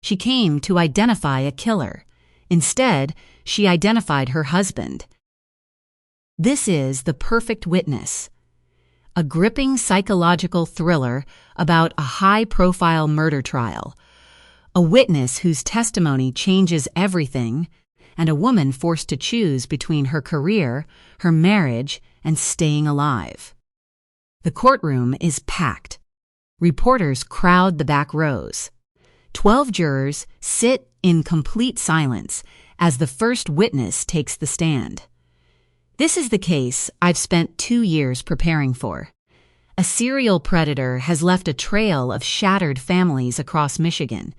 She came to identify a killer. Instead, she identified her husband. This is The Perfect Witness, a gripping psychological thriller about a high-profile murder trial, a witness whose testimony changes everything, and a woman forced to choose between her career, her marriage, and staying alive. The courtroom is packed. Reporters crowd the back rows. 12 jurors sit in complete silence as the first witness takes the stand. This is the case I've spent 2 years preparing for. A serial predator has left a trail of shattered families across Michigan.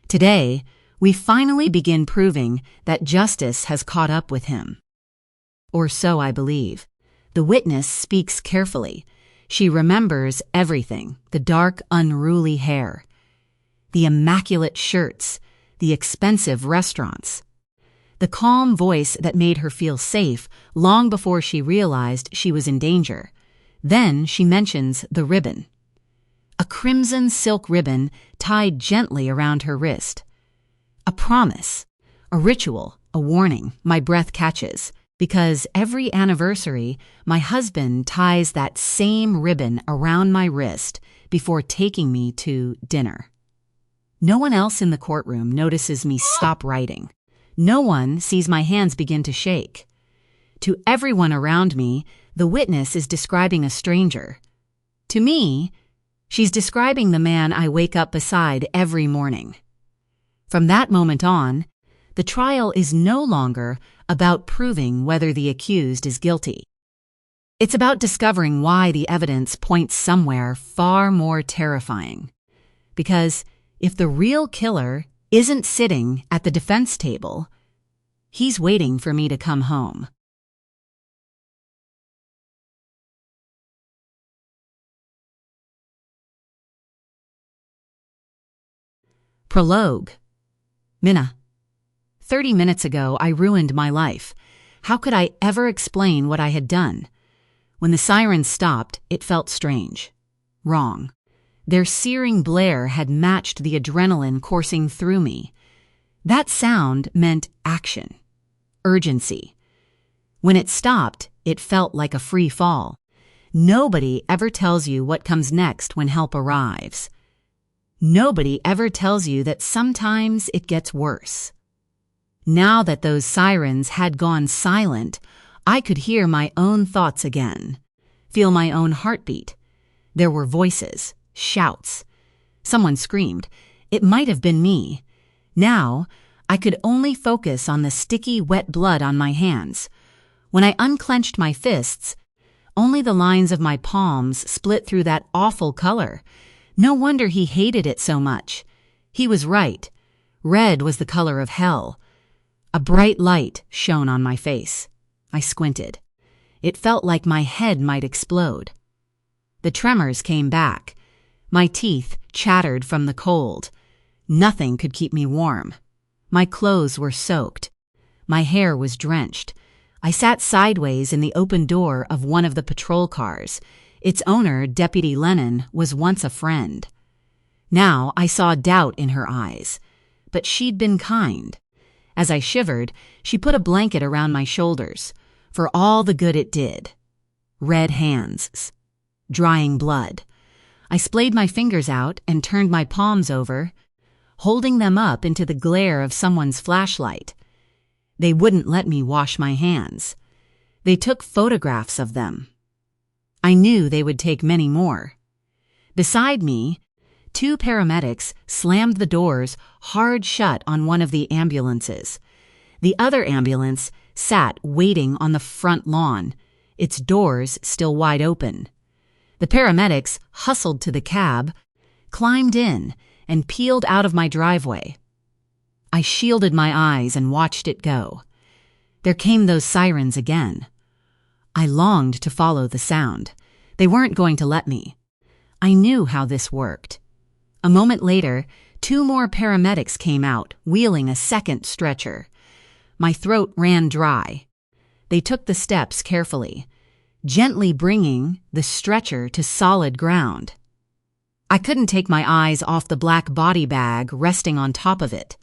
Today, we finally begin proving that justice has caught up with him. Or so I believe. The witness speaks carefully. She remembers everything: the dark, unruly hair, the immaculate shirts, the expensive restaurants, the calm voice that made her feel safe long before she realized she was in danger. Then she mentions the ribbon. A crimson silk ribbon tied gently around her wrist. A promise, a ritual, a warning. My breath catches, because every anniversary, my husband ties that same ribbon around my wrist before taking me to dinner. No one else in the courtroom notices me stop writing. No one sees my hands begin to shake. To everyone around me, the witness is describing a stranger. To me, she's describing the man I wake up beside every morning. From that moment on, the trial is no longer about proving whether the accused is guilty. It's about discovering why the evidence points somewhere far more terrifying. Because if the real killer isn't sitting at the defense table, he's waiting for me to come home. Prologue. Minna. 30 minutes ago, I ruined my life. How could I ever explain what I had done? When the sirens stopped, it felt strange. Wrong. Their searing blare had matched the adrenaline coursing through me. That sound meant action, urgency. When it stopped, it felt like a free fall. Nobody ever tells you what comes next when help arrives. Nobody ever tells you that sometimes it gets worse. Now that those sirens had gone silent, I could hear my own thoughts again, feel my own heartbeat. There were voices, shouts. Someone screamed. It might have been me. Now, I could only focus on the sticky, wet blood on my hands. When I unclenched my fists, only the lines of my palms split through that awful color. No wonder he hated it so much. He was right. Red was the color of hell. A bright light shone on my face. I squinted. It felt like my head might explode. The tremors came back. My teeth chattered from the cold. Nothing could keep me warm. My clothes were soaked. My hair was drenched. I sat sideways in the open door of one of the patrol cars. Its owner, Deputy Lennon, was once a friend. Now I saw doubt in her eyes. But she'd been kind. As I shivered, she put a blanket around my shoulders, for all the good it did. Red hands. Drying blood. I splayed my fingers out and turned my palms over, holding them up into the glare of someone's flashlight. They wouldn't let me wash my hands. They took photographs of them. I knew they would take many more. Beside me, 2 paramedics slammed the doors hard shut on one of the ambulances. The other ambulance sat waiting on the front lawn, its doors still wide open. The paramedics hustled to the cab, climbed in, and peeled out of my driveway. I shielded my eyes and watched it go. There came those sirens again. I longed to follow the sound. They weren't going to let me. I knew how this worked. A moment later, 2 more paramedics came out, wheeling a second stretcher. My throat ran dry. They took the steps carefully, gently bringing the stretcher to solid ground. I couldn't take my eyes off the black body bag resting on top of it.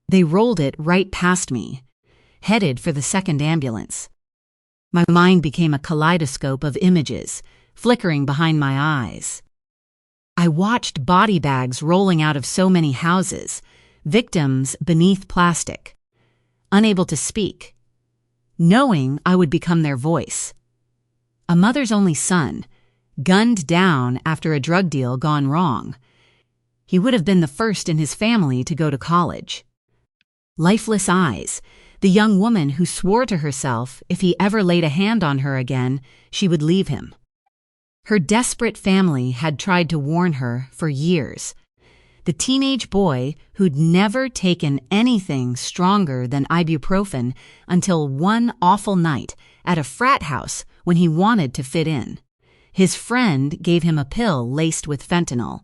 They rolled it right past me, headed for the second ambulance. My mind became a kaleidoscope of images, flickering behind my eyes. I watched body bags rolling out of so many houses, victims beneath plastic, unable to speak, knowing I would become their voice. A mother's only son, gunned down after a drug deal gone wrong. He would have been the first in his family to go to college. Lifeless eyes, the young woman who swore to herself if he ever laid a hand on her again, she would leave him. Her desperate family had tried to warn her for years. The teenage boy who'd never taken anything stronger than ibuprofen until one awful night at a frat house when he wanted to fit in. His friend gave him a pill laced with fentanyl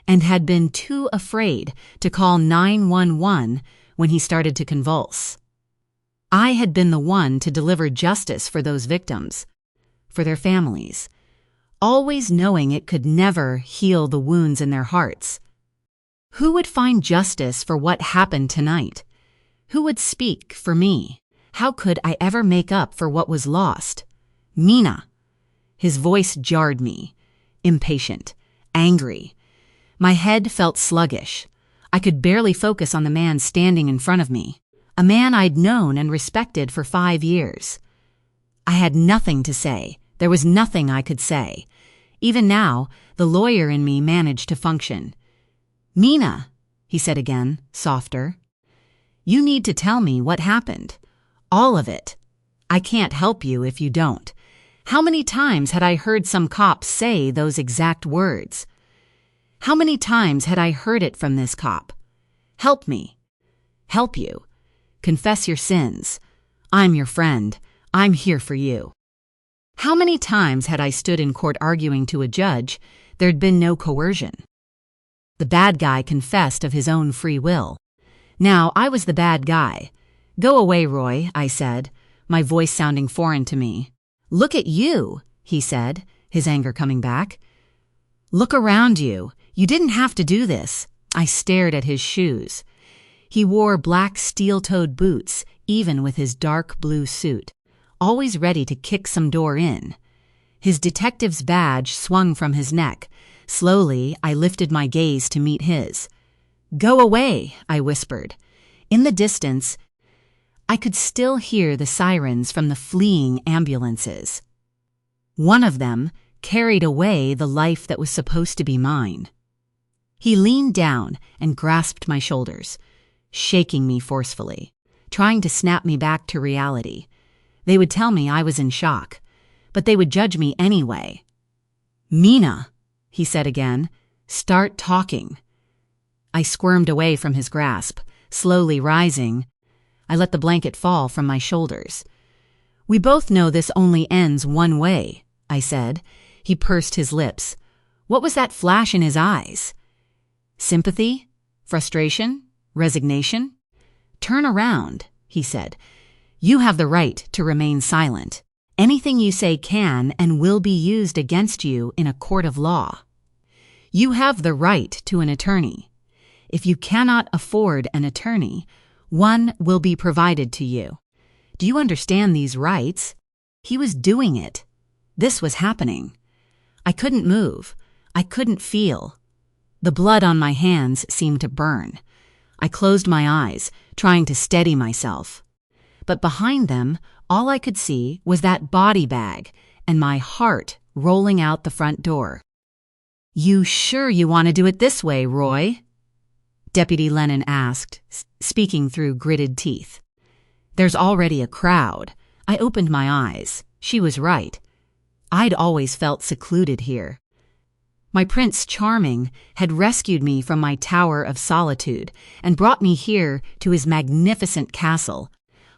and had been too afraid to call 911 when he started to convulse. I had been the one to deliver justice for those victims, for their families, always knowing it could never heal the wounds in their hearts. Who would find justice for what happened tonight? Who would speak for me? How could I ever make up for what was lost? Mina. His voice jarred me, impatient, angry. My head felt sluggish. I could barely focus on the man standing in front of me, a man I'd known and respected for 5 years. I had nothing to say. There was nothing I could say. Even now, the lawyer in me managed to function. Mina, he said again, softer. You need to tell me what happened. All of it. I can't help you if you don't. How many times had I heard some cop say those exact words? How many times had I heard it from this cop? Help me. Help you. Confess your sins. I'm your friend. I'm here for you. How many times had I stood in court arguing to a judge there'd been no coercion? The bad guy confessed of his own free will. Now I was the bad guy. Go away, Roy, I said, my voice sounding foreign to me. Look at you, he said, his anger coming back. Look around you. You didn't have to do this. I stared at his shoes. He wore black steel-toed boots, even with his dark blue suit, always ready to kick some door in. His detective's badge swung from his neck. Slowly, I lifted my gaze to meet his. Go away, I whispered. In the distance, I could still hear the sirens from the fleeing ambulances. One of them carried away the life that was supposed to be mine. He leaned down and grasped my shoulders, shaking me forcefully, trying to snap me back to reality. They would tell me I was in shock, but they would judge me anyway. Mina, he said again, start talking. I squirmed away from his grasp, slowly rising. I let the blanket fall from my shoulders. We both know this only ends one way, I said. He pursed his lips. What was that flash in his eyes? Sympathy? Frustration? Resignation? Turn around, he said. You have the right to remain silent. Anything you say can and will be used against you in a court of law. You have the right to an attorney. If you cannot afford an attorney, one will be provided to you. Do you understand these rights? He was doing it. This was happening. I couldn't move. I couldn't feel. The blood on my hands seemed to burn. I closed my eyes, trying to steady myself. But behind them, all I could see was that body bag and my heart rolling out the front door. You sure you want to do it this way, Roy? Deputy Lennon asked, speaking through gritted teeth. There's already a crowd. I opened my eyes. She was right. I'd always felt secluded here. My Prince Charming had rescued me from my tower of solitude and brought me here to his magnificent castle,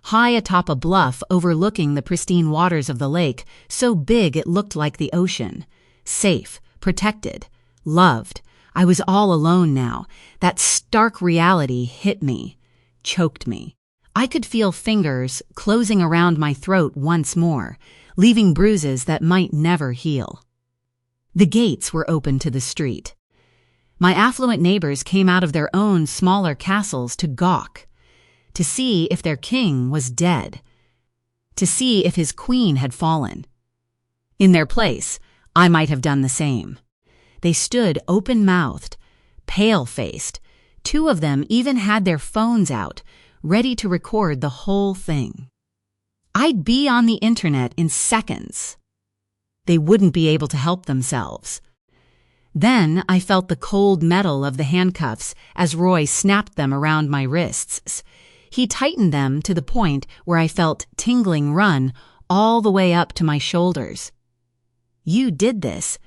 high atop a bluff overlooking the pristine waters of the lake, so big it looked like the ocean. Safe, protected, loved. I was all alone now. That stark reality hit me, choked me. I could feel fingers closing around my throat once more, leaving bruises that might never heal. The gates were open to the street. My affluent neighbors came out of their own smaller castles to gawk, to see if their king was dead, to see if his queen had fallen. In their place, I might have done the same. They stood open-mouthed, pale-faced. Two of them even had their phones out, ready to record the whole thing. I'd be on the internet in seconds. They wouldn't be able to help themselves. Then I felt the cold metal of the handcuffs as Roy snapped them around my wrists. He tightened them to the point where I felt tingling run all the way up to my shoulders. "You did this."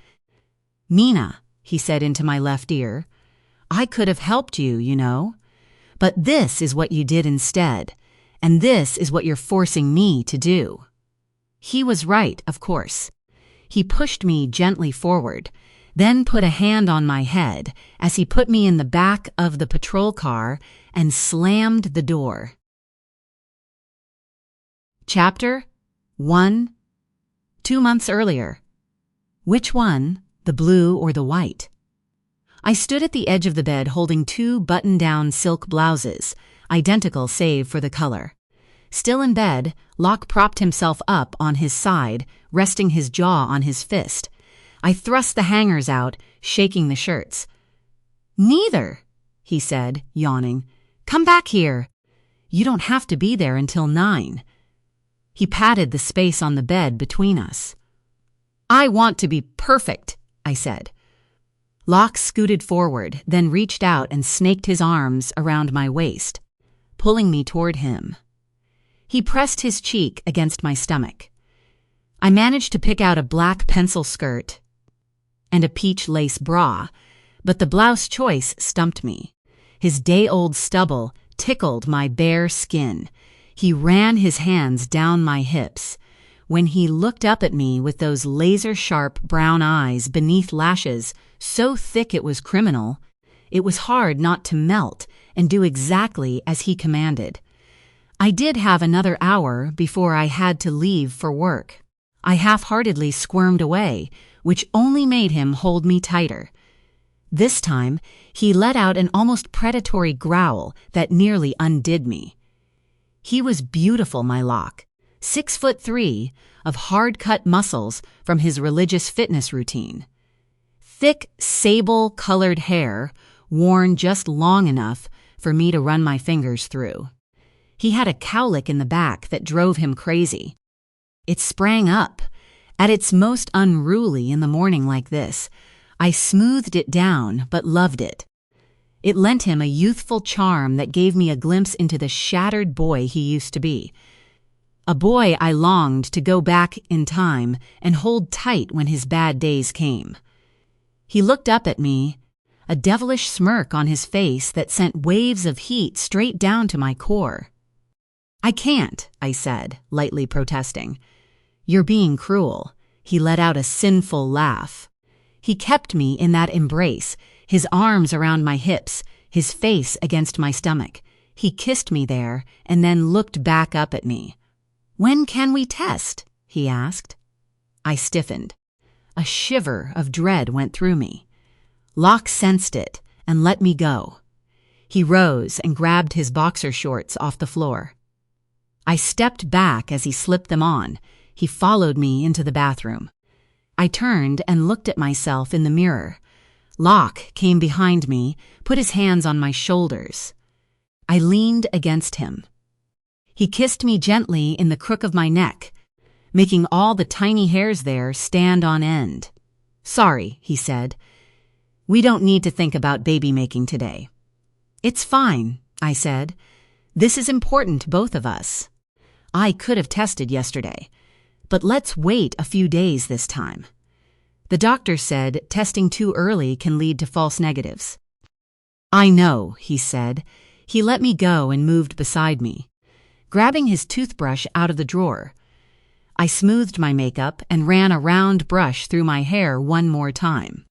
"Mina," he said into my left ear, "I could have helped you, you know. But this is what you did instead, and this is what you're forcing me to do." He was right, of course. He pushed me gently forward, then put a hand on my head as he put me in the back of the patrol car and slammed the door. Chapter 1. 2 months earlier. Which one, the blue or the white? I stood at the edge of the bed holding 2 button-down silk blouses, identical save for the color. Still in bed, Locke propped himself up on his side, resting his jaw on his fist. I thrust the hangers out, shaking the shirts. "Neither," he said, yawning. "Come back here. You don't have to be there until 9. He patted the space on the bed between us. "I want to be perfect," I said. Locke scooted forward, then reached out and snaked his arms around my waist, pulling me toward him. He pressed his cheek against my stomach. I managed to pick out a black pencil skirt and a peach lace bra, but the blouse choice stumped me. His day-old stubble tickled my bare skin. He ran his hands down my hips. When he looked up at me with those laser-sharp brown eyes beneath lashes so thick it was criminal, it was hard not to melt and do exactly as he commanded. I did have another hour before I had to leave for work. I half-heartedly squirmed away, which only made him hold me tighter. This time, he let out an almost predatory growl that nearly undid me. He was beautiful, my Locke. 6'3", of hard-cut muscles from his religious fitness routine. Thick, sable-colored hair, worn just long enough for me to run my fingers through. He had a cowlick in the back that drove him crazy. It sprang up. At its most unruly in the morning like this, I smoothed it down but loved it. It lent him a youthful charm that gave me a glimpse into the shattered boy he used to be. A boy I longed to go back in time and hold tight when his bad days came. He looked up at me, a devilish smirk on his face that sent waves of heat straight down to my core. "I can't," I said, lightly protesting. "You're being cruel." He let out a sinful laugh. He kept me in that embrace, his arms around my hips, his face against my stomach. He kissed me there and then looked back up at me. "When can we test?" he asked. I stiffened. A shiver of dread went through me. Locke sensed it and let me go. He rose and grabbed his boxer shorts off the floor. I stepped back as he slipped them on. He followed me into the bathroom. I turned and looked at myself in the mirror. Locke came behind me, put his hands on my shoulders. I leaned against him. He kissed me gently in the crook of my neck, making all the tiny hairs there stand on end. "Sorry," he said. "We don't need to think about baby making today." "It's fine," I said. "This is important to both of us. I could have tested yesterday, but let's wait a few days this time. The doctor said testing too early can lead to false negatives." "I know," he said. He let me go and moved beside me, grabbing his toothbrush out of the drawer. I smoothed my makeup and ran a round brush through my hair one more time.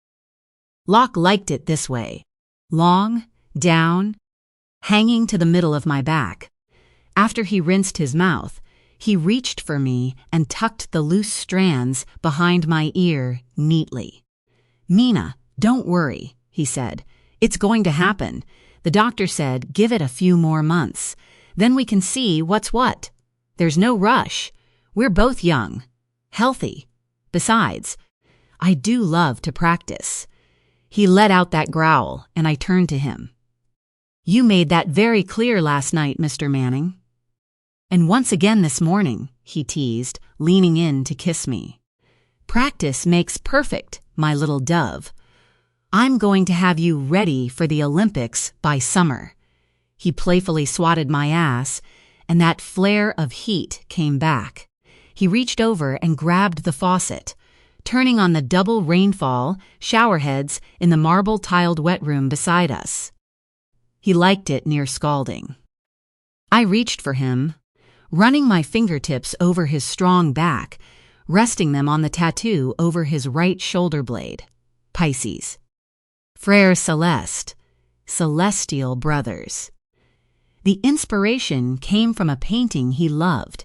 Locke liked it this way, long, down, hanging to the middle of my back. After he rinsed his mouth, he reached for me and tucked the loose strands behind my ear neatly. "Mina, don't worry," he said. "It's going to happen. The doctor said give it a few more months. Then we can see what's what. There's no rush. We're both young, healthy. Besides, I do love to practice." He let out that growl, and I turned to him. "You made that very clear last night, Mr. Manning." "And once again this morning," he teased, leaning in to kiss me. "Practice makes perfect, my little dove. I'm going to have you ready for the Olympics by summer." He playfully swatted my ass, and that flare of heat came back. He reached over and grabbed the faucet, turning on the double rainfall shower heads in the marble-tiled wet room beside us. He liked it near scalding. I reached for him, running my fingertips over his strong back, resting them on the tattoo over his right shoulder blade. Pisces. Frere Celeste. Celestial brothers. The inspiration came from a painting he loved.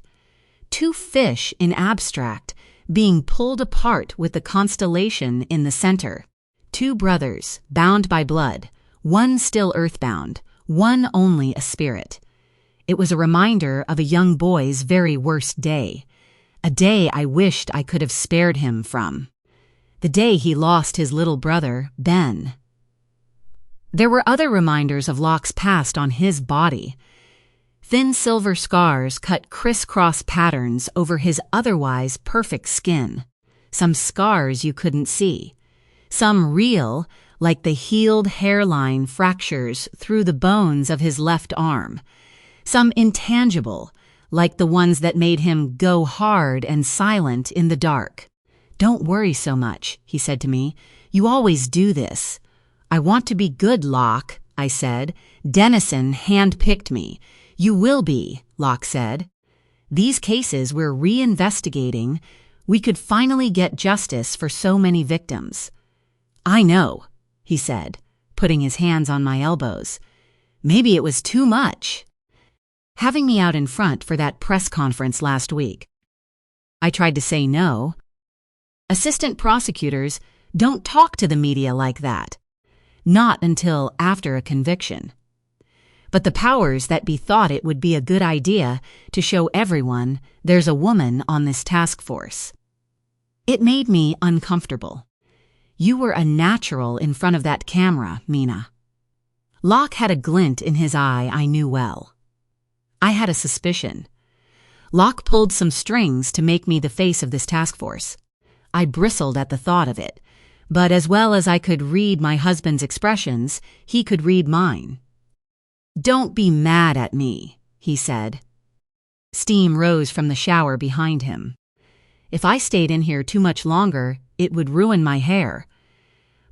Two fish in abstract, being pulled apart with the constellation in the center. Two brothers, bound by blood, one still earthbound, one only a spirit. It was a reminder of a young boy's very worst day, a day I wished I could have spared him from. The day he lost his little brother, Ben. There were other reminders of Locke's past on his body. Thin silver scars cut crisscross patterns over his otherwise perfect skin. Some scars you couldn't see. Some real, like the healed hairline fractures through the bones of his left arm. Some intangible, like the ones that made him go hard and silent in the dark. "Don't worry so much," he said to me. "You always do this." "I want to be good, Locke," I said. "Dennison hand-picked me." "You will be," Locke said. "These cases we're re-investigating, we could finally get justice for so many victims." "I know," he said, putting his hands on my elbows. "Maybe it was too much." Having me out in front for that press conference last week. I tried to say no. Assistant prosecutors don't talk to the media like that. Not until after a conviction. But the powers that be thought it would be a good idea to show everyone there's a woman on this task force. It made me uncomfortable. You were a natural in front of that camera, Mina. Locke had a glint in his eye I knew well. I had a suspicion. Locke pulled some strings to make me the face of this task force. I bristled at the thought of it, but as well as I could read my husband's expressions, he could read mine. "Don't be mad at me," he said. Steam rose from the shower behind him. If I stayed in here too much longer, it would ruin my hair.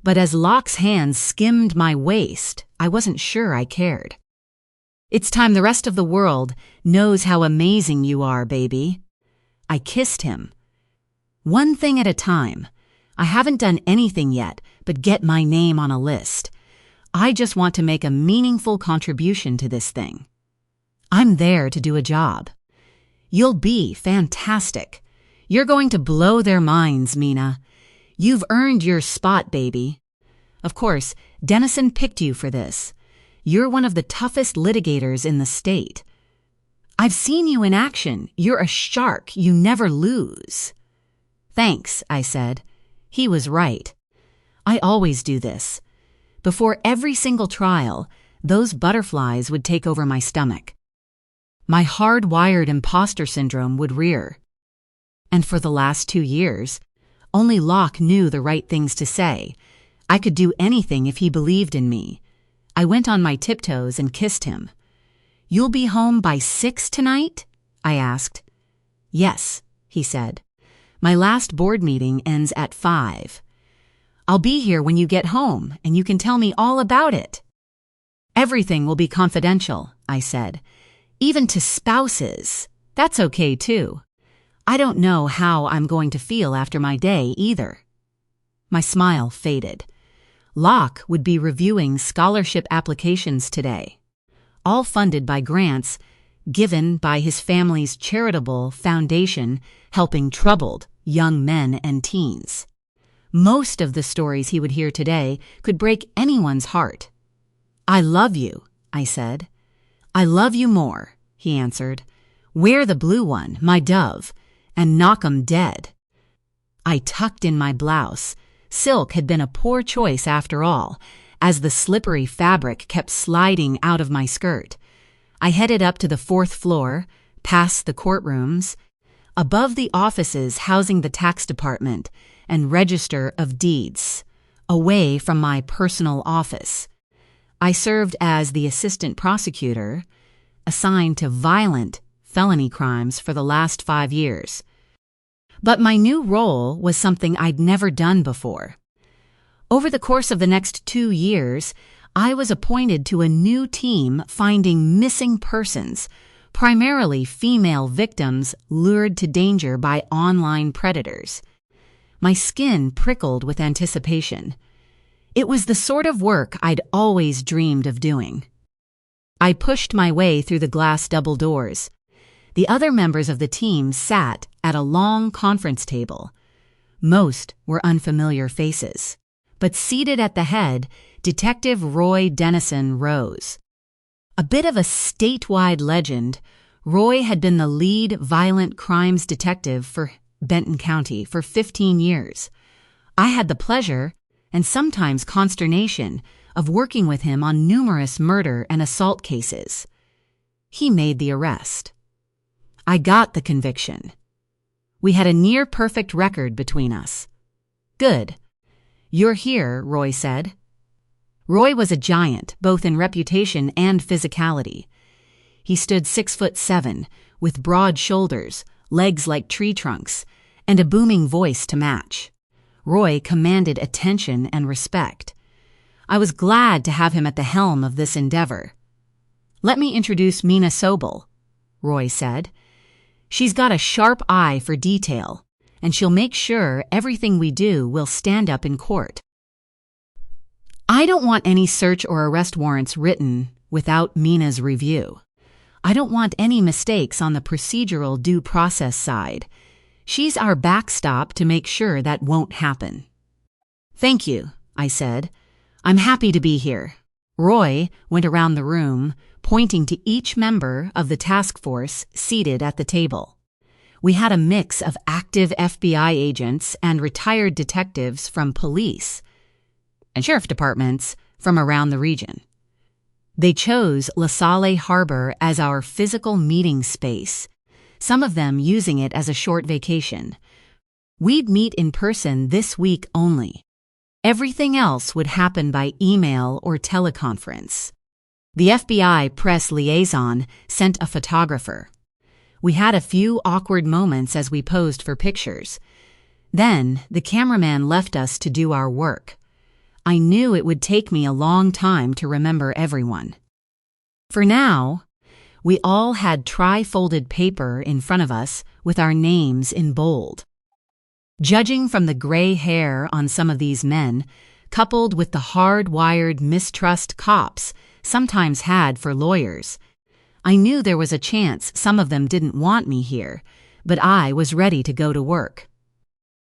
But as Locke's hands skimmed my waist, I wasn't sure I cared. "It's time the rest of the world knows how amazing you are, baby." I kissed him. "One thing at a time. I haven't done anything yet but get my name on a list. I just want to make a meaningful contribution to this thing. I'm there to do a job. You'll be fantastic. You're going to blow their minds, Mina. You've earned your spot, baby. Of course, Dennison picked you for this. You're one of the toughest litigators in the state. I've seen you in action. You're a shark. You never lose." "Thanks," I said. He was right. I always do this. Before every single trial, those butterflies would take over my stomach. My hard-wired imposter syndrome would rear. And for the last 2 years, only Locke knew the right things to say. I could do anything if he believed in me. I went on my tiptoes and kissed him. "You'll be home by 6 tonight?" I asked. "Yes," he said. "My last board meeting ends at 5. I'll be here when you get home, and you can tell me all about it." "Everything will be confidential," I said. "Even to spouses. That's okay, too. I don't know how I'm going to feel after my day, either." My smile faded. Locke would be reviewing scholarship applications today, all funded by grants given by his family's charitable foundation helping troubled young men and teens. Most of the stories he would hear today could break anyone's heart. "I love you," I said. "I love you more," he answered. "Wear the blue one, my dove, and knock 'em dead." I tucked in my blouse. Silk had been a poor choice after all, as the slippery fabric kept sliding out of my skirt. I headed up to the 4th floor, past the courtrooms, above the offices housing the tax department and register of deeds, away from my personal office. I served as the assistant prosecutor, assigned to violent felony crimes for the last 5 years. But my new role was something I'd never done before. Over the course of the next 2 years, I was appointed to a new team finding missing persons, primarily female victims lured to danger by online predators. My skin prickled with anticipation. It was the sort of work I'd always dreamed of doing. I pushed my way through the glass double doors. The other members of the team sat at a long conference table. Most were unfamiliar faces, but seated at the head, Detective Roy Dennison rose. A bit of a statewide legend, Roy had been the lead violent crimes detective for Benton County for 15 years. I had the pleasure, and sometimes consternation, of working with him on numerous murder and assault cases. He made the arrest. I got the conviction. We had a near-perfect record between us. "Good. You're here," Roy said. Roy was a giant, both in reputation and physicality. He stood 6'7", with broad shoulders, legs like tree trunks, and a booming voice to match. Roy commanded attention and respect. I was glad to have him at the helm of this endeavor. "Let me introduce Mina Sobel," Roy said. "She's got a sharp eye for detail, and she'll make sure everything we do will stand up in court. I don't want any search or arrest warrants written without Mina's review. I don't want any mistakes on the procedural due process side. She's our backstop to make sure that won't happen." "Thank you," I said. "I'm happy to be here." Roy went around the room, pointing to each member of the task force seated at the table. We had a mix of active FBI agents and retired detectives from police and sheriff departments from around the region. They chose LaSalle Harbor as our physical meeting space, some of them using it as a short vacation. We'd meet in person this week only. Everything else would happen by email or teleconference. The FBI press liaison sent a photographer. We had a few awkward moments as we posed for pictures. Then the cameraman left us to do our work. I knew it would take me a long time to remember everyone. For now, we all had tri-folded paper in front of us with our names in bold. Judging from the gray hair on some of these men, coupled with the hard-wired mistrust cops sometimes had for lawyers, I knew there was a chance some of them didn't want me here, but I was ready to go to work.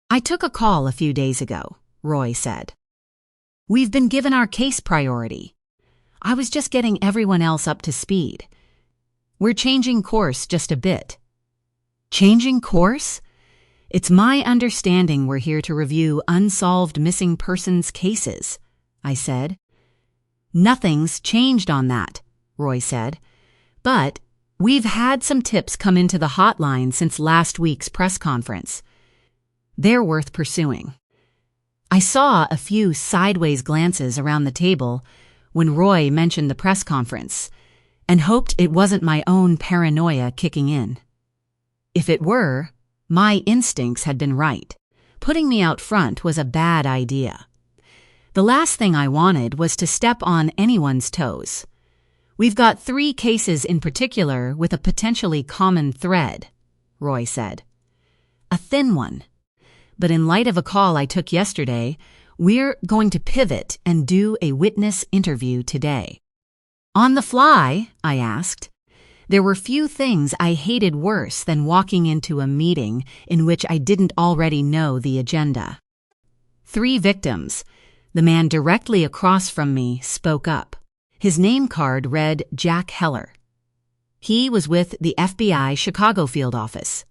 "I took a call a few days ago," Roy said. "We've been given our case priority. I was just getting everyone else up to speed. We're changing course just a bit." "Changing course? It's my understanding we're here to review unsolved missing persons cases," I said. "Nothing's changed on that," Roy said. "But we've had some tips come into the hotline since last week's press conference. They're worth pursuing." I saw a few sideways glances around the table when Roy mentioned the press conference, and hoped it wasn't my own paranoia kicking in. If it were, my instincts had been right. Putting me out front was a bad idea. The last thing I wanted was to step on anyone's toes. "We've got 3 cases in particular with a potentially common thread," Roy said. "A thin one. But in light of a call I took yesterday, we're going to pivot and do a witness interview today." "On the fly?" I asked. There were few things I hated worse than walking into a meeting in which I didn't already know the agenda. 3 victims. The man directly across from me spoke up. His name card read Jack Heller. He was with the FBI Chicago field office.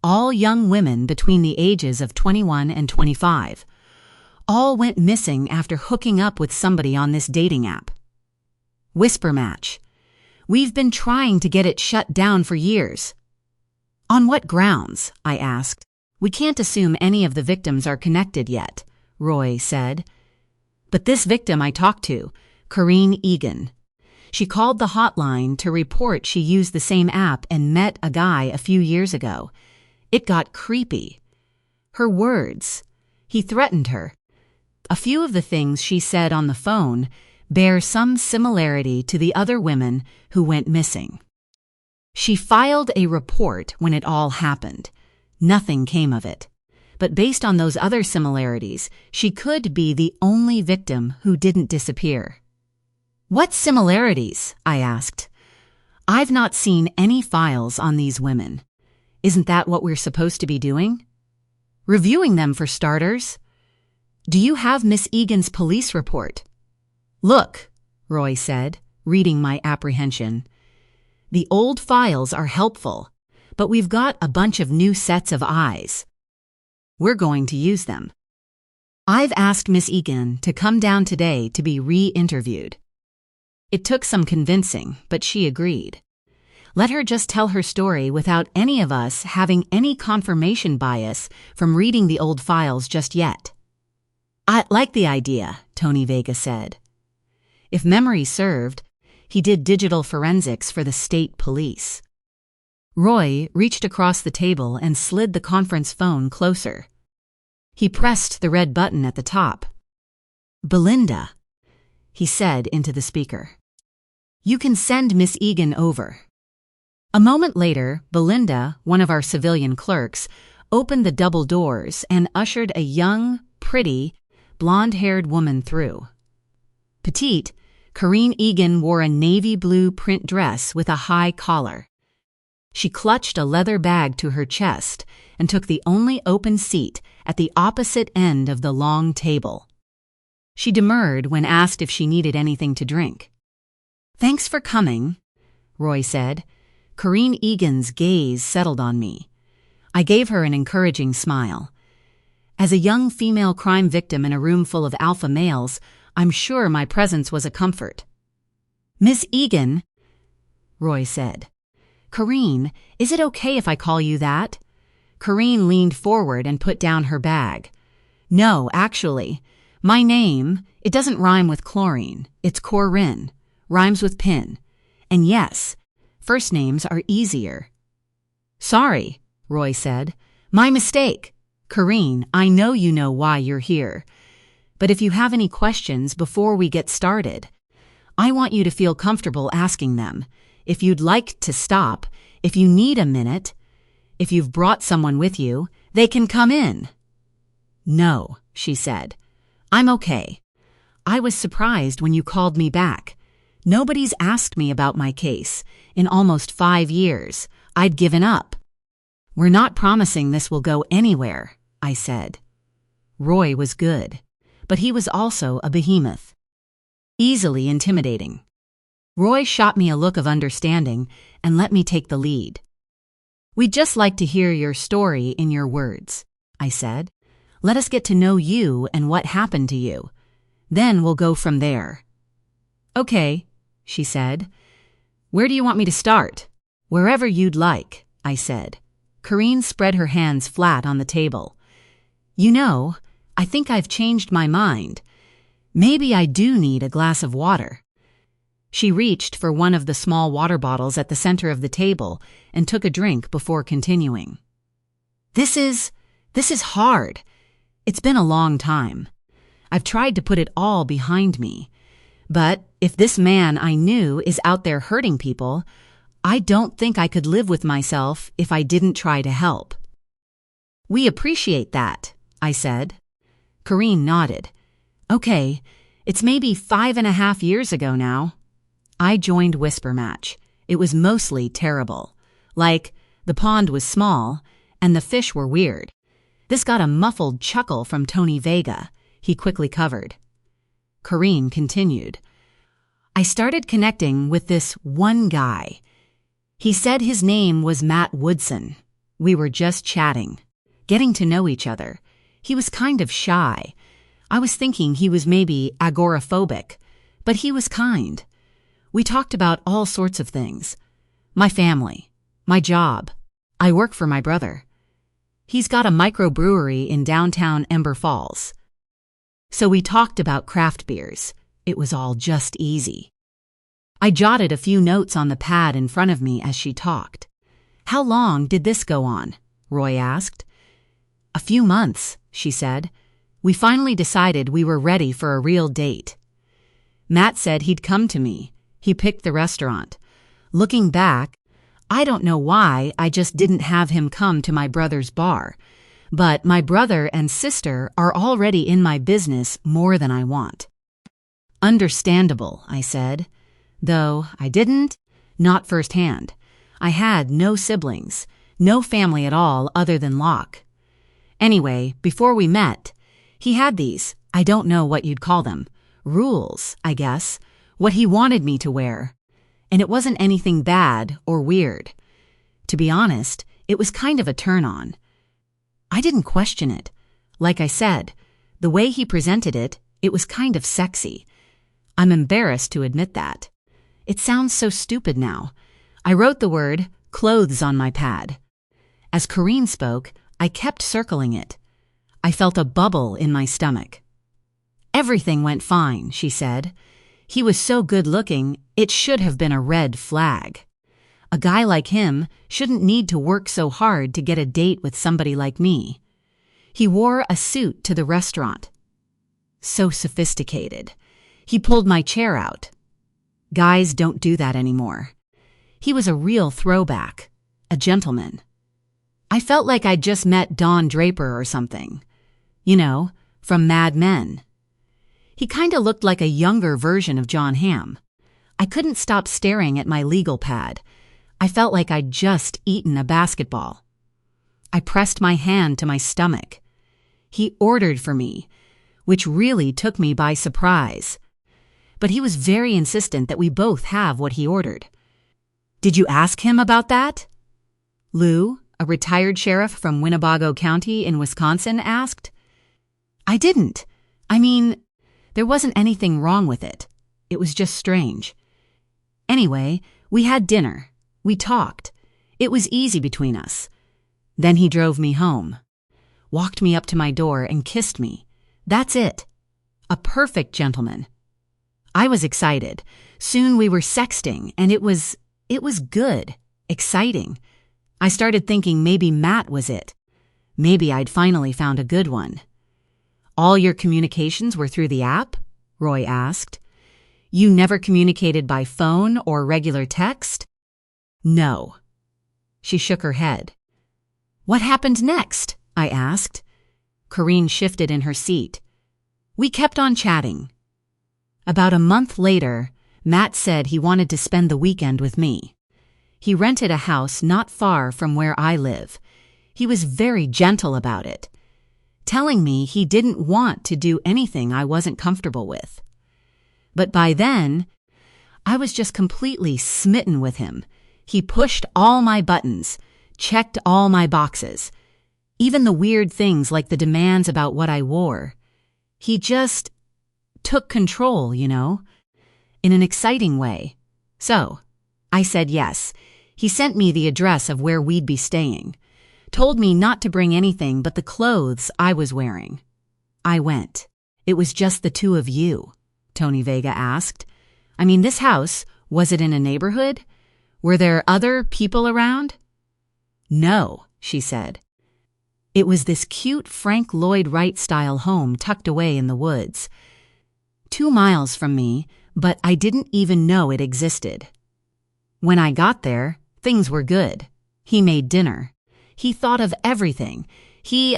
All young women between the ages of 21 and 25. All went missing after hooking up with somebody on this dating app. Whisper match. We've been trying to get it shut down for years. On what grounds? I asked. We can't assume any of the victims are connected yet, Roy said. But this victim I talked to, Corinne Egan. She called the hotline to report she used the same app and met a guy a few years ago. It got creepy. Her words. He threatened her. A few of the things she said on the phone bear some similarity to the other women who went missing. She filed a report when it all happened. Nothing came of it. But based on those other similarities, she could be the only victim who didn't disappear. What similarities? I asked. I've not seen any files on these women. Isn't that what we're supposed to be doing? Reviewing them for starters. Do you have Miss Egan's police report? Look, Roy said, reading my apprehension. The old files are helpful, but we've got a bunch of new sets of eyes. We're going to use them. I've asked Miss Egan to come down today to be re-interviewed. It took some convincing, but she agreed. Let her just tell her story without any of us having any confirmation bias from reading the old files just yet. I like the idea, Tony Vega said. If memory served, he did digital forensics for the state police. Roy reached across the table and slid the conference phone closer. He pressed the red button at the top. Belinda, he said into the speaker. You can send Miss Egan over. A moment later, Belinda, one of our civilian clerks, opened the double doors and ushered a young, pretty, blonde-haired woman through. Petite, Corinne Egan wore a navy blue print dress with a high collar. She clutched a leather bag to her chest and took the only open seat at the opposite end of the long table. She demurred when asked if she needed anything to drink. Thanks for coming, Roy said. Corinne Egan's gaze settled on me. I gave her an encouraging smile. As a young female crime victim in a room full of alpha males, I'm sure my presence was a comfort. Miss Egan, Roy said. Corinne, is it okay if I call you that? Corinne leaned forward and put down her bag. No, actually. My name, it doesn't rhyme with chlorine. It's Corinne. Rhymes with pin. And yes, first names are easier. Sorry, Roy said. My mistake. Corinne, I know you know why you're here. But if you have any questions before we get started, I want you to feel comfortable asking them. If you'd like to stop, if you need a minute, if you've brought someone with you, they can come in. No, she said. I'm okay. I was surprised when you called me back. Nobody's asked me about my case. In almost 5 years, I'd given up. We're not promising this will go anywhere, I said. Roy was good, but he was also a behemoth. Easily intimidating. Roy shot me a look of understanding and let me take the lead. We'd just like to hear your story in your words, I said. Let us get to know you and what happened to you. Then we'll go from there. Okay, she said. Where do you want me to start? Wherever you'd like, I said. Corinne spread her hands flat on the table. You know, I think I've changed my mind. Maybe I do need a glass of water. She reached for one of the small water bottles at the center of the table and took a drink before continuing. This is hard. It's been a long time. I've tried to put it all behind me. But if this man I knew is out there hurting people, I don't think I could live with myself if I didn't try to help. We appreciate that, I said. Corinne nodded. Okay, it's maybe 5.5 years ago now. I joined Whisper Match. It was mostly terrible. Like, the pond was small, and the fish were weird. This got a muffled chuckle from Tony Vega. He quickly covered. Corrine continued. I started connecting with this one guy. He said his name was Matt Woodson. We were just chatting, getting to know each other. He was kind of shy. I was thinking he was maybe agoraphobic, but he was kind. We talked about all sorts of things. My family, my job. I work for my brother. He's got a microbrewery in downtown Ember Falls. So we talked about craft beers. It was all just easy. I jotted a few notes on the pad in front of me as she talked. How long did this go on? Roy asked. A few months, she said. We finally decided we were ready for a real date. Matt said he'd come to me. He picked the restaurant. Looking back, I don't know why I just didn't have him come to my brother's bar. But my brother and sister are already in my business more than I want. Understandable, I said. Though I didn't, not firsthand. I had no siblings, no family at all other than Locke. Anyway, before we met, he had these, I don't know what you'd call them, rules, I guess, what he wanted me to wear. And it wasn't anything bad or weird. To be honest, it was kind of a turn-on. I didn't question it. Like I said, the way he presented it, it was kind of sexy. I'm embarrassed to admit that. It sounds so stupid now. I wrote the word clothes on my pad. As Corrine spoke, I kept circling it. I felt a bubble in my stomach. Everything went fine, she said. He was so good-looking, it should have been a red flag. A guy like him shouldn't need to work so hard to get a date with somebody like me. He wore a suit to the restaurant. So sophisticated. He pulled my chair out. Guys don't do that anymore. He was a real throwback, a gentleman. I felt like I'd just met Don Draper or something. You know, from Mad Men. He kinda looked like a younger version of John Hamm. I couldn't stop staring at my legal pad. I felt like I'd just eaten a basketball. I pressed my hand to my stomach. He ordered for me, which really took me by surprise. But he was very insistent that we both have what he ordered. Did you ask him about that? Lou, a retired sheriff from Winnebago County in Wisconsin, asked. I didn't. I mean, there wasn't anything wrong with it. It was just strange. Anyway, we had dinner. We talked. It was easy between us. Then he drove me home, walked me up to my door and kissed me. That's it. A perfect gentleman. I was excited. Soon we were sexting, and it was good, exciting. I started thinking maybe Matt was it. Maybe I'd finally found a good one. All your communications were through the app? Roy asked. You never communicated by phone or regular text? No. She shook her head. What happened next? I asked. Corrine shifted in her seat. We kept on chatting. About a month later, Matt said he wanted to spend the weekend with me. He rented a house not far from where I live. He was very gentle about it, telling me he didn't want to do anything I wasn't comfortable with. But by then, I was just completely smitten with him. He pushed all my buttons, checked all my boxes, even the weird things like the demands about what I wore. He just took control, you know, in an exciting way. So, I said yes. He sent me the address of where we'd be staying, told me not to bring anything but the clothes I was wearing. I went. It was just the two of you, Tony Vega asked. I mean, this house, was it in a neighborhood? Were there other people around? No, she said. It was this cute Frank Lloyd Wright-style home tucked away in the woods. 2 miles from me, but I didn't even know it existed. When I got there, things were good. He made dinner. He thought of everything. He,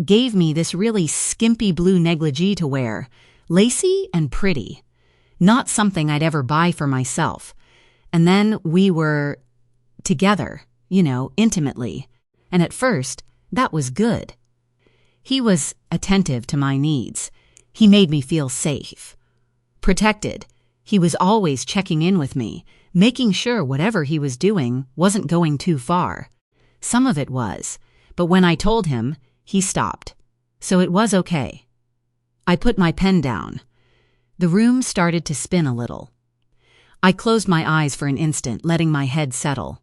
gave me this really skimpy blue negligee to wear, lacy and pretty. Not something I'd ever buy for myself. And then we were together, you know, intimately. And at first, that was good. He was attentive to my needs. He made me feel safe. Protected. He was always checking in with me, making sure whatever he was doing wasn't going too far. Some of it was, but when I told him, he stopped. So it was okay. I put my pen down. The room started to spin a little. I closed my eyes for an instant, letting my head settle.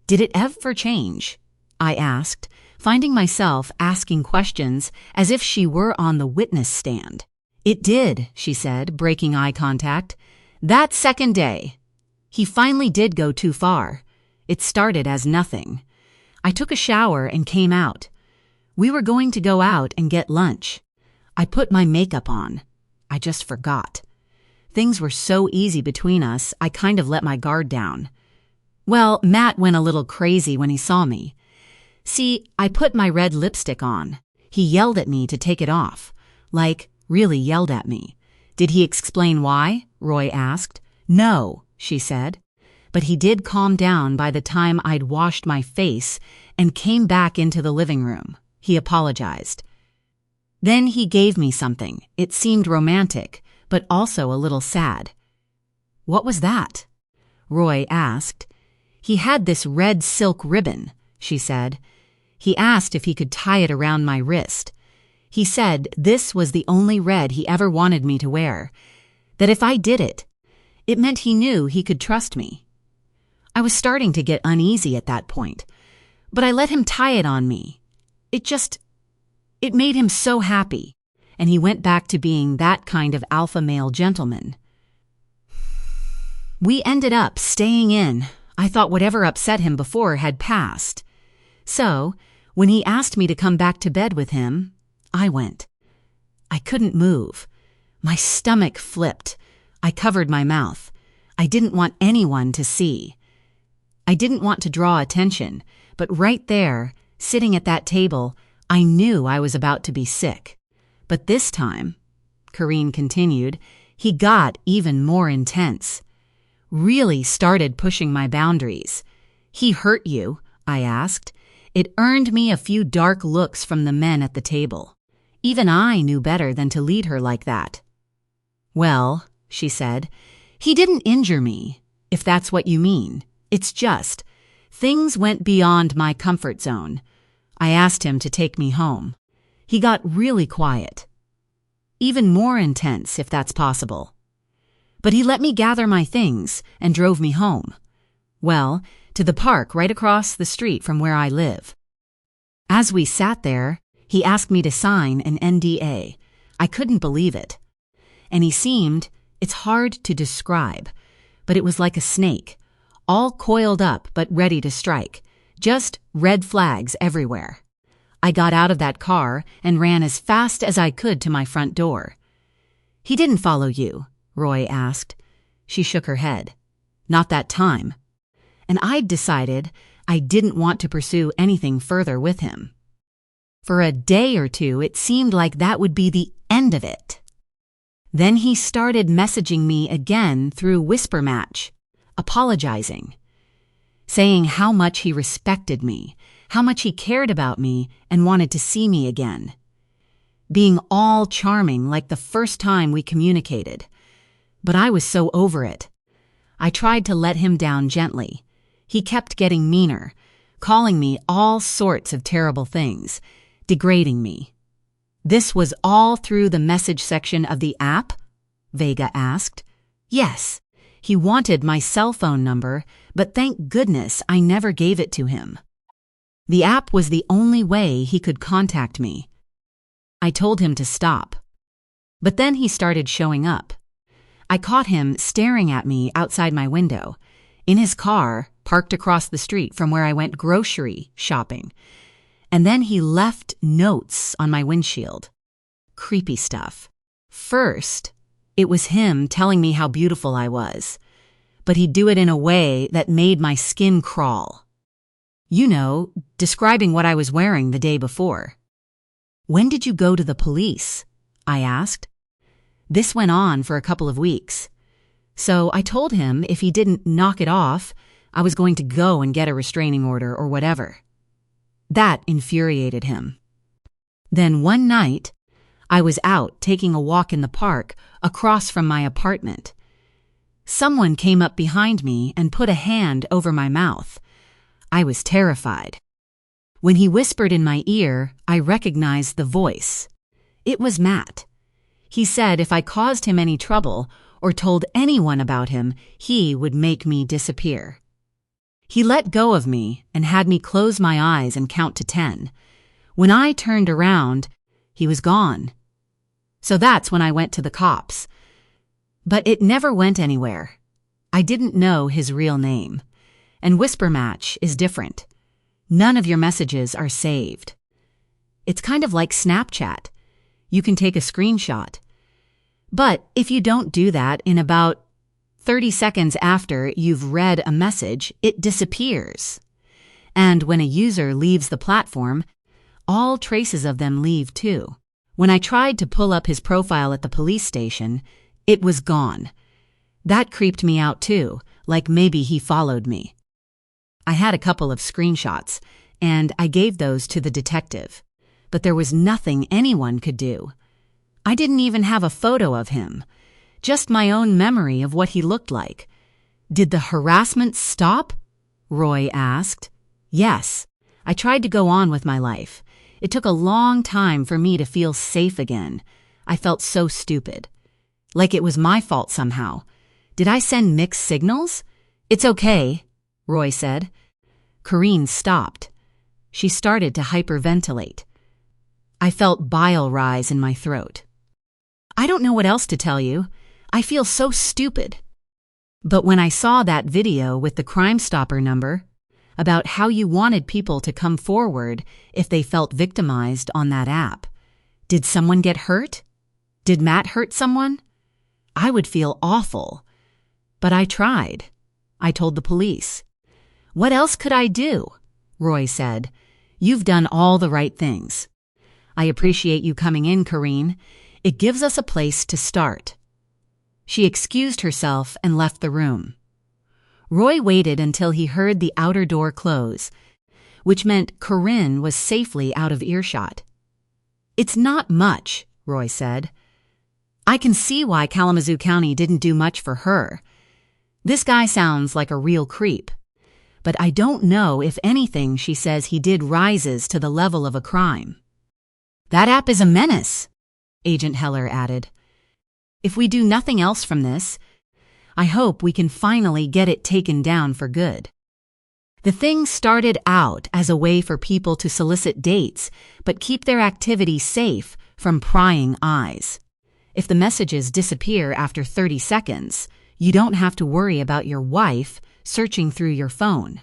Did it ever change? I asked, finding myself asking questions as if she were on the witness stand. It did, she said, breaking eye contact. That second day. He finally did go too far. It started as nothing. I took a shower and came out. We were going to go out and get lunch. I put my makeup on. I just forgot. Things were so easy between us, I kind of let my guard down. Well, Matt went a little crazy when he saw me. See, I put my red lipstick on. He yelled at me to take it off. Like, really yelled at me. Did he explain why? Roy asked. No, she said. But he did calm down by the time I'd washed my face and came back into the living room. He apologized. Then he gave me something. It seemed romantic, but also a little sad. What was that? Roy asked. He had this red silk ribbon, she said. He asked if he could tie it around my wrist. He said this was the only red he ever wanted me to wear, that if I did it, it meant he knew he could trust me. I was starting to get uneasy at that point, but I let him tie it on me. It made him so happy, and he went back to being that kind of alpha male gentleman. We ended up staying in. I thought whatever upset him before had passed. So, when he asked me to come back to bed with him, I went. I couldn't move. My stomach flipped. I covered my mouth. I didn't want anyone to see. I didn't want to draw attention, but right there, sitting at that table, I knew I was about to be sick. But this time, Corrine continued, he got even more intense. Really started pushing my boundaries. He hurt you? I asked. It earned me a few dark looks from the men at the table. Even I knew better than to lead her like that. Well, she said, he didn't injure me, if that's what you mean. It's just, things went beyond my comfort zone. I asked him to take me home. He got really quiet. Even more intense, if that's possible. But he let me gather my things and drove me home. Well, to the park right across the street from where I live. As we sat there, he asked me to sign an NDA. I couldn't believe it. And he seemed, it's hard to describe, but it was like a snake, all coiled up but ready to strike, just red flags everywhere. I got out of that car and ran as fast as I could to my front door. He didn't follow you, Roy asked. She shook her head. Not that time. And I'd decided I didn't want to pursue anything further with him. For a day or two, it seemed like that would be the end of it. Then he started messaging me again through Whisper Match, apologizing, saying how much he respected me, how much he cared about me and wanted to see me again. Being all charming like the first time we communicated. But I was so over it. I tried to let him down gently. He kept getting meaner, calling me all sorts of terrible things, degrading me. This was all through the message section of the app? Vega asked. Yes, he wanted my cell phone number, but thank goodness I never gave it to him. The app was the only way he could contact me. I told him to stop. But then he started showing up. I caught him staring at me outside my window, in his car, parked across the street from where I went grocery shopping. And then he left notes on my windshield. Creepy stuff. First, it was him telling me how beautiful I was, but he'd do it in a way that made my skin crawl. You know, describing what I was wearing the day before. When did you go to the police? I asked. This went on for a couple of weeks. So I told him if he didn't knock it off, I was going to go and get a restraining order or whatever. That infuriated him. Then one night, I was out taking a walk in the park across from my apartment. Someone came up behind me and put a hand over my mouth. I was terrified. When he whispered in my ear, I recognized the voice. It was Matt. He said if I caused him any trouble or told anyone about him, he would make me disappear. He let go of me and had me close my eyes and count to 10. When I turned around, he was gone. So that's when I went to the cops. But it never went anywhere. I didn't know his real name. And Whisper Match is different. None of your messages are saved. It's kind of like Snapchat. You can take a screenshot. But if you don't do that in about 30 seconds after you've read a message, it disappears. And when a user leaves the platform, all traces of them leave too. When I tried to pull up his profile at the police station, it was gone. That creeped me out too, like maybe he followed me. I had a couple of screenshots, and I gave those to the detective. But there was nothing anyone could do. I didn't even have a photo of him, just my own memory of what he looked like. Did the harassment stop? Roy asked. Yes. I tried to go on with my life. It took a long time for me to feel safe again. I felt so stupid. Like it was my fault somehow. Did I send mixed signals? It's okay, Roy said. Corinne stopped. She started to hyperventilate. I felt bile rise in my throat. I don't know what else to tell you. I feel so stupid. But when I saw that video with the Crime Stopper number about how you wanted people to come forward if they felt victimized on that app, did someone get hurt? Did Matt hurt someone? I would feel awful. But I tried. I told the police. What else could I do? Roy said. You've done all the right things. I appreciate you coming in, Corinne. It gives us a place to start. She excused herself and left the room. Roy waited until he heard the outer door close, which meant Corinne was safely out of earshot. It's not much, Roy said. I can see why Kalamazoo County didn't do much for her. This guy sounds like a real creep. But I don't know if anything she says he did rises to the level of a crime. That app is a menace, Agent Heller added. If we do nothing else from this, I hope we can finally get it taken down for good. The thing started out as a way for people to solicit dates, but keep their activity safe from prying eyes. If the messages disappear after 30 seconds, you don't have to worry about your wife searching through your phone.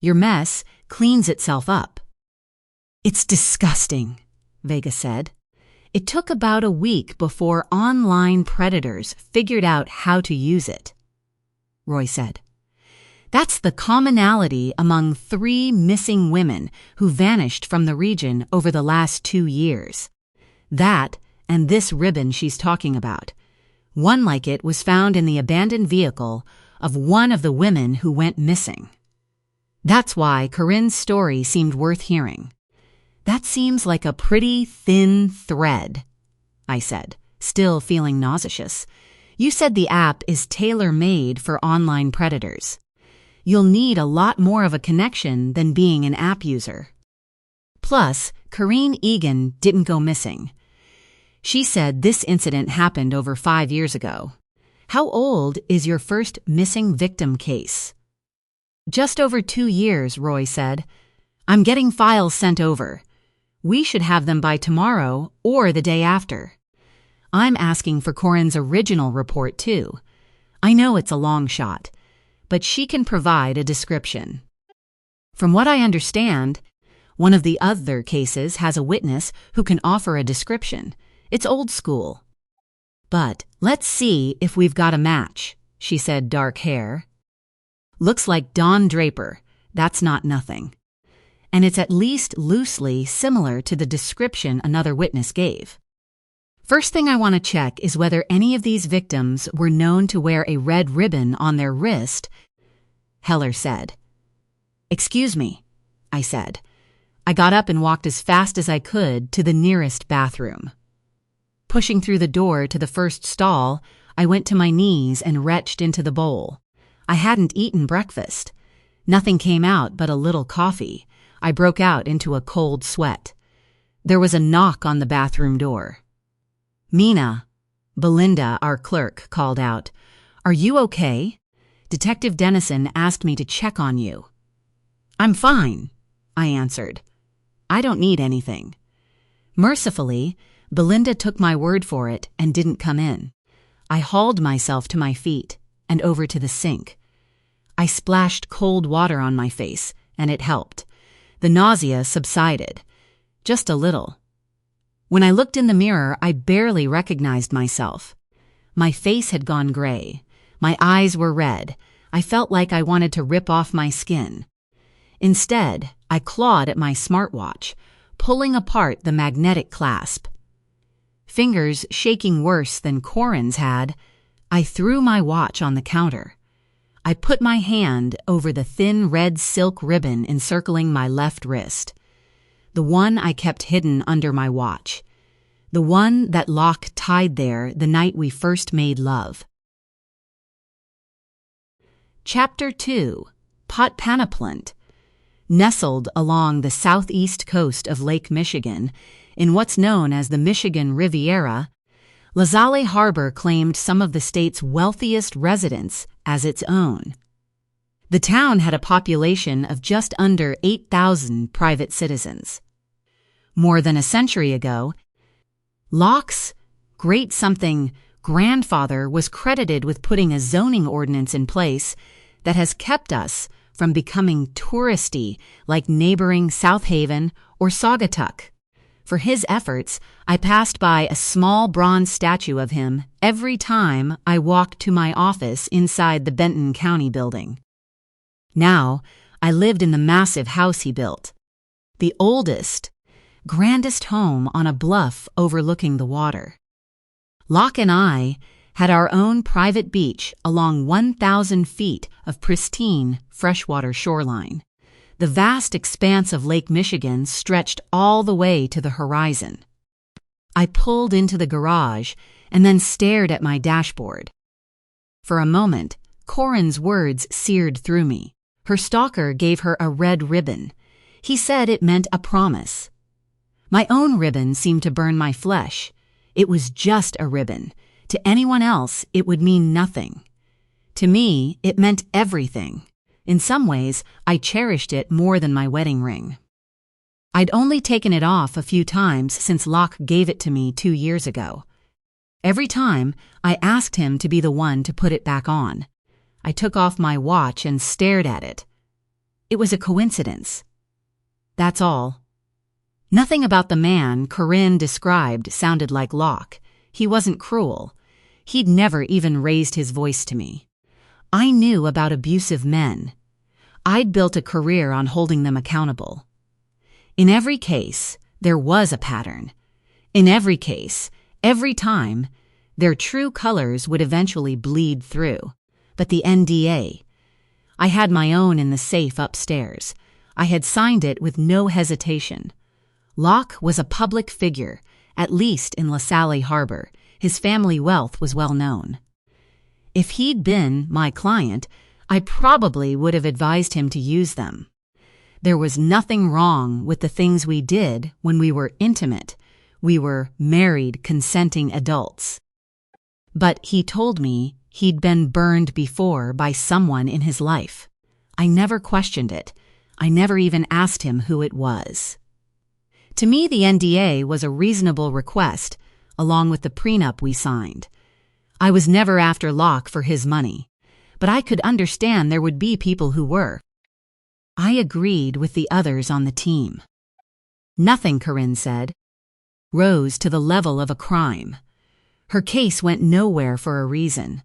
Your mess cleans itself up. It's disgusting, Vega said. It took about a week before online predators figured out how to use it. Roy said. That's the commonality among 3 missing women who vanished from the region over the last 2 years. That and this ribbon she's talking about. One like it was found in the abandoned vehicle of one of the women who went missing. That's why Corinne's story seemed worth hearing. That seems like a pretty thin thread, I said, still feeling nauseous. You said the app is tailor-made for online predators. You'll need a lot more of a connection than being an app user. Plus, Corinne Egan didn't go missing. She said this incident happened over 5 years ago. How old is your first missing victim case? Just over 2 years, Roy said. I'm getting files sent over. We should have them by tomorrow or the day after. I'm asking for Corinne's original report, too. I know it's a long shot, but she can provide a description. From what I understand, one of the other cases has a witness who can offer a description. It's old school. But let's see if we've got a match, she said, dark hair. Looks like Don Draper. That's not nothing. And it's at least loosely similar to the description another witness gave. First thing I want to check is whether any of these victims were known to wear a red ribbon on their wrist, Heller said. Excuse me, I said. I got up and walked as fast as I could to the nearest bathroom. Pushing through the door to the first stall, I went to my knees and retched into the bowl. I hadn't eaten breakfast. Nothing came out but a little coffee. I broke out into a cold sweat. There was a knock on the bathroom door. "Mina," Belinda, our clerk, called out. "Are you okay? Detective Dennison asked me to check on you." "I'm fine," I answered. "I don't need anything." Mercifully, Belinda took my word for it and didn't come in. I hauled myself to my feet and over to the sink. I splashed cold water on my face, and it helped. The nausea subsided. Just a little. When I looked in the mirror, I barely recognized myself. My face had gone gray. My eyes were red. I felt like I wanted to rip off my skin. Instead, I clawed at my smartwatch, pulling apart the magnetic clasp. Fingers shaking worse than Corin's had, I threw my watch on the counter. I put my hand over the thin red silk ribbon encircling my left wrist. The one I kept hidden under my watch. The one that Locke tied there the night we first made love. Chapter 2. Potpanaplant. Nestled along the southeast coast of Lake Michigan, in what's known as the Michigan Riviera, LaSalle Harbor claimed some of the state's wealthiest residents as its own. The town had a population of just under 8,000 private citizens. More than a century ago, Locke's great-something grandfather was credited with putting a zoning ordinance in place that has kept us from becoming touristy like neighboring South Haven or Saugatuck. For his efforts, I passed by a small bronze statue of him every time I walked to my office inside the Benton County building. Now, I lived in the massive house he built, the oldest, grandest home on a bluff overlooking the water. Locke and I had our own private beach along 1,000 feet of pristine freshwater shoreline. The vast expanse of Lake Michigan stretched all the way to the horizon. I pulled into the garage and then stared at my dashboard. For a moment, Corin's words seared through me. Her stalker gave her a red ribbon. He said it meant a promise. My own ribbon seemed to burn my flesh. It was just a ribbon. To anyone else, it would mean nothing. To me, it meant everything. In some ways, I cherished it more than my wedding ring. I'd only taken it off a few times since Locke gave it to me 2 years ago. Every time, I asked him to be the one to put it back on. I took off my watch and stared at it. It was a coincidence. That's all. Nothing about the man Corinne described sounded like Locke. He wasn't cruel. He'd never even raised his voice to me. I knew about abusive men. I'd built a career on holding them accountable. In every case, there was a pattern. In every case, every time, their true colors would eventually bleed through. But the NDA. I had my own in the safe upstairs. I had signed it with no hesitation. Locke was a public figure, at least in LaSalle Harbor. His family wealth was well known. If he'd been my client, I probably would have advised him to use them. There was nothing wrong with the things we did when we were intimate. We were married, consenting adults. But he told me he'd been burned before by someone in his life. I never questioned it. I never even asked him who it was. To me, the NDA was a reasonable request, along with the prenup we signed. I was never after Locke for his money, but I could understand there would be people who were. I agreed with the others on the team. Nothing, Corinne said, rose to the level of a crime. Her case went nowhere for a reason.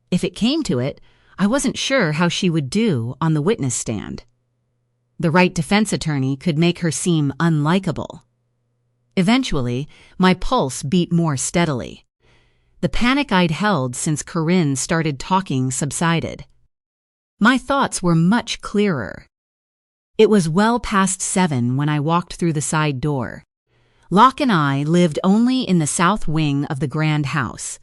If it came to it, I wasn't sure how she would do on the witness stand. The right defense attorney could make her seem unlikable. Eventually, my pulse beat more steadily. The panic I'd held since Corinne started talking subsided. My thoughts were much clearer. It was well past 7 when I walked through the side door. Locke and I lived only in the south wing of the grand house.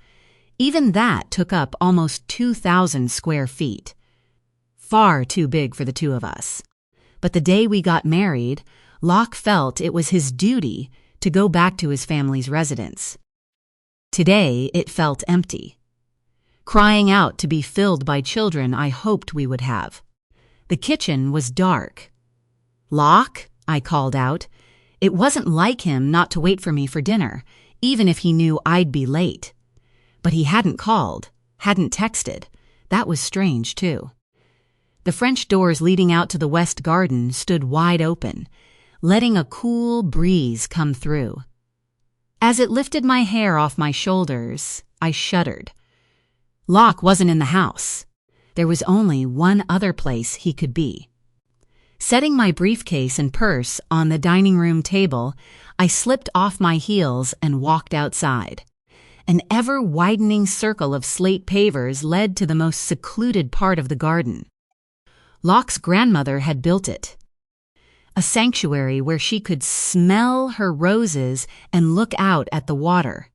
Even that took up almost 2,000 square feet. Far too big for the two of us. But the day we got married, Locke felt it was his duty to go back to his family's residence. Today, it felt empty, crying out to be filled by children I hoped we would have. The kitchen was dark. "Locke," I called out. It wasn't like him not to wait for me for dinner, even if he knew I'd be late. But he hadn't called, hadn't texted. That was strange, too. The French doors leading out to the west garden stood wide open, letting a cool breeze come through. As it lifted my hair off my shoulders, I shuddered. Locke wasn't in the house. There was only one other place he could be. Setting my briefcase and purse on the dining room table, I slipped off my heels and walked outside. An ever-widening circle of slate pavers led to the most secluded part of the garden. Locke's grandmother had built it. A sanctuary where she could smell her roses and look out at the water.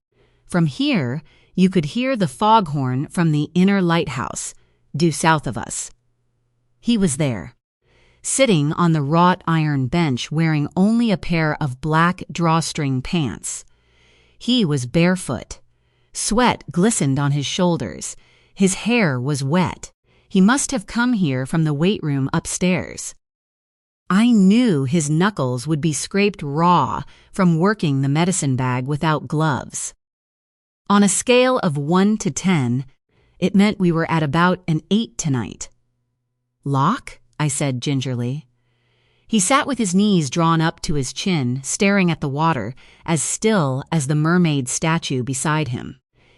From here, you could hear the foghorn from the inner lighthouse, due south of us. He was there, sitting on the wrought iron bench wearing only a pair of black drawstring pants. He was barefoot. Sweat glistened on his shoulders. His hair was wet. He must have come here from the weight room upstairs. I knew his knuckles would be scraped raw from working the medicine bag without gloves. On a scale of 1 to 10, it meant we were at about an 8 tonight. "Locke?" I said gingerly. He sat with his knees drawn up to his chin, staring at the water, as still as the mermaid statue beside him.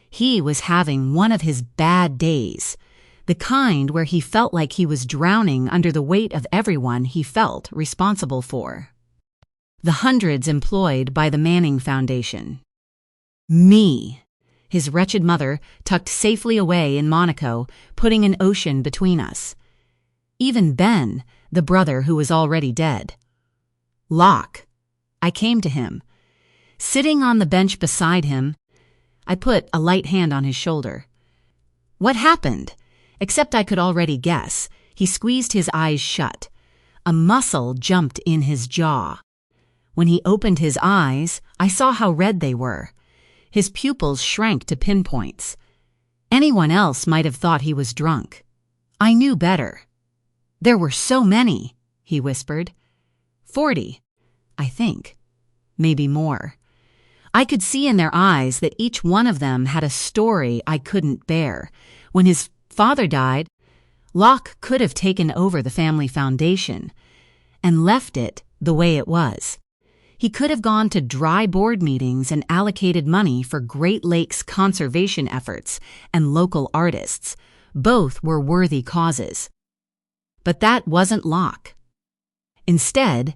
He was having one of his bad days, the kind where he felt like he was drowning under the weight of everyone he felt responsible for. The hundreds employed by the Manning Foundation. Me, his wretched mother, tucked safely away in Monaco, putting an ocean between us. Even Ben, the brother who was already dead. Locke. I came to him. Sitting on the bench beside him, I put a light hand on his shoulder. What happened? Except I could already guess. He squeezed his eyes shut. A muscle jumped in his jaw. When he opened his eyes, I saw how red they were. His pupils shrank to pinpoints. Anyone else might have thought he was drunk. I knew better. "There were so many," he whispered. 40, I think. Maybe more. I could see in their eyes that each one of them had a story I couldn't bear. When his father died, Locke could have taken over the family foundation and left it the way it was. He could have gone to dry board meetings and allocated money for Great Lakes conservation efforts and local artists. Both were worthy causes. But that wasn't Locke. Instead,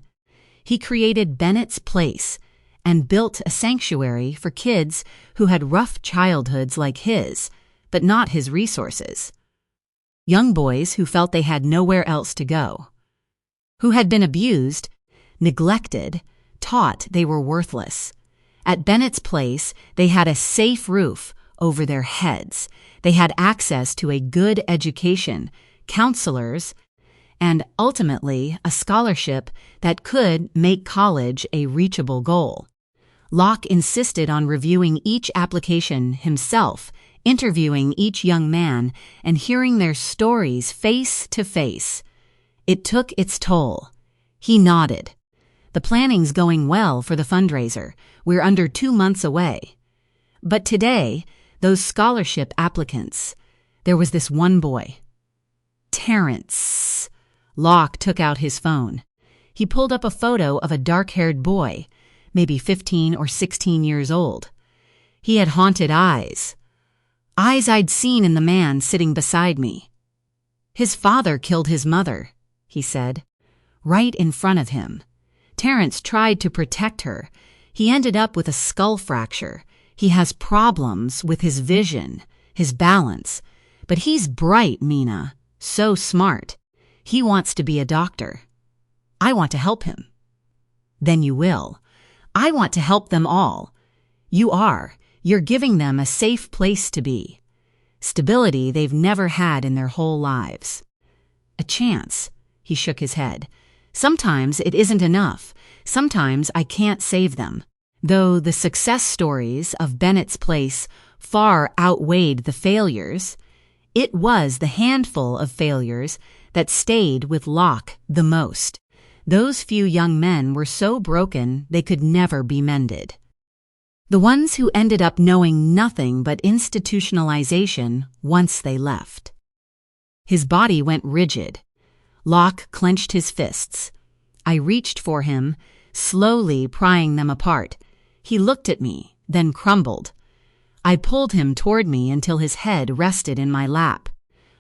he created Bennett's Place and built a sanctuary for kids who had rough childhoods like his, but not his resources. Young boys who felt they had nowhere else to go. Who had been abused, neglected, taught they were worthless. At Bennett's Place, they had a safe roof over their heads. They had access to a good education, counselors, and ultimately a scholarship that could make college a reachable goal. Locke insisted on reviewing each application himself, interviewing each young man, and hearing their stories face to face. It took its toll. He nodded. The planning's going well for the fundraiser. We're under 2 months away. But today, those scholarship applicants, there was this one boy. Terrence. Locke took out his phone. He pulled up a photo of a dark-haired boy, maybe 15 or 16 years old. He had haunted eyes. Eyes I'd seen in the man sitting beside me. His father killed his mother, he said, right in front of him. Terrence tried to protect her. He ended up with a skull fracture. He has problems with his vision, his balance. But he's bright, Mina. So smart. He wants to be a doctor. I want to help him. Then you will. I want to help them all. You are. You're giving them a safe place to be. Stability they've never had in their whole lives. A chance. He shook his head. Sometimes it isn't enough. Sometimes I can't save them. Though the success stories of Bennett's Place far outweighed the failures, it was the handful of failures that stayed with Locke the most. Those few young men were so broken they could never be mended. The ones who ended up knowing nothing but institutionalization once they left. His body went rigid. Locke clenched his fists. I reached for him, slowly prying them apart. He looked at me, then crumbled. I pulled him toward me until his head rested in my lap.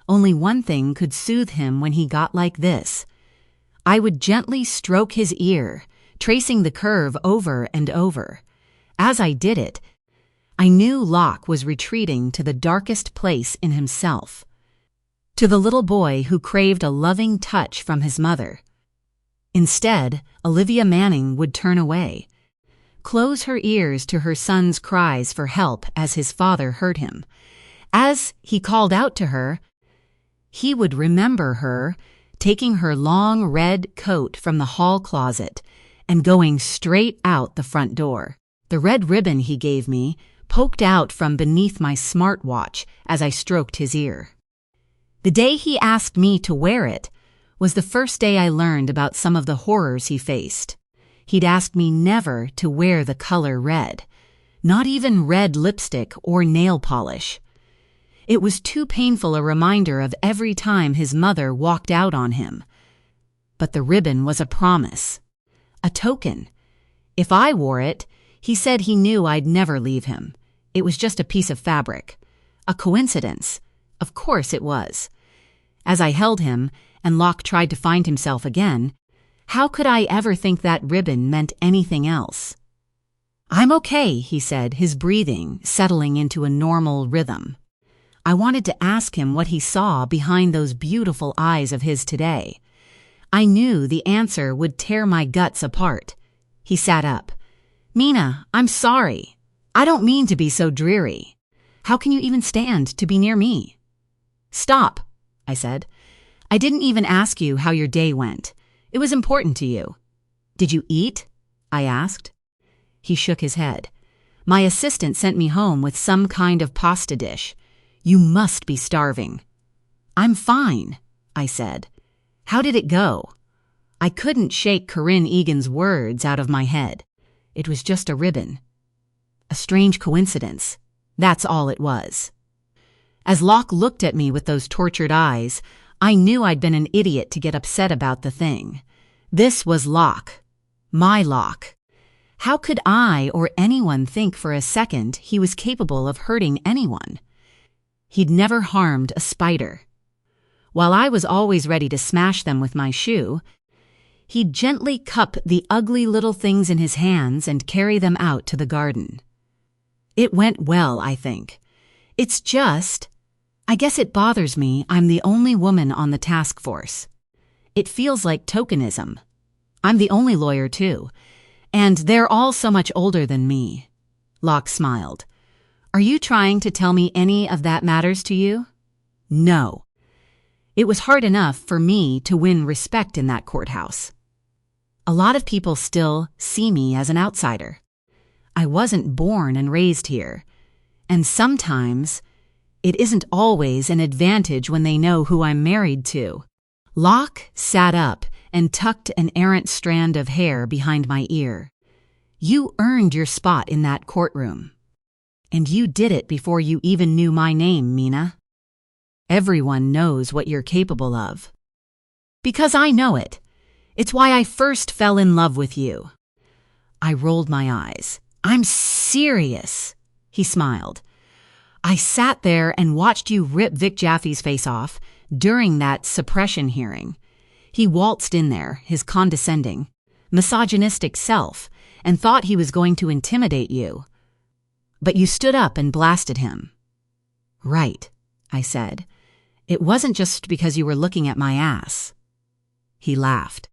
Only one thing could soothe him when he got like this. I would gently stroke his ear, tracing the curve over and over. As I did it, I knew Locke was retreating to the darkest place in himself. To the little boy who craved a loving touch from his mother. Instead, Olivia Manning would turn away, close her ears to her son's cries for help as his father hurt him. As he called out to her, he would remember her taking her long red coat from the hall closet and going straight out the front door. The red ribbon he gave me poked out from beneath my smartwatch as I stroked his ear. The day he asked me to wear it was the first day I learned about some of the horrors he faced. He'd asked me never to wear the color red, not even red lipstick or nail polish. It was too painful a reminder of every time his mother walked out on him. But the ribbon was a promise, a token. If I wore it, he said he knew I'd never leave him. It was just a piece of fabric. A coincidence. Of course it was. As I held him, and Locke tried to find himself again, how could I ever think that ribbon meant anything else? I'm okay, he said, his breathing settling into a normal rhythm. I wanted to ask him what he saw behind those beautiful eyes of his today. I knew the answer would tear my guts apart. He sat up. Mina, I'm sorry. I don't mean to be so dreary. How can you even stand to be near me? Stop, I said. I didn't even ask you how your day went. It was important to you. Did you eat? I asked. He shook his head. My assistant sent me home with some kind of pasta dish. You must be starving. I'm fine, I said. How did it go? I couldn't shake Corinne Egan's words out of my head. It was just a ribbon. A strange coincidence. That's all it was. As Locke looked at me with those tortured eyes, I knew I'd been an idiot to get upset about the thing. This was Locke. My Locke. How could I or anyone think for a second he was capable of hurting anyone? He'd never harmed a spider. While I was always ready to smash them with my shoe, he'd gently cup the ugly little things in his hands and carry them out to the garden. It went well, I think. It's just, I guess it bothers me I'm the only woman on the task force. It feels like tokenism. I'm the only lawyer, too, and they're all so much older than me. Locke smiled. Are you trying to tell me any of that matters to you? No. It was hard enough for me to win respect in that courthouse. A lot of people still see me as an outsider. I wasn't born and raised here, and sometimes it isn't always an advantage when they know who I'm married to. Locke sat up and tucked an errant strand of hair behind my ear. You earned your spot in that courtroom. And you did it before you even knew my name, Mina. Everyone knows what you're capable of. Because I know it. It's why I first fell in love with you. I rolled my eyes. I'm serious, he smiled. I sat there and watched you rip Vic Jaffe's face off during that suppression hearing. He waltzed in there, his condescending, misogynistic self, and thought he was going to intimidate you. But you stood up and blasted him. Right, I said. It wasn't just because you were looking at my ass. He laughed.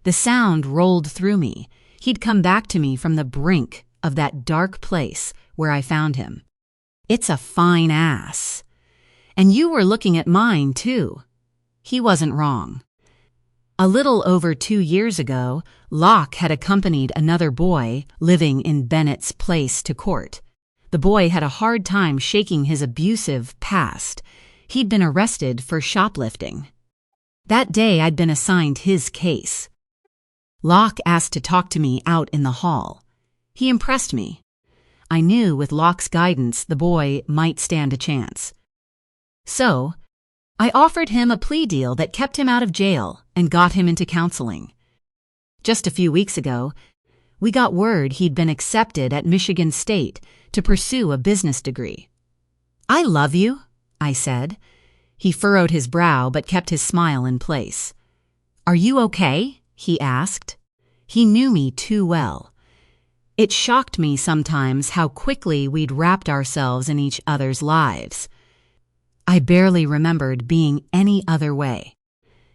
The sound rolled through me. He'd come back to me from the brink of that dark place where I found him. It's a fine ass. And you were looking at mine, too. He wasn't wrong. A little over 2 years ago, Locke had accompanied another boy living in Bennett's place to court. The boy had a hard time shaking his abusive past. He'd been arrested for shoplifting. That day, I'd been assigned his case. Locke asked to talk to me out in the hall. He impressed me. I knew with Locke's guidance the boy might stand a chance. So, I offered him a plea deal that kept him out of jail and got him into counseling. Just a few weeks ago, we got word he'd been accepted at Michigan State to pursue a business degree. "I love you," I said. He furrowed his brow but kept his smile in place. "Are you okay?" he asked. He knew me too well. It shocked me sometimes how quickly we'd wrapped ourselves in each other's lives. I barely remembered being any other way.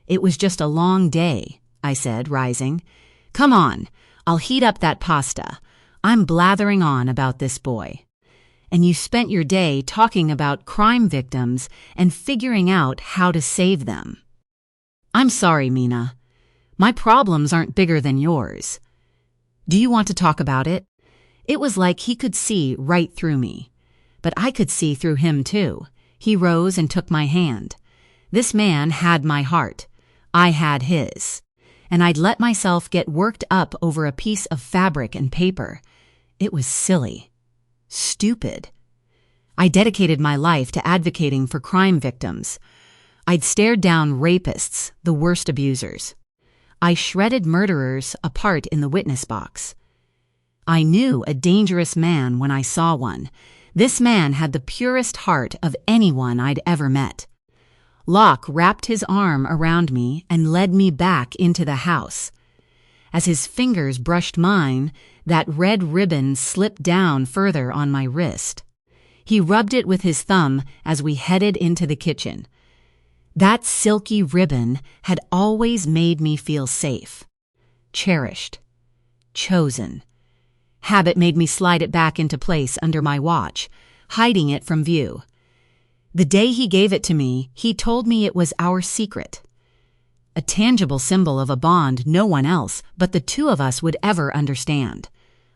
"It was just a long day," I said, rising. "Come on, I'll heat up that pasta. I'm blathering on about this boy. And you spent your day talking about crime victims and figuring out how to save them." "I'm sorry, Mina. My problems aren't bigger than yours. Do you want to talk about it?" It was like he could see right through me. But I could see through him too. He rose and took my hand. This man had my heart. I had his. And I'd let myself get worked up over a piece of fabric and paper. It was silly. Stupid. I dedicated my life to advocating for crime victims. I'd stared down rapists, the worst abusers. I shredded murderers apart in the witness box. I knew a dangerous man when I saw one. This man had the purest heart of anyone I'd ever met. Locke wrapped his arm around me and led me back into the house. As his fingers brushed mine, that red ribbon slipped down further on my wrist. He rubbed it with his thumb as we headed into the kitchen. That silky ribbon had always made me feel safe, cherished, chosen. Habit made me slide it back into place under my watch, hiding it from view. The day he gave it to me, he told me it was our secret. A tangible symbol of a bond no one else but the two of us would ever understand.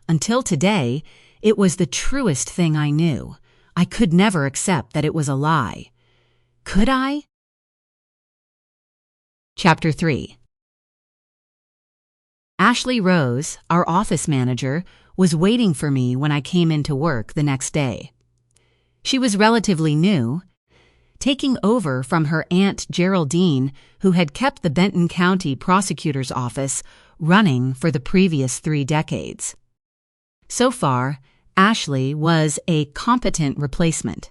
Until today, it was the truest thing I knew. I could never accept that it was a lie. Could I? Chapter 3. Ashley Rose, our office manager, was waiting for me when I came into work the next day. She was relatively new, taking over from her Aunt Geraldine, who had kept the Benton County Prosecutor's Office running for the previous 3 decades. So far, Ashley was a competent replacement.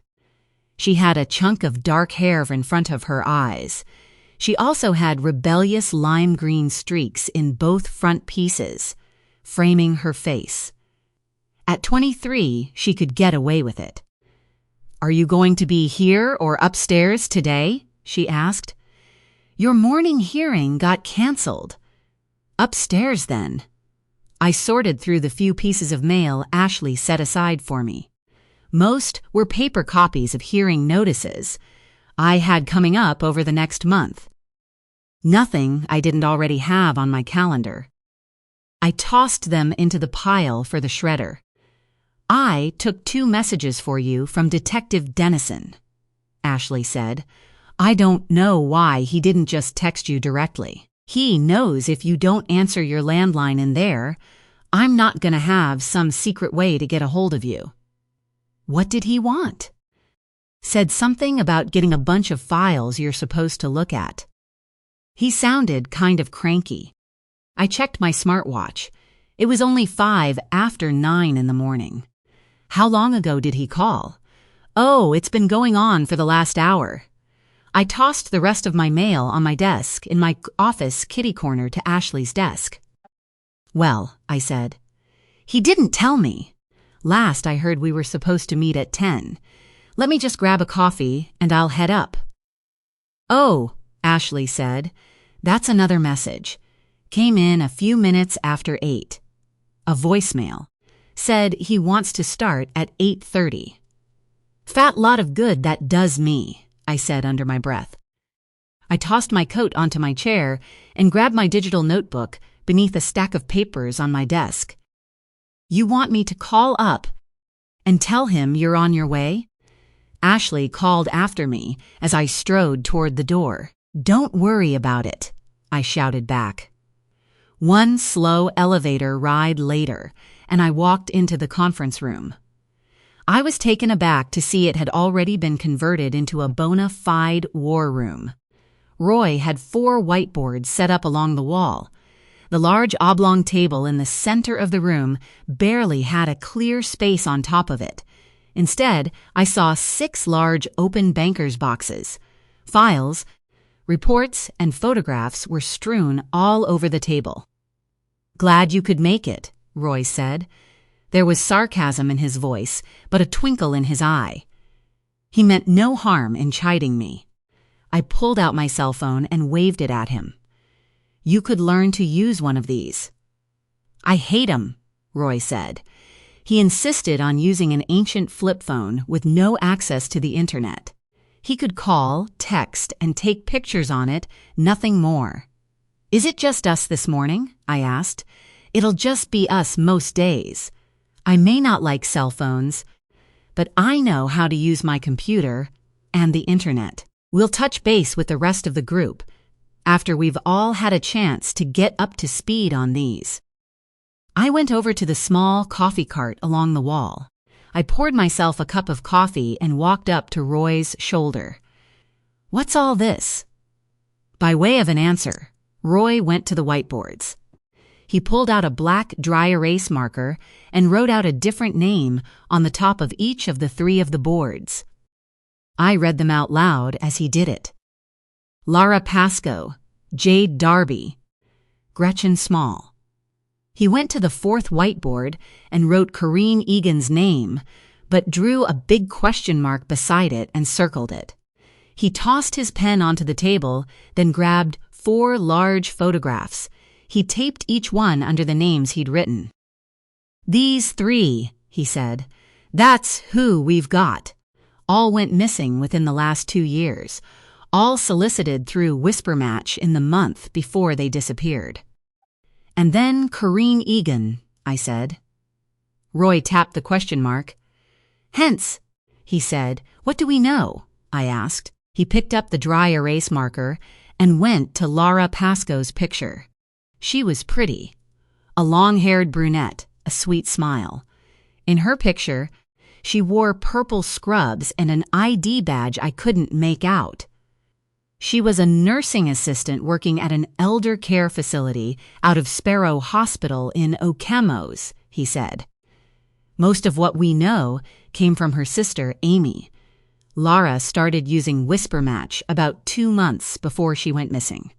She had a chunk of dark hair in front of her eyes. She also had rebellious lime green streaks in both front pieces, framing her face. At 23, she could get away with it. "Are you going to be here or upstairs today?" she asked. "Your morning hearing got canceled." "Upstairs, then." I sorted through the few pieces of mail Ashley set aside for me. Most were paper copies of hearing notices I had coming up over the next month. Nothing I didn't already have on my calendar. I tossed them into the pile for the shredder. "I took 2 messages for you from Detective Dennison," Ashley said. "I don't know why he didn't just text you directly. He knows if you don't answer your landline in there, I'm not going to have some secret way to get a hold of you." "What did he want?" "Said something about getting a bunch of files you're supposed to look at." He sounded kind of cranky. I checked my smartwatch. It was only 5 after 9 in the morning. "How long ago did he call?" "Oh, it's been going on for the last hour." I tossed the rest of my mail on my desk in my office kitty corner to Ashley's desk. "Well," I said, "he didn't tell me. Last I heard we were supposed to meet at 10. Let me just grab a coffee and I'll head up." "Oh," Ashley said, "that's another message. came in a few minutes after 8. A voicemail said he wants to start at 8:30. "Fat lot of good that does me," I said under my breath. I tossed my coat onto my chair and grabbed my digital notebook beneath a stack of papers on my desk. "You want me to call up and tell him you're on your way?" Ashley called after me as I strode toward the door. "Don't worry about it," I shouted back. One slow elevator ride later, and I walked into the conference room. I was taken aback to see it had already been converted into a bona fide war room. Roy had 4 whiteboards set up along the wall. The large oblong table in the center of the room barely had a clear space on top of it. Instead, I saw 6 large open banker's boxes. Files, reports, and photographs were strewn all over the table. "Glad you could make it," Roy said. There was sarcasm in his voice, but a twinkle in his eye. He meant no harm in chiding me. I pulled out my cell phone and waved it at him. "You could learn to use one of these." "I hate 'em," Roy said. He insisted on using an ancient flip phone with no access to the internet. He could call, text, and take pictures on it, nothing more. "Is it just us this morning?" I asked. "It'll just be us most days. I may not like cell phones, but I know how to use my computer and the internet. We'll touch base with the rest of the group after we've all had a chance to get up to speed on these." I went over to the small coffee cart along the wall. I poured myself a cup of coffee and walked up to Roy's shoulder. "What's all this?" By way of an answer, Roy went to the whiteboards. He pulled out a black dry erase marker and wrote out a different name on the top of each of the 3 of the boards. I read them out loud as he did it. Lara Pascoe, Jade Darby, Gretchen Small. He went to the 4th whiteboard and wrote Corrine Egan's name, but drew a big question mark beside it and circled it. He tossed his pen onto the table, then grabbed 4 large photographs. He taped each one under the names he'd written. "These 3, he said. "That's who we've got. All went missing within the last 2 years. All solicited through Whisper Match in the month before they disappeared." "And then Corrine Egan," I said. Roy tapped the question mark. "Hence," he said. "What do we know?" I asked. He picked up the dry erase marker and went to Lara Pascoe's picture. She was pretty. A long-haired brunette, a sweet smile. In her picture, she wore purple scrubs and an ID badge I couldn't make out. She was a nursing assistant working at an elder care facility out of Sparrow Hospital in Okemos, he said. Most of what we know came from her sister, Amy. Lara started using Whisper Match about 2 months before she went missing.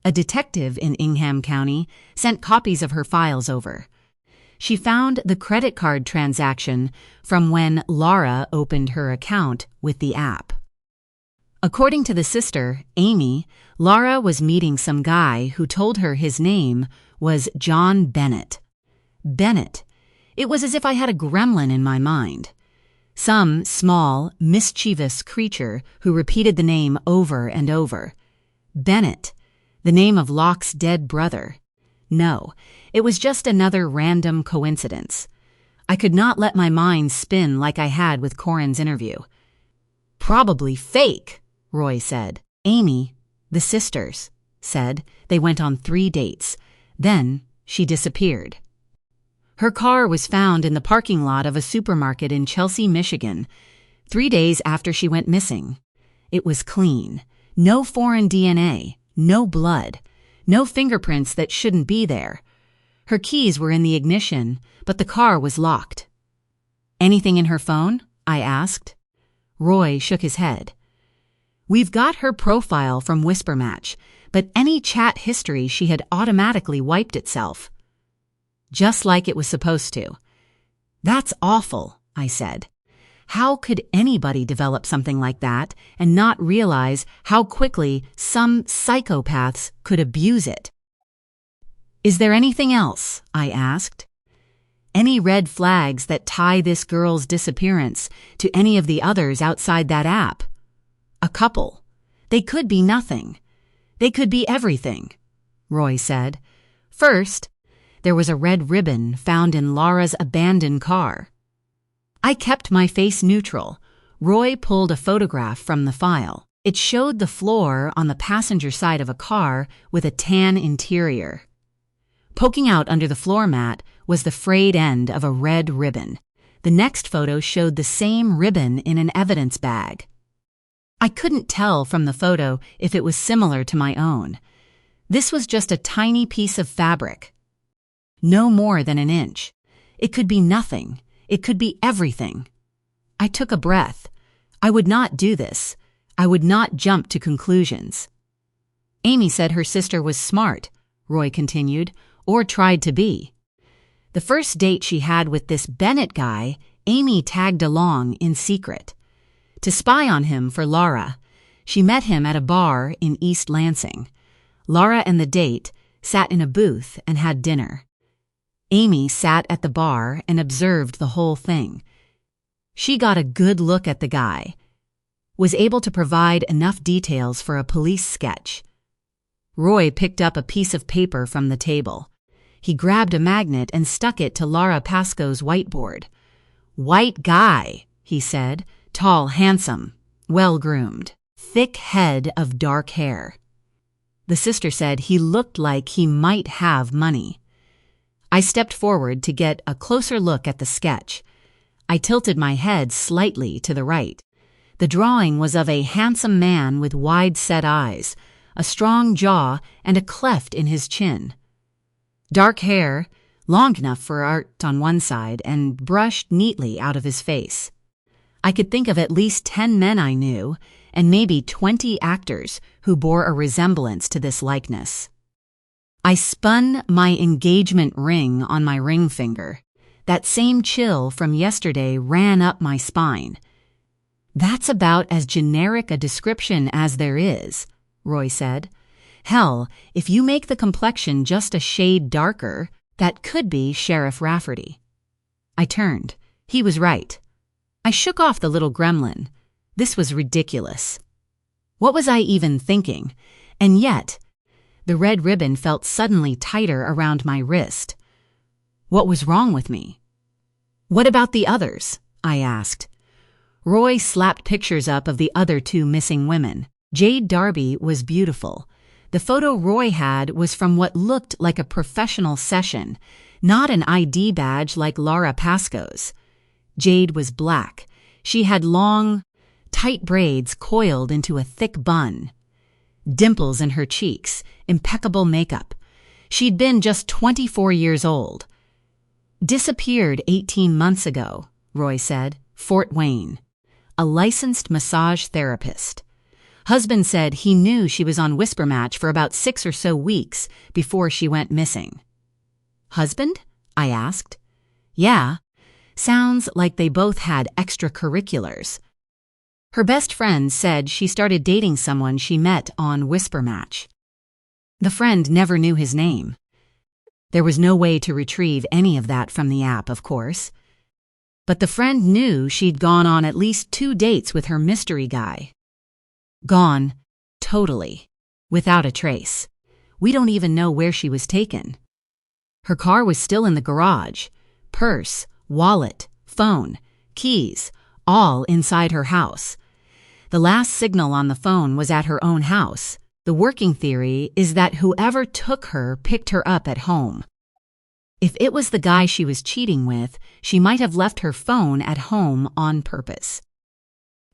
A detective in Ingham County sent copies of her files over. She found the credit card transaction from when Lara opened her account with the app. According to the sister, Amy, Lara was meeting some guy who told her his name was John Bennett. Bennett. It was as if I had a gremlin in my mind. Some small, mischievous creature who repeated the name over and over. Bennett, the name of Locke's dead brother. No, it was just another random coincidence. I could not let my mind spin like I had with Corin's interview. "Probably fake," Roy said. Amy, the sisters, said they went on 3 dates. Then she disappeared. Her car was found in the parking lot of a supermarket in Chelsea, Michigan, 3 days after she went missing. It was clean. No foreign DNA, no blood, no fingerprints that shouldn't be there. Her keys were in the ignition, but the car was locked. "Anything in her phone?" I asked. Roy shook his head. "We've got her profile from Whisper Match, but any chat history she had automatically wiped itself. Just like it was supposed to." "That's awful," I said. How could anybody develop something like that and not realize how quickly some psychopaths could abuse it? "Is there anything else?" I asked. "Any red flags that tie this girl's disappearance to any of the others outside that app?" "A couple. They could be nothing. They could be everything," Roy said. "First, there was a red ribbon found in Laura's abandoned car." I kept my face neutral. Roy pulled a photograph from the file. It showed the floor on the passenger side of a car with a tan interior. Poking out under the floor mat was the frayed end of a red ribbon. The next photo showed the same ribbon in an evidence bag. I couldn't tell from the photo if it was similar to my own. This was just a tiny piece of fabric. No more than an inch. It could be nothing. It could be everything. I took a breath. I would not do this. I would not jump to conclusions. "Amy said her sister was smart," Roy continued, "or tried to be. The first date she had with this Bennett guy, Amy tagged along in secret. To spy on him for Laura. She met him at a bar in East Lansing. Laura and the date sat in a booth and had dinner. Amy sat at the bar and observed the whole thing. She got a good look at the guy, was able to provide enough details for a police sketch." Roy picked up a piece of paper from the table. He grabbed a magnet and stuck it to Laura Pascoe's whiteboard. "White guy," he said, "tall, handsome, well-groomed, thick head of dark hair." The sister said he looked like he might have money. I stepped forward to get a closer look at the sketch. I tilted my head slightly to the right. The drawing was of a handsome man with wide-set eyes, a strong jaw, and a cleft in his chin. Dark hair, long enough for art on one side, and brushed neatly out of his face. I could think of at least 10 men I knew, and maybe 20 actors who bore a resemblance to this likeness. I spun my engagement ring on my ring finger. That same chill from yesterday ran up my spine. "That's about as generic a description as there is," Roy said. "Hell, if you make the complexion just a shade darker, that could be Sheriff Rafferty." I turned. He was right. I shook off the little gremlin. This was ridiculous. What was I even thinking? And yet, the red ribbon felt suddenly tighter around my wrist. What was wrong with me? "What about the others?" I asked. Roy slapped pictures up of the other 2 missing women. Jade Darby was beautiful. The photo Roy had was from what looked like a professional session, not an ID badge like Laura Pascoe's. Jade was black. She had long, tight braids coiled into a thick bun. Dimples in her cheeks, impeccable makeup. She'd been just 24 years old. "Disappeared 18 months ago," Roy said. "Fort Wayne. A licensed massage therapist. Husband said he knew she was on Whisper Match for about 6 or so weeks before she went missing." "Husband?" I asked. "Yeah. Sounds like they both had extracurriculars. Her best friend said she started dating someone she met on Whisper Match. The friend never knew his name. There was no way to retrieve any of that from the app, of course. But the friend knew she'd gone on at least 2 dates with her mystery guy. Gone, totally, without a trace. We don't even know where she was taken. Her car was still in the garage. Purse, wallet, phone, keys, all inside her house. The last signal on the phone was at her own house. The working theory is that whoever took her picked her up at home. If it was the guy she was cheating with, she might have left her phone at home on purpose.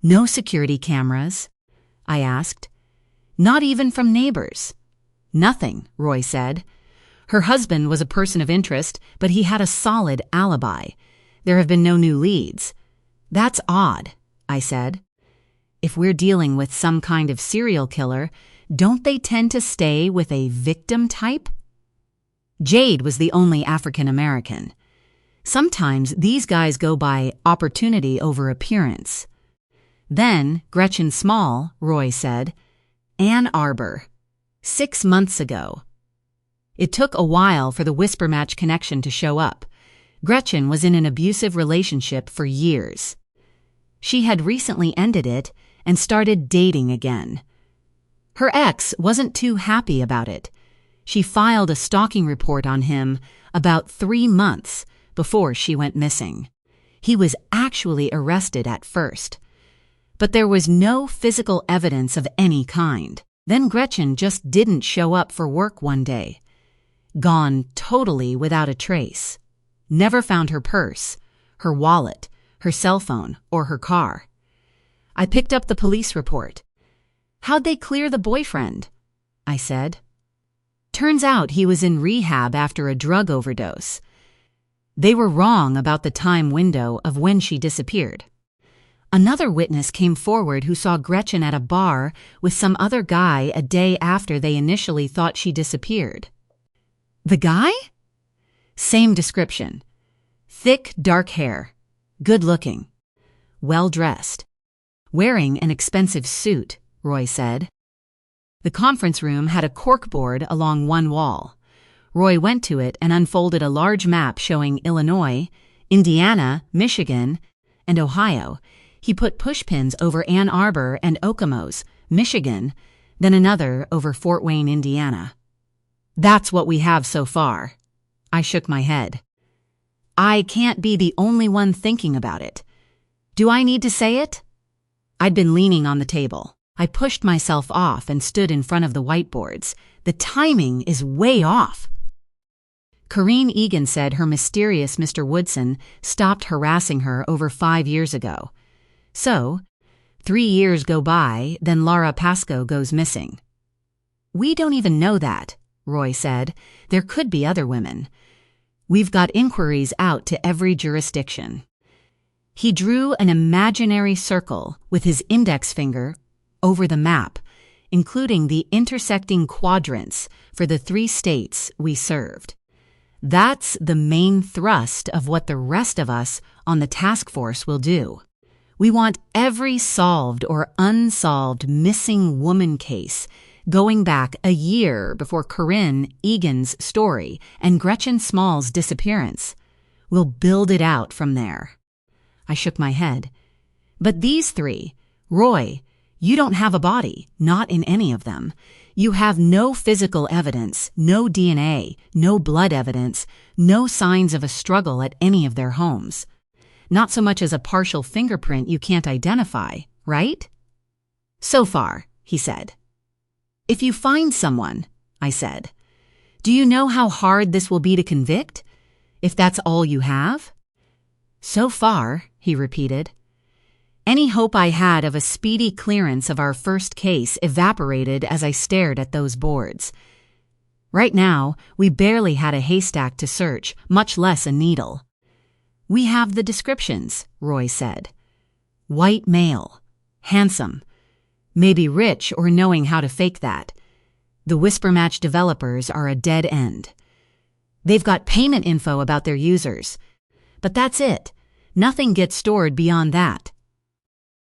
"No security cameras?" I asked. "Not even from neighbors." "Nothing," Roy said. "Her husband was a person of interest, but he had a solid alibi. There have been no new leads." "That's odd," I said. "If we're dealing with some kind of serial killer, don't they tend to stay with a victim type?" Jade was the only African American. Sometimes these guys go by opportunity over appearance. Then Gretchen Small, Roy said. "Ann Arbor. 6 months ago." It took a while for the whisper match connection to show up. Gretchen was in an abusive relationship for years. She had recently ended it and started dating again. Her ex wasn't too happy about it. She filed a stalking report on him about 3 months before she went missing. He was actually arrested at first. But there was no physical evidence of any kind. Then Gretchen just didn't show up for work one day. Gone totally without a trace. Never found her purse, her wallet, her cell phone, or her car. I picked up the police report. "How'd they clear the boyfriend?" I said. Turns out he was in rehab after a drug overdose. They were wrong about the time window of when she disappeared. Another witness came forward who saw Gretchen at a bar with some other guy a day after they initially thought she disappeared. The guy? Same description. Thick, dark hair. Good-looking. Well-dressed. Wearing an expensive suit, Roy said. The conference room had a corkboard along one wall. Roy went to it and unfolded a large map showing Illinois, Indiana, Michigan, and Ohio. He put pushpins over Ann Arbor and Okemos, Michigan, then another over Fort Wayne, Indiana. That's what we have so far. I shook my head. I can't be the only one thinking about it. Do I need to say it? I'd been leaning on the table. I pushed myself off and stood in front of the whiteboards. The timing is way off. Corrine Egan said her mysterious Mr. Woodson stopped harassing her over 5 years ago. So, 3 years go by, then Laura Pascoe goes missing. We don't even know that, Roy said. There could be other women. We've got inquiries out to every jurisdiction. He drew an imaginary circle with his index finger over the map, including the intersecting quadrants for the 3 states we served. That's the main thrust of what the rest of us on the task force will do. We want every solved or unsolved missing woman case going back a year before Corinne Egan's story and Gretchen Small's disappearance. We'll build it out from there. I shook my head. But these 3, Roy, you don't have a body, not in any of them. You have no physical evidence, no DNA, no blood evidence, no signs of a struggle at any of their homes. Not so much as a partial fingerprint you can't identify, right? So far, he said. If you find someone, I said, do you know how hard this will be to convict? If that's all you have? So far, he repeated. Any hope I had of a speedy clearance of our first case evaporated as I stared at those boards. Right now, we barely had a haystack to search, much less a needle. We have the descriptions, Roy said. White male, handsome, maybe rich or knowing how to fake that. The Whisper Match developers are a dead end. They've got payment info about their users. But that's it. Nothing gets stored beyond that.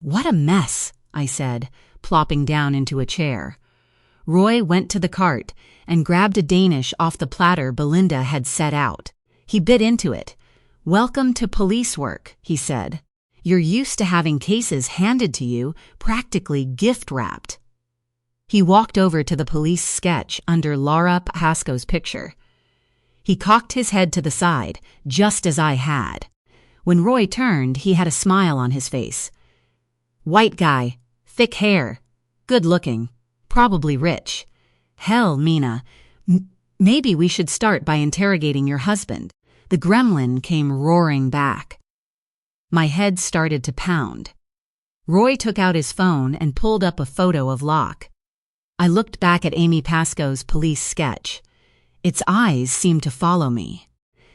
What a mess, I said, plopping down into a chair. Roy went to the cart and grabbed a Danish off the platter Belinda had set out. He bit into it. Welcome to police work, he said. You're used to having cases handed to you, practically gift-wrapped. He walked over to the police sketch under Laura Pascoe's picture. He cocked his head to the side, just as I had. When Roy turned, he had a smile on his face. White guy, thick hair, good-looking, probably rich. Hell, Mina, maybe we should start by interrogating your husband. The gremlin came roaring back. My head started to pound. Roy took out his phone and pulled up a photo of Locke. I looked back at Amy Pascoe's police sketch. Its eyes seemed to follow me.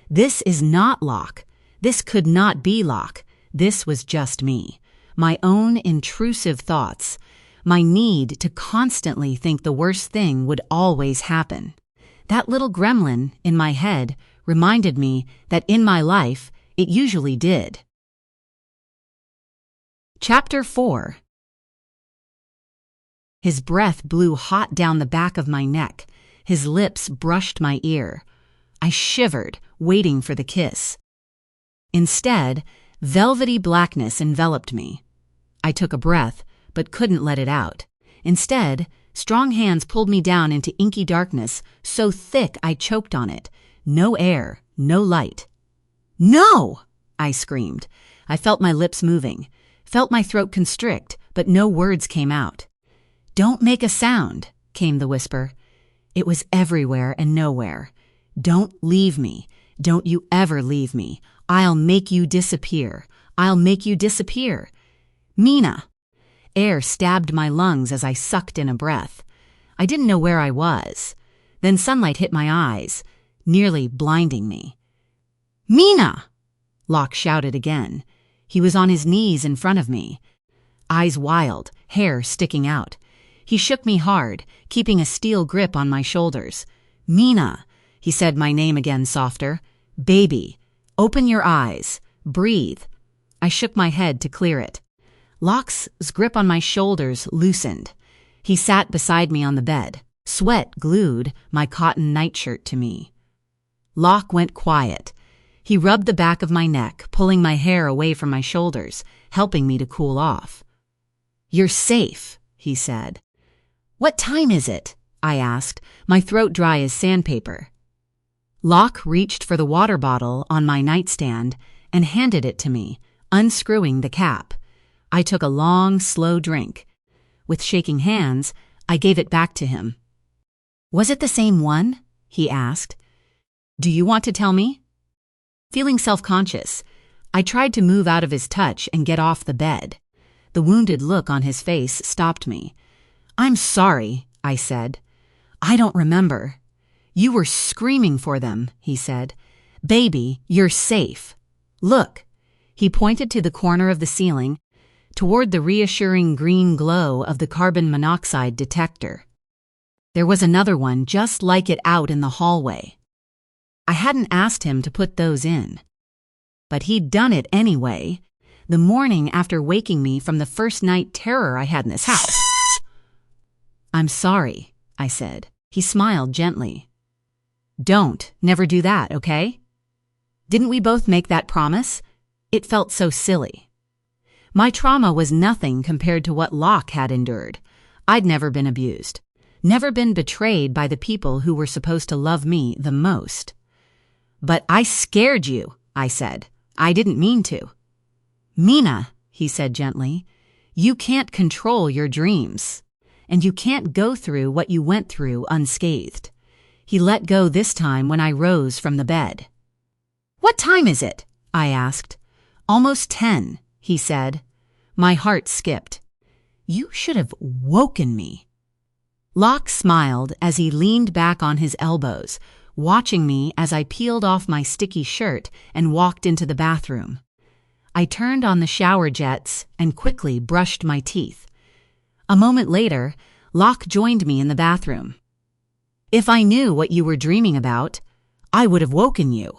This is not Locke. This could not be Locke. This was just me. My own intrusive thoughts. My need to constantly think the worst thing would always happen. That little gremlin in my head reminded me that in my life, it usually did. Chapter 4. His breath blew hot down the back of my neck, His lips brushed my ear. I shivered, waiting for the kiss. Instead, velvety blackness enveloped me. I took a breath, but couldn't let it out. Instead, strong hands pulled me down into inky darkness, so thick I choked on it. No air, no light. "No!" I screamed. I felt my lips moving, felt my throat constrict, but no words came out. "Don't make a sound," came the whisper. It was everywhere and nowhere. "Don't leave me. Don't you ever leave me. I'll make you disappear. I'll make you disappear. Mina!" Air stabbed my lungs as I sucked in a breath. I didn't know where I was. Then sunlight hit my eyes, nearly blinding me. "Mina!" Locke shouted again. He was on his knees in front of me, eyes wild, hair sticking out. He shook me hard, keeping a steel grip on my shoulders. "Mina," he said my name again softer. "Baby, open your eyes. Breathe." I shook my head to clear it. Locke's grip on my shoulders loosened. He sat beside me on the bed. Sweat glued my cotton nightshirt to me. Locke went quiet. He rubbed the back of my neck, pulling my hair away from my shoulders, helping me to cool off. "You're safe," he said. "What time is it?" I asked, my throat dry as sandpaper. Locke reached for the water bottle on my nightstand and handed it to me, unscrewing the cap. I took a long, slow drink. With shaking hands, I gave it back to him. "Was it the same one?" he asked. "Do you want to tell me?" Feeling self-conscious, I tried to move out of his touch and get off the bed. The wounded look on his face stopped me. "I'm sorry," I said. "I don't remember." "You were screaming for them," he said. "Baby, you're safe. Look." He pointed to the corner of the ceiling, toward the reassuring green glow of the carbon monoxide detector. There was another one just like it out in the hallway. I hadn't asked him to put those in. But he'd done it anyway, the morning after waking me from the first night terror I had in this house. "I'm sorry," I said. He smiled gently. "Don't, never do that, okay? Didn't we both make that promise?" It felt so silly. My trauma was nothing compared to what Locke had endured. I'd never been abused, never been betrayed by the people who were supposed to love me the most. "But I scared you," I said. "I didn't mean to." "Mina," he said gently, "you can't control your dreams, and you can't go through what you went through unscathed." He let go this time when I rose from the bed. "What time is it?" I asked. "Almost 10, he said. My heart skipped. "You should have woken me." Locke smiled as he leaned back on his elbows, watching me as I peeled off my sticky shirt and walked into the bathroom. I turned on the shower jets and quickly brushed my teeth. A moment later, Locke joined me in the bathroom. "If I knew what you were dreaming about, I would have woken you."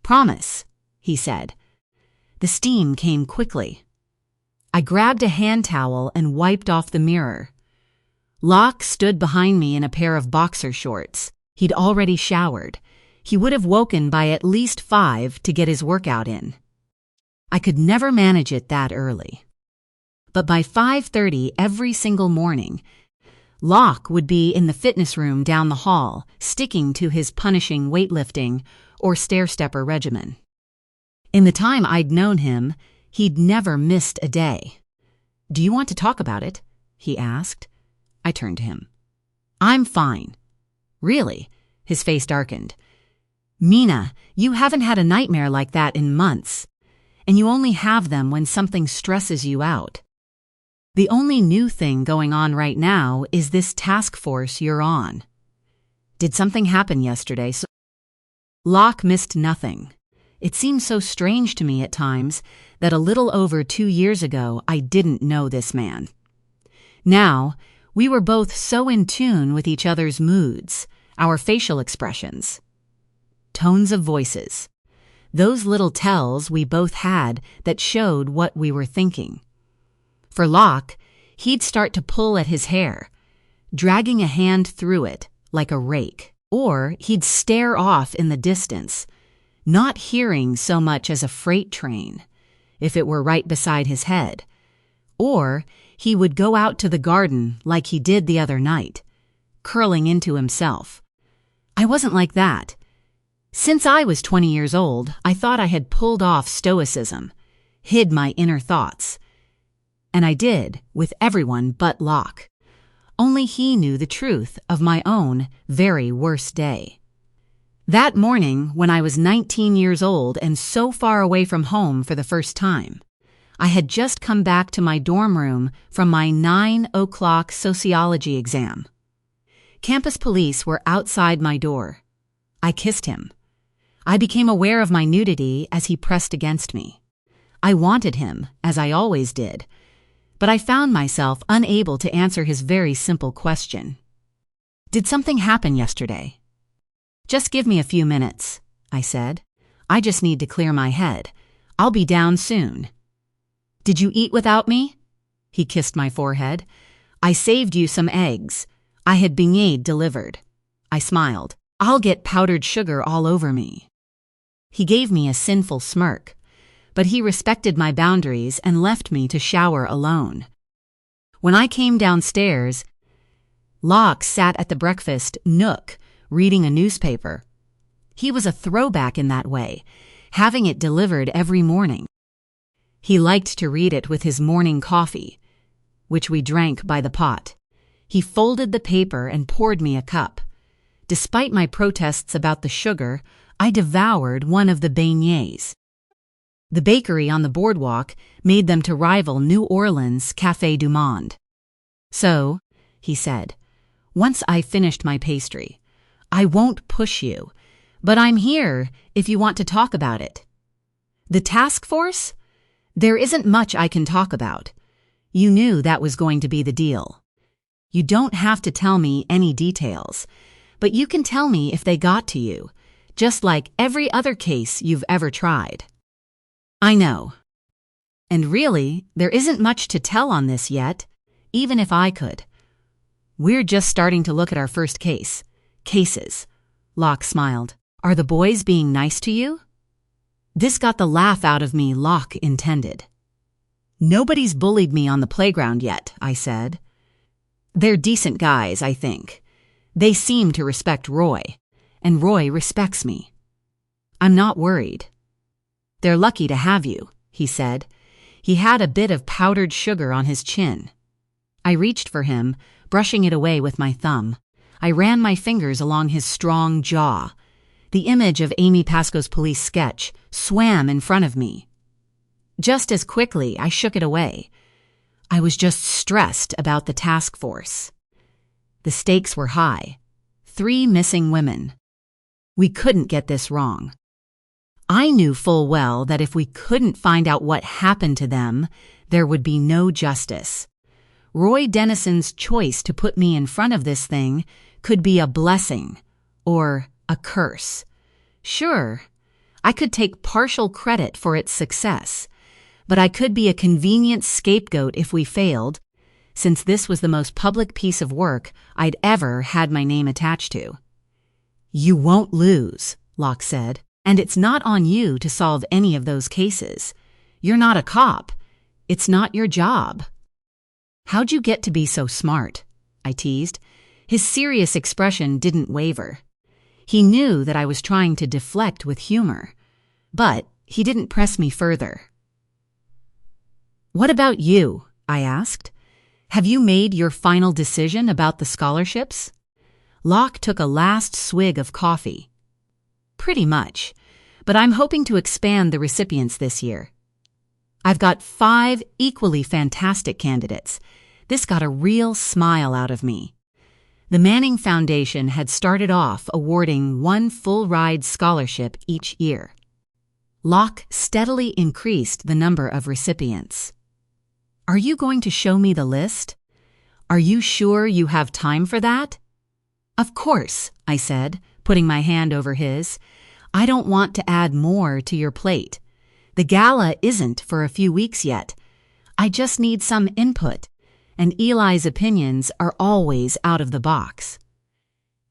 "Promise," he said. The steam came quickly. I grabbed a hand towel and wiped off the mirror. Locke stood behind me in a pair of boxer shorts. He'd already showered. He would have woken by at least 5 to get his workout in. I could never manage it that early. But by 5:30 every single morning, Locke would be in the fitness room down the hall, sticking to his punishing weightlifting or stair-stepper regimen. In the time I'd known him, he'd never missed a day. "Do you want to talk about it?" he asked. I turned to him. "I'm fine." "Really?" His face darkened. "Mina, you haven't had a nightmare like that in months, and you only have them when something stresses you out. The only new thing going on right now is this task force you're on. Did something happen yesterday?" Locke missed nothing. It seemed so strange to me at times that a little over 2 years ago I didn't know this man. Now, we were both so in tune with each other's moods, our facial expressions, tones of voices, those little tells we both had that showed what we were thinking. For Locke, he'd start to pull at his hair, dragging a hand through it, like a rake, or he'd stare off in the distance, not hearing so much as a freight train, if it were right beside his head. Or he would go out to the garden like he did the other night, curling into himself. I wasn't like that. Since I was 20 years old, I thought I had pulled off stoicism, hid my inner thoughts. And I did, with everyone but Locke. Only he knew the truth of my own very worst day. That morning, when I was 19 years old and so far away from home for the first time, I had just come back to my dorm room from my 9 o'clock sociology exam. Campus police were outside my door. I kissed him. I became aware of my nudity as he pressed against me. I wanted him, as I always did, but I found myself unable to answer his very simple question. "Did something happen yesterday?" "Just give me a few minutes," I said. "I just need to clear my head. I'll be down soon." "Did you eat without me?" He kissed my forehead. "I saved you some eggs. I had beignets delivered." I smiled. "I'll get powdered sugar all over me." He gave me a sinful smirk, but he respected my boundaries and left me to shower alone. When I came downstairs, Locke sat at the breakfast nook, reading a newspaper. He was a throwback in that way, having it delivered every morning. He liked to read it with his morning coffee, which we drank by the pot. He folded the paper and poured me a cup. Despite my protests about the sugar, I devoured one of the beignets. The bakery on the boardwalk made them to rival New Orleans' Café du Monde. "So," he said, "once I've finished my pastry, I won't push you, but I'm here if you want to talk about it." "The task force? There isn't much I can talk about. You knew that was going to be the deal. You don't have to tell me any details, but you can tell me if they got to you, just like every other case you've ever tried." "I know. And really, there isn't much to tell on this yet, even if I could. We're just starting to look at our first cases. Locke smiled. "Are the boys being nice to you?" This got the laugh out of me Locke intended. "Nobody's bullied me on the playground yet," I said. "They're decent guys, I think. They seem to respect Roy, and Roy respects me. I'm not worried." "They're lucky to have you," he said. He had a bit of powdered sugar on his chin. I reached for him, brushing it away with my thumb. I ran my fingers along his strong jaw. The image of Amy Pascoe's police sketch swam in front of me. Just as quickly, I shook it away. I was just stressed about the task force. The stakes were high. 3 missing women. We couldn't get this wrong. I knew full well that if we couldn't find out what happened to them, there would be no justice. Roy Dennison's choice to put me in front of this thing could be a blessing or a curse. Sure, I could take partial credit for its success, but I could be a convenient scapegoat if we failed, since this was the most public piece of work I'd ever had my name attached to. "You won't lose," Locke said, "and it's not on you to solve any of those cases. You're not a cop. It's not your job." "How'd you get to be so smart?" I teased. His serious expression didn't waver. He knew that I was trying to deflect with humor, but he didn't press me further. "What about you?" I asked. "Have you made your final decision about the scholarships?" Locke took a last swig of coffee. "Pretty much, but I'm hoping to expand the recipients this year. I've got 5 equally fantastic candidates." This got a real smile out of me. The Manning Foundation had started off awarding 1 full-ride scholarship each year. Locke steadily increased the number of recipients. "Are you going to show me the list? Are you sure you have time for that?" "Of course," I said, putting my hand over his. "I don't want to add more to your plate. The gala isn't for a few weeks yet. I just need some input, and Eli's opinions are always out of the box."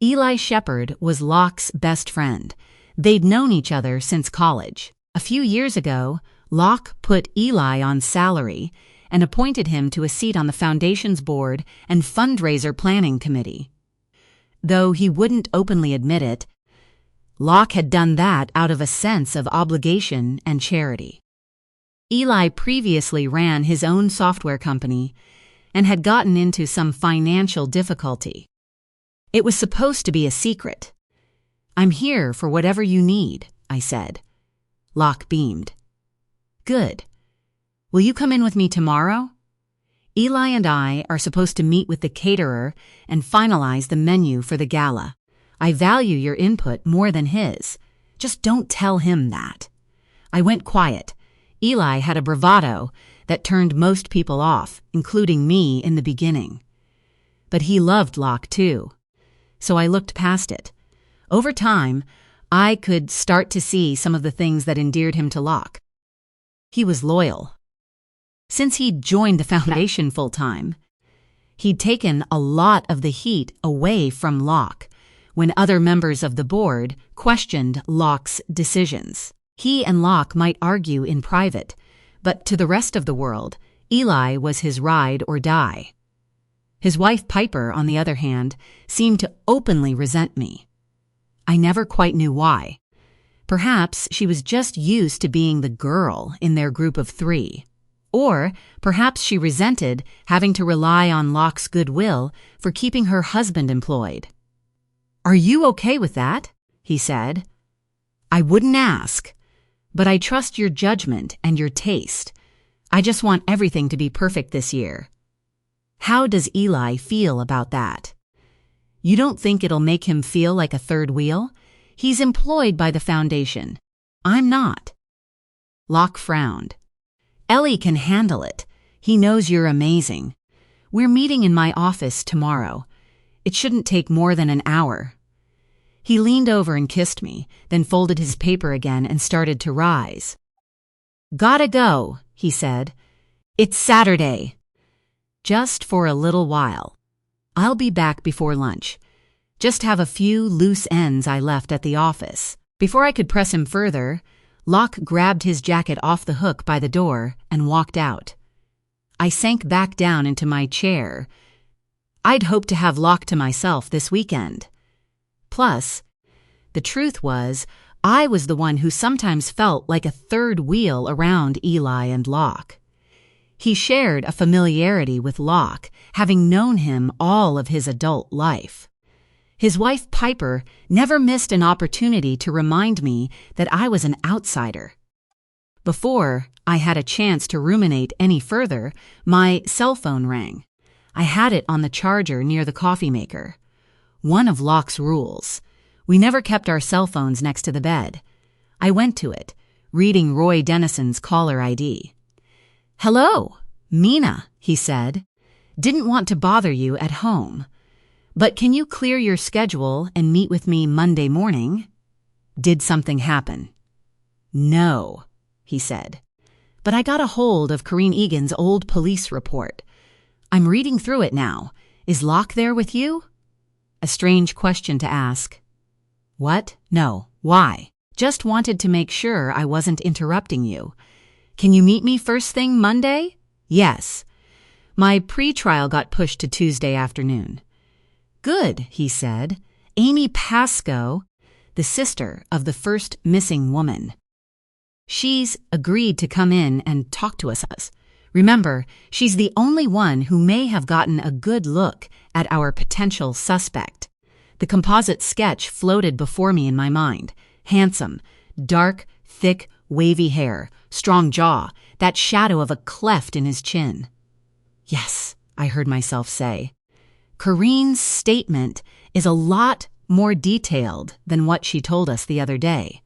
Eli Shepherd was Locke's best friend. They'd known each other since college. A few years ago, Locke put Eli on salary and appointed him to a seat on the foundation's board and fundraiser planning committee. Though he wouldn't openly admit it, Locke had done that out of a sense of obligation and charity. Eli previously ran his own software company and had gotten into some financial difficulty. It was supposed to be a secret. "I'm here for whatever you need," I said. Locke beamed. "Good. Will you come in with me tomorrow? Eli and I are supposed to meet with the caterer and finalize the menu for the gala. I value your input more than his. Just don't tell him that." I went quiet. Eli had a bravado that turned most people off, including me in the beginning. But he loved Locke too. So I looked past it. Over time, I could start to see some of the things that endeared him to Locke. He was loyal. Since he'd joined the foundation full-time, he'd taken a lot of the heat away from Locke when other members of the board questioned Locke's decisions. He and Locke might argue in private, but to the rest of the world, Eli was his ride or die. His wife Piper, on the other hand, seemed to openly resent me. I never quite knew why. Perhaps she was just used to being the girl in their group of three. Or perhaps she resented having to rely on Locke's goodwill for keeping her husband employed. "Are you okay with that?" he said. "I wouldn't ask, but I trust your judgment and your taste. I just want everything to be perfect this year." How does Eli feel about that? You don't think it'll make him feel like a third wheel? He's employed by the foundation. I'm not. Locke frowned. "Ellie can handle it. He knows you're amazing. We're meeting in my office tomorrow. It shouldn't take more than an hour." He leaned over and kissed me, then folded his paper again and started to rise. "Gotta go," he said. "It's Saturday." "Just for a little while. I'll be back before lunch. Just have a few loose ends I left at the office." Before I could press him further, Locke grabbed his jacket off the hook by the door and walked out. I sank back down into my chair. I'd hoped to have Locke to myself this weekend. Plus, the truth was, I was the one who sometimes felt like a third wheel around Eli and Locke. He shared a familiarity with Locke, having known him all of his adult life. His wife Piper never missed an opportunity to remind me that I was an outsider. Before I had a chance to ruminate any further, my cell phone rang. I had it on the charger near the coffee maker. One of Locke's rules. We never kept our cell phones next to the bed. I went to it, reading Roy Dennison's caller ID. "Hello, Mina," he said. "Didn't want to bother you at home. But can you clear your schedule and meet with me Monday morning?" Did something happen? "No," he said. "But I got a hold of Corinne Egan's old police report. I'm reading through it now. Is Locke there with you?" A strange question to ask. "What? No. Why?" "Just wanted to make sure I wasn't interrupting you. Can you meet me first thing Monday?" "Yes. My pre-trial got pushed to Tuesday afternoon." "Good," he said. "Amy Pascoe, the sister of the first missing woman. She's agreed to come in and talk to us. Remember, she's the only one who may have gotten a good look at our potential suspect." The composite sketch floated before me in my mind. Handsome, dark, thick, wavy hair, strong jaw, that shadow of a cleft in his chin. "Yes," I heard myself say. Corinne's statement is a lot more detailed than what she told us the other day,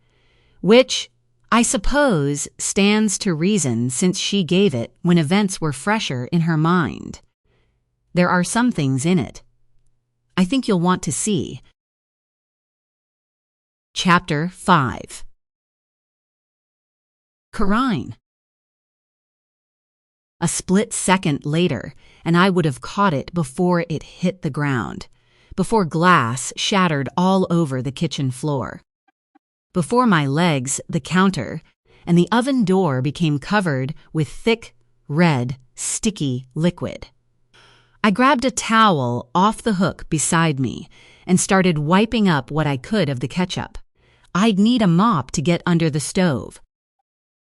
which I suppose stands to reason since she gave it when events were fresher in her mind. There are some things in it I think you'll want to see. Chapter 5. Corinne. A split second later, and I would have caught it before it hit the ground. before glass shattered all over the kitchen floor. Before my legs, the counter and the oven door became covered with thick, red, sticky liquid. I grabbed a towel off the hook beside me and started wiping up what I could of the ketchup. I'd need a mop to get under the stove.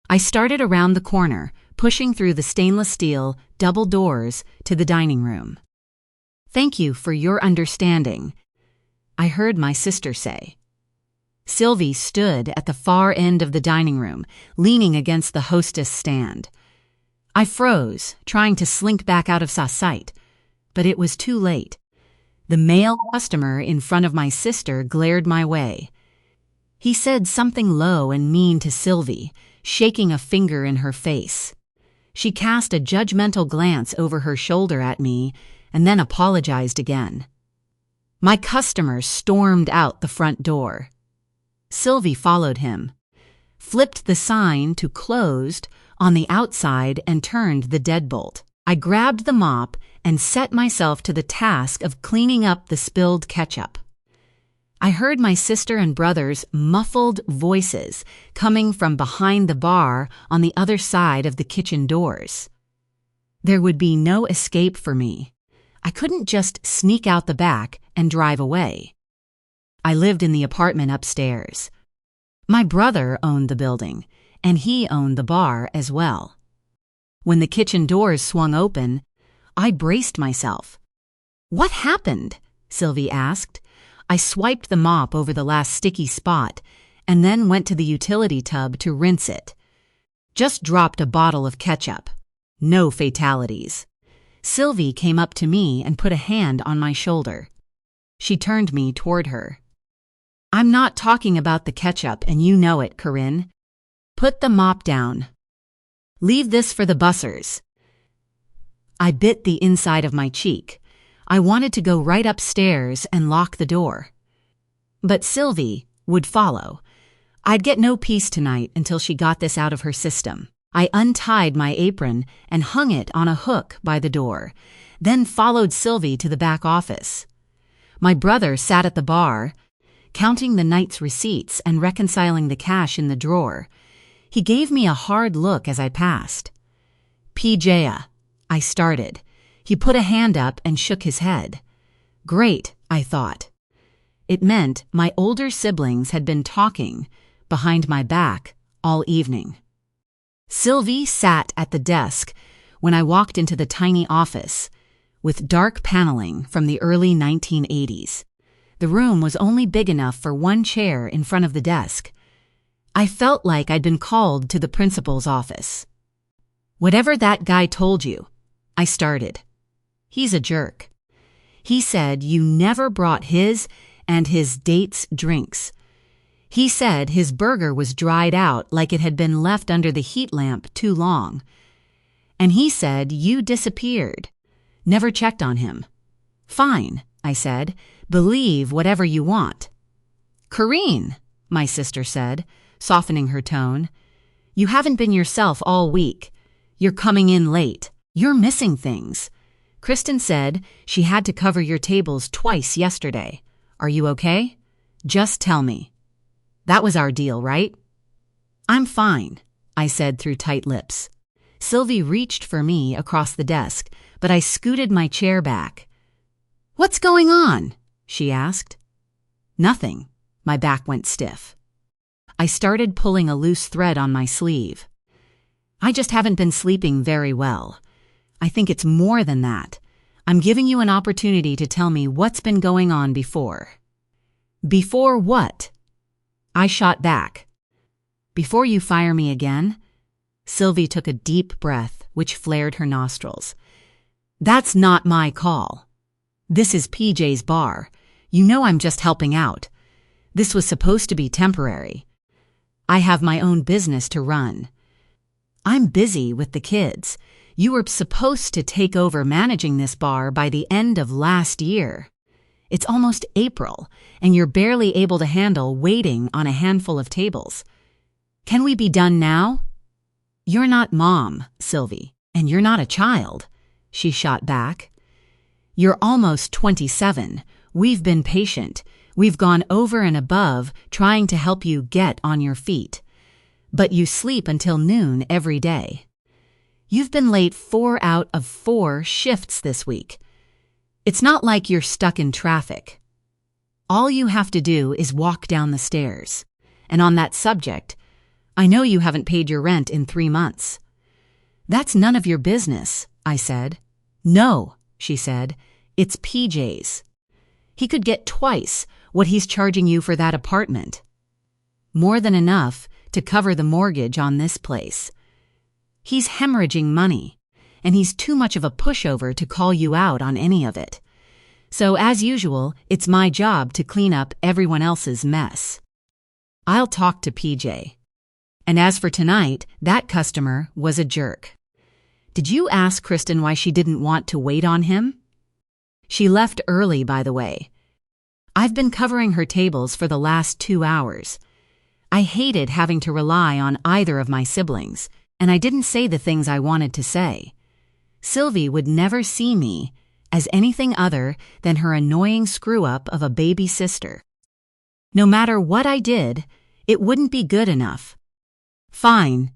I started around the corner, pushing through the stainless steel double doors to the dining room. "Thank you for your understanding," I heard my sister say. Sylvie stood at the far end of the dining room, leaning against the hostess stand. I froze, trying to slink back out of sight, but it was too late. The male customer in front of my sister glared my way. He said something low and mean to Sylvie, shaking a finger in her face. She cast a judgmental glance over her shoulder at me and then apologized again. My customer stormed out the front door. Sylvie followed him, flipped the sign to "closed" on the outside and turned the deadbolt. I grabbed the mop and set myself to the task of cleaning up the spilled ketchup. I heard my sister and brother's muffled voices coming from behind the bar on the other side of the kitchen doors. There would be no escape for me. I couldn't just sneak out the back and drive away. I lived in the apartment upstairs. My brother owned the building, and he owned the bar as well. When the kitchen doors swung open, I braced myself. "What happened?" Sylvie asked. I swiped the mop over the last sticky spot and then went to the utility tub to rinse it. Just dropped a bottle of ketchup. No fatalities. Sylvie came up to me and put a hand on my shoulder. She turned me toward her. "I'm not talking about the ketchup, and you know it, Corinne. Put the mop down. Leave this for the bussers." I bit the inside of my cheek. I wanted to go right upstairs and lock the door. But Sylvie would follow. I'd get no peace tonight until she got this out of her system. I untied my apron and hung it on a hook by the door, then followed Sylvie to the back office. My brother sat at the bar, counting the night's receipts and reconciling the cash in the drawer. He gave me a hard look as I passed. "PJ," I started. He put a hand up and shook his head. Great, I thought. It meant my older siblings had been talking behind my back all evening. Sylvie sat at the desk when I walked into the tiny office with dark paneling from the early 1980s. The room was only big enough for one chair in front of the desk. I felt like I'd been called to the principal's office. "Whatever that guy told you," I started. "He's a jerk. He said you never brought his and his date's drinks. He said his burger was dried out like it had been left under the heat lamp too long. And he said you disappeared. Never checked on him." "Fine," I said. "Believe whatever you want." "Corinne," my sister said, softening her tone, "you haven't been yourself all week. You're coming in late. You're missing things. Kristen said she had to cover your tables twice yesterday. Are you okay? Just tell me. That was our deal, right?" "I'm fine," I said through tight lips. Sylvie reached for me across the desk, but I scooted my chair back. "What's going on?" she asked. "Nothing." My back went stiff. I started pulling a loose thread on my sleeve. "I just haven't been sleeping very well. I think it's more than that. I'm giving you an opportunity to tell me what's been going on before." "Before what?" I shot back. "Before you fire me again?" Sylvie took a deep breath, which flared her nostrils. "That's not my call. This is PJ's bar. You know I'm just helping out. This was supposed to be temporary. I have my own business to run. I'm busy with the kids. You were supposed to take over managing this bar by the end of last year. It's almost April, and you're barely able to handle waiting on a handful of tables. Can we be done now?" "You're not Mom, Sylvie, and you're not a child," she shot back. "You're almost 27, We've been patient. We've gone over and above trying to help you get on your feet. But you sleep until noon every day. You've been late 4 out of 4 shifts this week. It's not like you're stuck in traffic. All you have to do is walk down the stairs. And on that subject, I know you haven't paid your rent in 3 months. That's none of your business, I said. No, she said, it's PJ's. He could get twice what he's charging you for that apartment. More than enough to cover the mortgage on this place. He's hemorrhaging money, and he's too much of a pushover to call you out on any of it. So as usual, it's my job to clean up everyone else's mess. I'll talk to PJ. And as for tonight, that customer was a jerk. Did you ask Kristen why she didn't want to wait on him? She left early, by the way. I've been covering her tables for the last 2 hours. I hated having to rely on either of my siblings, and I didn't say the things I wanted to say. Sylvie would never see me as anything other than her annoying screw-up of a baby sister. No matter what I did, it wouldn't be good enough. Fine,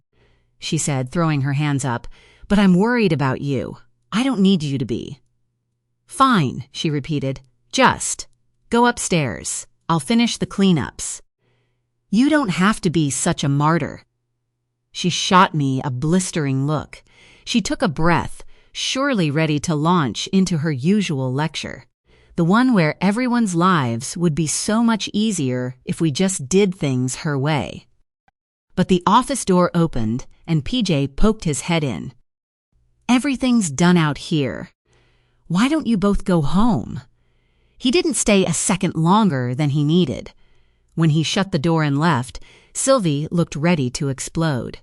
she said, throwing her hands up, but I'm worried about you. I don't need you to be. Fine, she repeated. Just go upstairs. I'll finish the cleanups. You don't have to be such a martyr. She shot me a blistering look. She took a breath, surely ready to launch into her usual lecture, the one where everyone's lives would be so much easier if we just did things her way. But the office door opened, and PJ poked his head in. Everything's done out here. Why don't you both go home? He didn't stay a second longer than he needed. When he shut the door and left, Sylvie looked ready to explode.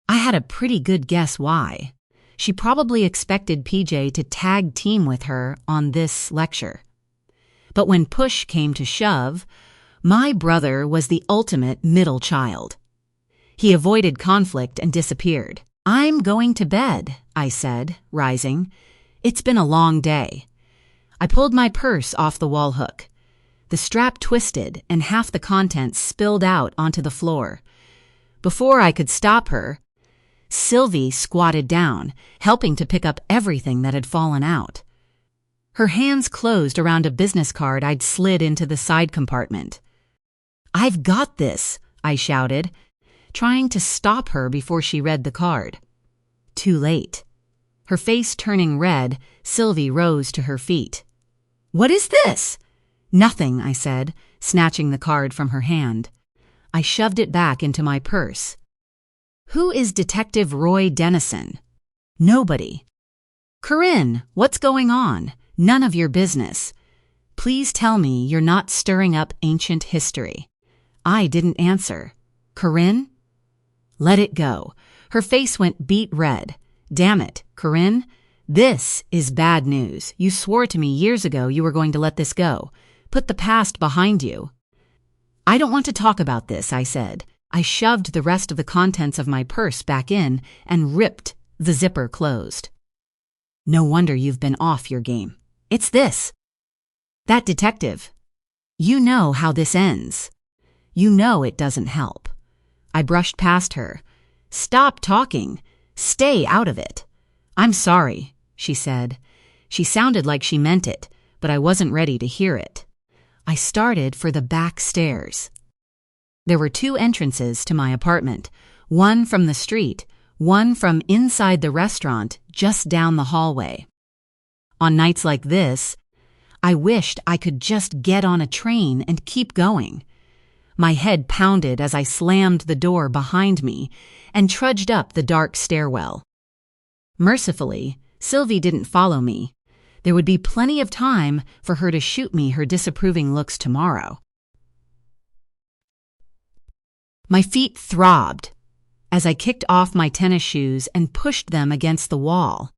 I had a pretty good guess why. She probably expected PJ to tag team with her on this lecture. But when push came to shove, my brother was the ultimate middle child. He avoided conflict and disappeared. I'm going to bed, I said, rising. It's been a long day. I pulled my purse off the wall hook. The strap twisted and half the contents spilled out onto the floor. Before I could stop her, Sylvie squatted down, helping to pick up everything that had fallen out. Her hands closed around a business card I'd slid into the side compartment. I've got this, I shouted, trying to stop her before she read the card. Too late. Her face turning red, Sylvie rose to her feet. What is this? Nothing, I said, snatching the card from her hand. I shoved it back into my purse. Who is Detective Roy Dennison? Nobody. Corinne, what's going on? None of your business. Please tell me you're not stirring up ancient history. I didn't answer. Corinne? Let it go. Her face went beet red. Damn it, Corinne. This is bad news. You swore to me years ago you were going to let this go. Put the past behind you. I don't want to talk about this, I said. I shoved the rest of the contents of my purse back in and ripped the zipper closed. No wonder you've been off your game. It's this. That detective. You know how this ends. You know it doesn't help. I brushed past her. Stop talking. Stay out of it. I'm sorry, she said. She sounded like she meant it, but I wasn't ready to hear it. I started for the back stairs. There were 2 entrances to my apartment, one from the street, one from inside the restaurant just down the hallway. On nights like this, I wished I could just get on a train and keep going. My head pounded as I slammed the door behind me and trudged up the dark stairwell. Mercifully, Sylvie didn't follow me. There would be plenty of time for her to shoot me her disapproving looks tomorrow. My feet throbbed as I kicked off my tennis shoes and pushed them against the wall.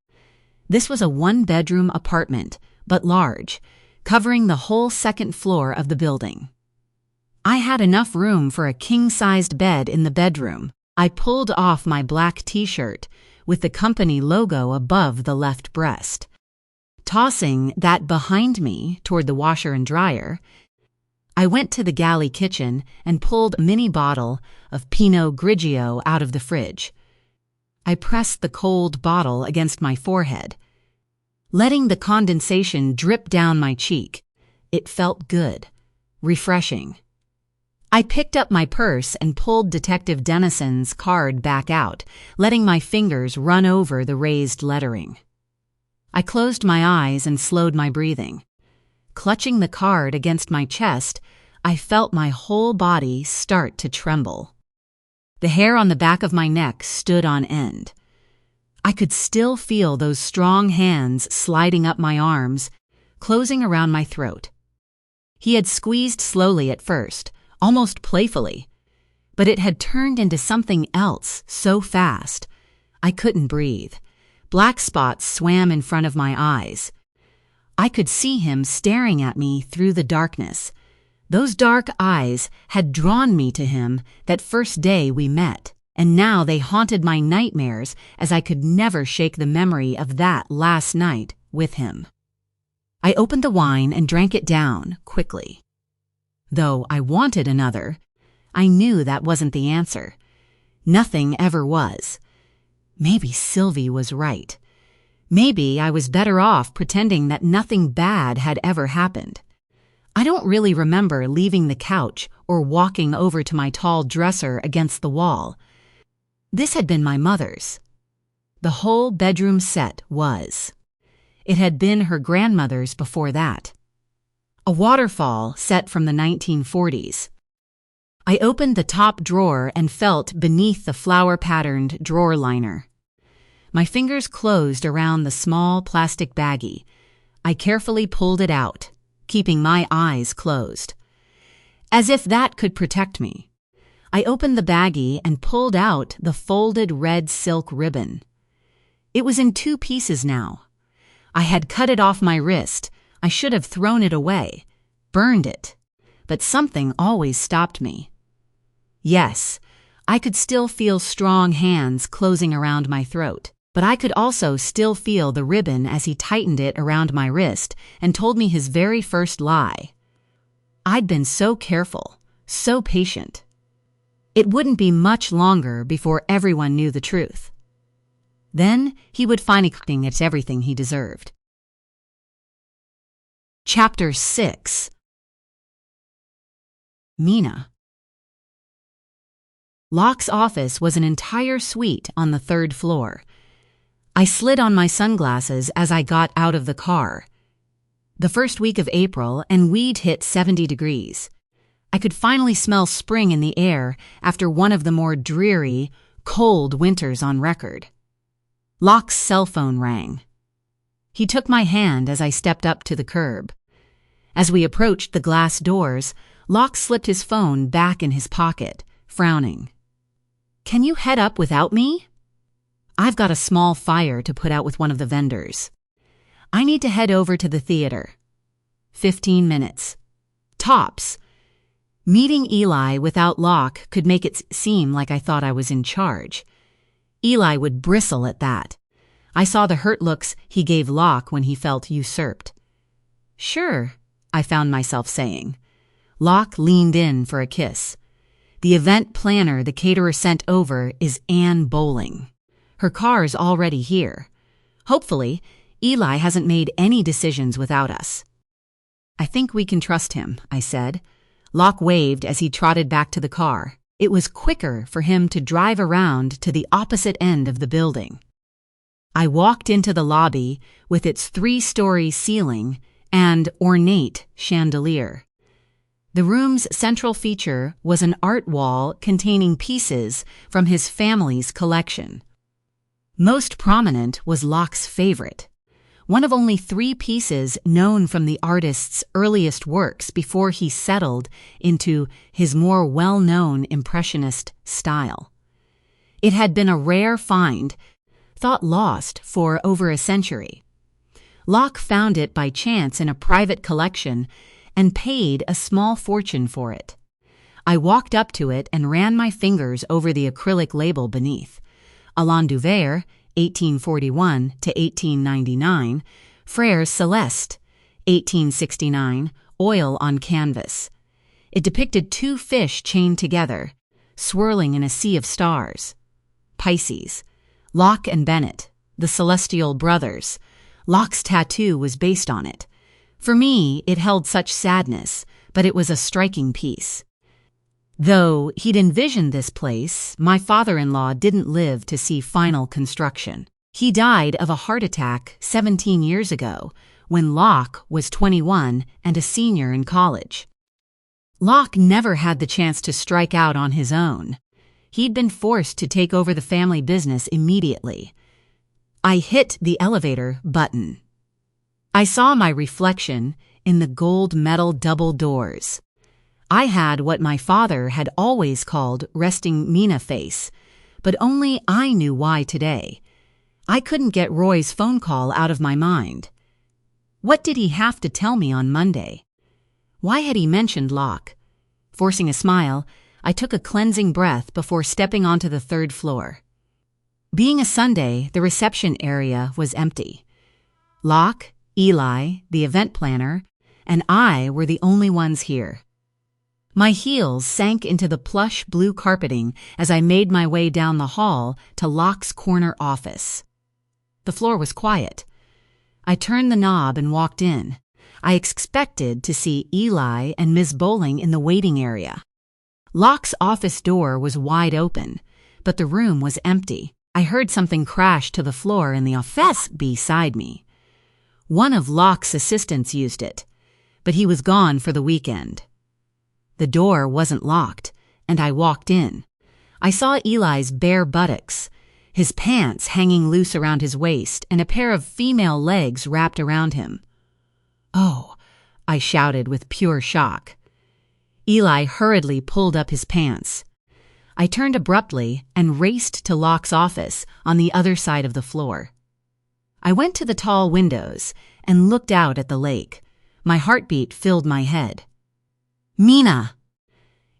This was a 1-bedroom apartment, but large, covering the whole 2nd floor of the building. I had enough room for a king-sized bed in the bedroom. I pulled off my black t-shirt with the company logo above the left breast. Tossing that behind me toward the washer and dryer, I went to the galley kitchen and pulled a mini bottle of Pinot Grigio out of the fridge. I pressed the cold bottle against my forehead, letting the condensation drip down my cheek. It felt good, refreshing. I picked up my purse and pulled Detective Dennison's card back out, letting my fingers run over the raised lettering. I closed my eyes and slowed my breathing. Clutching the card against my chest, I felt my whole body start to tremble. The hair on the back of my neck stood on end. I could still feel those strong hands sliding up my arms, closing around my throat. He had squeezed slowly at first, almost playfully, but it had turned into something else so fast. I couldn't breathe. Black spots swam in front of my eyes. I could see him staring at me through the darkness. Those dark eyes had drawn me to him that first day we met, and now they haunted my nightmares as I could never shake the memory of that last night with him. I opened the wine and drank it down quickly. Though I wanted another, I knew that wasn't the answer. Nothing ever was. Maybe Sylvie was right. Maybe I was better off pretending that nothing bad had ever happened. I don't really remember leaving the couch or walking over to my tall dresser against the wall. This had been my mother's. The whole bedroom set was. It had been her grandmother's before that. A waterfall set from the 1940s. I opened the top drawer and felt beneath the flower-patterned drawer liner. My fingers closed around the small plastic baggie. I carefully pulled it out, keeping my eyes closed. As if that could protect me. I opened the baggie and pulled out the folded red silk ribbon. It was in 2 pieces now. I had cut it off my wrist. I should have thrown it away, burned it, but something always stopped me. Yes, I could still feel strong hands closing around my throat, but I could also still feel the ribbon as he tightened it around my wrist and told me his very first lie. I'd been so careful, so patient. It wouldn't be much longer before everyone knew the truth. Then he would finally get everything he deserved. Chapter 6. Mina. Locke's office was an entire suite on the 3rd floor. I slid on my sunglasses as I got out of the car. The first week of April, and we'd hit 70 degrees. I could finally smell spring in the air after one of the more dreary, cold winters on record. Locke's cell phone rang. He took my hand as I stepped up to the curb. As we approached the glass doors, Locke slipped his phone back in his pocket, frowning. "Can you head up without me? I've got a small fire to put out with one of the vendors. I need to head over to the theater. 15 minutes. Tops." Meeting Eli without Locke could make it seem like I thought I was in charge. Eli would bristle at that. I saw the hurt looks he gave Locke when he felt usurped. "Sure," I found myself saying. Locke leaned in for a kiss. "The event planner the caterer sent over is Anne Bowling. Her car's already here. Hopefully, Eli hasn't made any decisions without us." "I think we can trust him," I said. Locke waved as he trotted back to the car. It was quicker for him to drive around to the opposite end of the building. I walked into the lobby with its 3-story ceiling and ornate chandelier. The room's central feature was an art wall containing pieces from his family's collection. Most prominent was Locke's favorite, one of only 3 pieces known from the artist's earliest works before he settled into his more well-known Impressionist style. It had been a rare find, thought lost for over a century. Locke found it by chance in a private collection and paid a small fortune for it. I walked up to it and ran my fingers over the acrylic label beneath. Alain Duvert, 1841 to 1899, Frères Celeste, 1869, oil on canvas. It depicted two fish chained together, swirling in a sea of stars. Pisces, Locke and Bennett, the Celestial Brothers. Locke's tattoo was based on it. For me, it held such sadness, but it was a striking piece. Though he'd envisioned this place, my father-in-law didn't live to see final construction. He died of a heart attack 17 years ago, when Locke was 21 and a senior in college. Locke never had the chance to strike out on his own. He'd been forced to take over the family business immediately. I hit the elevator button. I saw my reflection in the gold metal double doors. I had what my father had always called resting Mina face, but only I knew why today. I couldn't get Roy's phone call out of my mind. What did he have to tell me on Monday? Why had he mentioned Locke? Forcing a smile, I took a cleansing breath before stepping onto the third floor. Being a Sunday, the reception area was empty. Locke, Eli, the event planner, and I were the only ones here. My heels sank into the plush blue carpeting as I made my way down the hall to Locke's corner office. The floor was quiet. I turned the knob and walked in. I expected to see Eli and Miss Bowling in the waiting area. Locke's office door was wide open, but the room was empty. I heard something crash to the floor in the office beside me. One of Locke's assistants used it, but he was gone for the weekend. The door wasn't locked, and I walked in. I saw Eli's bare buttocks, his pants hanging loose around his waist, and a pair of female legs wrapped around him. "Oh," I shouted with pure shock. Eli hurriedly pulled up his pants. I turned abruptly and raced to Locke's office on the other side of the floor. I went to the tall windows and looked out at the lake. My heartbeat filled my head. "Mina!"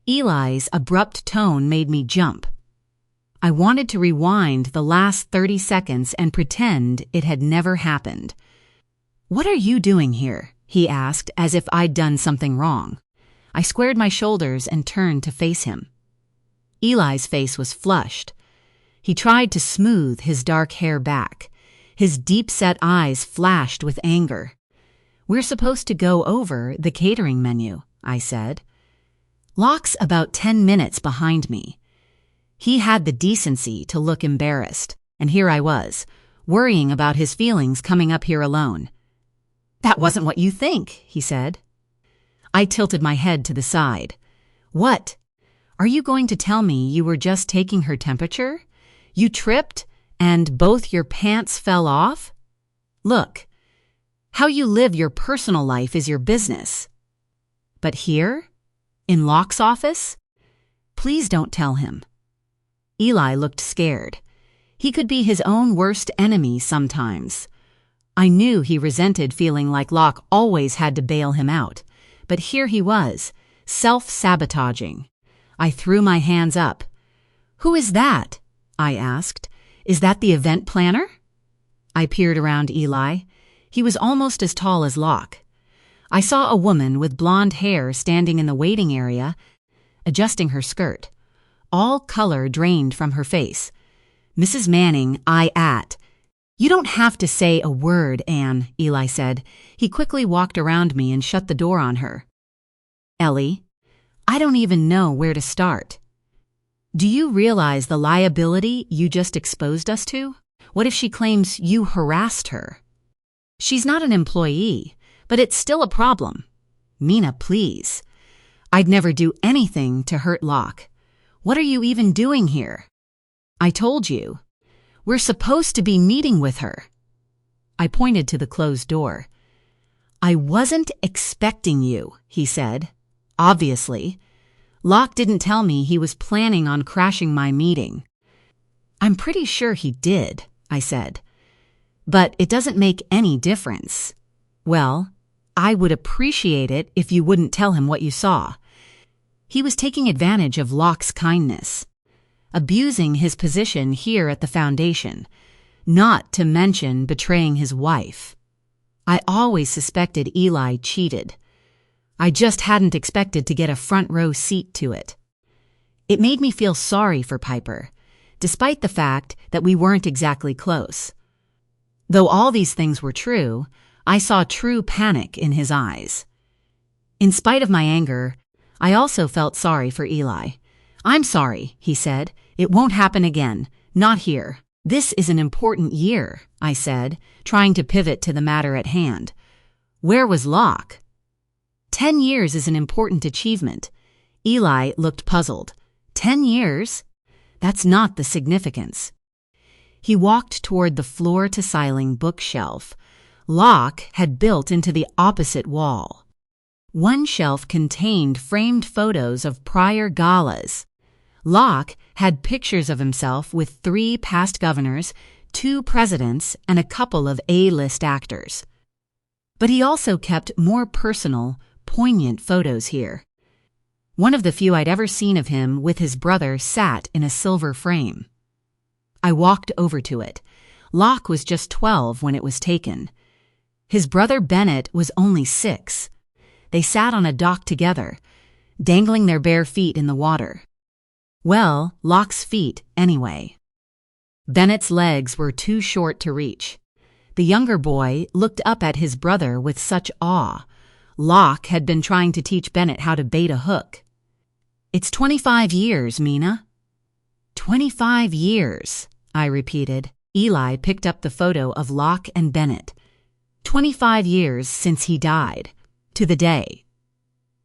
Eli's abrupt tone made me jump. I wanted to rewind the last 30 seconds and pretend it had never happened. "What are you doing here?" he asked, as if I'd done something wrong. I squared my shoulders and turned to face him. Eli's face was flushed. He tried to smooth his dark hair back. His deep-set eyes flashed with anger. "We're supposed to go over the catering menu," I said. "Locke's about 10 minutes behind me." He had the decency to look embarrassed, and here I was, worrying about his feelings coming up here alone. "That wasn't what you think," he said. I tilted my head to the side. "What? Are you going to tell me you were just taking her temperature? You tripped, and both your pants fell off? Look, how you live your personal life is your business. But here? In Locke's office? Please don't tell him." Eli looked scared. He could be his own worst enemy sometimes. I knew he resented feeling like Locke always had to bail him out, but here he was, self-sabotaging. I threw my hands up. "Who is that?" I asked. "Is that the event planner?" I peered around Eli. He was almost as tall as Locke. I saw a woman with blonde hair standing in the waiting area, adjusting her skirt. All color drained from her face. "Mrs. Manning, You don't have to say a word, Anne," Eli said. He quickly walked around me and shut the door on her. "Ellie, I don't even know where to start. Do you realize the liability you just exposed us to? What if she claims you harassed her? She's not an employee, but it's still a problem. Mina, please. I'd never do anything to hurt Locke. What are you even doing here?" "I told you. We're supposed to be meeting with her." I pointed to the closed door. "I wasn't expecting you," he said. "Obviously. Locke didn't tell me he was planning on crashing my meeting." "I'm pretty sure he did," I said. "But it doesn't make any difference." "Well, I would appreciate it if you wouldn't tell him what you saw." He was taking advantage of Locke's kindness, abusing his position here at the foundation, not to mention betraying his wife. I always suspected Eli cheated. I just hadn't expected to get a front row seat to it. It made me feel sorry for Piper, despite the fact that we weren't exactly close. Though all these things were true, I saw true panic in his eyes. In spite of my anger, I also felt sorry for Eli. "I'm sorry," he said. "It won't happen again. Not here." "This is an important year," I said, trying to pivot to the matter at hand. Where was Locke? 10 years is an important achievement. Eli looked puzzled. 10 years? That's not the significance. He walked toward the floor-to-ceiling bookshelf Locke had built into the opposite wall. One shelf contained framed photos of prior galas. Locke had pictures of himself with 3 past governors, 2 presidents, and a couple of A-list actors. But he also kept more personal, poignant photos here. One of the few I'd ever seen of him with his brother sat in a silver frame. I walked over to it. Locke was just 12 when it was taken. His brother Bennett was only 6. They sat on a dock together, dangling their bare feet in the water. Well, Locke's feet, anyway. Bennett's legs were too short to reach. The younger boy looked up at his brother with such awe. Locke had been trying to teach Bennett how to bait a hook. "It's 25 years, Mina." 25 years, I repeated. Eli picked up the photo of Locke and Bennett. 25 years since he died. To the day.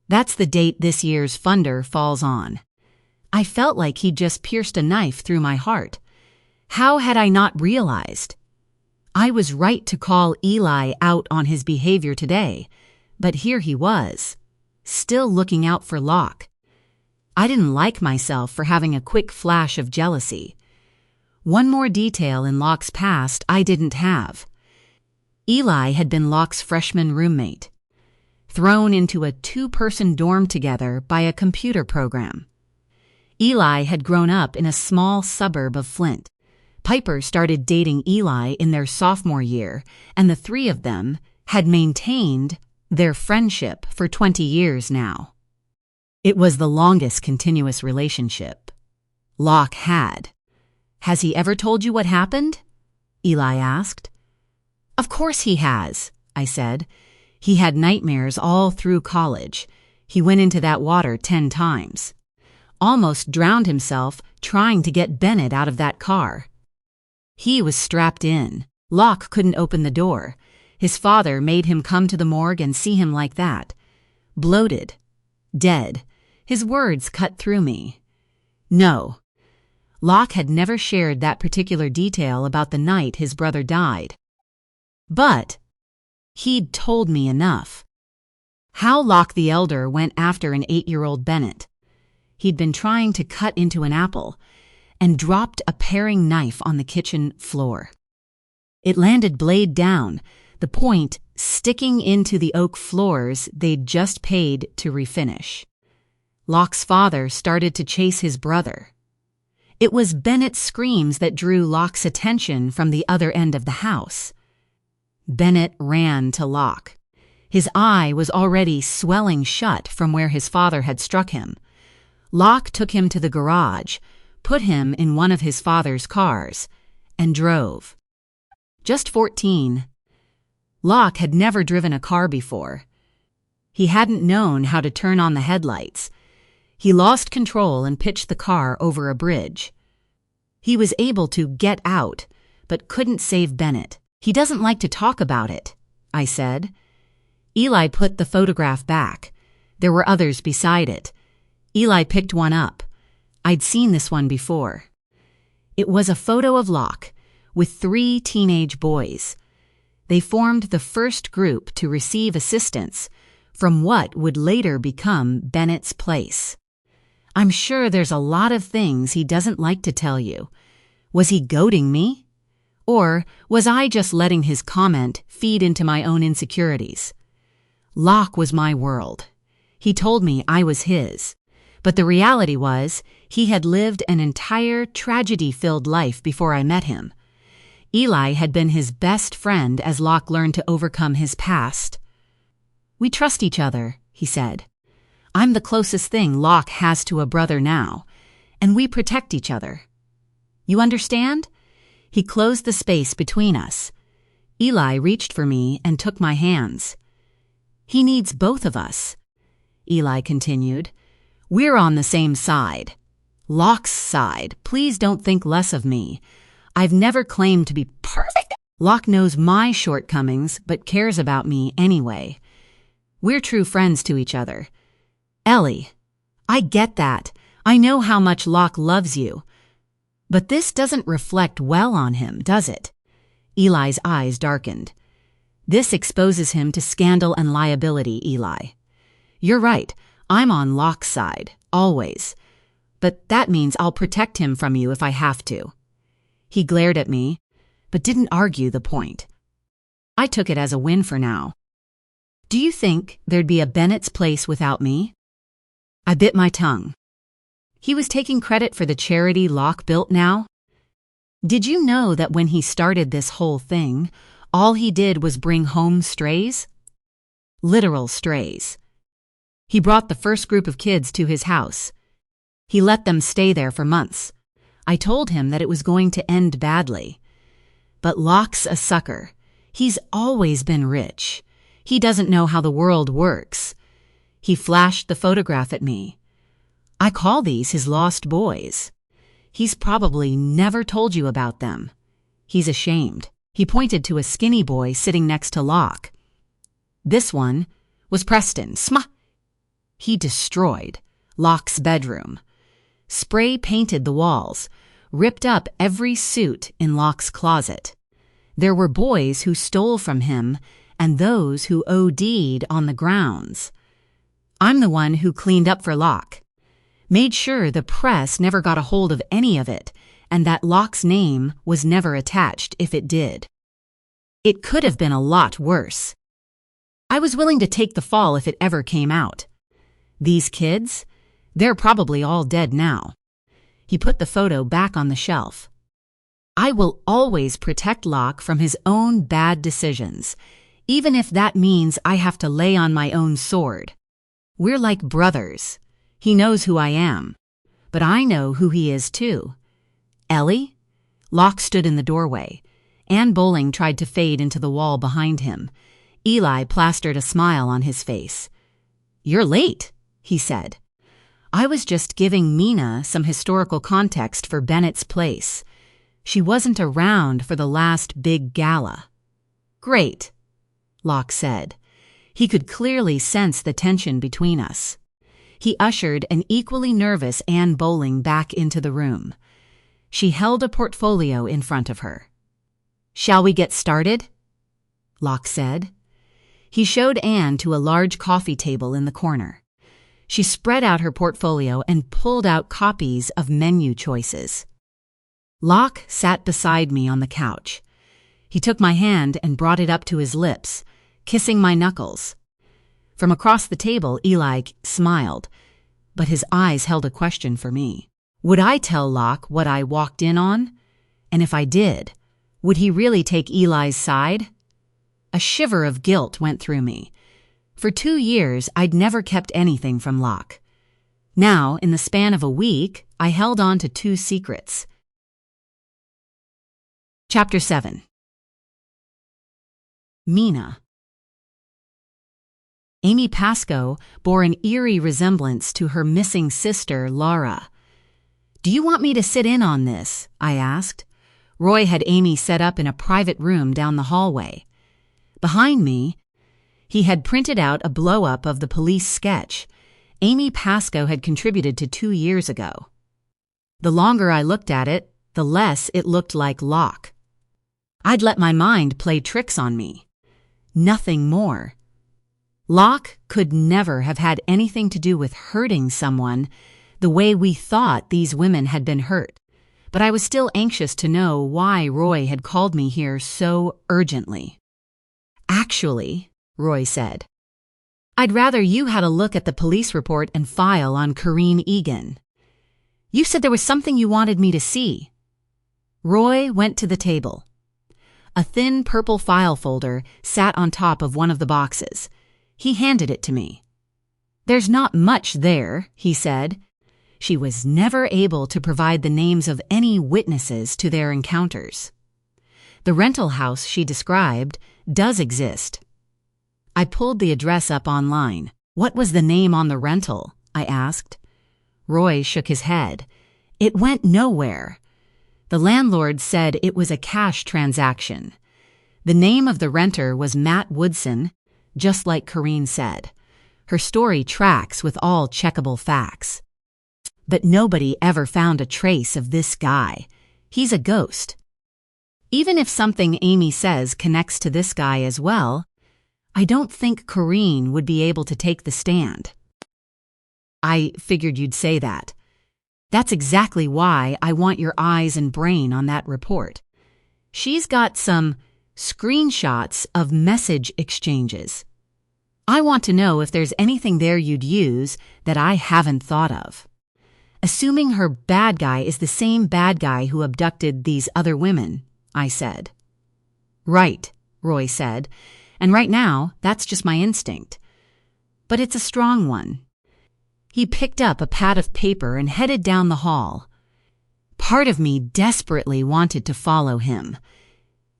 That's the date this year's funder falls on. I felt like he'd just pierced a knife through my heart. How had I not realized? I was right to call Eli out on his behavior today, but here he was, still looking out for Locke. I didn't like myself for having a quick flash of jealousy. One more detail in Locke's past I didn't have. Eli had been Locke's freshman roommate, thrown into a 2-person dorm together by a computer program. Eli had grown up in a small suburb of Flint. Piper started dating Eli in their sophomore year, and the 3 of them had maintained their friendship for 20 years now. It was the longest continuous relationship Locke had. "Has he ever told you what happened?" Eli asked. "Of course he has," I said. "He had nightmares all through college. He went into that water 10 times. Almost drowned himself trying to get Bennett out of that car. He was strapped in. Locke couldn't open the door. His father made him come to the morgue and see him like that. Bloated. Dead. His words cut through me. No. Locke had never shared that particular detail about the night his brother died. But he'd told me enough. How Locke the Elder went after an 8-year-old Bennett. He'd been trying to cut into an apple and dropped a paring knife on the kitchen floor. It landed blade down, the point sticking into the oak floors they'd just paid to refinish. Locke's father started to chase his brother. It was Bennett's screams that drew Locke's attention from the other end of the house. Bennett ran to Locke. His eye was already swelling shut from where his father had struck him. Locke took him to the garage, put him in one of his father's cars, and drove. Just 14. Locke had never driven a car before. He hadn't known how to turn on the headlights. He lost control and pitched the car over a bridge. He was able to get out, but couldn't save Bennett. "He doesn't like to talk about it," I said. Eli put the photograph back. There were others beside it. Eli picked one up. I'd seen this one before. It was a photo of Locke with 3 teenage boys. They formed the first group to receive assistance from what would later become Bennett's place. I'm sure there's a lot of things he doesn't like to tell you. Was he goading me? Or was I just letting his comment feed into my own insecurities? Locke was my world. He told me I was his. But the reality was, he had lived an entire tragedy-filled life before I met him. Eli had been his best friend as Locke learned to overcome his past. "We trust each other," he said. "I'm the closest thing Locke has to a brother now, and we protect each other. You understand?" He closed the space between us. Eli reached for me and took my hands. "He needs both of us," Eli continued. "We're on the same side. Locke's side. Please don't think less of me. I've never claimed to be perfect. Locke knows my shortcomings, but cares about me anyway. We're true friends to each other. Ellie, I get that. I know how much Locke loves you. But this doesn't reflect well on him, does it?" Eli's eyes darkened. "This exposes him to scandal and liability, Eli. You're right. I'm on Locke's side, always. But that means I'll protect him from you if I have to." He glared at me, but didn't argue the point. I took it as a win for now. "Do you think there'd be a Bennett's Place without me?" I bit my tongue. He was taking credit for the charity Locke built now? "Did you know that when he started this whole thing, all he did was bring home strays?" Literal strays. He brought the first group of kids to his house. He let them stay there for months. I told him that it was going to end badly. But Locke's a sucker. He's always been rich. He doesn't know how the world works. He flashed the photograph at me. "I call these his lost boys. He's probably never told you about them. He's ashamed." He pointed to a skinny boy sitting next to Locke. "This one was Preston. He destroyed Locke's bedroom. Spray painted the walls, ripped up every suit in Locke's closet. There were boys who stole from him and those who OD'd on the grounds. I'm the one who cleaned up for Locke. Made sure the press never got a hold of any of it, and that Locke's name was never attached if it did. It could have been a lot worse. I was willing to take the fall if it ever came out. These kids, they're probably all dead now." He put the photo back on the shelf. "I will always protect Locke from his own bad decisions, even if that means I have to lay on my own sword. We're like brothers. He knows who I am, but I know who he is too. Ellie?" Locke stood in the doorway. Ann Bowling tried to fade into the wall behind him. Eli plastered a smile on his face. "You're late," he said. "I was just giving Mina some historical context for Bennett's Place. She wasn't around for the last big gala." "Great," Locke said. He could clearly sense the tension between us. He ushered an equally nervous Ann Bowling back into the room. She held a portfolio in front of her. "Shall we get started?" Locke said. He showed Ann to a large coffee table in the corner. She spread out her portfolio and pulled out copies of menu choices. Locke sat beside me on the couch. He took my hand and brought it up to his lips, kissing my knuckles. From across the table, Eli smiled, but his eyes held a question for me. Would I tell Locke what I walked in on? And if I did, would he really take Eli's side? A shiver of guilt went through me. For 2 years, I'd never kept anything from Locke. Now, in the span of a week, I held on to 2 secrets. Chapter 7. Mina. Amy Pascoe bore an eerie resemblance to her missing sister, Laura. "Do you want me to sit in on this?" I asked. Roy had Amy set up in a private room down the hallway. Behind me, he had printed out a blow-up of the police sketch Amy Pascoe had contributed to 2 years ago. The longer I looked at it, the less it looked like Locke. I'd let my mind play tricks on me. Nothing more. Locke could never have had anything to do with hurting someone the way we thought these women had been hurt, but I was still anxious to know why Roy had called me here so urgently. "Actually," Roy said, "I'd rather you had a look at the police report and file on Corrine Egan. You said there was something you wanted me to see." Roy went to the table. A thin purple file folder sat on top of one of the boxes. He handed it to me. "There's not much there," he said. She was never able to provide the names of any witnesses to their encounters. The rental house she described does exist. I pulled the address up online. "What was the name on the rental?" I asked. Roy shook his head. "It went nowhere. The landlord said it was a cash transaction. The name of the renter was Matt Woodson, just like Corrine said. Her story tracks with all checkable facts. But nobody ever found a trace of this guy. He's a ghost. Even if something Amy says connects to this guy as well, I don't think Corrine would be able to take the stand." "I figured you'd say that. That's exactly why I want your eyes and brain on that report. She's got some screenshots of message exchanges. I want to know if there's anything there you'd use that I haven't thought of. Assuming her bad guy is the same bad guy who abducted these other women," I said. "Right," Roy said, "and right now, that's just my instinct. But it's a strong one." He picked up a pad of paper and headed down the hall. Part of me desperately wanted to follow him.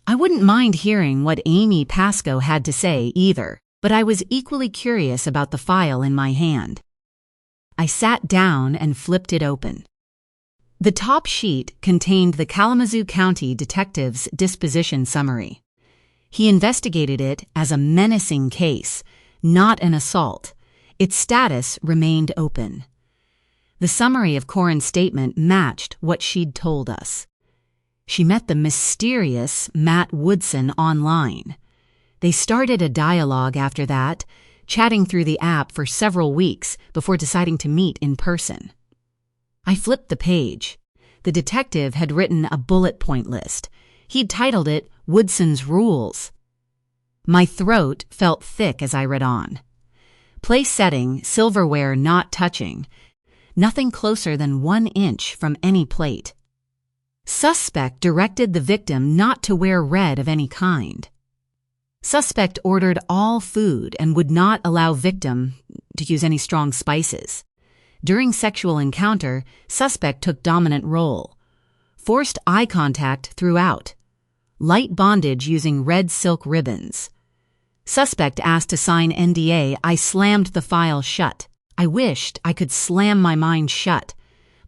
I wouldn't mind hearing what Amy Pascoe had to say either, but I was equally curious about the file in my hand. I sat down and flipped it open. The top sheet contained the Kalamazoo County Detective's disposition summary. He investigated it as a menacing case, not an assault. Its status remained open. The summary of Corin's statement matched what she'd told us. She met the mysterious Matt Woodson online. They started a dialogue after that, chatting through the app for several weeks before deciding to meet in person. I flipped the page. The detective had written a bullet point list. He'd titled it Woodson's Rules. My throat felt thick as I read on. Place setting, silverware not touching. Nothing closer than 1 inch from any plate. Suspect directed the victim not to wear red of any kind. Suspect ordered all food and would not allow victim to use any strong spices. During sexual encounter, suspect took dominant role. Forced eye contact throughout. Light bondage using red silk ribbons. Suspect asked to sign NDA. I slammed the file shut. I wished I could slam my mind shut.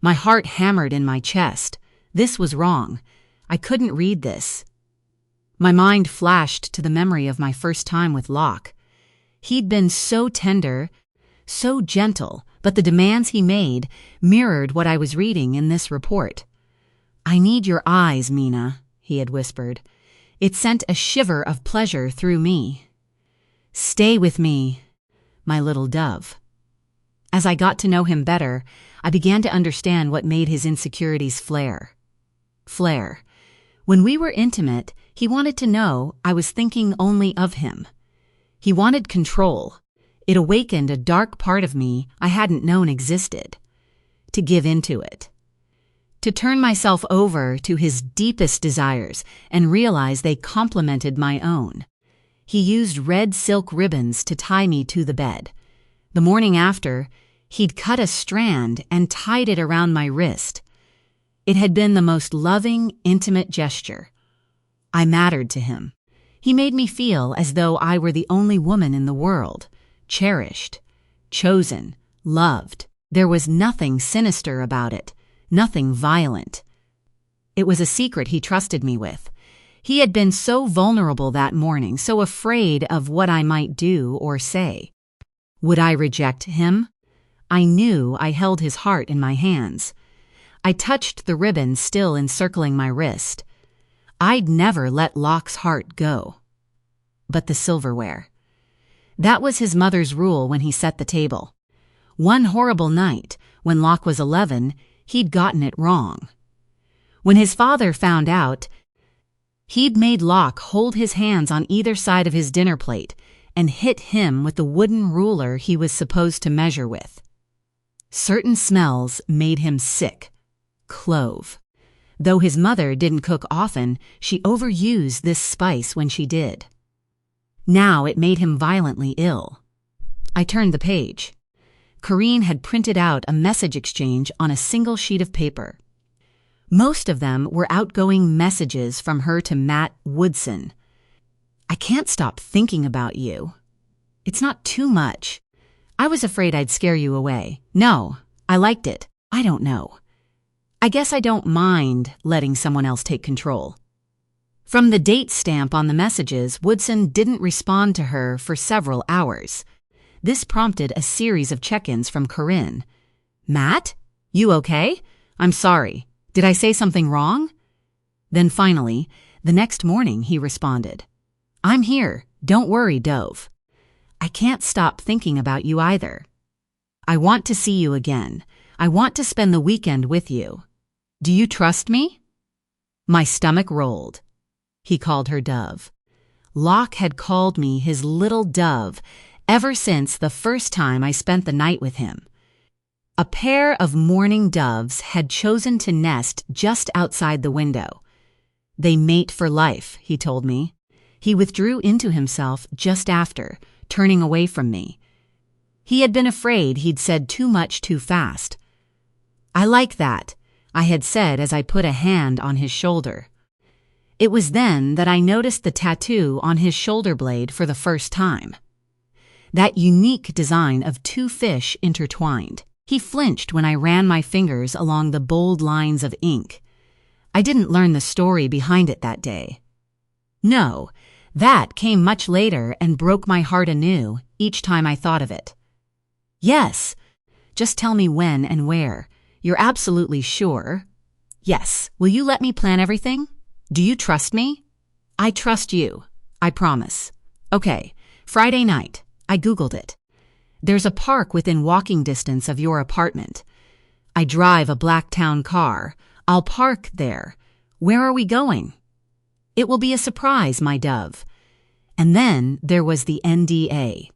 My heart hammered in my chest. This was wrong. I couldn't read this. My mind flashed to the memory of my first time with Locke. He'd been so tender, so gentle, but the demands he made mirrored what I was reading in this report. "I need your eyes, Mina," he had whispered. It sent a shiver of pleasure through me. "Stay with me, my little dove." As I got to know him better, I began to understand what made his insecurities flare. When we were intimate, he wanted to know I was thinking only of him. He wanted control. It awakened a dark part of me I hadn't known existed. To give into it. To turn myself over to his deepest desires and realize they complemented my own. He used red silk ribbons to tie me to the bed. The morning after, he'd cut a strand and tied it around my wrist. It had been the most loving, intimate gesture. I mattered to him. He made me feel as though I were the only woman in the world, cherished, chosen, loved. There was nothing sinister about it, nothing violent. It was a secret he trusted me with. He had been so vulnerable that morning, so afraid of what I might do or say. Would I reject him? I knew I held his heart in my hands. I touched the ribbon still encircling my wrist. I'd never let Locke's heart go. But the silverware. That was his mother's rule when he set the table. One horrible night, when Locke was 11, he'd gotten it wrong. When his father found out, he'd made Locke hold his hands on either side of his dinner plate and hit him with the wooden ruler he was supposed to measure with. Certain smells made him sick. Clove. Though his mother didn't cook often, she overused this spice when she did. Now it made him violently ill. I turned the page. Corrine had printed out a message exchange on a single sheet of paper. Most of them were outgoing messages from her to Matt Woodson. I can't stop thinking about you. It's not too much. I was afraid I'd scare you away. No, I liked it. I don't know. I guess I don't mind letting someone else take control. From the date stamp on the messages, Woodson didn't respond to her for several hours. This prompted a series of check-ins from Corinne. Matt? You okay? I'm sorry. Did I say something wrong? Then finally, the next morning he responded. I'm here. Don't worry, Dove. I can't stop thinking about you either. I want to see you again. I want to spend the weekend with you. Do you trust me? My stomach rolled. He called her Dove. Locke had called me his little dove ever since the first time I spent the night with him. A pair of mourning doves had chosen to nest just outside the window. They mate for life, he told me. He withdrew into himself just after, turning away from me. He had been afraid he'd said too much too fast. I like that, I had said as I put a hand on his shoulder. It was then that I noticed the tattoo on his shoulder blade for the first time. That unique design of two fish intertwined. He flinched when I ran my fingers along the bold lines of ink. I didn't learn the story behind it that day. No, that came much later and broke my heart anew each time I thought of it. Yes, just tell me when and where. You're absolutely sure? Yes. Will you let me plan everything? Do you trust me? I trust you. I promise. Okay, Friday night. I Googled it. There's a park within walking distance of your apartment. I drive a Blacktown car. I'll park there. Where are we going? It will be a surprise, my dove. And then there was the NDA.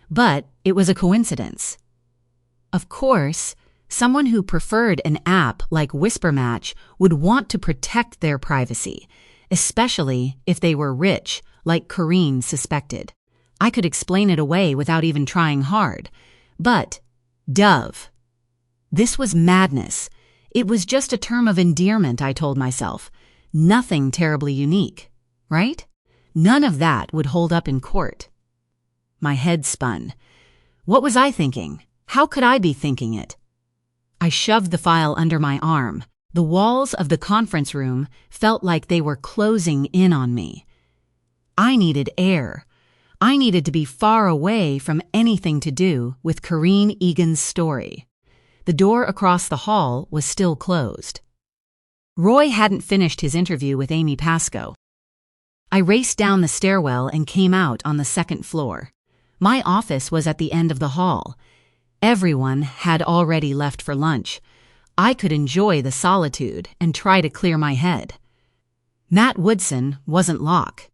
But it was a coincidence. Of course, someone who preferred an app like Whispermatch would want to protect their privacy, especially if they were rich, like Corinne suspected. I could explain it away without even trying hard. But, Dove. This was madness. It was just a term of endearment, I told myself. Nothing terribly unique, right? None of that would hold up in court. My head spun. What was I thinking? How could I be thinking it? I shoved the file under my arm. The walls of the conference room felt like they were closing in on me. I needed air. I needed to be far away from anything to do with Corinne Egan's story. The door across the hall was still closed. Roy hadn't finished his interview with Amy Pascoe. I raced down the stairwell and came out on the second floor. My office was at the end of the hall. Everyone had already left for lunch. I could enjoy the solitude and try to clear my head. Matt Woodson wasn't Locke.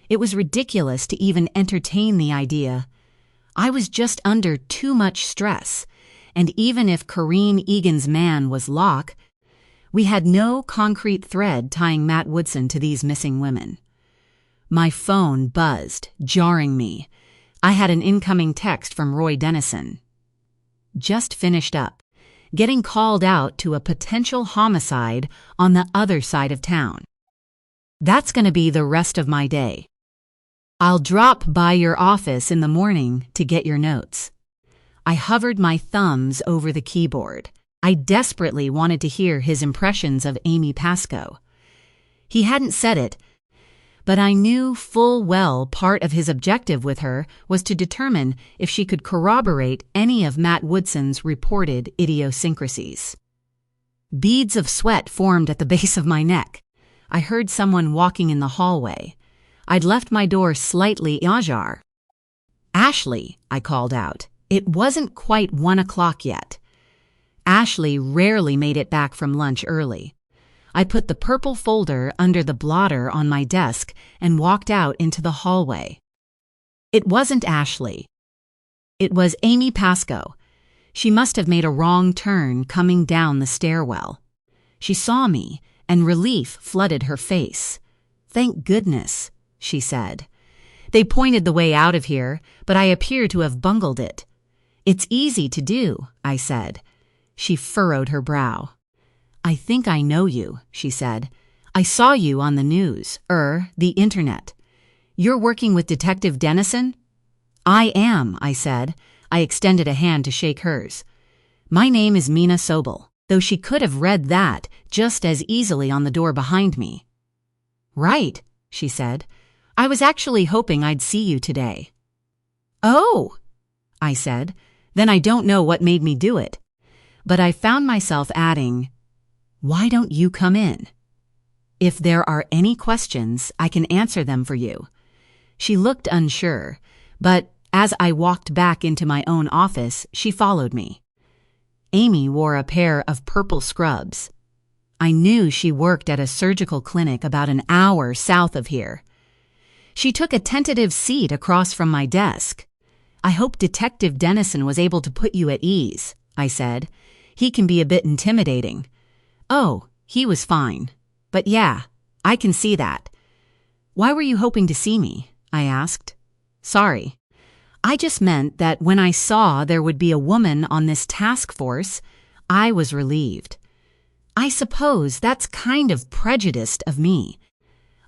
It was ridiculous to even entertain the idea. I was just under too much stress, and even if Corinne Egan's man was Locke, we had no concrete thread tying Matt Woodson to these missing women. My phone buzzed, jarring me. I had an incoming text from Roy Dennison. Just finished up, getting called out to a potential homicide on the other side of town. That's going to be the rest of my day. I'll drop by your office in the morning to get your notes. I hovered my thumbs over the keyboard. I desperately wanted to hear his impressions of Amy Pascoe. He hadn't said it, but I knew full well part of his objective with her was to determine if she could corroborate any of Matt Woodson's reported idiosyncrasies. Beads of sweat formed at the base of my neck. I heard someone walking in the hallway. I'd left my door slightly ajar. Ashley, I called out. It wasn't quite 1 o'clock yet. Ashley rarely made it back from lunch early. I put the purple folder under the blotter on my desk and walked out into the hallway. It wasn't Ashley. It was Amy Pascoe. She must have made a wrong turn coming down the stairwell. She saw me and relief flooded her face. "Thank goodness," she said. "They pointed the way out of here, but I appear to have bungled it." "It's easy to do," I said. She furrowed her brow. "I think I know you," she said. "I saw you on the news, the internet. You're working with Detective Dennison?" "I am," I said. I extended a hand to shake hers. "My name is Mina Sobel," though she could have read that just as easily on the door behind me. "Right," she said. "I was actually hoping I'd see you today." "Oh," I said. Then I don't know what made me do it. But I found myself adding, "Why don't you come in? If there are any questions, I can answer them for you." She looked unsure, but as I walked back into my own office, she followed me. Amy wore a pair of purple scrubs. I knew she worked at a surgical clinic about an hour south of here. She took a tentative seat across from my desk. "I hope Detective Dennison was able to put you at ease," I said. "He can be a bit intimidating." "Oh, he was fine. But yeah, I can see that." "Why were you hoping to see me?" I asked. "Sorry. I just meant that when I saw there would be a woman on this task force, I was relieved. I suppose that's kind of prejudiced of me.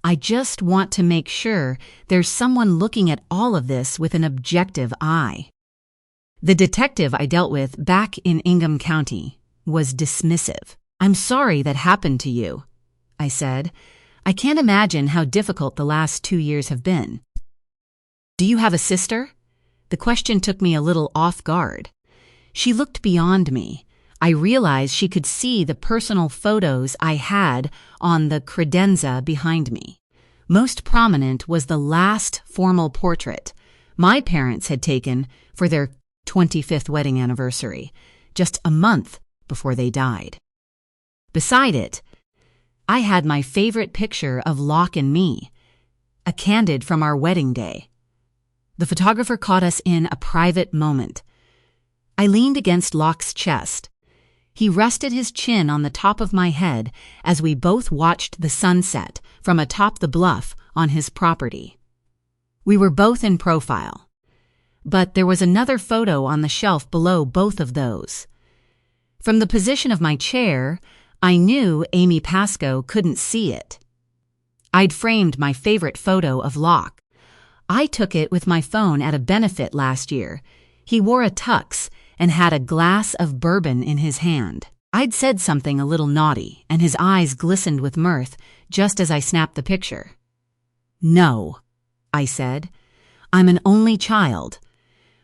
I just want to make sure there's someone looking at all of this with an objective eye." The detective I dealt with back in Ingham County was dismissive. "I'm sorry that happened to you," I said. "I can't imagine how difficult the last 2 years have been." "Do you have a sister?" The question took me a little off guard. She looked beyond me. I realized she could see the personal photos I had on the credenza behind me. Most prominent was the last formal portrait my parents had taken for their 25th wedding anniversary, just a month before they died. Beside it, I had my favorite picture of Locke and me, a candid from our wedding day. The photographer caught us in a private moment. I leaned against Locke's chest. He rested his chin on the top of my head as we both watched the sunset from atop the bluff on his property. We were both in profile, but there was another photo on the shelf below both of those. From the position of my chair, I knew Amy Pascoe couldn't see it. I'd framed my favorite photo of Locke. I took it with my phone at a benefit last year. He wore a tux and had a glass of bourbon in his hand. I'd said something a little naughty, and his eyes glistened with mirth just as I snapped the picture. "No," I said. "I'm an only child."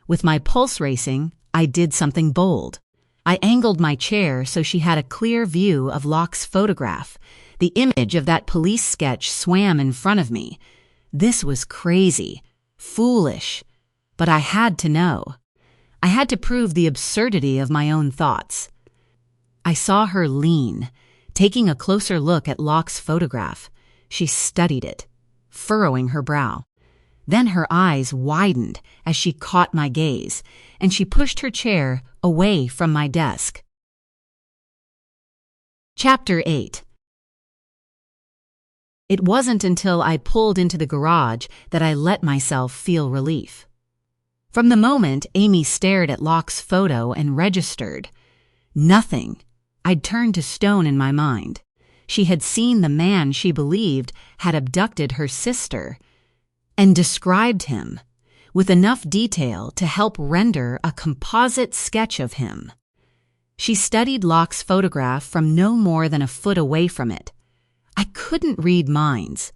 With my pulse racing, I did something bold. I angled my chair so she had a clear view of Locke's photograph. The image of that police sketch swam in front of me. This was crazy, foolish, but I had to know. I had to prove the absurdity of my own thoughts. I saw her lean, taking a closer look at Locke's photograph. She studied it, furrowing her brow. Then her eyes widened as she caught my gaze, and she pushed her chair away from my desk. Chapter 8. It wasn't until I pulled into the garage that I let myself feel relief. From the moment Amy stared at Locke's photo and registered, nothing. I'd turned to stone in my mind. She had seen the man she believed had abducted her sister and described him with enough detail to help render a composite sketch of him. She studied Locke's photograph from no more than a foot away from it. I couldn't read minds.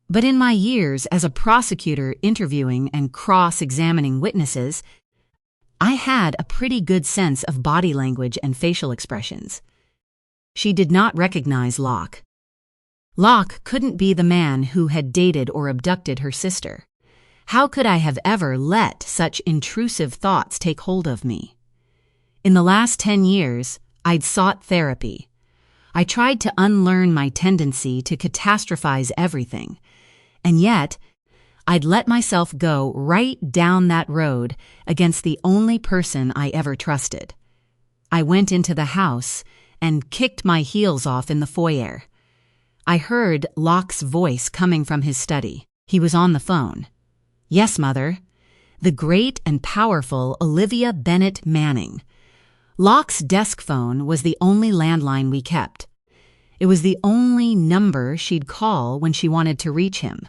But in my years as a prosecutor interviewing and cross-examining witnesses, I had a pretty good sense of body language and facial expressions. She did not recognize Locke. Locke couldn't be the man who had dated or abducted her sister. How could I have ever let such intrusive thoughts take hold of me? In the last 10 years, I'd sought therapy. I tried to unlearn my tendency to catastrophize everything. And yet, I'd let myself go right down that road against the only person I ever trusted. I went into the house and kicked my heels off in the foyer. I heard Locke's voice coming from his study. He was on the phone. "Yes, Mother." The great and powerful Olivia Bennett Manning. Locke's desk phone was the only landline we kept. It was the only number she'd call when she wanted to reach him,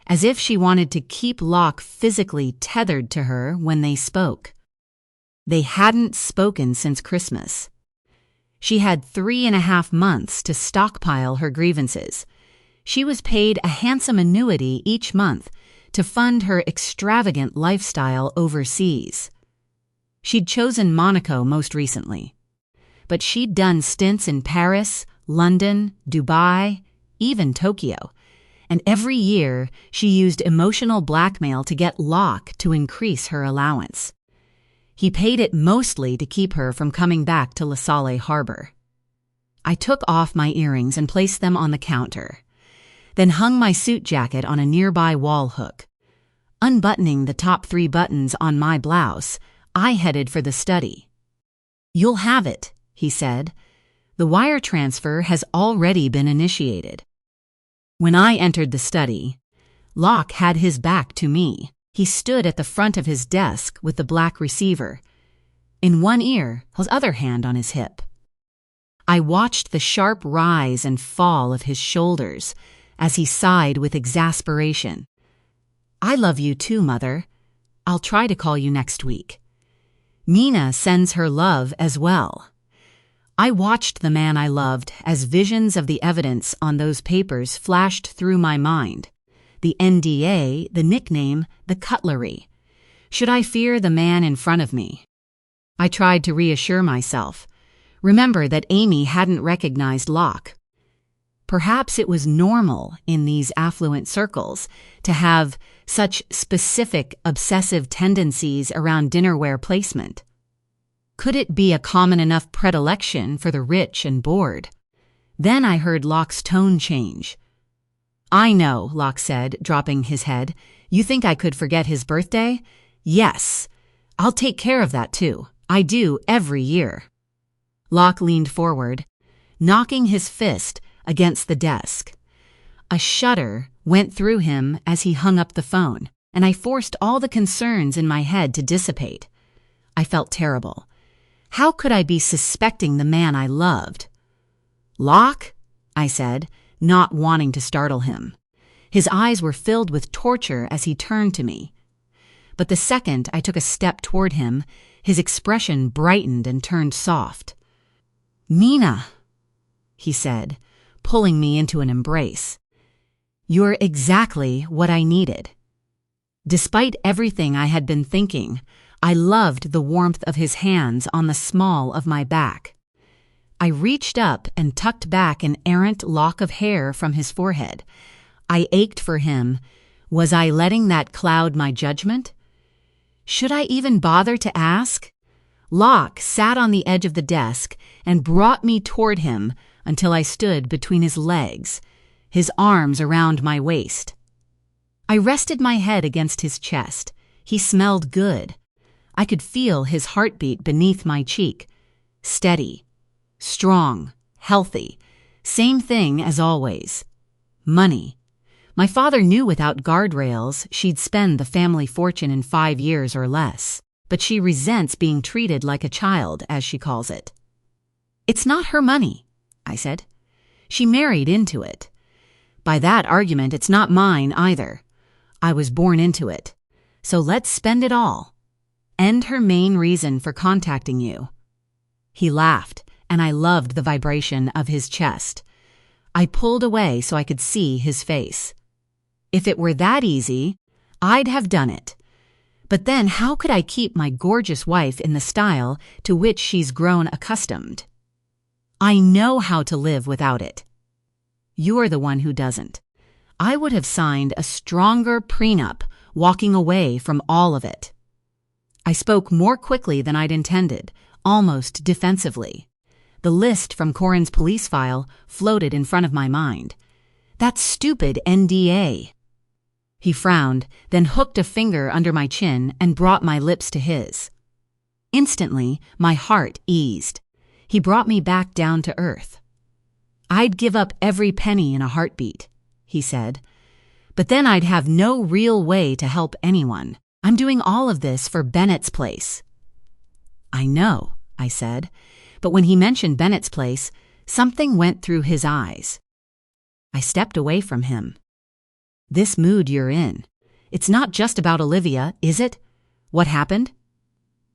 as if she wanted to keep Locke physically tethered to her when they spoke. They hadn't spoken since Christmas. She had 3.5 months to stockpile her grievances. She was paid a handsome annuity each month to fund her extravagant lifestyle overseas. She'd chosen Monaco most recently, but she'd done stints in Paris, London, Dubai, even Tokyo, and every year she used emotional blackmail to get Locke to increase her allowance. He paid it mostly to keep her from coming back to La Salle Harbor. I took off my earrings and placed them on the counter, then hung my suit jacket on a nearby wall hook. Unbuttoning the top 3 buttons on my blouse, I headed for the study. "You'll have it," he said. "The wire transfer has already been initiated." When I entered the study, Locke had his back to me. He stood at the front of his desk with the black receiver, in one ear, his other hand on his hip. I watched the sharp rise and fall of his shoulders as he sighed with exasperation. "I love you too, Mother. I'll try to call you next week. Mina sends her love as well." I watched the man I loved as visions of the evidence on those papers flashed through my mind. The NDA, the nickname, the cutlery. Should I fear the man in front of me? I tried to reassure myself. Remember that Amy hadn't recognized Locke. Perhaps it was normal in these affluent circles to have such specific obsessive tendencies around dinnerware placement. Could it be a common enough predilection for the rich and bored? Then I heard Locke's tone change. "I know," Locke said, dropping his head. "You think I could forget his birthday? Yes. I'll take care of that too. I do every year." Locke leaned forward, knocking his fist against the desk. A shudder went through him as he hung up the phone, and I forced all the concerns in my head to dissipate. I felt terrible. How could I be suspecting the man I loved? "Locke?" I said, not wanting to startle him. His eyes were filled with torture as he turned to me. But the second I took a step toward him, his expression brightened and turned soft. "Mina," he said, pulling me into an embrace. "You're exactly what I needed." Despite everything I had been thinking, I loved the warmth of his hands on the small of my back. I reached up and tucked back an errant lock of hair from his forehead. I ached for him. Was I letting that cloud my judgment? Should I even bother to ask? Locke sat on the edge of the desk and brought me toward him until I stood between his legs, his arms around my waist. I rested my head against his chest. He smelled good. I could feel his heartbeat beneath my cheek. Steady, strong, healthy. Same thing as always. Money. My father knew without guardrails she'd spend the family fortune in 5 years or less, but she resents being treated like a child, as she calls it. "It's not her money," I said. "She married into it. By that argument, it's not mine either. I was born into it. So let's spend it all. And her main reason for contacting you." He laughed, and I loved the vibration of his chest. I pulled away so I could see his face. If it were that easy, I'd have done it. But then how could I keep my gorgeous wife in the style to which she's grown accustomed? I know how to live without it. You're the one who doesn't. I would have signed a stronger prenup, walking away from all of it. I spoke more quickly than I'd intended, almost defensively. The list from Corin's police file floated in front of my mind. That stupid NDA. He frowned, then hooked a finger under my chin and brought my lips to his. Instantly, my heart eased. He brought me back down to earth. I'd give up every penny in a heartbeat, he said. But then I'd have no real way to help anyone. I'm doing all of this for Bennett's place. I know, I said, but when he mentioned Bennett's place, something went through his eyes. I stepped away from him. This mood you're in, it's not just about Olivia, is it? What happened?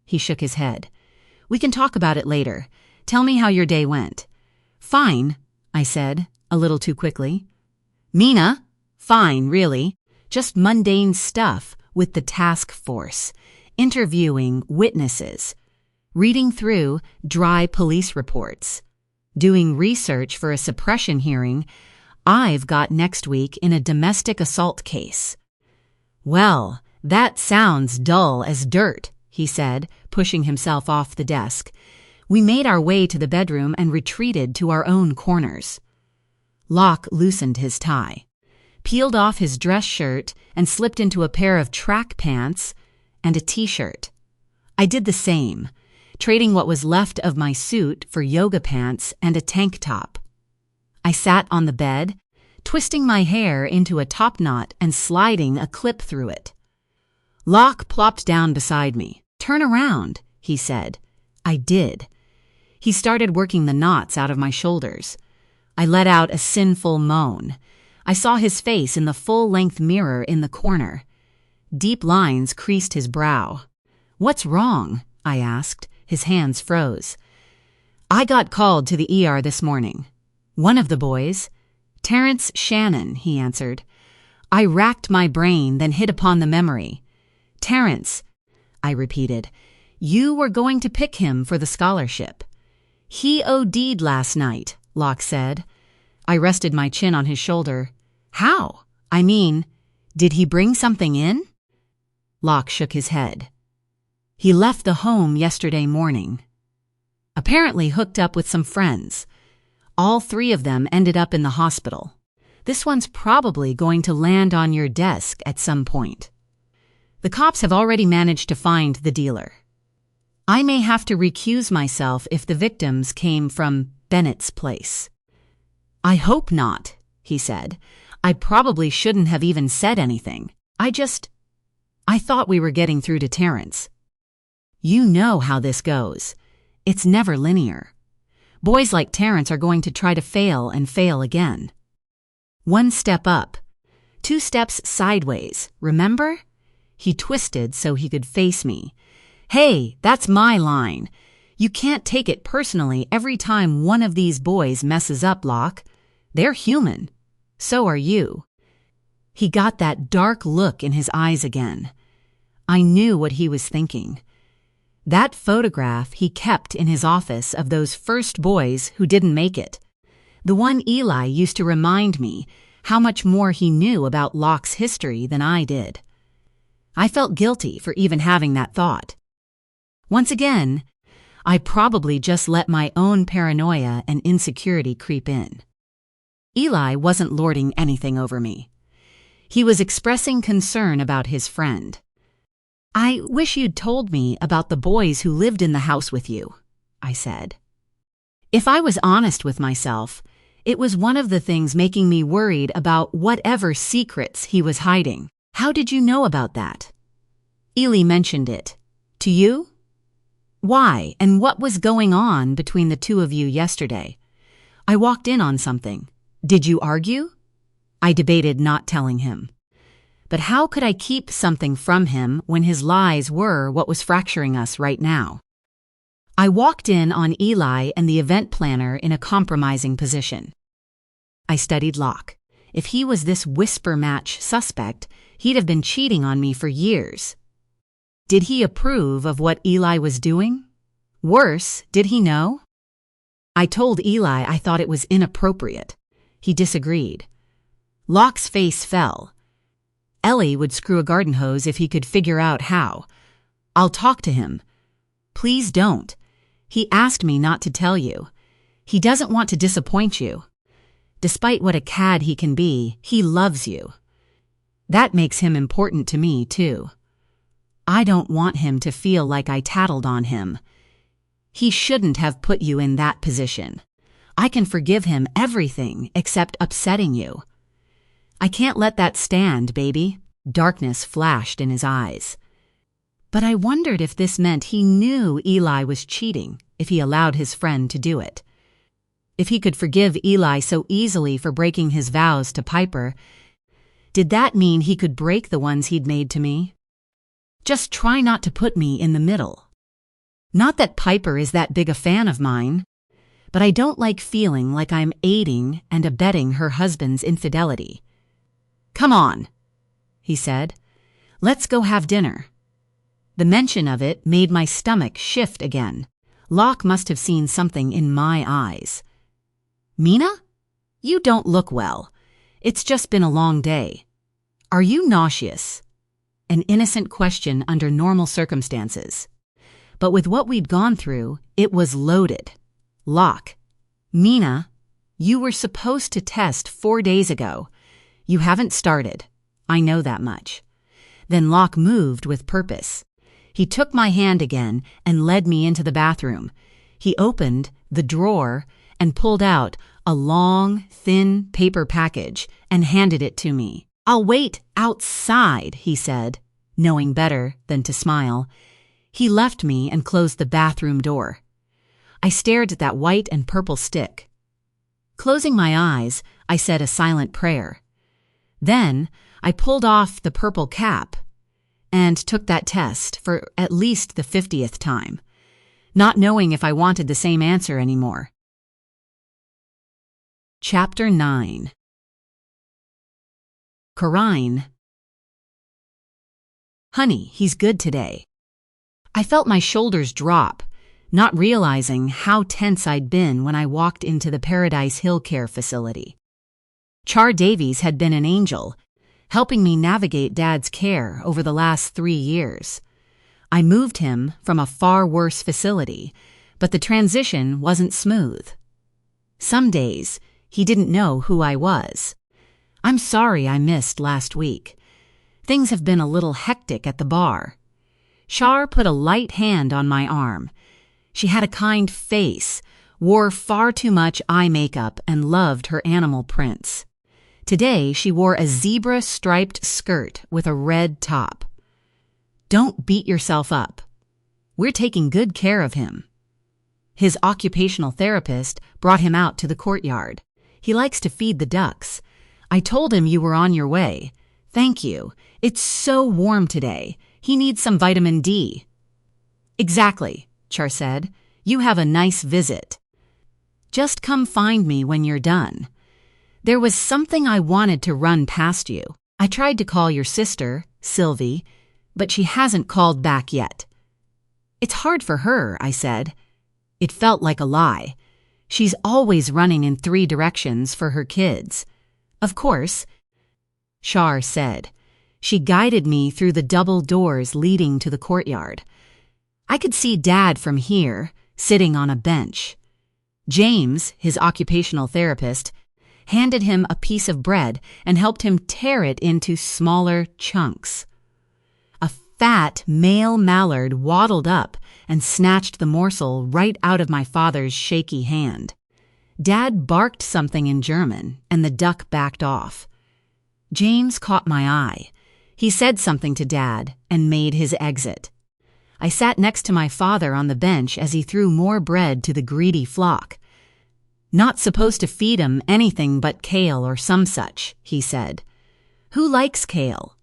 He shook his head. We can talk about it later. Tell me how your day went. Fine, I said, a little too quickly. Mina? Fine, really. Just mundane stuff with the task force, interviewing witnesses, reading through dry police reports, doing research for a suppression hearing I've got next week in a domestic assault case. Well, that sounds dull as dirt, he said, pushing himself off the desk. We made our way to the bedroom and retreated to our own corners. Locke loosened his tie, peeled off his dress shirt, and slipped into a pair of track pants and a t-shirt. I did the same, trading what was left of my suit for yoga pants and a tank top. I sat on the bed, twisting my hair into a top knot and sliding a clip through it. Locke plopped down beside me. Turn around, he said. I did. He started working the knots out of my shoulders. I let out a sinful moan. I saw his face in the full-length mirror in the corner. Deep lines creased his brow. What's wrong? I asked. His hands froze. I got called to the ER this morning. One of the boys, Terrence Shannon, he answered. I racked my brain, then hit upon the memory. Terrence, I repeated. You were going to pick him for the scholarship. He OD'd last night, Locke said. I rested my chin on his shoulder. How? I mean, did he bring something in? Locke shook his head. He left the home yesterday morning. Apparently hooked up with some friends. All three of them ended up in the hospital. This one's probably going to land on your desk at some point. The cops have already managed to find the dealer. I may have to recuse myself if the victims came from Bennett's place. I hope not, he said. I probably shouldn't have even said anything. I thought we were getting through to Terrence. You know how this goes. It's never linear. Boys like Terrence are going to try to fail and fail again. 1 step up, 2 steps sideways, remember? He twisted so he could face me. Hey, that's my line. You can't take it personally every time one of these boys messes up, Locke. They're human. So are you. He got that dark look in his eyes again. I knew what he was thinking. That photograph he kept in his office of those first boys who didn't make it. The one Eli used to remind me how much more he knew about Locke's history than I did. I felt guilty for even having that thought. Once again, I probably just let my own paranoia and insecurity creep in. Eli wasn't lording anything over me. He was expressing concern about his friend. I wish you'd told me about the boys who lived in the house with you, I said. If I was honest with myself, it was one of the things making me worried about whatever secrets he was hiding. How did you know about that? Eli mentioned it. To you? Why, and what was going on between the two of you yesterday? I walked in on something. Did you argue? I debated not telling him. But how could I keep something from him when his lies were what was fracturing us right now? I walked in on Eli and the event planner in a compromising position. I studied Locke. If he was this whisper match suspect, he'd have been cheating on me for years. Did he approve of what Eli was doing? Worse, did he know? I told Eli I thought it was inappropriate. He disagreed. Locke's face fell. Ellie would screw a garden hose if he could figure out how. I'll talk to him. Please don't. He asked me not to tell you. He doesn't want to disappoint you. Despite what a cad he can be, he loves you. That makes him important to me, too. I don't want him to feel like I tattled on him. He shouldn't have put you in that position. I can forgive him everything except upsetting you. I can't let that stand, baby. Darkness flashed in his eyes. But I wondered if this meant he knew Eli was cheating, if he allowed his friend to do it. If he could forgive Eli so easily for breaking his vows to Piper, did that mean he could break the ones he'd made to me? Just try not to put me in the middle. Not that Piper is that big a fan of mine, but I don't like feeling like I'm aiding and abetting her husband's infidelity. Come on, he said. Let's go have dinner. The mention of it made my stomach shift again. Locke must have seen something in my eyes. Mina? You don't look well. It's just been a long day. Are you nauseous? An innocent question under normal circumstances. But with what we'd gone through, it was loaded. Locke. Mina, you were supposed to test 4 days ago. You haven't started. I know that much. Then Locke moved with purpose. He took my hand again and led me into the bathroom. He opened the drawer and pulled out a long, thin paper package and handed it to me. I'll wait outside, he said, knowing better than to smile. He left me and closed the bathroom door. I stared at that white and purple stick. Closing my eyes, I said a silent prayer. Then I pulled off the purple cap and took that test for at least the 50th time, not knowing if I wanted the same answer anymore. Chapter 9. Corrine. Honey, he's good today. I felt my shoulders drop, not realizing how tense I'd been when I walked into the Paradise Hill Care facility. Char Davies had been an angel, helping me navigate Dad's care over the last 3 years. I moved him from a far worse facility, but the transition wasn't smooth. Some days, he didn't know who I was. I'm sorry I missed last week. Things have been a little hectic at the bar. Char put a light hand on my arm. She had a kind face, wore far too much eye makeup, and loved her animal prints. Today, she wore a zebra-striped skirt with a red top. Don't beat yourself up. We're taking good care of him. His occupational therapist brought him out to the courtyard. He likes to feed the ducks. I told him you were on your way. Thank you. It's so warm today. He needs some vitamin D. Exactly, Char said. You have a nice visit. Just come find me when you're done. There was something I wanted to run past you. I tried to call your sister, Sylvie, but she hasn't called back yet. It's hard for her, I said. It felt like a lie. She's always running in 3 directions for her kids. Of course, Char said. She guided me through the double doors leading to the courtyard. I could see Dad from here, sitting on a bench. James, his occupational therapist, handed him a piece of bread and helped him tear it into smaller chunks. A fat male mallard waddled up and snatched the morsel right out of my father's shaky hand. Dad barked something in German, and the duck backed off. James caught my eye. He said something to Dad and made his exit. I sat next to my father on the bench as he threw more bread to the greedy flock. Not supposed to feed 'em anything but kale or some such, he said. Who likes kale?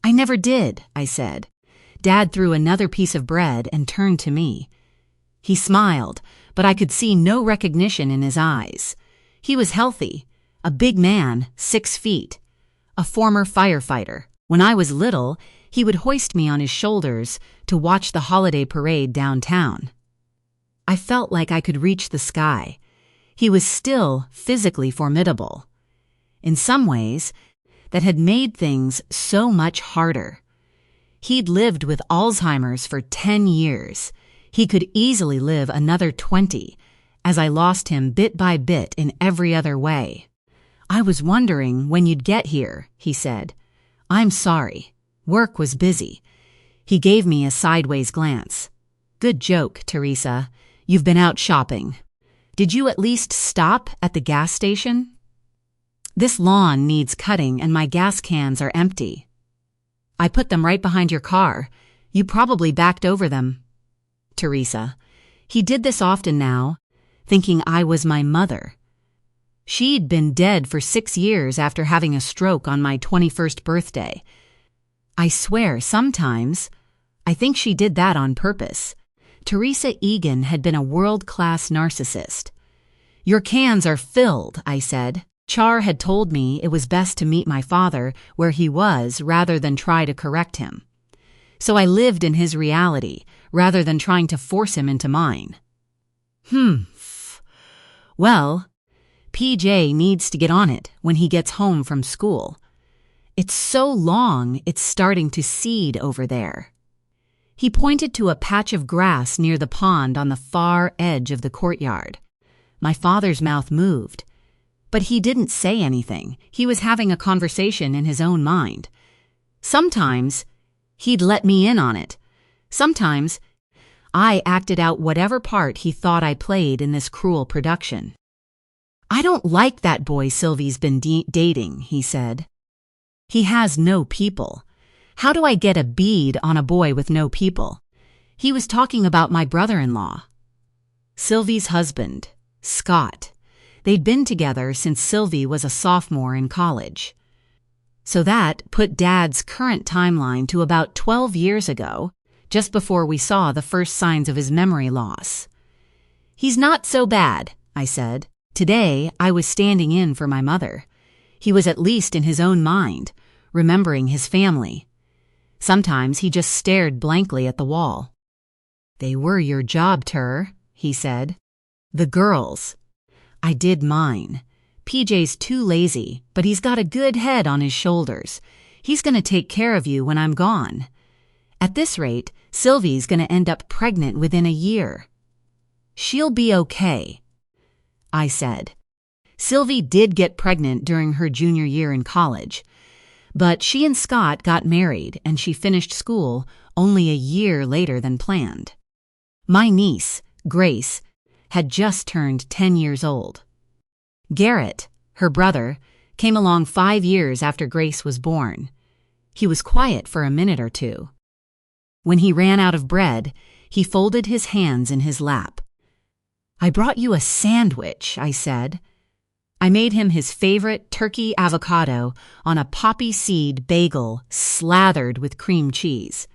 I never did, I said. Dad threw another piece of bread and turned to me. He smiled, but I could see no recognition in his eyes. He was healthy, a big man, 6 feet, a former firefighter. When I was little, he would hoist me on his shoulders to watch the holiday parade downtown. I felt like I could reach the sky. He was still physically formidable. In some ways, that had made things so much harder. He'd lived with Alzheimer's for 10 years. He could easily live another 20, as I lost him bit by bit in every other way. I was wondering when you'd get here, he said. I'm sorry. Work was busy. He gave me a sideways glance. Good joke, Teresa. You've been out shopping. Did you at least stop at the gas station? This lawn needs cutting and my gas cans are empty. I put them right behind your car. You probably backed over them. Teresa. He did this often now, thinking I was my mother. She'd been dead for 6 years after having a stroke on my 21st birthday. I swear, sometimes, I think she did that on purpose. Teresa Egan had been a world-class narcissist. Your cans are filled, I said. Char had told me it was best to meet my father where he was rather than try to correct him. So I lived in his reality rather than trying to force him into mine. Well, PJ needs to get on it when he gets home from school. It's so long it's starting to seed over there. He pointed to a patch of grass near the pond on the far edge of the courtyard. My father's mouth moved, but he didn't say anything. He was having a conversation in his own mind. Sometimes he'd let me in on it. Sometimes I acted out whatever part he thought I played in this cruel production. I don't like that boy Sylvie's been dating, he said. He has no people. How do I get a bead on a boy with no people? He was talking about my brother-in-law. Sylvie's husband, Scott. They'd been together since Sylvie was a sophomore in college. So that put Dad's current timeline to about 12 years ago, just before we saw the first signs of his memory loss. He's not so bad, I said. Today, I was standing in for my mother. He was at least in his own mind, remembering his family. Sometimes he just stared blankly at the wall. They were your job, Tur, he said. The girls. I did mine. PJ's too lazy, but he's got a good head on his shoulders. He's going to take care of you when I'm gone. At this rate, Sylvie's going to end up pregnant within a year. She'll be okay, I said. Sylvie did get pregnant during her junior year in college, but she and Scott got married and she finished school only a year later than planned. My niece, Grace, had just turned 10 years old. Garrett, her brother, came along 5 years after Grace was born. He was quiet for a minute or two. When he ran out of bread, he folded his hands in his lap. I brought you a sandwich, I said. I made him his favorite turkey avocado on a poppy seed bagel slathered with cream cheese.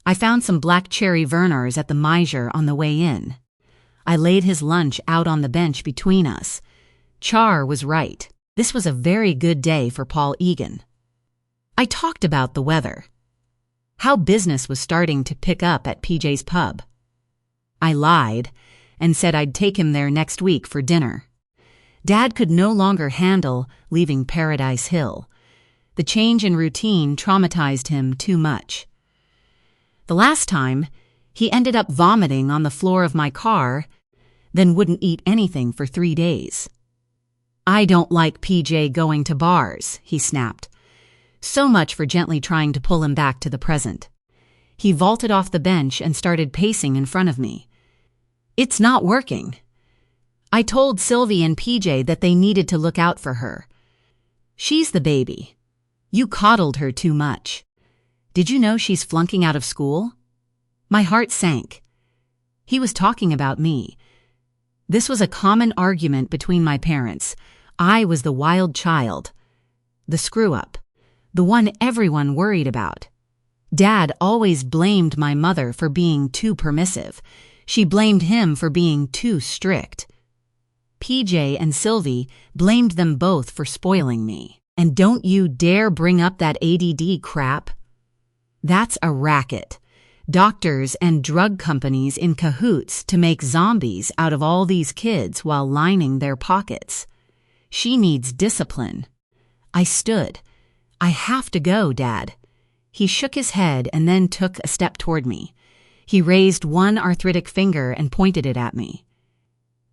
I found some black cherry Vernors at the Meisure on the way in. I laid his lunch out on the bench between us. Char was right. This was a very good day for Paul Egan. I talked about the weather. How business was starting to pick up at PJ's pub. I lied and said I'd take him there next week for dinner. Dad could no longer handle leaving Paradise Hill. The change in routine traumatized him too much. The last time, he ended up vomiting on the floor of my car, then wouldn't eat anything for 3 days. I don't like PJ going to bars, he snapped. So much for gently trying to pull him back to the present. He vaulted off the bench and started pacing in front of me. It's not working. I told Sylvie and PJ that they needed to look out for her. She's the baby. You coddled her too much. Did you know she's flunking out of school? My heart sank. He was talking about me. This was a common argument between my parents. I was the wild child, the screw-up, the one everyone worried about. Dad always blamed my mother for being too permissive. She blamed him for being too strict. PJ and Sylvie blamed them both for spoiling me. And don't you dare bring up that ADD crap. That's a racket. Doctors and drug companies in cahoots to make zombies out of all these kids while lining their pockets. She needs discipline. I stood. I have to go, Dad. He shook his head and then took a step toward me. He raised one arthritic finger and pointed it at me.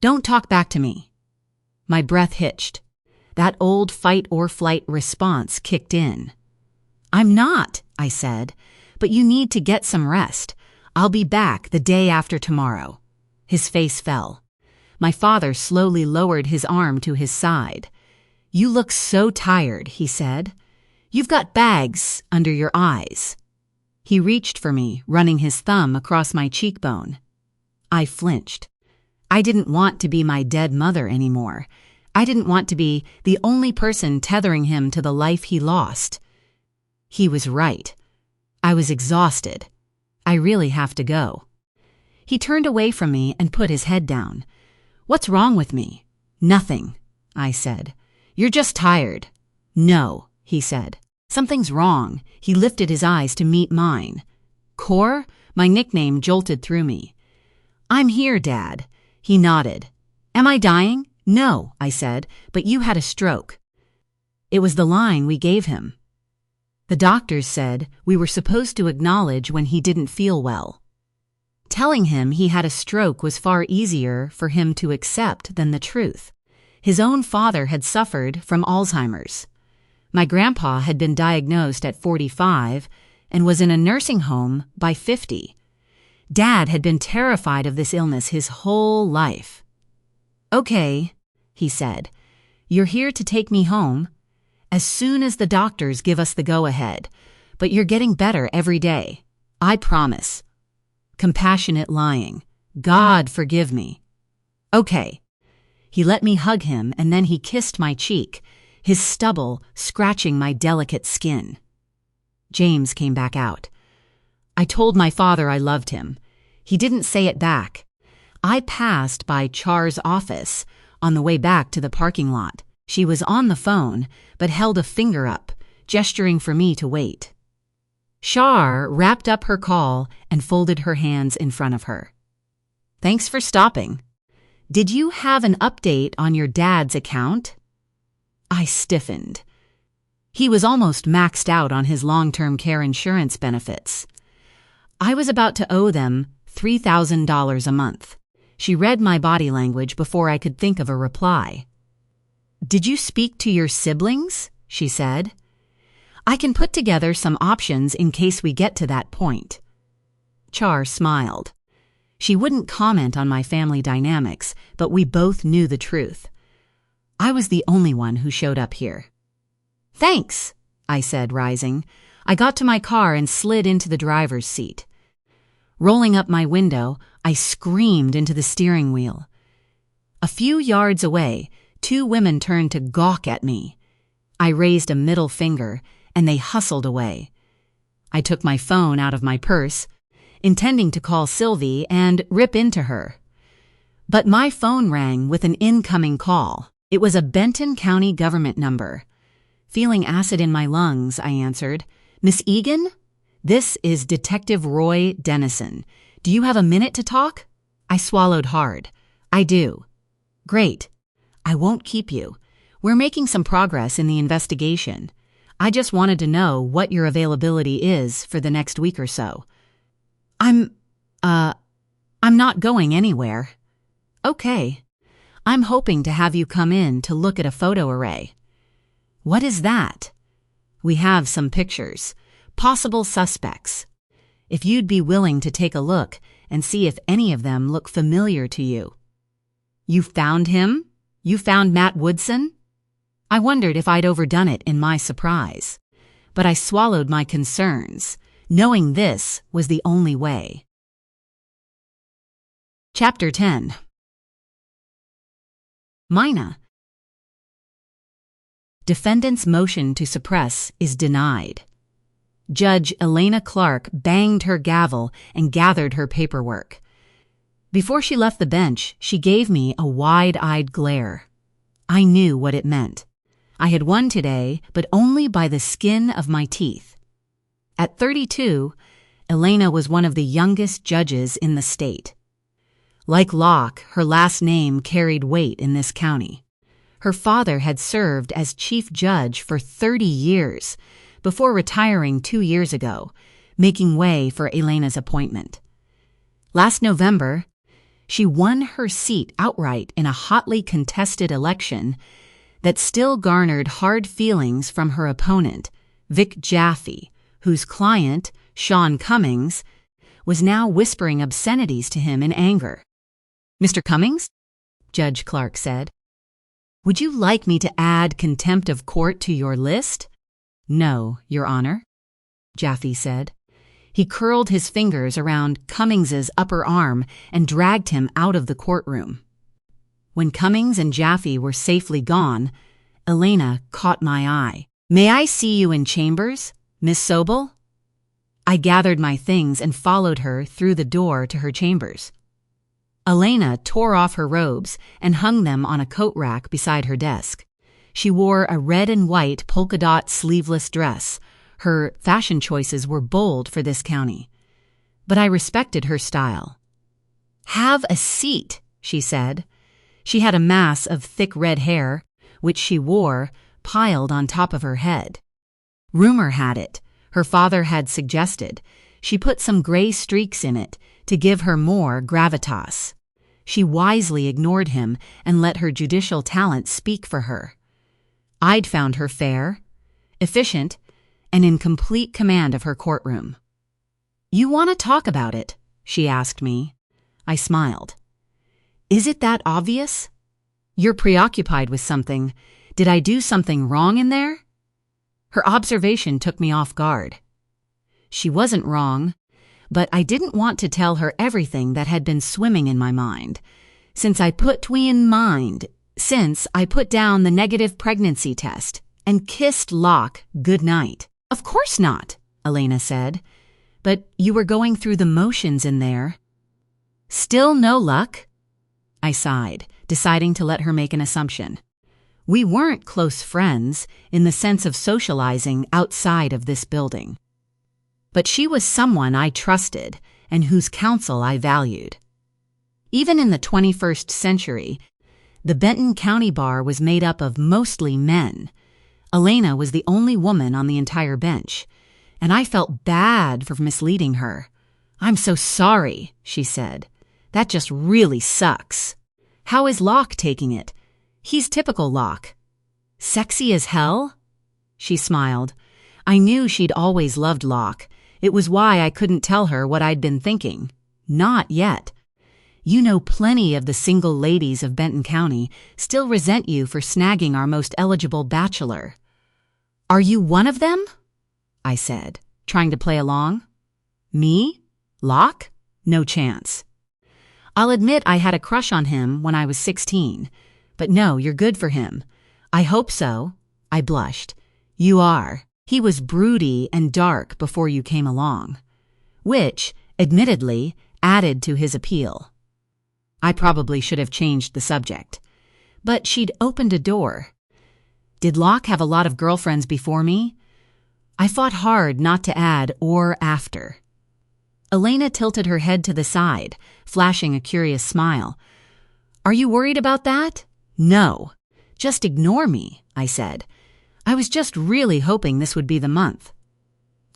Don't talk back to me. My breath hitched. That old fight-or-flight response kicked in. I'm not, I said, but you need to get some rest. I'll be back the day after tomorrow. His face fell. My father slowly lowered his arm to his side. "You look so tired," he said. "You've got bags under your eyes." He reached for me, running his thumb across my cheekbone. I flinched. I didn't want to be my dead mother anymore. I didn't want to be the only person tethering him to the life he lost. He was right. I was exhausted. I really have to go. He turned away from me and put his head down. "What's wrong with me?" "Nothing," I said. "You're just tired." "No," he said. "Something's wrong." He lifted his eyes to meet mine. "Core?" My nickname jolted through me. "I'm here, Dad." He nodded. "Am I dying?" "No," I said, "but you had a stroke." It was the line we gave him. The doctors said we were supposed to acknowledge when he didn't feel well. Telling him he had a stroke was far easier for him to accept than the truth. His own father had suffered from Alzheimer's. My grandpa had been diagnosed at 45 and was in a nursing home by 50. Dad had been terrified of this illness his whole life. "Okay," he said, "you're here to take me home as soon as the doctors give us the go-ahead, but you're getting better every day. I promise." Compassionate lying. God forgive me. "Okay." He let me hug him, and then he kissed my cheek, his stubble scratching my delicate skin. James came back out. I told my father I loved him. He didn't say it back. I passed by Char's office on the way back to the parking lot. She was on the phone, but held a finger up, gesturing for me to wait. Char wrapped up her call and folded her hands in front of her. "Thanks for stopping. Did you have an update on your dad's account?" I stiffened. He was almost maxed out on his long-term care insurance benefits. I was about to owe them $3,000 a month. She read my body language before I could think of a reply. "Did you speak to your siblings?" she said. "I can put together some options in case we get to that point." Char smiled. She wouldn't comment on my family dynamics, but we both knew the truth. I was the only one who showed up here. "Thanks," I said, rising. I got to my car and slid into the driver's seat. Rolling up my window, I screamed into the steering wheel. A few yards away, two women turned to gawk at me. I raised a middle finger, and they hustled away. I took my phone out of my purse, intending to call Sylvie and rip into her. But my phone rang with an incoming call. It was a Benton County government number. Feeling acid in my lungs, I answered. "Miss Egan? This is Detective Roy Dennison. Do you have a minute to talk?" I swallowed hard. "I do." "Great. I won't keep you. We're making some progress in the investigation. I just wanted to know what your availability is for the next week or so." I'm not going anywhere." "Okay. I'm hoping to have you come in to look at a photo array." "What is that?" "We have some pictures. Possible suspects. If you'd be willing to take a look and see if any of them look familiar to you." "You found him? You found Matt Woodson?" I wondered if I'd overdone it in my surprise, but I swallowed my concerns, knowing this was the only way. Chapter 10. Mina. Defendant's motion to suppress is denied. Judge Elena Clark banged her gavel and gathered her paperwork. Before she left the bench, she gave me a wide-eyed glare. I knew what it meant. I had won today, but only by the skin of my teeth. At 32, Elena was one of the youngest judges in the state. Like Locke, her last name carried weight in this county. Her father had served as chief judge for 30 years, before retiring 2 years ago, making way for Elena's appointment. Last November, she won her seat outright in a hotly contested election that still garnered hard feelings from her opponent, Vic Jaffe, whose client, Sean Cummings, was now whispering obscenities to him in anger. "Mr. Cummings?" Judge Clark said. Would you like me to add contempt of court to your list? No, Your Honor, Jaffe said. He curled his fingers around Cummings's upper arm and dragged him out of the courtroom. When Cummings and Jaffe were safely gone, Elena caught my eye. May I see you in chambers, Miss Sobel? I gathered my things and followed her through the door to her chambers. Elena tore off her robes and hung them on a coat rack beside her desk. She wore a red and white polka-dot sleeveless dress. Her fashion choices were bold for this county. But I respected her style. Have a seat, she said. She had a mass of thick red hair, which she wore piled on top of her head. Rumor had it, her father had suggested, she put some gray streaks in it to give her more gravitas. She wisely ignored him and let her judicial talent speak for her. I'd found her fair, efficient, and in complete command of her courtroom. You want to talk about it? She asked me. I smiled. Is it that obvious? You're preoccupied with something. Did I do something wrong in there? Her observation took me off guard. She wasn't wrong, but I didn't want to tell her everything that had been swimming in my mind. Since I put down the negative pregnancy test and kissed Locke good night. Of course not, Elena said. But you were going through the motions in there. Still no luck? I sighed, deciding to let her make an assumption. We weren't close friends in the sense of socializing outside of this building. But she was someone I trusted and whose counsel I valued. Even in the 21st century, the Benton County Bar was made up of mostly men. Elena was the only woman on the entire bench, and I felt bad for misleading her. I'm so sorry, she said. That just really sucks. How is Locke taking it? He's typical Locke. Sexy as hell? She smiled. I knew she'd always loved Locke. It was why I couldn't tell her what I'd been thinking. Not yet. You know plenty of the single ladies of Benton County still resent you for snagging our most eligible bachelor. Are you one of them? I said, trying to play along. Me? Locke? No chance. I'll admit I had a crush on him when I was 16. But no, you're good for him. I hope so. I blushed. You are. He was broody and dark before you came along, which, admittedly, added to his appeal. I probably should have changed the subject. But she'd opened a door. Did Locke have a lot of girlfriends before me? I fought hard not to add or after. Elena tilted her head to the side, flashing a curious smile. Are you worried about that? No. Just ignore me, I said. I was just really hoping this would be the month.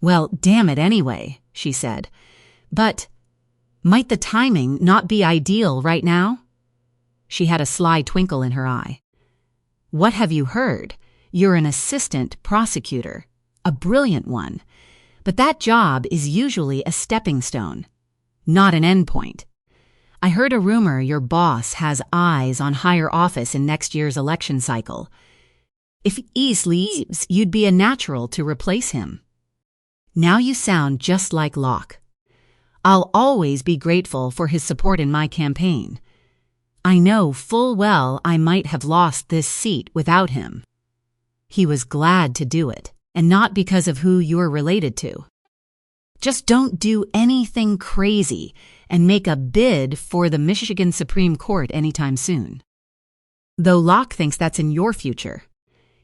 Well, damn it anyway, she said. But might the timing not be ideal right now? She had a sly twinkle in her eye. What have you heard? You're an assistant prosecutor, a brilliant one. But that job is usually a stepping stone, not an endpoint. I heard a rumor your boss has eyes on higher office in next year's election cycle. If East leaves, you'd be a natural to replace him. Now you sound just like Locke. I'll always be grateful for his support in my campaign. I know full well I might have lost this seat without him. He was glad to do it, and not because of who you're related to. Just don't do anything crazy and make a bid for the Michigan Supreme Court anytime soon. Though Locke thinks that's in your future.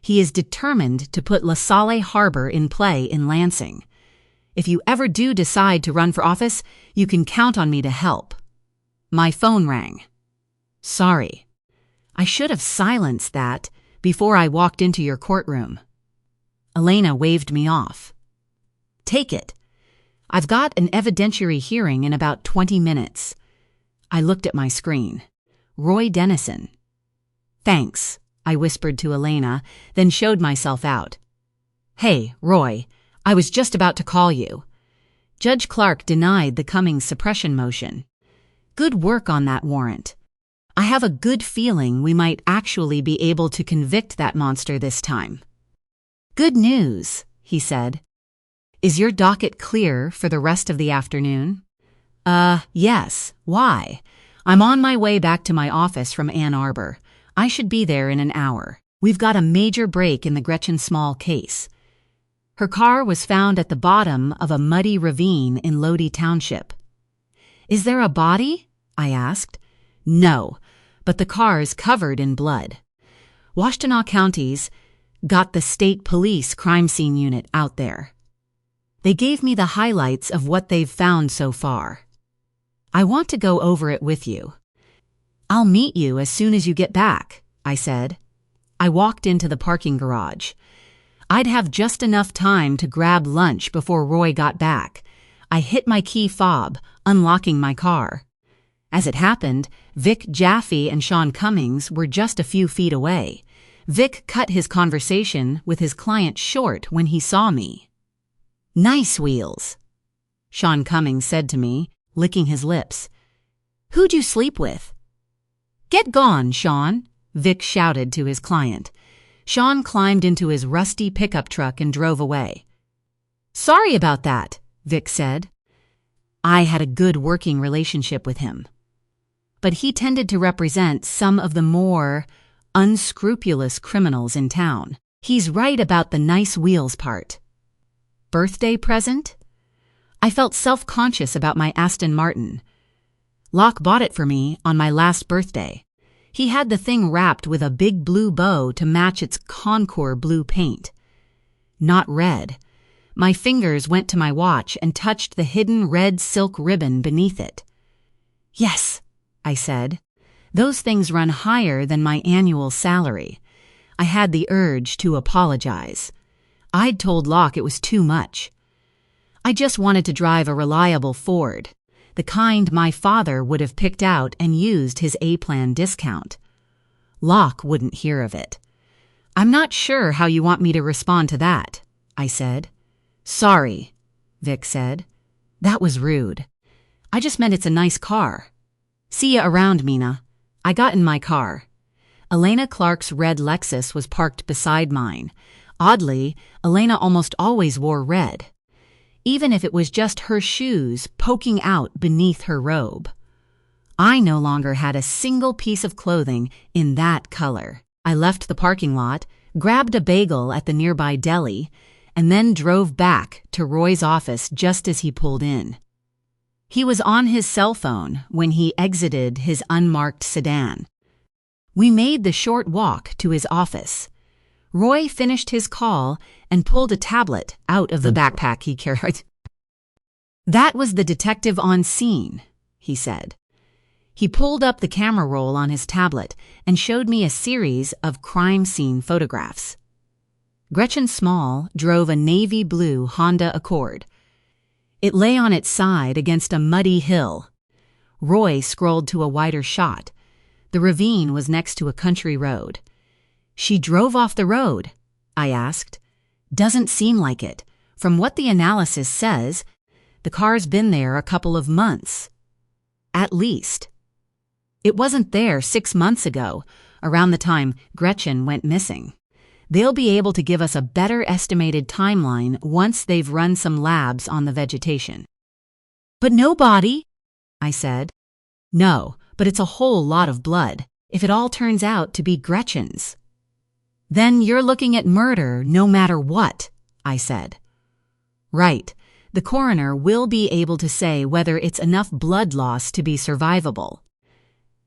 He is determined to put LaSalle Harbor in play in Lansing. If you ever do decide to run for office, you can count on me to help. My phone rang. Sorry. I should have silenced that before I walked into your courtroom. Elena waved me off. Take it. I've got an evidentiary hearing in about 20 minutes. I looked at my screen. Roy Dennison. Thanks, I whispered to Elena, then showed myself out. Hey, Roy, I was just about to call you. Judge Clark denied the Cummings suppression motion. Good work on that warrant. I have a good feeling we might actually be able to convict that monster this time." "Good news," he said. "Is your docket clear for the rest of the afternoon?" Yes. Why? I'm on my way back to my office from Ann Arbor. I should be there in an hour. We've got a major break in the Gretchen Small case. Her car was found at the bottom of a muddy ravine in Lodi Township." "Is there a body?" I asked. "No, but the car's covered in blood. Washtenaw County's got the state police crime scene unit out there. They gave me the highlights of what they've found so far. I want to go over it with you." "I'll meet you as soon as you get back," I said. I walked into the parking garage. I'd have just enough time to grab lunch before Roy got back. I hit my key fob, unlocking my car. As it happened, Vic Jaffe and Sean Cummings were just a few feet away. Vic cut his conversation with his client short when he saw me. "Nice wheels," Sean Cummings said to me, licking his lips. "Who'd you sleep with?" "Get gone, Sean," Vic shouted to his client. Sean climbed into his rusty pickup truck and drove away. "Sorry about that," Vic said. I had a good working relationship with him. But he tended to represent some of the more unscrupulous criminals in town. He's right about the nice wheels part. Birthday present? I felt self-conscious about my Aston Martin. Locke bought it for me on my last birthday. He had the thing wrapped with a big blue bow to match its Concours blue paint. Not red. My fingers went to my watch and touched the hidden red silk ribbon beneath it. "Yes," I said. "Those things run higher than my annual salary." I had the urge to apologize. I'd told Locke it was too much. I just wanted to drive a reliable Ford, the kind my father would have picked out and used his A-plan discount. Locke wouldn't hear of it. "I'm not sure how you want me to respond to that," I said. "Sorry," Vic said. "That was rude. I just meant it's a nice car. See ya around, Mina." I got in my car. Elena Clark's red Lexus was parked beside mine. Oddly, Elena almost always wore red, even if it was just her shoes poking out beneath her robe. I no longer had a single piece of clothing in that color. I left the parking lot, grabbed a bagel at the nearby deli, and then drove back to Roy's office just as he pulled in. He was on his cell phone when he exited his unmarked sedan. We made the short walk to his office. Roy finished his call and pulled a tablet out of the backpack he carried. "That was the detective on scene," he said. He pulled up the camera roll on his tablet and showed me a series of crime scene photographs. Gretchen Small drove a navy blue Honda Accord. It lay on its side against a muddy hill. Roy scrolled to a wider shot. The ravine was next to a country road. "She drove off the road?" I asked. "Doesn't seem like it. From what the analysis says, the car's been there a couple of months. At least. It wasn't there 6 months ago, around the time Gretchen went missing. They'll be able to give us a better estimated timeline once they've run some labs on the vegetation." "But no body," I said. "No, but it's a whole lot of blood, if it all turns out to be Gretchen's." "Then you're looking at murder no matter what," I said. "Right. The coroner will be able to say whether it's enough blood loss to be survivable.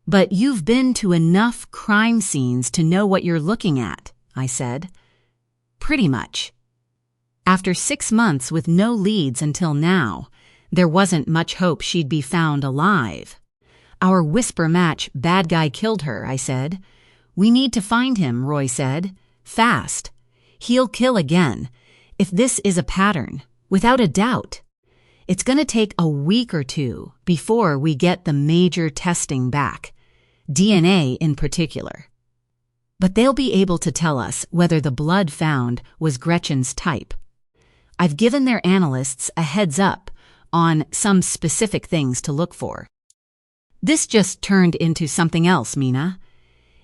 But you've been to enough crime scenes to know what you're looking at," I said. "Pretty much. After 6 months with no leads until now, there wasn't much hope she'd be found alive. Our whisper match bad guy killed her," I said. "We need to find him," Roy said. "Fast. He'll kill again. If this is a pattern, without a doubt. It's going to take a week or two before we get the major testing back, DNA in particular. But they'll be able to tell us whether the blood found was Gretchen's type. I've given their analysts a heads up on some specific things to look for. This just turned into something else, Mina.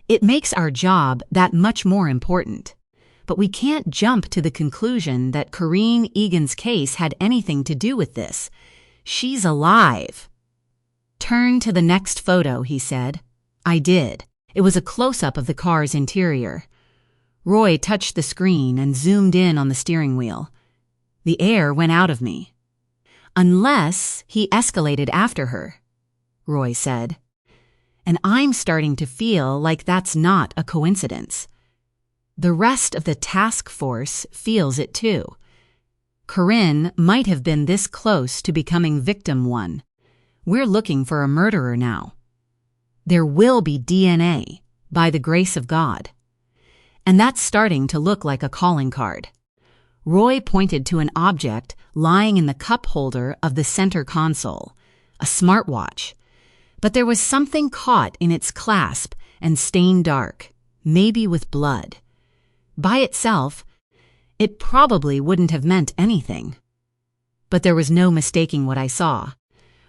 It makes our job that much more important. But we can't jump to the conclusion that Corinne Egan's case had anything to do with this. She's alive. Turn to the next photo, he said. I did. It was a close-up of the car's interior. Roy touched the screen and zoomed in on the steering wheel. The air went out of me. Unless he escalated after her, Roy said. And I'm starting to feel like that's not a coincidence. The rest of the task force feels it too. Corinne might have been this close to becoming victim one. We're looking for a murderer now. There will be DNA, by the grace of God. And that's starting to look like a calling card. Roy pointed to an object lying in the cup holder of the center console, a smartwatch. But there was something caught in its clasp and stained dark, maybe with blood. By itself, it probably wouldn't have meant anything. But there was no mistaking what I saw.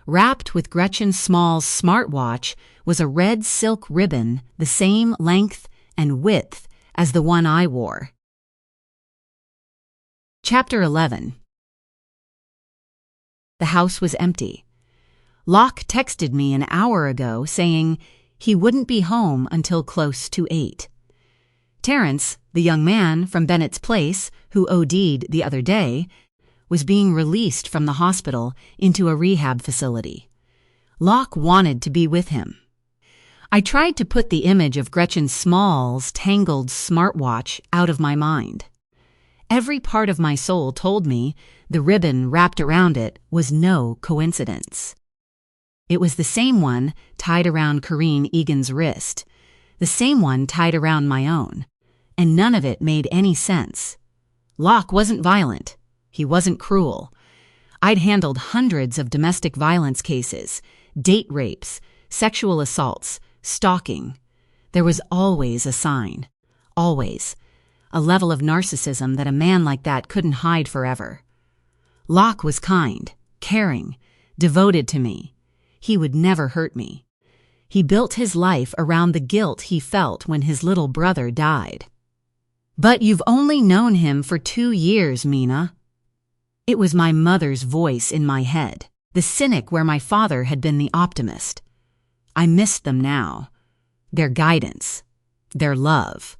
Wrapped with Gretchen Small's smartwatch was a red silk ribbon the same length and width as the one I wore. Chapter 11. The house was empty. Locke texted me an hour ago saying he wouldn't be home until close to 8. Terrence, the young man from Bennett's Place who OD'd the other day, was being released from the hospital into a rehab facility. Locke wanted to be with him. I tried to put the image of Gretchen Small's tangled smartwatch out of my mind. Every part of my soul told me the ribbon wrapped around it was no coincidence. It was the same one tied around Corinne Egan's wrist, the same one tied around my own, and none of it made any sense. Locke wasn't violent. He wasn't cruel. I'd handled hundreds of domestic violence cases, date rapes, sexual assaults, stalking. There was always a sign. Always. A level of narcissism that a man like that couldn't hide forever. Locke was kind, caring, devoted to me. He would never hurt me. He built his life around the guilt he felt when his little brother died. But you've only known him for 2 years, Mina. It was my mother's voice in my head, the cynic where my father had been the optimist. I missed them now. Their guidance. Their love.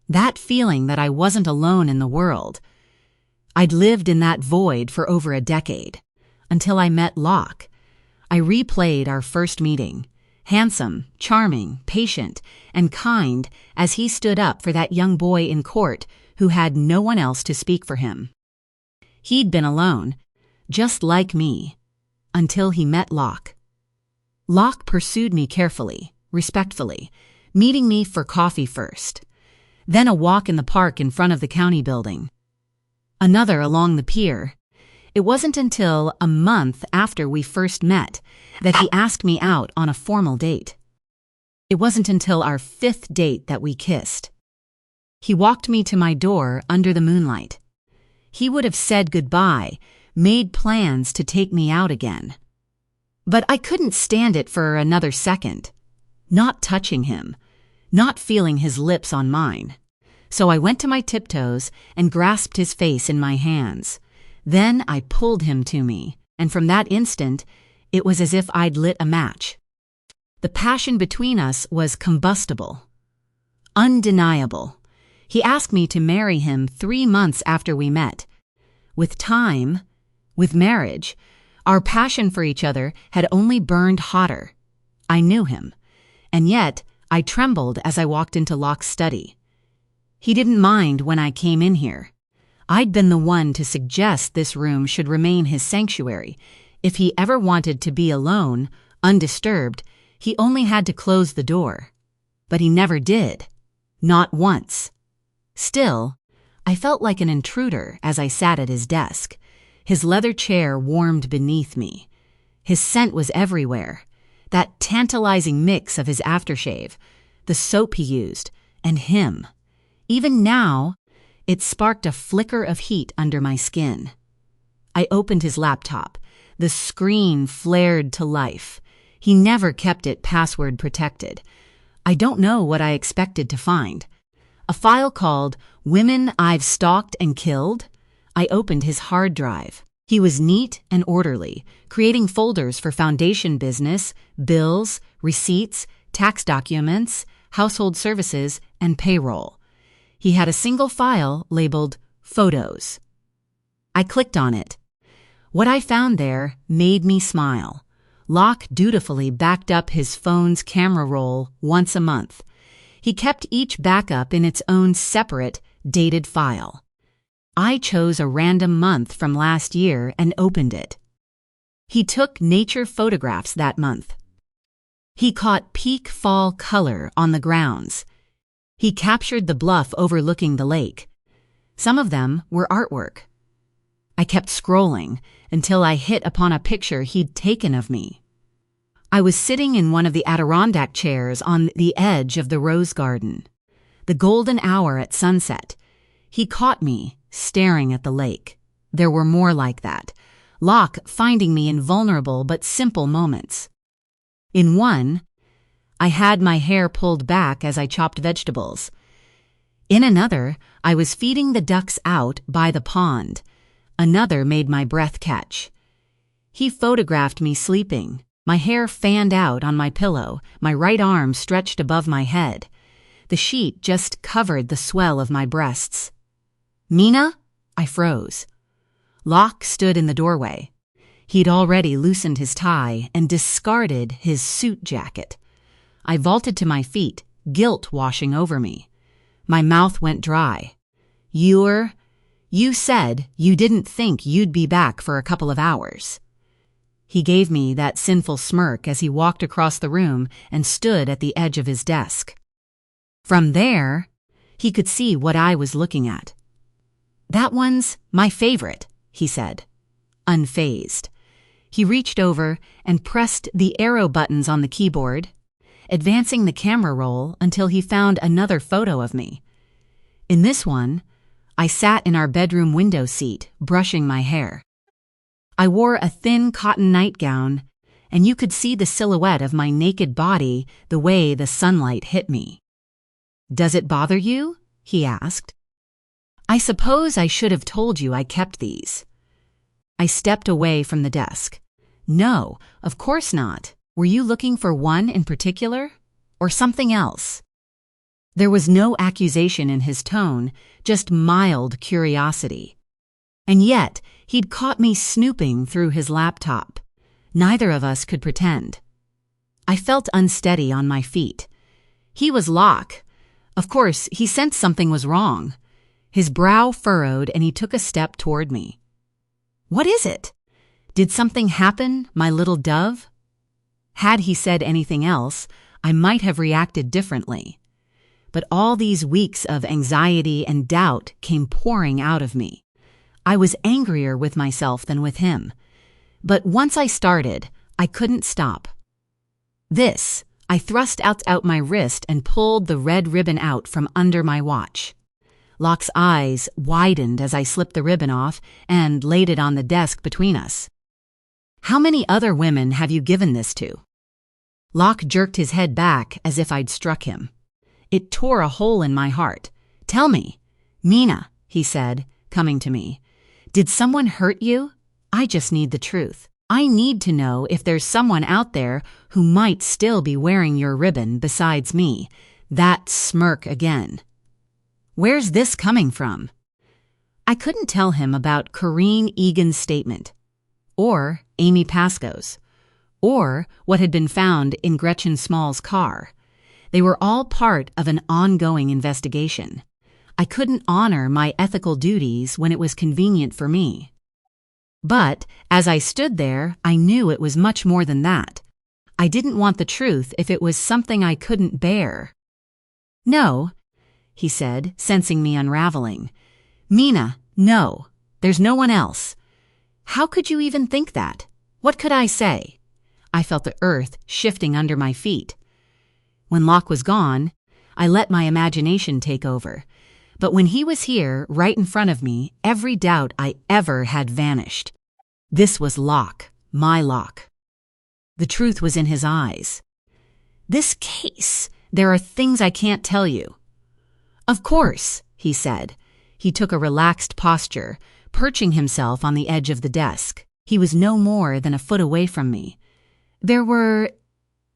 That feeling that I wasn't alone in the world. I'd lived in that void for over a decade, until I met Locke. I replayed our first meeting, handsome, charming, patient, and kind as he stood up for that young boy in court who had no one else to speak for him. He'd been alone, just like me, until he met Locke. Locke pursued me carefully, respectfully, meeting me for coffee first. Then a walk in the park in front of the county building. Another along the pier. It wasn't until a month after we first met that he asked me out on a formal date. It wasn't until our 5th date that we kissed. He walked me to my door under the moonlight. He would have said goodbye, made plans to take me out again. But I couldn't stand it for another second. Not touching him. Not feeling his lips on mine. So I went to my tiptoes and grasped his face in my hands. Then I pulled him to me, and from that instant, it was as if I'd lit a match. The passion between us was combustible. Undeniable. He asked me to marry him 3 months after we met. With time, with marriage, our passion for each other had only burned hotter. I knew him, and yet I trembled as I walked into Locke's study. He didn't mind when I came in here. I'd been the one to suggest this room should remain his sanctuary. If he ever wanted to be alone, undisturbed, he only had to close the door. But he never did. Not once. Still, I felt like an intruder as I sat at his desk. His leather chair warmed beneath me. His scent was everywhere. That tantalizing mix of his aftershave, the soap he used, and him. Even now, it sparked a flicker of heat under my skin. I opened his laptop. The screen flared to life. He never kept it password protected. I don't know what I expected to find. A file called Women I've Stalked and Killed? I opened his hard drive. He was neat and orderly, creating folders for foundation business, bills, receipts, tax documents, household services, and payroll. He had a single file labeled Photos. I clicked on it. What I found there made me smile. Locke dutifully backed up his phone's camera roll once a month. He kept each backup in its own separate, dated file. I chose a random month from last year and opened it. He took nature photographs that month. He caught peak fall color on the grounds. He captured the bluff overlooking the lake. Some of them were artwork. I kept scrolling until I hit upon a picture he'd taken of me. I was sitting in one of the Adirondack chairs on the edge of the rose garden. The golden hour at sunset. He caught me staring at the lake. There were more like that. Locke finding me in vulnerable but simple moments. In one, I had my hair pulled back as I chopped vegetables. In another, I was feeding the ducks out by the pond. Another made my breath catch. He photographed me sleeping, my hair fanned out on my pillow, my right arm stretched above my head. The sheet just covered the swell of my breasts. "Mina?" I froze. Locke stood in the doorway. He'd already loosened his tie and discarded his suit jacket. I vaulted to my feet, guilt washing over me. My mouth went dry. You said you didn't think you'd be back for a couple of hours." He gave me that sinful smirk as he walked across the room and stood at the edge of his desk. From there, he could see what I was looking at. "That one's my favorite," he said, unfazed. He reached over and pressed the arrow buttons on the keyboard, advancing the camera roll until he found another photo of me. In this one, I sat in our bedroom window seat, brushing my hair. I wore a thin cotton nightgown, and you could see the silhouette of my naked body the way the sunlight hit me. "Does it bother you?" he asked. "I suppose I should have told you I kept these." I stepped away from the desk. "No, of course not. Were you looking for one in particular? Or something else?" There was no accusation in his tone, just mild curiosity. And yet, he'd caught me snooping through his laptop. Neither of us could pretend. I felt unsteady on my feet. He was Locke. Of course, he sensed something was wrong. His brow furrowed and he took a step toward me. "What is it? Did something happen, my little dove?" Had he said anything else, I might have reacted differently. But all these weeks of anxiety and doubt came pouring out of me. I was angrier with myself than with him. But once I started, I couldn't stop. I thrust out my wrist and pulled the red ribbon out from under my watch. Locke's eyes widened as I slipped the ribbon off and laid it on the desk between us. "How many other women have you given this to?" Locke jerked his head back as if I'd struck him. It tore a hole in my heart. "Tell me, Mina," he said, coming to me. "Did someone hurt you? I just need the truth. I need to know if there's someone out there who might still be wearing your ribbon besides me." That smirk again. "Where's this coming from?" I couldn't tell him about Corrine Egan's statement, or Amy Pascoe's, or what had been found in Gretchen Small's car. They were all part of an ongoing investigation. I couldn't honor my ethical duties when it was convenient for me. But as I stood there, I knew it was much more than that. I didn't want the truth if it was something I couldn't bear. "No," he said, sensing me unraveling. "Mina, no. There's no one else." How could you even think that? What could I say? I felt the earth shifting under my feet. When Locke was gone, I let my imagination take over. But when he was here, right in front of me, every doubt I ever had vanished. This was Locke, my Locke. The truth was in his eyes. "This case, there are things I can't tell you." "Of course," he said. He took a relaxed posture, perching himself on the edge of the desk. He was no more than a foot away from me. "There were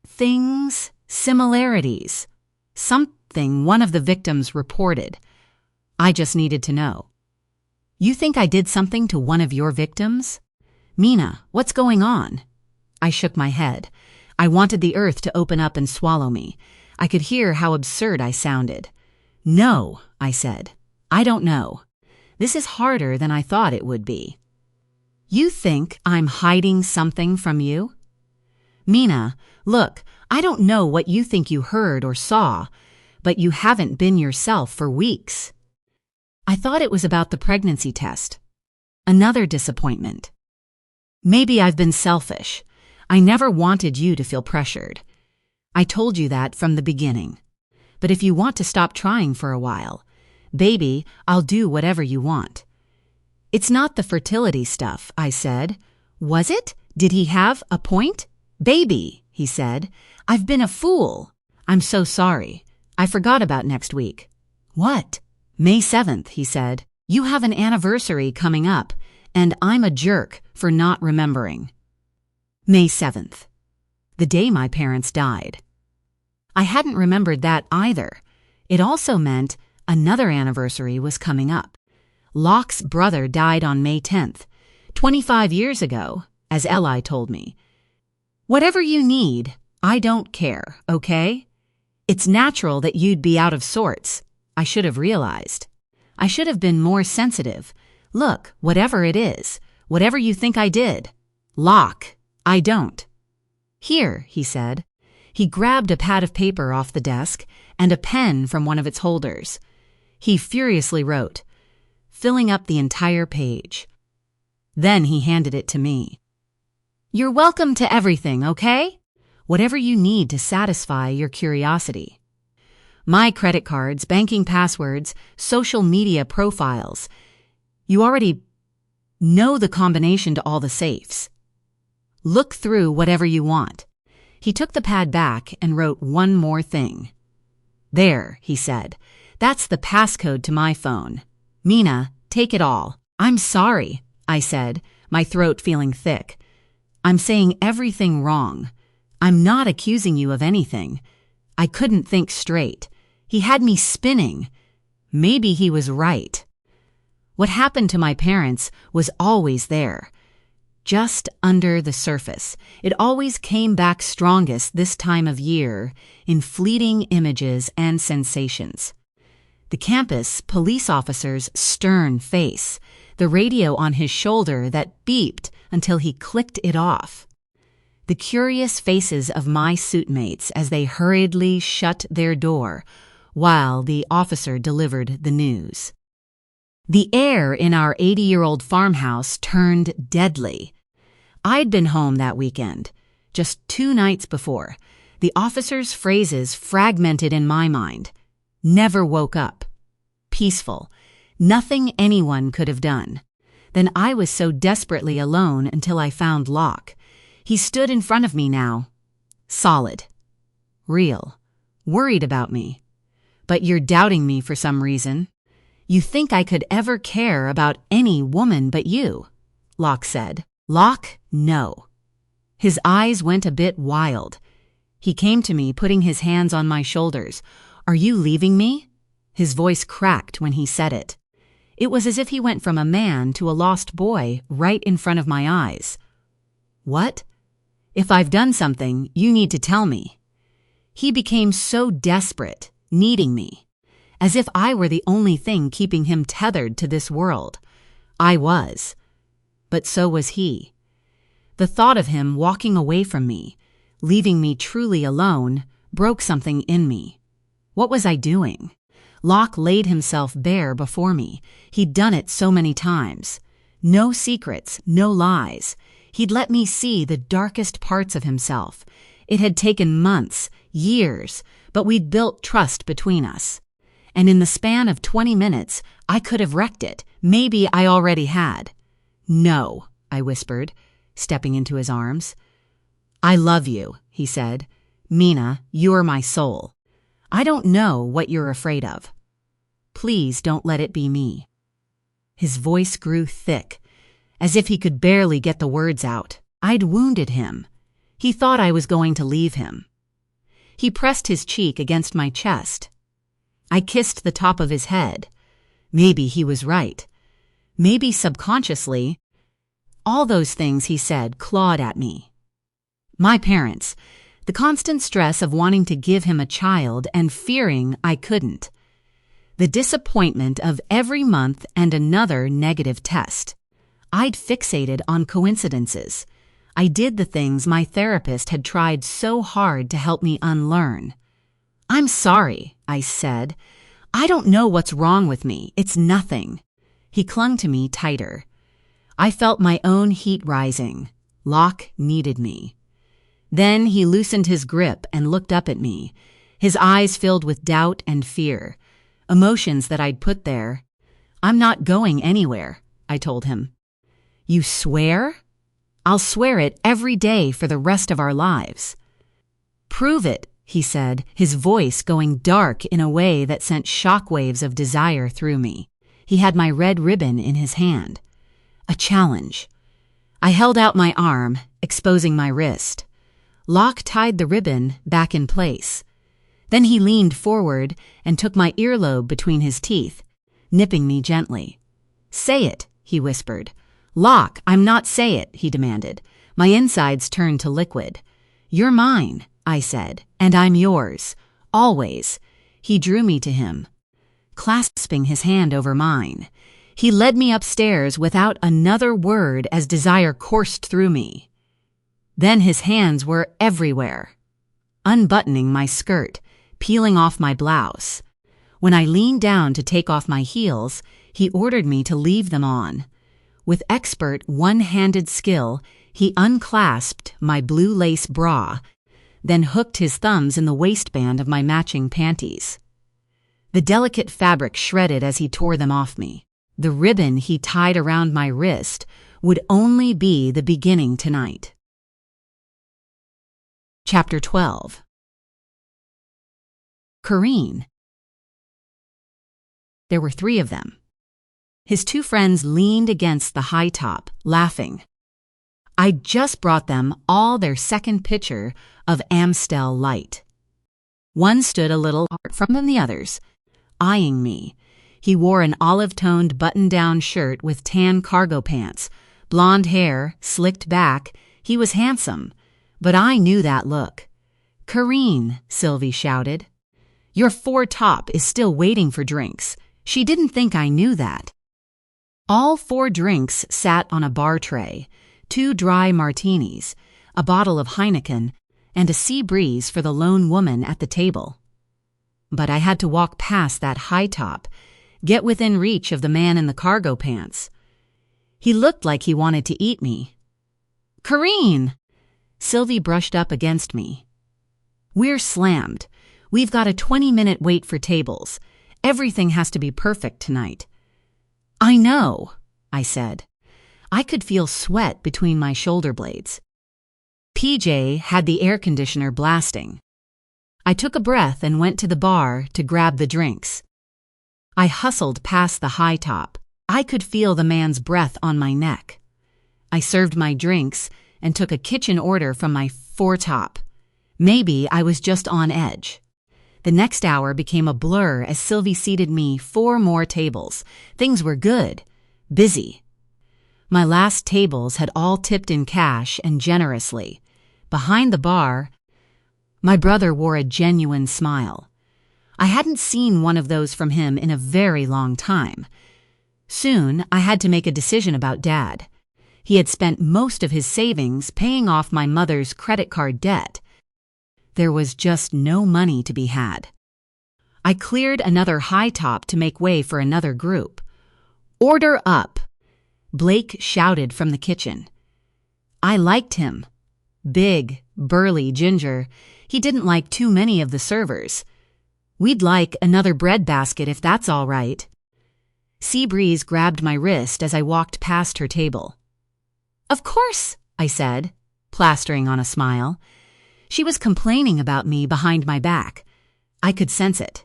things, similarities, something one of the victims reported. I just needed to know." "You think I did something to one of your victims?" "Mina, what's going on?" I shook my head. I wanted the earth to open up and swallow me. I could hear how absurd I sounded. "No," I said. "I don't know. This is harder than I thought it would be." "You think I'm hiding something from you?" "Mina, look, I don't know what you think you heard or saw, but you haven't been yourself for weeks." I thought it was about the pregnancy test. Another disappointment. "Maybe I've been selfish. I never wanted you to feel pressured. I told you that from the beginning. But if you want to stop trying for a while, baby, I'll do whatever you want." "It's not the fertility stuff," I said. "Was it? Did he have a point?" "Baby," he said, "I've been a fool. I'm so sorry. I forgot about next week." "What?" "May 7th, he said. "You have an anniversary coming up, and I'm a jerk for not remembering." May 7th. The day my parents died. I hadn't remembered that either. It also meant another anniversary was coming up. Locke's brother died on May 10th, 25 years ago, as Eli told me. "Whatever you need, I don't care, okay? It's natural that you'd be out of sorts. I should have realized. I should have been more sensitive. Look, whatever it is, whatever you think I did, Locke, I don't." "Here," he said. He grabbed a pad of paper off the desk and a pen from one of its holders. He furiously wrote, filling up the entire page. Then he handed it to me. "You're welcome to everything, okay? Whatever you need to satisfy your curiosity. My credit cards, banking passwords, social media profiles. You already know the combination to all the safes. Look through whatever you want." He took the pad back and wrote one more thing. "There," he said. "That's the passcode to my phone. Mina, take it all." "I'm sorry," I said, my throat feeling thick. "I'm saying everything wrong. I'm not accusing you of anything. I couldn't think straight. He had me spinning. Maybe he was right. What happened to my parents was always there. Just under the surface. It always came back strongest this time of year in fleeting images and sensations. The campus police officer's stern face, the radio on his shoulder that beeped until he clicked it off. The curious faces of my suitmates as they hurriedly shut their door while the officer delivered the news. The air in our 80-year-old farmhouse turned deadly. I'd been home that weekend, just 2 nights before. The officer's phrases fragmented in my mind. Never woke up. Peaceful. Nothing anyone could have done. Then I was so desperately alone until I found Locke. He stood in front of me now. Solid. Real. Worried about me. "But you're doubting me for some reason. You think I could ever care about any woman but you," Locke said. "Locke, no." His eyes went a bit wild. He came to me, putting his hands on my shoulders. "Are you leaving me?" His voice cracked when he said it. It was as if he went from a man to a lost boy right in front of my eyes. "What?" "If I've done something, you need to tell me." He became so desperate, needing me, as if I were the only thing keeping him tethered to this world. I was. But so was he. The thought of him walking away from me, leaving me truly alone, broke something in me. What was I doing? Locke laid himself bare before me. He'd done it so many times. No secrets, no lies. He'd let me see the darkest parts of himself. It had taken months, years, but we'd built trust between us. And in the span of 20 minutes, I could have wrecked it. Maybe I already had. "No," I whispered, stepping into his arms. I love you, he said. Mina, you're my soul. I don't know what you're afraid of. Please don't let it be me. His voice grew thick, as if he could barely get the words out. I'd wounded him. He thought I was going to leave him. He pressed his cheek against my chest. I kissed the top of his head. Maybe he was right. Maybe subconsciously. All those things he said clawed at me. My parents, the constant stress of wanting to give him a child and fearing I couldn't. The disappointment of every month and another negative test. I'd fixated on coincidences. I did the things my therapist had tried so hard to help me unlearn. I'm sorry, I said. I don't know what's wrong with me. It's nothing. He clung to me tighter. I felt my own heat rising. Locke needed me. Then he loosened his grip and looked up at me, his eyes filled with doubt and fear, emotions that I'd put there. I'm not going anywhere, I told him. You swear? I'll swear it every day for the rest of our lives. Prove it, he said, his voice going dark in a way that sent shockwaves of desire through me. He had my red ribbon in his hand. A challenge. I held out my arm, exposing my wrist. Locke tied the ribbon back in place. Then he leaned forward and took my earlobe between his teeth, nipping me gently. Say it, he whispered. Locke, I'm not say it, he demanded. My insides turned to liquid. You're mine, I said, and I'm yours, always. He drew me to him, clasping his hand over mine. He led me upstairs without another word as desire coursed through me. Then his hands were everywhere, unbuttoning my skirt, peeling off my blouse. When I leaned down to take off my heels, he ordered me to leave them on. With expert one-handed skill, he unclasped my blue lace bra, then hooked his thumbs in the waistband of my matching panties. The delicate fabric shredded as he tore them off me. The ribbon he tied around my wrist would only be the beginning tonight. Chapter 12. Kareen. There were 3 of them. His 2 friends leaned against the high top, laughing. I'd just brought them all their second pitcher of Amstel Light. One stood a little apart from the others, eyeing me. He wore an olive-toned button-down shirt with tan cargo pants, blonde hair, slicked back. He was handsome, but I knew that look. Kareen, Sylvie shouted. Your 4 top is still waiting for drinks. She didn't think I knew that. All 4 drinks sat on a bar tray, 2 dry martinis, a bottle of Heineken, and a sea breeze for the lone woman at the table. But I had to walk past that high top, get within reach of the man in the cargo pants. He looked like he wanted to eat me. Kareen! Sylvie brushed up against me. We're slammed. We've got a 20-minute wait for tables. Everything has to be perfect tonight. I know, I said. I could feel sweat between my shoulder blades. PJ had the air conditioner blasting. I took a breath and went to the bar to grab the drinks. I hustled past the high top. I could feel the man's breath on my neck. I served my drinks and took a kitchen order from my 4 top. Maybe I was just on edge. The next hour became a blur as Sylvie seated me 4 more tables. Things were good, busy. My last tables had all tipped in cash and generously. Behind the bar, my brother wore a genuine smile. I hadn't seen one of those from him in a very long time. Soon, I had to make a decision about Dad. He had spent most of his savings paying off my mother's credit card debt. There was just no money to be had. I cleared another high top to make way for another group. Order up! Blake shouted from the kitchen. I liked him. Big, burly ginger. He didn't like too many of the servers. We'd like another bread basket if that's all right. Seabreeze grabbed my wrist as I walked past her table. Of course, I said. plastering on a smile. She was complaining about me behind my back. I could sense it.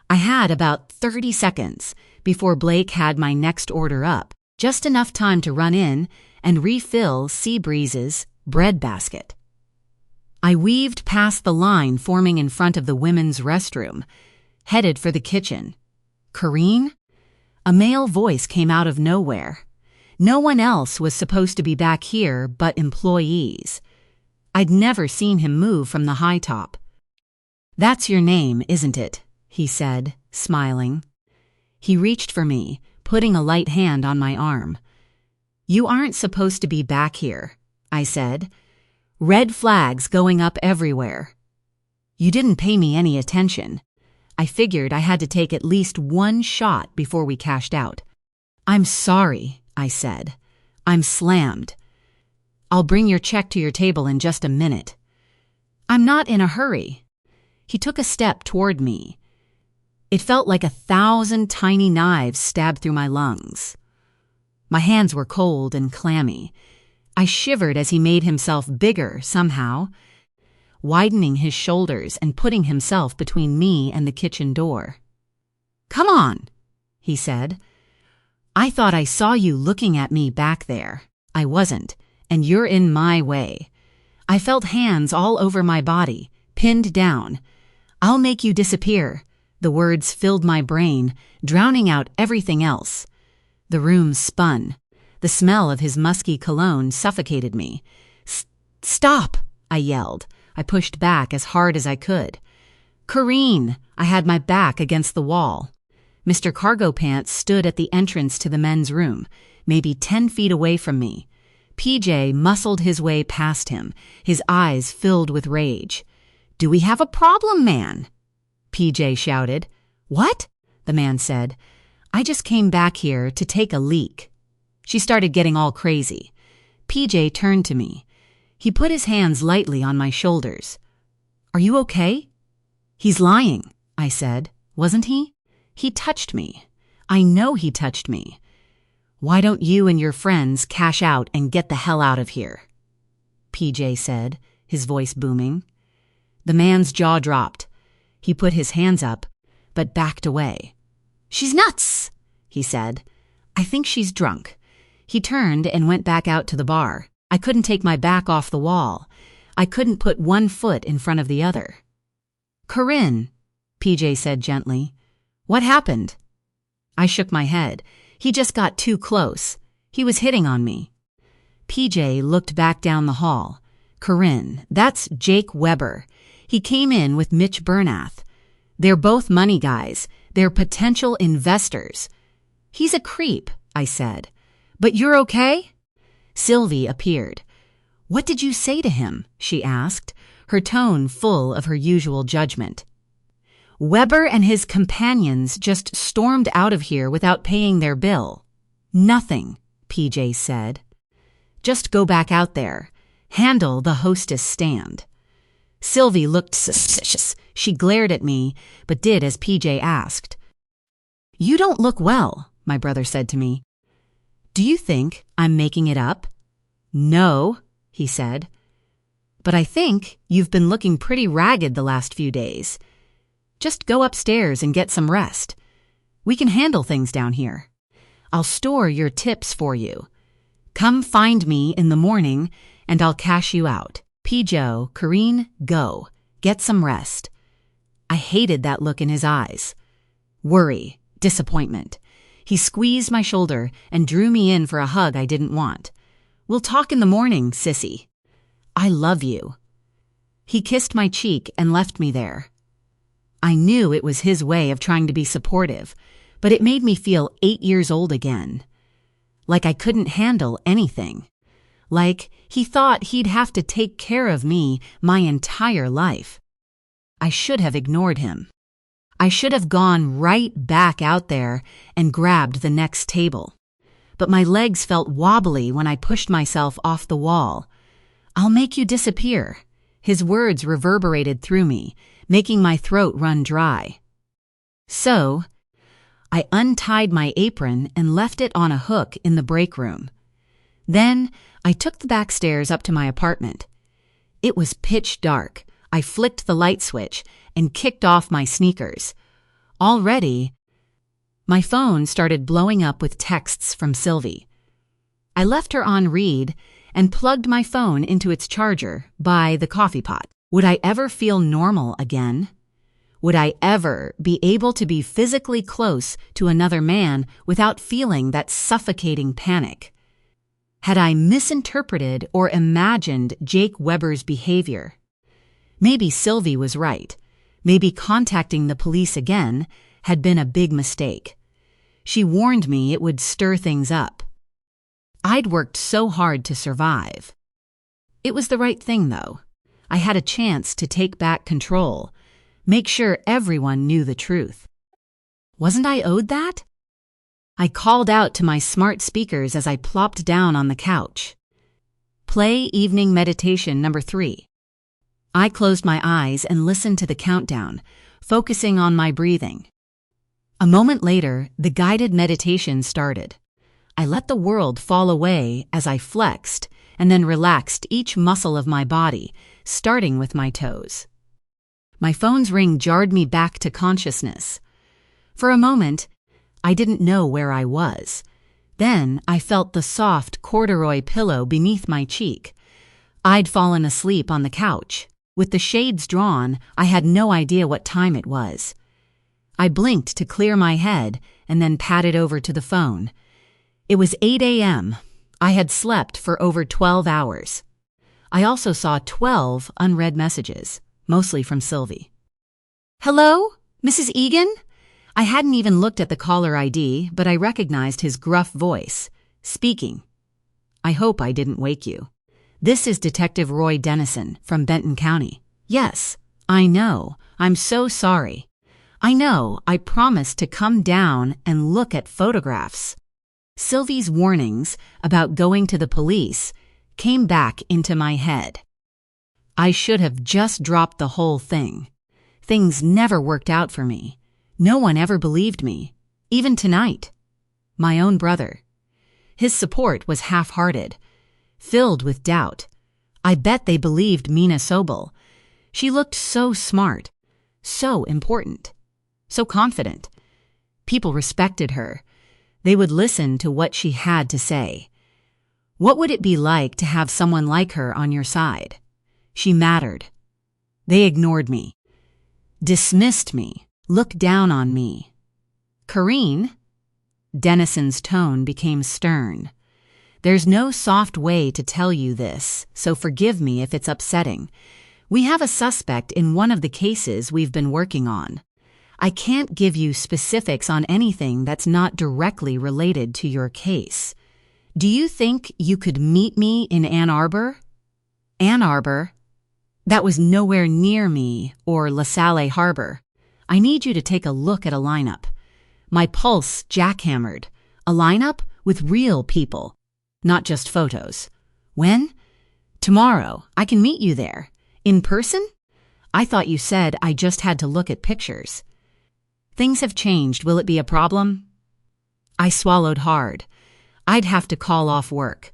I had about 30 seconds before Blake had my next order up, just enough time to run in and refill Seabreeze's breadbasket. I weaved past the line forming in front of the women's restroom, headed for the kitchen. "Corrine?" A male voice came out of nowhere. No one else was supposed to be back here but employees. I'd never seen him move from the high top. "That's your name, isn't it?" he said, smiling. He reached for me, putting a light hand on my arm. "You aren't supposed to be back here," I said. "Red flags going up everywhere." "You didn't pay me any attention." I figured I had to take at least one shot before we cashed out. "I'm sorry," I said. "I'm slammed. I'll bring your check to your table in just a minute." "I'm not in a hurry." He took a step toward me. It felt like 1,000 tiny knives stabbed through my lungs. My hands were cold and clammy. I shivered as he made himself bigger somehow, widening his shoulders and putting himself between me and the kitchen door. "Come on," he said. "I thought I saw you looking at me back there. I wasn't, and you're in my way." I felt hands all over my body, pinned down. "I'll make you disappear." The words filled my brain, drowning out everything else. The room spun. The smell of his musky cologne suffocated me. "Stop!" I yelled. I pushed back as hard as I could. "Corrine!" I had my back against the wall. Mr. Cargo Pants stood at the entrance to the men's room, maybe 10 feet away from me. PJ muscled his way past him, his eyes filled with rage. "Do we have a problem, man?" PJ shouted. "What?" the man said. "I just came back here to take a leak." She started getting all crazy. PJ turned to me. He put his hands lightly on my shoulders. "Are you okay?" "He's lying," I said. "Wasn't he? He touched me. I know he touched me. Why don't you and your friends cash out and get the hell out of here?" PJ said, his voice booming. The man's jaw dropped. He put his hands up, but backed away. "She's nuts," he said. "I think she's drunk." He turned and went back out to the bar. I couldn't take my back off the wall. I couldn't put one foot in front of the other. "Corinne," PJ said gently. "What happened?" I shook my head. He just got too close. He was hitting on me. PJ looked back down the hall. "Corinne, that's Jake Weber. He came in with Mitch Bernath. They're both money guys. They're potential investors." "He's a creep," I said. "But you're okay?" Sylvie appeared. "What did you say to him?" she asked, her tone full of her usual judgment. "Weber and his companions just stormed out of here without paying their bill." "Nothing," PJ said. "Just go back out there. Handle the hostess stand." Sylvie looked suspicious. She glared at me, but did as PJ asked. "You don't look well," my brother said to me. "Do you think I'm making it up?" "No," he said. "But I think you've been looking pretty ragged the last few days. Just go upstairs and get some rest. We can handle things down here. I'll store your tips for you. Come find me in the morning and I'll cash you out. Pijo, Corinne, go. Get some rest." I hated that look in his eyes. Worry, disappointment. He squeezed my shoulder and drew me in for a hug I didn't want. "We'll talk in the morning, sissy. I love you." He kissed my cheek and left me there. I knew it was his way of trying to be supportive, but it made me feel 8 years old again. Like I couldn't handle anything. Like he thought he'd have to take care of me my entire life. I should have ignored him. I should have gone right back out there and grabbed the next table. But my legs felt wobbly when I pushed myself off the wall. "I'll make you disappear." His words reverberated through me, making my throat run dry. So, I untied my apron and left it on a hook in the break room. Then, I took the back stairs up to my apartment. It was pitch dark. I flicked the light switch and kicked off my sneakers. Already, my phone started blowing up with texts from Sylvie. I left her on read and plugged my phone into its charger by the coffee pot. Would I ever feel normal again? Would I ever be able to be physically close to another man without feeling that suffocating panic? Had I misinterpreted or imagined Jake Weber's behavior? Maybe Sylvie was right. Maybe contacting the police again had been a big mistake. She warned me it would stir things up. I'd worked so hard to survive. It was the right thing, though. I had a chance to take back control, make sure everyone knew the truth. Wasn't I owed that? I called out to my smart speakers as I plopped down on the couch. Play evening meditation number 3. I closed my eyes and listened to the countdown, focusing on my breathing. A moment later, the guided meditation started. I let the world fall away as I flexed and then relaxed each muscle of my body, starting with my toes. My phone's ring jarred me back to consciousness. For a moment, I didn't know where I was. Then I felt the soft corduroy pillow beneath my cheek. I'd fallen asleep on the couch. With the shades drawn, I had no idea what time it was. I blinked to clear my head and then padded over to the phone. It was 8 a.m. I had slept for over 12 hours. I also saw 12 unread messages, mostly from Sylvie. "Hello, Mrs. Egan?" I hadn't even looked at the caller ID, but I recognized his gruff voice. Speaking. "I hope I didn't wake you. This is Detective Roy Dennison from Benton County." "Yes, I know. I'm so sorry. I know. I promised to come down and look at photographs." Sylvie's warnings about going to the police came back into my head. I should have just dropped the whole thing. Things never worked out for me. No one ever believed me, even tonight. My own brother. His support was half-hearted, filled with doubt. I bet they believed Mina Sobel. She looked so smart, so important, so confident. People respected her. They would listen to what she had to say. What would it be like to have someone like her on your side? She mattered. They ignored me, dismissed me, looked down on me. "Corrine?" Dennison's tone became stern. "There's no soft way to tell you this, so forgive me if it's upsetting. We have a suspect in one of the cases we've been working on. I can't give you specifics on anything that's not directly related to your case. Do you think you could meet me in Ann Arbor?" Ann Arbor? That was nowhere near me or LaSalle Harbor. "I need you to take a look at a lineup." My pulse jackhammered. A lineup with real people, not just photos. "When?" "Tomorrow. I can meet you there." "In person?" "I thought you said I just had to look at pictures." "Things have changed. Will it be a problem?" I swallowed hard. I'd have to call off work.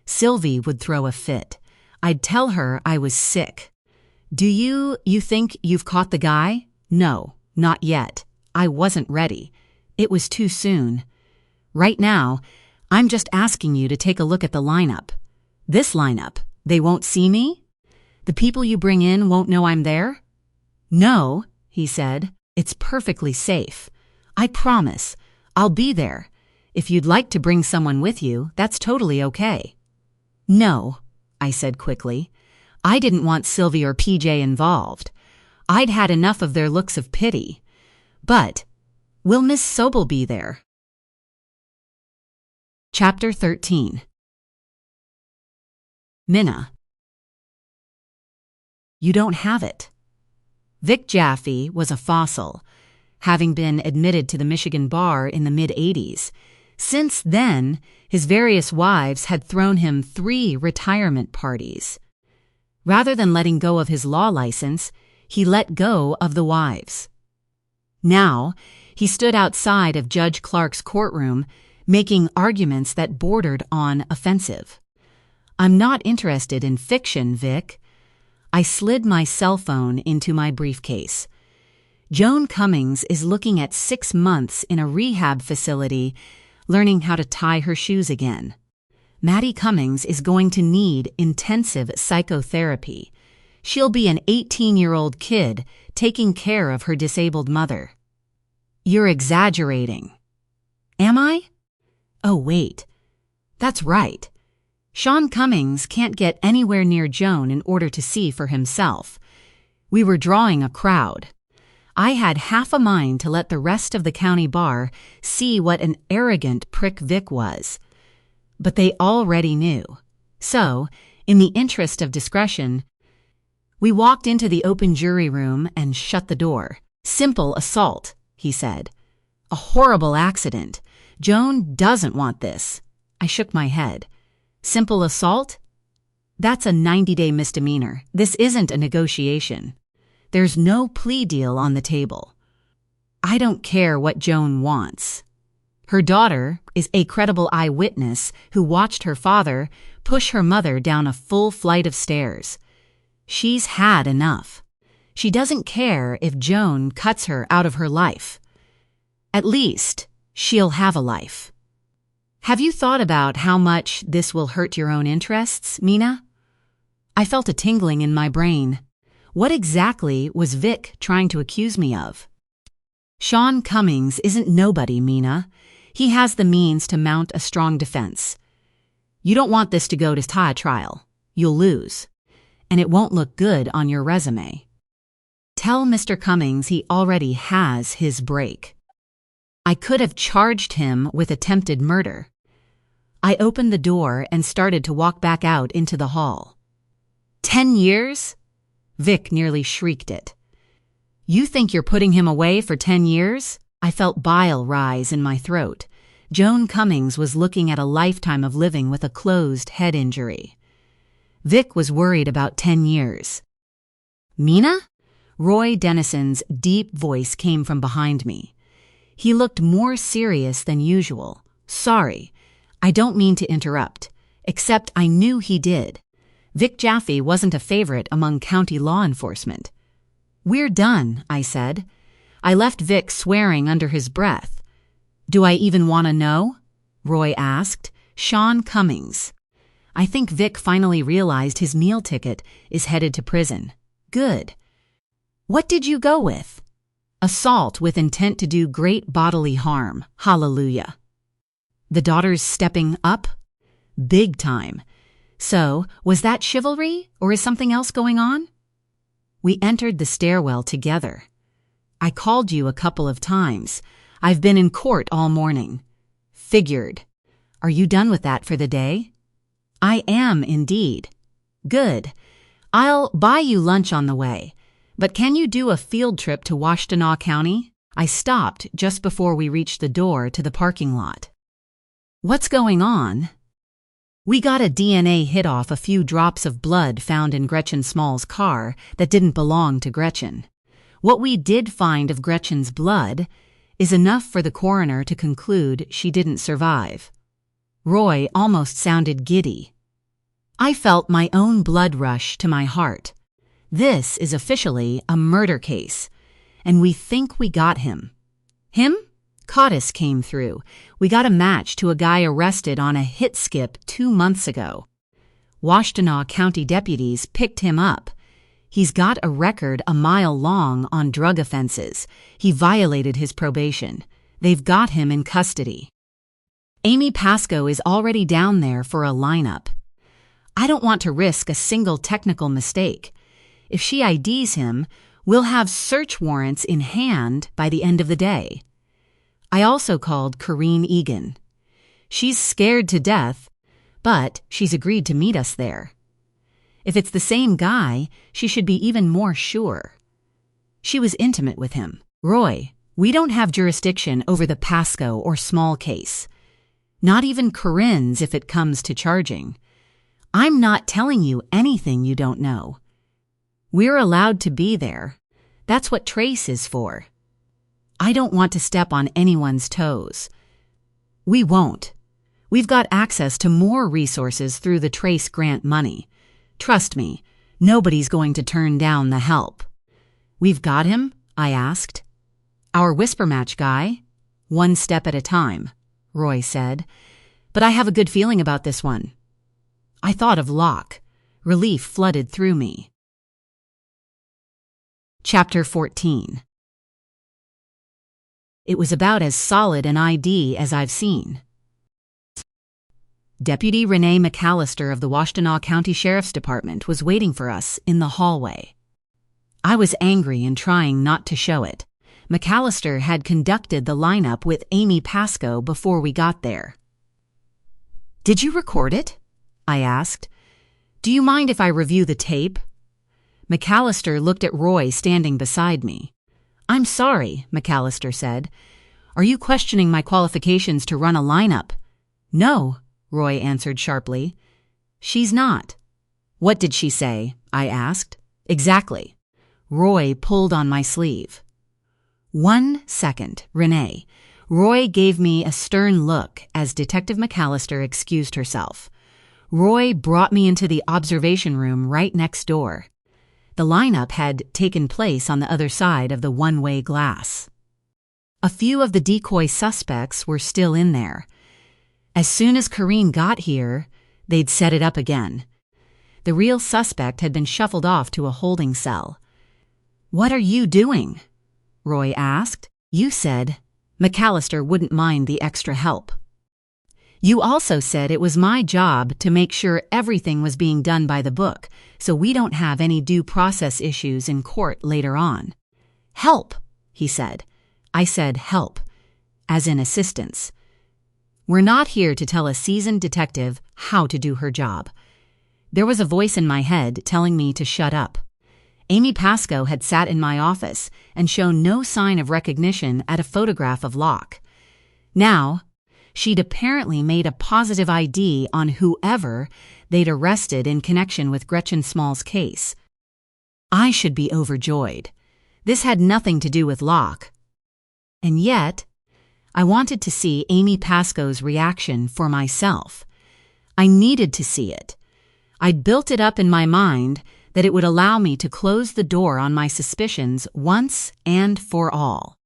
Sylvie would throw a fit. I'd tell her I was sick. "Do you think you've caught the guy?" "No, not yet. I wasn't ready. It was too soon. Right now, I'm just asking you to take a look at the lineup." "This lineup? They won't see me? The people you bring in won't know I'm there?" "No," he said. "It's perfectly safe. I promise. I'll be there. If you'd like to bring someone with you, that's totally okay." "No," I said quickly. I didn't want Sylvie or PJ involved. I'd had enough of their looks of pity. "But, will Miss Sobel be there?" Chapter 13. Minna. You don't have it. Vic Jaffe was a fossil, having been admitted to the Michigan bar in the mid-'80s. Since then, his various wives had thrown him 3 retirement parties. Rather than letting go of his law license, he let go of the wives. Now, he stood outside of Judge Clark's courtroom, making arguments that bordered on offensive. I'm not interested in fiction, Vic. I slid my cell phone into my briefcase. Joan Cummings is looking at 6 months in a rehab facility, learning how to tie her shoes again. Maddie Cummings is going to need intensive psychotherapy. She'll be an 18-year-old kid taking care of her disabled mother. You're exaggerating. Am I? Oh, wait. That's right. Sean Cummings can't get anywhere near Joan in order to see for himself. We were drawing a crowd. I had half a mind to let the rest of the county bar see what an arrogant prick Vic was. But they already knew. So, in the interest of discretion, we walked into the open jury room and shut the door. Simple assault, he said. A horrible accident. Joan doesn't want this. I shook my head. Simple assault? That's a 90-day misdemeanor. This isn't a negotiation. There's no plea deal on the table. I don't care what Joan wants. Her daughter is a credible eyewitness who watched her father push her mother down a full flight of stairs. She's had enough. She doesn't care if Joan cuts her out of her life. At least, she'll have a life. Have you thought about how much this will hurt your own interests, Mina? I felt a tingling in my brain. What exactly was Vic trying to accuse me of? Sean Cummings isn't nobody, Mina. He has the means to mount a strong defense. You don't want this to go to trial. You'll lose. And it won't look good on your resume. Tell Mr. Cummings he already has his break. I could have charged him with attempted murder. I opened the door and started to walk back out into the hall. 10 years? Vic nearly shrieked it. You think you're putting him away for 10 years? I felt bile rise in my throat. Joan Cummings was looking at a lifetime of living with a closed head injury. Vic was worried about 10 years. Mina? Roy Dennison's deep voice came from behind me. He looked more serious than usual. Sorry, I don't mean to interrupt, except I knew he did. Vic Jaffe wasn't a favorite among county law enforcement. We're done, I said. I left Vic swearing under his breath. Do I even want to know? Roy asked. Sean Cummings. I think Vic finally realized his meal ticket is headed to prison. Good. What did you go with? Assault with intent to do great bodily harm. Hallelujah. The daughter's stepping up? Big time. So, was that chivalry, or is something else going on? We entered the stairwell together. I called you a couple of times. I've been in court all morning. Figured. Are you done with that for the day? I am indeed. Good. I'll buy you lunch on the way. But can you do a field trip to Washtenaw County? I stopped just before we reached the door to the parking lot. What's going on? We got a DNA hit off a few drops of blood found in Gretchen Small's car that didn't belong to Gretchen. What we did find of Gretchen's blood is enough for the coroner to conclude she didn't survive. Roy almost sounded giddy. I felt my own blood rush to my heart. This is officially a murder case, and we think we got him. Him? Cottis came through. We got a match to a guy arrested on a hit skip 2 months ago. Washtenaw County deputies picked him up. He's got a record a mile long on drug offenses. He violated his probation. They've got him in custody. Amy Pasco is already down there for a lineup. I don't want to risk a single technical mistake. If she IDs him, we'll have search warrants in hand by the end of the day. I also called Corrine Egan. She's scared to death, but she's agreed to meet us there. If it's the same guy, she should be even more sure. She was intimate with him. Roy, we don't have jurisdiction over the Pasco or Small case. Not even Corinne's if it comes to charging. I'm not telling you anything you don't know. We're allowed to be there. That's what Trace is for. I don't want to step on anyone's toes. We won't. We've got access to more resources through the Trace grant money. Trust me, nobody's going to turn down the help." "We've got him?" I asked. "Our whisper match guy?" "One step at a time," Roy said. "But I have a good feeling about this one." I thought of Locke. Relief flooded through me. Chapter 14. It was about as solid an ID as I've seen. Deputy Renee McAllister of the Washtenaw County Sheriff's Department was waiting for us in the hallway. I was angry and trying not to show it. McAllister had conducted the lineup with Amy Pascoe before we got there. "Did you record it?" I asked. "Do you mind if I review the tape?" McAllister looked at Roy standing beside me. "I'm sorry," McAllister said. "Are you questioning my qualifications to run a lineup?" "No," Roy answered sharply. "She's not." "What did she say?" I asked. "Exactly." Roy pulled on my sleeve. "1 second, Renee." Roy gave me a stern look as Detective McAllister excused herself. Roy brought me into the observation room right next door. The lineup had taken place on the other side of the one-way glass. A few of the decoy suspects were still in there. As soon as Corrine got here, they'd set it up again. The real suspect had been shuffled off to a holding cell. "What are you doing?" Roy asked. "You said McAllister wouldn't mind the extra help. You also said it was my job to make sure everything was being done by the book, so we don't have any due process issues in court later on." "Help," he said. I said help, as in assistance. We're not here to tell a seasoned detective how to do her job. There was a voice in my head telling me to shut up. Amy Pascoe had sat in my office and shown no sign of recognition at a photograph of Locke. Now, she'd apparently made a positive ID on whoever they'd arrested in connection with Gretchen Small's case. I should be overjoyed. This had nothing to do with Locke. And yet, I wanted to see Amy Pascoe's reaction for myself. I needed to see it. I'd built it up in my mind that it would allow me to close the door on my suspicions once and for all.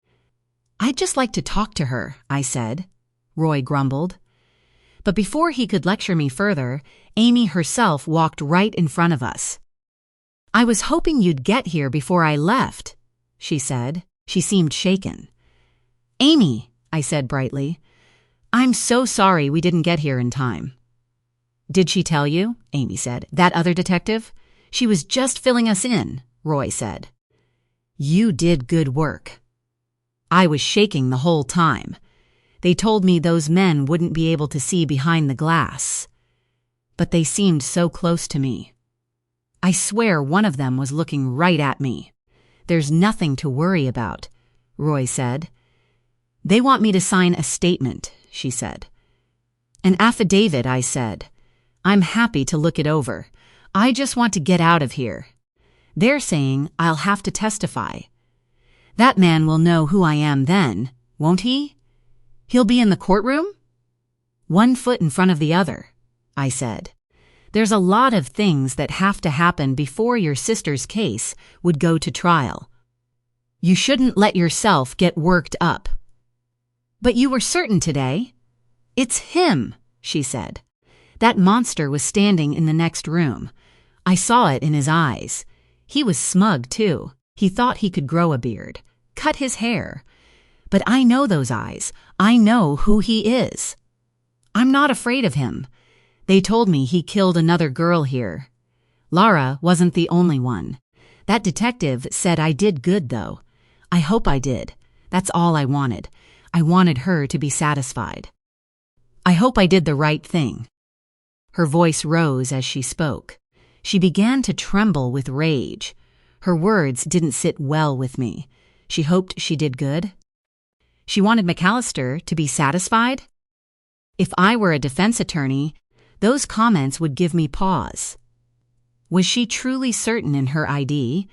"I'd just like to talk to her," I said. Roy grumbled. But before he could lecture me further, Amy herself walked right in front of us. "I was hoping you'd get here before I left," she said. She seemed shaken. "Amy," I said brightly, "I'm so sorry we didn't get here in time." "Did she tell you?" Amy said. "That other detective?" "She was just filling us in," Roy said. "You did good work." I was shaking the whole time. They told me those men wouldn't be able to see behind the glass. But they seemed so close to me. I swear one of them was looking right at me. "There's nothing to worry about," Roy said. "They want me to sign a statement," she said. "An affidavit," I said. "I'm happy to look it over. I just want to get out of here. They're saying I'll have to testify. That man will know who I am then, won't he? He'll be in the courtroom?" "One foot in front of the other," I said. "There's a lot of things that have to happen before your sister's case would go to trial. You shouldn't let yourself get worked up." "But you were certain today." "It's him," she said. That monster was standing in the next room. I saw it in his eyes. He was smug, too. He thought he could grow a beard, cut his hair. But I know those eyes. I know who he is. I'm not afraid of him. They told me he killed another girl here. Lara wasn't the only one. That detective said I did good, though. I hope I did. That's all I wanted. I wanted her to be satisfied. I hope I did the right thing. Her voice rose as she spoke. She began to tremble with rage. Her words didn't sit well with me. She hoped she did good. She wanted McAllister to be satisfied? If I were a defense attorney, those comments would give me pause. Was she truly certain in her ID?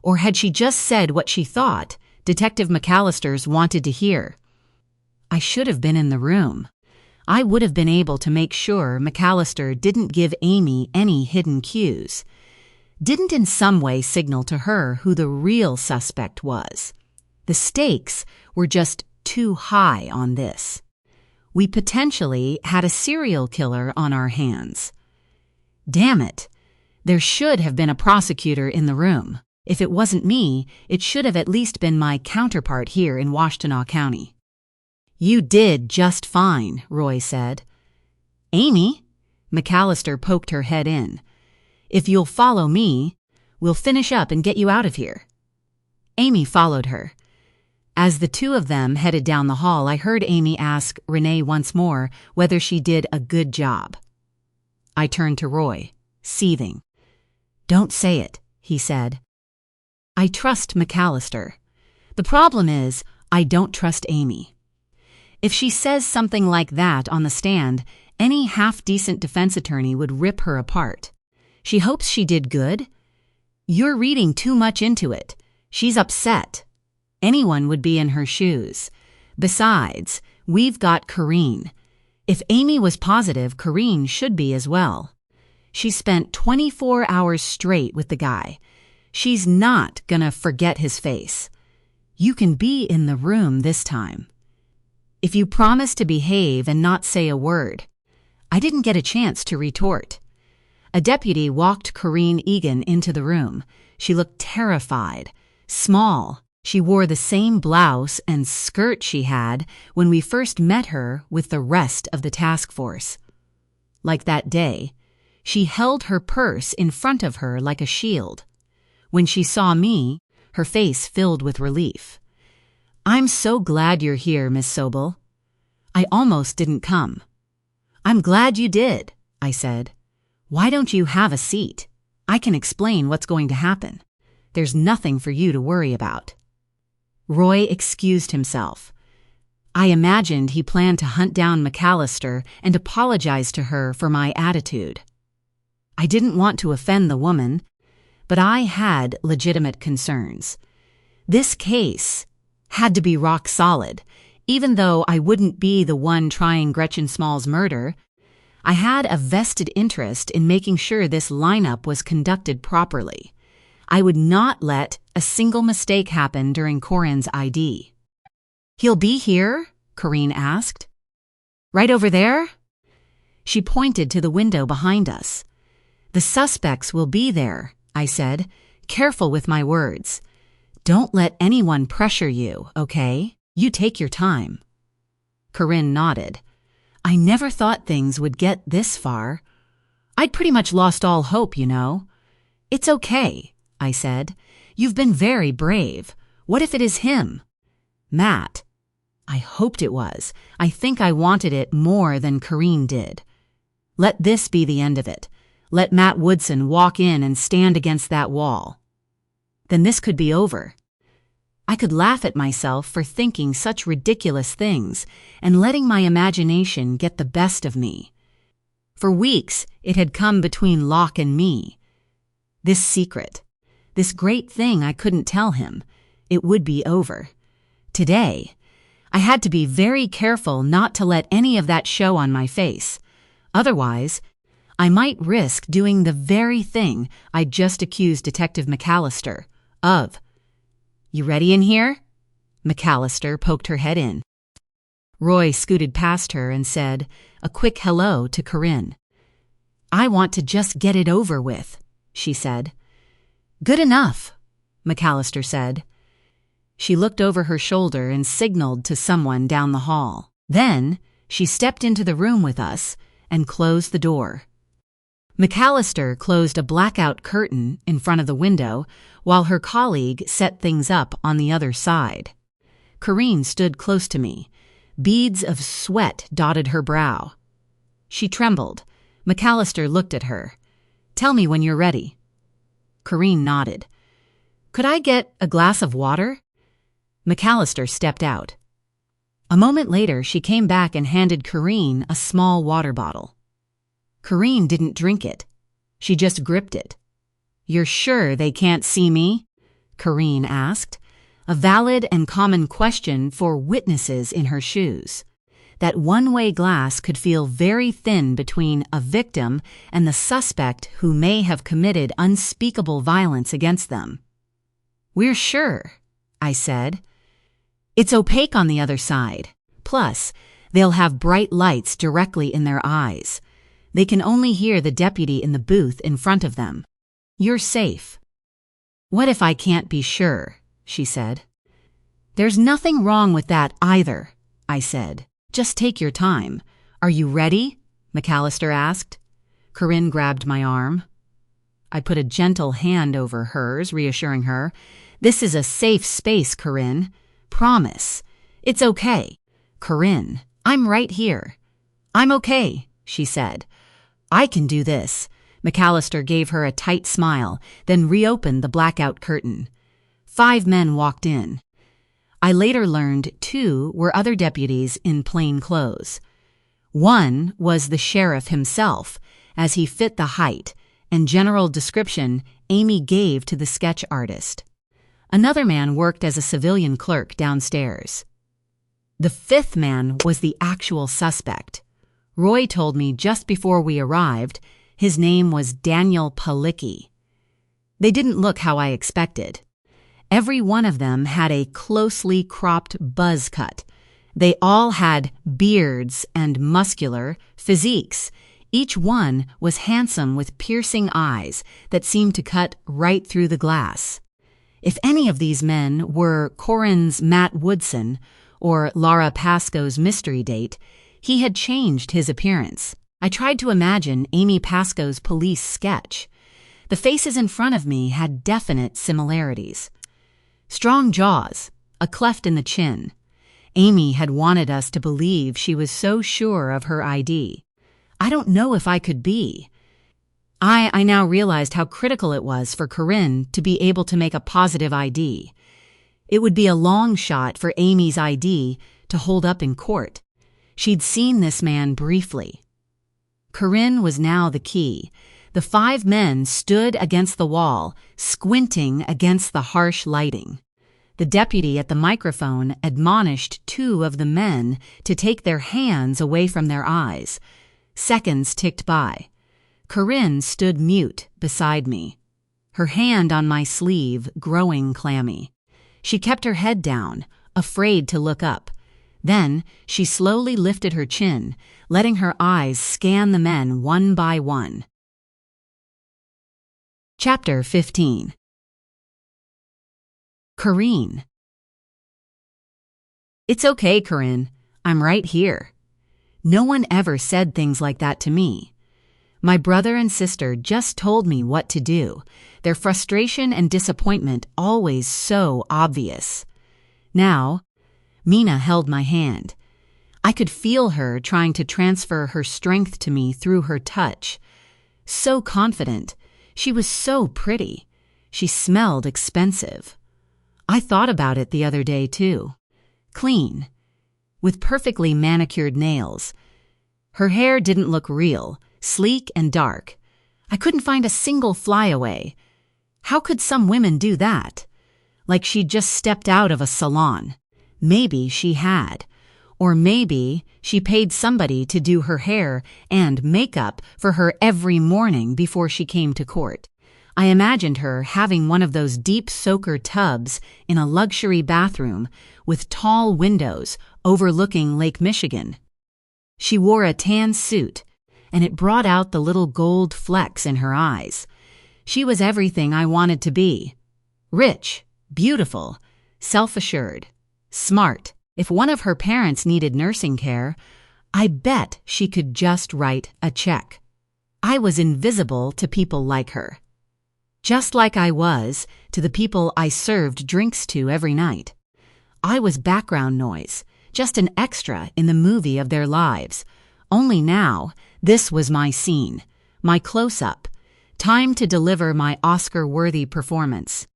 Or had she just said what she thought Detective McAllister's wanted to hear? I should have been in the room. I would have been able to make sure McAllister didn't give Amy any hidden cues, didn't in some way signal to her who the real suspect was. The stakes were just too high on this. We potentially had a serial killer on our hands. Damn it! There should have been a prosecutor in the room. If it wasn't me, it should have at least been my counterpart here in Washtenaw County. You did just fine, Roy said. Amy? McAllister poked her head in. If you'll follow me, we'll finish up and get you out of here. Amy followed her. As the two of them headed down the hall, I heard Amy ask Renee once more whether she did a good job. I turned to Roy, seething. Don't say it, he said. I trust McAllister. The problem is, I don't trust Amy. If she says something like that on the stand, any half-decent defense attorney would rip her apart. She hopes she did good? You're reading too much into it. She's upset. Anyone would be in her shoes. Besides, we've got Corrine. If Amy was positive, Corrine should be as well. She spent 24 hours straight with the guy. She's not gonna forget his face. You can be in the room this time. If you promise to behave and not say a word. I didn't get a chance to retort. A deputy walked Corrine Egan into the room. She looked terrified, small. She wore the same blouse and skirt she had when we first met her with the rest of the task force. Like that day, she held her purse in front of her like a shield. When she saw me, her face filled with relief. I'm so glad you're here, Miss Sobel. I almost didn't come. I'm glad you did, I said. Why don't you have a seat? I can explain what's going to happen. There's nothing for you to worry about. Roy excused himself. I imagined he planned to hunt down McAllister and apologize to her for my attitude. I didn't want to offend the woman, but I had legitimate concerns. This case had to be rock solid. Even though I wouldn't be the one trying Gretchen Small's murder, I had a vested interest in making sure this lineup was conducted properly. I would not let a single mistake happen during Corin's ID. He'll be here? Corrine asked. Right over there? She pointed to the window behind us. The suspects will be there, I said, careful with my words. Don't let anyone pressure you, okay? You take your time. Corinne nodded. I never thought things would get this far. I'd pretty much lost all hope, you know. It's okay, I said. You've been very brave. What if it is him? Matt. I hoped it was. I think I wanted it more than Corrine did. Let this be the end of it. Let Matt Woodson walk in and stand against that wall. Then this could be over. I could laugh at myself for thinking such ridiculous things and letting my imagination get the best of me. For weeks, it had come between Locke and me. This secret, this great thing I couldn't tell him, it would be over. Today, I had to be very careful not to let any of that show on my face. Otherwise, I might risk doing the very thing I just accused Detective McAllister of. You ready in here? McAllister poked her head in. Roy scooted past her and said a quick hello to Corrine. I want to just get it over with, she said. Good enough, McAllister said. She looked over her shoulder and signaled to someone down the hall. Then she stepped into the room with us and closed the door. McAllister closed a blackout curtain in front of the window while her colleague set things up on the other side. Corrine stood close to me. Beads of sweat dotted her brow. She trembled. McAllister looked at her. Tell me when you're ready. Corrine nodded. Could I get a glass of water? McAllister stepped out. A moment later, she came back and handed Corrine a small water bottle. Corrine didn't drink it. She just gripped it. You're sure they can't see me? Corrine asked, a valid and common question for witnesses in her shoes. that one-way glass could feel very thin between a victim and the suspect who may have committed unspeakable violence against them. "We're sure," I said. "It's opaque on the other side. Plus, they'll have bright lights directly in their eyes. They can only hear the deputy in the booth in front of them. You're safe." "What if I can't be sure?" she said. "There's nothing wrong with that either," I said. "Just take your time. Are you ready?" McAllister asked. Corinne grabbed my arm. I put a gentle hand over hers, reassuring her. "This is a safe space, Corinne. Promise. It's okay. Corinne, I'm right here." "I'm okay," she said. "I can do this." McAllister gave her a tight smile, then reopened the blackout curtain. 5 men walked in. I later learned 2 were other deputies in plain clothes. One was the sheriff himself, as he fit the height and general description Amy gave to the sketch artist. Another man worked as a civilian clerk downstairs. The 5th man was the actual suspect. Roy told me just before we arrived his name was Daniel Palicki. They didn't look how I expected. Every one of them had a closely cropped buzz cut. They all had beards and muscular physiques. Each one was handsome with piercing eyes that seemed to cut right through the glass. If any of these men were Corinne's Matt Woodson or Laura Pascoe's mystery date, he had changed his appearance. I tried to imagine Amy Pascoe's police sketch. The faces in front of me had definite similarities. Strong jaws, a cleft in the chin. Amy had wanted us to believe she was so sure of her ID. I don't know if I could be. I now realized how critical it was for Corinne to be able to make a positive ID. It would be a long shot for Amy's ID to hold up in court. She'd seen this man briefly. Corinne was now the key. The 5 men stood against the wall, squinting against the harsh lighting. The deputy at the microphone admonished 2 of the men to take their hands away from their eyes. Seconds ticked by. Corinne stood mute beside me, her hand on my sleeve growing clammy. She kept her head down, afraid to look up. Then she slowly lifted her chin, letting her eyes scan the men one by one. Chapter 15. Corinne. "It's okay, Corinne. I'm right here." No one ever said things like that to me. My brother and sister just told me what to do, their frustration and disappointment always so obvious. Now, Mina held my hand. I could feel her trying to transfer her strength to me through her touch. So confident. She was so pretty. She smelled expensive. I thought about it the other day, too. Clean, with perfectly manicured nails. Her hair didn't look real, sleek and dark. I couldn't find a single flyaway. How could some women do that? Like she'd just stepped out of a salon. Maybe she had. Or maybe she paid somebody to do her hair and makeup for her every morning before she came to court. I imagined her having one of those deep soaker tubs in a luxury bathroom with tall windows overlooking Lake Michigan. She wore a tan suit, and it brought out the little gold flecks in her eyes. She was everything I wanted to be. Rich, beautiful, self-assured, smart. If one of her parents needed nursing care, I bet she could just write a check. I was invisible to people like her. Just like I was to the people I served drinks to every night. I was background noise, just an extra in the movie of their lives. Only now, this was my scene, my close-up, time to deliver my Oscar-worthy performance.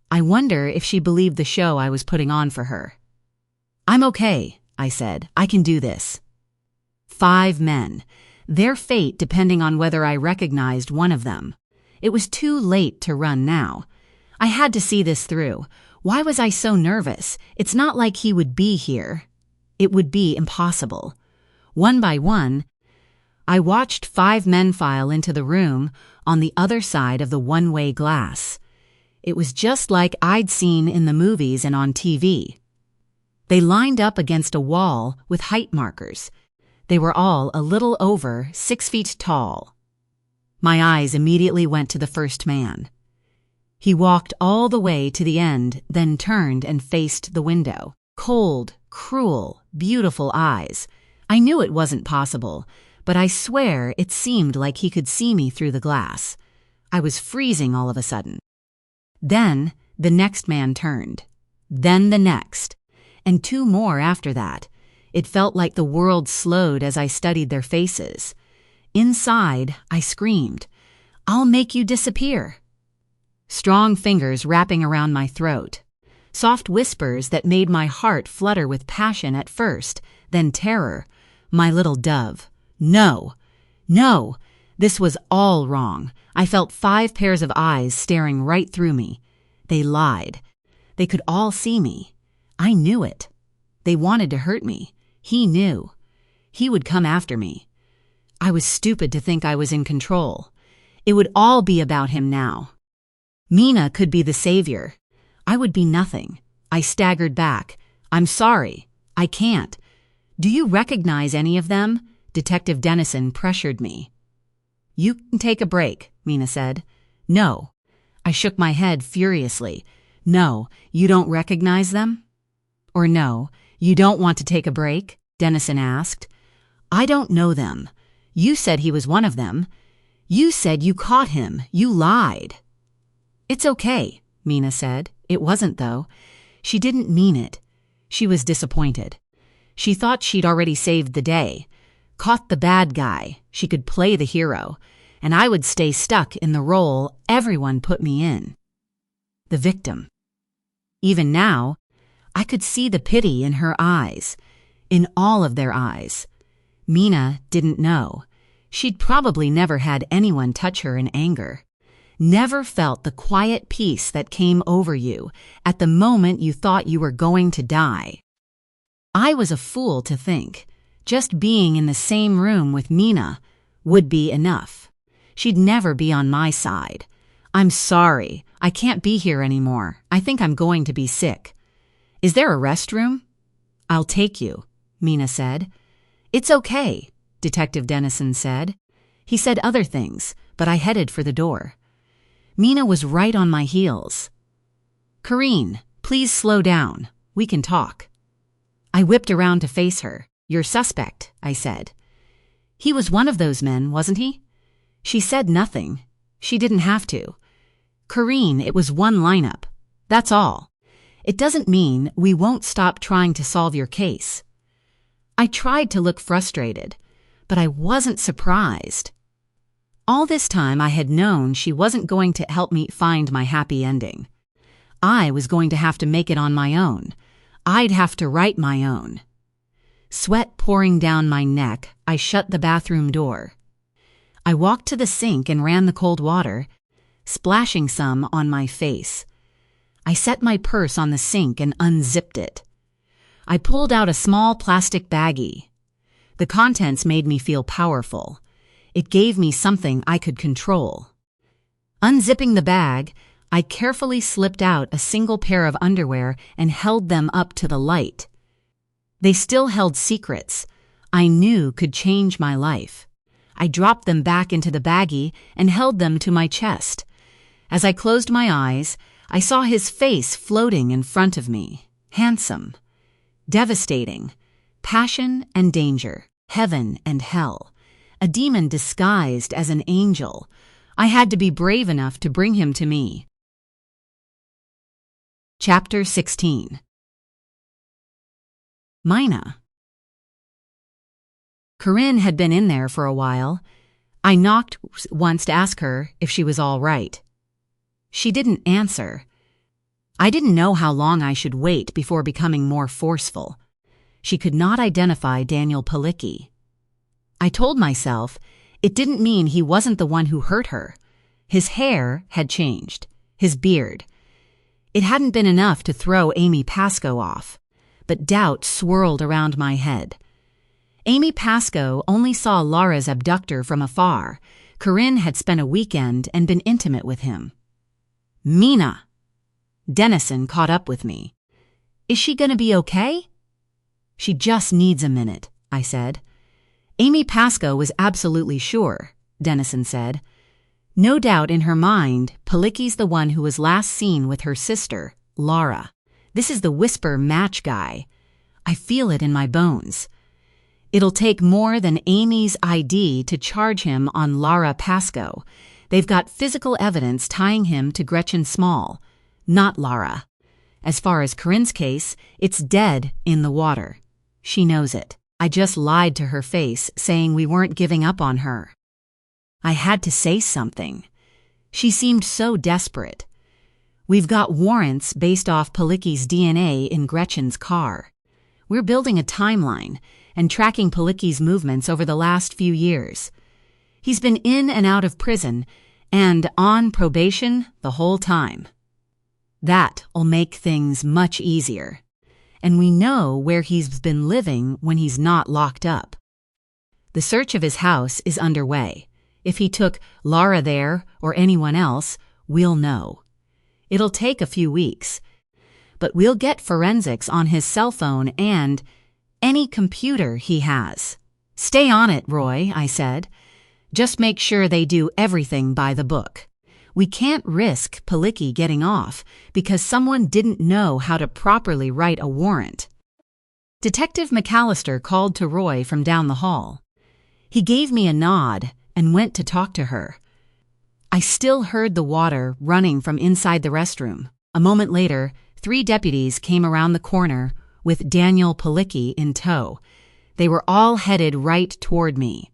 I wonder if she believed the show I was putting on for her. "I'm okay," I said. "I can do this." 5 men, their fate depending on whether I recognized one of them. It was too late to run now. I had to see this through. Why was I so nervous? It's not like he would be here. it would be impossible. One by one, I watched 5 men file into the room on the other side of the one-way glass. It was just like I'd seen in the movies and on TV. They lined up against a wall with height markers. They were all a little over 6 feet tall. My eyes immediately went to the first man. He walked all the way to the end, then turned and faced the window. Cold, cruel, beautiful eyes. I knew it wasn't possible, but I swear it seemed like he could see me through the glass. I was freezing all of a sudden. Then the next man turned. Then the next. And 2 more after that. It felt like the world slowed as I studied their faces. Inside, I screamed, "I'll make you disappear." Strong fingers wrapping around my throat. Soft whispers that made my heart flutter with passion at first, then terror. My little dove. No. No. This was all wrong. I felt 5 pairs of eyes staring right through me. They lied. They could all see me. I knew it. They wanted to hurt me. He knew. He would come after me. I was stupid to think I was in control. It would all be about him now. Mina could be the savior. I would be nothing. I staggered back. "I'm sorry. I can't." "Do you recognize any of them?" Detective Dennison pressured me. "You can take a break," Mina said. "No." I shook my head furiously. "No, you don't recognize them?" "Or no, you don't want to take a break?" Dennison asked. "I don't know them. You said he was one of them. You said you caught him. You lied." "It's okay," Mina said. It wasn't, though. She didn't mean it. She was disappointed. She thought she'd already saved the day. Caught the bad guy. She could play the hero. And I would stay stuck in the role everyone put me in. The victim. Even now, I could see the pity in her eyes. In all of their eyes. Mina didn't know. She'd probably never had anyone touch her in anger. Never felt the quiet peace that came over you at the moment you thought you were going to die. I was a fool to think just being in the same room with Mina would be enough. She'd never be on my side. "I'm sorry. I can't be here anymore. I think I'm going to be sick." "Is there a restroom?" "I'll take you," Mina said. "It's okay," Detective Dennison said. He said other things, but I headed for the door. Mina was right on my heels. "Corrine, please slow down. We can talk." I whipped around to face her. "Your suspect," I said. "He was one of those men, wasn't he?" She said nothing. She didn't have to. "Corine, it was one lineup. That's all. It doesn't mean we won't stop trying to solve your case." I tried to look frustrated, but I wasn't surprised. All this time I had known she wasn't going to help me find my happy ending. I was going to have to make it on my own. I'd have to write my own. Sweat pouring down my neck, I shut the bathroom door. I walked to the sink and ran the cold water, splashing some on my face. I set my purse on the sink and unzipped it. I pulled out a small plastic baggie. The contents made me feel powerful. It gave me something I could control. Unzipping the bag, I carefully slipped out a single pair of underwear and held them up to the light. They still held secrets I knew could change my life. I dropped them back into the baggie and held them to my chest. As I closed my eyes, I saw his face floating in front of me. Handsome. Devastating. Passion and danger. Heaven and hell. A demon disguised as an angel. I had to be brave enough to bring him to me. Chapter 16. Mina. Corinne had been in there for a while. I knocked once to ask her if she was all right. She didn't answer. I didn't know how long I should wait before becoming more forceful. She could not identify Daniel Palicki. I told myself it didn't mean he wasn't the one who hurt her. His hair had changed. His beard. It hadn't been enough to throw Amy Pascoe off. but doubt swirled around my head. Amy Pascoe only saw Laura's abductor from afar. Corinne had spent a weekend and been intimate with him. Mina! Dennison caught up with me. Is she gonna be okay? She just needs a minute, I said. Amy Pascoe was absolutely sure, Dennison said. No doubt in her mind, Palicki's the one who was last seen with her sister, Laura. This is the whisper match guy. I feel it in my bones. It'll take more than Amy's ID to charge him on Laura Pascoe. They've got physical evidence tying him to Gretchen Small, not Laura. As far as Corinne's case, it's dead in the water. She knows it. I just lied to her face, saying we weren't giving up on her. I had to say something. She seemed so desperate. We've got warrants based off Palicki's DNA in Gretchen's car. We're building a timeline and tracking Palicki's movements over the last few years. He's been in and out of prison and on probation the whole time. That'll make things much easier. And we know where he's been living when he's not locked up. The search of his house is underway. If he took Laura there or anyone else, we'll know. It'll take a few weeks, but we'll get forensics on his cell phone and any computer he has. Stay on it, Roy, I said. Just make sure they do everything by the book. We can't risk Palicki getting off because someone didn't know how to properly write a warrant. Detective McAllister called to Roy from down the hall. He gave me a nod and went to talk to her. I still heard the water running from inside the restroom. A moment later, 3 deputies came around the corner with Daniel Palicki in tow. They were all headed right toward me.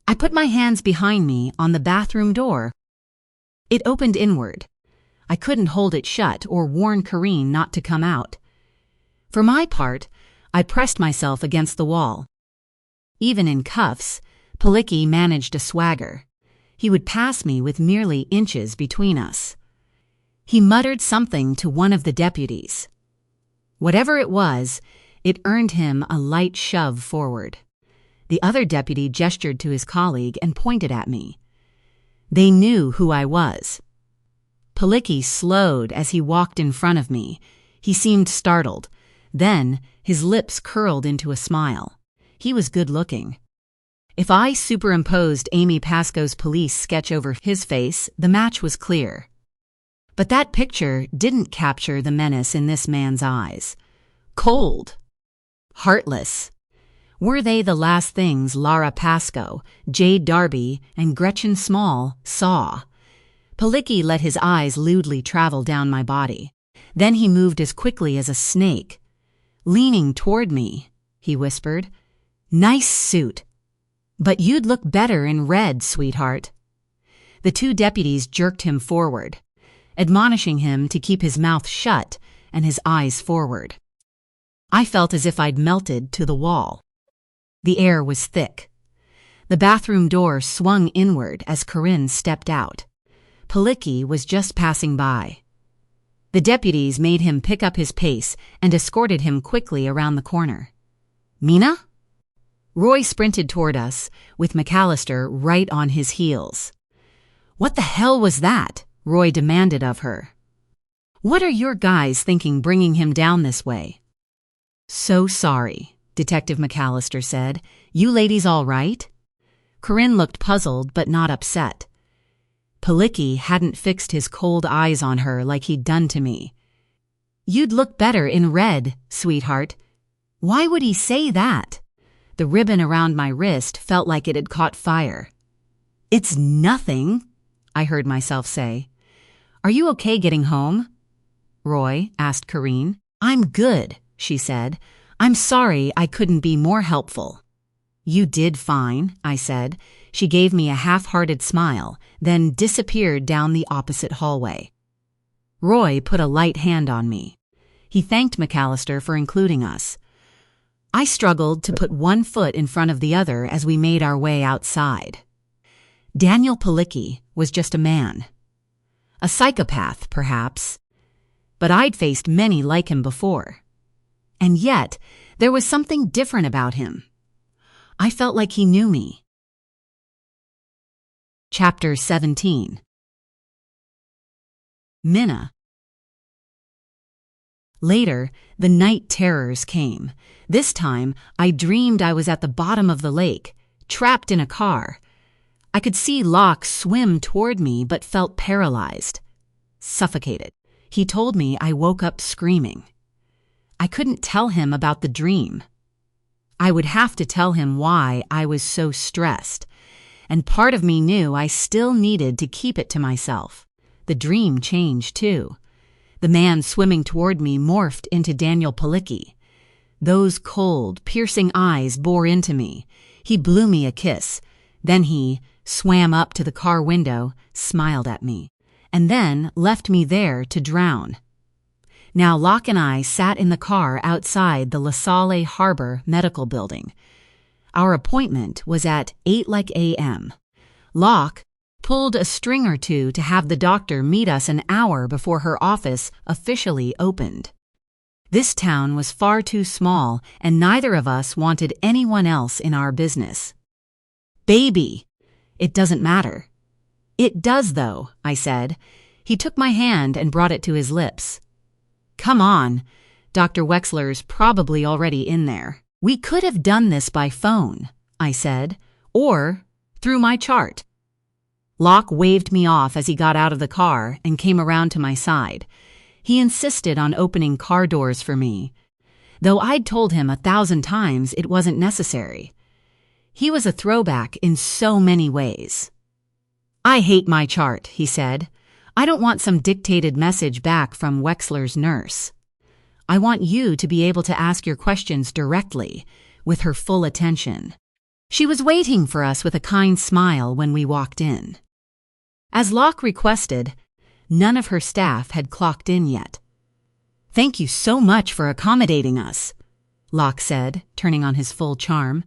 I put my hands behind me on the bathroom door. It opened inward. I couldn't hold it shut or warn Corinne not to come out. For my part, I pressed myself against the wall. Even in cuffs, Palicki managed a swagger. He would pass me with merely inches between us. He muttered something to one of the deputies. Whatever it was, it earned him a light shove forward. The other deputy gestured to his colleague and pointed at me. They knew who I was. Palicki slowed as he walked in front of me. He seemed startled. Then his lips curled into a smile. He was good-looking. If I superimposed Amy Pascoe's police sketch over his face, the match was clear. But that picture didn't capture the menace in this man's eyes. Cold. Heartless. Were they the last things Laura Pascoe, Jade Darby, and Gretchen Small saw? Palicki let his eyes lewdly travel down my body. Then he moved as quickly as a snake. Leaning toward me, he whispered, "Nice suit. But you'd look better in red, sweetheart." The 2 deputies jerked him forward, admonishing him to keep his mouth shut and his eyes forward. I felt as if I'd melted to the wall. The air was thick. The bathroom door swung inward as Corinne stepped out. Palicki was just passing by. The deputies made him pick up his pace and escorted him quickly around the corner. "Mina?" Roy sprinted toward us, with McAllister right on his heels. "What the hell was that?" Roy demanded of her. "What are your guys thinking bringing him down this way?" "So sorry," Detective McAllister said. "You ladies all right?" Corinne looked puzzled but not upset. Palicki hadn't fixed his cold eyes on her like he'd done to me. "You'd look better in red, sweetheart." Why would he say that? The ribbon around my wrist felt like it had caught fire. "It's nothing," I heard myself say. "Are you okay getting home?" Roy asked Corinne. "I'm good," she said. "I'm sorry I couldn't be more helpful." "You did fine," I said. She gave me a half-hearted smile, then disappeared down the opposite hallway. Roy put a light hand on me. He thanked McAllister for including us. I struggled to put one foot in front of the other as we made our way outside. Daniel Palicki was just a man. A psychopath, perhaps. But I'd faced many like him before. And yet, there was something different about him. I felt like he knew me. Chapter 17. Minna. Later, the night terrors came. This time, I dreamed I was at the bottom of the lake, trapped in a car. I could see Locke swim toward me but felt paralyzed, suffocated. He told me I woke up screaming. I couldn't tell him about the dream. I would have to tell him why I was so stressed, and part of me knew I still needed to keep it to myself. The dream changed, too. The man swimming toward me morphed into Daniel Palicki. Those cold, piercing eyes bore into me. He blew me a kiss. Then he swam up to the car window, smiled at me, and then left me there to drown. Now Locke and I sat in the car outside the La Salle Harbor Medical Building. Our appointment was at 8 a.m. Locke pulled a string or two to have the doctor meet us an hour before her office officially opened. This town was far too small, and neither of us wanted anyone else in our business. Baby, it doesn't matter. It does, though, I said. He took my hand and brought it to his lips. Come on, Dr. Wexler's probably already in there. We could have done this by phone, I said, or through my chart. Locke waved me off as he got out of the car and came around to my side. He insisted on opening car doors for me, though I'd told him 1,000 times it wasn't necessary. He was a throwback in so many ways. I hate my chart, he said. I don't want some dictated message back from Wexler's nurse. I want you to be able to ask your questions directly, with her full attention. She was waiting for us with a kind smile when we walked in. As Locke requested, none of her staff had clocked in yet. Thank you so much for accommodating us, Locke said, turning on his full charm.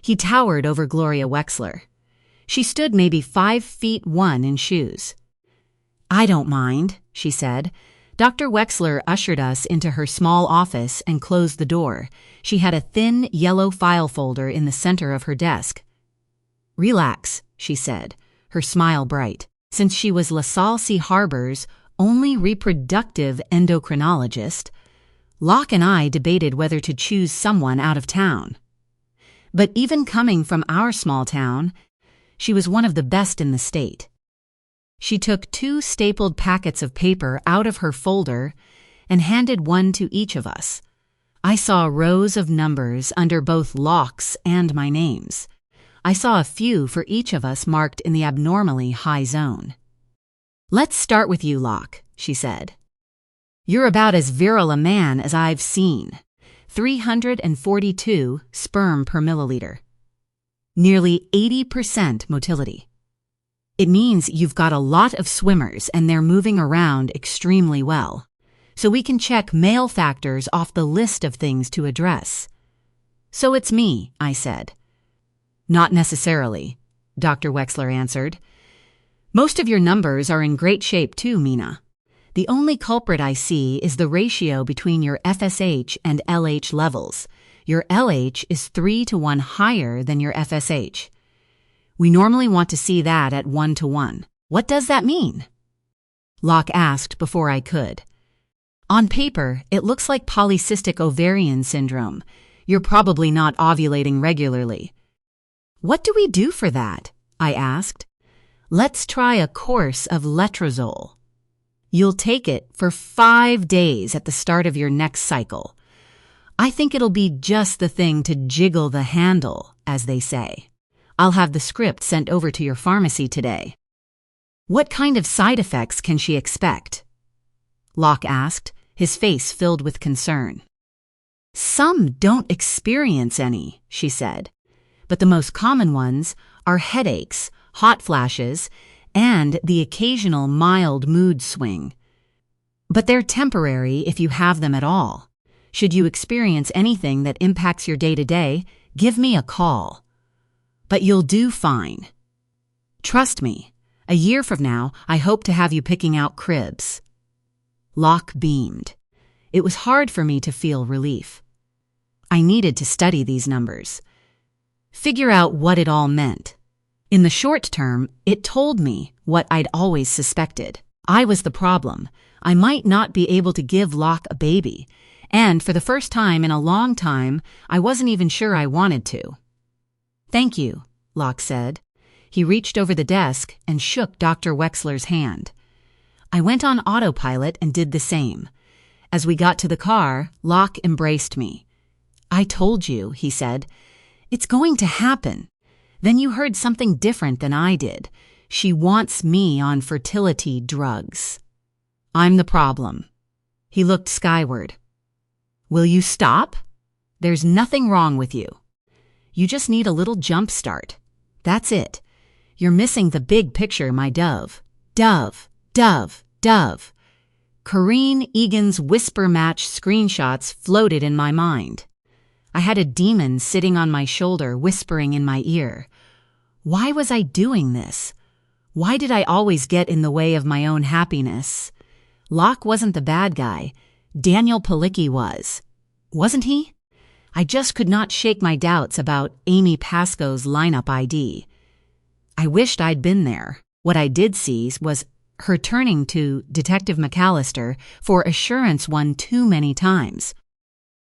He towered over Gloria Wexler. She stood maybe 5'1" in shoes. I don't mind, she said. Dr. Wexler ushered us into her small office and closed the door. She had a thin yellow file folder in the center of her desk. Relax, she said, her smile bright. Since she was La Salle Harbor's only reproductive endocrinologist, Locke and I debated whether to choose someone out of town. But even coming from our small town, she was one of the best in the state. She took 2 stapled packets of paper out of her folder and handed one to each of us. I saw rows of numbers under both Locke's and my names. I saw a few for each of us marked in the abnormally high zone. Let's start with you, Locke, she said. You're about as virile a man as I've seen. 342 sperm per milliliter. Nearly 80% motility. It means you've got a lot of swimmers and they're moving around extremely well. So we can check male factors off the list of things to address. So it's me, I said. Not necessarily, Dr. Wexler answered. Most of your numbers are in great shape too, Minna. The only culprit I see is the ratio between your FSH and LH levels. Your LH is 3 to 1 higher than your FSH. We normally want to see that at 1 to 1. What does that mean? Locke asked before I could. On paper, it looks like polycystic ovarian syndrome. You're probably not ovulating regularly. What do we do for that? I asked. Let's try a course of letrozole. You'll take it for 5 days at the start of your next cycle. I think it'll be just the thing to jiggle the handle, as they say. I'll have the script sent over to your pharmacy today. What kind of side effects can she expect? Locke asked, his face filled with concern. Some don't experience any, she said, but the most common ones are headaches, hot flashes, and the occasional mild mood swing. But they're temporary if you have them at all. Should you experience anything that impacts your day-to-day, give me a call. But you'll do fine. Trust me, a year from now, I hope to have you picking out cribs. Locke beamed. It was hard for me to feel relief. I needed to study these numbers, figure out what it all meant. In the short term, it told me what I'd always suspected. I was the problem. I might not be able to give Locke a baby, and for the first time in a long time, I wasn't even sure I wanted to. "Thank you," Locke said. He reached over the desk and shook Dr. Wexler's hand. I went on autopilot and did the same. As we got to the car, Locke embraced me. "I told you," he said. "It's going to happen." Then you heard something different than I did. She wants me on fertility drugs. I'm the problem. He looked skyward. "Will you stop? There's nothing wrong with you. You just need a little jump start. That's it. You're missing the big picture, my dove. Dove, dove, dove." Corrine Egan's whisper match screenshots floated in my mind. I had a demon sitting on my shoulder whispering in my ear. Why was I doing this? Why did I always get in the way of my own happiness? Locke wasn't the bad guy. Daniel Palicki was. Wasn't he? I just could not shake my doubts about Amy Pascoe's lineup ID. I wished I'd been there. What I did see was her turning to Detective McAllister for assurance one too many times.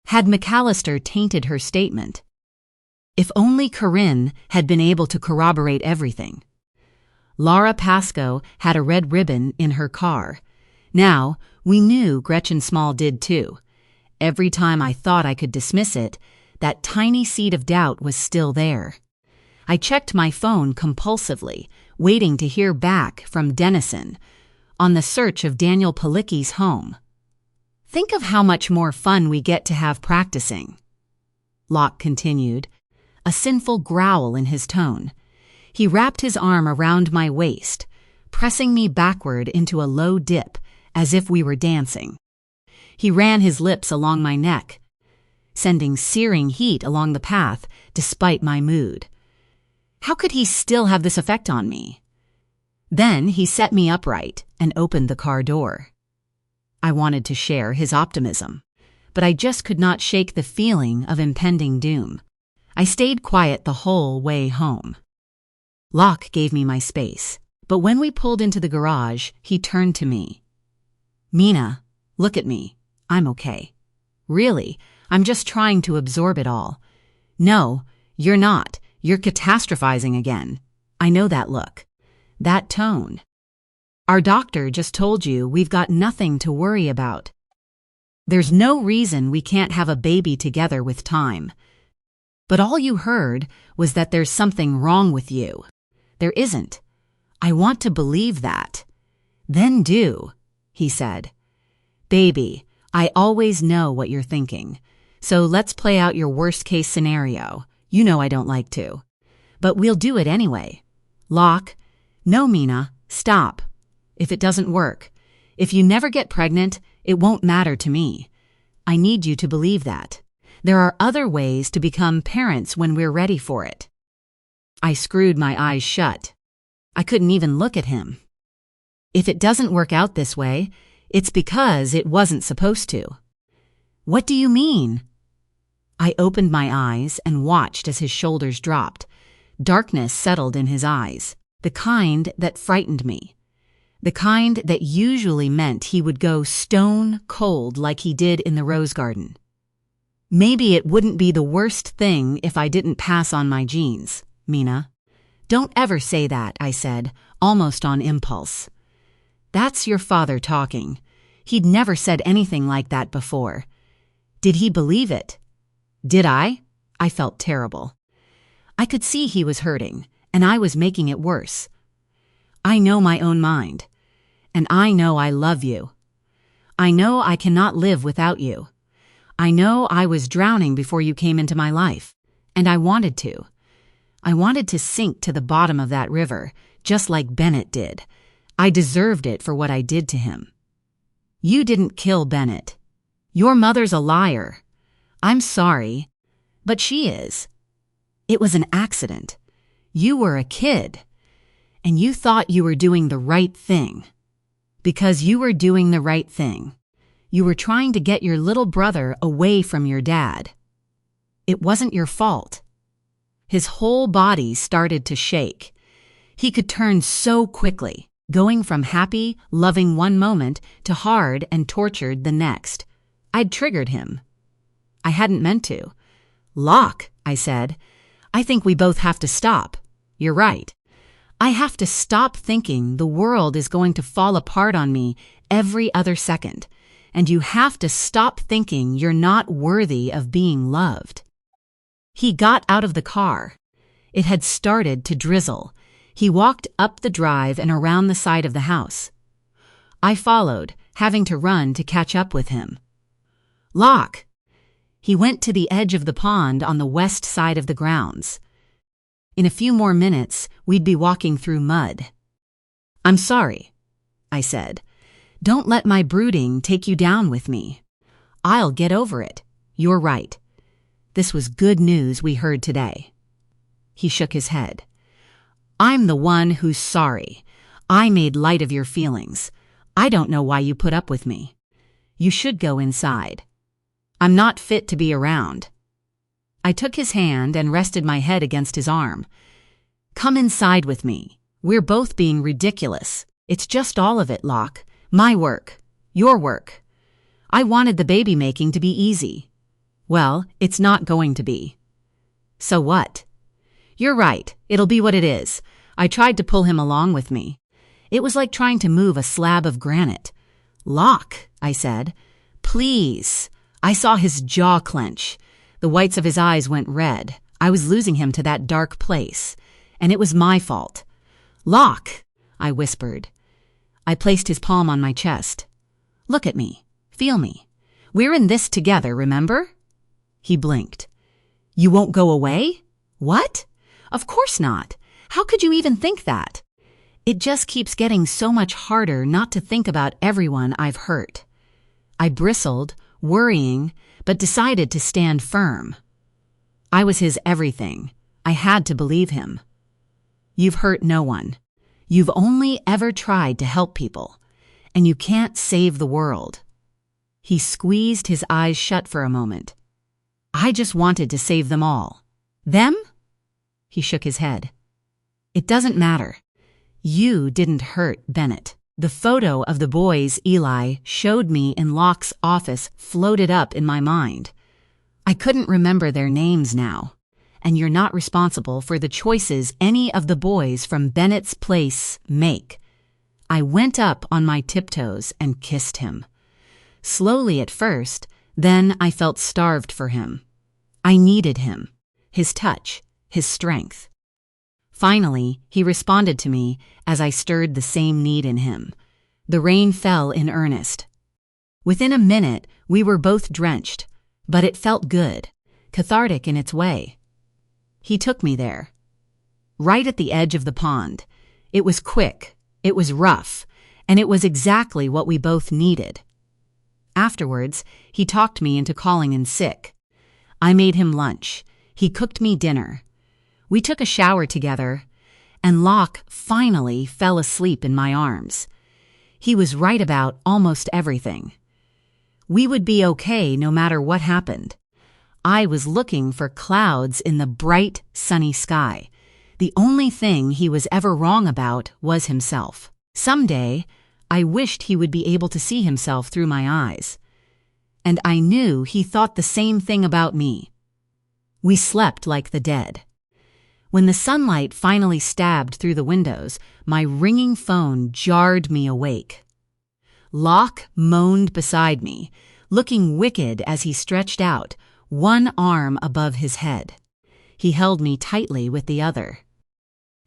Had McAllister tainted her statement? If only Corinne had been able to corroborate everything. Laura Pascoe had a red ribbon in her car. Now, we knew Gretchen Small did too. Every time I thought I could dismiss it, that tiny seed of doubt was still there. I checked my phone compulsively, waiting to hear back from Dennison on the search of Daniel Palicki's home. "Think of how much more fun we get to have practicing," Locke continued, a sinful growl in his tone. He wrapped his arm around my waist, pressing me backward into a low dip, as if we were dancing. He ran his lips along my neck, sending searing heat along the path despite my mood. How could he still have this effect on me? Then he set me upright and opened the car door. I wanted to share his optimism, but I just could not shake the feeling of impending doom. I stayed quiet the whole way home. Locke gave me my space, but when we pulled into the garage, he turned to me. "Mina, look at me. I'm okay. Really, I'm just trying to absorb it all." "No, you're not. You're catastrophizing again. I know that look. That tone. Our doctor just told you we've got nothing to worry about. There's no reason we can't have a baby together with time. But all you heard was that there's something wrong with you. There isn't. I want to believe that." "Then do," he said. "Baby, I always know what you're thinking. So let's play out your worst-case scenario. You know I don't like to. But we'll do it anyway." "Locke." "No, Mina, stop. If it doesn't work, if you never get pregnant, it won't matter to me. I need you to believe that. There are other ways to become parents when we're ready for it." I screwed my eyes shut. I couldn't even look at him. "If it doesn't work out this way, it's because it wasn't supposed to." "What do you mean?" I opened my eyes and watched as his shoulders dropped. Darkness settled in his eyes, the kind that frightened me. The kind that usually meant he would go stone cold like he did in the rose garden. "Maybe it wouldn't be the worst thing if I didn't pass on my genes, Mina." "Don't ever say that," I said, almost on impulse. "That's your father talking. He'd never said anything like that before. Did he believe it? Did I?" I felt terrible. I could see he was hurting, and I was making it worse. "I know my own mind, and I know I love you. I know I cannot live without you. I know I was drowning before you came into my life, and I wanted to. I wanted to sink to the bottom of that river, just like Bennett did. I deserved it for what I did to him. You didn't kill Bennett. Your mother's a liar. I'm sorry, but she is. It was an accident. You were a kid, and you thought you were doing the right thing. Because you were doing the right thing, You were trying to get your little brother away from your dad. It wasn't your fault." His whole body started to shake. He could turn so quickly, going from happy, loving one moment to hard and tortured the next. I'd triggered him. I hadn't meant to. "Locke," I said, "I think we both have to stop. You're right. I have to stop thinking the world is going to fall apart on me every other second, and you have to stop thinking you're not worthy of being loved." He got out of the car. It had started to drizzle. He walked up the drive and around the side of the house. I followed, having to run to catch up with him. "Locke!" He went to the edge of the pond on the west side of the grounds. In a few more minutes, we'd be walking through mud. "I'm sorry," I said. "Don't let my brooding take you down with me. I'll get over it. You're right. This was good news we heard today." He shook his head. "I'm the one who's sorry. I made light of your feelings. I don't know why you put up with me. You should go inside. I'm not fit to be around." I took his hand and rested my head against his arm. "Come inside with me. We're both being ridiculous. It's just all of it, Locke. My work. Your work. I wanted the baby making to be easy. Well, it's not going to be." "So what?" "You're right. It'll be what it is. I tried to pull him along with me. It was like trying to move a slab of granite." "Locke," I said. "Please." I saw his jaw clench. The whites of his eyes went red. I was losing him to that dark place, and it was my fault. "Locke," I whispered. I placed his palm on my chest. "Look at me. Feel me. We're in this together, remember?" He blinked. "You won't go away?" "What? Of course not. How could you even think that? It just keeps getting so much harder not to think about everyone I've hurt." I bristled, worrying, but decided to stand firm. I was his everything. I had to believe him. "You've hurt no one. You've only ever tried to help people, and you can't save the world." He squeezed his eyes shut for a moment. "I just wanted to save them all." "Them?" He shook his head. "It doesn't matter. You didn't hurt Bennett." The photo of the boys Eli showed me in Locke's office floated up in my mind. I couldn't remember their names now. "And you're not responsible for the choices any of the boys from Bennett's place make." I went up on my tiptoes and kissed him. Slowly at first, then I felt starved for him. I needed him, his touch, his strength. Finally, he responded to me as I stirred the same need in him. The rain fell in earnest. Within a minute, we were both drenched, but it felt good, cathartic in its way. He took me there, right at the edge of the pond. It was quick, it was rough, and it was exactly what we both needed. Afterwards, he talked me into calling in sick. I made him lunch. He cooked me dinner. We took a shower together, and Locke finally fell asleep in my arms. He was right about almost everything. We would be okay no matter what happened. I was looking for clouds in the bright, sunny sky. The only thing he was ever wrong about was himself. Someday, I wished he would be able to see himself through my eyes. And I knew he thought the same thing about me. We slept like the dead. When the sunlight finally stabbed through the windows, my ringing phone jarred me awake. Locke moaned beside me, looking wicked as he stretched out, one arm above his head. He held me tightly with the other.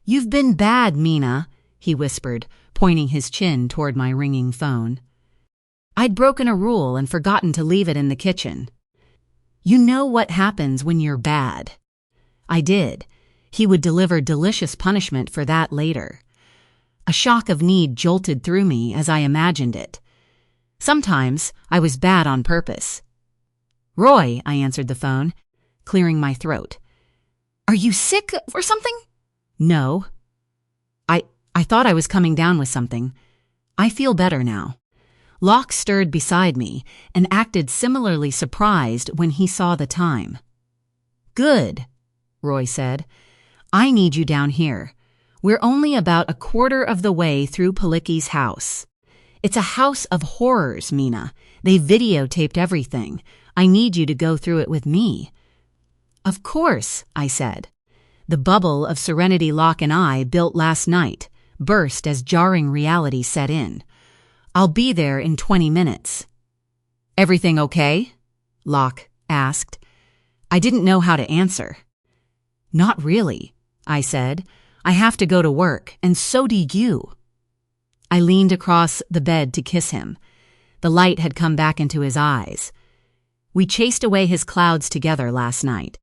"You've been bad, Mina," he whispered, pointing his chin toward my ringing phone. I'd broken a rule and forgotten to leave it in the kitchen. "You know what happens when you're bad." I did. He would deliver delicious punishment for that later. A shock of need jolted through me as I imagined it. Sometimes I was bad on purpose. "Roy," I answered the phone, clearing my throat. "Are you sick or something?" "No. I thought I was coming down with something. I feel better now." Locke stirred beside me and acted similarly surprised when he saw the time. "Good," Roy said. "I need you down here. We're only about a quarter of the way through Palicki's house. It's a house of horrors, Mina. They videotaped everything. I need you to go through it with me." "Of course," I said. The bubble of serenity Locke and I built last night burst as jarring reality set in. "I'll be there in 20 minutes. "Everything okay?" Locke asked. I didn't know how to answer. "Not really," I said. "I have to go to work, and so do you." I leaned across the bed to kiss him. The light had come back into his eyes. We chased away his clouds together last night,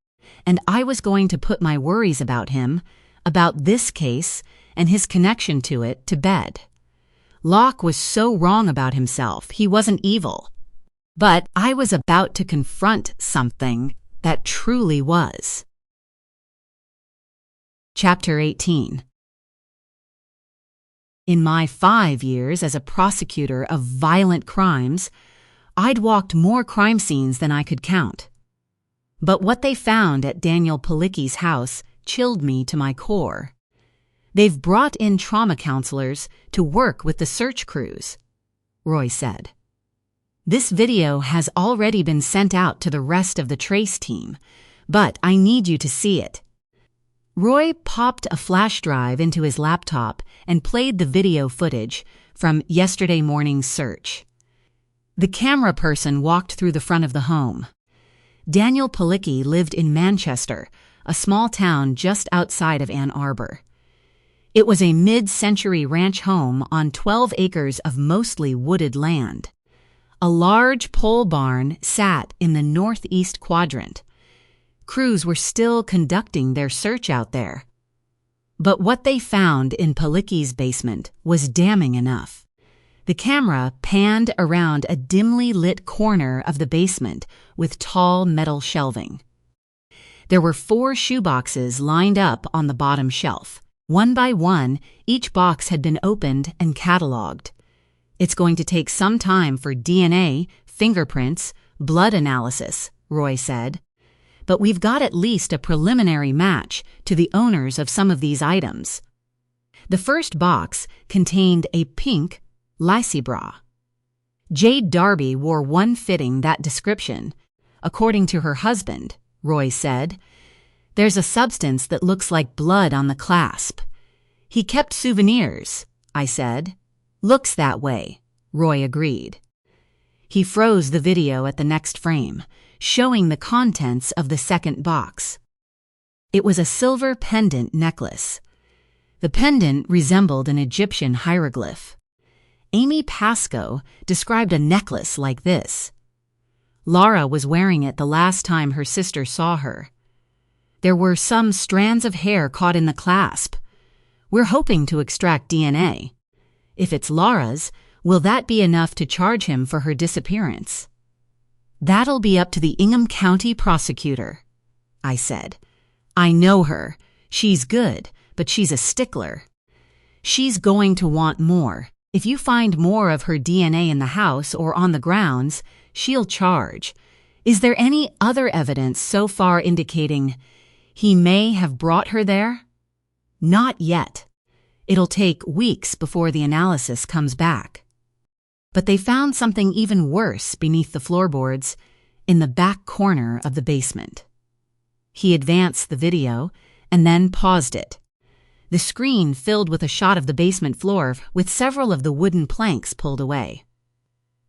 and I was going to put my worries about him, about this case, and his connection to it, to bed. Locke was so wrong about himself. He wasn't evil. But I was about to confront something that truly was. Chapter 18. In my 5 years as a prosecutor of violent crimes, I'd walked more crime scenes than I could count. But what they found at Daniel Palicki's house chilled me to my core. "They've brought in trauma counselors to work with the search crews," Roy said. "This video has already been sent out to the rest of the Trace team, but I need you to see it." Roy popped a flash drive into his laptop and played the video footage from yesterday morning's search. The camera person walked through the front of the home. Daniel Palicki lived in Manchester, a small town just outside of Ann Arbor. It was a mid-century ranch home on 12 acres of mostly wooded land. A large pole barn sat in the northeast quadrant. Crews were still conducting their search out there. But what they found in Palicki's basement was damning enough. The camera panned around a dimly lit corner of the basement with tall metal shelving. There were 4 shoeboxes lined up on the bottom shelf. One by one, each box had been opened and cataloged. "It's going to take some time for DNA, fingerprints, blood analysis," Roy said. "But we've got at least a preliminary match to the owners of some of these items." The first box contained a pink lycée bra. Jade Darby wore one fitting that description. According to her husband, Roy said, "There's a substance that looks like blood on the clasp." "He kept souvenirs," I said. "Looks that way," Roy agreed. He froze the video at the next frame, showing the contents of the second box. It was a silver pendant necklace. The pendant resembled an Egyptian hieroglyph. Amy Pascoe described a necklace like this. Laura was wearing it the last time her sister saw her. There were some strands of hair caught in the clasp. We're hoping to extract DNA. If it's Laura's, will that be enough to charge him for her disappearance? "That'll be up to the Ingham County prosecutor," I said. "I know her. She's good, but she's a stickler. She's going to want more. If you find more of her DNA in the house or on the grounds, she'll charge. Is there any other evidence so far indicating he may have brought her there?" "Not yet. It'll take weeks before the analysis comes back." But they found something even worse beneath the floorboards, in the back corner of the basement. He advanced the video and then paused it. The screen filled with a shot of the basement floor with several of the wooden planks pulled away.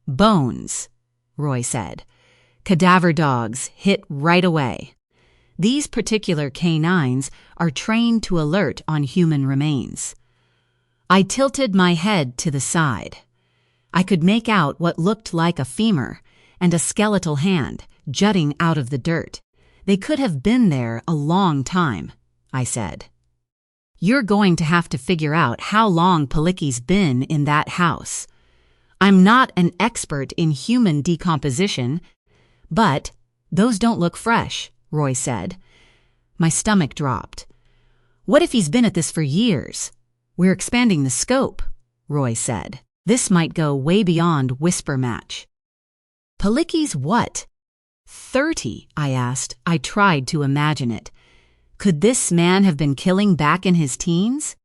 "Bones," Roy said. "Cadaver dogs hit right away. These particular canines are trained to alert on human remains." I tilted my head to the side. I could make out what looked like a femur and a skeletal hand jutting out of the dirt. "They could have been there a long time," I said. "You're going to have to figure out how long Palicki's been in that house. I'm not an expert in human decomposition, but those don't look fresh," Roy said. My stomach dropped. "What if he's been at this for years?" "We're expanding the scope," Roy said. This might go way beyond whisper match. Palicki's what? 30, I asked. I tried to imagine it. Could this man have been killing back in his teens?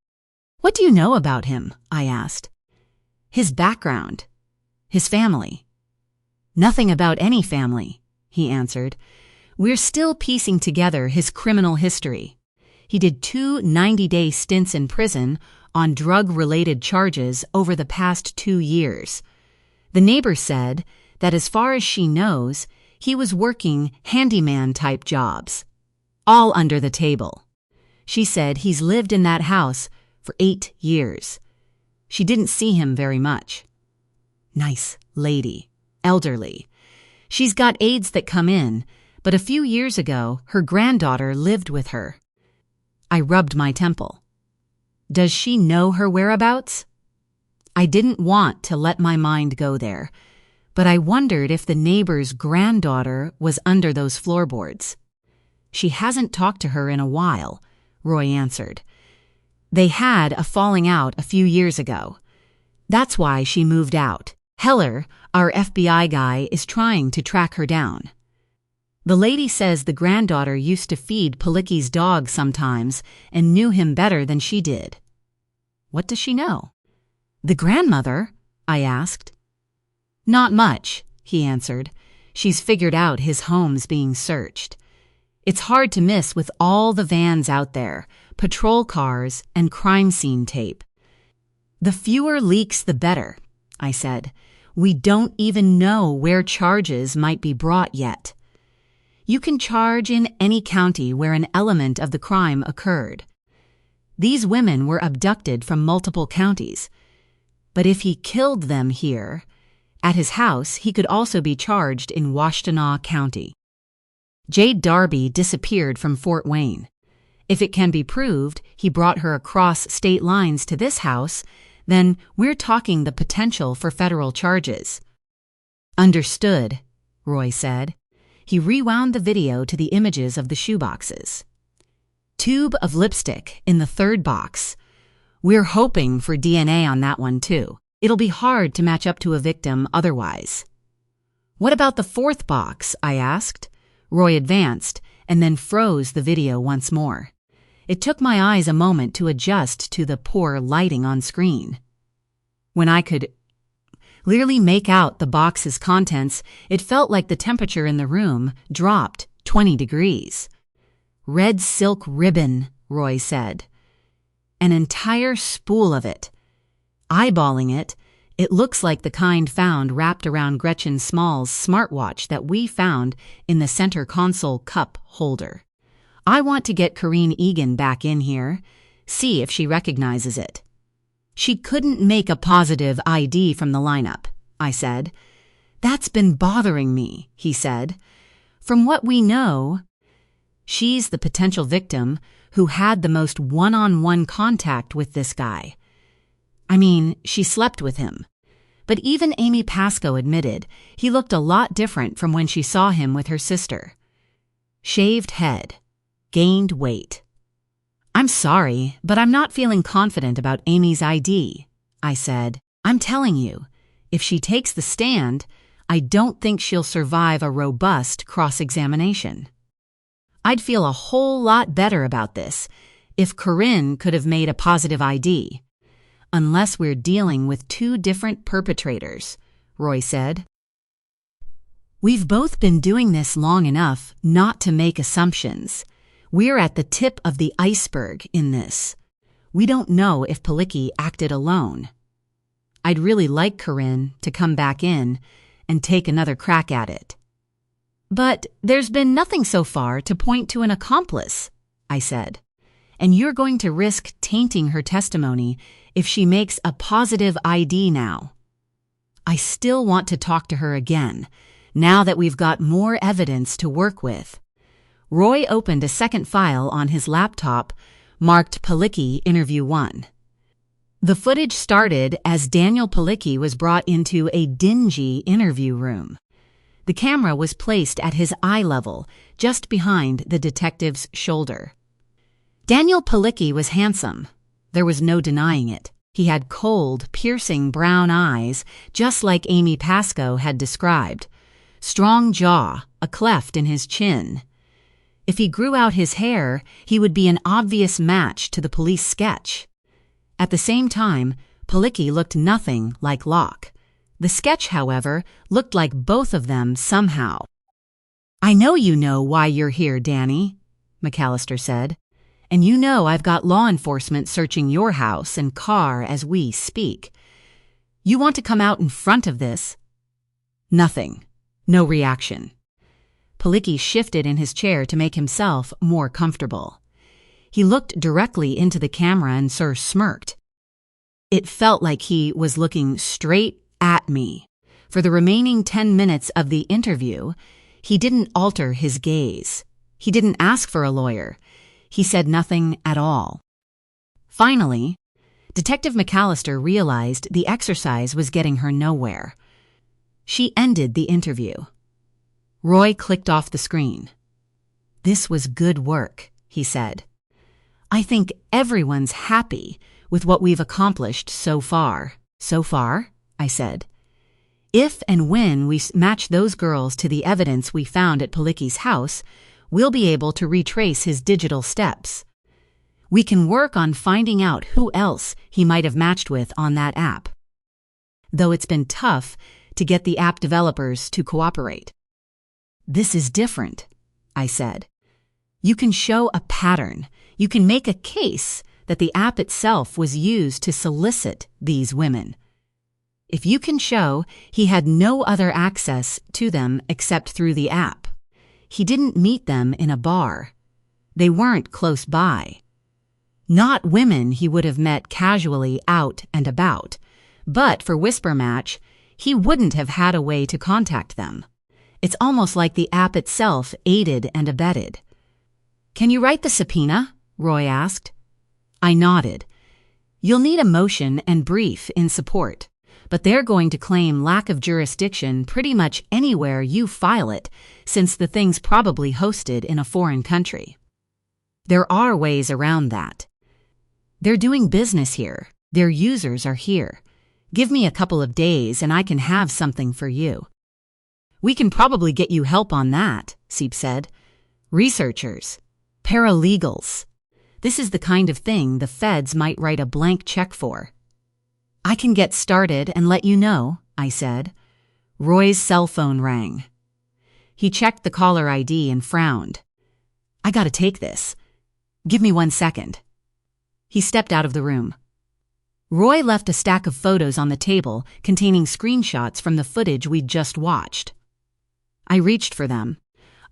What do you know about him? I asked. His background. His family. Nothing about any family, he answered. We're still piecing together his criminal history. He did 2 90-day stints in prison on drug-related charges over the past 2 years. The neighbor said that as far as she knows, he was working handyman-type jobs, all under the table. She said he's lived in that house for 8 years. She didn't see him very much. Nice lady, elderly. She's got aides that come in, but a few years ago, her granddaughter lived with her. I rubbed my temple. Does she know her whereabouts? I didn't want to let my mind go there, but I wondered if the neighbor's granddaughter was under those floorboards. She hasn't talked to her in a while, Roy answered. They had a falling out a few years ago. That's why she moved out. Heller, our FBI guy, is trying to track her down. The lady says the granddaughter used to feed Palicki's dog sometimes and knew him better than she did. What does she know? The grandmother? I asked. Not much, he answered. She's figured out his home's being searched. It's hard to miss with all the vans out there, patrol cars, and crime scene tape. The fewer leaks, the better, I said. We don't even know where charges might be brought yet. You can charge in any county where an element of the crime occurred. These women were abducted from multiple counties. But if he killed them here, at his house, he could also be charged in Washtenaw County. Jade Darby disappeared from Fort Wayne. If it can be proved he brought her across state lines to this house, then we're talking the potential for federal charges. Understood, Roy said. He rewound the video to the images of the shoeboxes. Tube of lipstick in the 3rd box. We're hoping for DNA on that one, too. It'll be hard to match up to a victim otherwise. What about the 4th box? I asked. Roy advanced and then froze the video once more. It took my eyes a moment to adjust to the poor lighting on screen. When I could clearly make out the box's contents, it felt like the temperature in the room dropped 20 degrees. Red silk ribbon, Roy said. An entire spool of it. Eyeballing it, it looks like the kind found wrapped around Gretchen Small's smartwatch that we found in the center console cup holder. I want to get Corinne Egan back in here, see if she recognizes it. She couldn't make a positive ID from the lineup, I said. That's been bothering me, he said. From what we know, she's the potential victim who had the most one-on-one contact with this guy. I mean, she slept with him. But even Amy Pascoe admitted he looked a lot different from when she saw him with her sister. Shaved head. Gained weight. I'm sorry, but I'm not feeling confident about Amy's ID, I said. I'm telling you, if she takes the stand, I don't think she'll survive a robust cross-examination. I'd feel a whole lot better about this if Corinne could have made a positive ID. Unless we're dealing with 2 different perpetrators, Roy said. We've both been doing this long enough not to make assumptions. We're at the tip of the iceberg in this. We don't know if Palicki acted alone. I'd really like Corinne to come back in and take another crack at it. But there's been nothing so far to point to an accomplice, I said. And you're going to risk tainting her testimony if she makes a positive ID now. I still want to talk to her again, now that we've got more evidence to work with. Roy opened a second file on his laptop, marked Palicki Interview 1. The footage started as Daniel Palicki was brought into a dingy interview room. The camera was placed at his eye level, just behind the detective's shoulder. Daniel Palicki was handsome. There was no denying it. He had cold, piercing brown eyes, just like Amy Pascoe had described. Strong jaw, a cleft in his chin. If he grew out his hair, he would be an obvious match to the police sketch. At the same time, Palicki looked nothing like Locke. The sketch, however, looked like both of them somehow. "I know you know why you're here, Danny," McAllister said. "And you know I've got law enforcement searching your house and car as we speak. You want to come out in front of this?" Nothing. No reaction. Palicki shifted in his chair to make himself more comfortable. He looked directly into the camera and Sir smirked. It felt like he was looking straight at me. For the remaining 10 minutes of the interview, he didn't alter his gaze. He didn't ask for a lawyer. He said nothing at all. Finally, Detective McAllister realized the exercise was getting her nowhere. She ended the interview. Roy clicked off the screen. "This was good work," he said. "I think everyone's happy with what we've accomplished so far." "So far?" I said. "If and when we match those girls to the evidence we found at Palicki's house, we'll be able to retrace his digital steps. We can work on finding out who else he might have matched with on that app. Though it's been tough to get the app developers to cooperate." "This is different," I said. "You can show a pattern. You can make a case that the app itself was used to solicit these women. If you can show he had no other access to them except through the app. He didn't meet them in a bar. They weren't close by. Not women he would have met casually out and about, but for Whisper Match, he wouldn't have had a way to contact them. It's almost like the app itself aided and abetted." "Can you write the subpoena?" Roy asked. I nodded. "You'll need a motion and brief in support, but they're going to claim lack of jurisdiction pretty much anywhere you file it, since the thing's probably hosted in a foreign country. There are ways around that. They're doing business here. Their users are here. Give me a couple of days and I can have something for you." "We can probably get you help on that," Seep said. "Researchers. Paralegals. This is the kind of thing the feds might write a blank check for." "I can get started and let you know," I said. Roy's cell phone rang. He checked the caller ID and frowned. "I gotta take this. Give me 1 second." He stepped out of the room. Roy left a stack of photos on the table containing screenshots from the footage we'd just watched. I reached for them.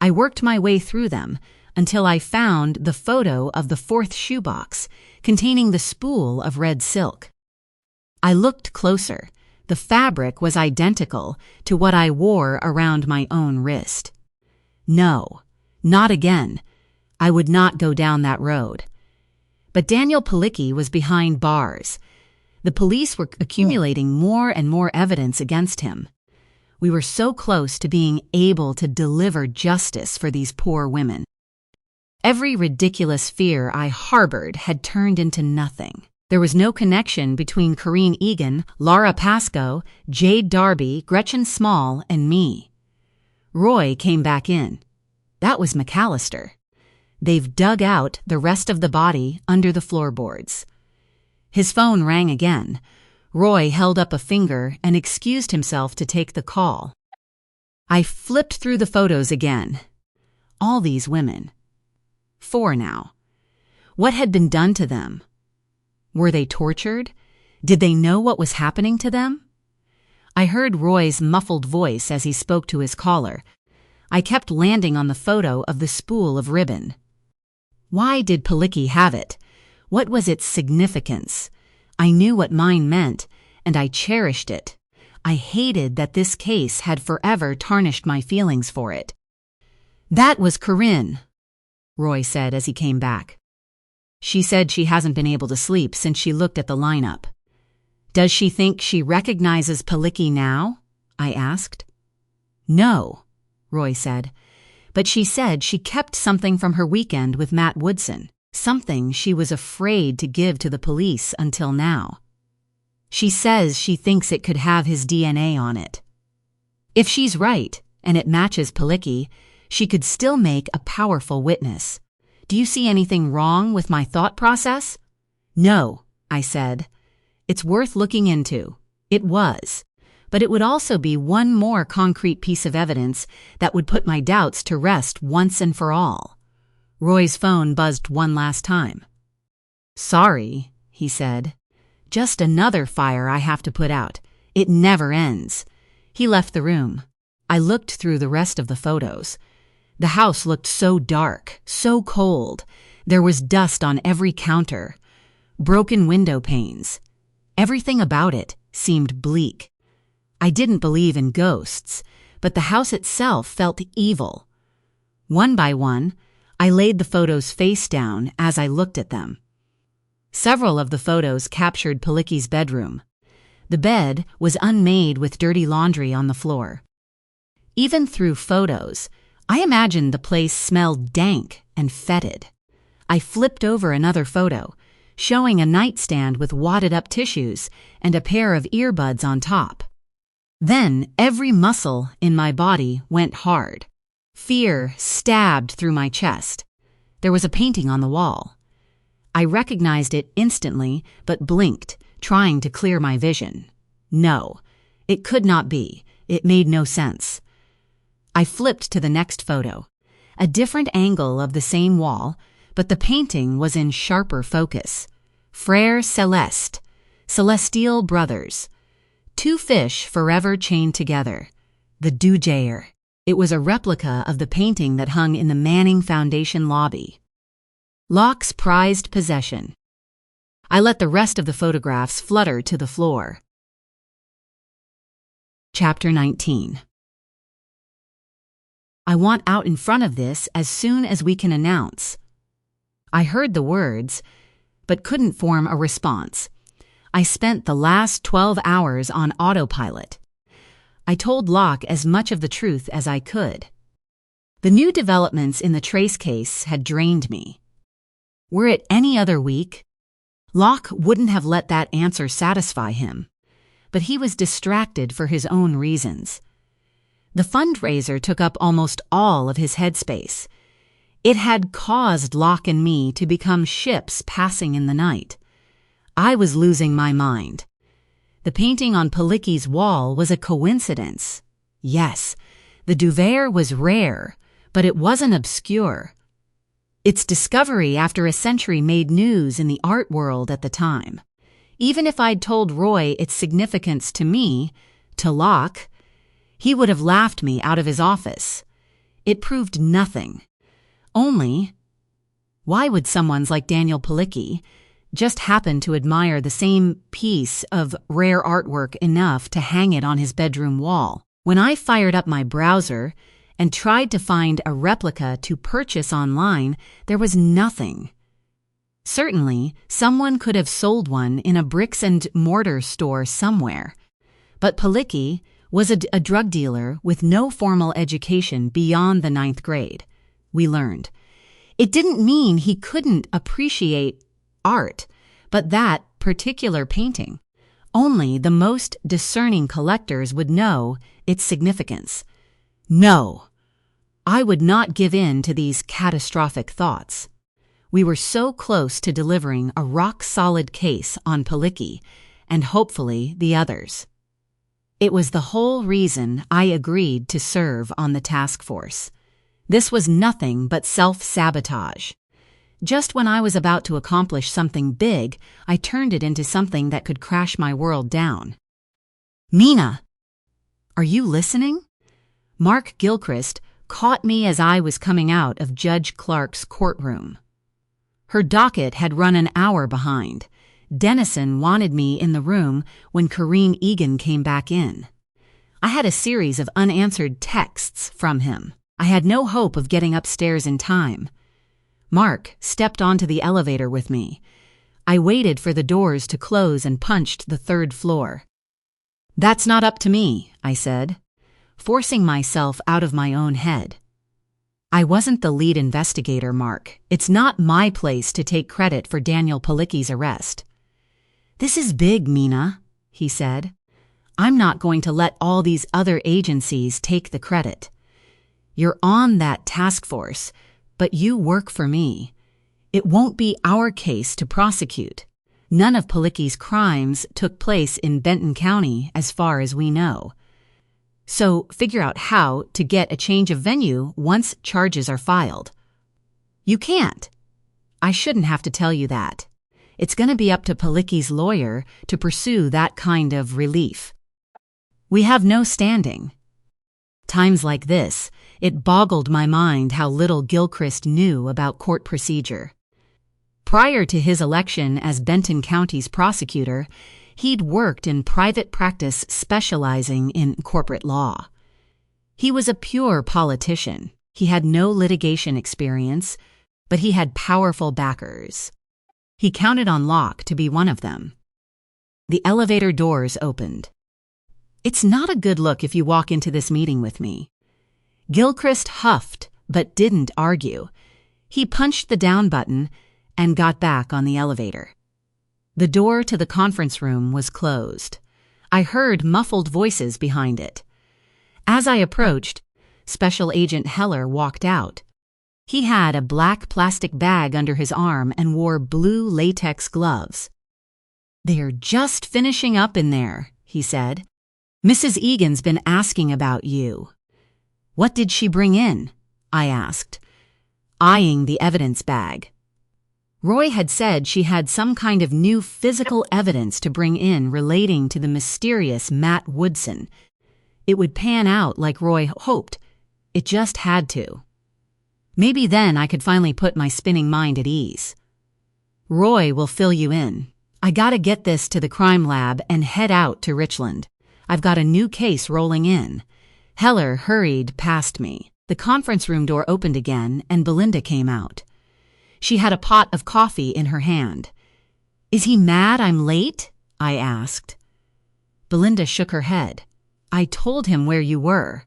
I worked my way through them until I found the photo of the 4th shoebox containing the spool of red silk. I looked closer. The fabric was identical to what I wore around my own wrist. No, not again. I would not go down that road. But Daniel Palicki was behind bars. The police were accumulating more and more evidence against him. We were so close to being able to deliver justice for these poor women. Every ridiculous fear I harbored had turned into nothing. There was no connection between Corinne Egan, Laura Pascoe, Jade Darby, Gretchen Small, and me. Roy came back in. That was McAllister. They've dug out the rest of the body under the floorboards. His phone rang again. Roy held up a finger and excused himself to take the call. I flipped through the photos again. All these women. 4 now. What had been done to them? Were they tortured? Did they know what was happening to them? I heard Roy's muffled voice as he spoke to his caller. I kept landing on the photo of the spool of ribbon. Why did Palicki have it? What was its significance? I knew what mine meant, and I cherished it. I hated that this case had forever tarnished my feelings for it. "That was Corinne," Roy said as he came back. "She said she hasn't been able to sleep since she looked at the lineup." "Does she think she recognizes Palicki now?" I asked. "No," Roy said, "but she said she kept something from her weekend with Matt Woodson, something she was afraid to give to the police until now." She says she thinks it could have his DNA on it. If she's right, and it matches Palicki, she could still make a powerful witness. Do you see anything wrong with my thought process? No, I said. It's worth looking into. It was. But it would also be one more concrete piece of evidence that would put my doubts to rest once and for all. Roy's phone buzzed one last time. Sorry, he said. Just another fire I have to put out. It never ends. He left the room. I looked through the rest of the photos. The house looked so dark, so cold. There was dust on every counter, broken window panes. Everything about it seemed bleak. I didn't believe in ghosts, but the house itself felt evil. One by one, I laid the photos face down as I looked at them. Several of the photos captured Palicki's bedroom. The bed was unmade with dirty laundry on the floor. Even through photos, I imagined the place smelled dank and fetid. I flipped over another photo, showing a nightstand with wadded-up tissues and a pair of earbuds on top. Then every muscle in my body went hard. Fear stabbed through my chest. There was a painting on the wall. I recognized it instantly, but blinked, trying to clear my vision. No, it could not be. It made no sense. I flipped to the next photo. A different angle of the same wall, but the painting was in sharper focus. Frères Célestes, Celestial Brothers. Two fish forever chained together. The Dujayer. It was a replica of the painting that hung in the Manning Foundation lobby. Locke's prized possession. I let the rest of the photographs flutter to the floor. Chapter 19. I want out in front of this as soon as we can announce. I heard the words, but couldn't form a response. I spent the last 12 hours on autopilot. I told Locke as much of the truth as I could. The new developments in the Trace case had drained me. Were it any other week, Locke wouldn't have let that answer satisfy him, but he was distracted for his own reasons. The fundraiser took up almost all of his headspace. It had caused Locke and me to become ships passing in the night. I was losing my mind. The painting on Palicki's wall was a coincidence. Yes, the Duvair was rare, but it wasn't obscure. Its discovery after a century made news in the art world at the time. Even if I'd told Roy its significance to me, to Locke, he would have laughed me out of his office. It proved nothing. Only, why would someone like Daniel Palicki just happen to admire the same piece of rare artwork enough to hang it on his bedroom wall? When I fired up my browser and tried to find a replica to purchase online, there was nothing. Certainly, someone could have sold one in a bricks-and-mortar store somewhere. But Palicki was a drug dealer with no formal education beyond the 9th grade, we learned. It didn't mean he couldn't appreciate art, but that particular painting. Only the most discerning collectors would know its significance. No, I would not give in to these catastrophic thoughts. We were so close to delivering a rock-solid case on Palicki, and hopefully the others. It was the whole reason I agreed to serve on the task force. This was nothing but self-sabotage. Just when I was about to accomplish something big, I turned it into something that could crash my world down. Mina! Are you listening? Mark Gilchrist caught me as I was coming out of Judge Clark's courtroom. Her docket had run an hour behind. Dennison wanted me in the room when Corrine Egan came back in. I had a series of unanswered texts from him. I had no hope of getting upstairs in time. Mark stepped onto the elevator with me. I waited for the doors to close and punched the 3rd floor. "That's not up to me," I said, forcing myself out of my own head. I wasn't the lead investigator, Mark. It's not my place to take credit for Daniel Palicki's arrest. This is big, Mina. he said. "I'm not going to let all these other agencies take the credit. You're on that task force, but you work for me. It won't be our case to prosecute. None of Palicki's crimes took place in Benton County as far as we know. So figure out how to get a change of venue once charges are filed." "You can't." "I shouldn't have to tell you that. It's going to be up to Palicki's lawyer to pursue that kind of relief. We have no standing." Times like this, it boggled my mind how little Gilchrist knew about court procedure. Prior to his election as Benton County's prosecutor, he'd worked in private practice specializing in corporate law. He was a pure politician. He had no litigation experience, but he had powerful backers. He counted on Locke to be one of them. The elevator doors opened. "It's not a good look if you walk into this meeting with me." Gilchrist huffed, but didn't argue. He punched the down button and got back on the elevator. The door to the conference room was closed. I heard muffled voices behind it. As I approached, Special Agent Heller walked out. He had a black plastic bag under his arm and wore blue latex gloves. "They're just finishing up in there," he said. "Mrs. Egan's been asking about you." "What did she bring in?" I asked, eyeing the evidence bag. Roy had said she had some kind of new physical evidence to bring in relating to the mysterious Matt Woodson. It would pan out like Roy hoped. It just had to. Maybe then I could finally put my spinning mind at ease. "Roy will fill you in. I gotta get this to the crime lab and head out to Richland. I've got a new case rolling in." Heller hurried past me. The conference room door opened again and Belinda came out. She had a pot of coffee in her hand. "Is he mad I'm late?" I asked. Belinda shook her head. "I told him where you were."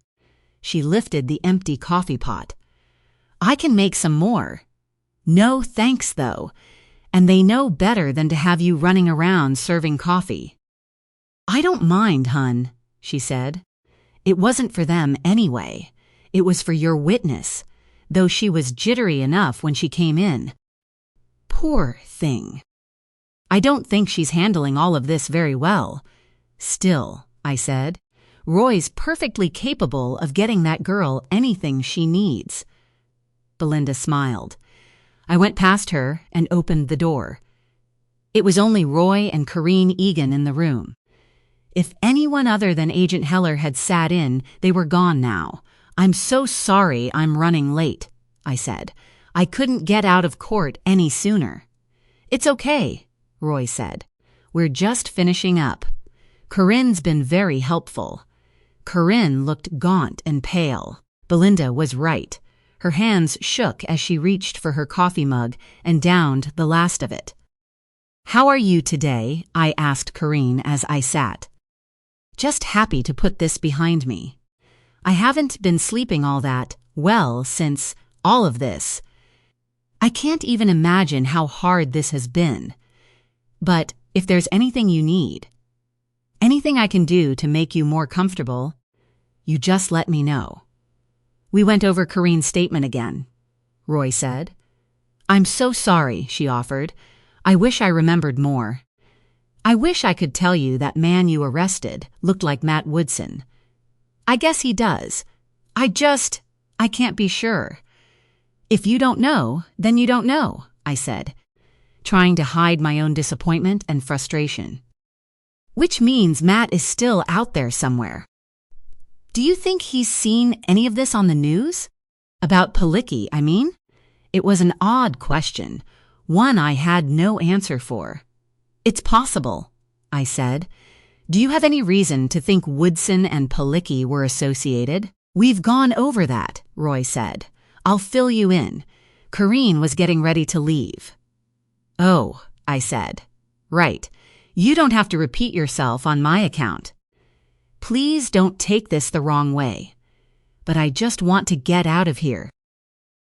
She lifted the empty coffee pot. "I can make some more." "No thanks, though. And they know better than to have you running around serving coffee." "I don't mind, hun," she said. "It wasn't for them anyway. It was for your witness, though she was jittery enough when she came in. Poor thing. I don't think she's handling all of this very well. Still," I said, "Roy's perfectly capable of getting that girl anything she needs." Belinda smiled. I went past her and opened the door. It was only Roy and Corinne Egan in the room. If anyone other than Agent Heller had sat in, they were gone now. "I'm so sorry I'm running late," I said. "I couldn't get out of court any sooner." "It's okay," Roy said. "We're just finishing up. Corinne's been very helpful." Corinne looked gaunt and pale. Belinda was right. Her hands shook as she reached for her coffee mug and downed the last of it. "How are you today?" I asked Corinne as I sat. "Just happy to put this behind me. I haven't been sleeping all that well since all of this. I can't even imagine how hard this has been. But if there's anything you need, anything I can do to make you more comfortable, you just let me know." We went over Corinne's statement again. Roy said. "I'm so sorry," she offered. "I wish I remembered more. I wish I could tell you that man you arrested looked like Matt Woodson. I guess he does. I can't be sure. If you don't know, then you don't know," I said, trying to hide my own disappointment and frustration. "Which means Matt is still out there somewhere. Do you think he's seen any of this on the news? About Palicki, I mean?" It was an odd question, one I had no answer for. "It's possible," I said. "Do you have any reason to think Woodson and Palicki were associated?" "We've gone over that," Roy said. "I'll fill you in. Corinne was getting ready to leave." "Oh," I said. "Right. You don't have to repeat yourself on my account. Please don't take this the wrong way, but I just want to get out of here.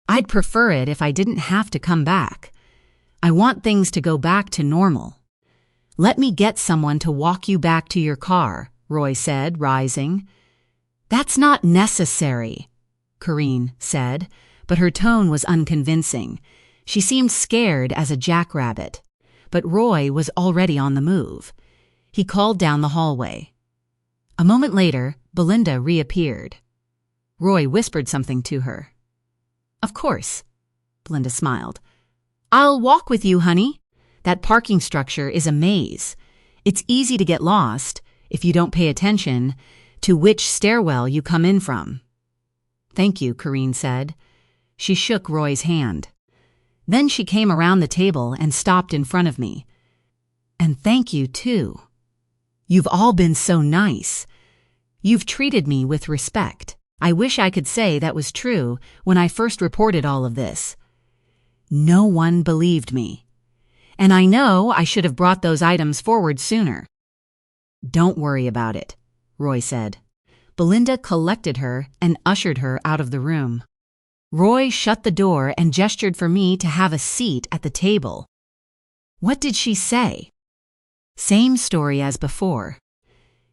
I'd prefer it if I didn't have to come back. I want things to go back to normal. Let me get someone to walk you back to your car, Roy said, rising. That's not necessary, Corinne said, but her tone was unconvincing. She seemed scared as a jackrabbit, but Roy was already on the move. He called down the hallway. A moment later, Belinda reappeared. Roy whispered something to her. Of course, Belinda smiled. I'll walk with you, honey. That parking structure is a maze. It's easy to get lost, if you don't pay attention, to which stairwell you come in from. Thank you, Corinne said. She shook Roy's hand. Then she came around the table and stopped in front of me. And thank you, too. You've all been so nice. You've treated me with respect. I wish I could say that was true when I first reported all of this. No one believed me. And I know I should have brought those items forward sooner. Don't worry about it, Roy said. Belinda collected her and ushered her out of the room. Roy shut the door and gestured for me to have a seat at the table. What did she say? Same story as before.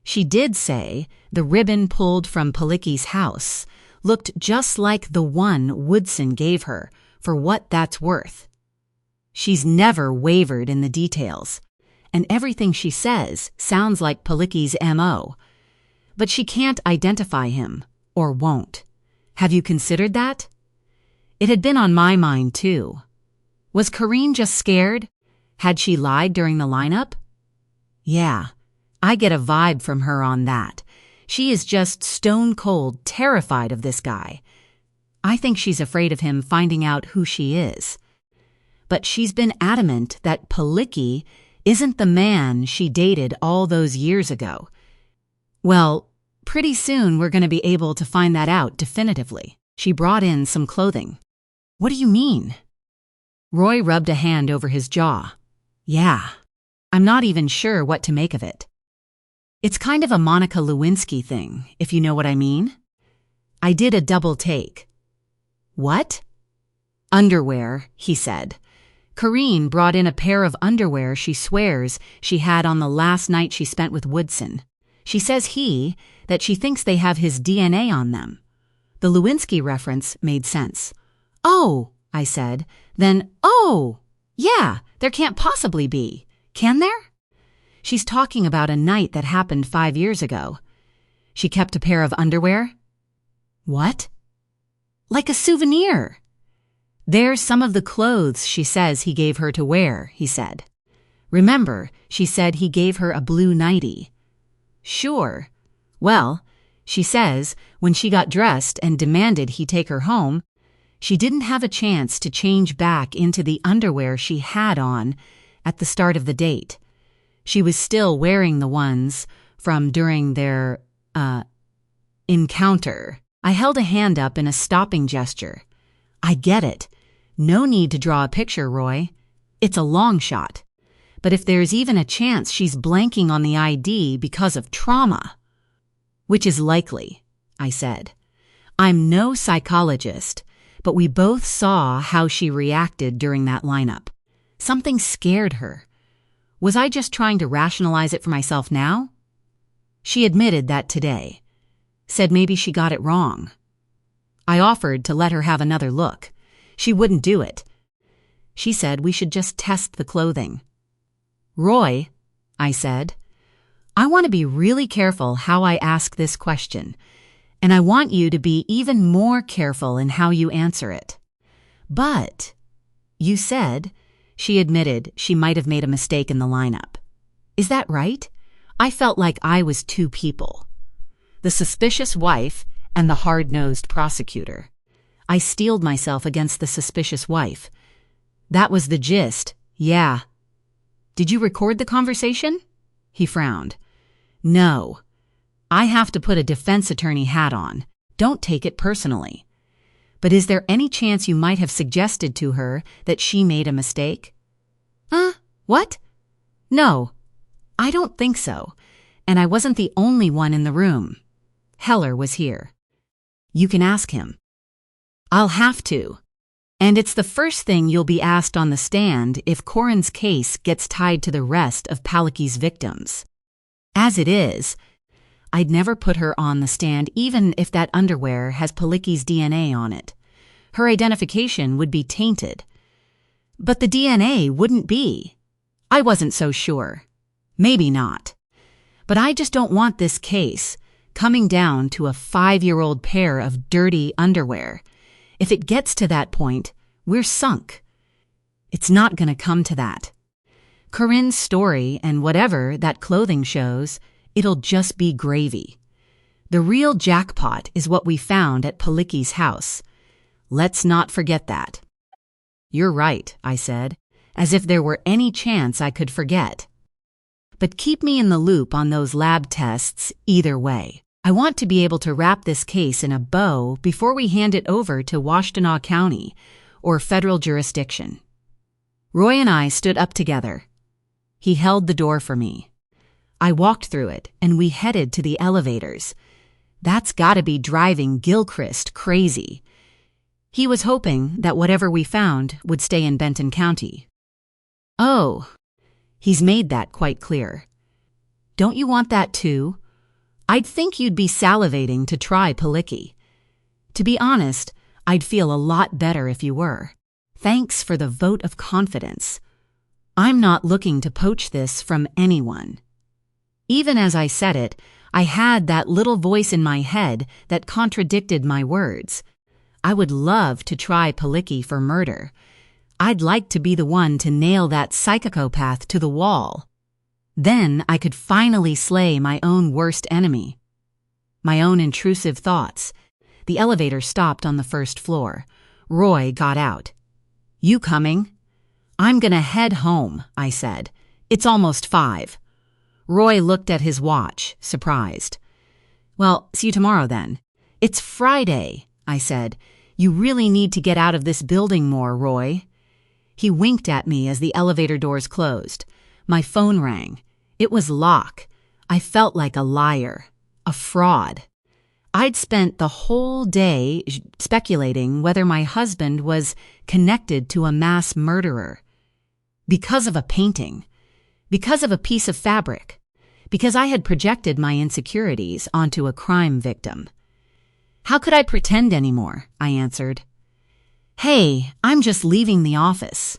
She did say the ribbon pulled from Palicki's house looked just like the one Woodson gave her, for what that's worth. She's never wavered in the details, and everything she says sounds like Palicki's M.O. But she can't identify him, or won't. Have you considered that? It had been on my mind, too. Was Corinne just scared? Had she lied during the lineup? Yeah, I get a vibe from her on that. She is just stone-cold terrified of this guy. I think she's afraid of him finding out who she is. But she's been adamant that Palicki isn't the man she dated all those years ago. Well, pretty soon we're going to be able to find that out definitively. She brought in some clothing. What do you mean? Roy rubbed a hand over his jaw. Yeah, I'm not even sure what to make of it. It's kind of a Monica Lewinsky thing, if you know what I mean. I did a double take. What? Underwear, he said. Corinne brought in a pair of underwear she swears she had on the last night she spent with Woodson. She says that she thinks they have his DNA on them. The Lewinsky reference made sense. Oh, I said. Then, oh, yeah, there can't possibly be. Can there? She's talking about a night that happened 5 years ago. She kept a pair of underwear? What? Like a souvenir. There's some of the clothes she says he gave her to wear, he said. Remember, she said he gave her a blue nightie. Sure. Well, she says when she got dressed and demanded he take her home, she didn't have a chance to change back into the underwear she had on at the start of the date. She was still wearing the ones from during their, encounter. I held a hand up in a stopping gesture. I get it. No need to draw a picture, Roy. It's a long shot. But if there's even a chance she's blanking on the ID because of trauma, which is likely, I said. I'm no psychologist, but we both saw how she reacted during that lineup. Something scared her. Was I just trying to rationalize it for myself now? She admitted that today. Said maybe she got it wrong. I offered to let her have another look. She wouldn't do it. She said we should just test the clothing. Roy, I said, I want to be really careful how I ask this question, and I want you to be even more careful in how you answer it. But, you said, she admitted she might have made a mistake in the lineup. Is that right? I felt like I was two people. The suspicious wife and the hard-nosed prosecutor. I steeled myself against the suspicious wife. That was the gist, yeah. Did you record the conversation? He frowned. No. I have to put a defense attorney hat on. Don't take it personally. But is there any chance you might have suggested to her that she made a mistake? What? No, I don't think so. And I wasn't the only one in the room. Heller was here. You can ask him. I'll have to. And it's the first thing you'll be asked on the stand if Corin's case gets tied to the rest of Paliki's victims. As it is, I'd never put her on the stand even if that underwear has Paliki's DNA on it. Her identification would be tainted. But the DNA wouldn't be. I wasn't so sure. Maybe not. But I just don't want this case coming down to a 5-year-old pair of dirty underwear. If it gets to that point, we're sunk. It's not going to come to that. Corin's story and whatever that clothing shows, it'll just be gravy. The real jackpot is what we found at Paliki's house. Let's not forget that. You're right, I said, as if there were any chance I could forget. But keep me in the loop on those lab tests either way. I want to be able to wrap this case in a bow before we hand it over to Washtenaw County or federal jurisdiction. Roy and I stood up together. He held the door for me. I walked through it, and we headed to the elevators. That's gotta be driving Gilchrist crazy. He was hoping that whatever we found would stay in Benton County. Oh, he's made that quite clear. Don't you want that too? I'd think you'd be salivating to try Paliki. To be honest, I'd feel a lot better if you were. Thanks for the vote of confidence. I'm not looking to poach this from anyone. Even as I said it, I had that little voice in my head that contradicted my words. I would love to try Paliki for murder. I'd like to be the one to nail that psychopath to the wall. Then I could finally slay my own worst enemy. My own intrusive thoughts. The elevator stopped on the first floor. Roy got out. You coming? I'm gonna head home, I said. It's almost 5. Roy looked at his watch, surprised. Well, see you tomorrow then. It's Friday, I said. You really need to get out of this building more, Roy. He winked at me as the elevator doors closed. My phone rang. It was Locke. I felt like a liar, a fraud. I'd spent the whole day speculating whether my husband was connected to a mass murderer. Because of a painting. Because of a piece of fabric. Because I had projected my insecurities onto a crime victim. How could I pretend anymore? I answered. Hey, I'm just leaving the office.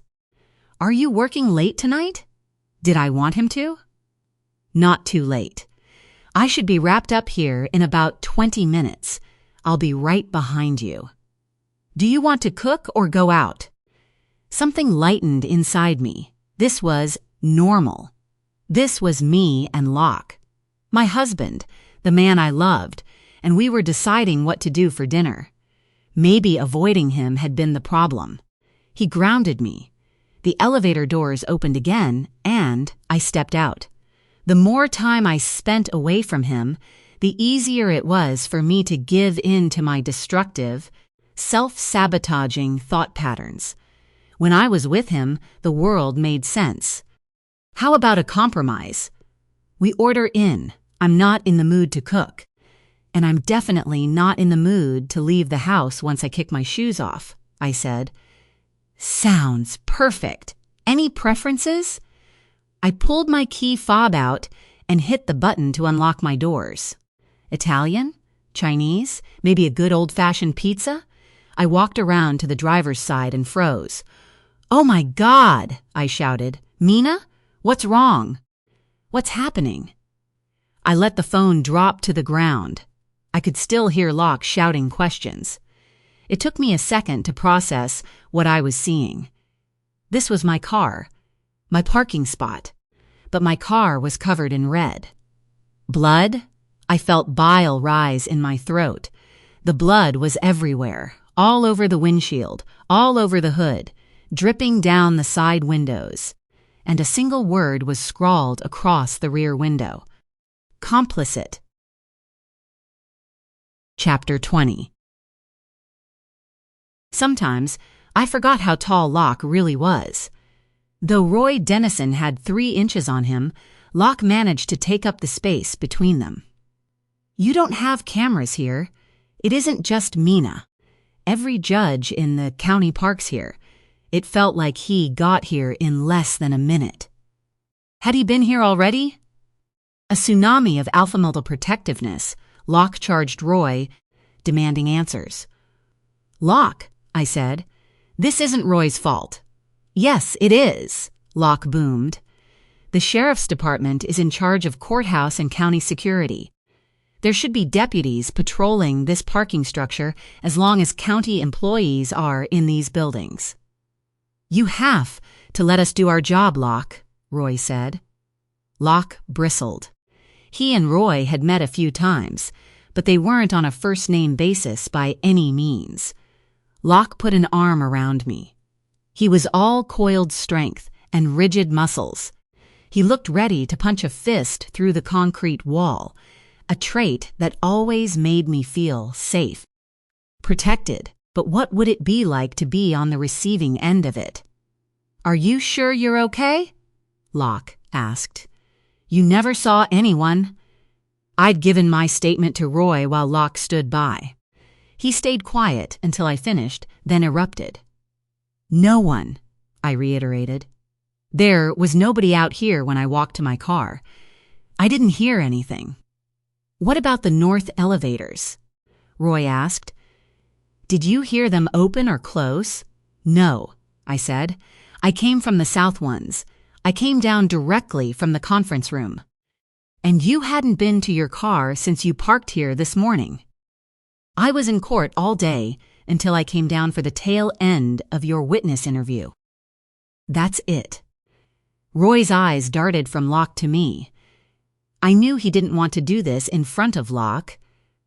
Are you working late tonight? Did I want him to? Not too late. I should be wrapped up here in about 20 minutes. I'll be right behind you. Do you want to cook or go out? Something lightened inside me. This was normal. This was me and Locke. My husband, the man I loved, and we were deciding what to do for dinner. Maybe avoiding him had been the problem. He grounded me. The elevator doors opened again, and I stepped out. The more time I spent away from him, the easier it was for me to give in to my destructive, self-sabotaging thought patterns. When I was with him, the world made sense. How about a compromise? We order in. I'm not in the mood to cook. And I'm definitely not in the mood to leave the house once I kick my shoes off, I said. Sounds perfect. Any preferences? I pulled my key fob out and hit the button to unlock my doors. Italian? Chinese? Maybe a good old-fashioned pizza? I walked around to the driver's side and froze. Oh my God, I shouted. Mina? What's wrong? What's happening? I let the phone drop to the ground. I could still hear Locke shouting questions. It took me a second to process what I was seeing. This was my car, my parking spot, but my car was covered in red. Blood? I felt bile rise in my throat. The blood was everywhere, all over the windshield, all over the hood, dripping down the side windows. And a single word was scrawled across the rear window. Complicit. Chapter 20. Sometimes I forgot how tall Locke really was. Though Roy Dennison had 3 inches on him, Locke managed to take up the space between them. You don't have cameras here. It isn't just Mina. every judge in the county parks here. It felt like he got here in less than a minute. Had he been here already? A tsunami of alpha-male protectiveness, Locke charged Roy, demanding answers. "Locke," I said, "this isn't Roy's fault." "Yes, it is," Locke boomed. "The sheriff's department is in charge of courthouse and county security. There should be deputies patrolling this parking structure as long as county employees are in these buildings." "You have to let us do our job, Locke," Roy said. Locke bristled. He and Roy had met a few times, but they weren't on a first-name basis by any means. Locke put an arm around me. He was all coiled strength and rigid muscles. He looked ready to punch a fist through the concrete wall, a trait that always made me feel safe. Protected, but what would it be like to be on the receiving end of it? "Are you sure you're okay?" Locke asked. "You never saw anyone." I'd given my statement to Roy while Locke stood by. He stayed quiet until I finished, then erupted. "No one," I reiterated. "There was nobody out here when I walked to my car. I didn't hear anything." "What about the north elevators?" Roy asked. "Did you hear them open or close?" "No," I said. "I came from the south ones. I came down directly from the conference room." "And you hadn't been to your car since you parked here this morning?" "I was in court all day until I came down for the tail end of your witness interview." "That's it." Roy's eyes darted from Locke to me. I knew he didn't want to do this in front of Locke,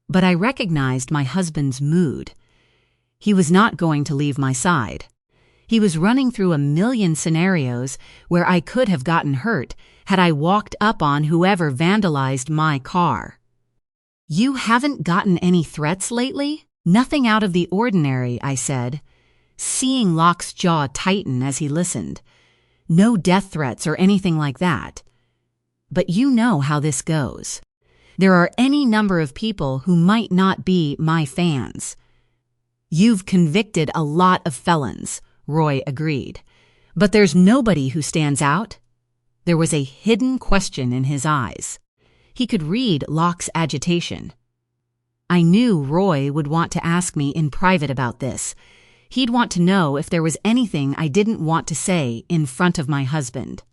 but I recognized my husband's mood. He was not going to leave my side. He was running through a million scenarios where I could have gotten hurt had I walked up on whoever vandalized my car. "You haven't gotten any threats lately?" "Nothing out of the ordinary," I said, seeing Locke's jaw tighten as he listened. "No death threats or anything like that. But you know how this goes. There are any number of people who might not be my fans." "You've convicted a lot of felons," Roy agreed. "But there's nobody who stands out." There was a hidden question in his eyes. He could read Locke's agitation. I knew Roy would want to ask me in private about this. He'd want to know if there was anything I didn't want to say in front of my husband.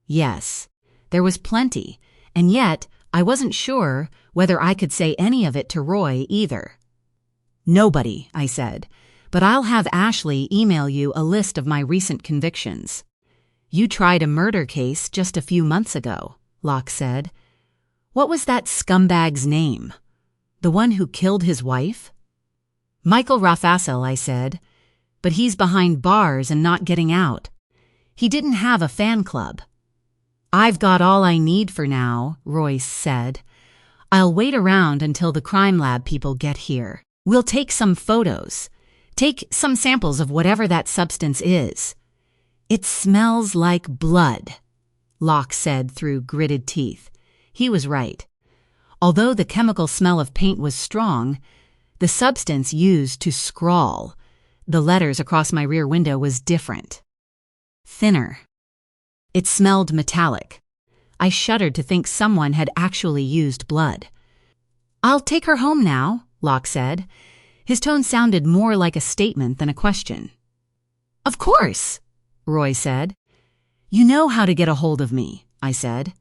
Yes, there was plenty, and yet I wasn't sure whether I could say any of it to Roy either. "Nobody," I said, "but I'll have Ashley email you a list of my recent convictions." "You tried a murder case just a few months ago," Locke said. "What was that scumbag's name? The one who killed his wife?" "Michael Rafassel," I said, "but he's behind bars and not getting out. He didn't have a fan club." "I've got all I need for now," Roy said. "I'll wait around until the crime lab people get here. We'll take some photos. Take some samples of whatever that substance is." "It smells like blood," Locke said through gritted teeth. He was right. Although the chemical smell of paint was strong, the substance used to scrawl the letters across my rear window was different. Thinner. It smelled metallic. I shuddered to think someone had actually used blood. "I'll take her home now," Locke said. His tone sounded more like a statement than a question. "Of course," Roy said. "You know how to get a hold of me," I said.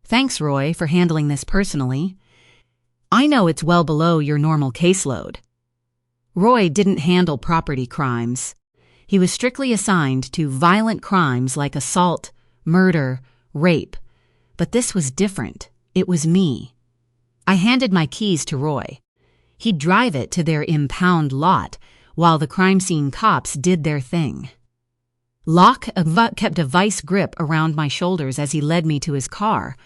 "Thanks, Roy, for handling this personally. I know it's well below your normal caseload." Roy didn't handle property crimes. He was strictly assigned to violent crimes like assault, murder, rape. But this was different. It was me. I handed my keys to Roy. He'd drive it to their impound lot while the crime scene cops did their thing. Locke kept a vice grip around my shoulders as he led me to his car,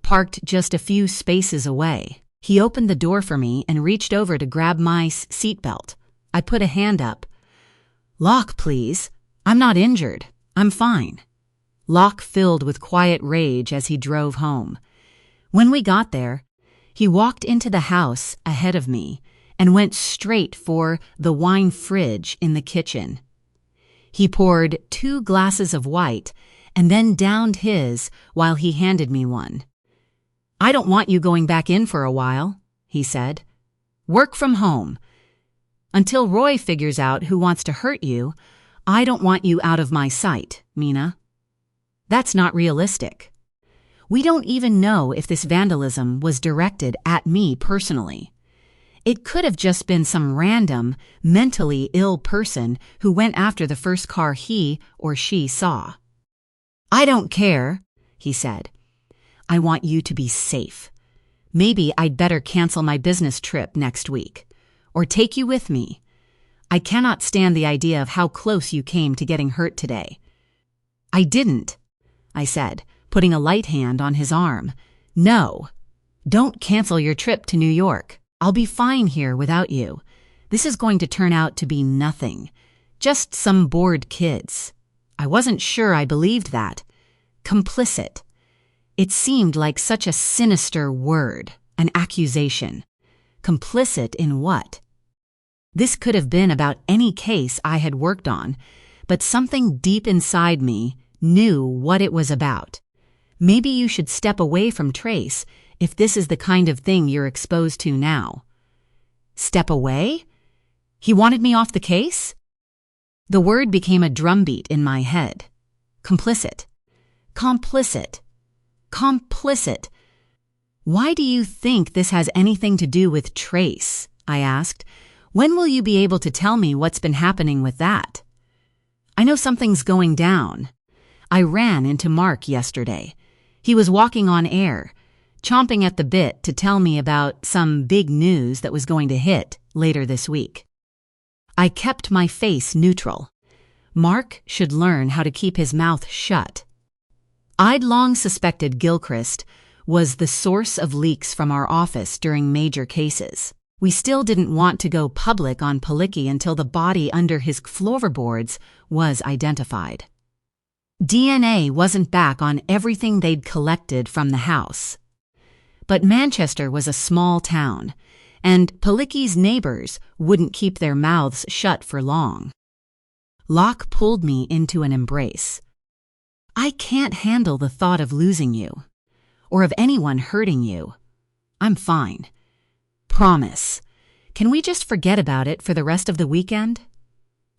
parked just a few spaces away. He opened the door for me and reached over to grab my seatbelt. I put a hand up. "Locke, please. I'm not injured. I'm fine." Locke filled with quiet rage as he drove home. When we got there, he walked into the house ahead of me and went straight for the wine fridge in the kitchen. He poured 2 glasses of white and then downed his while he handed me one. "I don't want you going back in for a while," he said. "Work from home. Until Roy figures out who wants to hurt you, I don't want you out of my sight, Mina." That's not realistic. We don't even know if this vandalism was directed at me personally. It could have just been some random, mentally ill person who went after the first car he or she saw. "I don't care," he said. "I want you to be safe. Maybe I'd better cancel my business trip next week, or take you with me. I cannot stand the idea of how close you came to getting hurt today." "I didn't," I said, putting a light hand on his arm. "No, don't cancel your trip to New York. I'll be fine here without you. This is going to turn out to be nothing. Just some bored kids." I wasn't sure I believed that. Complicit. It seemed like such a sinister word, an accusation. Complicit in what? This could have been about any case I had worked on, but something deep inside me knew what it was about. Maybe you should step away from Trace if this is the kind of thing you're exposed to now. Step away? He wanted me off the case? The word became a drumbeat in my head. Complicit. Complicit. Complicit. "Why do you think this has anything to do with Trace?" I asked. "When will you be able to tell me what's been happening with that?" "I know something's going down. I ran into Mark yesterday. He was walking on air, chomping at the bit to tell me about some big news that was going to hit later this week." I kept my face neutral. Mark should learn how to keep his mouth shut. I'd long suspected Gilchrist was the source of leaks from our office during major cases. We still didn't want to go public on Palicki until the body under his floorboards was identified. DNA wasn't back on everything they'd collected from the house. But Manchester was a small town, and Palicki's neighbors wouldn't keep their mouths shut for long. Locke pulled me into an embrace. "I can't handle the thought of losing you, or of anyone hurting you. I'm fine. Promise. Can we just forget about it for the rest of the weekend?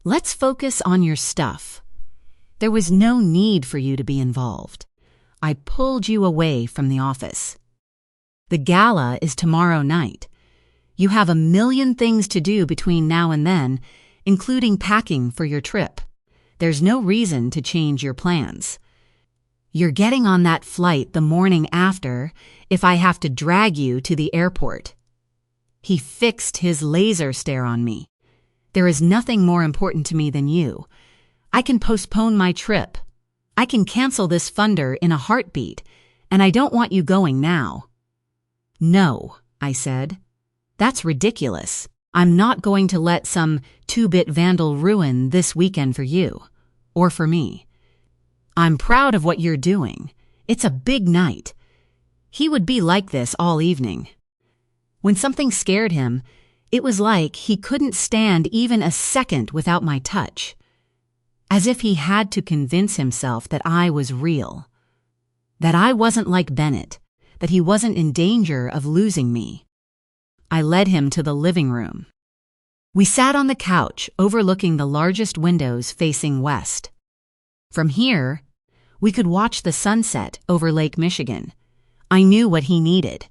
Let's focus on your stuff. There was no need for you to be involved. I pulled you away from the office. The gala is tomorrow night. You have a million things to do between now and then, including packing for your trip. There's no reason to change your plans. You're getting on that flight the morning after if I have to drag you to the airport." He fixed his laser stare on me. "There is nothing more important to me than you. I can postpone my trip. I can cancel this funder in a heartbeat, and I don't want you going now." "No," I said. "That's ridiculous. I'm not going to let some two-bit vandal ruin this weekend for you, or for me. I'm proud of what you're doing. It's a big night." He would be like this all evening. When something scared him, it was like he couldn't stand even a second without my touch. As if he had to convince himself that I was real. That I wasn't like Bennett, that he wasn't in danger of losing me. I led him to the living room. We sat on the couch overlooking the largest windows facing west. From here, we could watch the sunset over Lake Michigan. I knew what he needed,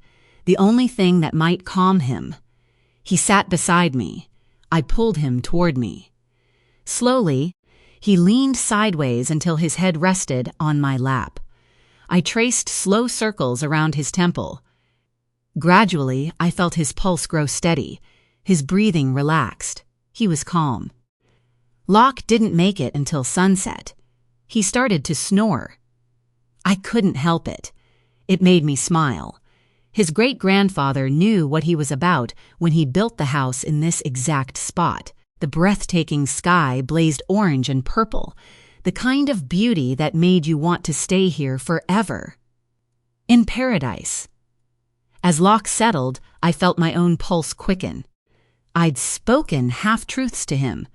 the only thing that might calm him. He sat beside me. I pulled him toward me. Slowly, he leaned sideways until his head rested on my lap. I traced slow circles around his temple. Gradually, I felt his pulse grow steady, his breathing relaxed. He was calm. Locke didn't make it until sunset. He started to snore. I couldn't help it. It made me smile. His great-grandfather knew what he was about when he built the house in this exact spot. The breathtaking sky blazed orange and purple, the kind of beauty that made you want to stay here forever. In paradise. As Locke settled, I felt my own pulse quicken. I'd spoken half-truths to him.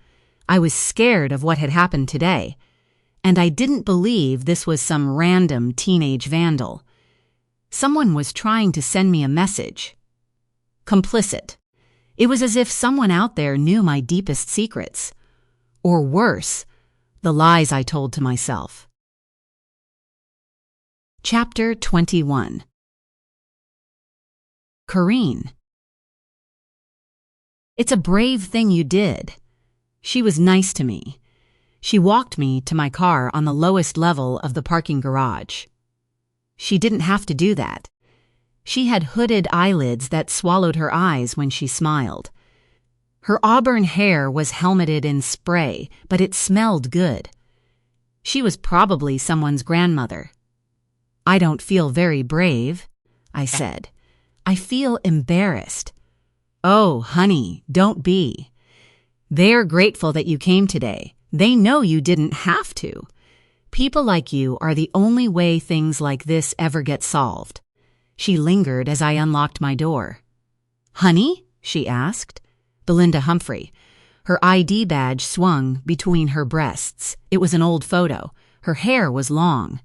I was scared of what had happened today, and I didn't believe this was some random teenage vandal. Someone was trying to send me a message. Complicit. It was as if someone out there knew my deepest secrets. Or worse, the lies I told to myself. Chapter 21. Corinne. It's a brave thing you did. She was nice to me. She walked me to my car on the lowest level of the parking garage. She didn't have to do that. She had hooded eyelids that swallowed her eyes when she smiled. Her auburn hair was helmeted in spray, but it smelled good. She was probably someone's grandmother. I don't feel very brave, I said. I feel embarrassed. Oh, honey, don't be. They're grateful that you came today. They know you didn't have to. People like you are the only way things like this ever get solved. She lingered as I unlocked my door. Honey? She asked. Belinda Humphrey. Her ID badge swung between her breasts. It was an old photo. Her hair was long.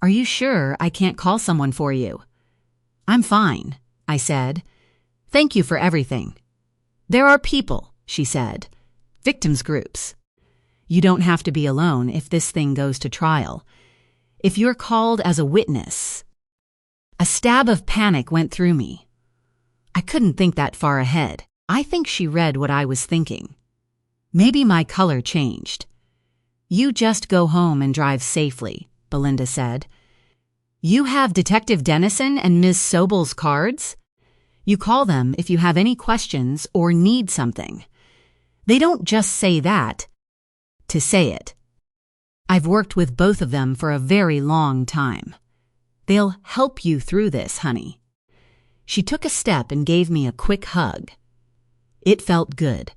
Are you sure I can't call someone for you? I'm fine, I said. Thank you for everything. There are people, she said. Victims groups. You don't have to be alone if this thing goes to trial. If you're called as a witness. A stab of panic went through me. I couldn't think that far ahead. I think she read what I was thinking. Maybe my color changed. You just go home and drive safely, Belinda said. You have Detective Dennison and Ms. Sobel's cards? You call them if you have any questions or need something. They don't just say that to say it. I've worked with both of them for a very long time. They'll help you through this, honey. She took a step and gave me a quick hug. It felt good.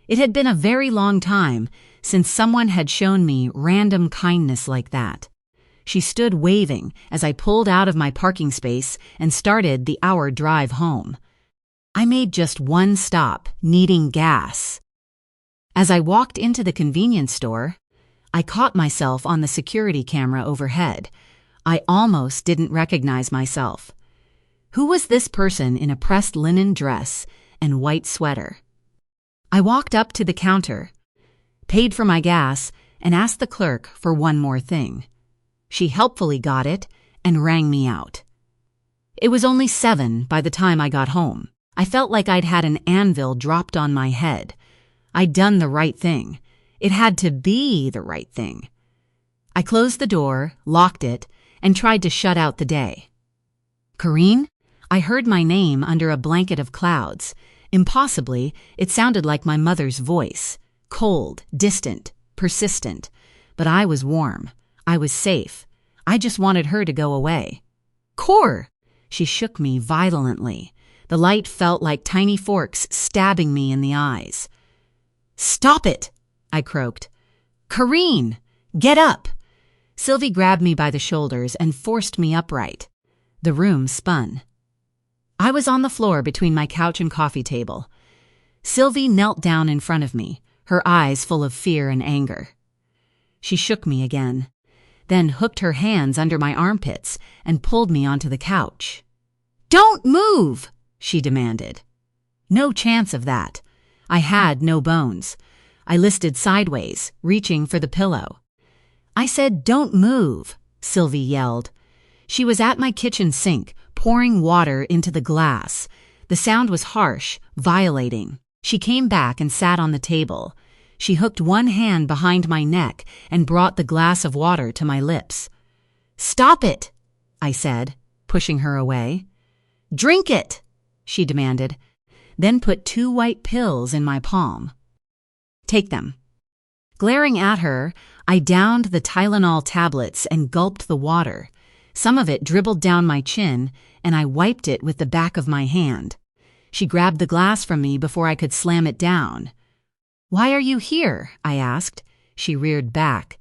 It had been a very long time since someone had shown me random kindness like that. She stood waving as I pulled out of my parking space and started the hour drive home. I made just one stop, needing gas. As I walked into the convenience store, I caught myself on the security camera overhead. I almost didn't recognize myself. Who was this person in a pressed linen dress and white sweater? I walked up to the counter, paid for my gas, and asked the clerk for one more thing. She helpfully got it and rang me out. It was only 7 by the time I got home. I felt like I'd had an anvil dropped on my head. I'd done the right thing. It had to be the right thing. I closed the door, locked it, and tried to shut out the day. Corinne? I heard my name under a blanket of clouds. Impossibly, it sounded like my mother's voice. Cold, distant, persistent. But I was warm. I was safe. I just wanted her to go away. Cor! She shook me violently. The light felt like tiny forks stabbing me in the eyes. Stop it! I croaked. Corinne! Get up! Sylvie grabbed me by the shoulders and forced me upright. The room spun. I was on the floor between my couch and coffee table. Sylvie knelt down in front of me, her eyes full of fear and anger. She shook me again, then hooked her hands under my armpits and pulled me onto the couch. Don't move! She demanded. No chance of that. I had no bones. I listed sideways, reaching for the pillow. I said, don't move, Sylvie yelled. She was at my kitchen sink, pouring water into the glass. The sound was harsh, violating. She came back and sat on the table. She hooked one hand behind my neck and brought the glass of water to my lips. Stop it, I said, pushing her away. Drink it, she demanded, then put 2 white pills in my palm. Take them. Glaring at her, I downed the Tylenol tablets and gulped the water. Some of it dribbled down my chin, and I wiped it with the back of my hand. She grabbed the glass from me before I could slam it down. Why are you here? I asked. She reared back.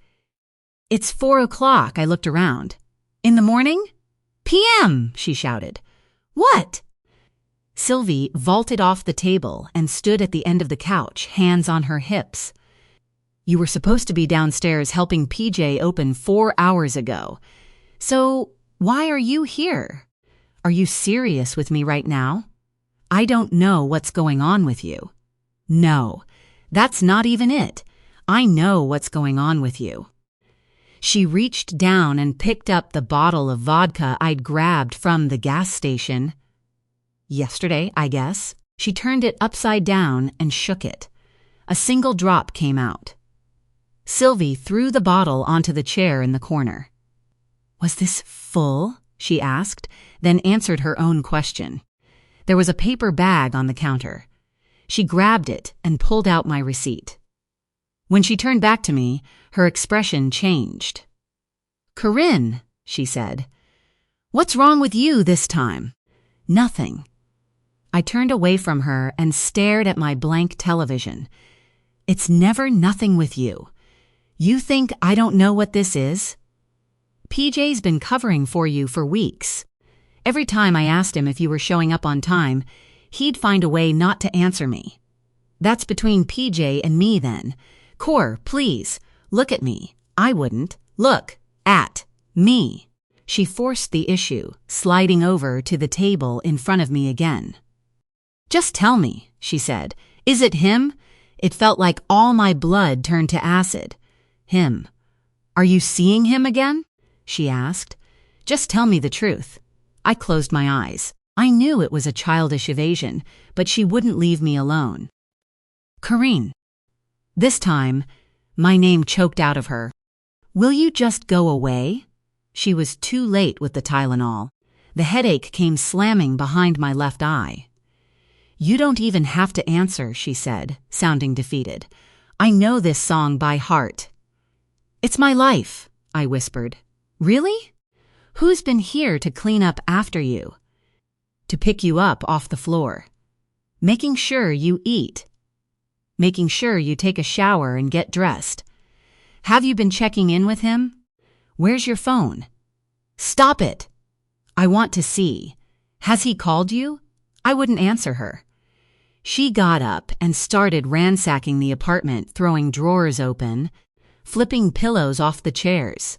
It's 4 o'clock, I looked around. In the morning? PM, she shouted. What? Sylvie vaulted off the table and stood at the end of the couch, hands on her hips. You were supposed to be downstairs helping PJ open 4 hours ago. So why are you here? Are you serious with me right now? I don't know what's going on with you. No, that's not even it. I know what's going on with you. She reached down and picked up the bottle of vodka I'd grabbed from the gas station. Yesterday, I guess. She turned it upside down and shook it. A single drop came out. Sylvie threw the bottle onto the chair in the corner. Was this full? She asked, then answered her own question. There was a paper bag on the counter. She grabbed it and pulled out my receipt. When she turned back to me, her expression changed. Corinne, she said. What's wrong with you this time? Nothing. I turned away from her and stared at my blank television. It's never nothing with you. You think I don't know what this is? PJ's been covering for you for weeks. Every time I asked him if you were showing up on time, he'd find a way not to answer me. That's between PJ and me then. Cor, please, look at me. I wouldn't. Look at me. She forced the issue, sliding over to the table in front of me again. Just tell me, she said. Is it him? It felt like all my blood turned to acid. Him. Are you seeing him again? She asked. Just tell me the truth. I closed my eyes. I knew it was a childish evasion, but she wouldn't leave me alone. Corinne. This time, my name choked out of her. Will you just go away? She was too late with the Tylenol. The headache came slamming behind my left eye. You don't even have to answer, she said, sounding defeated. I know this song by heart. It's my life, I whispered. Really? Who's been here to clean up after you? To pick you up off the floor. Making sure you eat. Making sure you take a shower and get dressed. Have you been checking in with him? Where's your phone? Stop it! I want to see. Has he called you? I wouldn't answer her. She got up and started ransacking the apartment, throwing drawers open, flipping pillows off the chairs.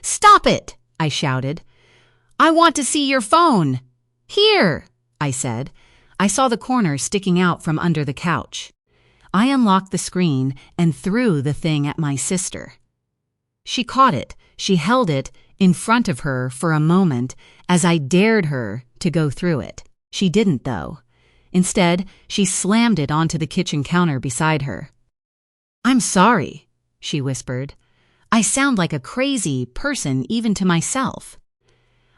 Stop it! I shouted. I want to see your phone. Here, I said. I saw the corner sticking out from under the couch. I unlocked the screen and threw the thing at my sister. She caught it. She held it in front of her for a moment as I dared her to go through it. She didn't, though. Instead, she slammed it onto the kitchen counter beside her. I'm sorry, she whispered. I sound like a crazy person even to myself.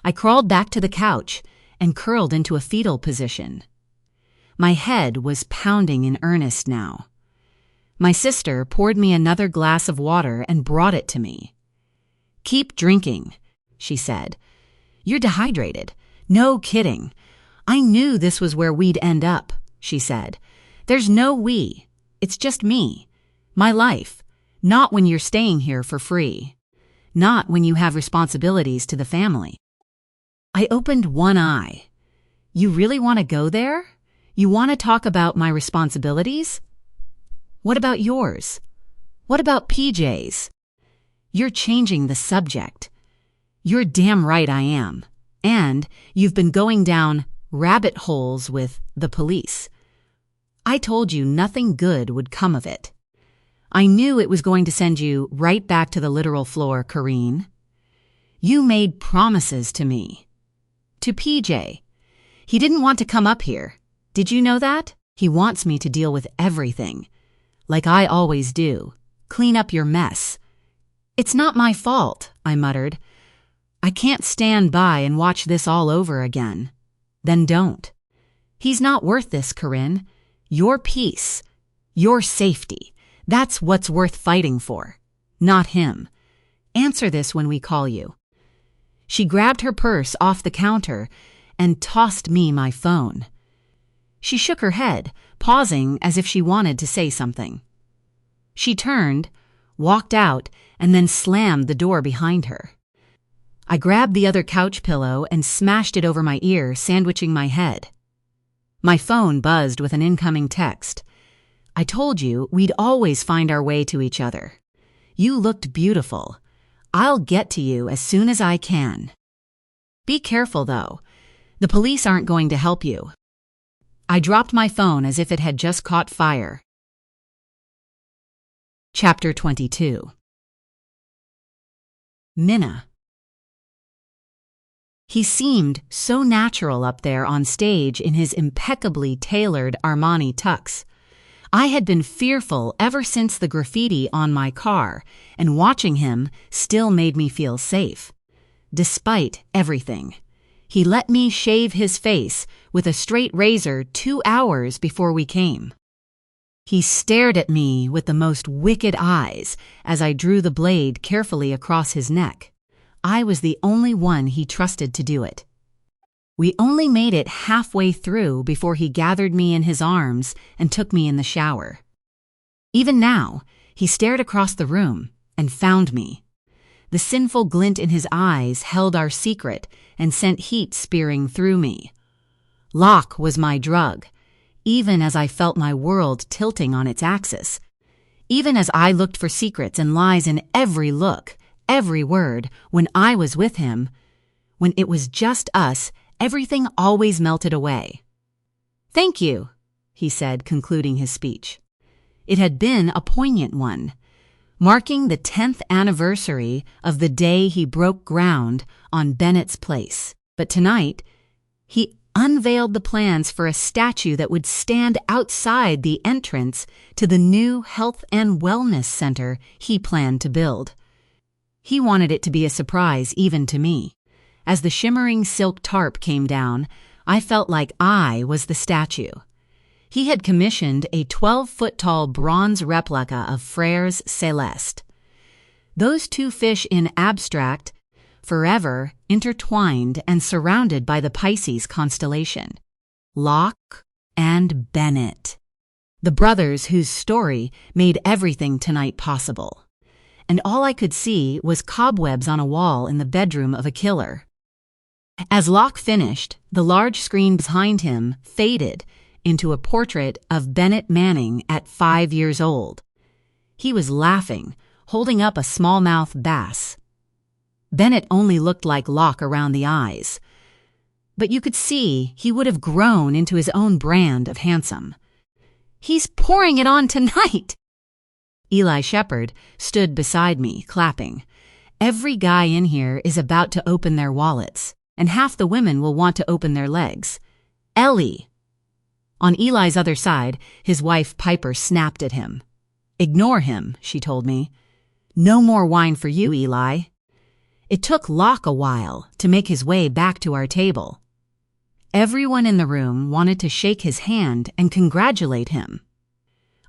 I crawled back to the couch and curled into a fetal position. My head was pounding in earnest now. My sister poured me another glass of water and brought it to me. Keep drinking, she said. You're dehydrated. No kidding. I knew this was where we'd end up, she said. There's no we. It's just me. My life. Not when you're staying here for free. Not when you have responsibilities to the family. I opened one eye. You really want to go there? You want to talk about my responsibilities? What about yours? What about PJ's? You're changing the subject. You're damn right I am. And you've been going down rabbit holes with the police. I told you nothing good would come of it. I knew it was going to send you right back to the literal floor, Corinne. You made promises to me. To PJ. He didn't want to come up here. Did you know that? He wants me to deal with everything. Like I always do. Clean up your mess. It's not my fault, I muttered. I can't stand by and watch this all over again. Then don't. He's not worth this, Corinne. Your peace. Your safety. That's what's worth fighting for. Not him. Answer this when we call you. She grabbed her purse off the counter and tossed me my phone. She shook her head, pausing as if she wanted to say something. She turned, walked out, and then slammed the door behind her. I grabbed the other couch pillow and smashed it over my ear, sandwiching my head. My phone buzzed with an incoming text. I told you we'd always find our way to each other. You looked beautiful. I'll get to you as soon as I can. Be careful, though. The police aren't going to help you. I dropped my phone as if it had just caught fire. Chapter 22. Minna. He seemed so natural up there on stage in his impeccably tailored Armani tux. I had been fearful ever since the graffiti on my car, and watching him still made me feel safe. Despite everything, he let me shave his face with a straight razor 2 hours before we came. He stared at me with the most wicked eyes as I drew the blade carefully across his neck. I was the only one he trusted to do it. We only made it halfway through before he gathered me in his arms and took me in the shower. Even now, he stared across the room and found me. The sinful glint in his eyes held our secret and sent heat spearing through me. Locke was my drug, even as I felt my world tilting on its axis. Even as I looked for secrets and lies in every look, every word, when I was with him, when it was just us, everything always melted away. "Thank you," he said, concluding his speech. It had been a poignant one, marking the 10th anniversary of the day he broke ground on Bennett's place. But tonight, he unveiled the plans for a statue that would stand outside the entrance to the new health and wellness center he planned to build. He wanted it to be a surprise even to me. As the shimmering silk tarp came down, I felt like I was the statue. He had commissioned a 12-foot-tall bronze replica of Frères Célestes. Those two fish in abstract, forever intertwined and surrounded by the Pisces constellation. Locke and Bennett. The brothers whose story made everything tonight possible. And all I could see was cobwebs on a wall in the bedroom of a killer. As Locke finished, the large screen behind him faded into a portrait of Bennett Manning at 5 years old. He was laughing, holding up a small-mouth bass. Bennett only looked like Locke around the eyes, but you could see he would have grown into his own brand of handsome. "He's pouring it on tonight!" Eli Shepard stood beside me, clapping. "Every guy in here is about to open their wallets, and half the women will want to open their legs. Ellie!" On Eli's other side, his wife Piper snapped at him. "Ignore him," she told me. "No more wine for you, Eli." It took Locke a while to make his way back to our table. Everyone in the room wanted to shake his hand and congratulate him.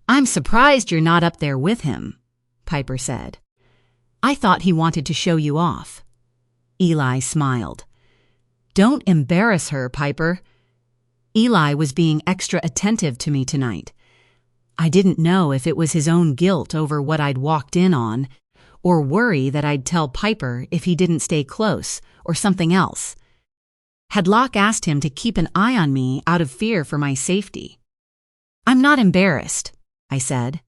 "I'm surprised you're not up there with him," Piper said. "I thought he wanted to show you off." Eli smiled. "Don't embarrass her, Piper." Eli was being extra attentive to me tonight. I didn't know if it was his own guilt over what I'd walked in on, or worry that I'd tell Piper if he didn't stay close, or something else. Had Locke asked him to keep an eye on me out of fear for my safety? "I'm not embarrassed," I said.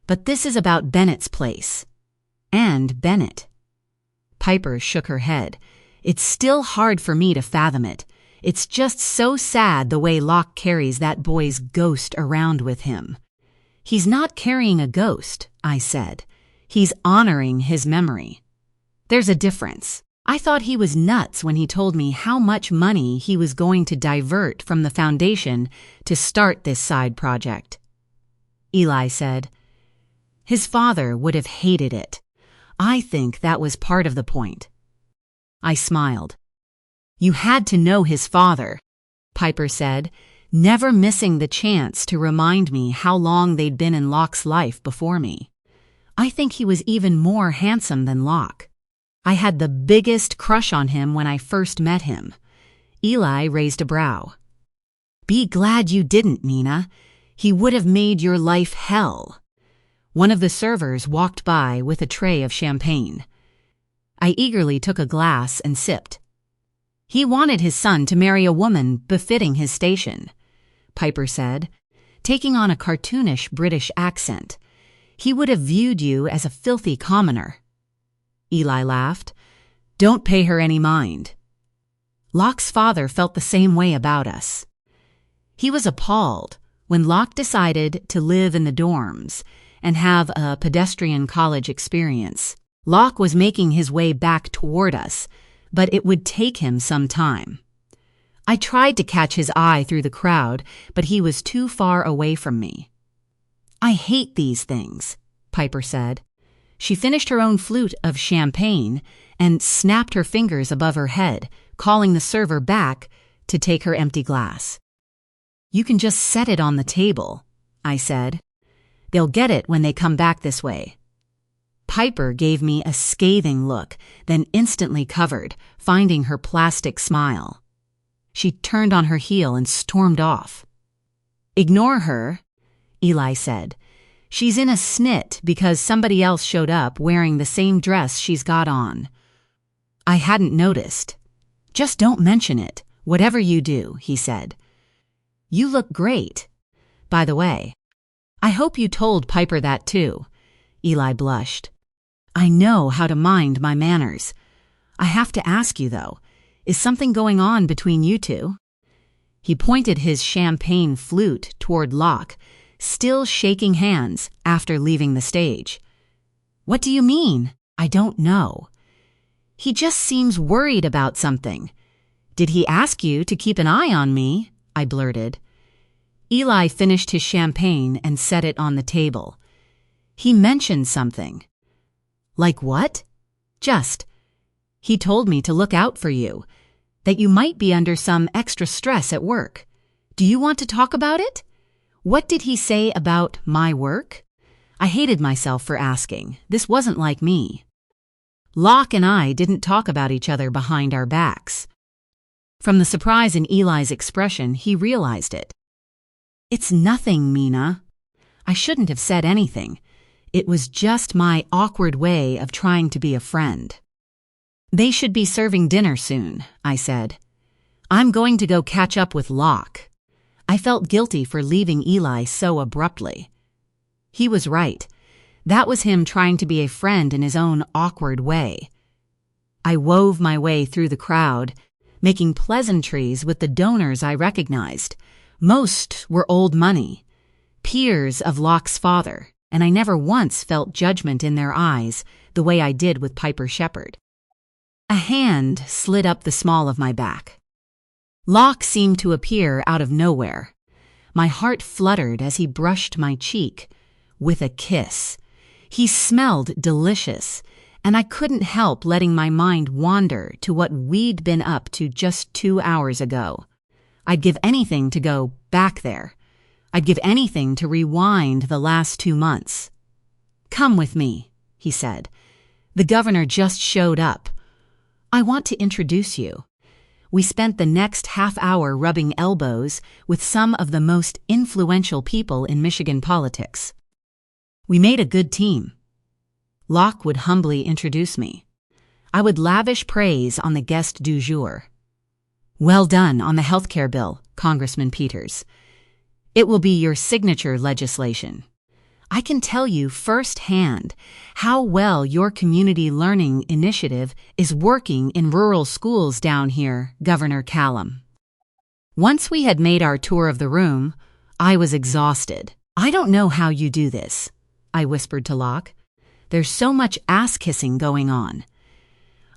"But this is about Bennett's place. And Bennett." Piper shook her head. "It's still hard for me to fathom it. It's just so sad the way Locke carries that boy's ghost around with him." "He's not carrying a ghost," I said. "He's honoring his memory. There's a difference. I thought he was nuts when he told me how much money he was going to divert from the foundation to start this side project." Eli said, "His father would have hated it. I think that was part of the point." I smiled. "You had to know his father," Piper said, never missing the chance to remind me how long they'd been in Locke's life before me. I think he was even more handsome than Locke. I had the biggest crush on him when I first met him. Eli raised a brow. "Be glad you didn't, Nina. He would have made your life hell." One of the servers walked by with a tray of champagne. I eagerly took a glass and sipped. "He wanted his son to marry a woman befitting his station." Piper said, taking on a cartoonish British accent. He would have viewed you as a filthy commoner. Eli laughed. Don't pay her any mind. Locke's father felt the same way about us. He was appalled when Locke decided to live in the dorms and have a pedestrian college experience. Locke was making his way back toward us, but it would take him some time. I tried to catch his eye through the crowd, but he was too far away from me. I hate these things, Piper said. She finished her own flute of champagne and snapped her fingers above her head, calling the server back to take her empty glass. You can just set it on the table, I said. They'll get it when they come back this way. Piper gave me a scathing look, then instantly covered, finding her plastic smile. She turned on her heel and stormed off. Ignore her, Eli said. She's in a snit because somebody else showed up wearing the same dress she's got on. I hadn't noticed. Just don't mention it, whatever you do, he said. You look great. By the way, I hope you told Piper that too. Eli blushed. I know how to mind my manners. I have to ask you, though, is something going on between you two? He pointed his champagne flute toward Locke, still shaking hands after leaving the stage. What do you mean? I don't know. He just seems worried about something. Did he ask you to keep an eye on me? I blurted. Eli finished his champagne and set it on the table. He mentioned something. Like what? He told me to look out for you, that you might be under some extra stress at work. Do you want to talk about it? What did he say about my work? I hated myself for asking. This wasn't like me. Locke and I didn't talk about each other behind our backs. From the surprise in Eli's expression, he realized it. It's nothing, Mina. I shouldn't have said anything. It was just my awkward way of trying to be a friend. They should be serving dinner soon, I said. I'm going to go catch up with Locke. I felt guilty for leaving Eli so abruptly. He was right. That was him trying to be a friend in his own awkward way. I wove my way through the crowd, making pleasantries with the donors I recognized. Most were old money, peers of Locke's father, and I never once felt judgment in their eyes the way I did with Piper Shepherd. A hand slid up the small of my back. Locke seemed to appear out of nowhere. My heart fluttered as he brushed my cheek with a kiss. He smelled delicious, and I couldn't help letting my mind wander to what we'd been up to just 2 hours ago. I'd give anything to go back there. I'd give anything to rewind the last 2 months. Come with me, he said. The governor just showed up. I want to introduce you. We spent the next half hour rubbing elbows with some of the most influential people in Michigan politics. We made a good team. Locke would humbly introduce me. I would lavish praise on the guest du jour. Well done on the healthcare bill, Congressman Peters. It will be your signature legislation. I can tell you firsthand how well your community learning initiative is working in rural schools down here, Governor Callum. Once we had made our tour of the room, I was exhausted. I don't know how you do this, I whispered to Locke. There's so much ass-kissing going on.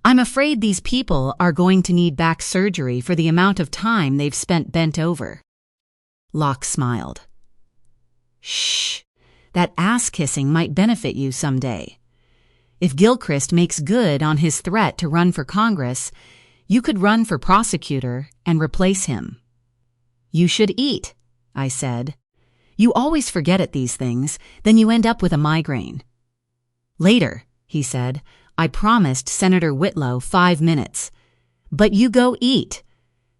I'm afraid these people are going to need back surgery for the amount of time they've spent bent over. Locke smiled. Shh. That ass-kissing might benefit you someday. If Gilchrist makes good on his threat to run for Congress, you could run for prosecutor and replace him. You should eat, I said. You always forget at these things, then you end up with a migraine. Later, he said, I promised Senator Whitlow 5 minutes. But you go eat.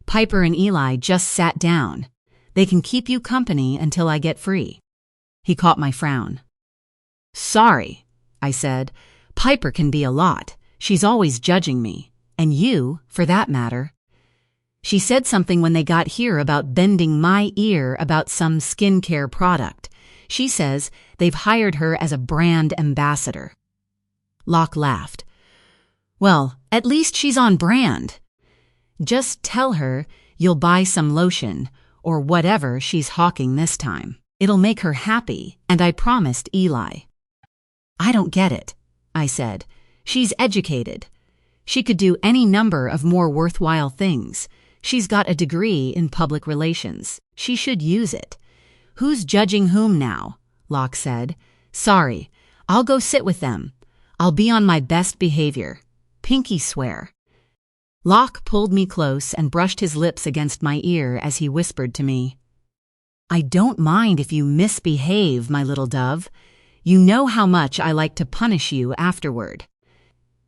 Piper and Eli just sat down. They can keep you company until I get free. He caught my frown. Sorry, I said. Piper can be a lot. She's always judging me. And you, for that matter. She said something when they got here about bending my ear about some skincare product. She says they've hired her as a brand ambassador." Locke laughed. "Well, at least she's on brand. Just tell her you'll buy some lotion, or whatever she's hawking this time. It'll make her happy, and I promised Eli." "I don't get it," I said. "She's educated. She could do any number of more worthwhile things. She's got a degree in public relations. She should use it." "Who's judging whom now?" Locke said. "Sorry, I'll go sit with them. I'll be on my best behavior. Pinky swear." Locke pulled me close and brushed his lips against my ear as he whispered to me, "I don't mind if you misbehave, my little dove. You know how much I like to punish you afterward."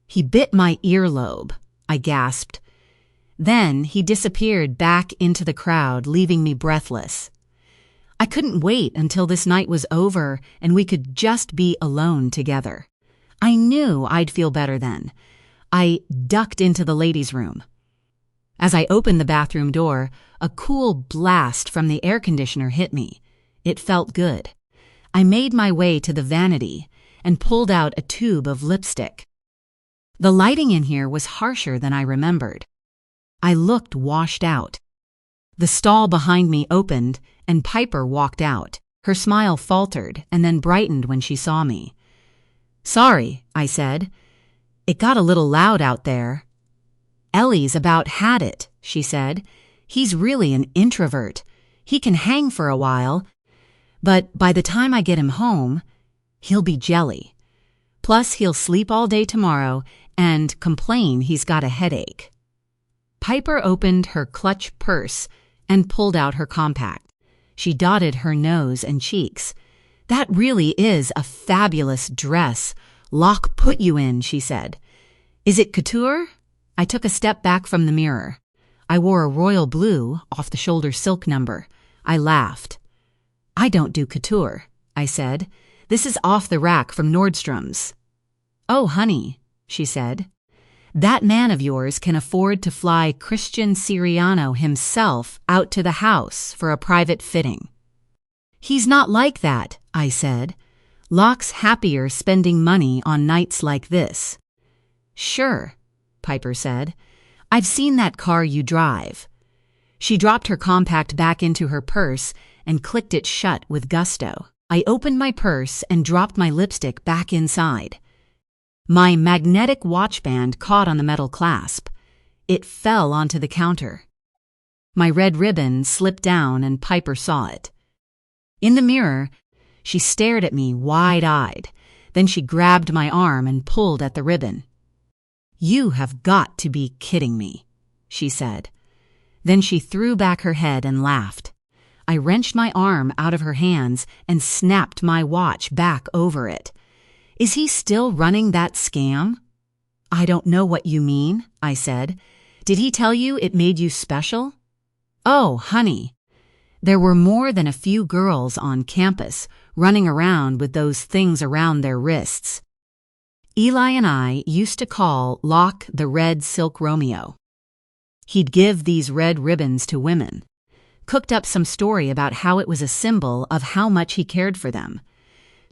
"He bit my earlobe," I gasped. Then he disappeared back into the crowd, leaving me breathless. I couldn't wait until this night was over and we could just be alone together. I knew I'd feel better then. I ducked into the ladies' room. As I opened the bathroom door, a cool blast from the air conditioner hit me. It felt good. I made my way to the vanity and pulled out a tube of lipstick. The lighting in here was harsher than I remembered. I looked washed out. The stall behind me opened, and Piper walked out. Her smile faltered and then brightened when she saw me. "Sorry," I said. "It got a little loud out there." "Ellie's about had it," she said. "He's really an introvert. He can hang for a while, but by the time I get him home, he'll be jelly. Plus, he'll sleep all day tomorrow and complain he's got a headache." Piper opened her clutch purse and pulled out her compact. She dotted her nose and cheeks. "That really is a fabulous dress Locke put you in," she said. "Is it couture?" I took a step back from the mirror. I wore a royal blue, off-the-shoulder silk number. I laughed. "I don't do couture," I said. "This is off the rack from Nordstrom's." "Oh, honey," she said. "That man of yours can afford to fly Christian Siriano himself out to the house for a private fitting." "He's not like that," I said. "Locke's happier spending money on nights like this." "Sure," Piper said. "I've seen that car you drive." She dropped her compact back into her purse and clicked it shut with gusto. I opened my purse and dropped my lipstick back inside. My magnetic watch band caught on the metal clasp. It fell onto the counter. My red ribbon slipped down and Piper saw it. In the mirror, she stared at me wide-eyed. Then she grabbed my arm and pulled at the ribbon. "You have got to be kidding me," she said. Then she threw back her head and laughed. I wrenched my arm out of her hands and snapped my watch back over it. "Is he still running that scam?" "I don't know what you mean," I said. "Did he tell you it made you special?" "Oh, honey." There were more than a few girls on campus running around with those things around their wrists. Eli and I used to call Locke the Red Silk Romeo. He'd give these red ribbons to women. Cooked up some story about how it was a symbol of how much he cared for them.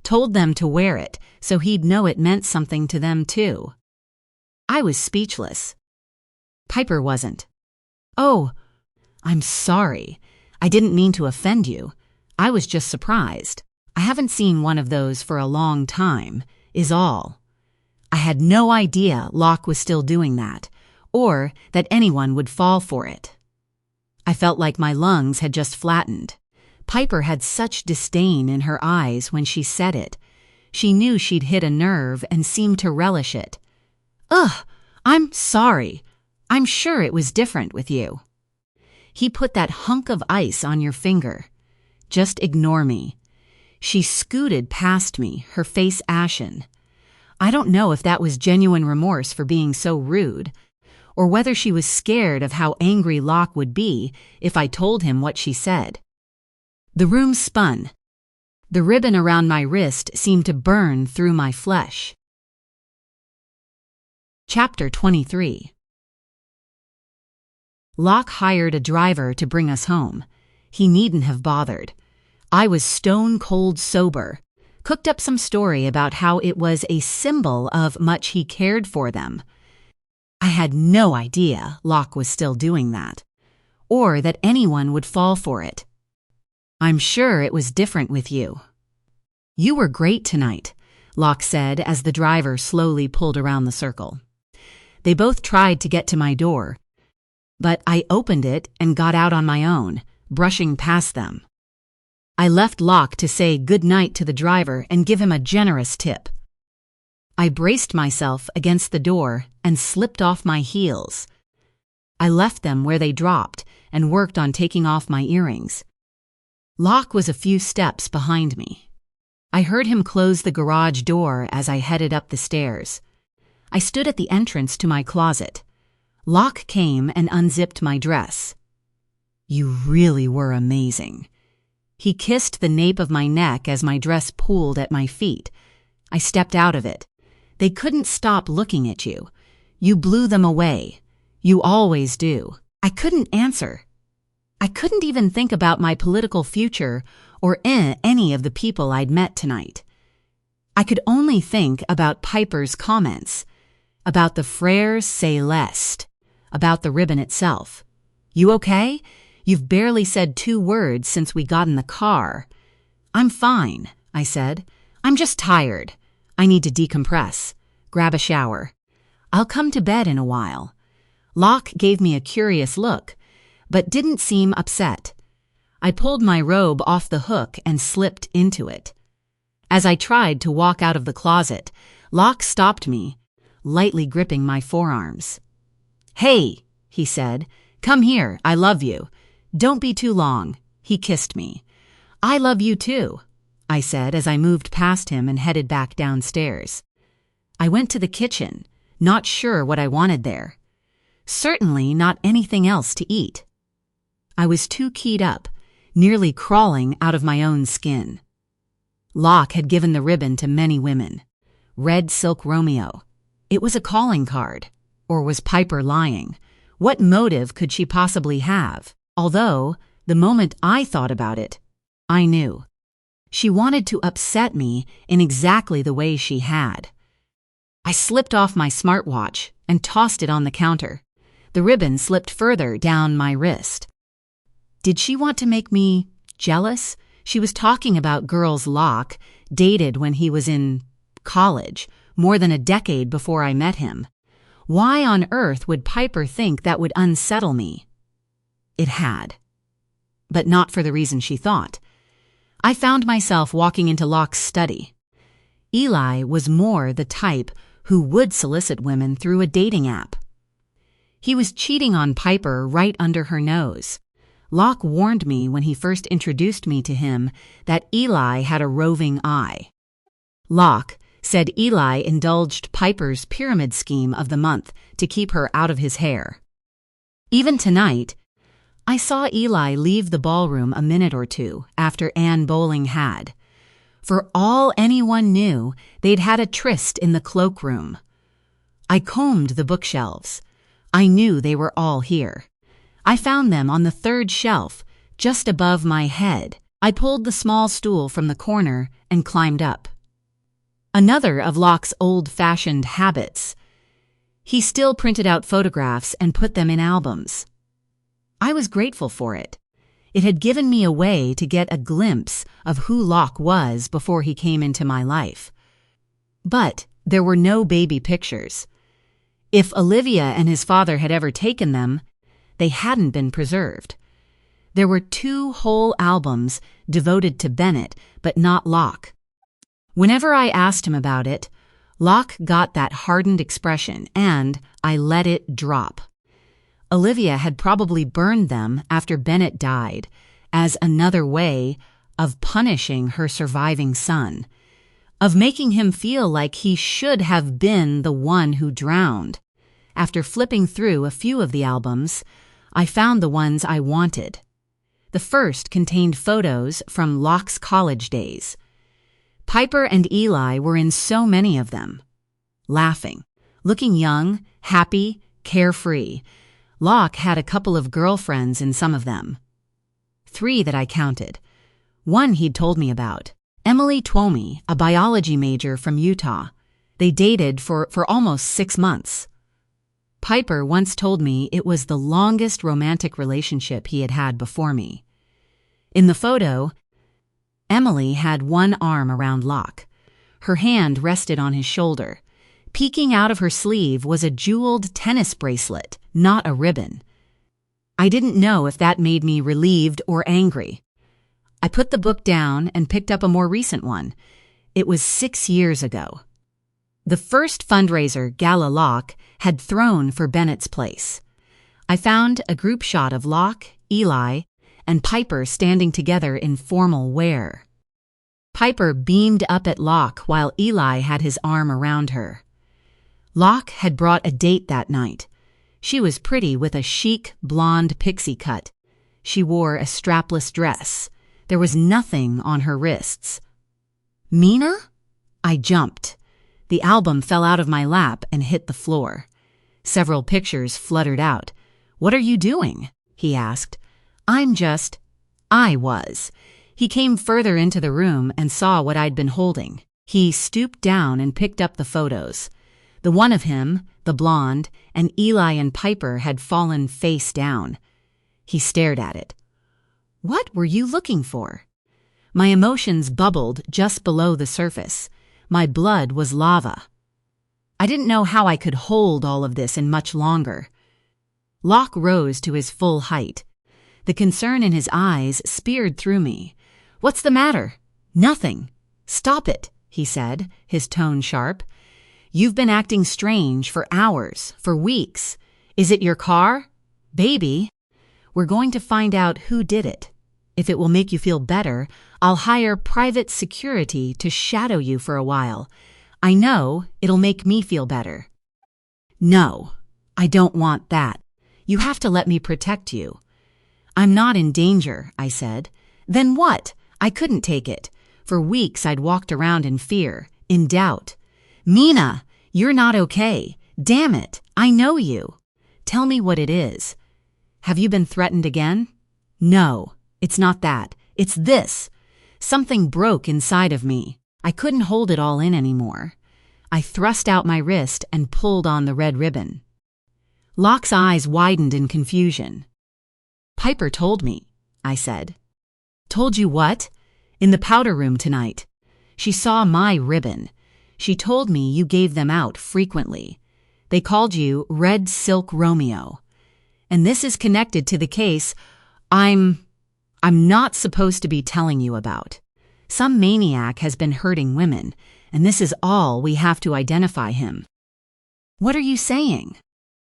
Told them to wear it so he'd know it meant something to them too. I was speechless. Piper wasn't. "Oh, I'm sorry. I didn't mean to offend you. I was just surprised. I haven't seen one of those for a long time, is all. I had no idea Locke was still doing that, or that anyone would fall for it." I felt like my lungs had just flattened. Piper had such disdain in her eyes when she said it. She knew she'd hit a nerve and seemed to relish it. "Ugh, I'm sorry. I'm sure it was different with you. He put that hunk of ice on your finger. Just ignore me." She scooted past me, her face ashen. I don't know if that was genuine remorse for being so rude, or whether she was scared of how angry Locke would be if I told him what she said. The room spun. The ribbon around my wrist seemed to burn through my flesh. Chapter 23. Locke hired a driver to bring us home. He needn't have bothered. I was stone cold sober, cooked up some story about how it was a symbol of much he cared for them. I had no idea Locke was still doing that, or that anyone would fall for it. I'm sure it was different with you. You were great tonight, Locke said as the driver slowly pulled around the circle. They both tried to get to my door, but I opened it and got out on my own, brushing past them. I left Locke to say good night to the driver and give him a generous tip. I braced myself against the door and slipped off my heels. I left them where they dropped and worked on taking off my earrings. Locke was a few steps behind me. I heard him close the garage door as I headed up the stairs. I stood at the entrance to my closet. Locke came and unzipped my dress. You really were amazing. He kissed the nape of my neck as my dress pooled at my feet. I stepped out of it. They couldn't stop looking at you. You blew them away. You always do. I couldn't answer. I couldn't even think about my political future or any of the people I'd met tonight. I could only think about Piper's comments, about the Frères Célestes, about the ribbon itself. You okay? You've barely said 2 words since we got in the car. I'm fine, I said. I'm just tired. I need to decompress. Grab a shower. I'll come to bed in a while. Locke gave me a curious look, but didn't seem upset. I pulled my robe off the hook and slipped into it. As I tried to walk out of the closet, Locke stopped me, lightly gripping my forearms. Hey, he said, come here, I love you. Don't be too long. He kissed me. I love you too, I said as I moved past him and headed back downstairs. I went to the kitchen, not sure what I wanted there. Certainly not anything else to eat. I was too keyed up, nearly crawling out of my own skin. Locke had given the ribbon to many women. Red Silk Romeo. It was a calling card. Or was Piper lying? What motive could she possibly have? Although, the moment I thought about it, I knew. She wanted to upset me in exactly the way she had. I slipped off my smartwatch and tossed it on the counter. The ribbon slipped further down my wrist. Did she want to make me jealous? She was talking about girls Locke dated when he was in college, more than a decade before I met him. Why on earth would Piper think that would unsettle me? It had. But not for the reason she thought. I found myself walking into Locke's study. Eli was more the type who would solicit women through a dating app. He was cheating on Piper right under her nose. Locke warned me when he first introduced me to him that Eli had a roving eye. Locke said Eli indulged Piper's pyramid scheme of the month to keep her out of his hair. Even tonight, I saw Eli leave the ballroom a minute or two after Anne Bowling had. For all anyone knew, they'd had a tryst in the cloakroom. I combed the bookshelves. I knew they were all here. I found them on the 3rd shelf, just above my head. I pulled the small stool from the corner and climbed up. Another of Locke's old-fashioned habits. He still printed out photographs and put them in albums. I was grateful for it. It had given me a way to get a glimpse of who Locke was before he came into my life. But there were no baby pictures. If Olivia and his father had ever taken them, they hadn't been preserved. There were 2 whole albums devoted to Bennett, but not Locke. Whenever I asked him about it, Locke got that hardened expression, and I let it drop. Olivia had probably burned them after Bennett died, as another way of punishing her surviving son, of making him feel like he should have been the one who drowned. After flipping through a few of the albums, I found the ones I wanted. The first contained photos from Locke's college days. Piper and Eli were in so many of them. Laughing, looking young, happy, carefree, Locke had a couple of girlfriends in some of them. 3 that I counted. One he'd told me about. Emily Twomey, a biology major from Utah. They dated for almost 6 months. Piper once told me it was the longest romantic relationship he had had before me. In the photo, Emily had one arm around Locke. Her hand rested on his shoulder. Peeking out of her sleeve was a jeweled tennis bracelet, not a ribbon. I didn't know if that made me relieved or angry. I put the book down and picked up a more recent one. It was 6 years ago. The first fundraiser Gala Locke had thrown for Bennett's place. I found a group shot of Locke, Eli, and Piper standing together in formal wear. Piper beamed up at Locke while Eli had his arm around her. Locke had brought a date that night. She was pretty with a chic, blonde pixie cut. She wore a strapless dress. There was nothing on her wrists. Mina? I jumped. The album fell out of my lap and hit the floor. Several pictures fluttered out. "What are you doing?" he asked. I was. He came further into the room and saw what I'd been holding. He stooped down and picked up the photos. The one of him, the blonde, and Eli and Piper had fallen face down. He stared at it. "What were you looking for?" My emotions bubbled just below the surface. My blood was lava. I didn't know how I could hold all of this in much longer. Locke rose to his full height. The concern in his eyes speared through me. "What's the matter?" "Nothing." "Stop it," he said, his tone sharp. "You've been acting strange for hours, for weeks. Is it your car? Baby? We're going to find out who did it. If it will make you feel better, I'll hire private security to shadow you for a while. I know it'll make me feel better." "No, I don't want that. You have to let me protect you." "I'm not in danger," I said. "Then what?" I couldn't take it. For weeks I'd walked around in fear, in doubt. "Mina, you're not okay. Damn it, I know you. Tell me what it is." "Have you been threatened again?" "No, it's not that. It's this." Something broke inside of me. I couldn't hold it all in anymore. I thrust out my wrist and pulled on the red ribbon. Locke's eyes widened in confusion. "Piper told me," I said. "Told you what?" "In the powder room tonight. She saw my ribbon. She told me you gave them out frequently. They called you Red Silk Romeo. And this is connected to the case I'm not supposed to be telling you about. Some maniac has been hurting women, and this is all we have to identify him." "What are you saying?"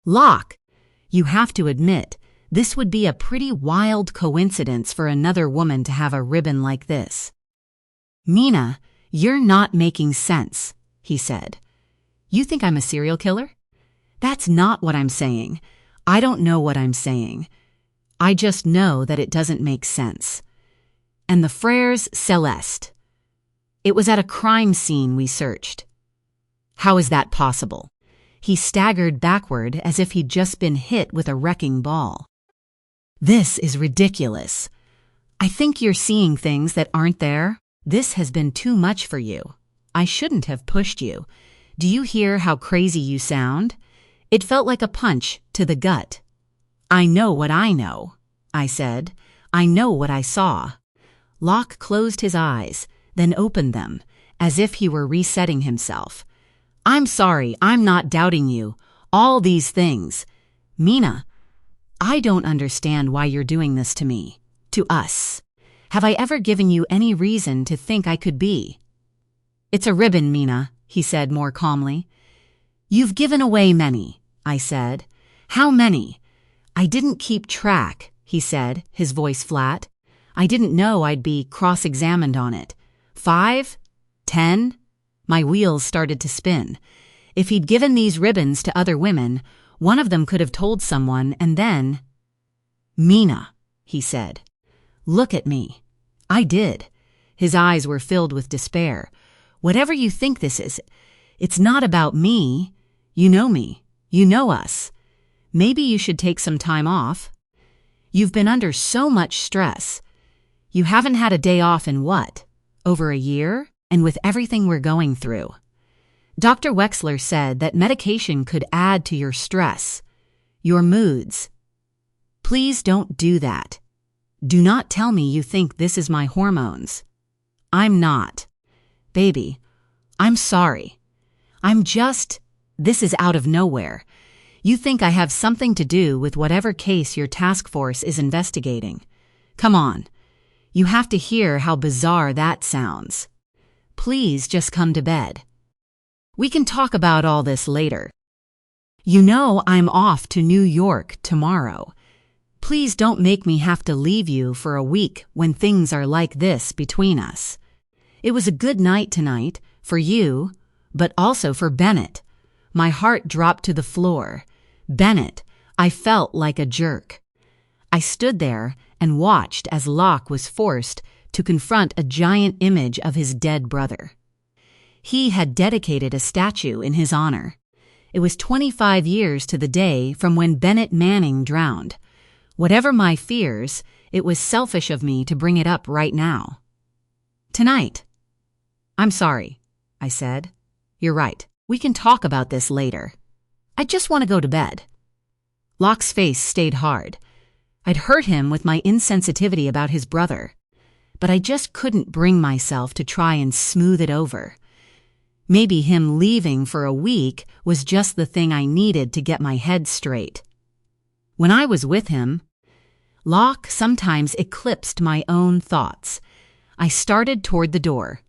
"Locke, you have to admit, this would be a pretty wild coincidence for another woman to have a ribbon like this." "Mina, you're not making sense," he said. "You think I'm a serial killer?" "That's not what I'm saying. I don't know what I'm saying. I just know that it doesn't make sense." "And the Frères Celeste. It was at a crime scene we searched." "How is that possible?" He staggered backward as if he'd just been hit with a wrecking ball. "This is ridiculous. I think you're seeing things that aren't there. This has been too much for you. I shouldn't have pushed you. Do you hear how crazy you sound?" It felt like a punch to the gut. "I know what I know," I said. "I know what I saw." Locke closed his eyes, then opened them, as if he were resetting himself. "I'm sorry, I'm not doubting you. All these things. Mina, I don't understand why you're doing this to me, to us. Have I ever given you any reason to think I could be?" "It's a ribbon, Mina," he said more calmly. "You've given away many," I said. "How many?" "I didn't keep track," he said, his voice flat. "I didn't know I'd be cross-examined on it. 5? 10? My wheels started to spin. If he'd given these ribbons to other women, one of them could have told someone, and then— "Mina," he said, "look at me." I did. His eyes were filled with despair. "Whatever you think this is, it's not about me. You know me. You know us. Maybe you should take some time off. You've been under so much stress. You haven't had a day off in what? Over a year? And with everything we're going through. Dr. Wexler said that medication could add to your stress, your moods. Please don't do that. Do not tell me you think this is my hormones. I'm not. Baby, I'm sorry. This is out of nowhere. You think I have something to do with whatever case your task force is investigating. Come on. You have to hear how bizarre that sounds. Please just come to bed. We can talk about all this later. You know I'm off to New York tomorrow. Please don't make me have to leave you for a week when things are like this between us. It was a good night tonight, for you, but also for Bennett. My heart dropped to the floor. Bennett, I felt like a jerk. I stood there and watched as Locke was forced to confront a giant image of his dead brother. He had dedicated a statue in his honor. It was 25 years to the day from when Bennett Manning drowned. Whatever my fears, it was selfish of me to bring it up right now. Tonight. I'm sorry, I said. You're right. We can talk about this later. I just want to go to bed. Locke's face stayed hard. I'd hurt him with my insensitivity about his brother, but I just couldn't bring myself to try and smooth it over. Maybe him leaving for a week was just the thing I needed to get my head straight. When I was with him, Locke sometimes eclipsed my own thoughts. I started toward the door.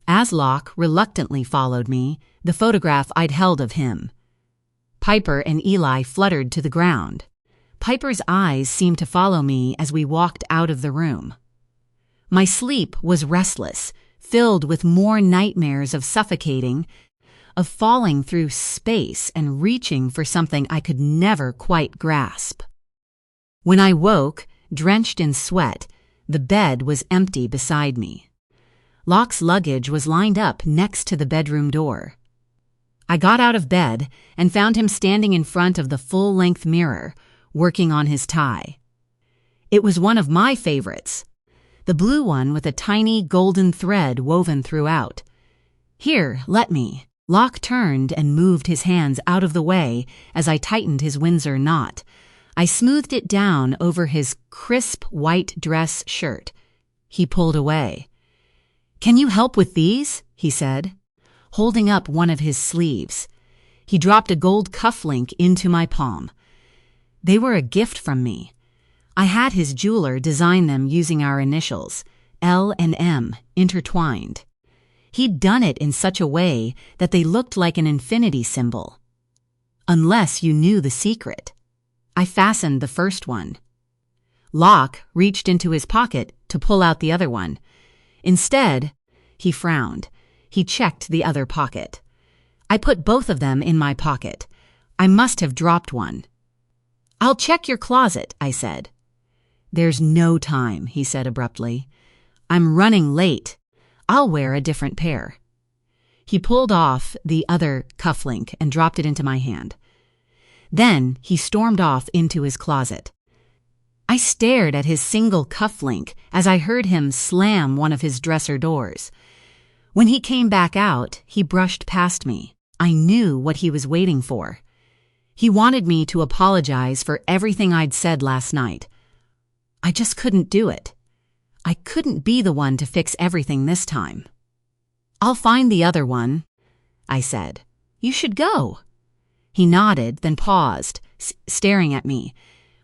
As Locke reluctantly followed me, the photograph I'd held of him. Piper and Eli fluttered to the ground. Piper's eyes seemed to follow me as we walked out of the room. My sleep was restless, filled with more nightmares of suffocating, of falling through space and reaching for something I could never quite grasp. When I woke, drenched in sweat, the bed was empty beside me. Locke's luggage was lined up next to the bedroom door. I got out of bed and found him standing in front of the full-length mirror, working on his tie. It was one of my favorites, the blue one with a tiny golden thread woven throughout. Here, let me. Locke turned and moved his hands out of the way as I tightened his Windsor knot. I smoothed it down over his crisp white dress shirt. He pulled away. "Can you help with these?" he said, holding up one of his sleeves. He dropped a gold cufflink into my palm. They were a gift from me. I had his jeweler design them using our initials, L and M, intertwined. He'd done it in such a way that they looked like an infinity symbol. Unless you knew the secret. I fastened the first one. Locke reached into his pocket to pull out the other one. Instead, he frowned. He checked the other pocket. I put both of them in my pocket. I must have dropped one. "I'll check your closet," I said. "There's no time," he said abruptly. "I'm running late. I'll wear a different pair." He pulled off the other cufflink and dropped it into my hand. Then he stormed off into his closet. I stared at his single cufflink as I heard him slam one of his dresser doors. When he came back out, he brushed past me. I knew what he was waiting for. He wanted me to apologize for everything I'd said last night. I just couldn't do it. I couldn't be the one to fix everything this time. "I'll find the other one," I said. "You should go." He nodded, then paused, staring at me,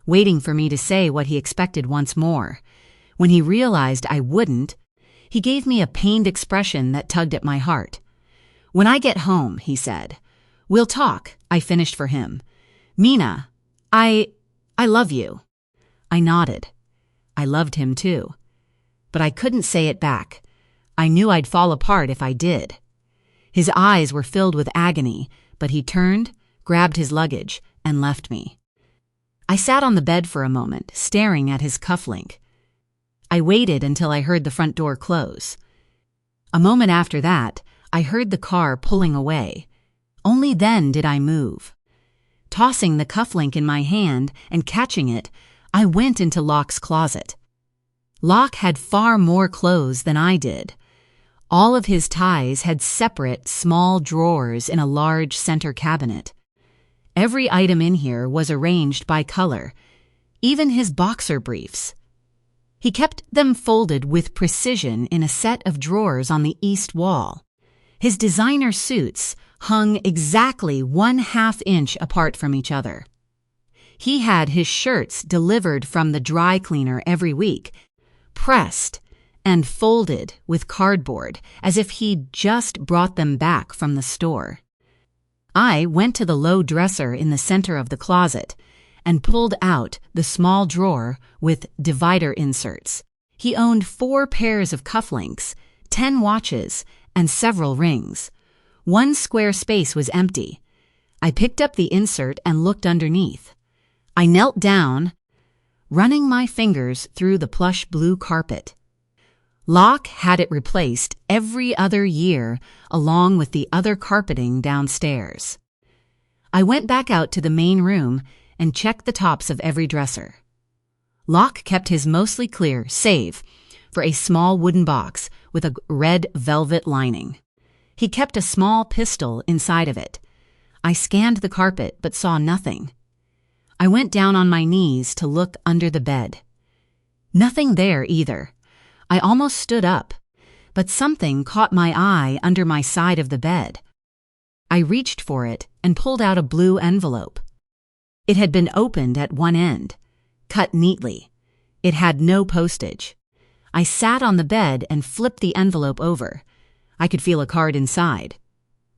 waiting for me to say what he expected once more. When he realized I wouldn't, he gave me a pained expression that tugged at my heart. "When I get home," he said, "we'll talk," I finished for him. "Mina, I love you." I nodded. I loved him too. But I couldn't say it back. I knew I'd fall apart if I did. His eyes were filled with agony, but he turned, grabbed his luggage, and left me. I sat on the bed for a moment, staring at his cufflink. I waited until I heard the front door close. A moment after that, I heard the car pulling away. Only then did I move. Tossing the cufflink in my hand and catching it, I went into Locke's closet. Locke had far more clothes than I did. All of his ties had separate, small drawers in a large center cabinet. Every item in here was arranged by color, even his boxer briefs. He kept them folded with precision in a set of drawers on the east wall. His designer suits hung exactly 1/2 inch apart from each other. He had his shirts delivered from the dry cleaner every week, pressed and folded with cardboard as if he'd just brought them back from the store. I went to the low dresser in the center of the closet and pulled out the small drawer with divider inserts. He owned 4 pairs of cufflinks, 10 watches, and several rings. One square space was empty. I picked up the insert and looked underneath. I knelt down, running my fingers through the plush blue carpet. Locke had it replaced every other year along with the other carpeting downstairs. I went back out to the main room and checked the tops of every dresser. Locke kept his mostly clear save for a small wooden box with a red velvet lining. He kept a small pistol inside of it. I scanned the carpet but saw nothing. I went down on my knees to look under the bed. Nothing there either. I almost stood up, but something caught my eye under my side of the bed. I reached for it and pulled out a blue envelope. It had been opened at one end, cut neatly. It had no postage. I sat on the bed and flipped the envelope over. I could feel a card inside.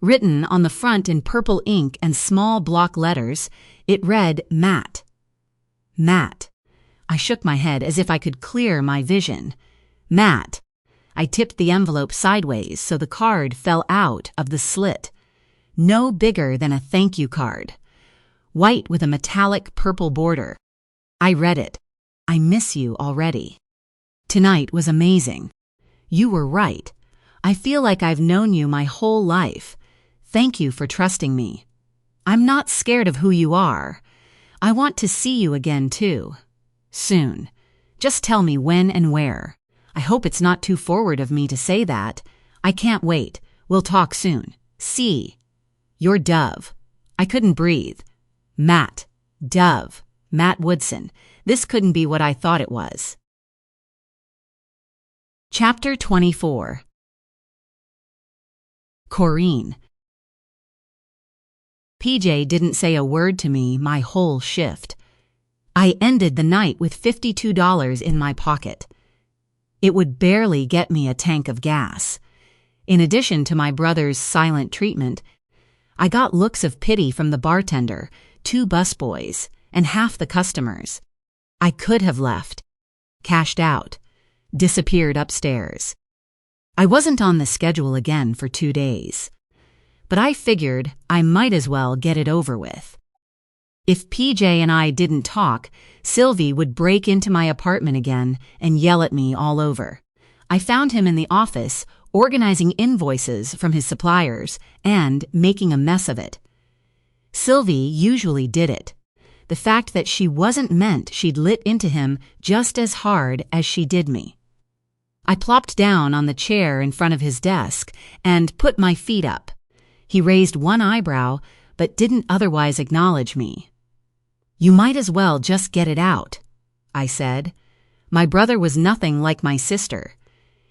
Written on the front in purple ink and small block letters, it read Matt. Matt. I shook my head as if I could clear my vision. Matt. I tipped the envelope sideways so the card fell out of the slit. No bigger than a thank you card. White with a metallic purple border. I read it. I miss you already. Tonight was amazing. You were right. I feel like I've known you my whole life. Thank you for trusting me. I'm not scared of who you are. I want to see you again, too. Soon. Just tell me when and where. I hope it's not too forward of me to say that. I can't wait. We'll talk soon. See. Your Dove. I couldn't breathe. Matt. Dove. Matt Woodson. This couldn't be what I thought it was. Chapter 24. Corrine. PJ didn't say a word to me my whole shift. I ended the night with $52 in my pocket. It would barely get me a tank of gas. In addition to my brother's silent treatment, I got looks of pity from the bartender, 2 busboys, and half the customers. I could have left, cashed out, disappeared upstairs. I wasn't on the schedule again for 2 days, but I figured I might as well get it over with. If PJ and I didn't talk, Sylvie would break into my apartment again and yell at me all over. I found him in the office, organizing invoices from his suppliers and making a mess of it. Sylvie usually did it. The fact that she wasn't meant she'd lit into him just as hard as she did me. I plopped down on the chair in front of his desk and put my feet up. He raised one eyebrow, but didn't otherwise acknowledge me. You might as well just get it out, I said. My brother was nothing like my sister.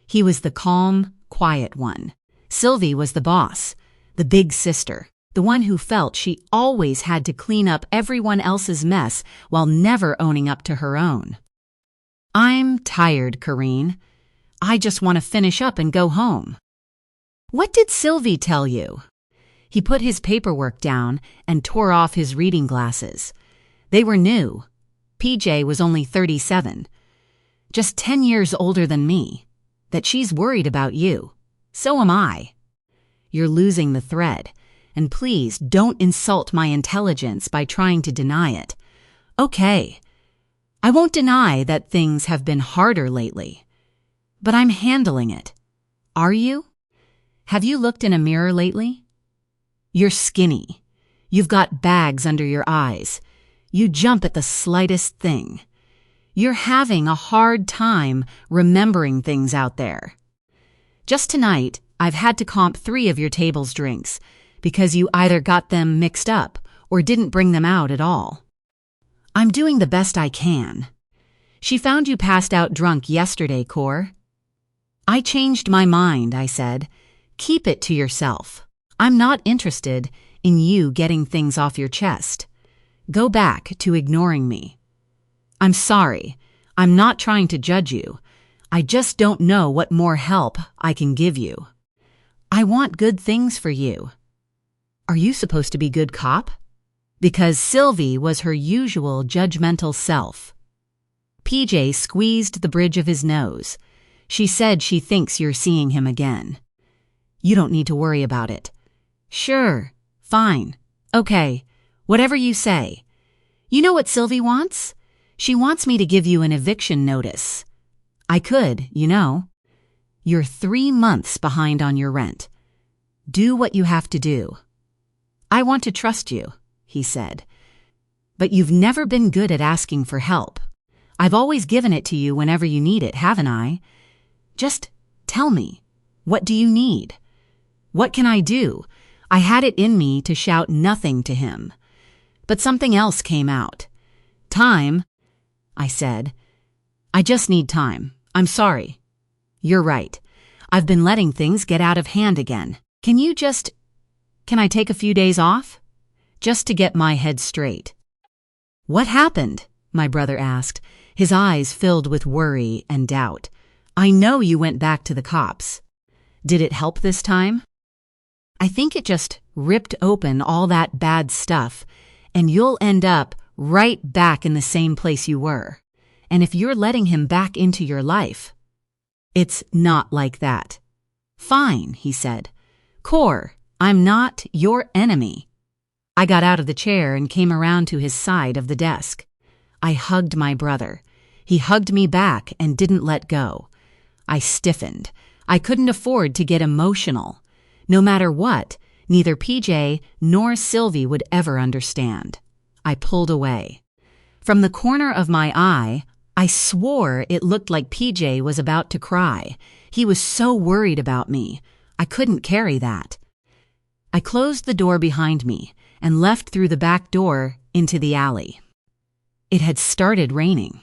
He was the calm, quiet one. Sylvie was the boss, the big sister, the one who felt she always had to clean up everyone else's mess while never owning up to her own. I'm tired, Corrine. I just want to finish up and go home. What did Sylvie tell you? He put his paperwork down and tore off his reading glasses. They were new. PJ was only 37. Just 10 years older than me. That she's worried about you. So am I. You're losing the thread. And please don't insult my intelligence by trying to deny it. Okay. I won't deny that things have been harder lately. But I'm handling it. Are you? Have you looked in a mirror lately? You're skinny. You've got bags under your eyes. You jump at the slightest thing. You're having a hard time remembering things out there. Just tonight, I've had to comp 3 of your table's drinks because you either got them mixed up or didn't bring them out at all. I'm doing the best I can. She found you passed out drunk yesterday, Cor. I changed my mind, I said. Keep it to yourself. I'm not interested in you getting things off your chest. Go back to ignoring me. I'm sorry. I'm not trying to judge you. I just don't know what more help I can give you. I want good things for you. Are you supposed to be good cop? Because Sylvie was her usual judgmental self. PJ squeezed the bridge of his nose. She said she thinks you're seeing him again. You don't need to worry about it. Sure, fine, okay, whatever you say. You know what Sylvie wants? She wants me to give you an eviction notice. I could, you know. You're 3 months behind on your rent. Do what you have to do. I want to trust you, he said. But you've never been good at asking for help. I've always given it to you whenever you need it, haven't I? Just tell me, what do you need? What can I do? I had it in me to shout nothing to him. But something else came out. Time, I said. I just need time. I'm sorry. You're right. I've been letting things get out of hand again. Can I take a few days off? Just to get my head straight. What happened? My brother asked, his eyes filled with worry and doubt. I know you went back to the cops. Did it help this time? I think it just ripped open all that bad stuff, and you'll end up right back in the same place you were. And if you're letting him back into your life, it's not like that. Fine, he said. Cor, I'm not your enemy. I got out of the chair and came around to his side of the desk. I hugged my brother. He hugged me back and didn't let go. I stiffened. I couldn't afford to get emotional. No matter what, neither PJ nor Sylvie would ever understand. I pulled away. From the corner of my eye, I swore it looked like PJ was about to cry. He was so worried about me. I couldn't carry that. I closed the door behind me and left through the back door into the alley. It had started raining.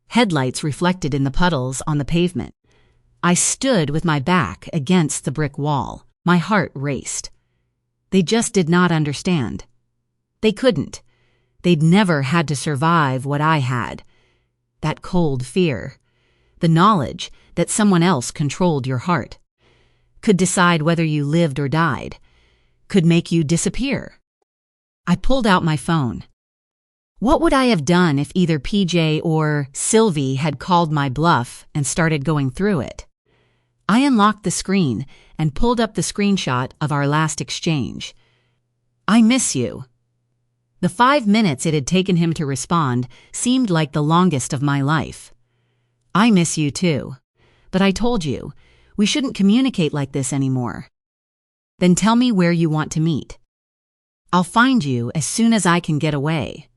Headlights reflected in the puddles on the pavement. I stood with my back against the brick wall. My heart raced. They just did not understand. They couldn't. They'd never had to survive what I had. That cold fear. The knowledge that someone else controlled your heart. Could decide whether you lived or died. Could make you disappear. I pulled out my phone. What would I have done if either PJ or Sylvie had called my bluff and started going through it? I unlocked the screen and pulled up the screenshot of our last exchange. I miss you. The 5 minutes it had taken him to respond seemed like the longest of my life. I miss you too. But I told you, we shouldn't communicate like this anymore. Then tell me where you want to meet. I'll find you as soon as I can get away.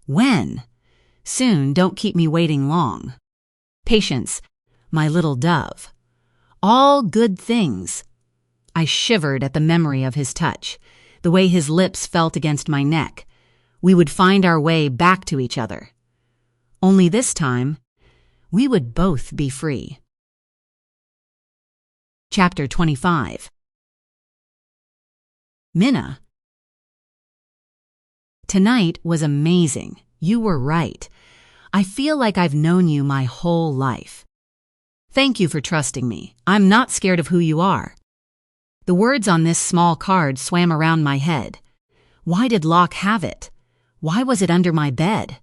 When? Soon, don't keep me waiting long. Patience, my little dove. All good things. I shivered at the memory of his touch, the way his lips felt against my neck. We would find our way back to each other. Only this time, we would both be free. Chapter 25. Minna. Tonight was amazing. You were right. I feel like I've known you my whole life. Thank you for trusting me. I'm not scared of who you are. The words on this small card swam around my head. Why did Locke have it? Why was it under my bed?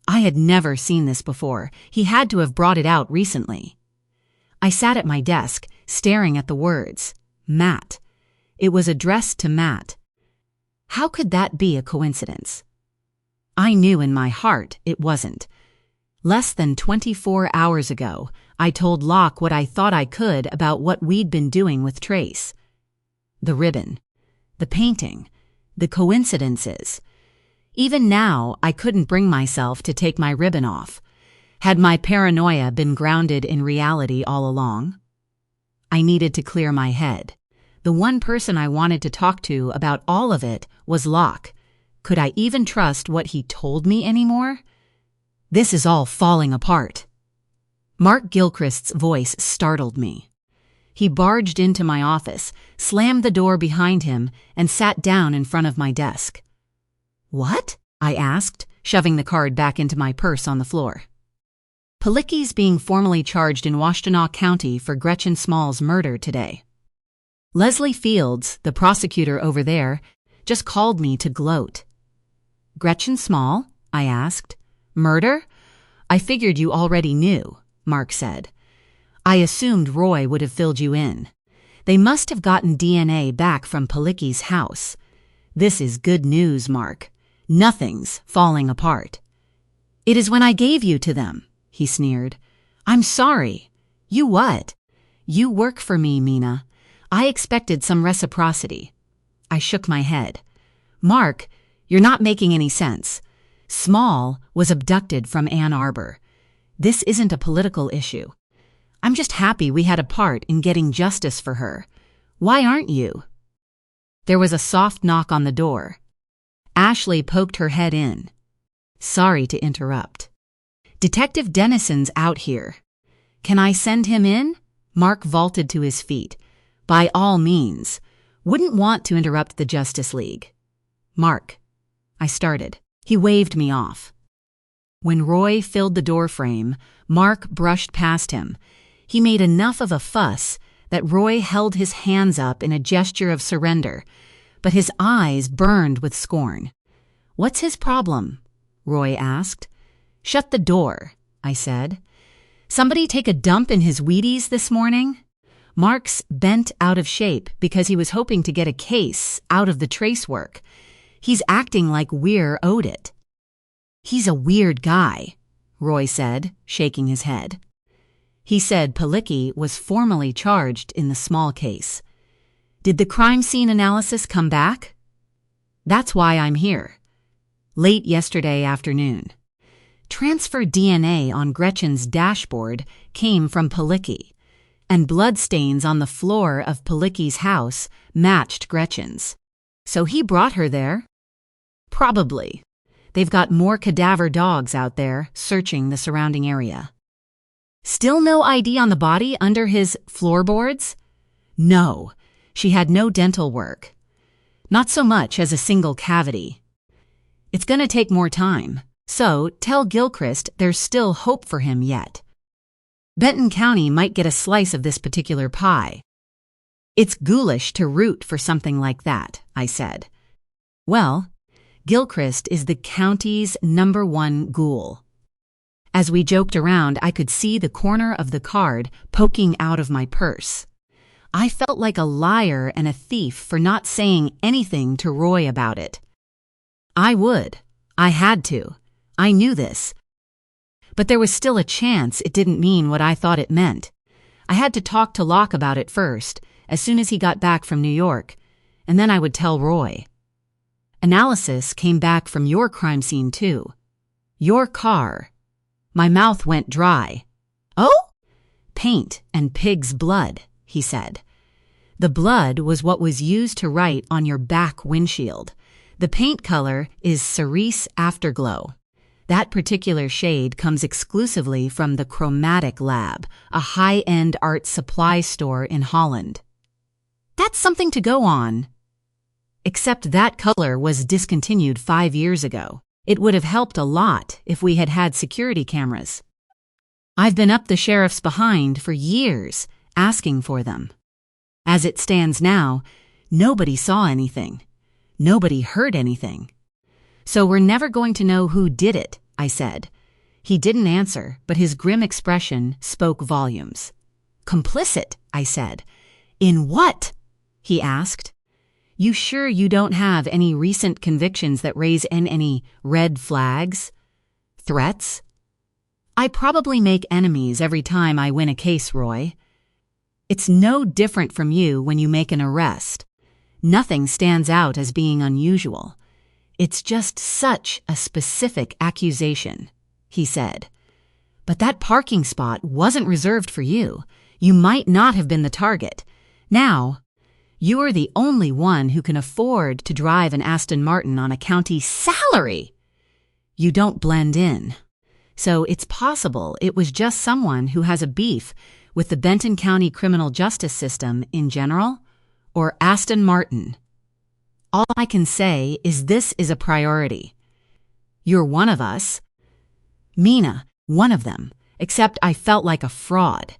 I had never seen this before. He had to have brought it out recently. I sat at my desk, staring at the words. Matt. It was addressed to Matt. How could that be a coincidence? I knew in my heart it wasn't. Less than 24 hours ago, I told Locke what I thought I could about what we'd been doing with Trace. The ribbon, the painting, the coincidences. Even now, I couldn't bring myself to take my ribbon off. Had my paranoia been grounded in reality all along? I needed to clear my head. The one person I wanted to talk to about all of it was Locke. Could I even trust what he told me anymore? This is all falling apart. Mark Gilchrist's voice startled me. He barged into my office, slammed the door behind him, and sat down in front of my desk. "What?" I asked, shoving the card back into my purse on the floor. "Palicki's being formally charged in Washtenaw County for Gretchen Small's murder today. Leslie Fields, the prosecutor over there, just called me to gloat." "Gretchen Small?" I asked. "Murder? I figured you already knew," Mark said. "I assumed Roy would have filled you in. They must have gotten DNA back from Palicki's house. This is good news, Mark. Nothing's falling apart." "It is when I gave you to them," he sneered. "I'm sorry." "You what?" "You work for me, Mina. I expected some reciprocity." I shook my head. "Mark, you're not making any sense. Small was abducted from Ann Arbor. This isn't a political issue. I'm just happy we had a part in getting justice for her. Why aren't you?" There was a soft knock on the door. Ashley poked her head in. "Sorry to interrupt. Detective Dennison's out here. Can I send him in?" Mark vaulted to his feet. "By all means. Wouldn't want to interrupt the Justice League." "Mark," I started. He waved me off. When Roy filled the doorframe, Mark brushed past him. He made enough of a fuss that Roy held his hands up in a gesture of surrender, but his eyes burned with scorn. "What's his problem?" Roy asked. "Shut the door," I said. "Somebody take a dump in his Wheaties this morning?" Mark's bent out of shape because he was hoping to get a case out of the trace work. He's acting like we're owed it. "He's a weird guy," Roy said, shaking his head. He said Palicki was formally charged in the small case. "Did the crime scene analysis come back?" "That's why I'm here. Late yesterday afternoon. Transfer DNA on Gretchen's dashboard came from Palicki, and bloodstains on the floor of Palicki's house matched Gretchen's. So he brought her there?" "Probably. They've got more cadaver dogs out there searching the surrounding area." "Still no ID on the body under his floorboards?" "No. She had no dental work. Not so much as a single cavity. It's going to take more time, so tell Gilchrist there's still hope for him yet. Benton County might get a slice of this particular pie." "It's ghoulish to root for something like that," I said. "Well, Gilchrist is the county's #1 ghoul." As we joked around, I could see the corner of the card poking out of my purse. I felt like a liar and a thief for not saying anything to Roy about it. I would. I had to. I knew this. But there was still a chance it didn't mean what I thought it meant. I had to talk to Locke about it first, as soon as he got back from New York, and then I would tell Roy. Analysis came back from your crime scene, too. Your car. My mouth went dry. "Oh?" "Paint and pig's blood," he said. "The blood was what was used to write on your back windshield. The paint color is cerise afterglow. That particular shade comes exclusively from the Chromatic Lab, a high-end art supply store in Holland." "That's something to go on." "Except that color was discontinued 5 years ago. It would have helped a lot if we had had security cameras. I've been up the sheriff's behind for years, asking for them. As it stands now, nobody saw anything. Nobody heard anything. So we're never going to know who did it," I said. He didn't answer, but his grim expression spoke volumes. "Complicit," I said. "In what?" he asked. "You sure you don't have any recent convictions that raise any red flags? Threats?" "I probably make enemies every time I win a case, Roy. It's no different from you when you make an arrest. Nothing stands out as being unusual. It's just such a specific accusation, he said. But that parking spot wasn't reserved for you. You might not have been the target. Now, you are the only one who can afford to drive an Aston Martin on a county salary. You don't blend in. So it's possible it was just someone who has a beef with the Benton County criminal justice system in general, or Aston Martin. All I can say is this is a priority. You're one of us. Mina, one of them, except I felt like a fraud.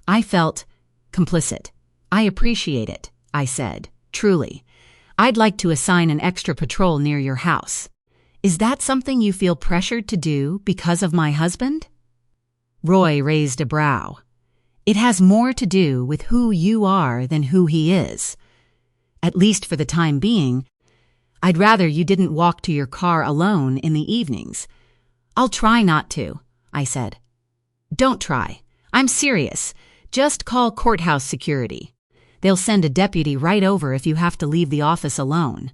I felt complicit. I appreciate it, I said, truly. I'd like to assign an extra patrol near your house. Is that something you feel pressured to do because of my husband? Roy raised a brow. It has more to do with who you are than who he is. At least for the time being. I'd rather you didn't walk to your car alone in the evenings. I'll try not to, I said. Don't try. I'm serious. Just call courthouse security. They'll send a deputy right over if you have to leave the office alone.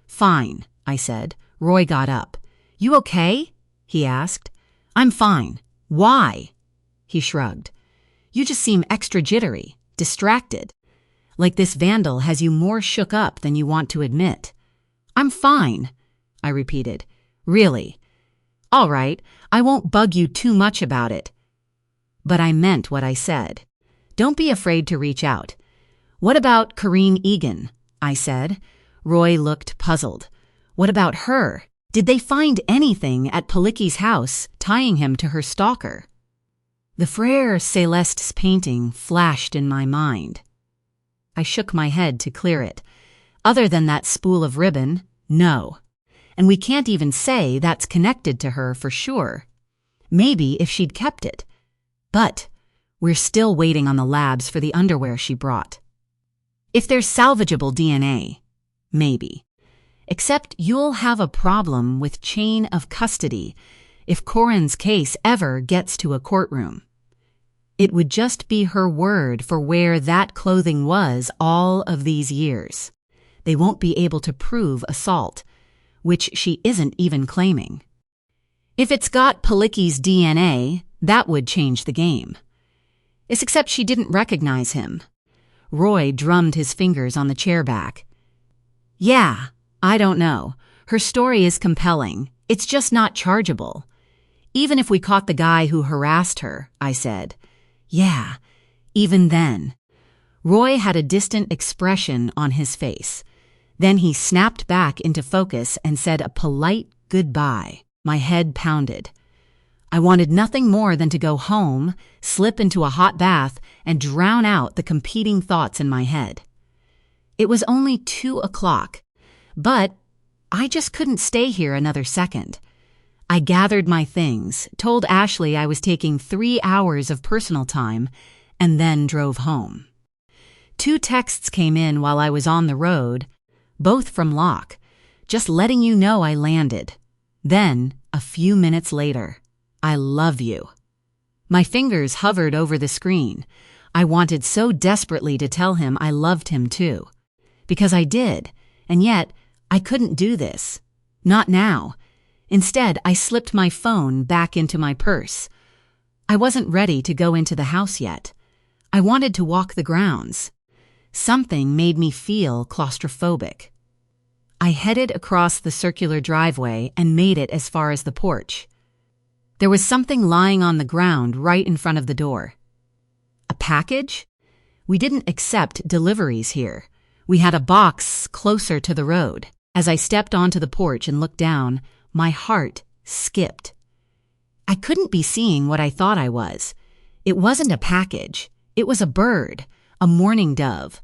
Fine, I said. Roy got up. You okay? He asked. I'm fine. Why? He shrugged. You just seem extra jittery, distracted. Like this vandal has you more shook up than you want to admit. I'm fine, I repeated. Really? All right, I won't bug you too much about it. But I meant what I said. Don't be afraid to reach out. What about Corrine Egan? I said. Roy looked puzzled. What about her? Did they find anything at Palicki's house tying him to her stalker? The Frère Céleste's painting flashed in my mind. I shook my head to clear it. Other than that spool of ribbon, no. And we can't even say that's connected to her for sure. Maybe if she'd kept it. But we're still waiting on the labs for the underwear she brought. If there's salvageable DNA, maybe. Except you'll have a problem with chain of custody if Corinne's case ever gets to a courtroom. It would just be her word for where that clothing was all of these years. They won't be able to prove assault, which she isn't even claiming. If it's got Palicki's DNA, that would change the game. Except she didn't recognize him. Roy drummed his fingers on the chair back. Yeah, I don't know. Her story is compelling. It's just not chargeable. Even if we caught the guy who harassed her, I said. Yeah, even then. Roy had a distant expression on his face. Then he snapped back into focus and said a polite goodbye. My head pounded. I wanted nothing more than to go home, slip into a hot bath, and drown out the competing thoughts in my head. It was only 2 o'clock, but I just couldn't stay here another second. I gathered my things, told Ashley I was taking 3 hours of personal time, and then drove home. 2 texts came in while I was on the road, both from Locke, just letting you know I landed. Then, a few minutes later, I love you. My fingers hovered over the screen. I wanted so desperately to tell him I loved him too. Because I did, and yet I couldn't do this. Not now. Instead, I slipped my phone back into my purse. I wasn't ready to go into the house yet. I wanted to walk the grounds. Something made me feel claustrophobic. I headed across the circular driveway and made it as far as the porch. There was something lying on the ground right in front of the door. A package? We didn't accept deliveries here. We had a box closer to the road. As I stepped onto the porch and looked down, my heart skipped. I couldn't be seeing what I thought I was. It wasn't a package. It was a bird, a mourning dove.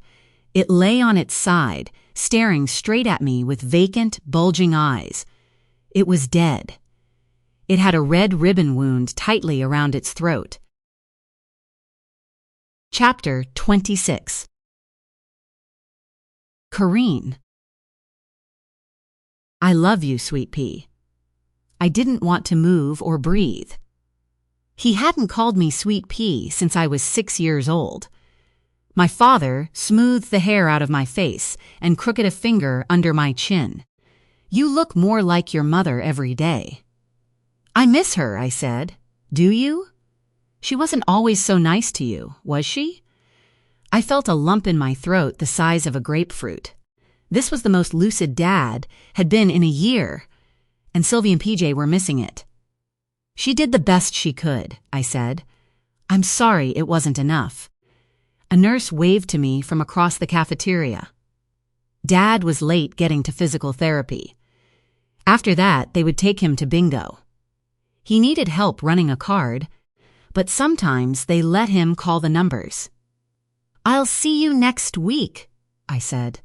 It lay on its side, staring straight at me with vacant, bulging eyes. It was dead. It had a red ribbon wound tightly around its throat. Chapter 26. Corrine. I love you, Sweet Pea. I didn't want to move or breathe. He hadn't called me Sweet Pea since I was 6 years old. My father smoothed the hair out of my face and crooked a finger under my chin. "You look more like your mother every day." "I miss her," I said. "Do you? She wasn't always so nice to you, was she?" I felt a lump in my throat the size of a grapefruit. This was the most lucid Dad had been in a year, and Sylvie and PJ were missing it. "She did the best she could," I said. "I'm sorry it wasn't enough." A nurse waved to me from across the cafeteria. Dad was late getting to physical therapy. After that, they would take him to bingo. He needed help running a card, but sometimes they let him call the numbers. "I'll see you next week," I said.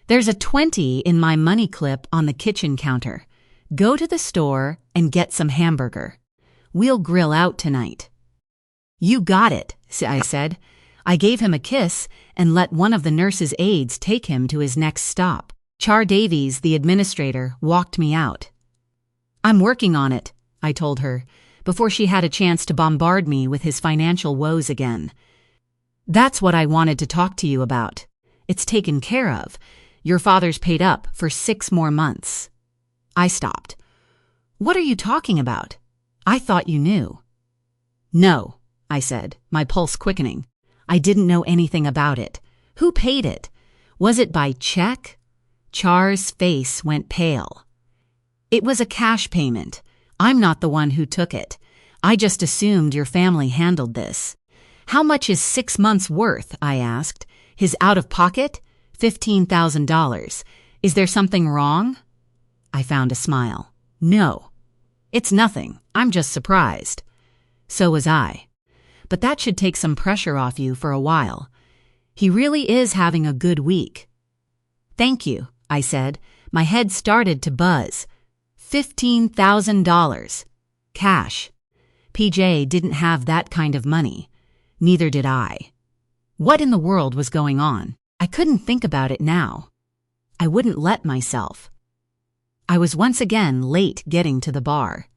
"There's a 20 in my money clip on the kitchen counter. Go to the store and get some hamburger. We'll grill out tonight." "You got it," I said. I gave him a kiss and let one of the nurse's aides take him to his next stop. Char Davies, the administrator, walked me out. "I'm working on it," I told her, before she had a chance to bombard me with his financial woes again. "That's what I wanted to talk to you about. It's taken care of. Your father's paid up for 6 more months." I stopped. "What are you talking about? I thought you knew." "No," I said, my pulse quickening. "I didn't know anything about it. Who paid it? Was it by check?" Char's face went pale. "It was a cash payment. I'm not the one who took it. I just assumed your family handled this." "How much is 6 months worth?" I asked. "His out-of-pocket? $15,000. Is there something wrong?" I found a smile. "No. It's nothing. I'm just surprised." So was I. "But that should take some pressure off you for a while. He really is having a good week." "Thank you," I said. My head started to buzz. $15,000. Cash. PJ didn't have that kind of money. Neither did I. What in the world was going on? I couldn't think about it now. I wouldn't let myself. I was once again late getting to the bar.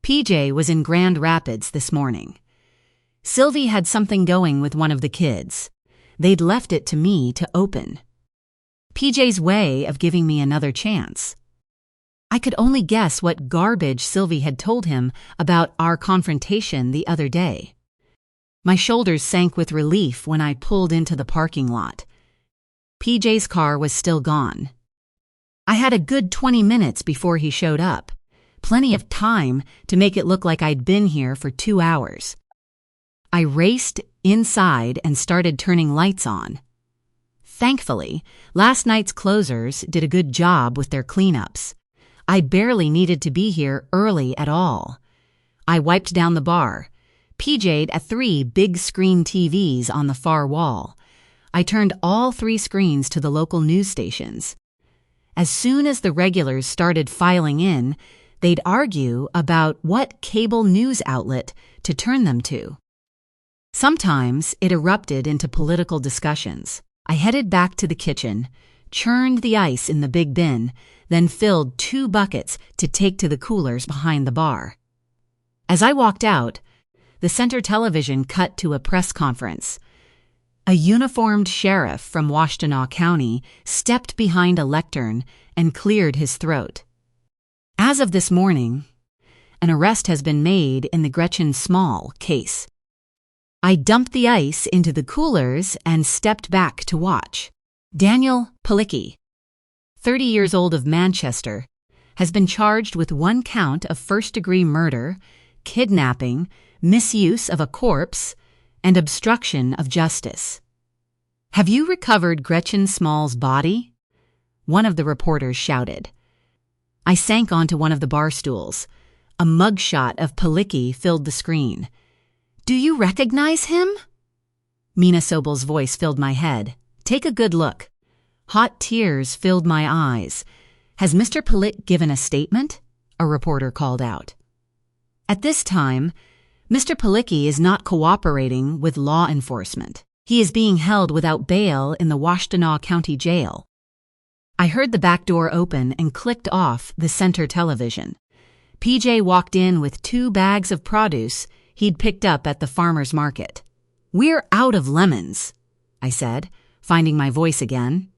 PJ was in Grand Rapids this morning. Sylvie had something going with one of the kids. They'd left it to me to open. PJ's way of giving me another chance. I could only guess what garbage Sylvie had told him about our confrontation the other day. My shoulders sank with relief when I pulled into the parking lot. PJ's car was still gone. I had a good 20 minutes before he showed up. Plenty of time to make it look like I'd been here for 2 hours. I raced inside and started turning lights on. Thankfully, last night's closers did a good job with their cleanups. I barely needed to be here early at all. I wiped down the bar, PJ'd at 3 big screen TVs on the far wall. I turned all 3 screens to the local news stations. As soon as the regulars started filing in, they'd argue about what cable news outlet to turn them to. Sometimes it erupted into political discussions. I headed back to the kitchen, churned the ice in the big bin, then filled 2 buckets to take to the coolers behind the bar. As I walked out, the center television cut to a press conference. A uniformed sheriff from Washtenaw County stepped behind a lectern and cleared his throat. "As of this morning, an arrest has been made in the Gretchen Small case." I dumped the ice into the coolers and stepped back to watch. Daniel Palicki, 30 years old of Manchester, has been charged with 1 count of first-degree murder, kidnapping, misuse of a corpse, and obstruction of justice. "Have you recovered Gretchen Small's body?" one of the reporters shouted. I sank onto one of the bar stools. A mugshot of Palicki filled the screen. "Do you recognize him?" Mina Sobel's voice filled my head. "Take a good look." Hot tears filled my eyes. "Has Mr. Palicki given a statement?" a reporter called out. At this time, Mr. Palicki is not cooperating with law enforcement. He is being held without bail in the Washtenaw County Jail. I heard the back door open and clicked off the center television. PJ walked in with 2 bags of produce he'd picked up at the farmer's market. "We're out of lemons." I said, finding my voice again.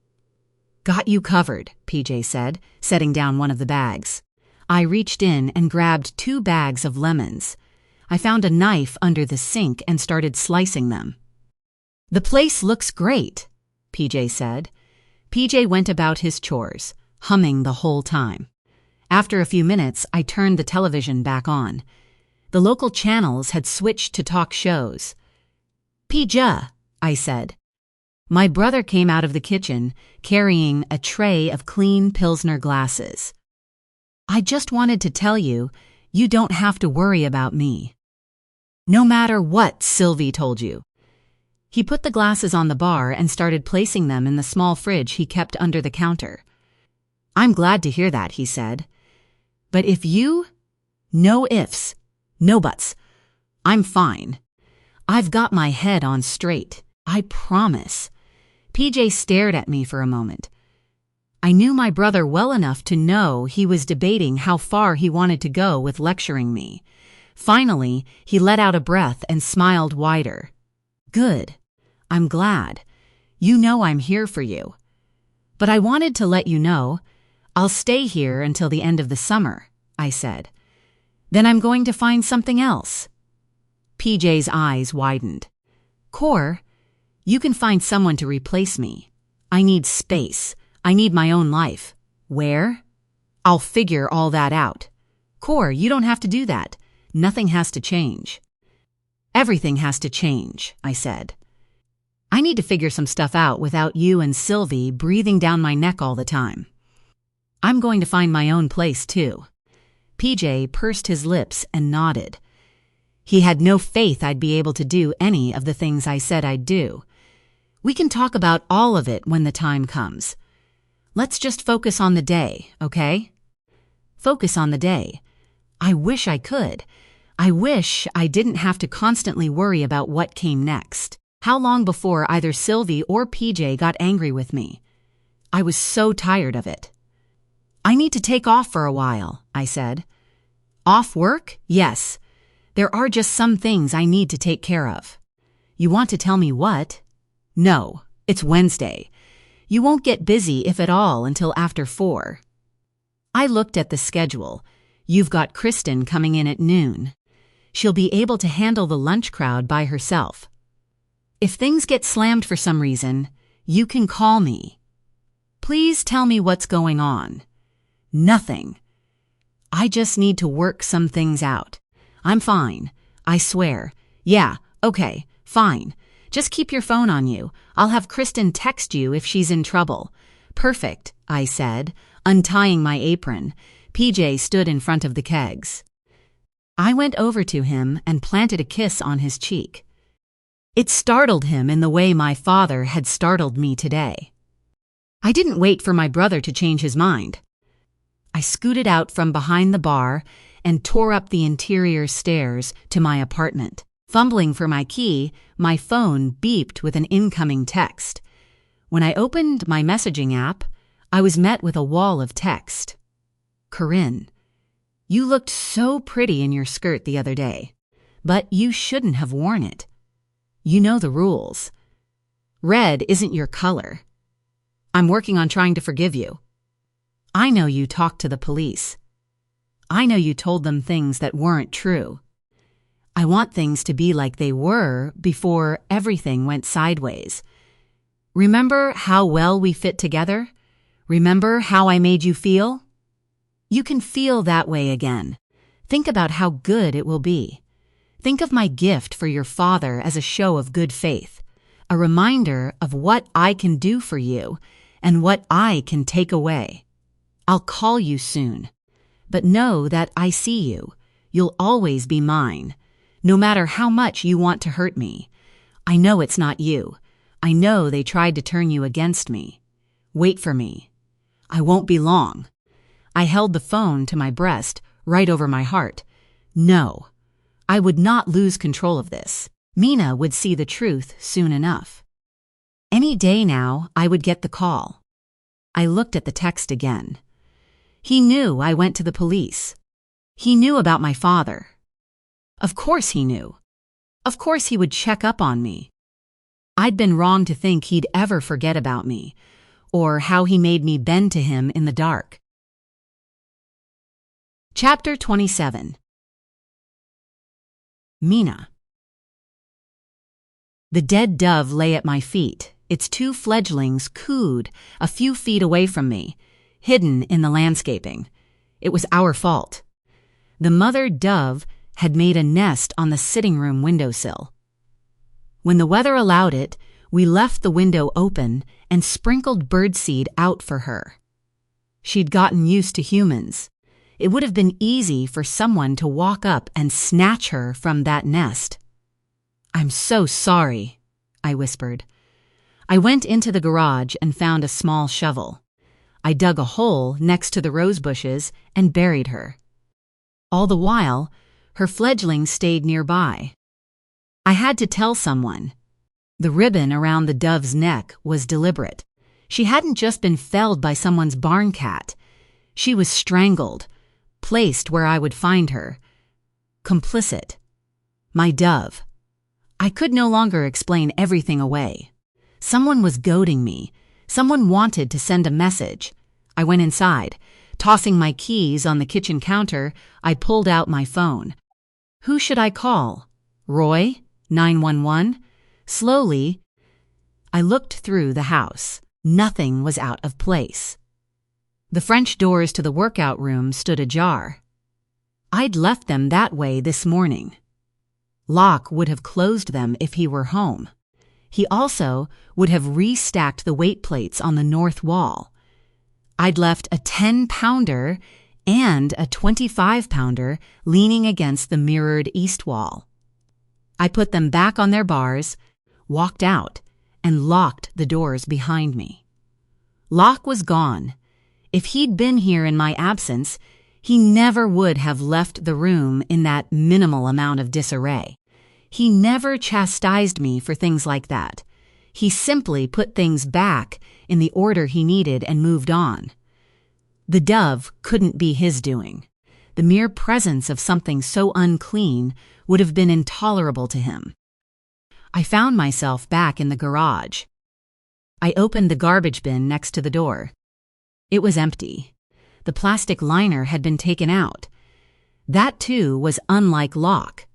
Got you covered, PJ said, setting down one of the bags. I reached in and grabbed 2 bags of lemons. I found a knife under the sink and started slicing them. The place looks great, PJ said. PJ went about his chores, humming the whole time. After a few minutes, I turned the television back on. The local channels had switched to talk shows. PJ, I said. My brother came out of the kitchen, carrying a tray of clean Pilsner glasses. I just wanted to tell you, you don't have to worry about me. No matter what Sylvie told you. He put the glasses on the bar and started placing them in the small fridge he kept under the counter. I'm glad to hear that, he said. But if you... No ifs, no buts. I'm fine. I've got my head on straight. I promise. PJ stared at me for a moment. I knew my brother well enough to know he was debating how far he wanted to go with lecturing me. Finally, he let out a breath and smiled wider. Good. I'm glad. You know I'm here for you. But I wanted to let you know, I'll stay here until the end of the summer, I said. Then I'm going to find something else. PJ's eyes widened. Cor, you can find someone to replace me. I need space. I need my own life. Where? I'll figure all that out. Cor, you don't have to do that. Nothing has to change. Everything has to change, I said. I need to figure some stuff out without you and Sylvie breathing down my neck all the time. I'm going to find my own place, too. PJ pursed his lips and nodded. He had no faith I'd be able to do any of the things I said I'd do. We can talk about all of it when the time comes. Let's just focus on the day, okay? Focus on the day. I wish I could. I wish I didn't have to constantly worry about what came next. How long before either Sylvie or PJ got angry with me? I was so tired of it. I need to take off for a while, I said. Off work? Yes. There are just some things I need to take care of. You want to tell me what? No, it's Wednesday. You won't get busy, if at all, until after 4. I looked at the schedule. You've got Kristen coming in at noon. She'll be able to handle the lunch crowd by herself. If things get slammed for some reason, you can call me. Please tell me what's going on. Nothing. I just need to work some things out. I'm fine. I swear. Yeah, okay, fine. Just keep your phone on you. I'll have Kristen text you if she's in trouble. Perfect, I said, untying my apron. PJ stood in front of the kegs. I went over to him and planted a kiss on his cheek. It startled him in the way my father had startled me today. I didn't wait for my brother to change his mind. I scooted out from behind the bar and tore up the interior stairs to my apartment. Fumbling for my key, my phone beeped with an incoming text. When I opened my messaging app, I was met with a wall of text. Corinne, you looked so pretty in your skirt the other day, but you shouldn't have worn it. You know the rules. Red isn't your color. I'm working on trying to forgive you. I know you talked to the police. I know you told them things that weren't true. I want things to be like they were before everything went sideways. Remember how well we fit together? Remember how I made you feel? You can feel that way again. Think about how good it will be. Think of my gift for your father as a show of good faith, a reminder of what I can do for you and what I can take away. I'll call you soon, but know that I see you. You'll always be mine, no matter how much you want to hurt me. I know it's not you. I know they tried to turn you against me. Wait for me. I won't be long. I held the phone to my breast, right over my heart. No, I would not lose control of this. Mina would see the truth soon enough. Any day now, I would get the call. I looked at the text again. He knew I went to the police. He knew about my father. Of course he knew. Of course he would check up on me. I'd been wrong to think he'd ever forget about me, or how he made me bend to him in the dark. Chapter 27. Mina. The dead dove lay at my feet. Its 2 fledglings cooed a few feet away from me, hidden in the landscaping. It was our fault. The mother dove had made a nest on the sitting room windowsill. When the weather allowed it, we left the window open and sprinkled birdseed out for her. She'd gotten used to humans. It would have been easy for someone to walk up and snatch her from that nest. "I'm so sorry," I whispered. I went into the garage and found a small shovel. I dug a hole next to the rose bushes and buried her. All the while, her fledglings stayed nearby. I had to tell someone. The ribbon around the dove's neck was deliberate. She hadn't just been felled by someone's barn cat. She was strangled, placed where I would find her. Complicit. My dove. I could no longer explain everything away. Someone was goading me. Someone wanted to send a message. I went inside. Tossing my keys on the kitchen counter, I pulled out my phone. Who should I call? Roy? 911? Slowly, I looked through the house. Nothing was out of place. The French doors to the workout room stood ajar. I'd left them that way this morning. Locke would have closed them if he were home. He also would have restacked the weight plates on the north wall. I'd left a 10-pounder and a 25-pounder leaning against the mirrored east wall. I put them back on their bars, walked out, and locked the doors behind me. Locke was gone. If he'd been here in my absence, he never would have left the room in that minimal amount of disarray. He never chastised me for things like that. He simply put things back in the order he needed and moved on. The dove couldn't be his doing. The mere presence of something so unclean would have been intolerable to him. I found myself back in the garage. I opened the garbage bin next to the door. It was empty. The plastic liner had been taken out. That, too, was unlike Locke.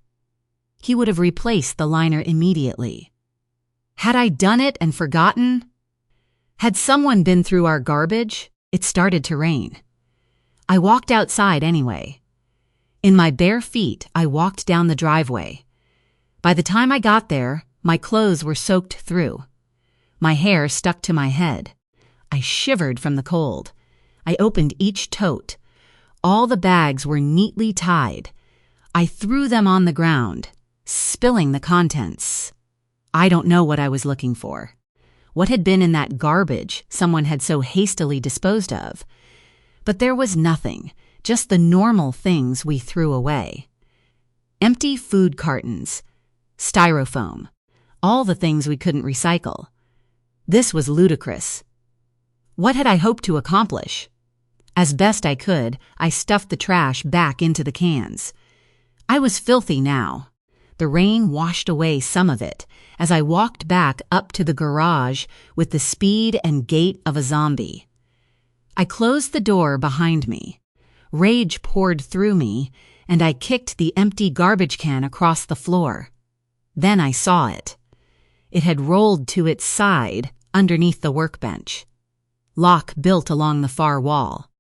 He would have replaced the liner immediately. Had I done it and forgotten? Had someone been through our garbage? It started to rain. I walked outside anyway. In my bare feet, I walked down the driveway. By the time I got there, my clothes were soaked through. My hair stuck to my head. I shivered from the cold. I opened each tote. All the bags were neatly tied. I threw them on the ground, spilling the contents. I don't know what I was looking for. What had been in that garbage someone had so hastily disposed of? But there was nothing, just the normal things we threw away. Empty food cartons, styrofoam, all the things we couldn't recycle. This was ludicrous. What had I hoped to accomplish? As best I could, I stuffed the trash back into the cans. I was filthy now. The rain washed away some of it as I walked back up to the garage with the speed and gait of a zombie. I closed the door behind me. Rage poured through me, and I kicked the empty garbage can across the floor. Then I saw it. It had rolled to its side underneath the workbench. Locke built along the far wall.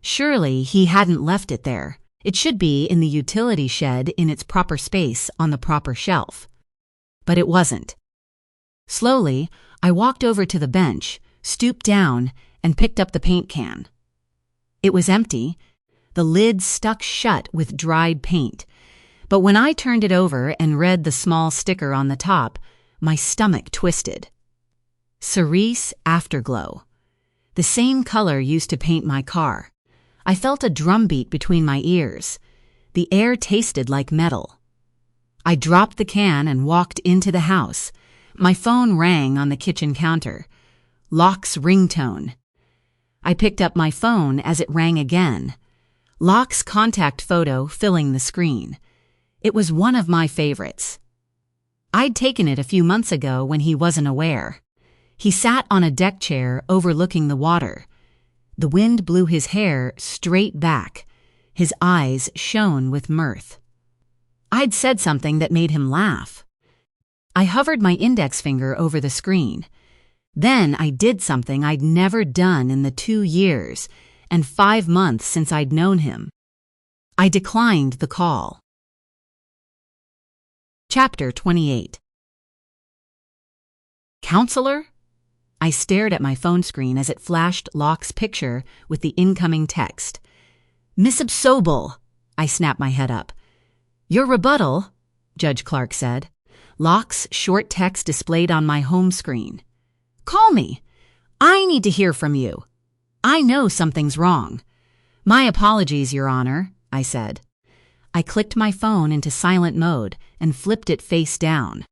Surely he hadn't left it there. It should be in the utility shed in its proper space on the proper shelf. But it wasn't. Slowly, I walked over to the bench, stooped down, and picked up the paint can. It was empty. The lid stuck shut with dried paint. But when I turned it over and read the small sticker on the top, my stomach twisted. Cerise Afterglow. The same color used to paint my car. I felt a drumbeat between my ears. The air tasted like metal. I dropped the can and walked into the house. My phone rang on the kitchen counter. Locke's ringtone. I picked up my phone as it rang again. Locke's contact photo filling the screen. It was one of my favorites. I'd taken it a few months ago when he wasn't aware. He sat on a deck chair overlooking the water. The wind blew his hair straight back. His eyes shone with mirth. I'd said something that made him laugh. I hovered my index finger over the screen. Then I did something I'd never done in the 2 years and 5 months since I'd known him. I declined the call. Chapter 28. Counselor? I stared at my phone screen as it flashed Locke's picture with the incoming text. Miss Sobel, I snapped my head up. Your rebuttal, Judge Clark said. Locke's short text displayed on my home screen. Call me. I need to hear from you. I know something's wrong. My apologies, Your Honor, I said. I clicked my phone into silent mode and flipped it face down.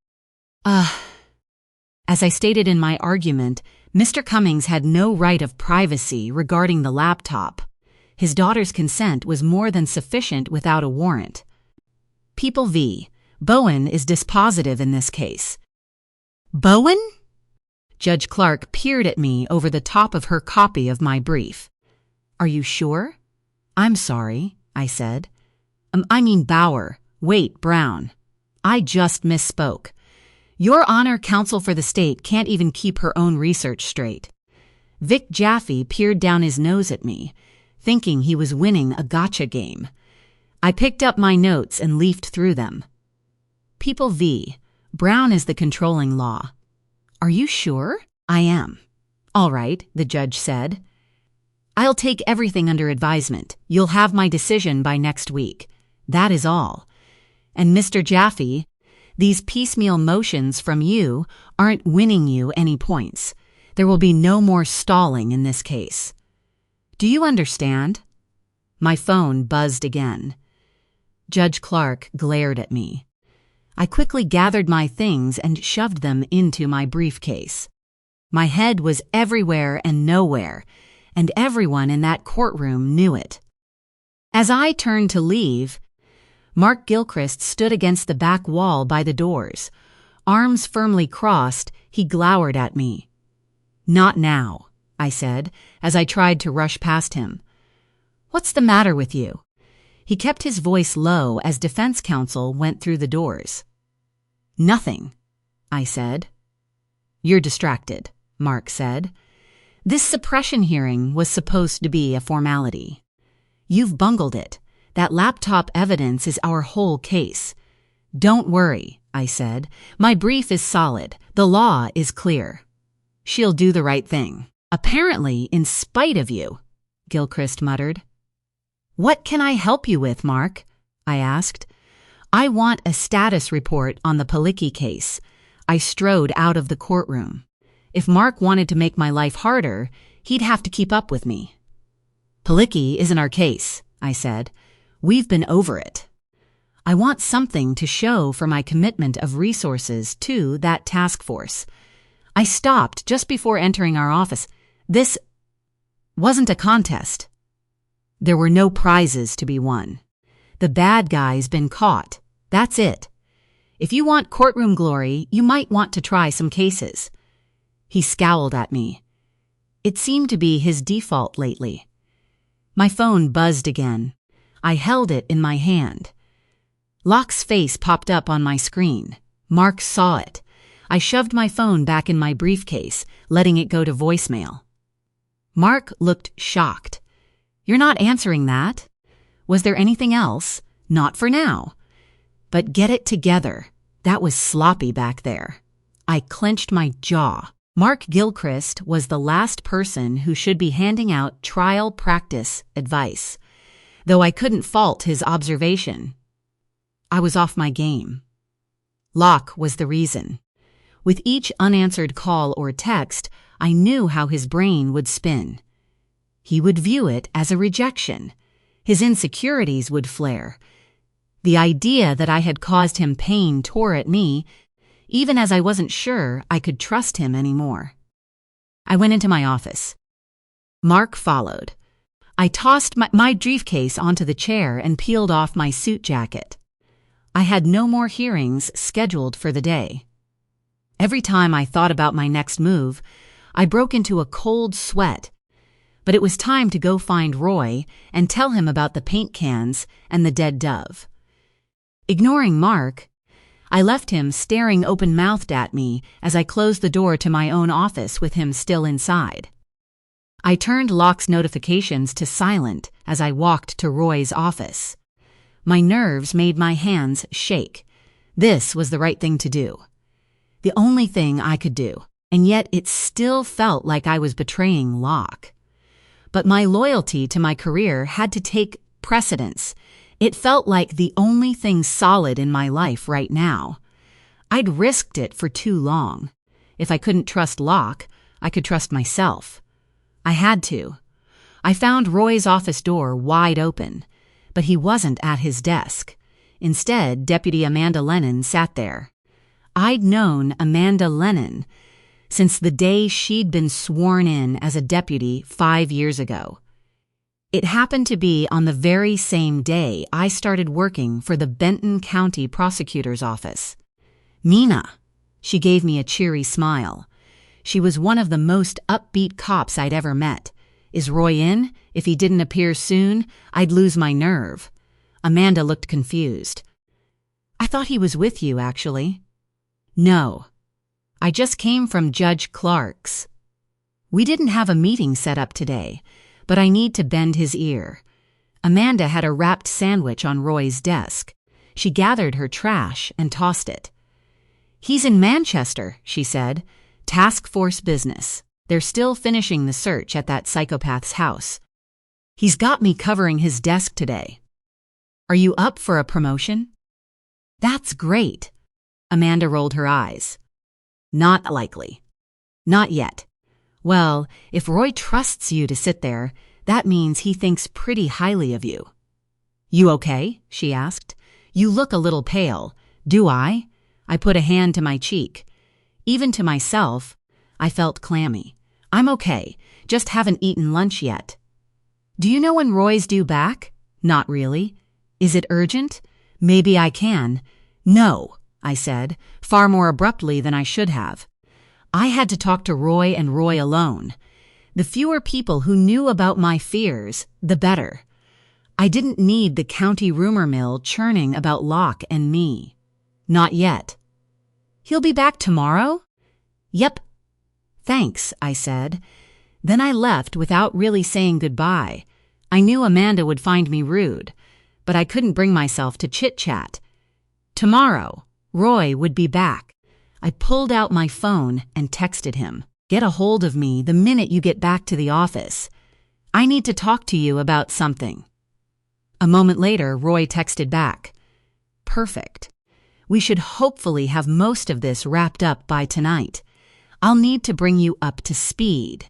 As I stated in my argument, Mr. Cummings had no right of privacy regarding the laptop. His daughter's consent was more than sufficient without a warrant. People v. Bowen is dispositive in this case. Bowen? Judge Clark peered at me over the top of her copy of my brief. Are you sure? I'm sorry, I said. I mean Bauer. Wait, Brown. I just misspoke. Your Honor, counsel for the state can't even keep her own research straight. Vic Jaffe peered down his nose at me, thinking he was winning a gotcha game. I picked up my notes and leafed through them. People v. Brown is the controlling law. Are you sure? I am. All right, the judge said. I'll take everything under advisement. You'll have my decision by next week. That is all. And Mr. Jaffe, these piecemeal motions from you aren't winning you any points. There will be no more stalling in this case. Do you understand? My phone buzzed again. Judge Clark glared at me. I quickly gathered my things and shoved them into my briefcase. My head was everywhere and nowhere, and everyone in that courtroom knew it. As I turned to leave, Mark Gilchrist stood against the back wall by the doors. Arms firmly crossed, he glowered at me. Not now, I said, as I tried to rush past him. What's the matter with you? He kept his voice low as defense counsel went through the doors. Nothing, I said. You're distracted, Mark said. This suppression hearing was supposed to be a formality. You've bungled it. That laptop evidence is our whole case. Don't worry, I said. My brief is solid. The law is clear. She'll do the right thing. Apparently, in spite of you, Gilchrist muttered. What can I help you with, Mark? I asked. I want a status report on the Palicki case. I strode out of the courtroom. If Mark wanted to make my life harder, he'd have to keep up with me. Palicki isn't our case, I said. We've been over it. I want something to show for my commitment of resources to that task force. I stopped just before entering our office. This wasn't a contest. There were no prizes to be won. The bad guy's been caught. That's it. If you want courtroom glory, you might want to try some cases. He scowled at me. It seemed to be his default lately. My phone buzzed again. I held it in my hand. Locke's face popped up on my screen. Mark saw it. I shoved my phone back in my briefcase, letting it go to voicemail. Mark looked shocked. You're not answering that? Was there anything else? Not for now. But get it together. That was sloppy back there. I clenched my jaw. Mark Gilchrist was the last person who should be handing out trial practice advice, though I couldn't fault his observation. I was off my game. Locke was the reason. With each unanswered call or text, I knew how his brain would spin. He would view it as a rejection. His insecurities would flare. The idea that I had caused him pain tore at me, even as I wasn't sure I could trust him anymore. I went into my office. Mark followed. I tossed my briefcase onto the chair and peeled off my suit jacket. I had no more hearings scheduled for the day. Every time I thought about my next move, I broke into a cold sweat. But it was time to go find Roy and tell him about the paint cans and the dead dove. Ignoring Mark, I left him staring open-mouthed at me as I closed the door to my own office with him still inside. I turned Locke's notifications to silent as I walked to Roy's office. My nerves made my hands shake. This was the right thing to do. The only thing I could do, and yet it still felt like I was betraying Locke. But my loyalty to my career had to take precedence. It felt like the only thing solid in my life right now. I'd risked it for too long. If I couldn't trust Locke, I could trust myself. I had to. I found Roy's office door wide open, but he wasn't at his desk. Instead, Deputy Amanda Lennon sat there. I'd known Amanda Lennon since the day she'd been sworn in as a deputy 5 years ago. It happened to be on the very same day I started working for the Benton County Prosecutor's Office. Mina. She gave me a cheery smile. She was one of the most upbeat cops I'd ever met. Is Roy in? If he didn't appear soon, I'd lose my nerve. Amanda looked confused. I thought he was with you, actually. No. I just came from Judge Clark's. We didn't have a meeting set up today, but I need to bend his ear. Amanda had a wrapped sandwich on Roy's desk. She gathered her trash and tossed it. He's in Manchester, she said. Task force business. They're still finishing the search at that psychopath's house. He's got me covering his desk today. Are you up for a promotion? That's great. Amanda rolled her eyes. Not likely. Not yet. Well, if Roy trusts you to sit there, that means he thinks pretty highly of you. You okay? She asked. You look a little pale. Do I? I put a hand to my cheek. Even to myself, I felt clammy. I'm okay, just haven't eaten lunch yet. Do you know when Roy's due back? Not really. Is it urgent? Maybe I can. No, I said, far more abruptly than I should have. I had to talk to Roy and Roy alone. The fewer people who knew about my fears, the better. I didn't need the county rumor mill churning about Locke and me. Not yet. He'll be back tomorrow? Yep. Thanks, I said. Then I left without really saying goodbye. I knew Amanda would find me rude, but I couldn't bring myself to chit-chat. Tomorrow, Roy would be back. I pulled out my phone and texted him. Get a hold of me the minute you get back to the office. I need to talk to you about something. A moment later, Roy texted back. Perfect. We should hopefully have most of this wrapped up by tonight. I'll need to bring you up to speed.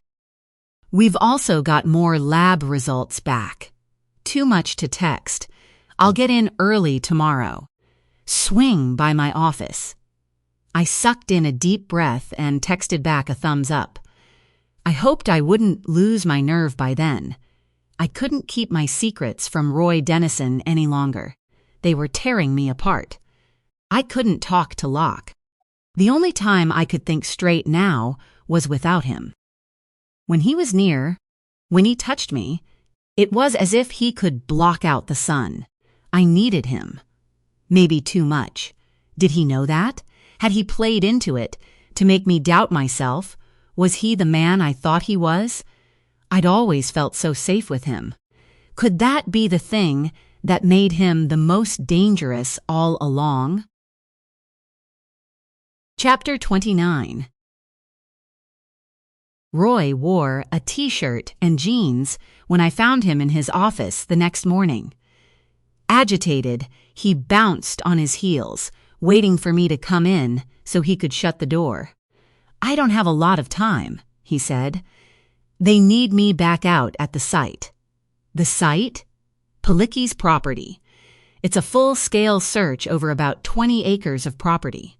We've also got more lab results back. Too much to text. I'll get in early tomorrow. Swing by my office. I sucked in a deep breath and texted back a thumbs up. I hoped I wouldn't lose my nerve by then. I couldn't keep my secrets from Roy Dennison any longer. They were tearing me apart. I couldn't talk to Locke. The only time I could think straight now was without him. When he was near, when he touched me, it was as if he could block out the sun. I needed him. Maybe too much. Did he know that? Had he played into it to make me doubt myself? Was he the man I thought he was? I'd always felt so safe with him. Could that be the thing that made him the most dangerous all along? Chapter 29. Roy wore a t-shirt and jeans when I found him in his office the next morning. Agitated, he bounced on his heels, waiting for me to come in so he could shut the door. I don't have a lot of time, he said. They need me back out at the site. The site? Palicki's property. It's a full-scale search over about 20 acres of property.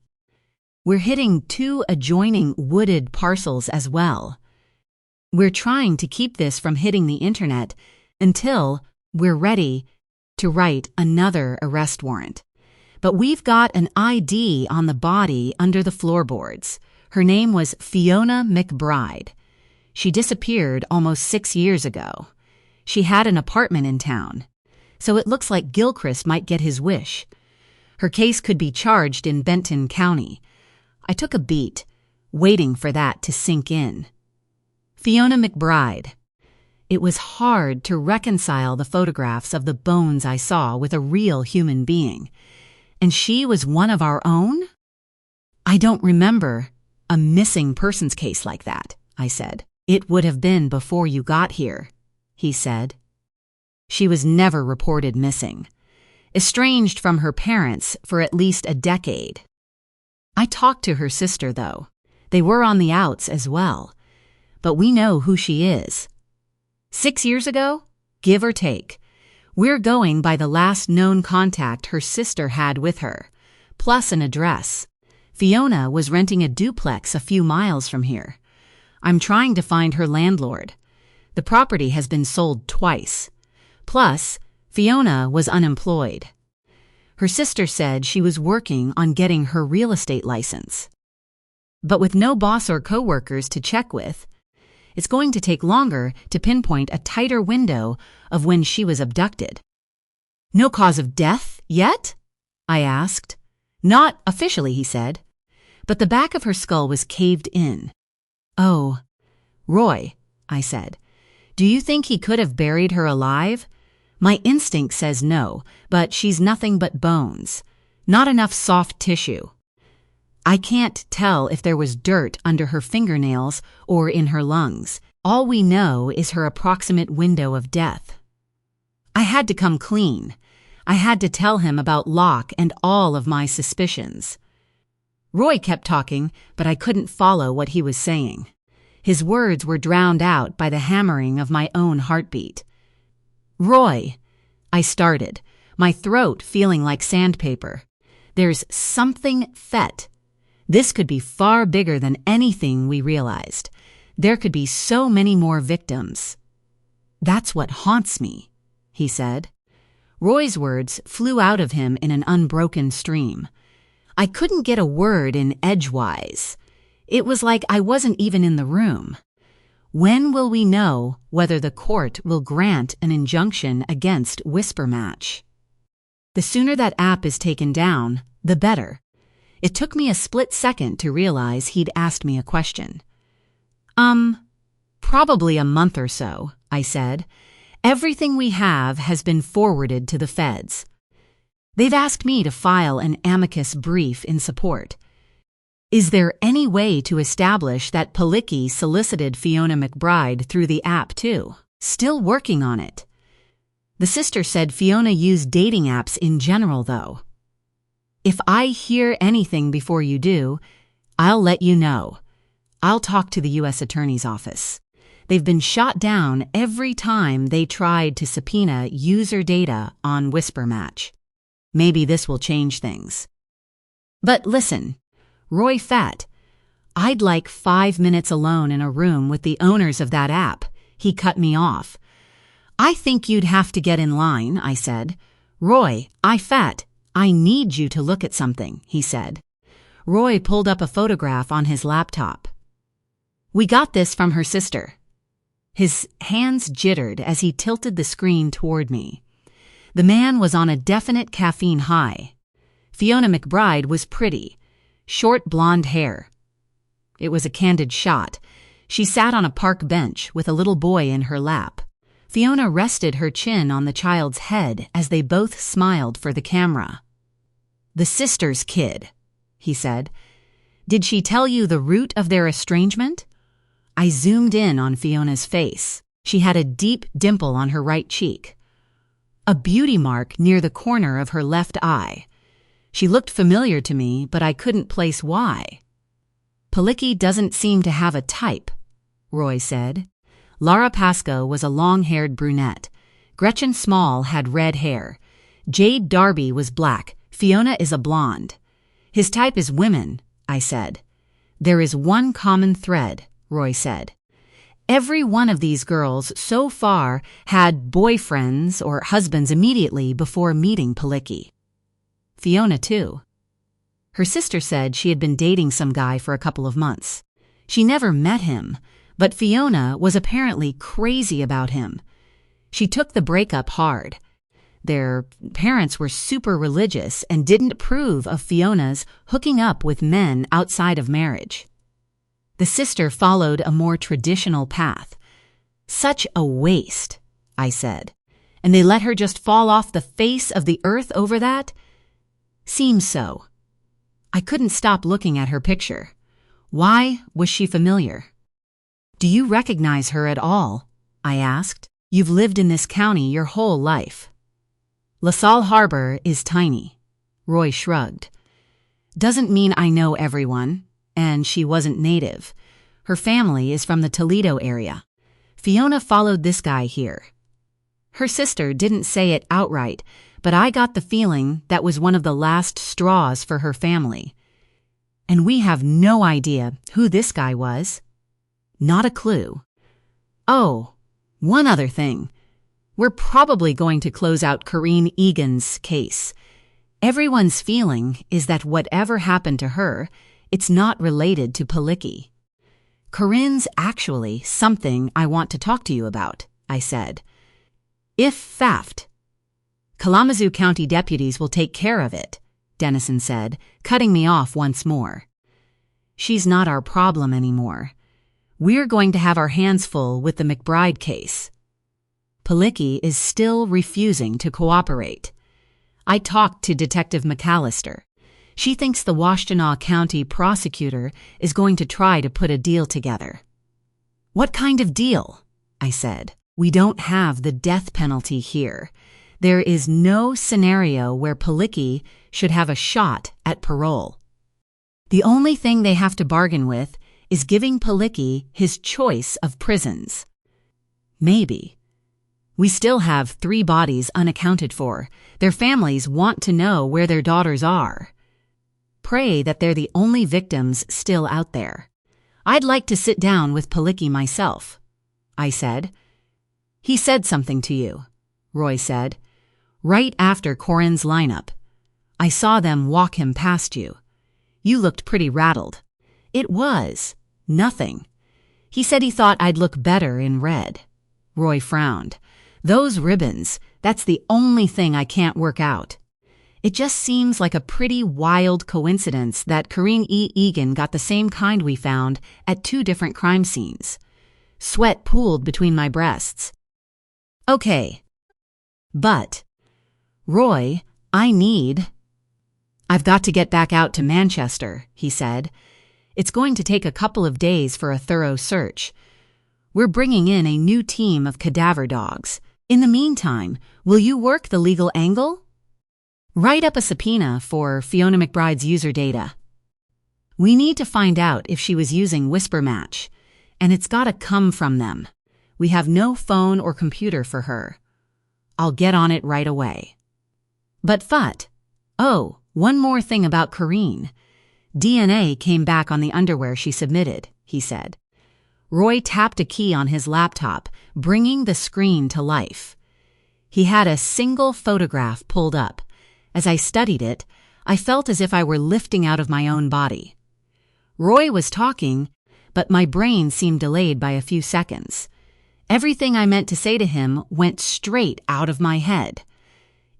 We're hitting 2 adjoining wooded parcels as well. We're trying to keep this from hitting the internet until we're ready to write another arrest warrant. but we've got an ID on the body under the floorboards. Her name was Fiona McBride. She disappeared almost 6 years ago. She had an apartment in town, so it looks like Gilchrist might get his wish. Her case could be charged in Benton County. I took a beat, waiting for that to sink in. Fiona McBride. It was hard to reconcile the photographs of the bones I saw with a real human being. And she was one of our own? I don't remember a missing persons case like that, I said. It would have been before you got here, he said. She was never reported missing, estranged from her parents for at least a decade. I talked to her sister, though. They were on the outs as well. But we know who she is. 6 years ago, give or take. We're going by the last known contact her sister had with her, plus an address. Fiona was renting a duplex a few miles from here. I'm trying to find her landlord. The property has been sold twice. Plus, Fiona was unemployed. Her sister said she was working on getting her real estate license. But with no boss or coworkers to check with, it's going to take longer to pinpoint a tighter window of when she was abducted. No cause of death yet? I asked. Not officially, he said, but the back of her skull was caved in. Oh, Roy, I said, do you think he could have buried her alive? My instinct says no, but she's nothing but bones. Not enough soft tissue. I can't tell if there was dirt under her fingernails or in her lungs. All we know is her approximate window of death. I had to come clean. I had to tell him about Locke and all of my suspicions. Roy kept talking, but I couldn't follow what he was saying. His words were drowned out by the hammering of my own heartbeat. Roy, I started, my throat feeling like sandpaper. There's something fet. This could be far bigger than anything we realized. There could be so many more victims. That's what haunts me, he said. Roy's words flew out of him in an unbroken stream. I couldn't get a word in edgewise. It was like I wasn't even in the room. When will we know whether the court will grant an injunction against Whisper Match? The sooner that app is taken down, the better. It took me a split second to realize he'd asked me a question. Probably a month or so, I said. Everything we have has been forwarded to the feds. They've asked me to file an amicus brief in support. Is there any way to establish that Palicki solicited Fiona McBride through the app too? Still working on it. The sister said Fiona used dating apps in general, though. If I hear anything before you do, I'll let you know. I'll talk to the U.S. Attorney's Office. They've been shot down every time they tried to subpoena user data on Whisper Match. Maybe this will change things. But listen, Roy Fat, I'd like 5 minutes alone in a room with the owners of that app. He cut me off. I think you'd have to get in line, I said. Roy, I need you to look at something, he said. Roy pulled up a photograph on his laptop. We got this from her sister. His hands jittered as he tilted the screen toward me. The man was on a definite caffeine high. Fiona McBride was pretty, short blonde hair. It was a candid shot. She sat on a park bench with a little boy in her lap. Fiona rested her chin on the child's head as they both smiled for the camera. The sister's kid, he said. Did she tell you the root of their estrangement? I zoomed in on Fiona's face. She had a deep dimple on her right cheek. A beauty mark near the corner of her left eye. She looked familiar to me, but I couldn't place why. Palicki doesn't seem to have a type, Roy said. Laura Pascoe was a long-haired brunette. Gretchen Small had red hair. Jade Darby was black. Fiona is a blonde. His type is women, I said. There is one common thread, Roy said. Every one of these girls so far had boyfriends or husbands immediately before meeting Palicki. Fiona too. Her sister said she had been dating some guy for a couple of months. She never met him, but Fiona was apparently crazy about him. She took the breakup hard. Their parents were super religious and didn't approve of Fiona's hooking up with men outside of marriage. The sister followed a more traditional path. Such a waste, I said. And they let her just fall off the face of the earth over that? Seems so. I couldn't stop looking at her picture. Why was she familiar? Do you recognize her at all? I asked. You've lived in this county your whole life. LaSalle Harbor is tiny. Roy shrugged. Doesn't mean I know everyone, and she wasn't native. Her family is from the Toledo area. Fiona followed this guy here. Her sister didn't say it outright, but I got the feeling that was one of the last straws for her family. And we have no idea who this guy was. Not a clue. Oh, one other thing. We're probably going to close out Corinne Egan's case. Everyone's feeling is that whatever happened to her, it's not related to Palicki. Corinne's actually something I want to talk to you about, I said. If theft. Kalamazoo County deputies will take care of it, Dennison said, cutting me off once more. She's not our problem anymore. We're going to have our hands full with the McBride case. Palicki is still refusing to cooperate. I talked to Detective McAllister. She thinks the Washtenaw County prosecutor is going to try to put a deal together. What kind of deal? I said. We don't have the death penalty here. There is no scenario where Palicki should have a shot at parole. The only thing they have to bargain with is giving Palicki his choice of prisons. Maybe. We still have 3 bodies unaccounted for. Their families want to know where their daughters are. Pray that they're the only victims still out there. I'd like to sit down with Palicki myself, I said. He said something to you, Roy said. Right after Corinne's lineup. I saw them walk him past you. You looked pretty rattled. It was nothing. He said he thought I'd look better in red. Roy frowned. Those ribbons, that's the only thing I can't work out. It just seems like a pretty wild coincidence that Corinne E. Egan got the same kind we found at 2 different crime scenes. Sweat pooled between my breasts. Okay. But, Roy, I've got to get back out to Manchester, he said. It's going to take a couple of days for a thorough search. We're bringing in a new team of cadaver dogs. In the meantime, will you work the legal angle? Write up a subpoena for Fiona McBride's user data. We need to find out if she was using Whisper Match, and it's got to come from them. We have no phone or computer for her. I'll get on it right away. But oh, one more thing about Corinne. DNA came back on the underwear she submitted, he said. Roy tapped a key on his laptop, bringing the screen to life. He had a single photograph pulled up. As I studied it, I felt as if I were lifting out of my own body. Roy was talking, but my brain seemed delayed by a few seconds. Everything I meant to say to him went straight out of my head.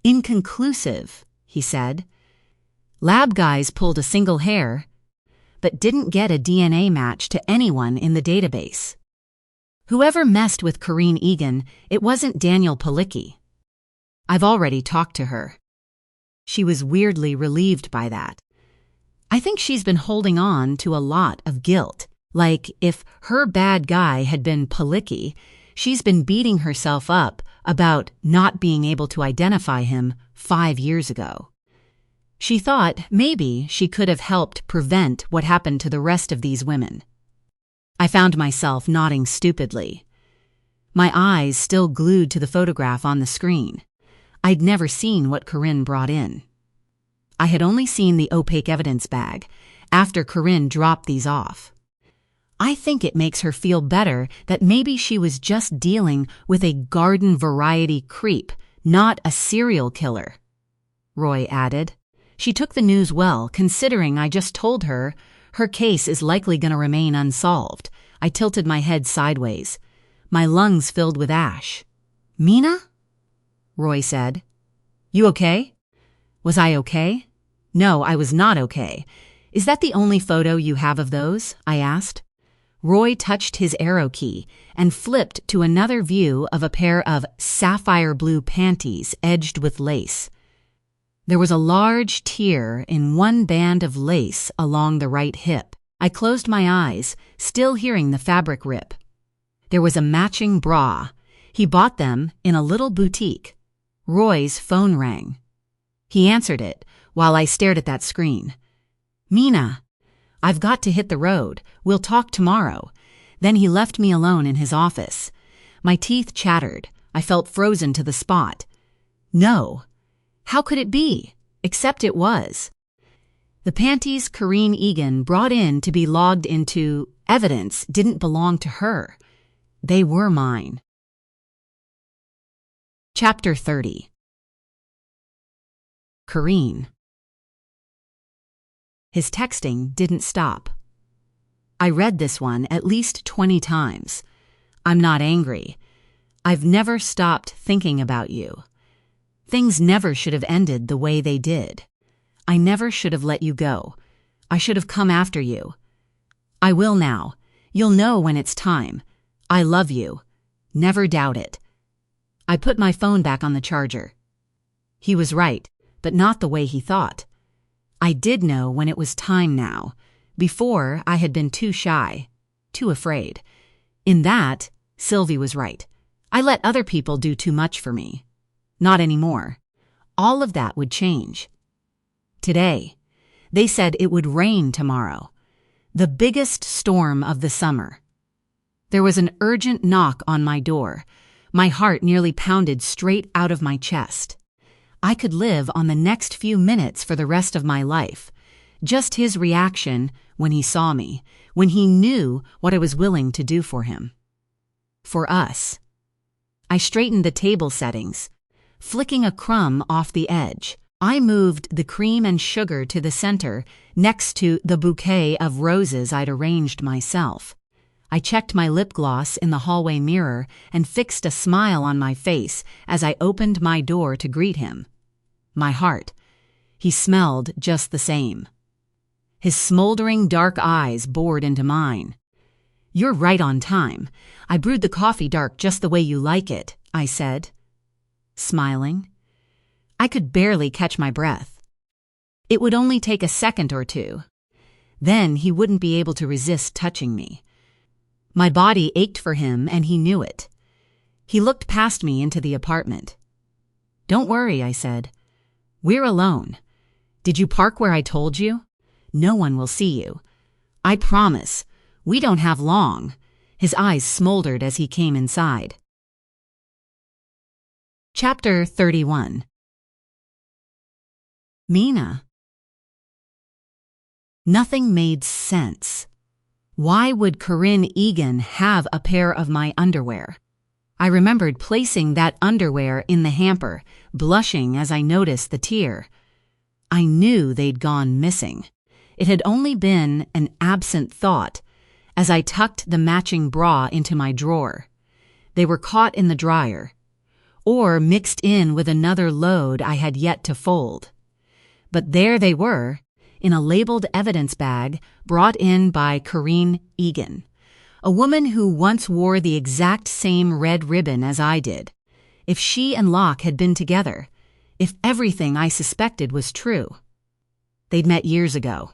Inconclusive, he said. Lab guys pulled a single hair, but didn't get a DNA match to anyone in the database. Whoever messed with Corinne Egan, it wasn't Daniel Palicki. I've already talked to her. She was weirdly relieved by that. I think she's been holding on to a lot of guilt. Like, if her bad guy had been Palicki, she's been beating herself up about not being able to identify him 5 years ago. She thought maybe she could have helped prevent what happened to the rest of these women. I found myself nodding stupidly. My eyes still glued to the photograph on the screen. I'd never seen what Corinne brought in. I had only seen the opaque evidence bag after Corinne dropped these off. I think it makes her feel better that maybe she was just dealing with a garden variety creep, not a serial killer, Roy added. She took the news well, considering I just told her her case is likely going to remain unsolved. I tilted my head sideways. My lungs filled with ash. "Mina?" Roy said. "You okay?" Was I okay? No, I was not okay. "Is that the only photo you have of those?" I asked. Roy touched his arrow key and flipped to another view of a pair of sapphire blue panties edged with lace. There was a large tear in one band of lace along the right hip. I closed my eyes, still hearing the fabric rip. There was a matching bra. He bought them in a little boutique. Roy's phone rang. He answered it while I stared at that screen. "Mina, I've got to hit the road. We'll talk tomorrow." Then he left me alone in his office. My teeth chattered. I felt frozen to the spot. No. How could it be? Except it was. The panties Corinne Egan brought in to be logged into evidence didn't belong to her. They were mine. Chapter 30. Corinne. His texting didn't stop. I read this one at least 20 times. I'm not angry. I've never stopped thinking about you. Things never should have ended the way they did. I never should have let you go. I should have come after you. I will now. You'll know when it's time. I love you. Never doubt it. I put my phone back on the charger. He was right, but not the way he thought. I did know when it was time now. Before, I had been too shy, too afraid. In that, Sylvie was right. I let other people do too much for me. Not anymore. All of that would change. Today, they said it would rain tomorrow. The biggest storm of the summer. There was an urgent knock on my door. My heart nearly pounded straight out of my chest. I could live on the next few minutes for the rest of my life. Just his reaction when he saw me, when he knew what I was willing to do for him. For us. I straightened the table settings. Flicking a crumb off the edge, I moved the cream and sugar to the center next to the bouquet of roses I'd arranged myself. I checked my lip gloss in the hallway mirror and fixed a smile on my face as I opened my door to greet him. My heart. He smelled just the same. His smoldering dark eyes bored into mine. "You're right on time. I brewed the coffee dark just the way you like it," I said, smiling. I could barely catch my breath. It would only take a second or two. Then he wouldn't be able to resist touching me. My body ached for him, and he knew it. He looked past me into the apartment. "Don't worry," I said. "We're alone. Did you park where I told you? No one will see you. I promise. We don't have long." His eyes smoldered as he came inside. Chapter 31. Mina. Nothing made sense. Why would Corinne Egan have a pair of my underwear? I remembered placing that underwear in the hamper, blushing as I noticed the tear. I knew they'd gone missing. It had only been an absent thought as I tucked the matching bra into my drawer. They were caught in the dryer, or mixed in with another load I had yet to fold. But there they were, in a labeled evidence bag brought in by Corinne Egan, a woman who once wore the exact same red ribbon as I did. If she and Locke had been together, if everything I suspected was true. They'd met years ago.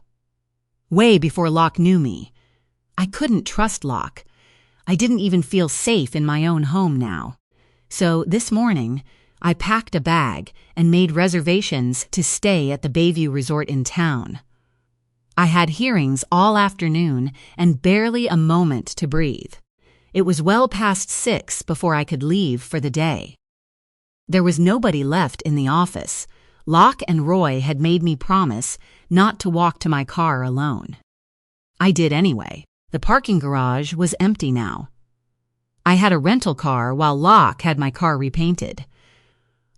Way before Locke knew me. I couldn't trust Locke. I didn't even feel safe in my own home now. So this morning, I packed a bag and made reservations to stay at the Bayview Resort in town. I had hearings all afternoon and barely a moment to breathe. It was well past 6 before I could leave for the day. There was nobody left in the office. Locke and Roy had made me promise not to walk to my car alone. I did anyway. The parking garage was empty now. I had a rental car while Locke had my car repainted.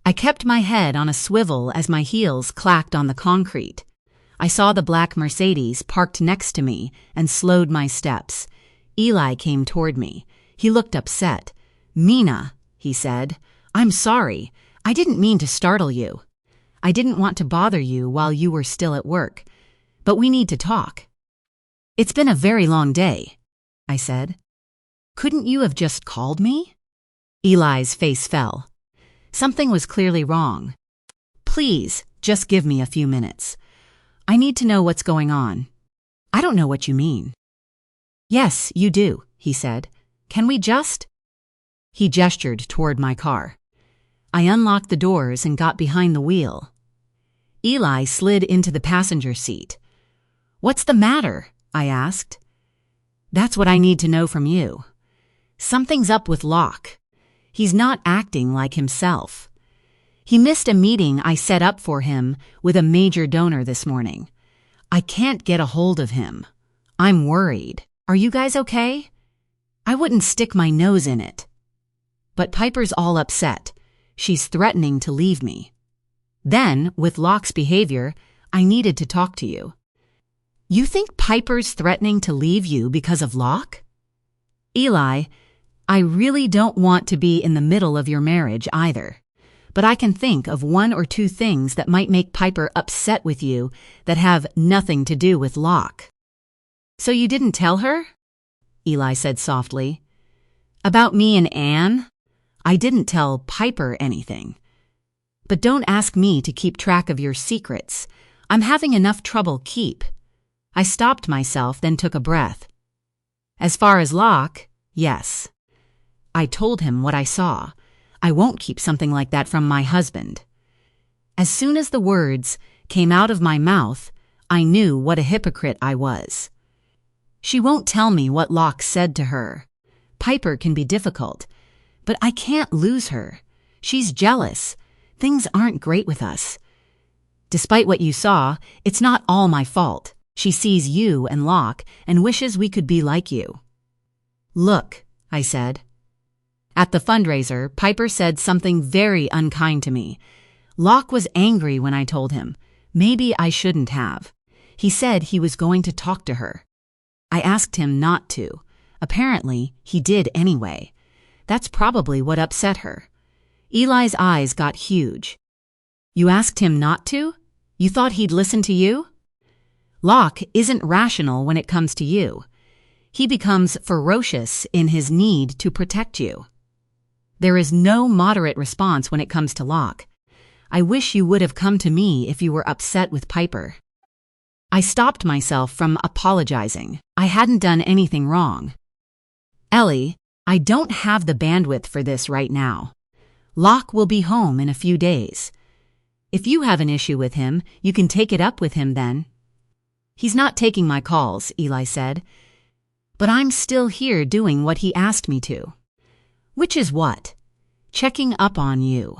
I kept my head on a swivel as my heels clacked on the concrete. I saw the black Mercedes parked next to me and slowed my steps. Eli came toward me. He looked upset. "Mina," he said, "I'm sorry. I didn't mean to startle you. I didn't want to bother you while you were still at work. But we need to talk." "It's been a very long day," I said. "Couldn't you have just called me?" Eli's face fell. Something was clearly wrong. "Please, just give me a few minutes. I need to know what's going on." "I don't know what you mean." "Yes, you do," he said. "Can we just—" He gestured toward my car. I unlocked the doors and got behind the wheel. Eli slid into the passenger seat. "What's the matter?" I asked. "That's what I need to know from you. Something's up with Locke. He's not acting like himself. He missed a meeting I set up for him with a major donor this morning. I can't get a hold of him. I'm worried. Are you guys okay? I wouldn't stick my nose in it. But Piper's all upset. She's threatening to leave me. Then, with Locke's behavior, I needed to talk to you." "You think Piper's threatening to leave you because of Locke?" "Eli, I really don't want to be in the middle of your marriage either. But I can think of one or two things that might make Piper upset with you that have nothing to do with Locke." "So you didn't tell her?" Eli said softly. "About me and Anne? I didn't tell Piper anything. But don't ask me to keep track of your secrets. I'm having enough trouble keep." I stopped myself, then took a breath. "As far as Locke, yes. I told him what I saw. I won't keep something like that from my husband." As soon as the words came out of my mouth, I knew what a hypocrite I was. She won't tell me what Locke said to her. Piper can be difficult, but I can't lose her. She's jealous. Things aren't great with us. Despite what you saw, it's not all my fault. She sees you and Locke and wishes we could be like you. "Look," I said. At the fundraiser, Piper said something very unkind to me. Locke was angry when I told him. Maybe I shouldn't have. He said he was going to talk to her. I asked him not to. Apparently, he did anyway. That's probably what upset her. Eli's eyes got huge. "You asked him not to? You thought he'd listen to you?" "Locke isn't rational when it comes to you. He becomes ferocious in his need to protect you. There is no moderate response when it comes to Locke. I wish you would have come to me if you were upset with Piper." I stopped myself from apologizing. I hadn't done anything wrong. "Ellie, I don't have the bandwidth for this right now. Locke will be home in a few days. If you have an issue with him, you can take it up with him then." "He's not taking my calls," Eli said. "But I'm still here doing what he asked me to." "Which is what?" "Checking up on you.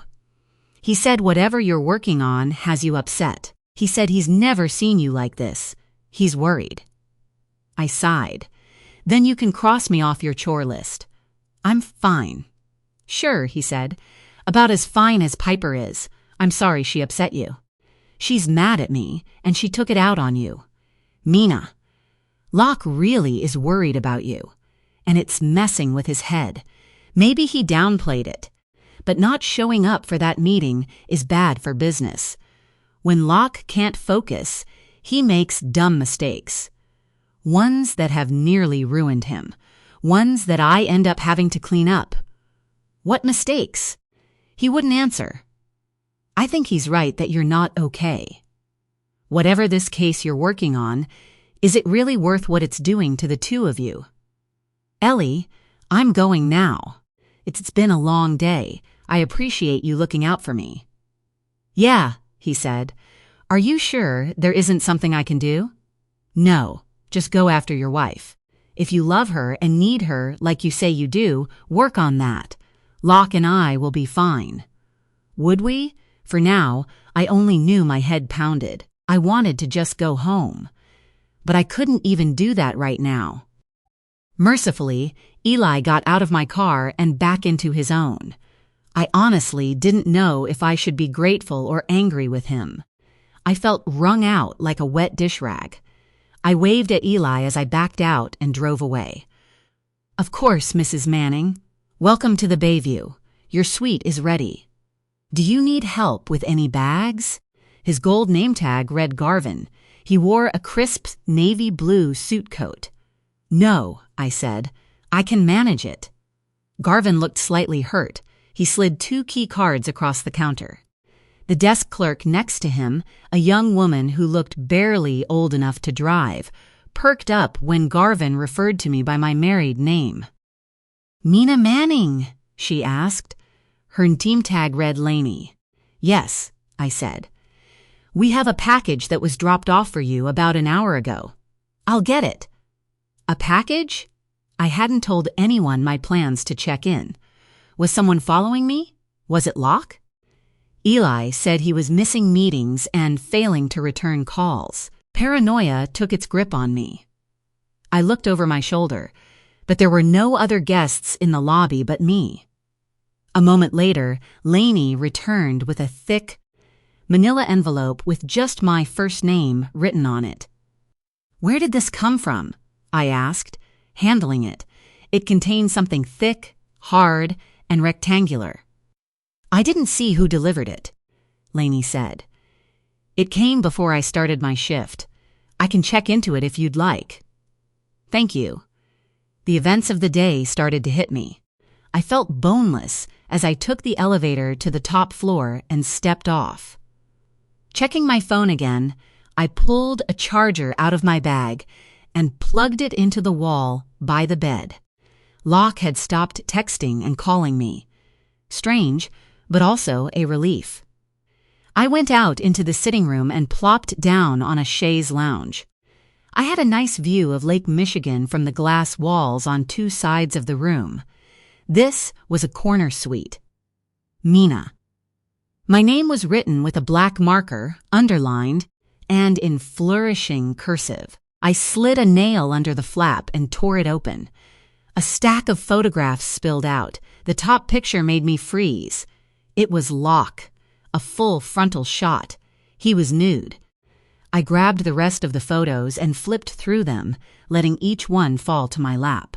He said whatever you're working on has you upset. He said he's never seen you like this. He's worried." I sighed. "Then you can cross me off your chore list. I'm fine." "Sure," he said. "About as fine as Piper is. I'm sorry she upset you. She's mad at me, and she took it out on you. Mina, Locke really is worried about you, and it's messing with his head. Maybe he downplayed it, but not showing up for that meeting is bad for business. When Locke can't focus, he makes dumb mistakes. Ones that have nearly ruined him. Ones that I end up having to clean up." "What mistakes?" He wouldn't answer. "I think he's right that you're not okay. Whatever this case you're working on, is it really worth what it's doing to the two of you? Ellie, I'm going now. It's been a long day. I appreciate you looking out for me." "Yeah," he said. "Are you sure there isn't something I can do?" "No, just go after your wife. If you love her and need her like you say you do, work on that. Locke and I will be fine." Would we? For now, I only knew my head pounded. I wanted to just go home. But I couldn't even do that right now. Mercifully, Eli got out of my car and back into his own. I honestly didn't know if I should be grateful or angry with him. I felt wrung out like a wet dish rag. I waved at Eli as I backed out and drove away. "Of course, Mrs. Manning. Welcome to the Bayview. Your suite is ready. Do you need help with any bags?" His gold name tag read Garvin. He wore a crisp navy blue suit coat. "No," I said. "I can manage it." Garvin looked slightly hurt. He slid 2 key cards across the counter. The desk clerk next to him, a young woman who looked barely old enough to drive, perked up when Garvin referred to me by my married name. "Mina Manning?" she asked. Her team tag read Laney. "Yes," I said. "We have a package that was dropped off for you about an hour ago." "I'll get it." "A package?" I hadn't told anyone my plans to check in. Was someone following me? Was it Locke? Eli said he was missing meetings and failing to return calls. Paranoia took its grip on me. I looked over my shoulder, but there were no other guests in the lobby but me. A moment later, Laney returned with a thick, manila envelope with just my first name written on it. "Where did this come from?" I asked, handling it. It contained something thick, hard, and rectangular. "I didn't see who delivered it," Laney said. "It came before I started my shift. I can check into it if you'd like." "Thank you." The events of the day started to hit me. I felt boneless as I took the elevator to the top floor and stepped off. Checking my phone again, I pulled a charger out of my bag and plugged it into the wall by the bed. Locke had stopped texting and calling me. Strange, but also a relief. I went out into the sitting room and plopped down on a chaise lounge. I had a nice view of Lake Michigan from the glass walls on 2 sides of the room. This was a corner suite. Mina. My name was written with a black marker, underlined, and in flourishing cursive. I slid a nail under the flap and tore it open. A stack of photographs spilled out. The top picture made me freeze. It was Locke, a full frontal shot. He was nude. I grabbed the rest of the photos and flipped through them, letting each one fall to my lap.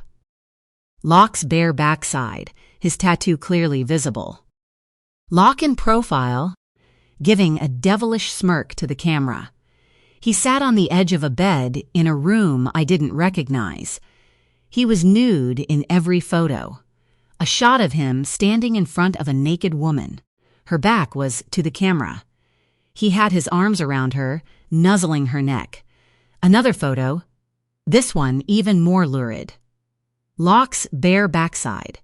Locke's bare backside, his tattoo clearly visible. Locke in profile, giving a devilish smirk to the camera. He sat on the edge of a bed in a room I didn't recognize. He was nude in every photo. A shot of him standing in front of a naked woman. Her back was to the camera. He had his arms around her, nuzzling her neck. Another photo, this one even more lurid. Locke's bare backside.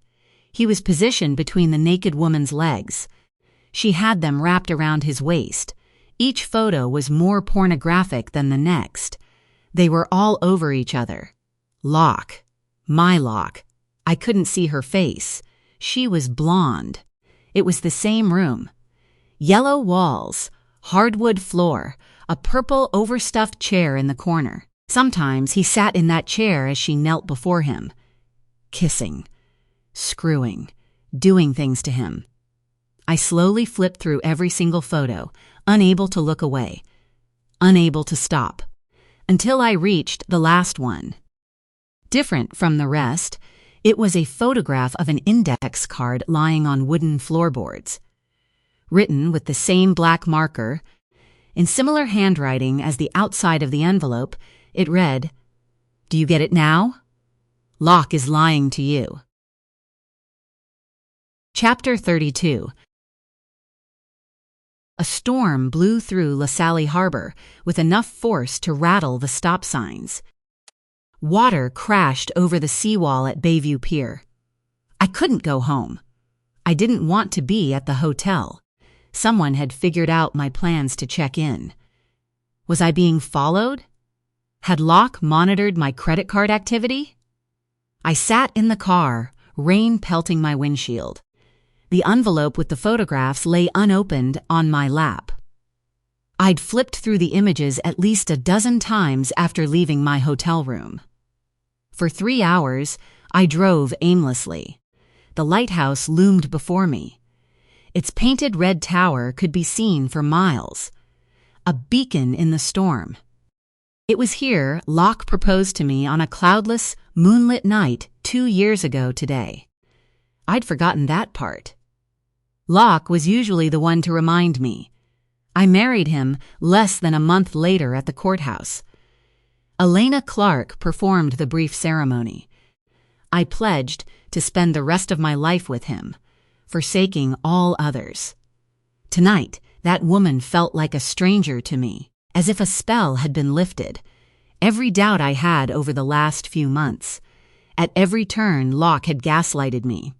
He was positioned between the naked woman's legs. She had them wrapped around his waist. Each photo was more pornographic than the next. They were all over each other. Locke. My Locke. I couldn't see her face. She was blonde. It was the same room. Yellow walls, hardwood floor, a purple overstuffed chair in the corner. Sometimes he sat in that chair as she knelt before him. Kissing, screwing, doing things to him. I slowly flipped through every single photo, unable to look away, unable to stop, until I reached the last one. Different from the rest, it was a photograph of an index card lying on wooden floorboards. Written with the same black marker, in similar handwriting as the outside of the envelope, it read, "Do you get it now? Locke is lying to you." Chapter 32. A storm blew through LaSalle Harbor with enough force to rattle the stop signs. Water crashed over the seawall at Bayview Pier. I couldn't go home. I didn't want to be at the hotel. Someone had figured out my plans to check in. Was I being followed? Had Locke monitored my credit card activity? I sat in the car, rain pelting my windshield. The envelope with the photographs lay unopened on my lap. I'd flipped through the images at least a dozen times after leaving my hotel room. For 3 hours, I drove aimlessly. The lighthouse loomed before me. Its painted red tower could be seen for miles. A beacon in the storm. It was here Locke proposed to me on a cloudless, moonlit night 2 years ago today. I'd forgotten that part. Locke was usually the one to remind me. I married him less than a month later at the courthouse. Elena Clark performed the brief ceremony. I pledged to spend the rest of my life with him, forsaking all others. Tonight, that woman felt like a stranger to me, as if a spell had been lifted. Every doubt I had over the last few months. At every turn, Locke had gaslighted me,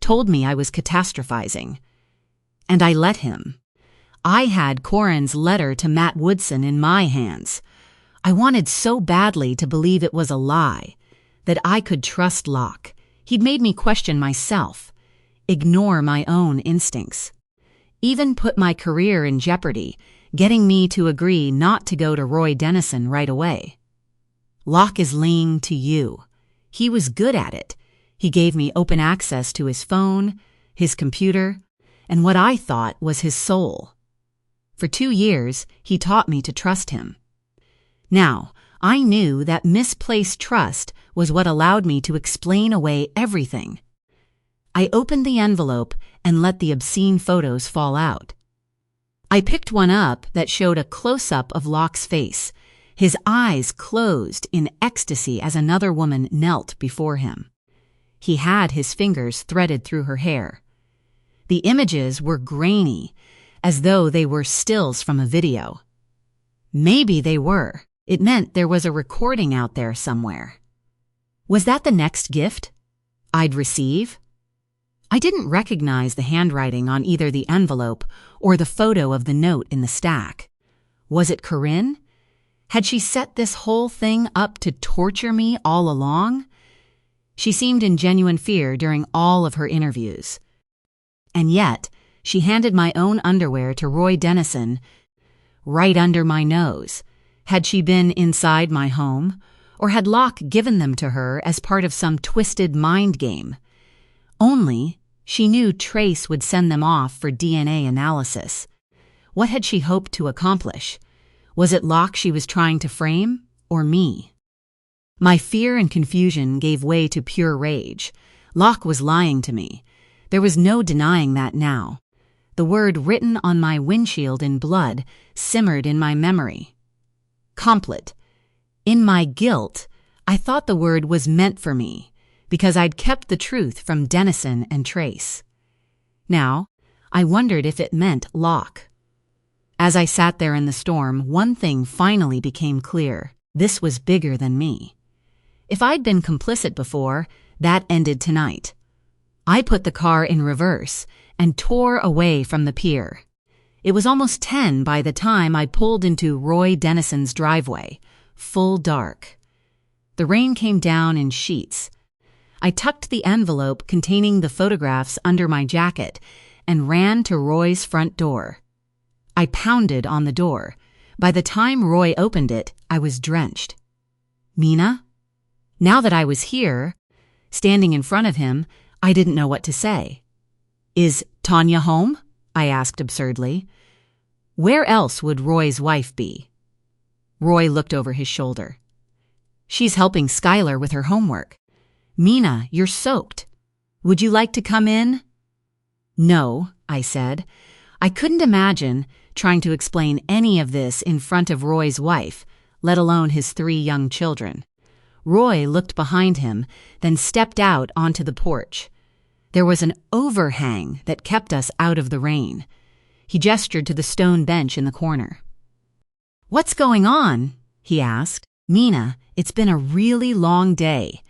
told me I was catastrophizing. And I let him. I had Corin's letter to Matt Woodson in my hands. I wanted so badly to believe it was a lie, that I could trust Locke. He'd made me question myself, ignore my own instincts, even put my career in jeopardy, getting me to agree not to go to Roy Dennison right away. Locke is laying to you. He was good at it. He gave me open access to his phone, his computer, and what I thought was his soul. For 2 years, he taught me to trust him. Now, I knew that misplaced trust was what allowed me to explain away everything. I opened the envelope and let the obscene photos fall out. I picked one up that showed a close-up of Locke's face, his eyes closed in ecstasy as another woman knelt before him. He had his fingers threaded through her hair. The images were grainy, as though they were stills from a video. Maybe they were. It meant there was a recording out there somewhere. Was that the next gift I'd receive? I didn't recognize the handwriting on either the envelope or the photo of the note in the stack. Was it Corinne? Had she set this whole thing up to torture me all along? She seemed in genuine fear during all of her interviews. And yet, she handed my own underwear to Roy Dennison right under my nose. Had she been inside my home, or had Locke given them to her as part of some twisted mind game? Only she knew Trace would send them off for DNA analysis. What had she hoped to accomplish? Was it Locke she was trying to frame, or me? My fear and confusion gave way to pure rage. Locke was lying to me. There was no denying that now. The word written on my windshield in blood simmered in my memory. Complet. In my guilt, I thought the word was meant for me, because I'd kept the truth from Dennison and Trace. Now, I wondered if it meant Locke. As I sat there in the storm, one thing finally became clear. This was bigger than me. If I'd been complicit before, that ended tonight. I put the car in reverse and tore away from the pier. It was almost 10 by the time I pulled into Roy Dennison's driveway, full dark. The rain came down in sheets. I tucked the envelope containing the photographs under my jacket and ran to Roy's front door. I pounded on the door. By the time Roy opened it, I was drenched. Mina? Now that I was here, standing in front of him, I didn't know what to say. Is Tanya home? I asked absurdly. Where else would Roy's wife be? Roy looked over his shoulder. She's helping Skylar with her homework. Mina, you're soaked. Would you like to come in? No, I said. I couldn't imagine trying to explain any of this in front of Roy's wife, let alone his 3 young children. Roy looked behind him, then stepped out onto the porch. There was an overhang that kept us out of the rain. He gestured to the stone bench in the corner. What's going on? He asked. Mina, it's been a really long day.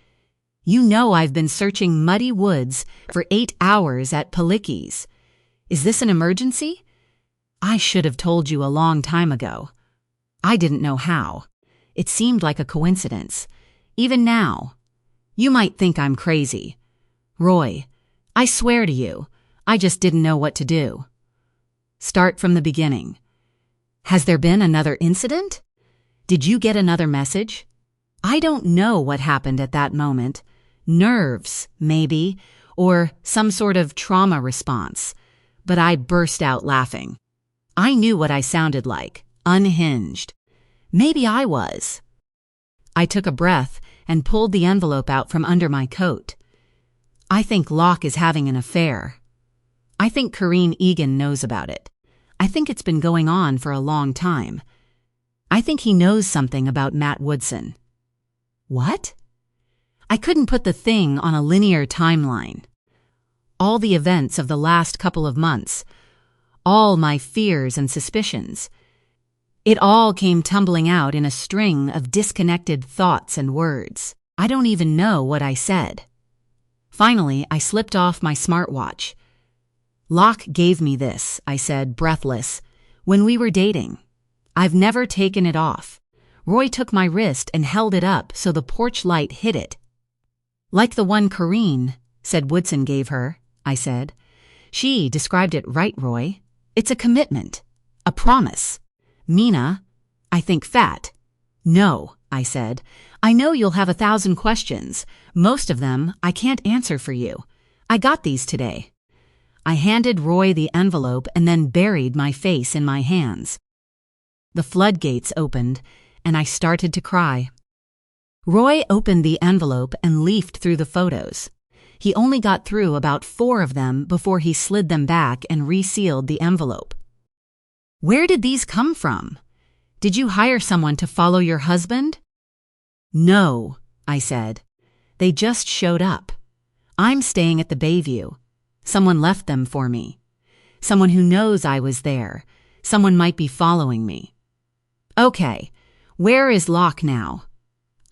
You know I've been searching muddy woods for 8 hours at Palicki's. Is this an emergency? I should have told you a long time ago. I didn't know how. It seemed like a coincidence. Even now. You might think I'm crazy. Roy, I swear to you, I just didn't know what to do. Start from the beginning. Has there been another incident? Did you get another message? I don't know what happened at that moment. Nerves, maybe, or some sort of trauma response. but I burst out laughing. I knew what I sounded like, unhinged. Maybe I was. I took a breath and pulled the envelope out from under my coat. I think Locke is having an affair. I think Corinne Egan knows about it. I think it's been going on for a long time. I think he knows something about Matt Woodson. What? I couldn't put the thing on a linear timeline. All the events of the last couple of months, all my fears and suspicions, it all came tumbling out in a string of disconnected thoughts and words. I don't even know what I said. Finally, I slipped off my smartwatch. Locke gave me this, I said, breathless, when we were dating. I've never taken it off. Roy took my wrist and held it up so the porch light hit it. Like the one Corinne said Woodson gave her, I said. She described it right, Roy. It's a commitment, a promise. Mina, I think fat. No, I said. I know you'll have 1,000 questions. Most of them I can't answer for you. I got these today. I handed Roy the envelope and then buried my face in my hands. The floodgates opened, and I started to cry. Roy opened the envelope and leafed through the photos. He only got through about 4 of them before he slid them back and resealed the envelope. Where did these come from? Did you hire someone to follow your husband? No, I said. They just showed up. I'm staying at the Bayview. Someone left them for me. Someone who knows I was there. Someone might be following me. Okay, where is Locke now?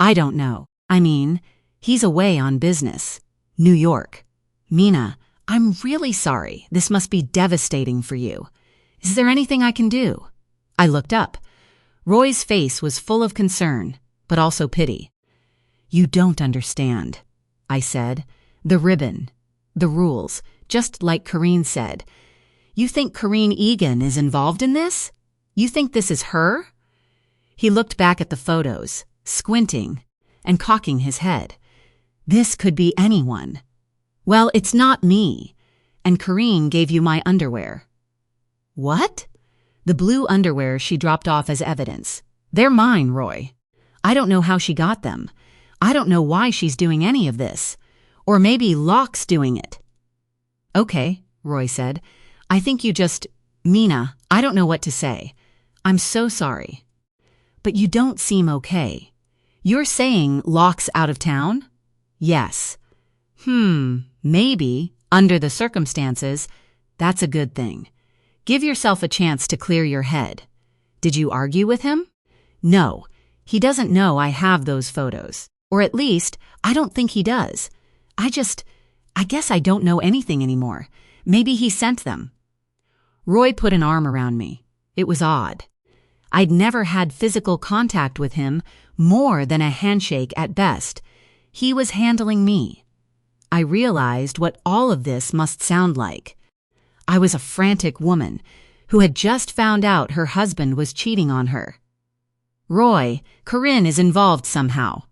I don't know. I mean, he's away on business. New York. Mina, I'm really sorry. This must be devastating for you. Is there anything I can do? I looked up. Roy's face was full of concern, but also pity. You don't understand, I said. The ribbon, the rules, just like Corinne said. You think Corinne Egan is involved in this? You think this is her? He looked back at the photos, squinting and cocking his head. This could be anyone. Well, it's not me. And Corinne gave you my underwear. What? The blue underwear she dropped off as evidence. They're mine, Roy. I don't know how she got them. I don't know why she's doing any of this. Or maybe Locke's doing it. Okay, Roy said. I think you just... Mina, I don't know what to say. I'm so sorry. But you don't seem okay. You're saying Locke's out of town? Yes. Maybe, under the circumstances, that's a good thing. Give yourself a chance to clear your head. Did you argue with him? No, he doesn't know I have those photos. Or at least, I don't think he does. I guess I don't know anything anymore. Maybe he sent them. Roy put an arm around me. It was odd. I'd never had physical contact with him, more than a handshake at best. He was handling me. I realized what all of this must sound like. I was a frantic woman who had just found out her husband was cheating on her. Roy, Corinne is involved somehow.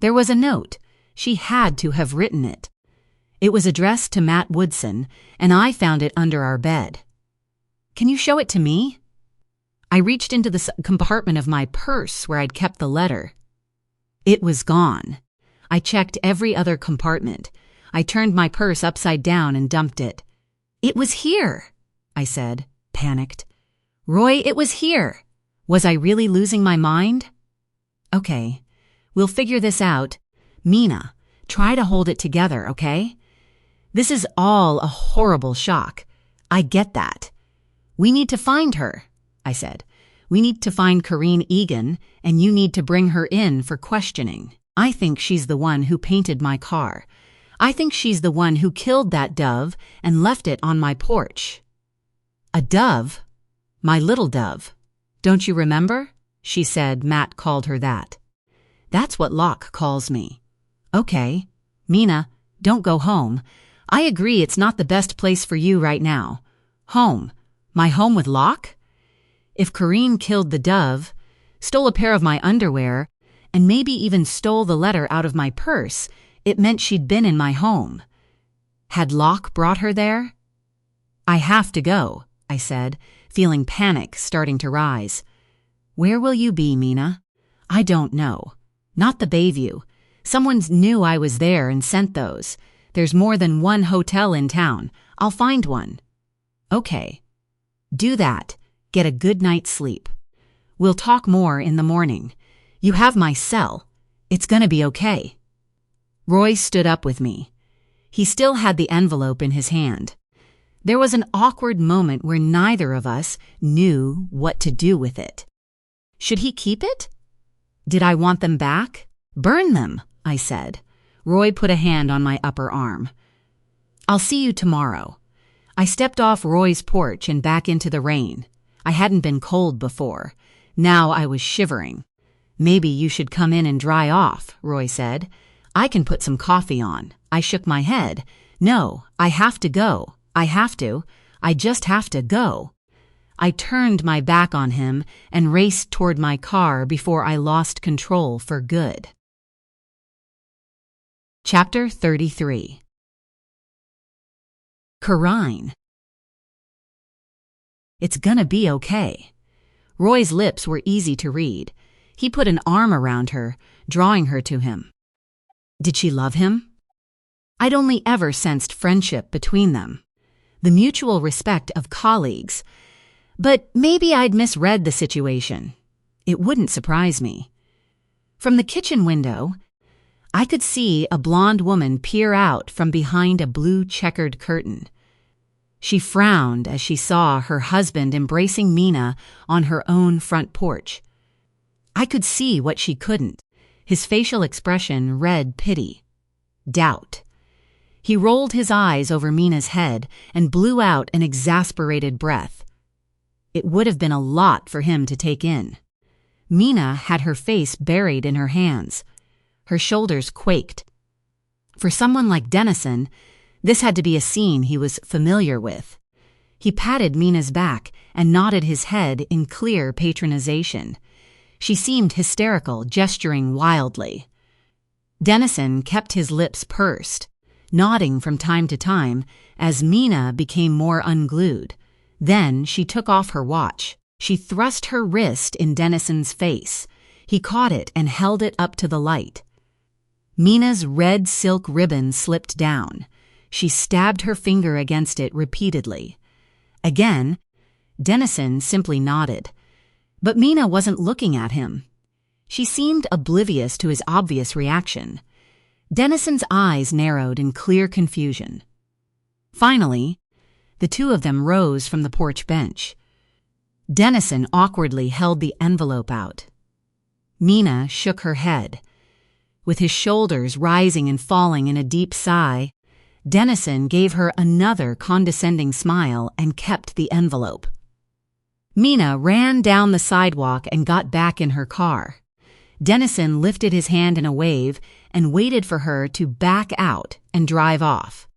There was a note. She had to have written it. It was addressed to Matt Woodson, and I found it under our bed. Can you show it to me? I reached into the compartment of my purse where I'd kept the letter. It was gone. I checked every other compartment. I turned my purse upside down and dumped it. It was here, I said, panicked. Roy, it was here. Was I really losing my mind? Okay, we'll figure this out. Mina, try to hold it together, okay? This is all a horrible shock. I get that. We need to find her, I said. We need to find Corinne Egan, and you need to bring her in for questioning. I think she's the one who painted my car. I think she's the one who killed that dove and left it on my porch. A dove? My little dove. Don't you remember? She said Matt called her that. That's what Locke calls me. Okay. Mina, don't go home. I agree it's not the best place for you right now. Home. My home with Locke? If Corinne killed the dove, stole a pair of my underwear, and maybe even stole the letter out of my purse, it meant she'd been in my home. Had Locke brought her there? I have to go, I said, feeling panic starting to rise. Where will you be, Mina? I don't know. Not the Bayview. Someone knew I was there and sent those. There's more than one hotel in town. I'll find one. Okay. Do that. Get a good night's sleep. We'll talk more in the morning. You have my cell. It's gonna be okay. Roy stood up with me. He still had the envelope in his hand. There was an awkward moment where neither of us knew what to do with it. Should he keep it? Did I want them back? Burn them, I said. Roy put a hand on my upper arm. I'll see you tomorrow. I stepped off Roy's porch and back into the rain. I hadn't been cold before. Now I was shivering. Maybe you should come in and dry off, Roy said. I can put some coffee on. I shook my head. No, I have to go. I have to. I just have to go. I turned my back on him and raced toward my car before I lost control for good. Chapter 33. Karine. It's gonna be okay. Roy's lips were easy to read. He put an arm around her, drawing her to him. Did she love him? I'd only ever sensed friendship between them, the mutual respect of colleagues. But maybe I'd misread the situation. It wouldn't surprise me. From the kitchen window, I could see a blonde woman peer out from behind a blue checkered curtain. She frowned as she saw her husband embracing Mina on her own front porch. I could see what she couldn't. His facial expression read pity, doubt. He rolled his eyes over Mina's head and blew out an exasperated breath. It would have been a lot for him to take in. Mina had her face buried in her hands. Her shoulders quaked. For someone like Dennison, this had to be a scene he was familiar with. He patted Mina's back and nodded his head in clear patronization. She seemed hysterical, gesturing wildly. Dennison kept his lips pursed, nodding from time to time as Mina became more unglued. Then she took off her watch. She thrust her wrist in Dennison's face. He caught it and held it up to the light. Mina's red silk ribbon slipped down. She stabbed her finger against it repeatedly. Again, Dennison simply nodded. But Mina wasn't looking at him. She seemed oblivious to his obvious reaction. Dennison's eyes narrowed in clear confusion. Finally, the two of them rose from the porch bench. Dennison awkwardly held the envelope out. Mina shook her head. With his shoulders rising and falling in a deep sigh, Dennison gave her another condescending smile and kept the envelope. Mina ran down the sidewalk and got back in her car. Dennison lifted his hand in a wave and waited for her to back out and drive off.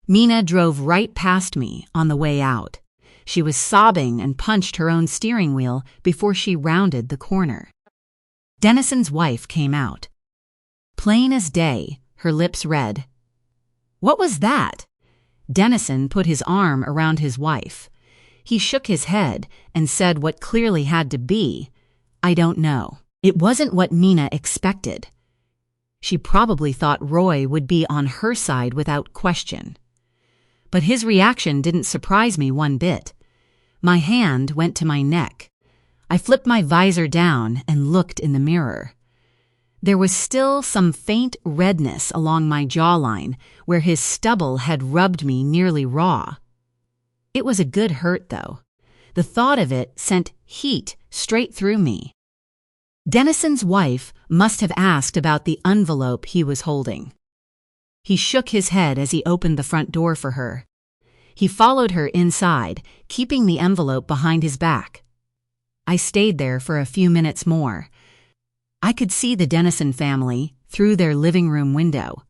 Mina drove right past me on the way out. She was sobbing and punched her own steering wheel before she rounded the corner. Dennison's wife came out. Plain as day, her lips red. What was that? Dennison put his arm around his wife. He shook his head and said what clearly had to be, I don't know. It wasn't what Mina expected. She probably thought Roy would be on her side without question. But his reaction didn't surprise me one bit. My hand went to my neck. I flipped my visor down and looked in the mirror. There was still some faint redness along my jawline where his stubble had rubbed me nearly raw. It was a good hurt, though. The thought of it sent heat straight through me. Dennison's wife must have asked about the envelope he was holding. He shook his head as he opened the front door for her. He followed her inside, keeping the envelope behind his back. I stayed there for a few minutes more. I could see the Dennison family through their living room window.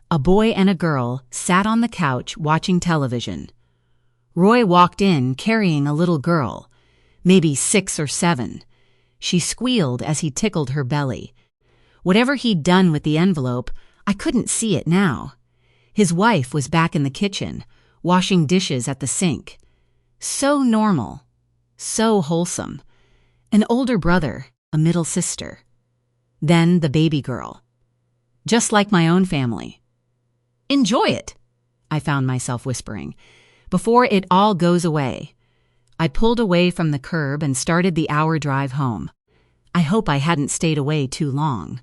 A boy and a girl sat on the couch watching television. Roy walked in carrying a little girl, maybe 6 or 7. She squealed as he tickled her belly. Whatever he'd done with the envelope, I couldn't see it now. His wife was back in the kitchen, washing dishes at the sink. So normal, so wholesome. An older brother, a middle sister. Then the baby girl. Just like my own family. Enjoy it, I found myself whispering, before it all goes away. I pulled away from the curb and started the hour drive home. I hope I hadn't stayed away too long.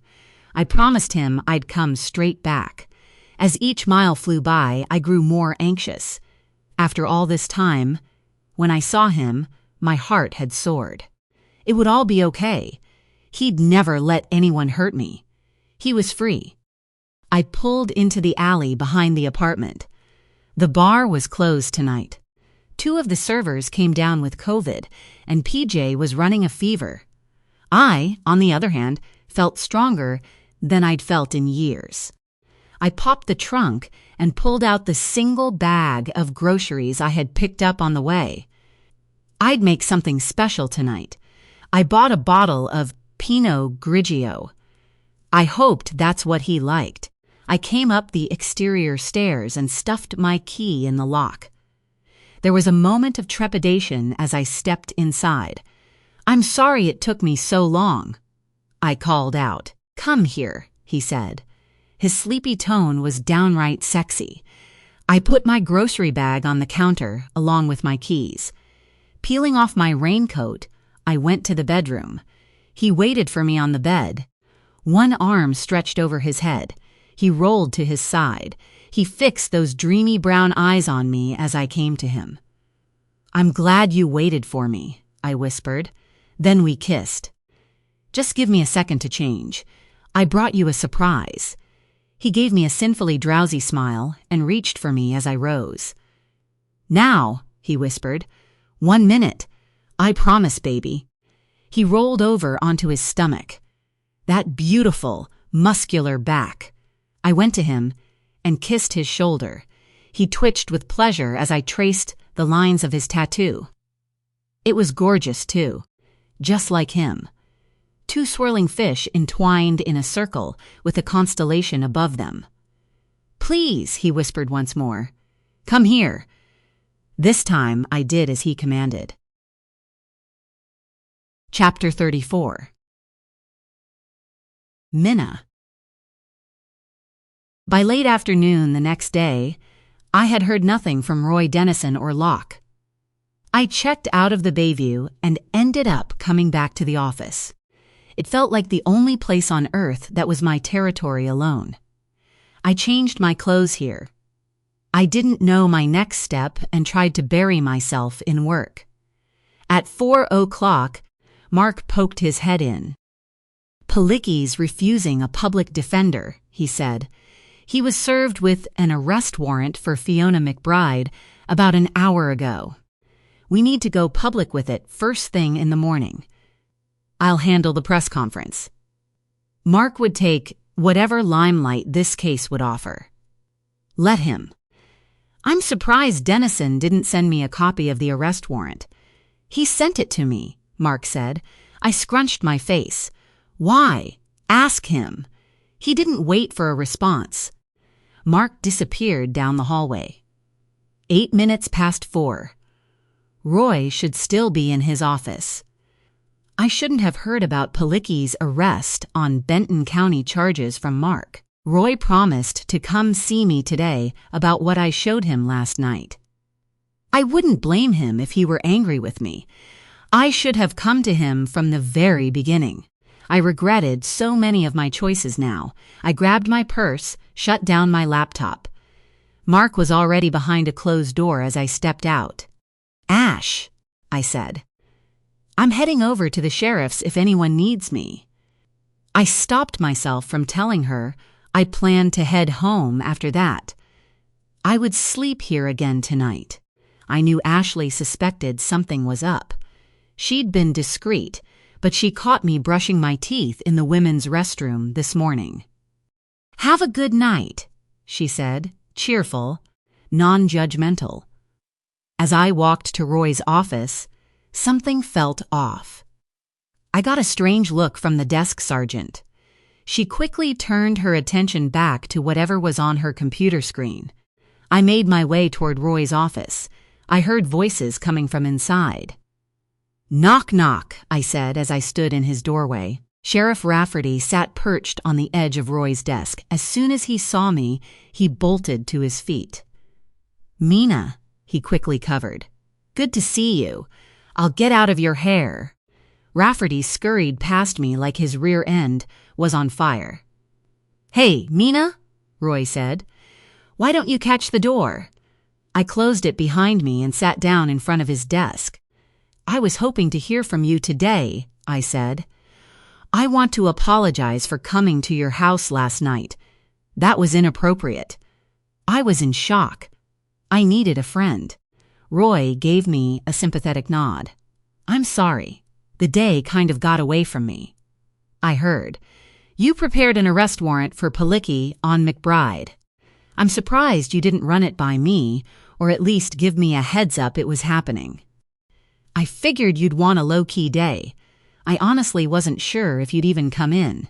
I promised him I'd come straight back. As each mile flew by, I grew more anxious. After all this time, when I saw him, my heart had soared. It would all be okay. He'd never let anyone hurt me. He was free. I pulled into the alley behind the apartment. The bar was closed tonight. 2 of the servers came down with COVID, and PJ was running a fever. I, on the other hand, felt stronger than I'd felt in years. I popped the trunk and pulled out the single bag of groceries I had picked up on the way. I'd make something special tonight. I bought a bottle of Pinot Grigio. I hoped that's what he liked. I came up the exterior stairs and stuffed my key in the lock. There was a moment of trepidation as I stepped inside. "I'm sorry it took me so long," I called out. "Come here," he said. His sleepy tone was downright sexy. I put my grocery bag on the counter along with my keys. Peeling off my raincoat, I went to the bedroom. He waited for me on the bed. One arm stretched over his head. He rolled to his side. He fixed those dreamy brown eyes on me as I came to him. "I'm glad you waited for me," I whispered. Then we kissed. "Just give me a second to change. I brought you a surprise." He gave me a sinfully drowsy smile and reached for me as I rose. "Now," he whispered. "1 minute. I promise, baby." He rolled over onto his stomach. That beautiful, muscular back. I went to him and kissed his shoulder. He twitched with pleasure as I traced the lines of his tattoo. It was gorgeous, too, just like him. 2 swirling fish entwined in a circle with a constellation above them. "Please," he whispered once more. "Come here." This time I did as he commanded. Chapter 34. Minna. By late afternoon the next day, I had heard nothing from Roy Dennison or Locke. I checked out of the Bayview and ended up coming back to the office. It felt like the only place on earth that was my territory alone. I changed my clothes here. I didn't know my next step and tried to bury myself in work. At 4:00, Mark poked his head in. "Palicki's refusing a public defender," he said. "He was served with an arrest warrant for Fiona McBride about an hour ago. We need to go public with it first thing in the morning. I'll handle the press conference." Mark would take whatever limelight this case would offer. Let him. "I'm surprised Dennison didn't send me a copy of the arrest warrant." "He sent it to me," Mark said. I scrunched my face. "Why? Ask him." He didn't wait for a response. Mark disappeared down the hallway. 8 minutes past 4. Roy should still be in his office. I shouldn't have heard about Palicki's arrest on Benton County charges from Mark. Roy promised to come see me today about what I showed him last night. I wouldn't blame him if he were angry with me. I should have come to him from the very beginning. I regretted so many of my choices now. I grabbed my purse, shut down my laptop. Mark was already behind a closed door as I stepped out. "Ash," I said. "I'm heading over to the sheriff's if anyone needs me." I stopped myself from telling her I planned to head home after that. I would sleep here again tonight. I knew Ashley suspected something was up. She'd been discreet, but she caught me brushing my teeth in the women's restroom this morning. "Have a good night," she said, cheerful, non-judgmental. As I walked to Roy's office, something felt off. I got a strange look from the desk sergeant. She quickly turned her attention back to whatever was on her computer screen. I made my way toward Roy's office. I heard voices coming from inside. "Knock, knock," I said as I stood in his doorway. Sheriff Rafferty sat perched on the edge of Roy's desk. As soon as he saw me, he bolted to his feet. "Mina," he quickly covered. "Good to see you. I'll get out of your hair." Rafferty scurried past me like his rear end was on fire. "Hey, Mina," Roy said. "Why don't you catch the door?" I closed it behind me and sat down in front of his desk. "I was hoping to hear from you today," I said. "I want to apologize for coming to your house last night. That was inappropriate. I was in shock. I needed a friend." Roy gave me a sympathetic nod. "I'm sorry. The day kind of got away from me." I heard. "You prepared an arrest warrant for Palicki on McBride. I'm surprised you didn't run it by me, or at least give me a heads up it was happening. I figured you'd want a low-key day. I honestly wasn't sure if you'd even come in."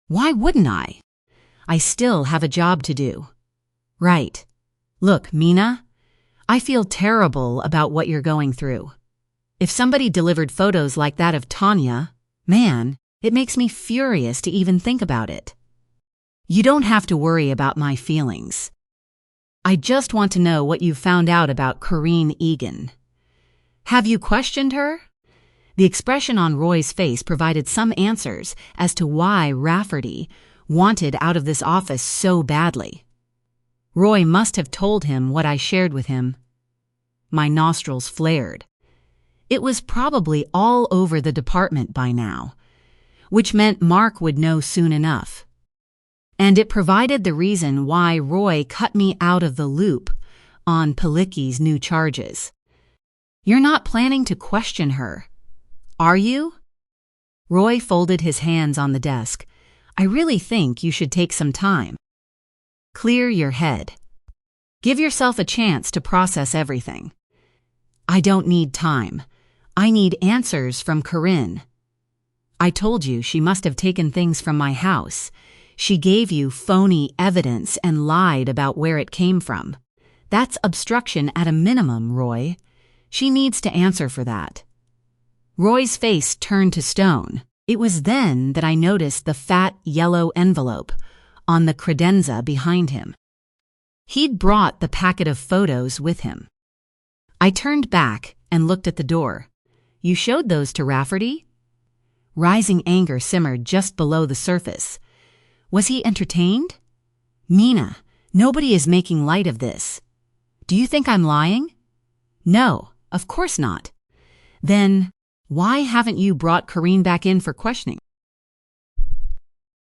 "Why wouldn't I? I still have a job to do." "Right. Look, Mina, I feel terrible about what you're going through. If somebody delivered photos like that of Tanya, man, it makes me furious to even think about it. You don't have to worry about my feelings. I just want to know what you've found out about Corinne Egan. Have you questioned her?" The expression on Roy's face provided some answers as to why Rafferty wanted out of this office so badly. Roy must have told him what I shared with him. My nostrils flared. It was probably all over the department by now, which meant Mark would know soon enough. And it provided the reason why Roy cut me out of the loop on Palicki's new charges. "You're not planning to question her, are you?" Roy folded his hands on the desk. "I really think you should take some time. Clear your head. Give yourself a chance to process everything." "I don't need time. I need answers from Corinne. I told you she must have taken things from my house. She gave you phony evidence and lied about where it came from. That's obstruction at a minimum, Roy. She needs to answer for that." Roy's face turned to stone. It was then that I noticed the fat yellow envelope on the credenza behind him. He'd brought the packet of photos with him. I turned back and looked at the door. "You showed those to Rafferty?" Rising anger simmered just below the surface. Was he entertained? "Mina, nobody is making light of this. Do you think I'm lying?" "No, of course not." "Then why haven't you brought Corinne back in for questioning?"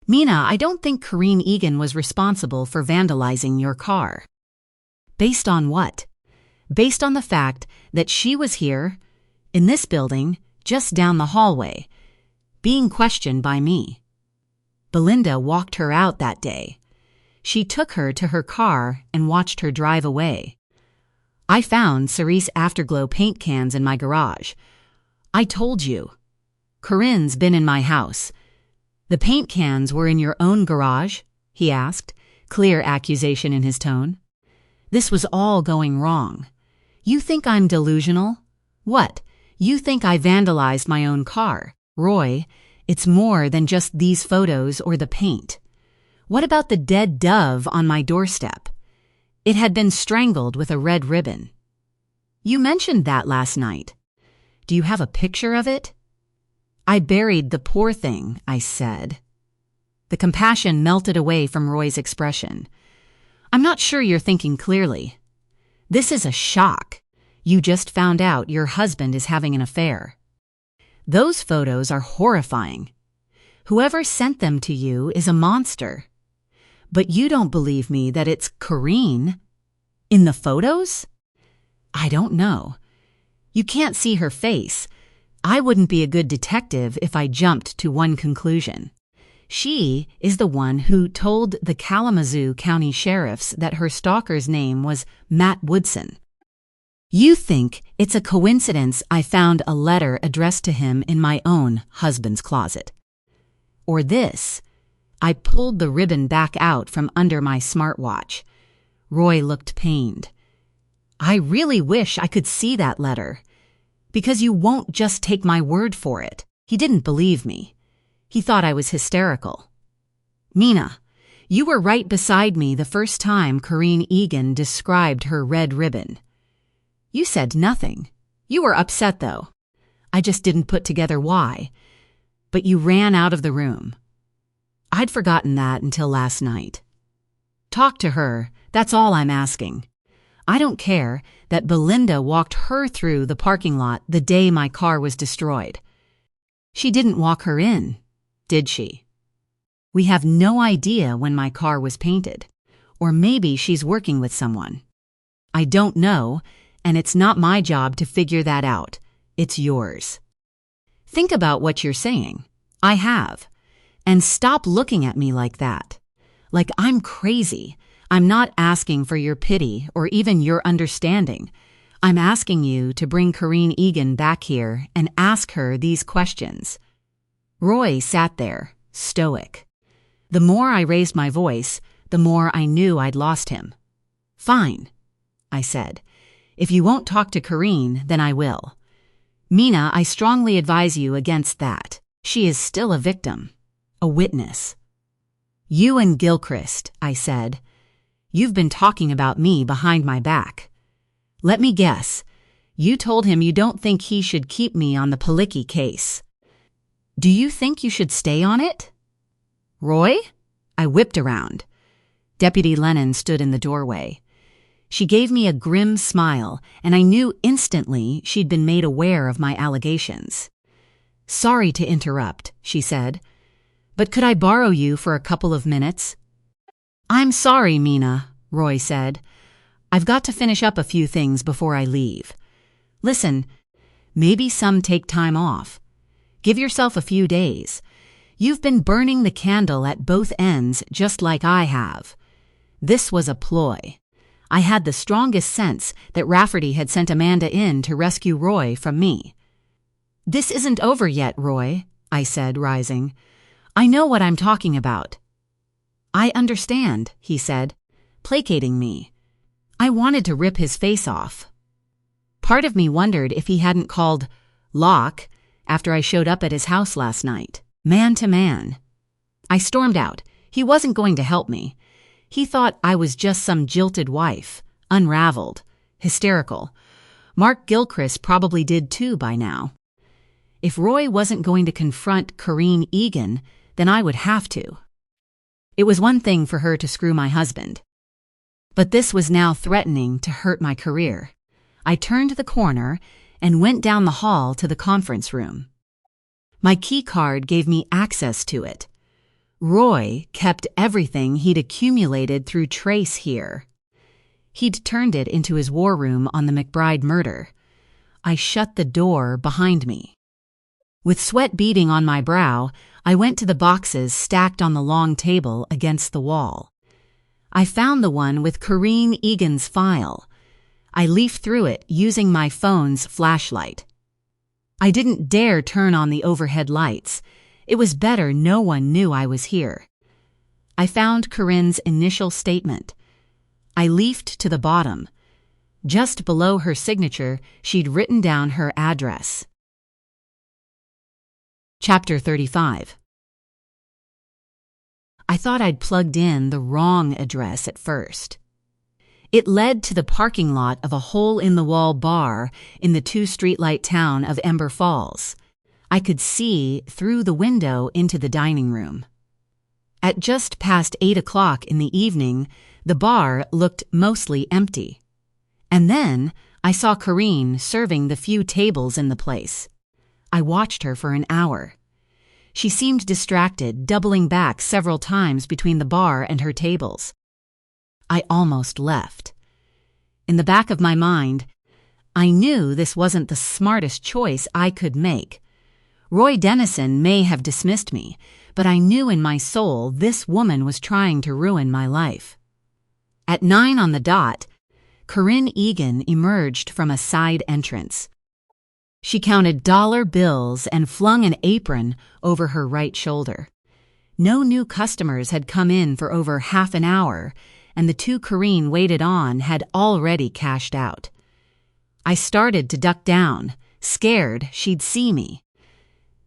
"Mina, I don't think Corinne Egan was responsible for vandalizing your car." "Based on what?" "Based on the fact that she was here, in this building, just down the hallway, being questioned by me. Belinda walked her out that day. She took her to her car and watched her drive away. I found Cerise Afterglow paint cans in my garage. I told you. Corinne's been in my house. The paint cans were in your own garage?" he asked, clear accusation in his tone. "This was all going wrong. You think I'm delusional? What? You think I vandalized my own car? Roy, it's more than just these photos or the paint. What about the dead dove on my doorstep? It had been strangled with a red ribbon. You mentioned that last night. Do you have a picture of it?" "I buried the poor thing," I said. The compassion melted away from Roy's expression. "I'm not sure you're thinking clearly. This is a shock. You just found out your husband is having an affair. Those photos are horrifying. Whoever sent them to you is a monster. But you don't believe me that it's Corinne in the photos?" "I don't know. You can't see her face. I wouldn't be a good detective if I jumped to one conclusion. She is the one who told the Kalamazoo County sheriffs that her stalker's name was Matt Woodson. You think it's a coincidence I found a letter addressed to him in my own husband's closet. Or this. I pulled the ribbon back out from under my smartwatch. Roy looked pained. I really wish I could see that letter. Because you won't just take my word for it. He didn't believe me. He thought I was hysterical. Mina, you were right beside me the first time Corinne Egan described her red ribbon. You said nothing. You were upset, though. I just didn't put together why. But you ran out of the room. I'd forgotten that until last night. Talk to her. That's all I'm asking. I don't care that Belinda walked her through the parking lot the day my car was destroyed. She didn't walk her in, did she? We have no idea when my car was painted. Or maybe she's working with someone. I don't know, and it's not my job to figure that out. It's yours. Think about what you're saying. I have. And stop looking at me like that. Like I'm crazy. I'm not asking for your pity or even your understanding. I'm asking you to bring Corinne Egan back here and ask her these questions. Roy sat there, stoic. The more I raised my voice, the more I knew I'd lost him. Fine, I said. If you won't talk to Corinne, then I will. Mina, I strongly advise you against that. She is still a victim, a witness. You and Gilchrist, I said. You've been talking about me behind my back. Let me guess. You told him you don't think he should keep me on the Palicki case. Do you think you should stay on it? Roy? I whipped around. Deputy Lennon stood in the doorway. She gave me a grim smile, and I knew instantly she'd been made aware of my allegations. Sorry to interrupt, she said, but could I borrow you for a couple of minutes? I'm sorry, Mina, Roy said. I've got to finish up a few things before I leave. Listen, maybe some take time off. Give yourself a few days. You've been burning the candle at both ends just like I have. This was a ploy. I had the strongest sense that Rafferty had sent Amanda in to rescue Roy from me. This isn't over yet, Roy, I said, rising. I know what I'm talking about. I understand, he said, placating me. I wanted to rip his face off. Part of me wondered if he hadn't called Locke after I showed up at his house last night, man to man. I stormed out. He wasn't going to help me. He thought I was just some jilted wife, unraveled, hysterical. Mark Gilchrist probably did too by now. If Roy wasn't going to confront Corinne Egan, then I would have to. It was one thing for her to screw my husband. But this was now threatening to hurt my career. I turned the corner and went down the hall to the conference room. My key card gave me access to it. Roy kept everything he'd accumulated through Trace here. He'd turned it into his war room on the McBride murder. I shut the door behind me. With sweat beading on my brow, I went to the boxes stacked on the long table against the wall. I found the one with Corinne Egan's file. I leafed through it using my phone's flashlight. I didn't dare turn on the overhead lights. It was better no one knew I was here. I found Corinne's initial statement. I leafed to the bottom. Just below her signature, she'd written down her address. Chapter 35. I thought I'd plugged in the wrong address at first. It led to the parking lot of a hole-in-the-wall bar in the two-streetlight town of Ember Falls. I could see through the window into the dining room. At just past 8 o'clock in the evening, the bar looked mostly empty. And then I saw Corinne serving the few tables in the place. I watched her for an hour. She seemed distracted, doubling back several times between the bar and her tables. I almost left. In the back of my mind, I knew this wasn't the smartest choice I could make. Roy Dennison may have dismissed me, but I knew in my soul this woman was trying to ruin my life. At 9 on the dot, Corinne Egan emerged from a side entrance. She counted dollar bills and flung an apron over her right shoulder. No new customers had come in for over half an hour, and the two Corinne waited on had already cashed out. I started to duck down, scared she'd see me.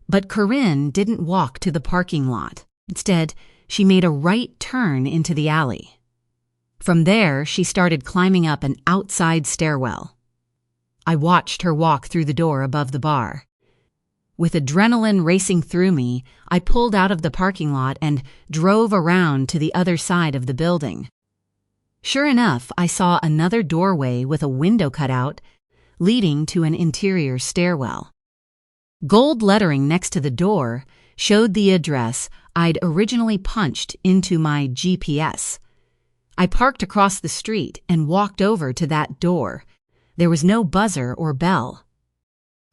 But Corinne didn't walk to the parking lot. Instead, she made a right turn into the alley. From there, she started climbing up an outside stairwell. I watched her walk through the door above the bar. With adrenaline racing through me, I pulled out of the parking lot and drove around to the other side of the building. Sure enough, I saw another doorway with a window cut out, leading to an interior stairwell. Gold lettering next to the door showed the address I'd originally punched into my GPS. I parked across the street and walked over to that door. There was no buzzer or bell.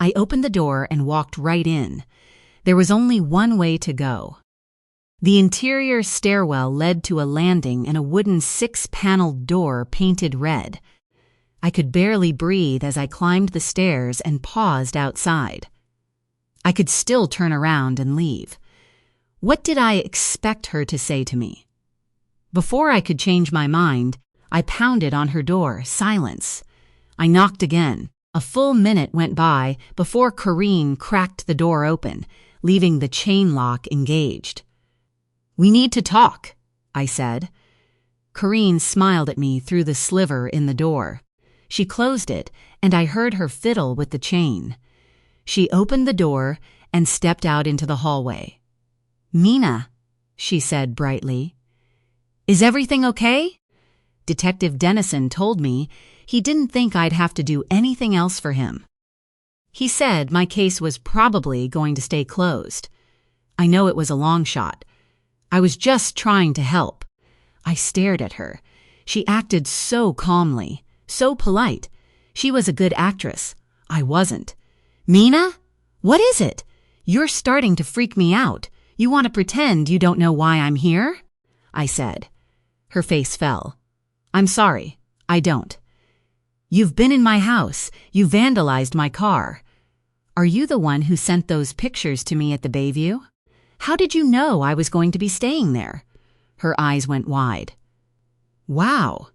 I opened the door and walked right in. There was only one way to go. The interior stairwell led to a landing and a wooden 6-paneled door painted red. I could barely breathe as I climbed the stairs and paused outside. I could still turn around and leave. What did I expect her to say to me? Before I could change my mind, I pounded on her door. Silence. I knocked again. A full minute went by before Corinne cracked the door open, leaving the chain lock engaged. "We need to talk," I said. Corinne smiled at me through the sliver in the door. She closed it, and I heard her fiddle with the chain. She opened the door and stepped out into the hallway. "Mina," she said brightly. "Is everything okay?" Detective Dennison told me he didn't think I'd have to do anything else for him. He said my case was probably going to stay closed. I know it was a long shot. I was just trying to help. I stared at her. She acted so calmly, so polite. She was a good actress. I wasn't. "Mina? What is it? You're starting to freak me out. You want to pretend you don't know why I'm here?" I said. Her face fell. "I'm sorry. I don't. You've been in my house. You vandalized my car. Are you the one who sent those pictures to me at the Bayview? How did you know I was going to be staying there?" Her eyes went wide. "Wow.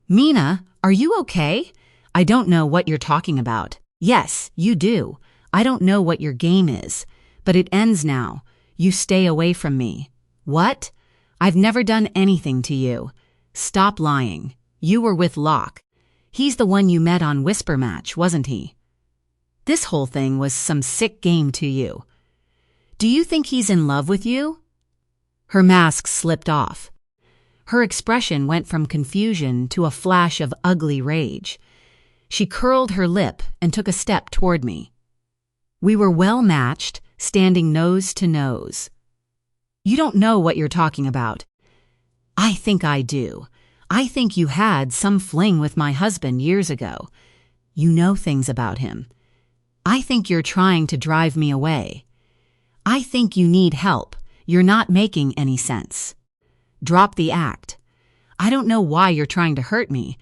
Mina, are you okay? I don't know what you're talking about. Yes, you do. I don't know what your game is. But it ends now. You stay away from me." "What? I've never done anything to you. Stop lying. You were with Locke. He's the one you met on Whisper Match, wasn't he? This whole thing was some sick game to you. Do you think he's in love with you?" Her mask slipped off. Her expression went from confusion to a flash of ugly rage. She curled her lip and took a step toward me. We were well matched, standing nose to nose. "You don't know what you're talking about." "I think I do. I think you had some fling with my husband years ago. You know things about him. I think you're trying to drive me away. I think you need help. You're not making any sense. Drop the act. I don't know why you're trying to hurt me,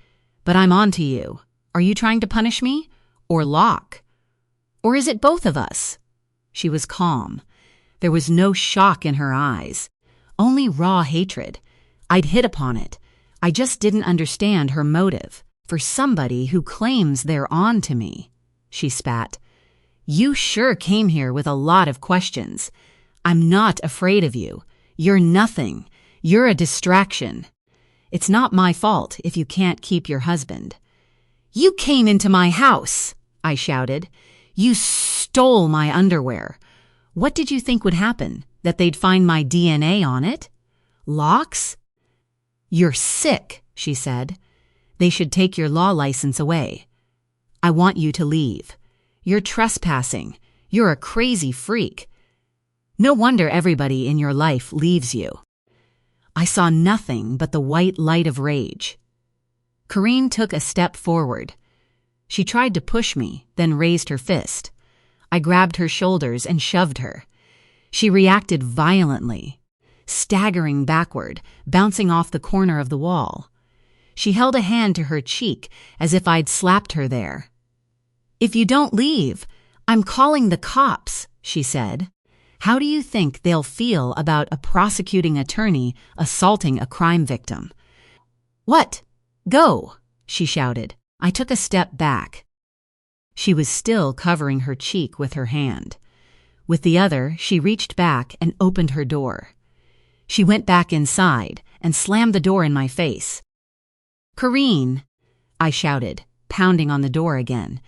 but I'm on to you. Are you trying to punish me? Or Locke? Or is it both of us?" She was calm. There was no shock in her eyes, only raw hatred. I'd hit upon it. I just didn't understand her motive for somebody who claims they're on to me. She spat. "You sure came here with a lot of questions. I'm not afraid of you. You're nothing. You're a distraction. It's not my fault if you can't keep your husband." "You came into my house," I shouted. "You stole my underwear. What did you think would happen? That they'd find my DNA on it? Locke's?" "You're sick," she said. "They should take your law license away. I want you to leave. You're trespassing. You're a crazy freak. No wonder everybody in your life leaves you." I saw nothing but the white light of rage. Corinne took a step forward. She tried to push me, then raised her fist. I grabbed her shoulders and shoved her. She reacted violently, staggering backward, bouncing off the corner of the wall. She held a hand to her cheek as if I'd slapped her there. "If you don't leave, I'm calling the cops," she said. "How do you think they'll feel about a prosecuting attorney assaulting a crime victim?" "What? Go!" she shouted. I took a step back. She was still covering her cheek with her hand. With the other, she reached back and opened her door. She went back inside and slammed the door in my face. "Corrine!" I shouted, pounding on the door again.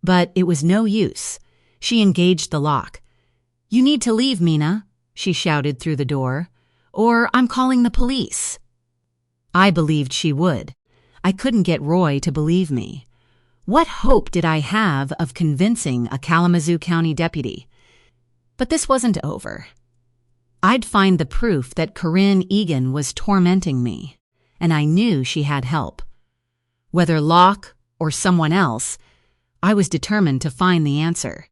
But it was no use. She engaged the lock. "You need to leave, Mina," she shouted through the door, "or I'm calling the police." I believed she would. I couldn't get Roy to believe me. What hope did I have of convincing a Kalamazoo County deputy? But this wasn't over. I'd find the proof that Corinne Egan was tormenting me, and I knew she had help. Whether Locke or someone else, I was determined to find the answer.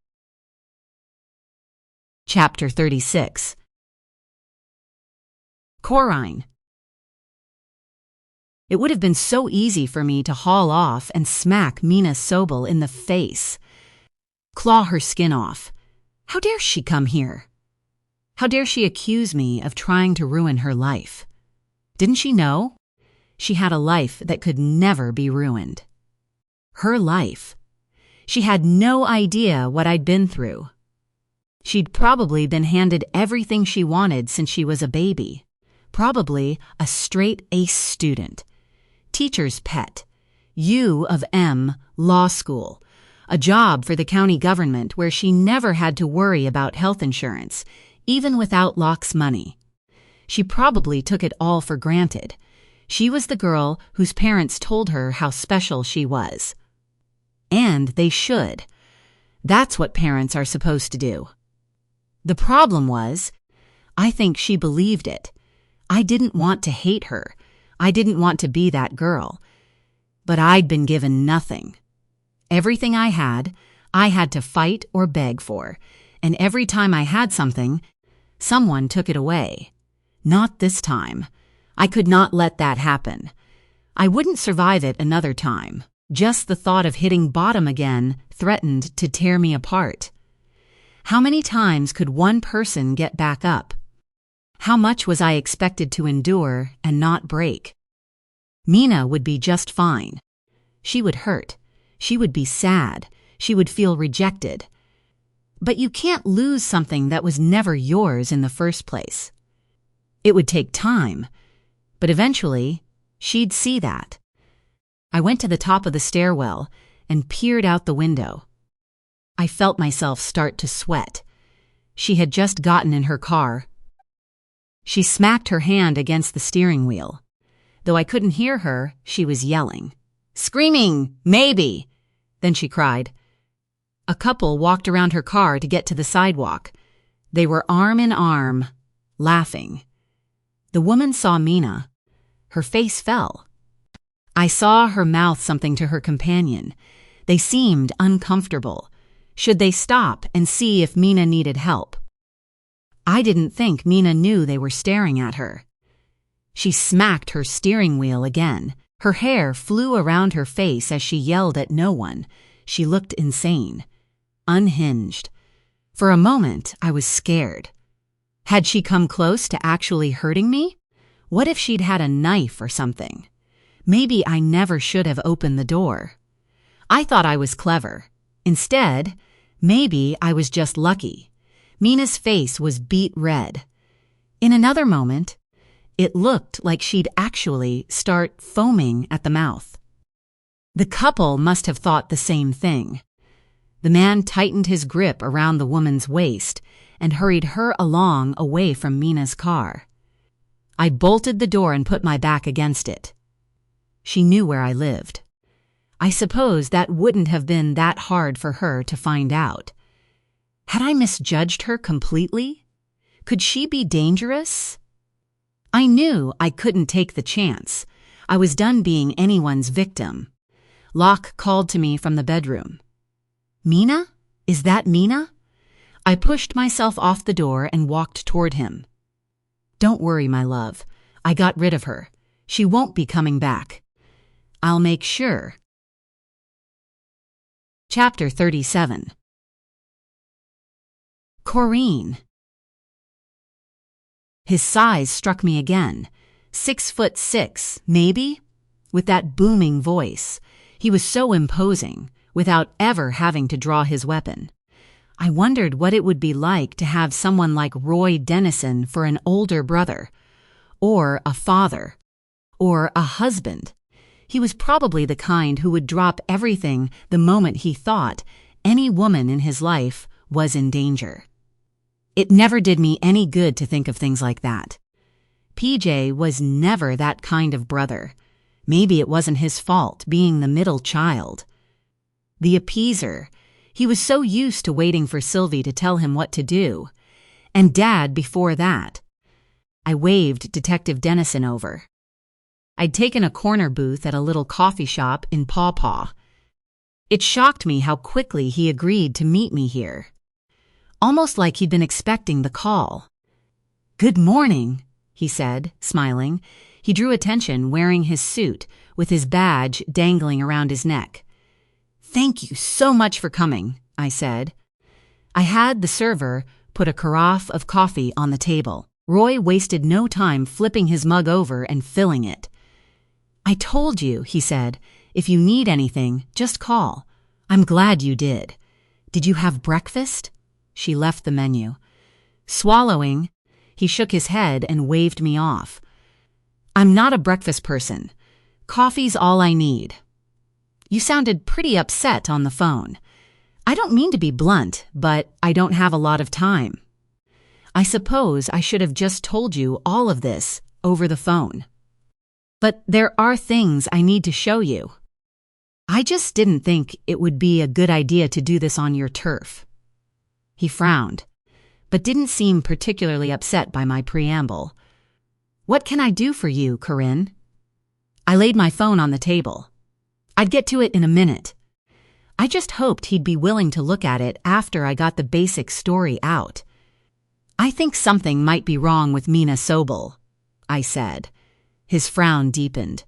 Chapter 36. Corrine. It would have been so easy for me to haul off and smack Mina Sobel in the face. Claw her skin off. How dare she come here? How dare she accuse me of trying to ruin her life? Didn't she know? She had a life that could never be ruined. Her life. She had no idea what I'd been through. She'd probably been handed everything she wanted since she was a baby. Probably a straight ace student. Teacher's pet. U of M law school. A job for the county government where she never had to worry about health insurance, even without Locke's money. She probably took it all for granted. She was the girl whose parents told her how special she was. And they should. That's what parents are supposed to do. The problem was, I think she believed it. I didn't want to hate her. I didn't want to be that girl. But I'd been given nothing. Everything I had to fight or beg for, and every time I had something, someone took it away. Not this time. I could not let that happen. I wouldn't survive it another time. Just the thought of hitting bottom again threatened to tear me apart. How many times could one person get back up? How much was I expected to endure and not break? Mina would be just fine. She would hurt. She would be sad. She would feel rejected. But you can't lose something that was never yours in the first place. It would take time, but eventually she'd see that. I went to the top of the stairwell and peered out the window. I felt myself start to sweat. She had just gotten in her car. She smacked her hand against the steering wheel. Though I couldn't hear her, she was yelling. "Screaming, maybe!" Then she cried. A couple walked around her car to get to the sidewalk. They were arm in arm, laughing. The woman saw Mina. Her face fell. I saw her mouth something to her companion. They seemed uncomfortable. Should they stop and see if Mina needed help? I didn't think Mina knew they were staring at her. She smacked her steering wheel again. Her hair flew around her face as she yelled at no one. She looked insane. Unhinged. For a moment, I was scared. Had she come close to actually hurting me? What if she'd had a knife or something? Maybe I never should have opened the door. I thought I was clever. Instead, maybe I was just lucky. Mina's face was beet red. In another moment, it looked like she'd actually start foaming at the mouth. The couple must have thought the same thing. The man tightened his grip around the woman's waist and hurried her along away from Mina's car. I bolted the door and put my back against it. She knew where I lived. I suppose that wouldn't have been that hard for her to find out. Had I misjudged her completely? Could she be dangerous? I knew I couldn't take the chance. I was done being anyone's victim. Locke called to me from the bedroom. "Mina? Is that Mina?" I pushed myself off the door and walked toward him. "Don't worry, my love. I got rid of her. She won't be coming back. I'll make sure." Chapter 37. Corrine. His sighs struck me again. 6'6", maybe? With that booming voice. He was so imposing, without ever having to draw his weapon. I wondered what it would be like to have someone like Roy Dennison for an older brother, or a father, or a husband. He was probably the kind who would drop everything the moment he thought any woman in his life was in danger. It never did me any good to think of things like that. PJ was never that kind of brother. Maybe it wasn't his fault, being the middle child. The appeaser. He was so used to waiting for Sylvie to tell him what to do. And Dad before that. I waved Detective Dennison over. I'd taken a corner booth at a little coffee shop in Paw Paw. It shocked me how quickly he agreed to meet me here. Almost like he'd been expecting the call. "Good morning," he said, smiling. He drew attention wearing his suit with his badge dangling around his neck. "Thank you so much for coming," I said. I had the server put a carafe of coffee on the table. Roy wasted no time flipping his mug over and filling it. "I told you," he said, "if you need anything, just call. I'm glad you did. Did you have breakfast?" She left the menu. Swallowing, he shook his head and waved me off. "I'm not a breakfast person. Coffee's all I need." "You sounded pretty upset on the phone. I don't mean to be blunt, but I don't have a lot of time. I suppose I should have just told you all of this over the phone. But there are things I need to show you. I just didn't think it would be a good idea to do this on your turf." He frowned, but didn't seem particularly upset by my preamble. "What can I do for you, Corinne?" I laid my phone on the table. I'd get to it in a minute. I just hoped he'd be willing to look at it after I got the basic story out. "I think something might be wrong with Mina Sobel," I said. His frown deepened.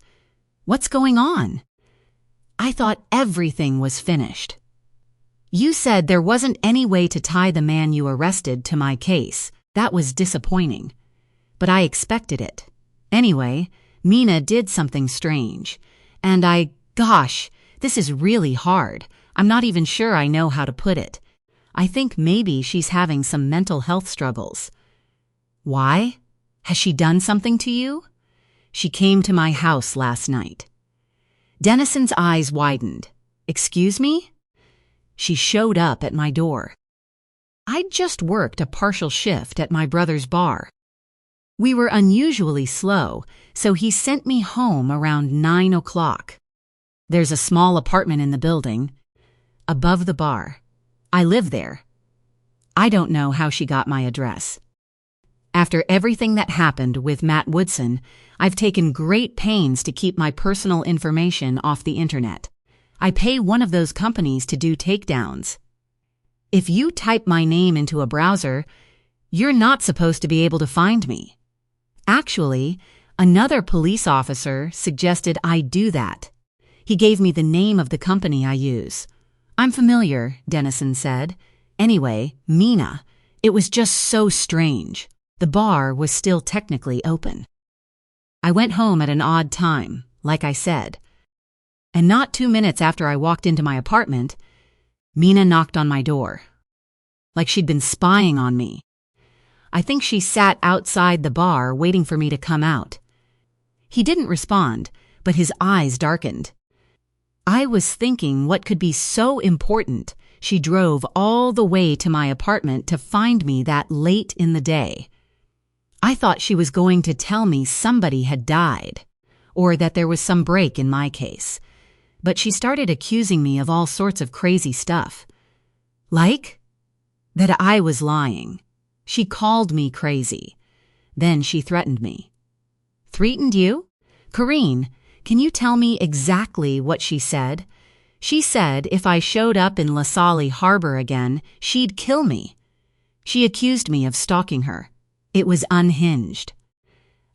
"What's going on?" I thought everything was finished. "You said there wasn't any way to tie the man you arrested to my case. That was disappointing. But I expected it. Anyway, Mina did something strange. And gosh, this is really hard. I'm not even sure I know how to put it. I think maybe she's having some mental health struggles." "Why? Has she done something to you?" "She came to my house last night." Dennison's eyes widened. "Excuse me?" "She showed up at my door. I'd just worked a partial shift at my brother's bar. We were unusually slow, so he sent me home around 9 o'clock. There's a small apartment in the building, above the bar. I live there. I don't know how she got my address. After everything that happened with Matt Woodson, I've taken great pains to keep my personal information off the internet. I pay one of those companies to do takedowns. If you type my name into a browser, you're not supposed to be able to find me. Actually, another police officer suggested I do that. He gave me the name of the company I use. I'm familiar, Dennison said. Anyway, Mina, it was just so strange. The bar was still technically open. I went home at an odd time, like I said. And not 2 minutes after I walked into my apartment, Mina knocked on my door. Like she'd been spying on me. I think she sat outside the bar waiting for me to come out. He didn't respond, but his eyes darkened. I was thinking what could be so important she drove all the way to my apartment to find me that late in the day. I thought she was going to tell me somebody had died, or that there was some break in my case. But she started accusing me of all sorts of crazy stuff. Like? That I was lying. She called me crazy. Then she threatened me. Threatened you? Corinne, can you tell me exactly what she said? She said if I showed up in LaSalle Harbor again, she'd kill me. She accused me of stalking her. It was unhinged.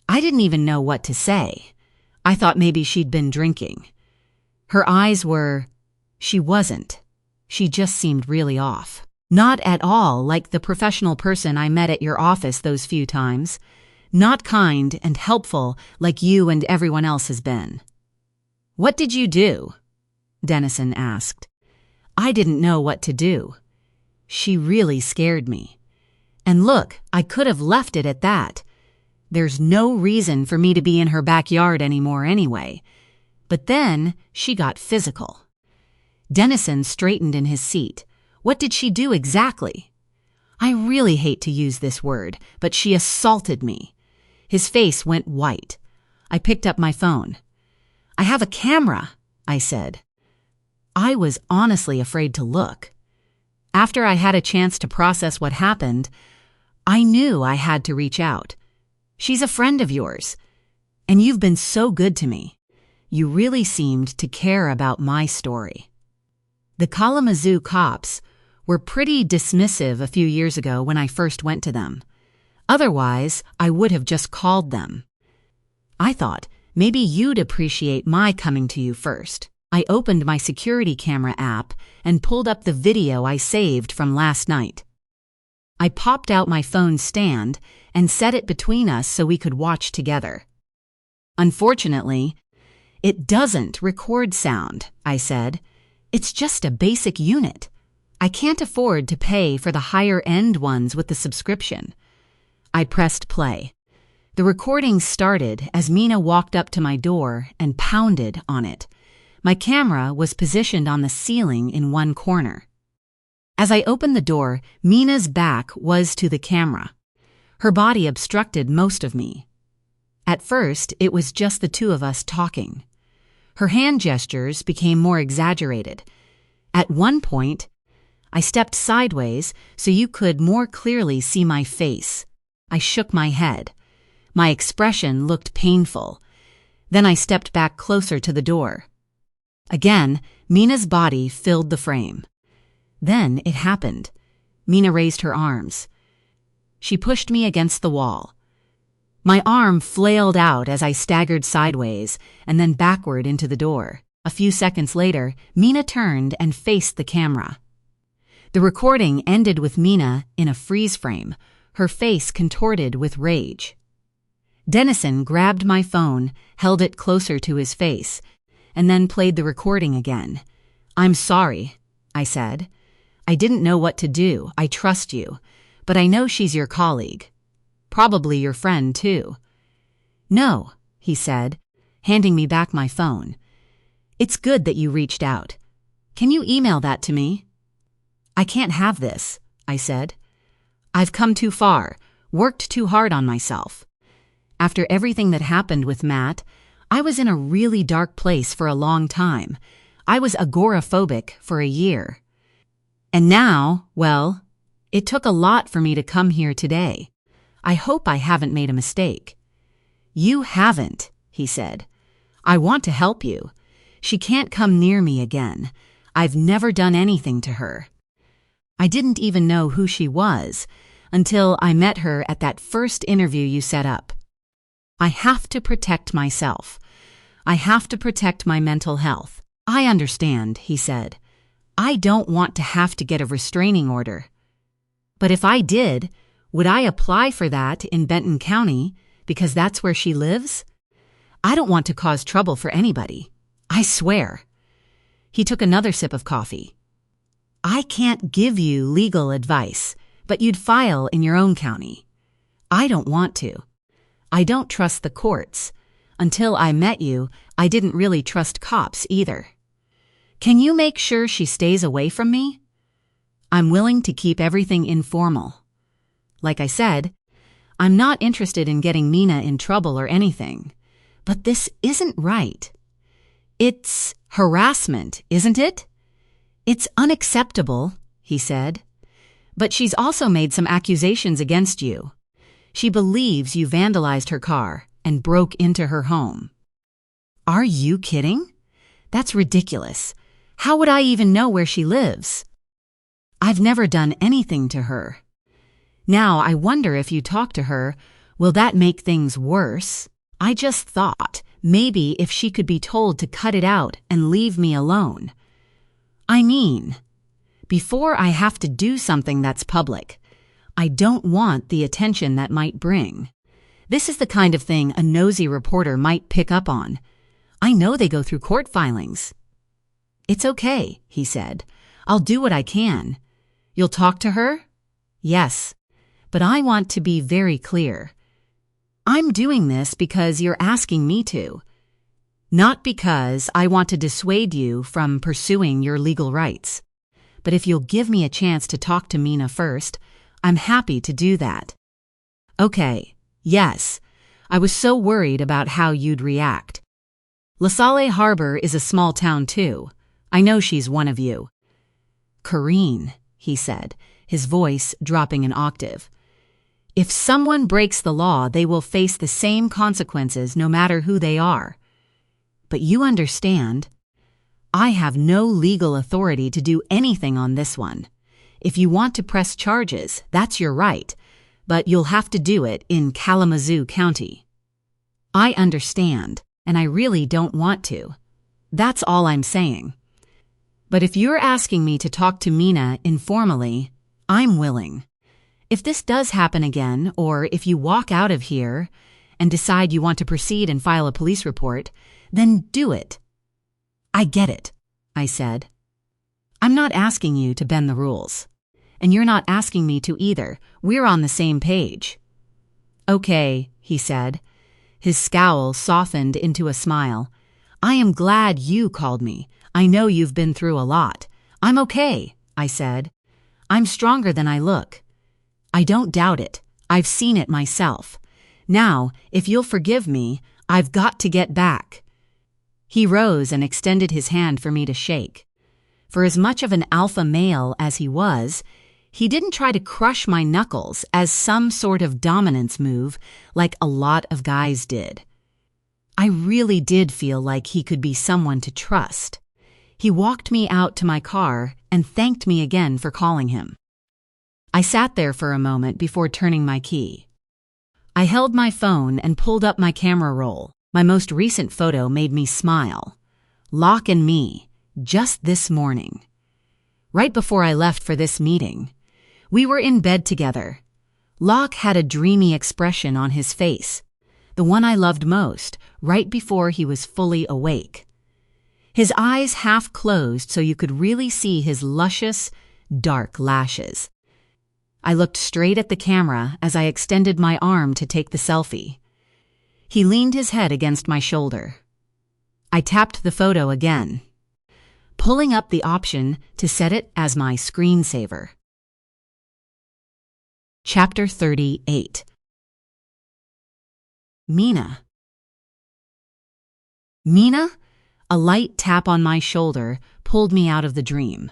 I didn't even know what to say. I thought maybe she'd been drinking. Her eyes were... She wasn't. She just seemed really off. Not at all like the professional person I met at your office those few times. Not kind and helpful like you and everyone else has been." "What did you do?" Dennison asked. I didn't know what to do. She really scared me. And look, I could have left it at that. There's no reason for me to be in her backyard anymore anyway. But then she got physical. Dennison straightened in his seat. What did she do exactly? I really hate to use this word, but she assaulted me. His face went white. I picked up my phone. "I have a camera," I said. I was honestly afraid to look. After I had a chance to process what happened, I knew I had to reach out. She's a friend of yours, and you've been so good to me. You really seemed to care about my story. The Kalamazoo cops were pretty dismissive a few years ago when I first went to them. Otherwise, I would have just called them. I thought maybe you'd appreciate my coming to you first. I opened my security camera app and pulled up the video I saved from last night. I popped out my phone stand and set it between us so we could watch together. Unfortunately, it doesn't record sound, I said. It's just a basic unit. I can't afford to pay for the higher-end ones with the subscription. I pressed play. The recording started as Mina walked up to my door and pounded on it. My camera was positioned on the ceiling in one corner. As I opened the door, Mina's back was to the camera. Her body obstructed most of me. At first, it was just the two of us talking. Her hand gestures became more exaggerated. At one point, I stepped sideways so you could more clearly see my face. I shook my head. My expression looked painful. Then I stepped back closer to the door. Again, Mina's body filled the frame. Then it happened. Mina raised her arms. She pushed me against the wall. My arm flailed out as I staggered sideways and then backward into the door. A few seconds later, Mina turned and faced the camera. The recording ended with Mina in a freeze frame, her face contorted with rage. Dennison grabbed my phone, held it closer to his face, and then played the recording again. "I'm sorry," I said. "I didn't know what to do. I trust you. But I know she's your colleague. Probably your friend, too." "No," he said, handing me back my phone. "It's good that you reached out. Can you email that to me?" "I can't have this," I said. "I've come too far, worked too hard on myself. After everything that happened with Matt, I was in a really dark place for a long time. I was agoraphobic for a year. And now, well, it took a lot for me to come here today. I hope I haven't made a mistake." "You haven't," he said. "I want to help you. She can't come near me again. I've never done anything to her. I didn't even know who she was until I met her at that first interview you set up. I have to protect myself. I have to protect my mental health." "I understand," he said. "I don't want to have to get a restraining order. But if I did, would I apply for that in Benton County because that's where she lives? I don't want to cause trouble for anybody. I swear." He took another sip of coffee. "I can't give you legal advice, but you'd file in your own county. I don't want to. I don't trust the courts. Until I met you, I didn't really trust cops either. Can you make sure she stays away from me? I'm willing to keep everything informal. Like I said, I'm not interested in getting Mina in trouble or anything. But this isn't right. It's harassment, isn't it? It's unacceptable," he said. "But she's also made some accusations against you. She believes you vandalized her car and broke into her home." "Are you kidding? That's ridiculous. How would I even know where she lives? I've never done anything to her. Now I wonder if you talk to her, will that make things worse? I just thought maybe if she could be told to cut it out and leave me alone. I mean, before I have to do something that's public, I don't want the attention that might bring. This is the kind of thing a nosy reporter might pick up on. I know they go through court filings. It's okay, he said. I'll do what I can. You'll talk to her? Yes, but I want to be very clear. I'm doing this because you're asking me to. Not because I want to dissuade you from pursuing your legal rights. But if you'll give me a chance to talk to Mina first, I'm happy to do that. Okay, yes. I was so worried about how you'd react. LaSalle Harbor is a small town too. I know she's one of you. Corrine, he said, his voice dropping an octave. If someone breaks the law, they will face the same consequences no matter who they are. But you understand, I have no legal authority to do anything on this one. If you want to press charges, that's your right, but you'll have to do it in Kalamazoo County. I understand, and I really don't want to. That's all I'm saying. But if you're asking me to talk to Mina informally, I'm willing. If this does happen again, or if you walk out of here and decide you want to proceed and file a police report, then do it. I get it, I said. I'm not asking you to bend the rules. And you're not asking me to either. We're on the same page. Okay, he said. His scowl softened into a smile. I am glad you called me. I know you've been through a lot. I'm okay, I said. I'm stronger than I look. I don't doubt it. I've seen it myself. Now, if you'll forgive me, I've got to get back. He rose and extended his hand for me to shake. For as much of an alpha male as he was, he didn't try to crush my knuckles as some sort of dominance move like a lot of guys did. I really did feel like he could be someone to trust. He walked me out to my car and thanked me again for calling him. I sat there for a moment before turning my key. I held my phone and pulled up my camera roll. My most recent photo made me smile. Locke and me, just this morning. Right before I left for this meeting, we were in bed together. Locke had a dreamy expression on his face, the one I loved most, right before he was fully awake. His eyes half closed so you could really see his luscious, dark lashes. I looked straight at the camera as I extended my arm to take the selfie. He leaned his head against my shoulder. I tapped the photo again, pulling up the option to set it as my screensaver. Chapter 38. Mina. Mina? A light tap on my shoulder pulled me out of the dream.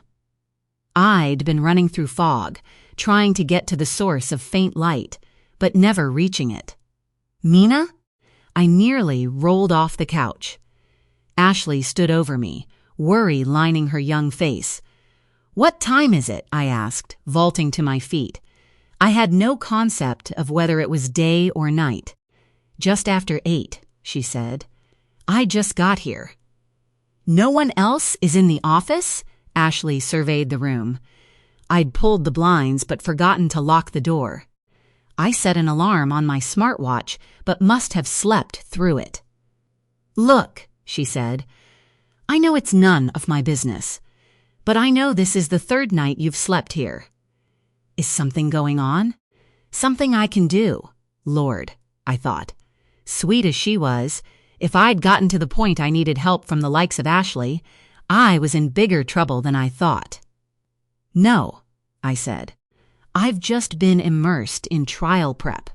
I'd been running through fog, trying to get to the source of faint light, but never reaching it. Mina? I nearly rolled off the couch. Ashley stood over me, worry lining her young face. What time is it? I asked, vaulting to my feet. I had no concept of whether it was day or night. Just after 8, she said. I just got here. No one else is in the office? Ashley surveyed the room. I'd pulled the blinds but forgotten to lock the door. I set an alarm on my smartwatch but must have slept through it. Look, she said. I know it's none of my business, but I know this is the 3rd night you've slept here. Is something going on? Something I can do. Lord, I thought. Sweet as she was, if I'd gotten to the point I needed help from the likes of Ashley, I was in bigger trouble than I thought. No, I said. I've just been immersed in trial prep.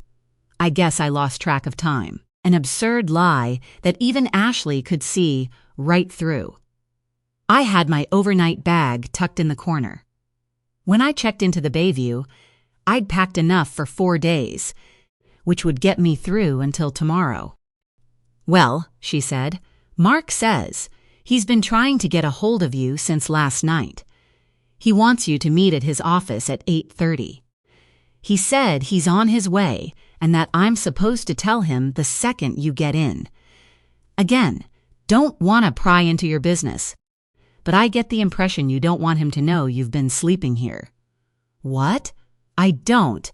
I guess I lost track of time. An absurd lie that even Ashley could see right through. I had my overnight bag tucked in the corner. When I checked into the Bayview, I'd packed enough for 4 days, which would get me through until tomorrow. Well, she said, Mark says he's been trying to get a hold of you since last night. He wants you to meet at his office at 8:30. He said he's on his way and that I'm supposed to tell him the second you get in. Again, don't want to pry into your business, but I get the impression you don't want him to know you've been sleeping here. What? I don't.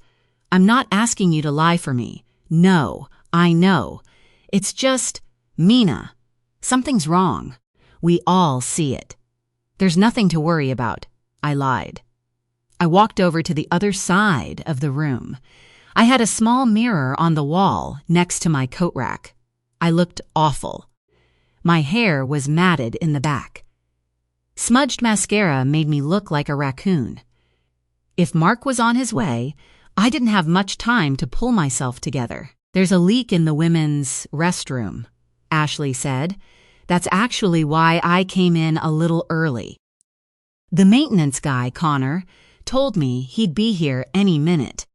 I'm not asking you to lie for me. No, I know. It's just, Mina, something's wrong. We all see it. There's nothing to worry about, I lied. I walked over to the other side of the room. I had a small mirror on the wall next to my coat rack. I looked awful. My hair was matted in the back. Smudged mascara made me look like a raccoon. If Mark was on his way, I didn't have much time to pull myself together. There's a leak in the women's restroom, Ashley said. That's actually why I came in a little early. The maintenance guy, Connor, told me he'd be here any minute.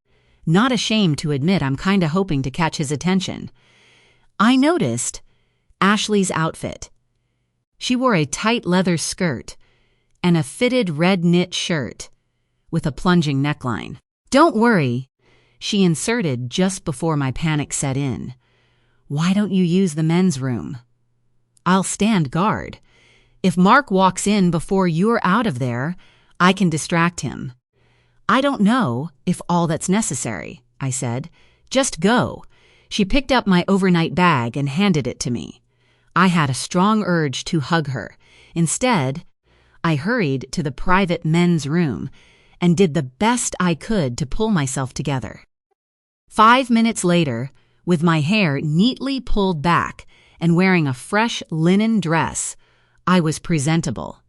Not ashamed to admit I'm kinda hoping to catch his attention. I noticed Ashley's outfit. She wore a tight leather skirt and a fitted red knit shirt with a plunging neckline. Don't worry, she inserted just before my panic set in. Why don't you use the men's room? I'll stand guard. If Mark walks in before you're out of there, I can distract him. I don't know if all that's necessary, I said. Just go. She picked up my overnight bag and handed it to me. I had a strong urge to hug her. Instead, I hurried to the private men's room and did the best I could to pull myself together. 5 minutes later, with my hair neatly pulled back and wearing a fresh linen dress, I was presentable.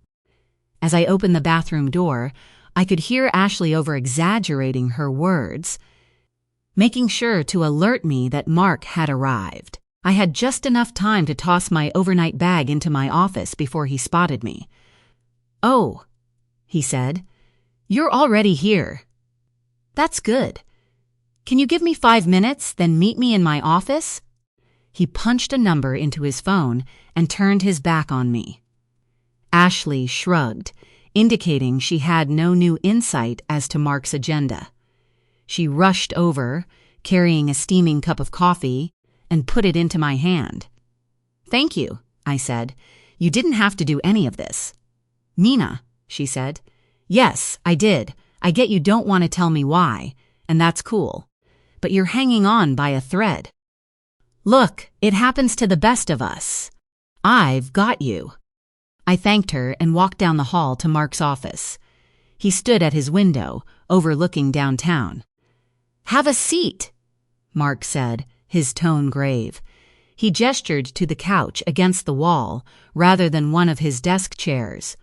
As I opened the bathroom door, I could hear Ashley over-exaggerating her words, making sure to alert me that Mark had arrived. I had just enough time to toss my overnight bag into my office before he spotted me. "Oh," he said, "you're already here." "That's good. Can you give me 5 minutes, then meet me in my office?" He punched a number into his phone and turned his back on me. Ashley shrugged, indicating she had no new insight as to Mark's agenda. She rushed over, carrying a steaming cup of coffee, and put it into my hand. "Thank you," I said. "You didn't have to do any of this." "Mina," she said. "Yes, I did. I get you don't want to tell me why, and that's cool. But you're hanging on by a thread. Look, it happens to the best of us. I've got you." I thanked her and walked down the hall to Mark's office. He stood at his window, overlooking downtown. "Have a seat," Mark said, his tone grave. He gestured to the couch against the wall rather than one of his desk chairs.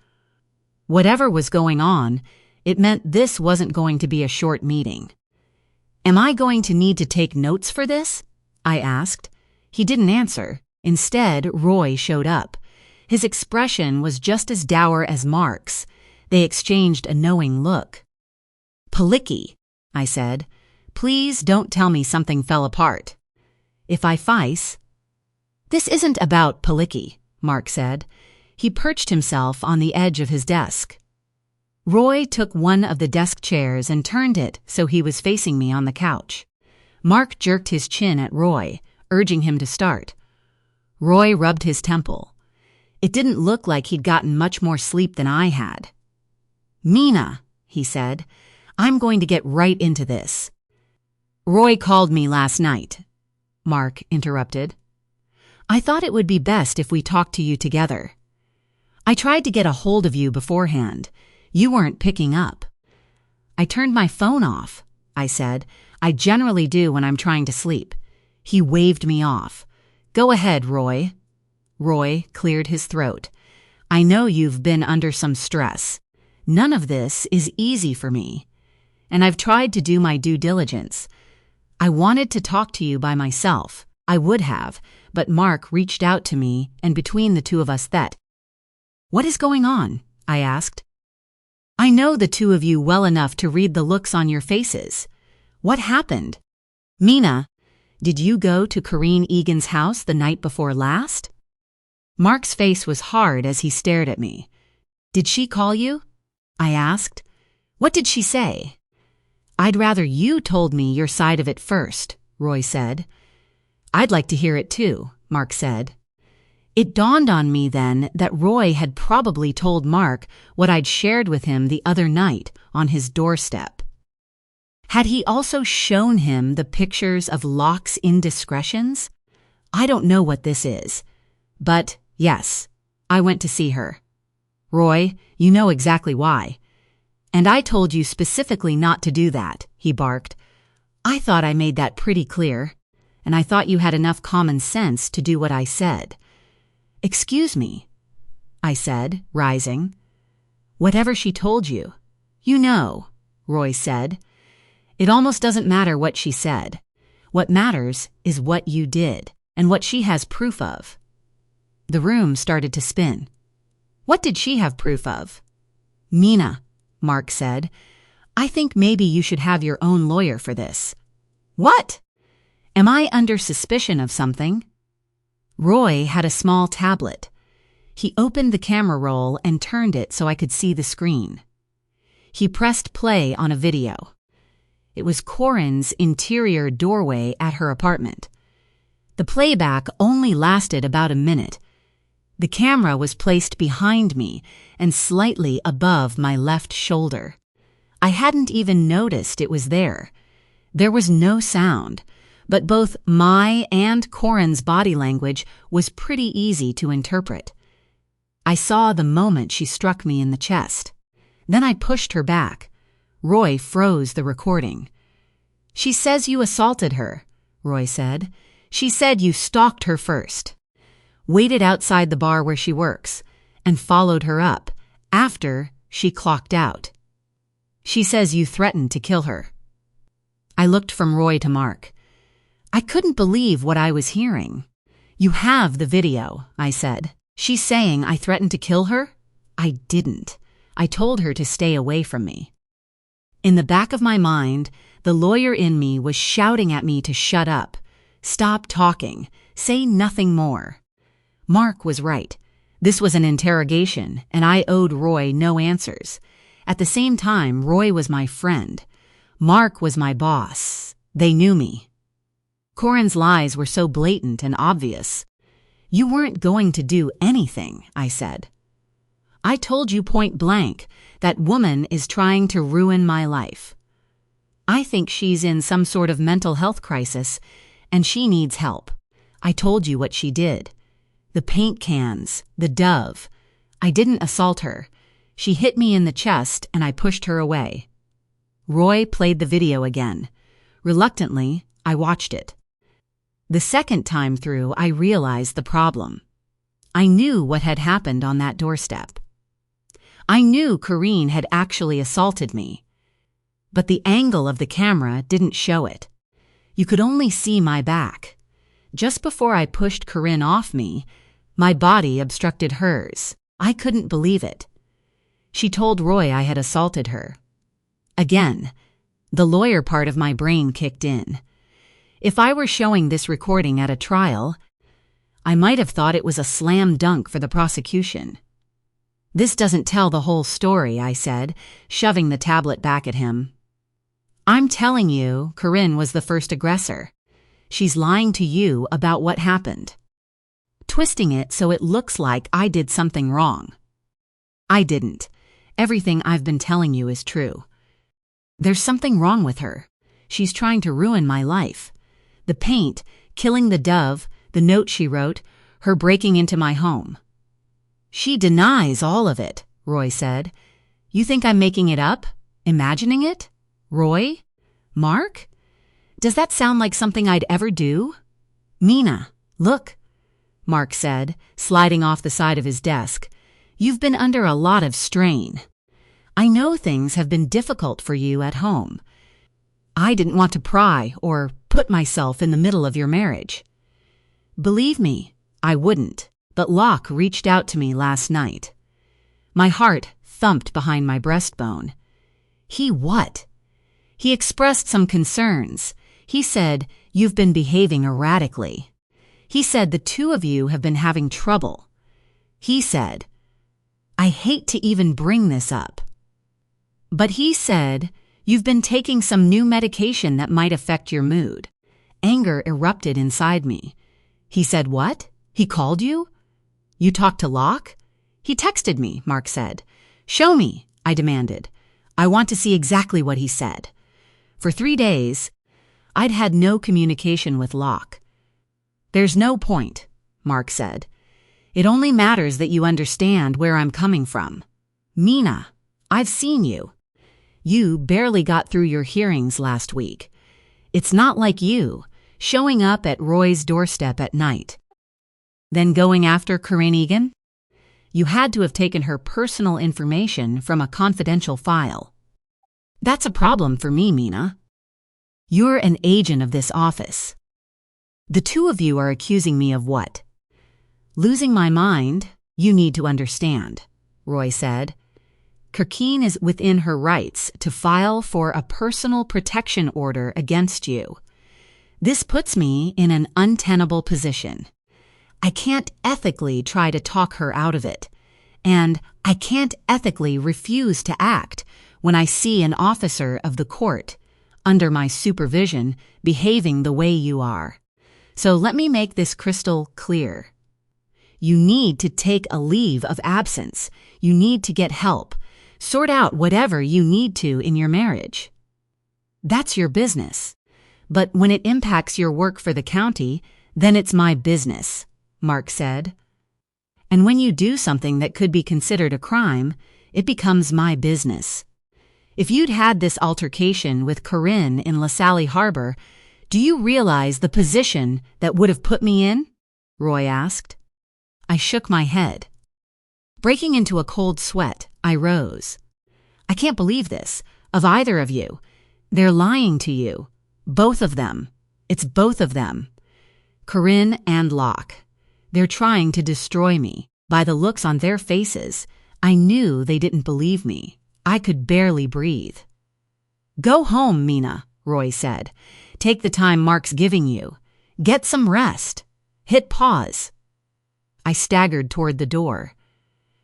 Whatever was going on, it meant this wasn't going to be a short meeting. "Am I going to need to take notes for this?" I asked. He didn't answer. Instead, Roy showed up. His expression was just as dour as Mark's. They exchanged a knowing look. "Palicki," I said. "Please don't tell me something fell apart. If I face..." "This isn't about Palicki," Mark said. He perched himself on the edge of his desk. Roy took one of the desk chairs and turned it so he was facing me on the couch. Mark jerked his chin at Roy, urging him to start. Roy rubbed his temple. It didn't look like he'd gotten much more sleep than I had. "Mina," he said, "I'm going to get right into this." "Roy called me last night," Mark interrupted. "I thought it would be best if we talked to you together. I tried to get a hold of you beforehand. You weren't picking up." "I turned my phone off," I said. "I generally do when I'm trying to sleep." He waved me off. "Go ahead, Roy." Roy cleared his throat. "I know you've been under some stress. None of this is easy for me. And I've tried to do my due diligence. I wanted to talk to you by myself. I would have, but Mark reached out to me, and between the two of us that..." "What is going on?" I asked. "I know the two of you well enough to read the looks on your faces. What happened? Mina, did you go to Corrine Egan's house the night before last?" Mark's face was hard as he stared at me. "Did she call you?" I asked. "What did she say?" "I'd rather you told me your side of it first," Roy said. "I'd like to hear it too," Mark said. It dawned on me then that Roy had probably told Mark what I'd shared with him the other night on his doorstep. Had he also shown him the pictures of Locke's indiscretions? I don't know what this is. But, yes, I went to see her. Roy, you know exactly why. And I told you specifically not to do that, he barked. I thought I made that pretty clear, and I thought you had enough common sense to do what I said. Excuse me, I said, rising. Whatever she told you. You know, Roy said. It almost doesn't matter what she said. What matters is what you did, and what she has proof of. The room started to spin. What did she have proof of? Mina, Mark said. I think maybe you should have your own lawyer for this. What? Am I under suspicion of something? Roy had a small tablet. He opened the camera roll and turned it so I could see the screen. He pressed play on a video. It was Corinne's interior doorway at her apartment. The playback only lasted about a minute. The camera was placed behind me and slightly above my left shoulder. I hadn't even noticed it was there. There was no sound, but both my and Corinne's body language was pretty easy to interpret. I saw the moment she struck me in the chest. Then I pushed her back. Roy froze the recording. She says you assaulted her, Roy said. She said you stalked her first, waited outside the bar where she works, and followed her up after she clocked out. She says you threatened to kill her. I looked from Roy to Mark. I couldn't believe what I was hearing. You have the video, I said. She's saying I threatened to kill her? I didn't. I told her to stay away from me. In the back of my mind, the lawyer in me was shouting at me to shut up. Stop talking. Say nothing more. Mark was right. This was an interrogation, and I owed Roy no answers. At the same time, Roy was my friend. Mark was my boss. They knew me. Corinne's lies were so blatant and obvious. You weren't going to do anything, I said. I told you point blank, that woman is trying to ruin my life. I think she's in some sort of mental health crisis, and she needs help. I told you what she did. The paint cans, the dove. I didn't assault her. She hit me in the chest, and I pushed her away. Roy played the video again. Reluctantly, I watched it. The second time through, I realized the problem. I knew what had happened on that doorstep. I knew Corinne had actually assaulted me. But the angle of the camera didn't show it. You could only see my back. Just before I pushed Corinne off me, my body obstructed hers. I couldn't believe it. She told Roy I had assaulted her. Again, the lawyer part of my brain kicked in. If I were showing this recording at a trial, I might have thought it was a slam dunk for the prosecution. This doesn't tell the whole story, I said, shoving the tablet back at him. I'm telling you, Corinne was the first aggressor. She's lying to you about what happened, twisting it so it looks like I did something wrong. I didn't. Everything I've been telling you is true. There's something wrong with her. She's trying to ruin my life. The paint, killing the dove, the note she wrote, her breaking into my home. She denies all of it, Roy said. You think I'm making it up? Imagining it? Roy? Mark? Does that sound like something I'd ever do? Mina, look, Mark said, sliding off the side of his desk. You've been under a lot of strain. I know things have been difficult for you at home. I didn't want to pry or put myself in the middle of your marriage. Believe me, I wouldn't, but Locke reached out to me last night. My heart thumped behind my breastbone. He what? He expressed some concerns. He said, you've been behaving erratically. He said the two of you have been having trouble. He said, I hate to even bring this up, but he said, you've been taking some new medication that might affect your mood. Anger erupted inside me. He said, what? He called you? You talked to Locke? He texted me, Mark said. Show me, I demanded. I want to see exactly what he said. For 3 days, I'd had no communication with Locke. "There's no point," Mark said. "It only matters that you understand where I'm coming from. Mina, I've seen you. You barely got through your hearings last week. It's not like you, showing up at Roy's doorstep at night. Then going after Corinne Egan? You had to have taken her personal information from a confidential file. That's a problem for me, Mina. You're an agent of this office. The two of you are accusing me of what? Losing my mind, you need to understand," Roy said. "Kirkine is within her rights to file for a personal protection order against you. This puts me in an untenable position. I can't ethically try to talk her out of it, and I can't ethically refuse to act when I see an officer of the court, under my supervision, behaving the way you are. So let me make this crystal clear. You need to take a leave of absence. You need to get help. Sort out whatever you need to in your marriage. That's your business. But when it impacts your work for the county, then it's my business," Mark said. "And when you do something that could be considered a crime, it becomes my business. If you'd had this altercation with Corinne in LaSalle Harbor, do you realize the position that would have put me in?" Roy asked. I shook my head. Breaking into a cold sweat, I rose. "I can't believe this, of either of you. They're lying to you. Both of them. It's both of them. Corinne and Locke. They're trying to destroy me. By the looks on their faces, I knew they didn't believe me. I could barely breathe." "Go home, Mina," Roy said. "Take the time Mark's giving you. Get some rest. Hit pause." I staggered toward the door.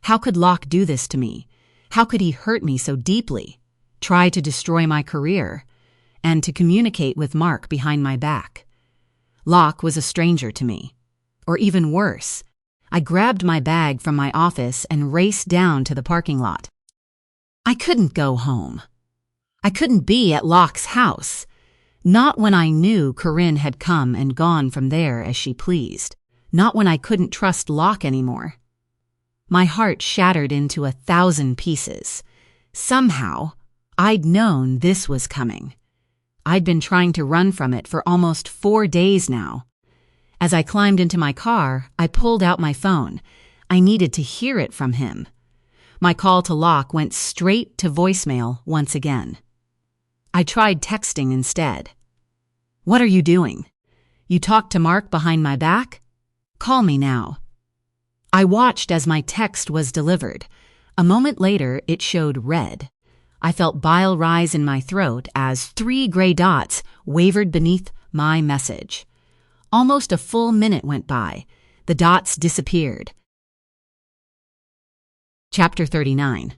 How could Locke do this to me? How could he hurt me so deeply? Try to destroy my career? And to communicate with Mark behind my back? Locke was a stranger to me. Or even worse, I grabbed my bag from my office and raced down to the parking lot. I couldn't go home. I couldn't be at Locke's house. Not when I knew Corinne had come and gone from there as she pleased. Not when I couldn't trust Locke anymore. My heart shattered into 1,000 pieces. Somehow, I'd known this was coming. I'd been trying to run from it for almost 4 days now. As I climbed into my car, I pulled out my phone. I needed to hear it from him. My call to Locke went straight to voicemail once again. I tried texting instead. "What are you doing? You talked to Mark behind my back? Call me now." I watched as my text was delivered. A moment later, it showed red. I felt bile rise in my throat as 3 gray dots wavered beneath my message. Almost a full minute went by. The dots disappeared. Chapter 39.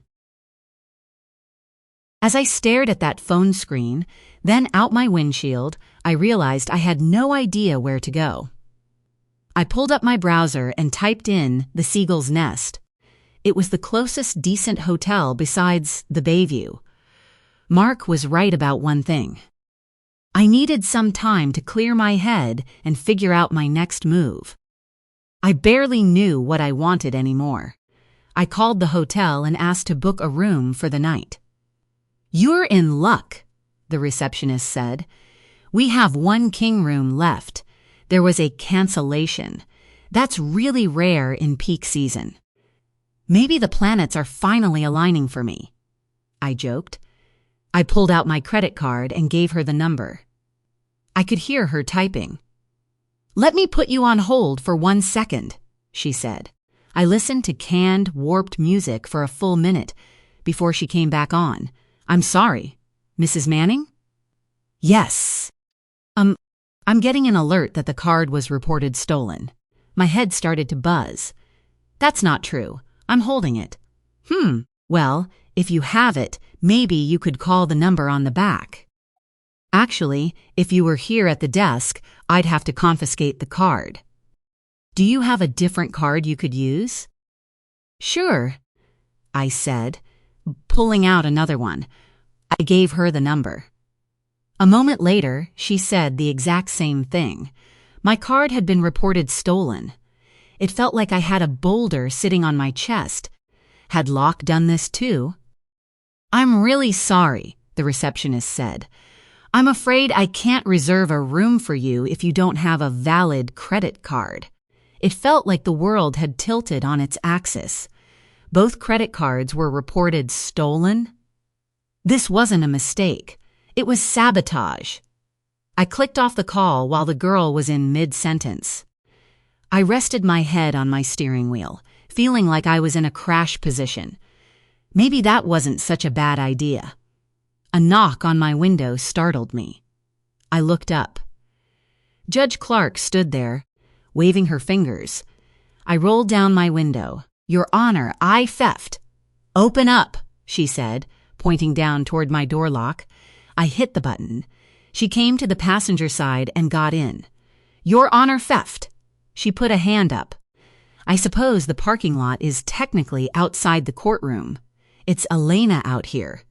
As I stared at that phone screen, then out my windshield, I realized I had no idea where to go. I pulled up my browser and typed in the Seagull's Nest. It was the closest decent hotel besides the Bayview. Mark was right about one thing. I needed some time to clear my head and figure out my next move. I barely knew what I wanted anymore. I called the hotel and asked to book a room for the night. "You're in luck," the receptionist said. "We have 1 king room left. There was a cancellation. That's really rare in peak season. Maybe the planets are finally aligning for me," I joked. I pulled out my credit card and gave her the number. I could hear her typing. "Let me put you on hold for 1 second," she said. I listened to canned, warped music for a full minute before she came back on. "I'm sorry. Mrs. Manning?" "Yes. I'm getting an alert that the card was reported stolen." My head started to buzz. "That's not true. I'm holding it." Well, if you have it, maybe you could call the number on the back." "Actually, if you were here at the desk, I'd have to confiscate the card." "Do you have a different card you could use?" "Sure," I said, pulling out another one. I gave her the number. A moment later, she said the exact same thing. My card had been reported stolen. It felt like I had a boulder sitting on my chest. Had Locke done this too? "I'm really sorry," the receptionist said. "I'm afraid I can't reserve a room for you if you don't have a valid credit card." It felt like the world had tilted on its axis. Both credit cards were reported stolen. This wasn't a mistake. It was sabotage. I clicked off the call while the girl was in mid-sentence. I rested my head on my steering wheel, feeling like I was in a crash position. Maybe that wasn't such a bad idea. A knock on my window startled me. I looked up. Judge Clark stood there, waving her fingers. I rolled down my window. "Your Honor, I theft." "Open up," she said, pointing down toward my door lock. I hit the button. She came to the passenger side and got in. "Your Honor, theft." She put a hand up. "I suppose the parking lot is technically outside the courtroom. It's Elena out here.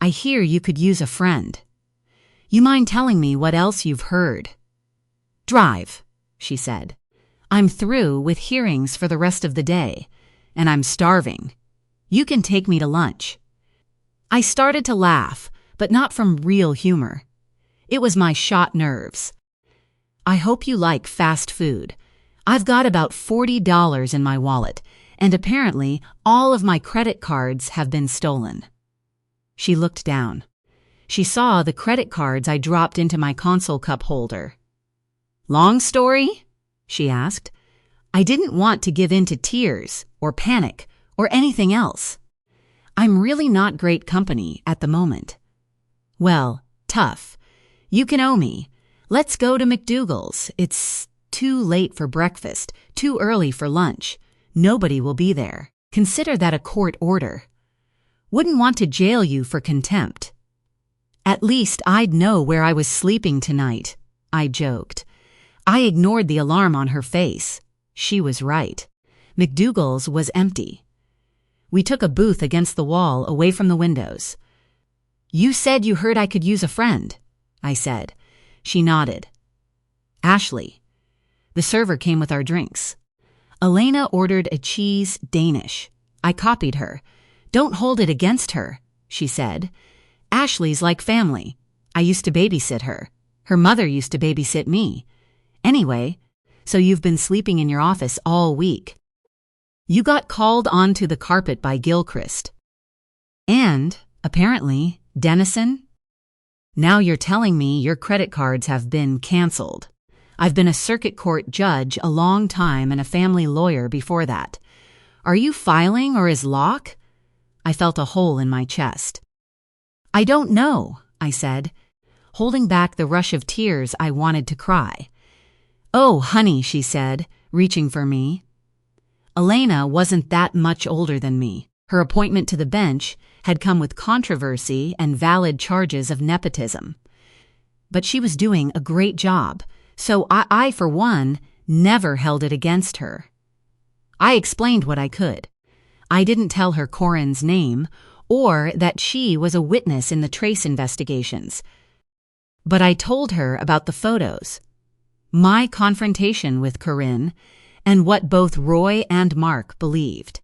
I hear you could use a friend. You mind telling me what else you've heard?" "Drive," she said. "I'm through with hearings for the rest of the day, and I'm starving. You can take me to lunch." I started to laugh, but not from real humor. It was my shot nerves. "I hope you like fast food. I've got about $40 in my wallet, and apparently all of my credit cards have been stolen." She looked down. She saw the credit cards I dropped into my console cup holder. "Long story?" she asked. I didn't want to give in to tears or panic or anything else. I'm really not great company at the moment. "Well, tough. You can owe me. Let's go to McDougal's. It's too late for breakfast, too early for lunch. Nobody will be there. Consider that a court order. Wouldn't want to jail you for contempt." "At least I'd know where I was sleeping tonight," I joked. I ignored the alarm on her face. She was right. McDougal's was empty. We took a booth against the wall away from the windows. "You said you heard I could use a friend," I said. She nodded. "Ashley." The server came with our drinks. Elena ordered a cheese Danish. I copied her. "Don't hold it against her," she said. "Ashley's like family. I used to babysit her. Her mother used to babysit me. Anyway, so you've been sleeping in your office all week. You got called onto the carpet by Gilchrist. And, apparently, Dennison? Now you're telling me your credit cards have been canceled. I've been a circuit court judge a long time and a family lawyer before that. Are you filing or is Locke?" I felt a hole in my chest. "I don't know," I said, holding back the rush of tears I wanted to cry. "Oh, honey," she said, reaching for me. Elena wasn't that much older than me. Her appointment to the bench had come with controversy and valid charges of nepotism. But she was doing a great job, so I, for one, never held it against her. I explained what I could. I didn't tell her Corin's name or that she was a witness in the trace investigations. But I told her about the photos, my confrontation with Corinne, and what both Roy and Mark believed.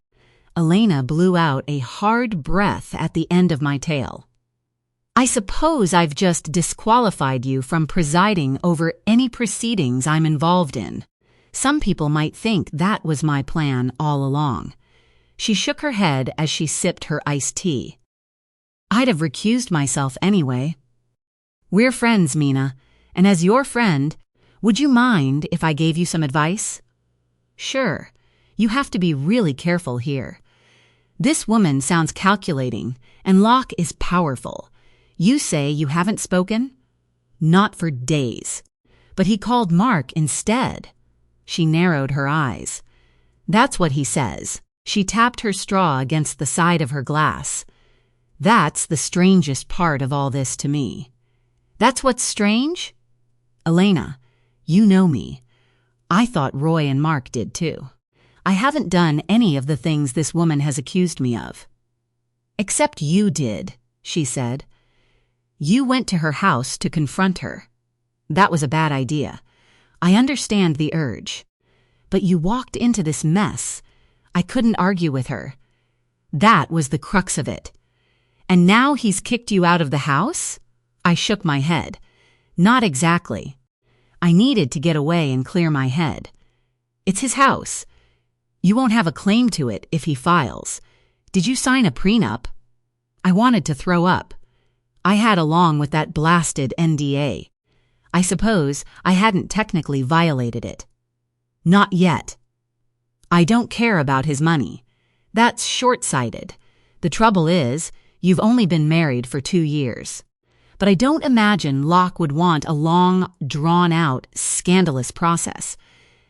Elena blew out a hard breath at the end of my tale. "I suppose I've just disqualified you from presiding over any proceedings I'm involved in. Some people might think that was my plan all along." She shook her head as she sipped her iced tea. "I'd have recused myself anyway. We're friends, Mina, and as your friend, would you mind if I gave you some advice?" "Sure. You have to be really careful here. This woman sounds calculating, and Locke is powerful. You say you haven't spoken?" "Not for days. But he called Mark instead." She narrowed her eyes. "That's what he says." She tapped her straw against the side of her glass. "That's the strangest part of all this to me." "That's what's strange?" "Elena, you know me. I thought Roy and Mark did too. I haven't done any of the things this woman has accused me of." "Except you did," she said. You went to her house to confront her. That was a bad idea. I understand the urge. But you walked into this mess. I couldn't argue with her. That was the crux of it. And now he's kicked you out of the house? I shook my head. Not exactly. I needed to get away and clear my head. It's his house. You won't have a claim to it if he files. Did you sign a prenup? I wanted to throw up. I had along with that blasted NDA. I suppose I hadn't technically violated it. Not yet. I don't care about his money. That's short-sighted. The trouble is, you've only been married for 2 years. But I don't imagine Locke would want a long, drawn-out, scandalous process,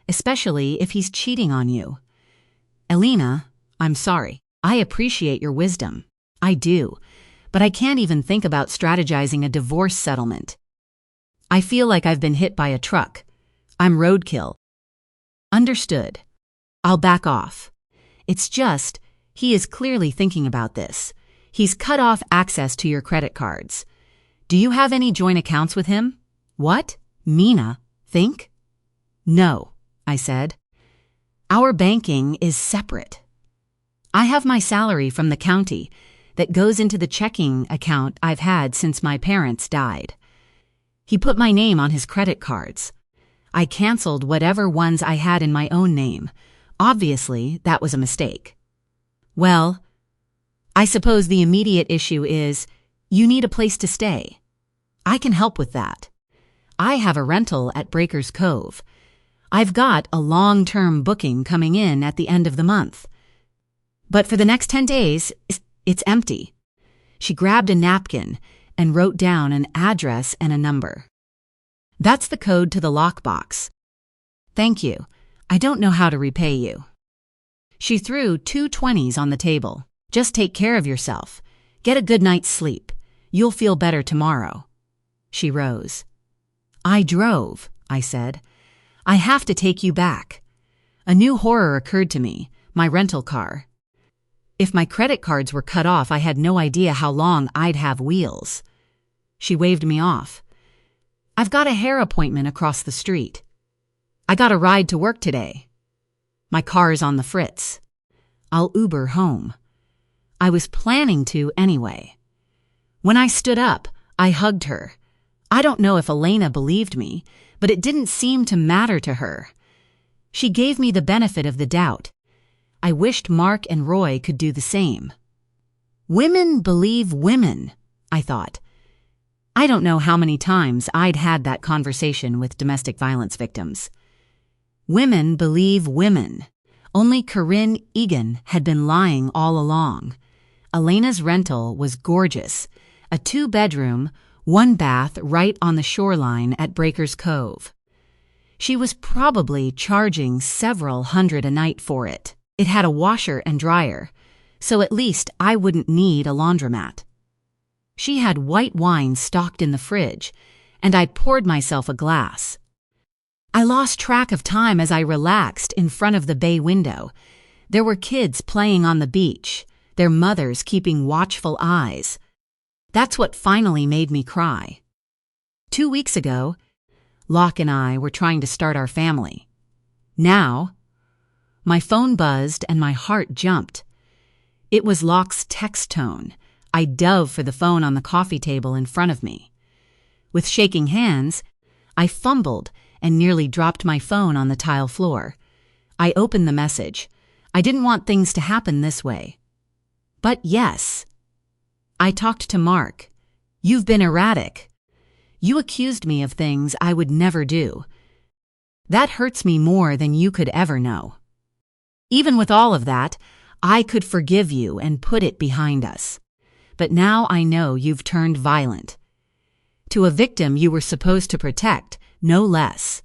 especially if he's cheating on you. Elena, I'm sorry. I appreciate your wisdom. I do. But I can't even think about strategizing a divorce settlement. I feel like I've been hit by a truck. I'm roadkill. Understood. I'll back off. It's just, he is clearly thinking about this. He's cut off access to your credit cards. Do you have any joint accounts with him? What? Mina, think? No, I said. Our banking is separate. I have my salary from the county that goes into the checking account I've had since my parents died. He put my name on his credit cards. I canceled whatever ones I had in my own name. Obviously, that was a mistake. Well, I suppose the immediate issue is you need a place to stay. I can help with that. I have a rental at Breakers Cove. I've got a long-term booking coming in at the end of the month. But for the next 10 days, it's empty. She grabbed a napkin and wrote down an address and a number. That's the code to the lockbox. Thank you. I don't know how to repay you. She threw 2 20s on the table. Just take care of yourself. Get a good night's sleep. You'll feel better tomorrow. She rose. I drove, I said. I have to take you back. A new horror occurred to me, my rental car. If my credit cards were cut off, I had no idea how long I'd have wheels. She waved me off. I've got a hair appointment across the street. I got a ride to work today. My car's on the fritz. I'll Uber home. I was planning to anyway. When I stood up, I hugged her. I don't know if Elena believed me, but it didn't seem to matter to her. She gave me the benefit of the doubt. I wished Mark and Roy could do the same. Women believe women, I thought. I don't know how many times I'd had that conversation with domestic violence victims. Women believe women. Only Corinne Egan had been lying all along. Elena's rental was gorgeous. A 2-bedroom, 1-bath right on the shoreline at Breakers Cove. She was probably charging several hundred a night for it. It had a washer and dryer, so at least I wouldn't need a laundromat. She had white wine stocked in the fridge, and I poured myself a glass. I lost track of time as I relaxed in front of the bay window. There were kids playing on the beach, their mothers keeping watchful eyes. That's what finally made me cry. 2 weeks ago, Locke and I were trying to start our family. Now, my phone buzzed and my heart jumped. It was Locke's text tone. I dove for the phone on the coffee table in front of me. With shaking hands, I fumbled and nearly dropped my phone on the tile floor. I opened the message. I didn't want things to happen this way. But yes. I talked to Mark. You've been erratic. You accused me of things I would never do. That hurts me more than you could ever know. Even with all of that, I could forgive you and put it behind us. But now I know you've turned violent. To a victim you were supposed to protect, no less.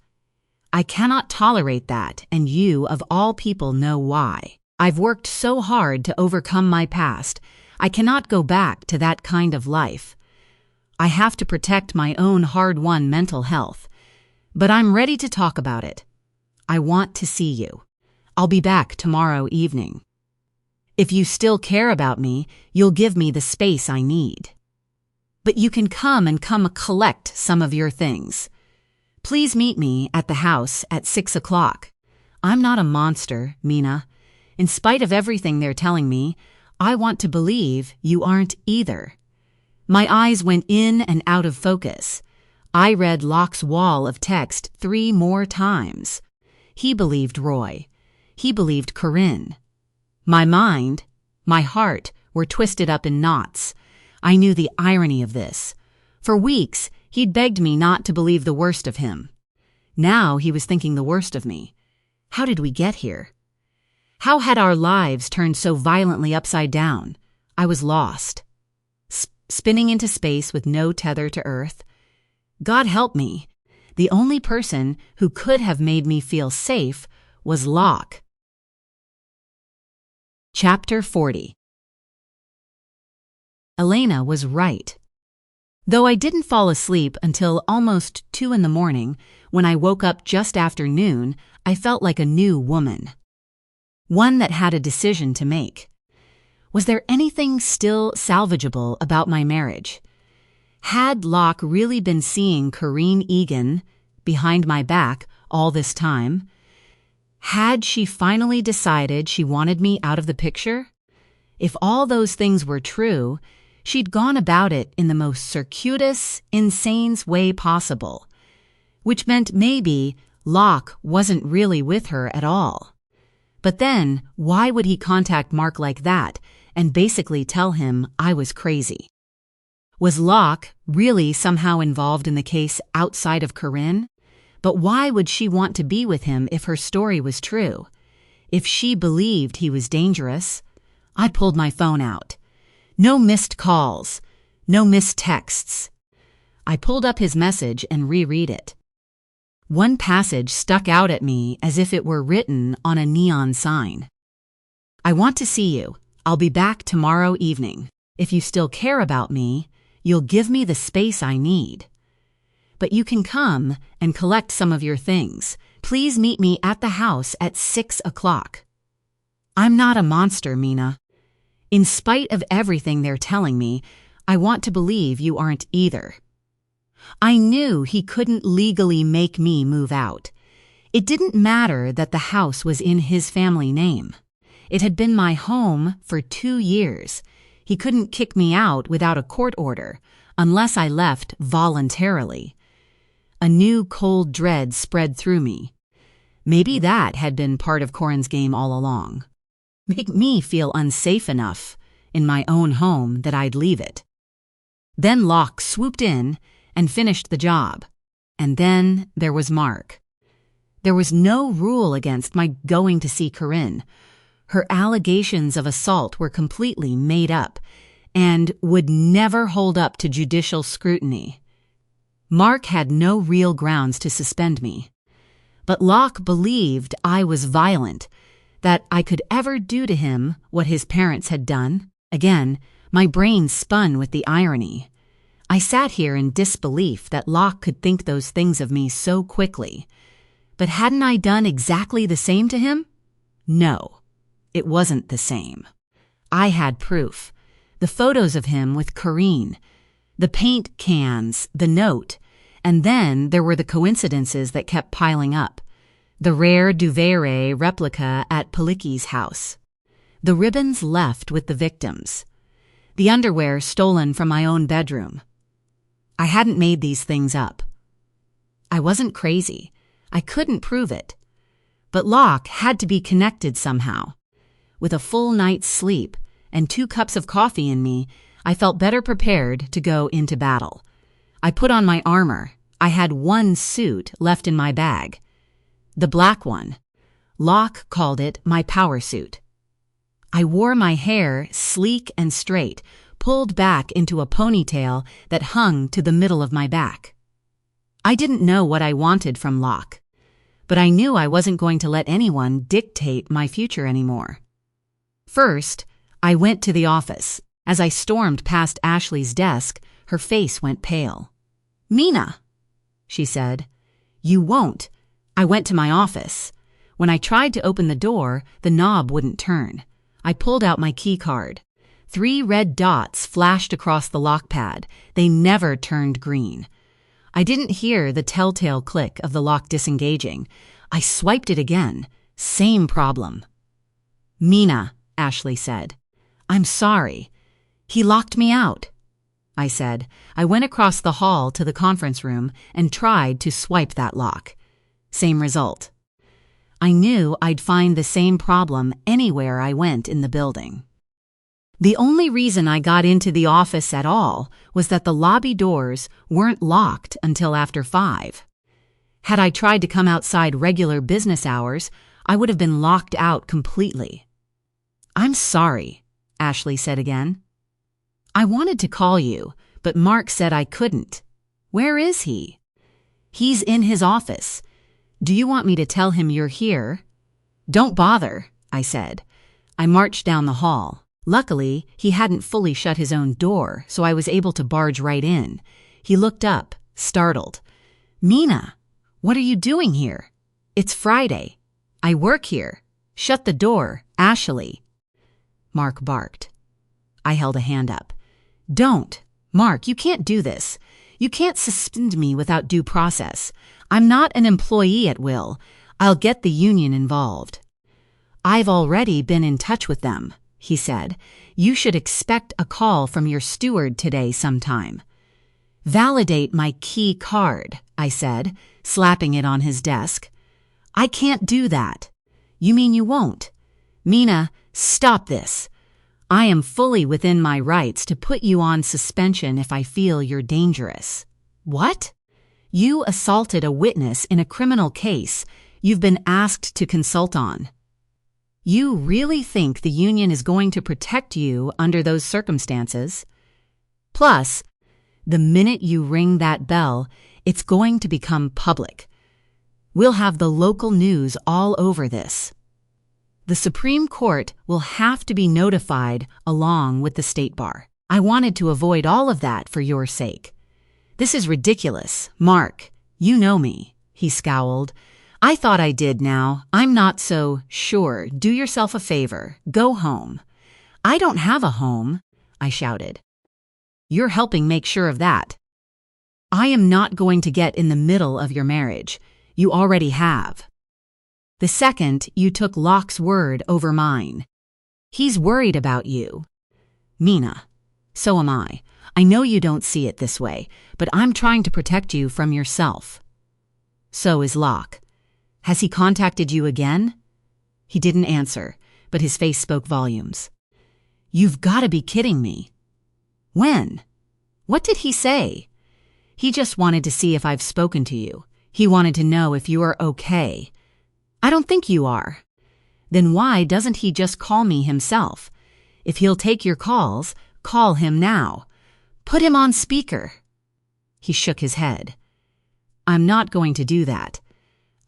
I cannot tolerate that, and you, of all people, know why. I've worked so hard to overcome my past. I cannot go back to that kind of life. I have to protect my own hard-won mental health. But I'm ready to talk about it. I want to see you. I'll be back tomorrow evening. If you still care about me, you'll give me the space I need. But but you can come collect some of your things. Please meet me at the house at 6 o'clock. I'm not a monster, Mina. In spite of everything they're telling me, I want to believe you aren't either." My eyes went in and out of focus. I read Locke's wall of text 3 more times. He believed Roy. He believed Corinne. My mind, my heart were twisted up in knots. I knew the irony of this. For weeks, he'd begged me not to believe the worst of him. Now he was thinking the worst of me. How did we get here? How had our lives turned so violently upside down? I was lost. Spinning into space with no tether to Earth. God help me. The only person who could have made me feel safe was Locke. Chapter 40. Elena was right. Though I didn't fall asleep until almost 2 in the morning, when I woke up just after noon, I felt like a new woman. One that had a decision to make. Was there anything still salvageable about my marriage? Had Locke really been seeing Corinne Egan behind my back all this time? Had she finally decided she wanted me out of the picture? If all those things were true, she'd gone about it in the most circuitous, insane way possible, which meant maybe Locke wasn't really with her at all. But then, why would he contact Mark like that and basically tell him I was crazy? Was Locke really somehow involved in the case outside of Corinne? But why would she want to be with him if her story was true? If she believed he was dangerous? I pulled my phone out. No missed calls. No missed texts. I pulled up his message and reread it. One passage stuck out at me as if it were written on a neon sign. "I want to see you. I'll be back tomorrow evening. If you still care about me, you'll give me the space I need. But you can come and collect some of your things. Please meet me at the house at 6 o'clock. I'm not a monster, Mina. In spite of everything they're telling me, I want to believe you aren't either." I knew he couldn't legally make me move out. It didn't matter that the house was in his family name. It had been my home for 2 years. He couldn't kick me out without a court order, unless I left voluntarily. A new cold dread spread through me. Maybe that had been part of Corinne's game all along. Make me feel unsafe enough in my own home that I'd leave it. Then Locke swooped in and finished the job. And then there was Mark. There was no rule against my going to see Corinne. Her allegations of assault were completely made up and would never hold up to judicial scrutiny. Mark had no real grounds to suspend me. But Locke believed I was violent, that I could ever do to him what his parents had done. Again, my brain spun with the irony. I sat here in disbelief that Locke could think those things of me so quickly. But hadn't I done exactly the same to him? No, it wasn't the same. I had proof. The photos of him with Corinne, the paint cans, the note, and then there were the coincidences that kept piling up. The rare Duveyre replica at Palicki's house. The ribbons left with the victims. The underwear stolen from my own bedroom. I hadn't made these things up. I wasn't crazy. I couldn't prove it. But Locke had to be connected somehow. With a full night's sleep and 2 cups of coffee in me, I felt better prepared to go into battle. I put on my armor. I had 1 suit left in my bag. The black one. Locke called it my power suit. I wore my hair sleek and straight, pulled back into a ponytail that hung to the middle of my back. I didn't know what I wanted from Locke, but I knew I wasn't going to let anyone dictate my future anymore. First, I went to the office. As I stormed past Ashley's desk, her face went pale. "Mina," she said. "You won't." I went to my office. When I tried to open the door, the knob wouldn't turn. I pulled out my key card. 3 red dots flashed across the lock pad. They never turned green. I didn't hear the telltale click of the lock disengaging. I swiped it again. Same problem. "Mina," Ashley said. "I'm sorry. He locked me out," I said. I went across the hall to the conference room and tried to swipe that lock. Same result. I knew I'd find the same problem anywhere I went in the building. The only reason I got into the office at all was that the lobby doors weren't locked until after 5. Had I tried to come outside regular business hours, I would have been locked out completely. "I'm sorry," Ashley said again. "I wanted to call you, but Mark said I couldn't. Where is he?" "He's in his office. Do you want me to tell him you're here?" "Don't bother," I said. I marched down the hall. Luckily, he hadn't fully shut his own door, so I was able to barge right in. He looked up, startled. "Mina, what are you doing here? It's Friday. I work here. Shut the door, Ashley." Mark barked. I held a hand up. "Don't. Mark, you can't do this. You can't suspend me without due process. I'm not an employee at will. I'll get the union involved." "I've already been in touch with them," he said. "You should expect a call from your steward today sometime." "Validate my key card," I said, slapping it on his desk. "I can't do that." "You mean you won't?" "Mina, stop this. I am fully within my rights to put you on suspension if I feel you're dangerous." "What?" "You assaulted a witness in a criminal case you've been asked to consult on. You really think the union is going to protect you under those circumstances? Plus, the minute you ring that bell, it's going to become public. We'll have the local news all over this. The Supreme Court will have to be notified along with the State Bar. I wanted to avoid all of that for your sake. This is ridiculous. Mark, you know me." He scowled. "I thought I did now. I'm not so sure. Do yourself a favor. Go home." "I don't have a home," I shouted. "You're helping make sure of that. I am not going to get in the middle of your marriage. You already have. The second you took Locke's word over mine. He's worried about you." "Mina, so am I. I know you don't see it this way, but I'm trying to protect you from yourself." "So is Locke. Has he contacted you again?" He didn't answer, but his face spoke volumes. "You've got to be kidding me." "When? What did he say?" "He just wanted to see if I've spoken to you. He wanted to know if you are okay." "I don't think you are." "Then why doesn't he just call me himself? If he'll take your calls, call him now. Put him on speaker." He shook his head. "I'm not going to do that."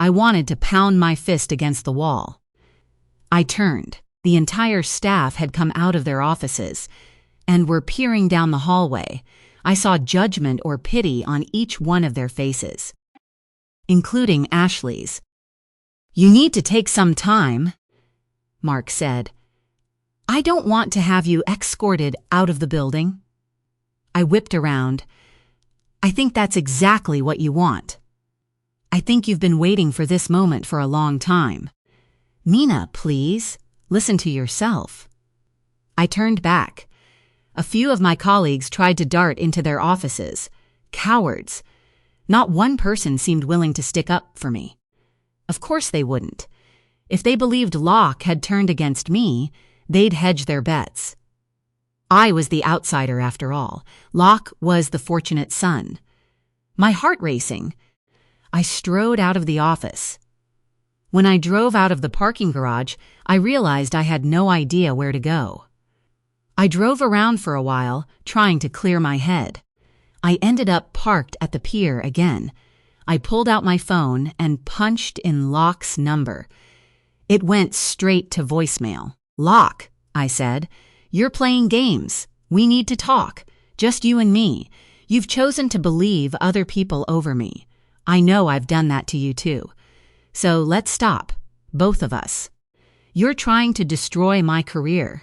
I wanted to pound my fist against the wall. I turned. The entire staff had come out of their offices and were peering down the hallway. I saw judgment or pity on each one of their faces, including Ashley's. "You need to take some time," Mark said. "I don't want to have you escorted out of the building." I whipped around. "I think that's exactly what you want. I think you've been waiting for this moment for a long time. Mina, please, listen to yourself." I turned back. A few of my colleagues tried to dart into their offices. Cowards. Not one person seemed willing to stick up for me. Of course they wouldn't. If they believed Locke had turned against me, they'd hedge their bets. I was the outsider after all. Locke was the fortunate son. My heart racing, I strode out of the office. When I drove out of the parking garage, I realized I had no idea where to go. I drove around for a while, trying to clear my head. I ended up parked at the pier again. I pulled out my phone and punched in Locke's number. It went straight to voicemail. "Locke," I said, "you're playing games. We need to talk. Just you and me. You've chosen to believe other people over me. I know I've done that to you too. So let's stop, both of us. You're trying to destroy my career."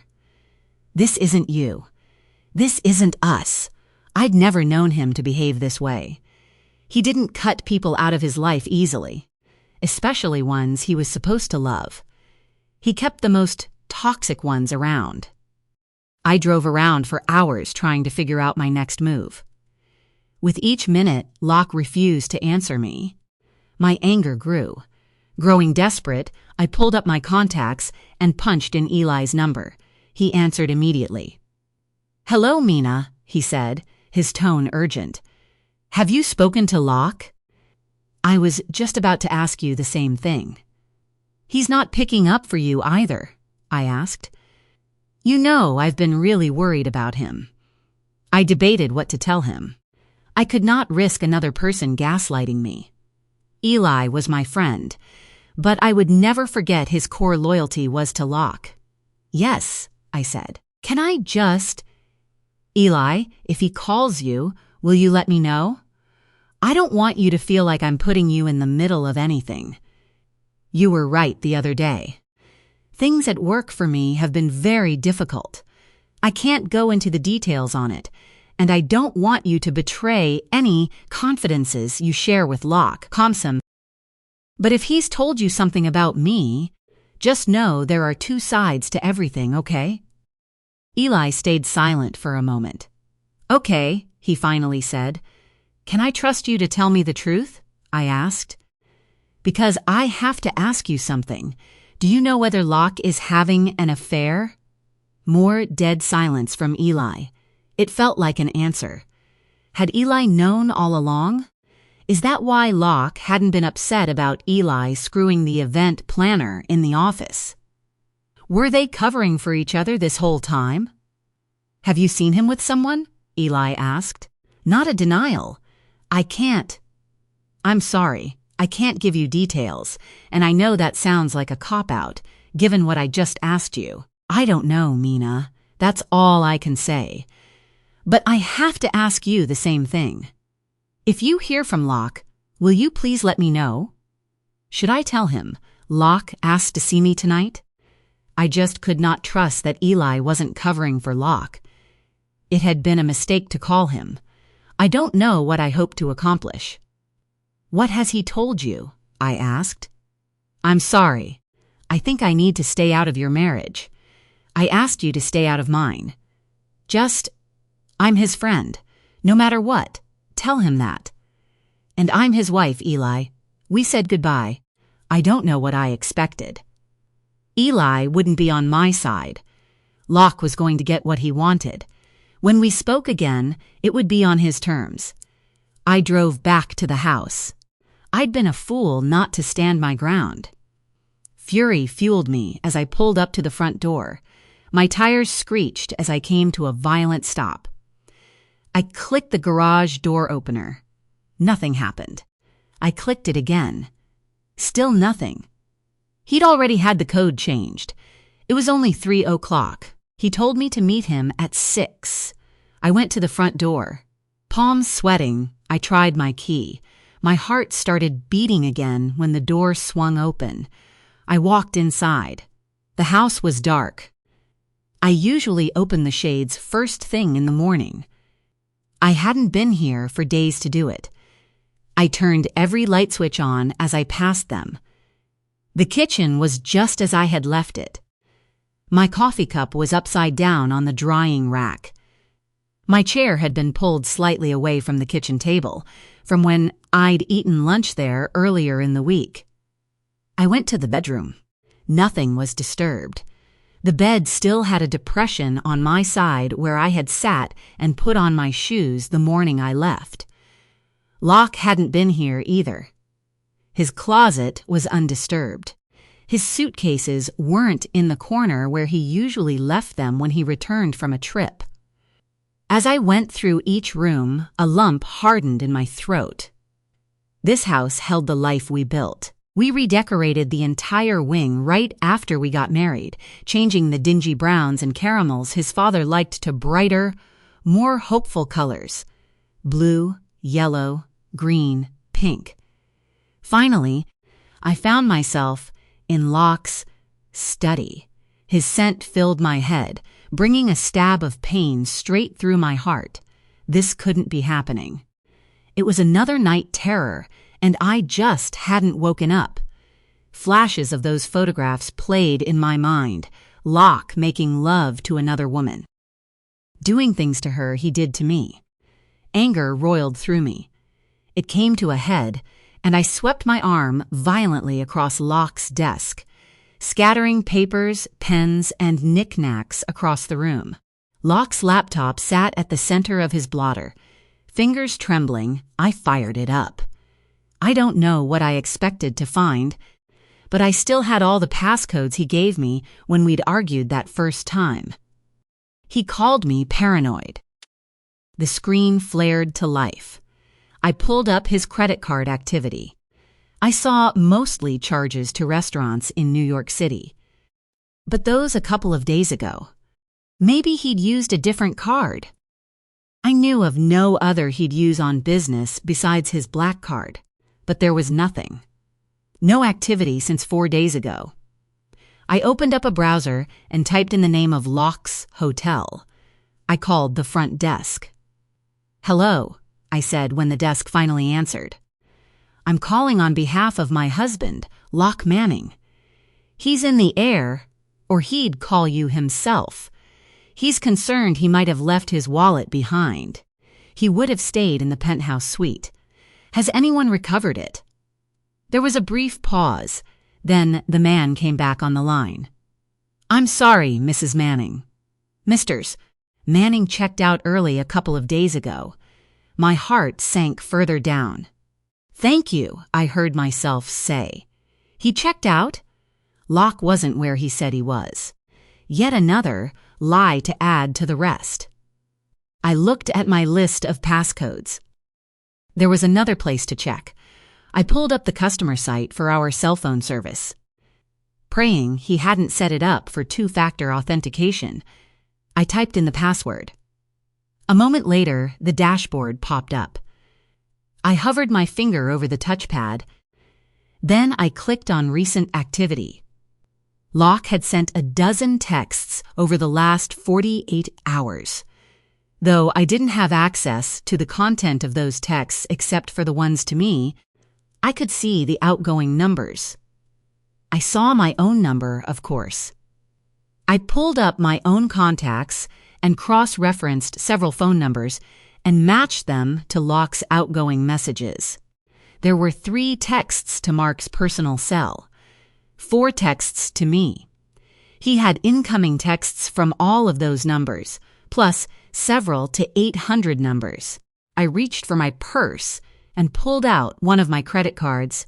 This isn't you. This isn't us. I'd never known him to behave this way. He didn't cut people out of his life easily, especially ones he was supposed to love. He kept the most toxic ones around. I drove around for hours trying to figure out my next move. With each minute, Locke refused to answer me. My anger grew. Growing desperate, I pulled up my contacts and punched in Eli's number. He answered immediately. "Hello, Mina," he said, his tone urgent. "Have you spoken to Locke?" "I was just about to ask you the same thing." "He's not picking up for you either," I asked. "You know I've been really worried about him." I debated what to tell him. I could not risk another person gaslighting me. Eli was my friend, but I would never forget his core loyalty was to Locke. "Yes," I said. "Can I just—" "Eli, if he calls you, will you let me know? I don't want you to feel like I'm putting you in the middle of anything. You were right the other day. Things at work for me have been very difficult. I can't go into the details on it, and I don't want you to betray any confidences you share with Locke, Comsum. But if he's told you something about me, just know there are two sides to everything, okay?" Eli stayed silent for a moment. "Okay," he finally said. "Can I trust you to tell me the truth?" I asked. "Because I have to ask you something. Do you know whether Locke is having an affair?" More dead silence from Eli. It felt like an answer. Had Eli known all along? Is that why Locke hadn't been upset about Eli screwing the event planner in the office? Were they covering for each other this whole time? "Have you seen him with someone?" Eli asked. Not a denial. "I can't." "I'm sorry. I can't give you details, and I know that sounds like a cop-out, given what I just asked you. I don't know, Mina. That's all I can say. But I have to ask you the same thing. If you hear from Locke, will you please let me know? Should I tell him Locke asked to see me tonight? I just could not trust that Eli wasn't covering for Locke. It had been a mistake to call him. I don't know what I hope to accomplish." "What has he told you?" I asked. "I'm sorry. I think I need to stay out of your marriage. I asked you to stay out of mine. I'm his friend. No matter what, tell him that. And I'm his wife, Eli. We said goodbye. I don't know what I expected." Eli wouldn't be on my side. Locke was going to get what he wanted. When we spoke again, it would be on his terms. I drove back to the house. I'd been a fool not to stand my ground. Fury fueled me as I pulled up to the front door. My tires screeched as I came to a violent stop. I clicked the garage door opener. Nothing happened. I clicked it again. Still nothing. He'd already had the code changed. It was only 3:00. He told me to meet him at 6. I went to the front door. Palms sweating, I tried my key. My heart started beating again when the door swung open. I walked inside. The house was dark. I usually open the shades first thing in the morning. I hadn't been here for days to do it. I turned every light switch on as I passed them. The kitchen was just as I had left it. My coffee cup was upside down on the drying rack. My chair had been pulled slightly away from the kitchen table, from when I'd eaten lunch there earlier in the week. I went to the bedroom. Nothing was disturbed. The bed still had a depression on my side where I had sat and put on my shoes the morning I left. Locke hadn't been here either. His closet was undisturbed. His suitcases weren't in the corner where he usually left them when he returned from a trip. As I went through each room, a lump hardened in my throat. This house held the life we built. We redecorated the entire wing right after we got married, changing the dingy browns and caramels his father liked to brighter, more hopeful colors: blue, yellow, green, pink. Finally, I found myself in Locke's study. His scent filled my head, bringing a stab of pain straight through my heart. This couldn't be happening. It was another night terror, and I just hadn't woken up. Flashes of those photographs played in my mind, Locke making love to another woman. Doing things to her he did to me. Anger roiled through me. It came to a head, and I swept my arm violently across Locke's desk, scattering papers, pens, and knickknacks across the room. Locke's laptop sat at the center of his blotter. Fingers trembling, I fired it up. I don't know what I expected to find, but I still had all the passcodes he gave me when we'd argued that first time. He called me paranoid. The screen flared to life. I pulled up his credit card activity. I saw mostly charges to restaurants in New York City. But those a couple of days ago. Maybe he'd used a different card. I knew of no other he'd use on business besides his black card, but there was nothing. No activity since 4 days ago. I opened up a browser and typed in the name of Locke's Hotel. I called the front desk. "Hello," I said when the desk finally answered. "I'm calling on behalf of my husband, Locke Manning. He's in the air, or he'd call you himself. He's concerned he might have left his wallet behind. He would have stayed in the penthouse suite. Has anyone recovered it?" There was a brief pause. Then the man came back on the line. "I'm sorry, Mrs. Manning." "Misters, Manning checked out early a couple of days ago." My heart sank further down. "Thank you," I heard myself say. He checked out? Locke wasn't where he said he was. Yet another lie to add to the rest. I looked at my list of passcodes. There was another place to check. I pulled up the customer site for our cell phone service. Praying he hadn't set it up for two-factor authentication, I typed in the password. A moment later, the dashboard popped up. I hovered my finger over the touchpad. Then I clicked on recent activity. Locke had sent a dozen texts over the last 48 hours. Though I didn't have access to the content of those texts except for the ones to me, I could see the outgoing numbers. I saw my own number, of course. I pulled up my own contacts and cross-referenced several phone numbers and matched them to Locke's outgoing messages. There were 3 texts to Mark's personal cell, 4 texts to me. He had incoming texts from all of those numbers, plus several to 800 numbers. I reached for my purse and pulled out one of my credit cards.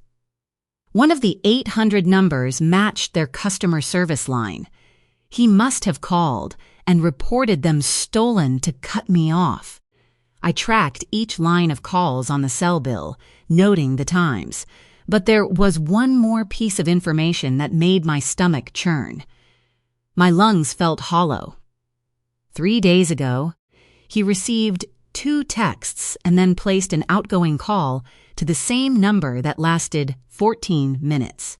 One of the 800 numbers matched their customer service line. He must have called and reported them stolen to cut me off. I tracked each line of calls on the cell bill, noting the times, but there was one more piece of information that made my stomach churn. My lungs felt hollow. 3 days ago, he received 2 texts and then placed an outgoing call to the same number that lasted 14 minutes.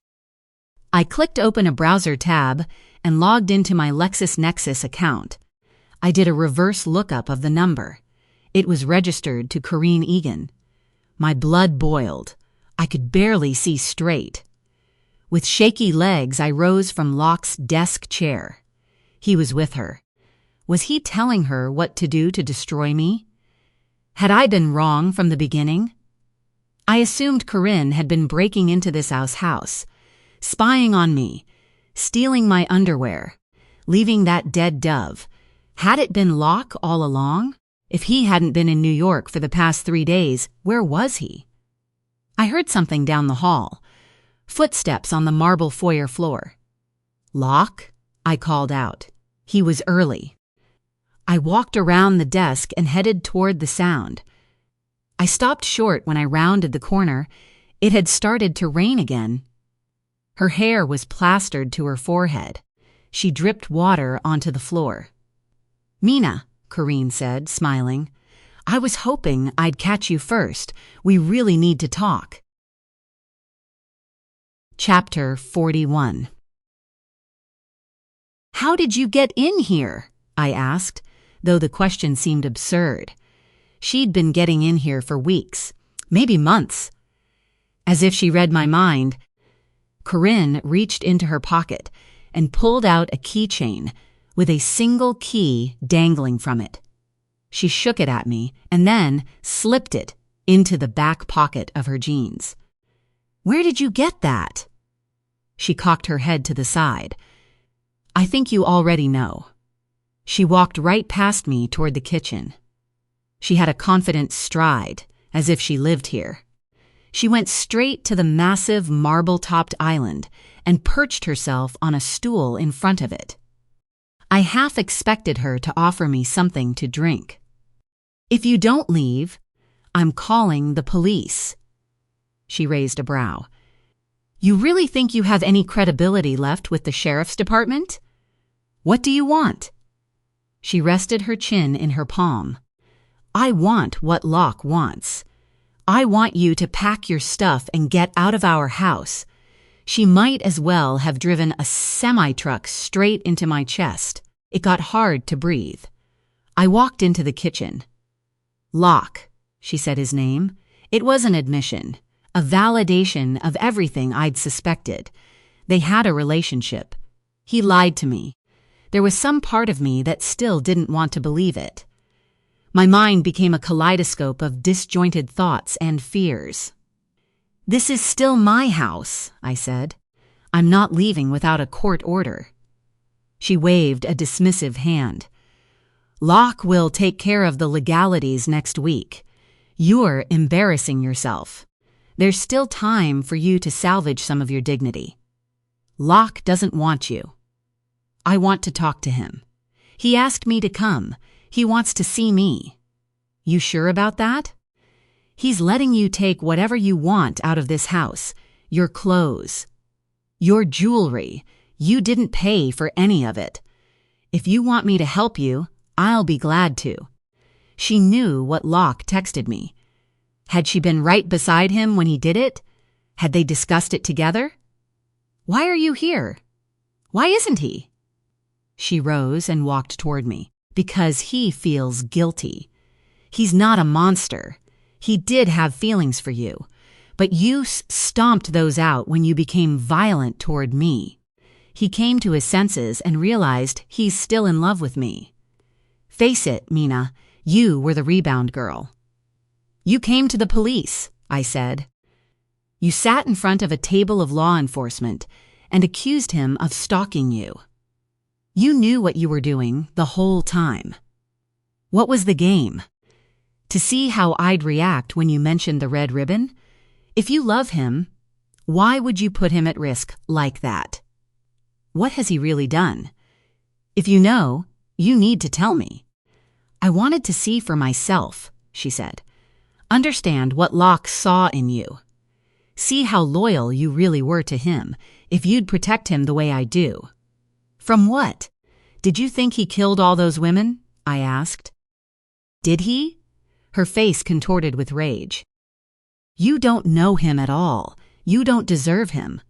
I clicked open a browser tab and logged into my LexisNexis account. I did a reverse lookup of the number. It was registered to Corinne Egan. My blood boiled. I could barely see straight. With shaky legs, I rose from Locke's desk chair. He was with her. Was he telling her what to do to destroy me? Had I been wrong from the beginning? I assumed Corinne had been breaking into this house, spying on me, stealing my underwear, leaving that dead dove. Had it been Locke all along? If he hadn't been in New York for the past 3 days, where was he? I heard something down the hall. Footsteps on the marble foyer floor. "Locke?" I called out. He was early. I walked around the desk and headed toward the sound. I stopped short when I rounded the corner. It had started to rain again. Her hair was plastered to her forehead. She dripped water onto the floor. "Mina," Corinne said, smiling, "I was hoping I'd catch you first. We really need to talk." Chapter 41. "How did you get in here?" I asked, though the question seemed absurd. She'd been getting in here for weeks, maybe months. As if she read my mind, Corinne reached into her pocket and pulled out a keychain with a single key dangling from it. She shook it at me and then slipped it into the back pocket of her jeans. "Where did you get that?" She cocked her head to the side. "I think you already know." She walked right past me toward the kitchen. She had a confident stride, as if she lived here. She went straight to the massive marble-topped island and perched herself on a stool in front of it. I half expected her to offer me something to drink. "If you don't leave, I'm calling the police." She raised a brow. "You really think you have any credibility left with the sheriff's department? What do you want?" She rested her chin in her palm. "I want what Locke wants. I want you to pack your stuff and get out of our house." She might as well have driven a semi-truck straight into my chest. It got hard to breathe. I walked into the kitchen. "Locke," she said his name. It was an admission, a validation of everything I'd suspected. They had a relationship. He lied to me. There was some part of me that still didn't want to believe it. My mind became a kaleidoscope of disjointed thoughts and fears. "This is still my house," I said. "I'm not leaving without a court order." She waved a dismissive hand. "Locke will take care of the legalities next week. You're embarrassing yourself. There's still time for you to salvage some of your dignity. Locke doesn't want you." "I want to talk to him. He asked me to come. He wants to see me." "You sure about that?" "He's letting you take whatever you want out of this house. Your clothes. Your jewelry. You didn't pay for any of it. If you want me to help you, I'll be glad to." She knew what Locke texted me. Had she been right beside him when he did it? Had they discussed it together? "Why are you here? Why isn't he?" She rose and walked toward me. "Because he feels guilty. He's not a monster. He did have feelings for you, but you stomped those out when you became violent toward me. He came to his senses and realized he's still in love with me. Face it, Mina, you were the rebound girl." "You came to the police," I said. "You sat in front of a table of law enforcement and accused him of stalking you. You knew what you were doing the whole time. What was the game? To see how I'd react when you mentioned the red ribbon? If you love him, why would you put him at risk like that? What has he really done? If you know, you need to tell me." "I wanted to see for myself," she said. "Understand what Locke saw in you. See how loyal you really were to him if you'd protect him the way I do." "From what? Did you think he killed all those women?" I asked. "Did he?" Her face contorted with rage. "You don't know him at all. You don't deserve him.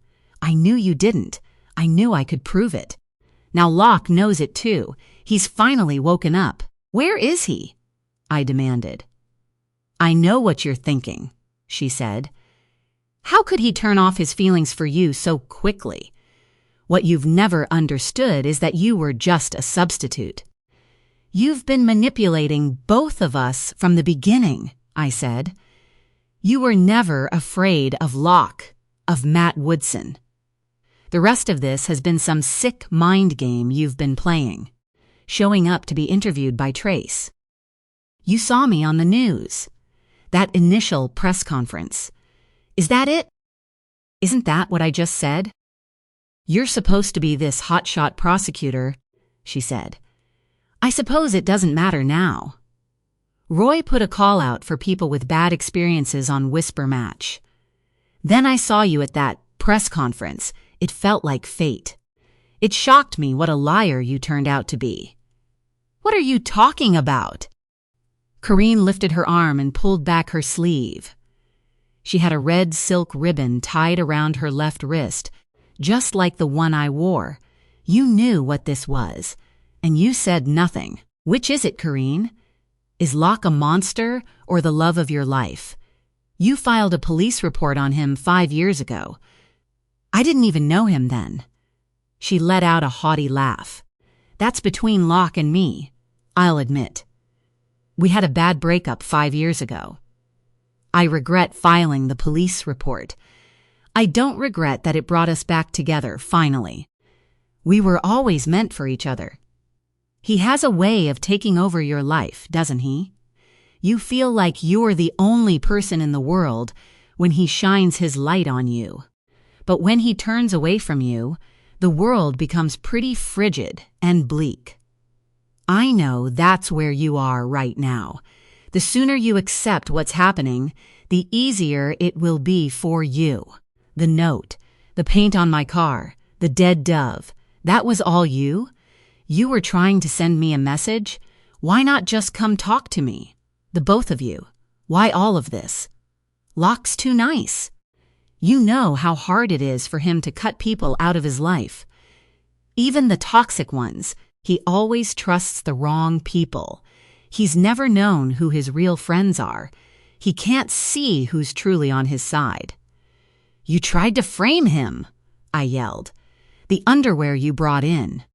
I knew you didn't. I knew I could prove it. Now Locke knows it too. He's finally woken up. Where is he?" I demanded. "I know what you're thinking," she said. "How could he turn off his feelings for you so quickly? What you've never understood is that you were just a substitute." "You've been manipulating both of us from the beginning," I said. "You were never afraid of Locke, of Matt Woodson. The rest of this has been some sick mind game you've been playing, showing up to be interviewed by Trace. You saw me on the news. That initial press conference. Is that it? Isn't that what I just said? You're supposed to be this hotshot prosecutor," she said. "I suppose it doesn't matter now. Roy put a call out for people with bad experiences on Whisper Match. Then I saw you at that press conference. It felt like fate. It shocked me what a liar you turned out to be." "What are you talking about?" Corinne lifted her arm and pulled back her sleeve. She had a red silk ribbon tied around her left wrist, just like the one I wore. "You knew what this was. And you said nothing. Which is it, Karine? Is Locke a monster or the love of your life? You filed a police report on him 5 years ago. I didn't even know him then. She let out a haughty laugh. That's between Locke and me, I'll admit. We had a bad breakup 5 years ago. I regret filing the police report. I don't regret that it brought us back together, finally. We were always meant for each other. He has a way of taking over your life, doesn't he? You feel like you're the only person in the world when he shines his light on you. But when he turns away from you, the world becomes pretty frigid and bleak. I know that's where you are right now. The sooner you accept what's happening, the easier it will be for you. The note, the paint on my car, the dead dove, that was all you? You were trying to send me a message? Why not just come talk to me? The both of you. Why all of this? Locke's too nice. You know how hard it is for him to cut people out of his life. Even the toxic ones, he always trusts the wrong people. He's never known who his real friends are. He can't see who's truly on his side. You tried to frame him, I yelled. The underwear you brought in.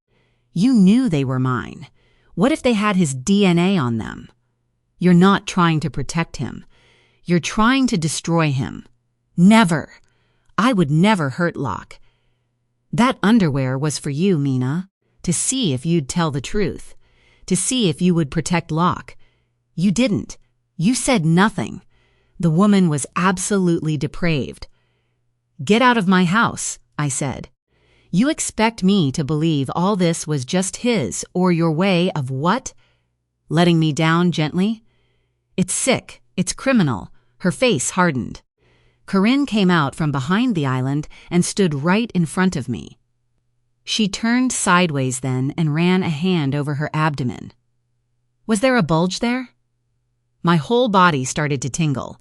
You knew they were mine. What if they had his DNA on them? You're not trying to protect him. You're trying to destroy him. Never. I would never hurt Locke. That underwear was for you, Mina, to see if you'd tell the truth, to see if you would protect Locke. You didn't. You said nothing. The woman was absolutely depraved. Get out of my house, I said. You expect me to believe all this was just his or your way of what? Letting me down gently? It's sick. It's criminal. Her face hardened. Corinne came out from behind the island and stood right in front of me. She turned sideways then and ran a hand over her abdomen. Was there a bulge there? My whole body started to tingle.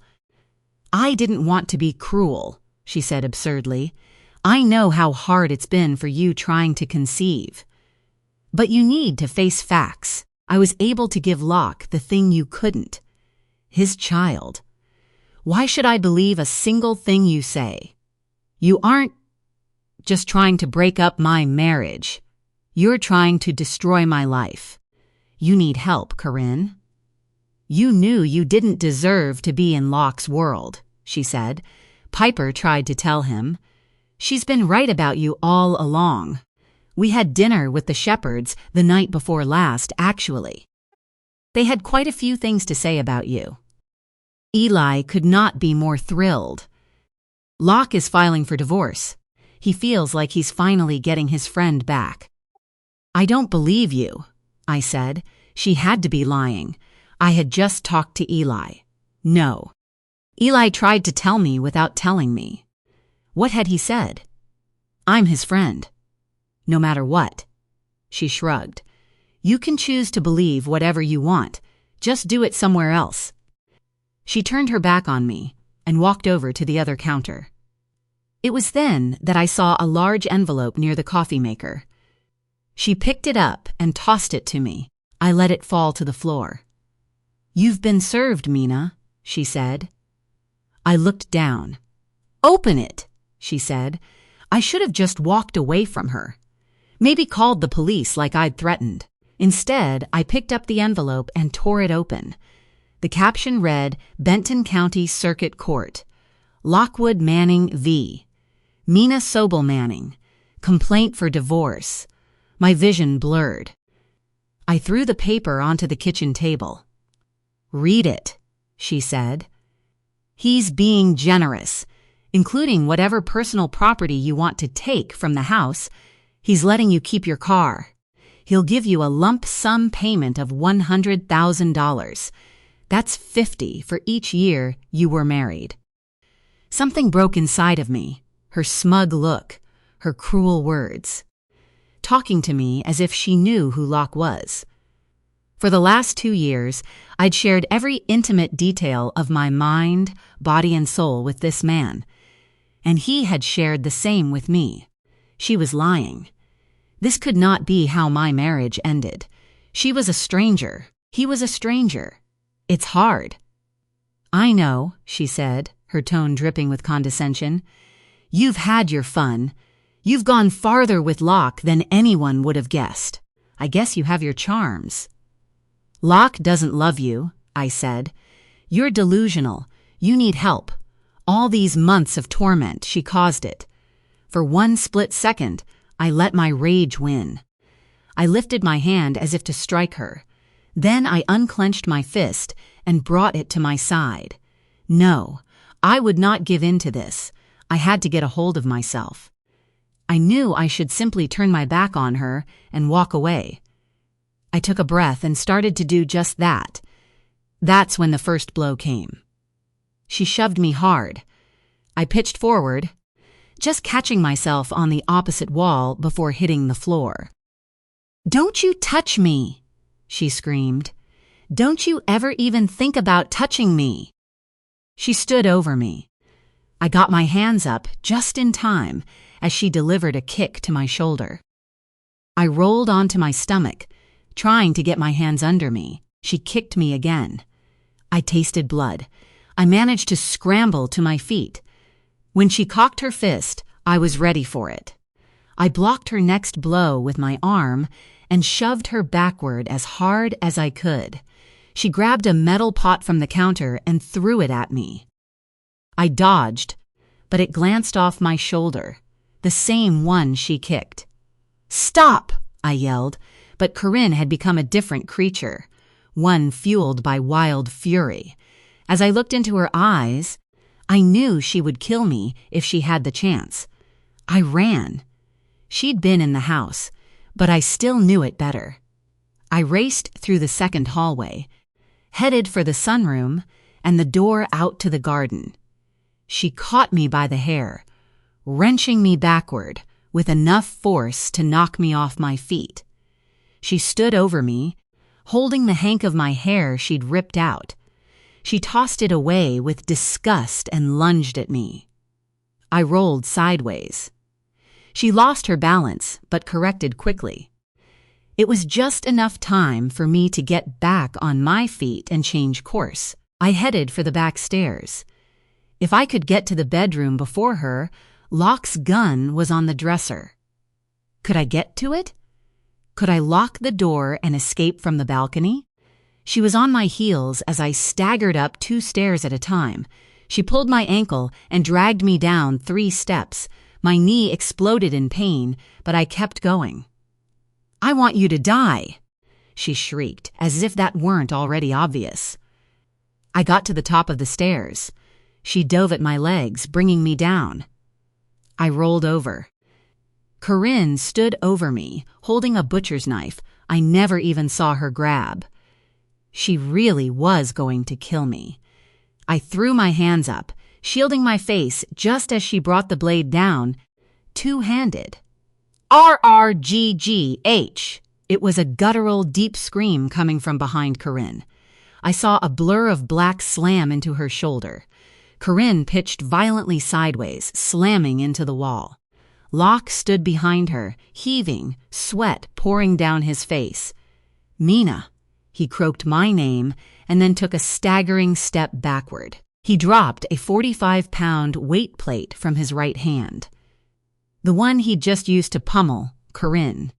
I didn't want to be cruel, she said absurdly. I know how hard it's been for you trying to conceive. But you need to face facts. I was able to give Locke the thing you couldn't. His child. Why should I believe a single thing you say? You aren't just trying to break up my marriage. You're trying to destroy my life. You need help, Corinne. You knew you didn't deserve to be in Locke's world, she said. Piper tried to tell him. She's been right about you all along. We had dinner with the Shepherds the night before last, actually. They had quite a few things to say about you. Eli could not be more thrilled. Locke is filing for divorce. He feels like he's finally getting his friend back. I don't believe you, I said. She had to be lying. I had just talked to Eli. No. Eli tried to tell me without telling me. What had he said? I'm his friend. No matter what. She shrugged. You can choose to believe whatever you want. Just do it somewhere else. She turned her back on me and walked over to the other counter. It was then that I saw a large envelope near the coffee maker. She picked it up and tossed it to me. I let it fall to the floor. You've been served, Mina, she said. I looked down. Open it, she said. I should have just walked away from her. Maybe called the police like I'd threatened. Instead, I picked up the envelope and tore it open. The caption read, Benton County Circuit Court. Lockwood Manning v. Mina Sobel Manning. Complaint for divorce. My vision blurred. I threw the paper onto the kitchen table. Read it, she said. He's being generous, including whatever personal property you want to take from the house. He's letting you keep your car. He'll give you a lump sum payment of $100,000. That's $50,000 for each year you were married. Something broke inside of me, her smug look, her cruel words. Talking to me as if she knew who Locke was. For the last 2 years, I'd shared every intimate detail of my mind, body, and soul with this man. And he had shared the same with me. She was lying. This could not be how my marriage ended. She was a stranger. He was a stranger. It's hard. I know, she said, her tone dripping with condescension. You've had your fun. You've gone farther with Locke than anyone would have guessed. I guess you have your charms. Locke doesn't love you, I said. You're delusional. You need help. All these months of torment, she caused it. For one split second, I let my rage win. I lifted my hand as if to strike her. Then I unclenched my fist and brought it to my side. No, I would not give in to this. I had to get a hold of myself. I knew I should simply turn my back on her and walk away. I took a breath and started to do just that. That's when the first blow came. She shoved me hard. I pitched forward, just catching myself on the opposite wall before hitting the floor. "Don't you touch me!" she screamed. "Don't you ever even think about touching me!" She stood over me. I got my hands up just in time as she delivered a kick to my shoulder. I rolled onto my stomach, trying to get my hands under me. She kicked me again. I tasted blood. I managed to scramble to my feet. When she cocked her fist, I was ready for it. I blocked her next blow with my arm and shoved her backward as hard as I could. She grabbed a metal pot from the counter and threw it at me. I dodged, but it glanced off my shoulder, the same one she kicked. "Stop!" I yelled, but Corinne had become a different creature, one fueled by wild fury. As I looked into her eyes, I knew she would kill me if she had the chance. I ran. She'd been in the house, but I still knew it better. I raced through the second hallway, headed for the sunroom and the door out to the garden. She caught me by the hair, wrenching me backward with enough force to knock me off my feet. She stood over me, holding the hank of my hair she'd ripped out. She tossed it away with disgust and lunged at me. I rolled sideways. She lost her balance, but corrected quickly. It was just enough time for me to get back on my feet and change course. I headed for the back stairs. If I could get to the bedroom before her, Locke's gun was on the dresser. Could I get to it? Could I lock the door and escape from the balcony? She was on my heels as I staggered up 2 stairs at a time. She pulled my ankle and dragged me down 3 steps. My knee exploded in pain, but I kept going. "I want you to die," she shrieked, as if that weren't already obvious. I got to the top of the stairs. She dove at my legs, bringing me down. I rolled over. Corinne stood over me, holding a butcher's knife I never even saw her grab. She really was going to kill me. I threw my hands up, shielding my face just as she brought the blade down, 2-handed. RRGGH! It was a guttural, deep scream coming from behind Corinne. I saw a blur of black slam into her shoulder. Corinne pitched violently sideways, slamming into the wall. Locke stood behind her, heaving, sweat pouring down his face. "Mina." He croaked my name and then took a staggering step backward. He dropped a 45-pound weight plate from his right hand, the one he'd just used to pummel Corinne.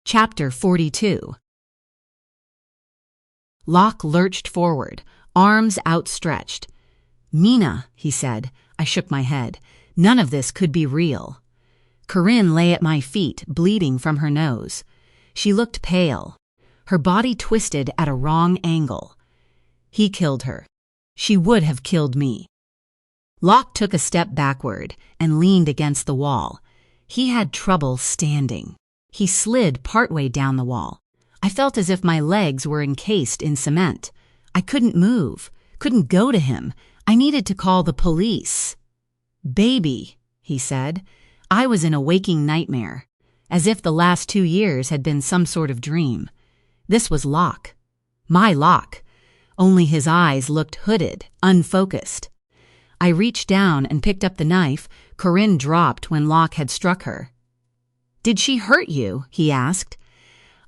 Chapter 42. Locke lurched forward, arms outstretched. "Mina," he said. I shook my head. None of this could be real. Corinne lay at my feet, bleeding from her nose. She looked pale, her body twisted at a wrong angle. He killed her. She would have killed me. Locke took a step backward and leaned against the wall. He had trouble standing. He slid partway down the wall. I felt as if my legs were encased in cement. I couldn't move, couldn't go to him. I needed to call the police. "Baby," he said. I was in a waking nightmare, as if the last 2 years had been some sort of dream. This was Locke. My Locke. Only his eyes looked hooded, unfocused. I reached down and picked up the knife Corinne dropped when Locke had struck her. "Did she hurt you?" he asked.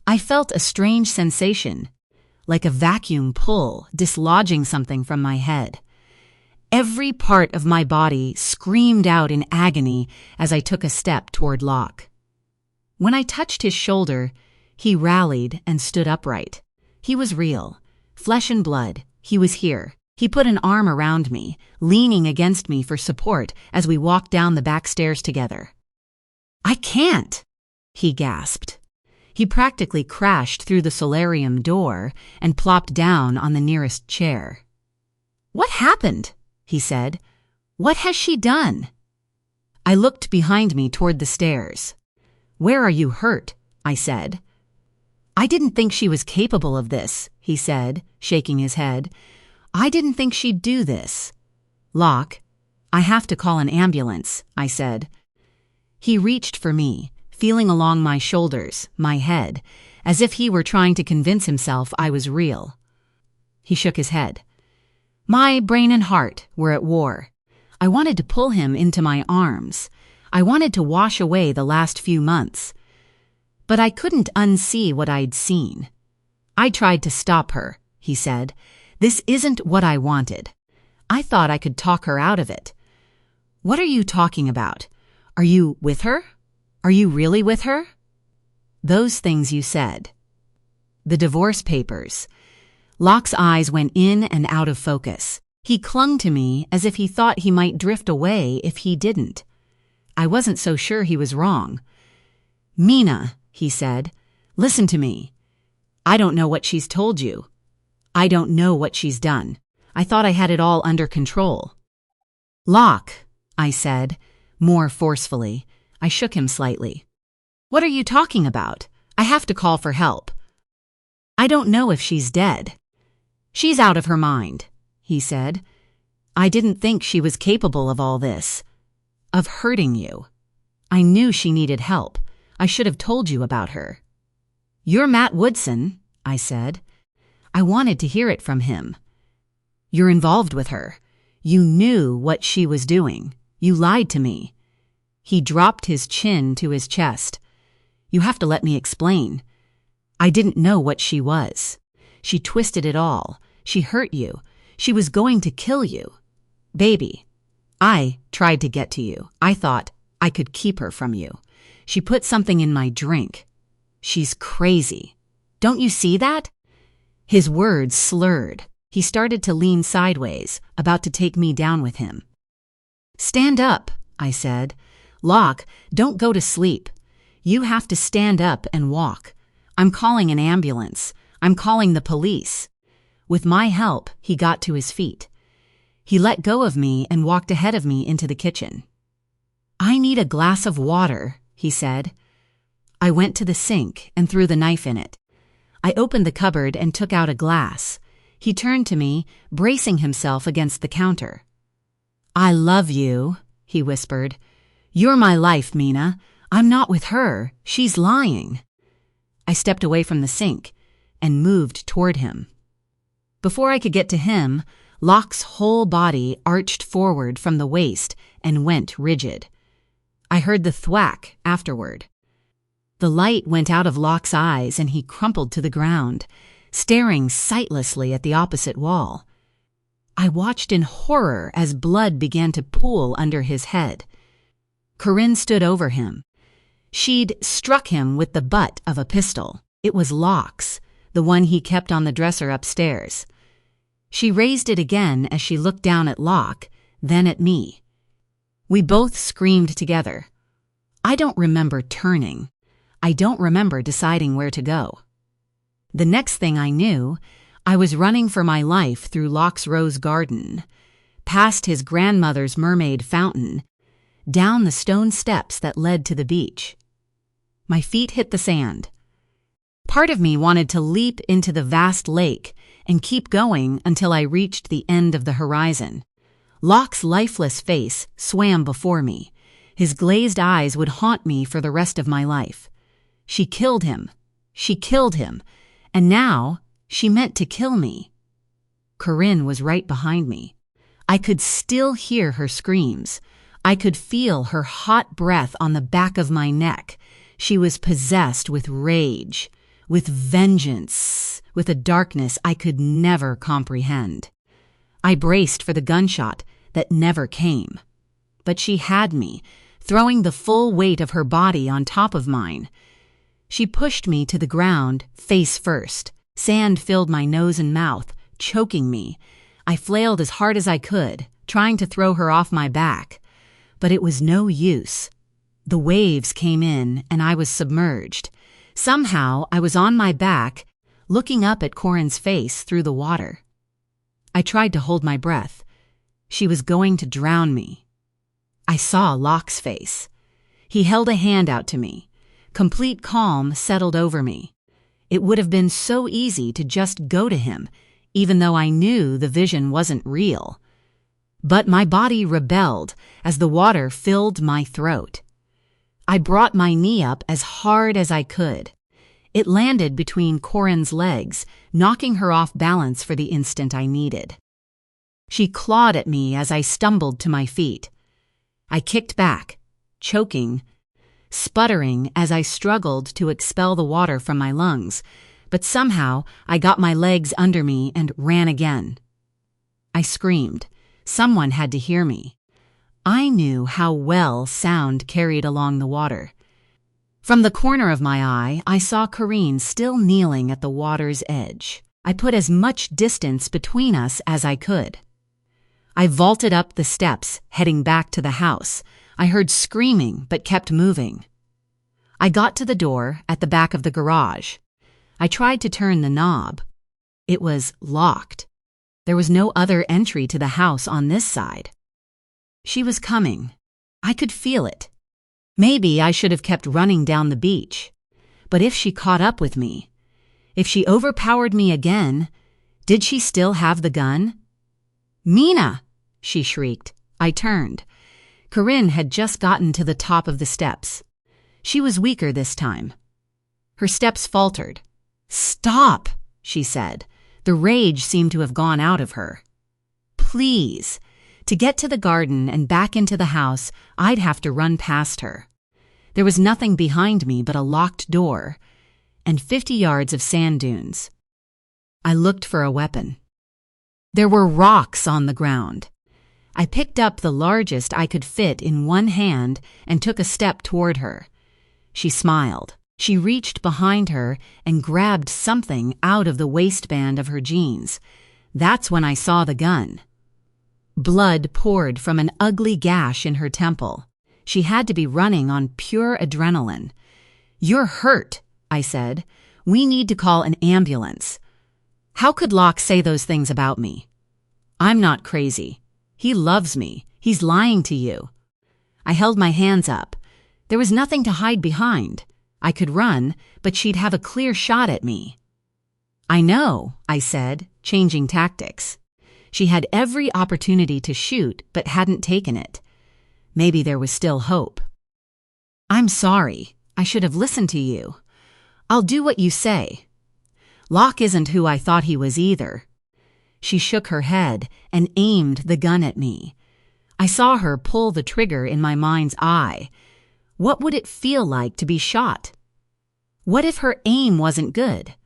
I felt a strange sensation, like a vacuum pull dislodging something from my head. Every part of my body screamed out in agony as I took a step toward Locke. When I touched his shoulder, he rallied and stood upright. He was real. Flesh and blood. He was here. He put an arm around me, leaning against me for support as we walked down the back stairs together. "I can't," he gasped. He practically crashed through the solarium door and plopped down on the nearest chair. "What happened?" he said. "What has she done?" I looked behind me toward the stairs. "Where are you hurt?" I said. "I didn't think she was capable of this," he said, shaking his head. "I didn't think she'd do this." "Locke, I have to call an ambulance," I said. He reached for me, feeling along my shoulders, my head, as if he were trying to convince himself I was real. He shook his head. My brain and heart were at war. I wanted to pull him into my arms. I wanted to wash away the last few months. But I couldn't unsee what I'd seen. "I tried to stop her," he said. "This isn't what I wanted. I thought I could talk her out of it." "What are you talking about? Are you with her? Are you really with her?" "Those things you said." The divorce papers. Locke's eyes went in and out of focus. He clung to me as if he thought he might drift away if he didn't. I wasn't so sure he was wrong. "Mina," he said, "listen to me. I don't know what she's told you. I don't know what she's done. I thought I had it all under control." "Locke," I said, more forcefully. I shook him slightly. "What are you talking about? I have to call for help." "I don't know if she's dead." "She's out of her mind," he said. "I didn't think she was capable of all this. Of hurting you. I knew she needed help. I should have told you about her." "You're Matt Woodson," I said. I wanted to hear it from him. "You're involved with her. You knew what she was doing. You lied to me." He dropped his chin to his chest. "You have to let me explain. I didn't know what she was. She twisted it all. She hurt you. She was going to kill you. Baby, I tried to get to you. I thought I could keep her from you. She put something in my drink. She's crazy. Don't you see that?" His words slurred. He started to lean sideways, about to take me down with him. "Stand up," I said. "Locke, don't go to sleep. You have to stand up and walk. I'm calling an ambulance. I'm calling the police." With my help, he got to his feet. He let go of me and walked ahead of me into the kitchen. "I need a glass of water," he said. I went to the sink and threw the knife in it. I opened the cupboard and took out a glass. He turned to me, bracing himself against the counter. "I love you," he whispered. "You're my life, Mina. I'm not with her. She's lying." I stepped away from the sink and moved toward him. Before I could get to him, Locke's whole body arched forward from the waist and went rigid. I heard the thwack afterward. The light went out of Locke's eyes and he crumpled to the ground, staring sightlessly at the opposite wall. I watched in horror as blood began to pool under his head. Corinne stood over him. She'd struck him with the butt of a pistol. It was Locke's, the one he kept on the dresser upstairs. She raised it again as she looked down at Locke, then at me. We both screamed together. I don't remember turning. I don't remember deciding where to go. The next thing I knew, I was running for my life through Locke's rose garden, past his grandmother's mermaid fountain, down the stone steps that led to the beach. My feet hit the sand. Part of me wanted to leap into the vast lake and keep going until I reached the end of the horizon. Locke's lifeless face swam before me. His glazed eyes would haunt me for the rest of my life. She killed him. She killed him. And now she meant to kill me. Corinne was right behind me. I could still hear her screams. I could feel her hot breath on the back of my neck. She was possessed with rage, with vengeance, with a darkness I could never comprehend. I braced for the gunshot that never came. But she had me, throwing the full weight of her body on top of mine. She pushed me to the ground, face first. Sand filled my nose and mouth, choking me. I flailed as hard as I could, trying to throw her off my back. But it was no use. The waves came in, and I was submerged. Somehow, I was on my back, looking up at Corin's face through the water. I tried to hold my breath. She was going to drown me. I saw Locke's face. He held a hand out to me. Complete calm settled over me. It would have been so easy to just go to him, even though I knew the vision wasn't real. But my body rebelled as the water filled my throat. I brought my knee up as hard as I could. It landed between Corin's legs, knocking her off balance for the instant I needed. She clawed at me as I stumbled to my feet. I kicked back, choking, sputtering as I struggled to expel the water from my lungs, but somehow I got my legs under me and ran again. I screamed. Someone had to hear me. I knew how well sound carried along the water. From the corner of my eye, I saw Corinne still kneeling at the water's edge. I put as much distance between us as I could. I vaulted up the steps, heading back to the house. I heard screaming, but kept moving. I got to the door at the back of the garage. I tried to turn the knob. It was locked. There was no other entry to the house on this side. She was coming. I could feel it. Maybe I should have kept running down the beach. But if she caught up with me, if she overpowered me again, did she still have the gun? "Mina!" she shrieked. I turned. Corinne had just gotten to the top of the steps. She was weaker this time. Her steps faltered. "Stop!" she said. The rage seemed to have gone out of her. "Please." To get to the garden and back into the house, I'd have to run past her. There was nothing behind me but a locked door and 50 yards of sand dunes. I looked for a weapon. There were rocks on the ground. I picked up the largest I could fit in one hand and took a step toward her. She smiled. She reached behind her and grabbed something out of the waistband of her jeans. That's when I saw the gun. Blood poured from an ugly gash in her temple. She had to be running on pure adrenaline. "You're hurt," I said. "We need to call an ambulance." How could Locke say those things about me? I'm not crazy. He loves me. He's lying to you. I held my hands up. There was nothing to hide behind. I could run, but she'd have a clear shot at me. "I know," I said, changing tactics. She had every opportunity to shoot, but hadn't taken it. Maybe there was still hope. "I'm sorry. I should have listened to you. I'll do what you say. Locke isn't who I thought he was either." She shook her head and aimed the gun at me. I saw her pull the trigger in my mind's eye. What would it feel like to be shot? What if her aim wasn't good?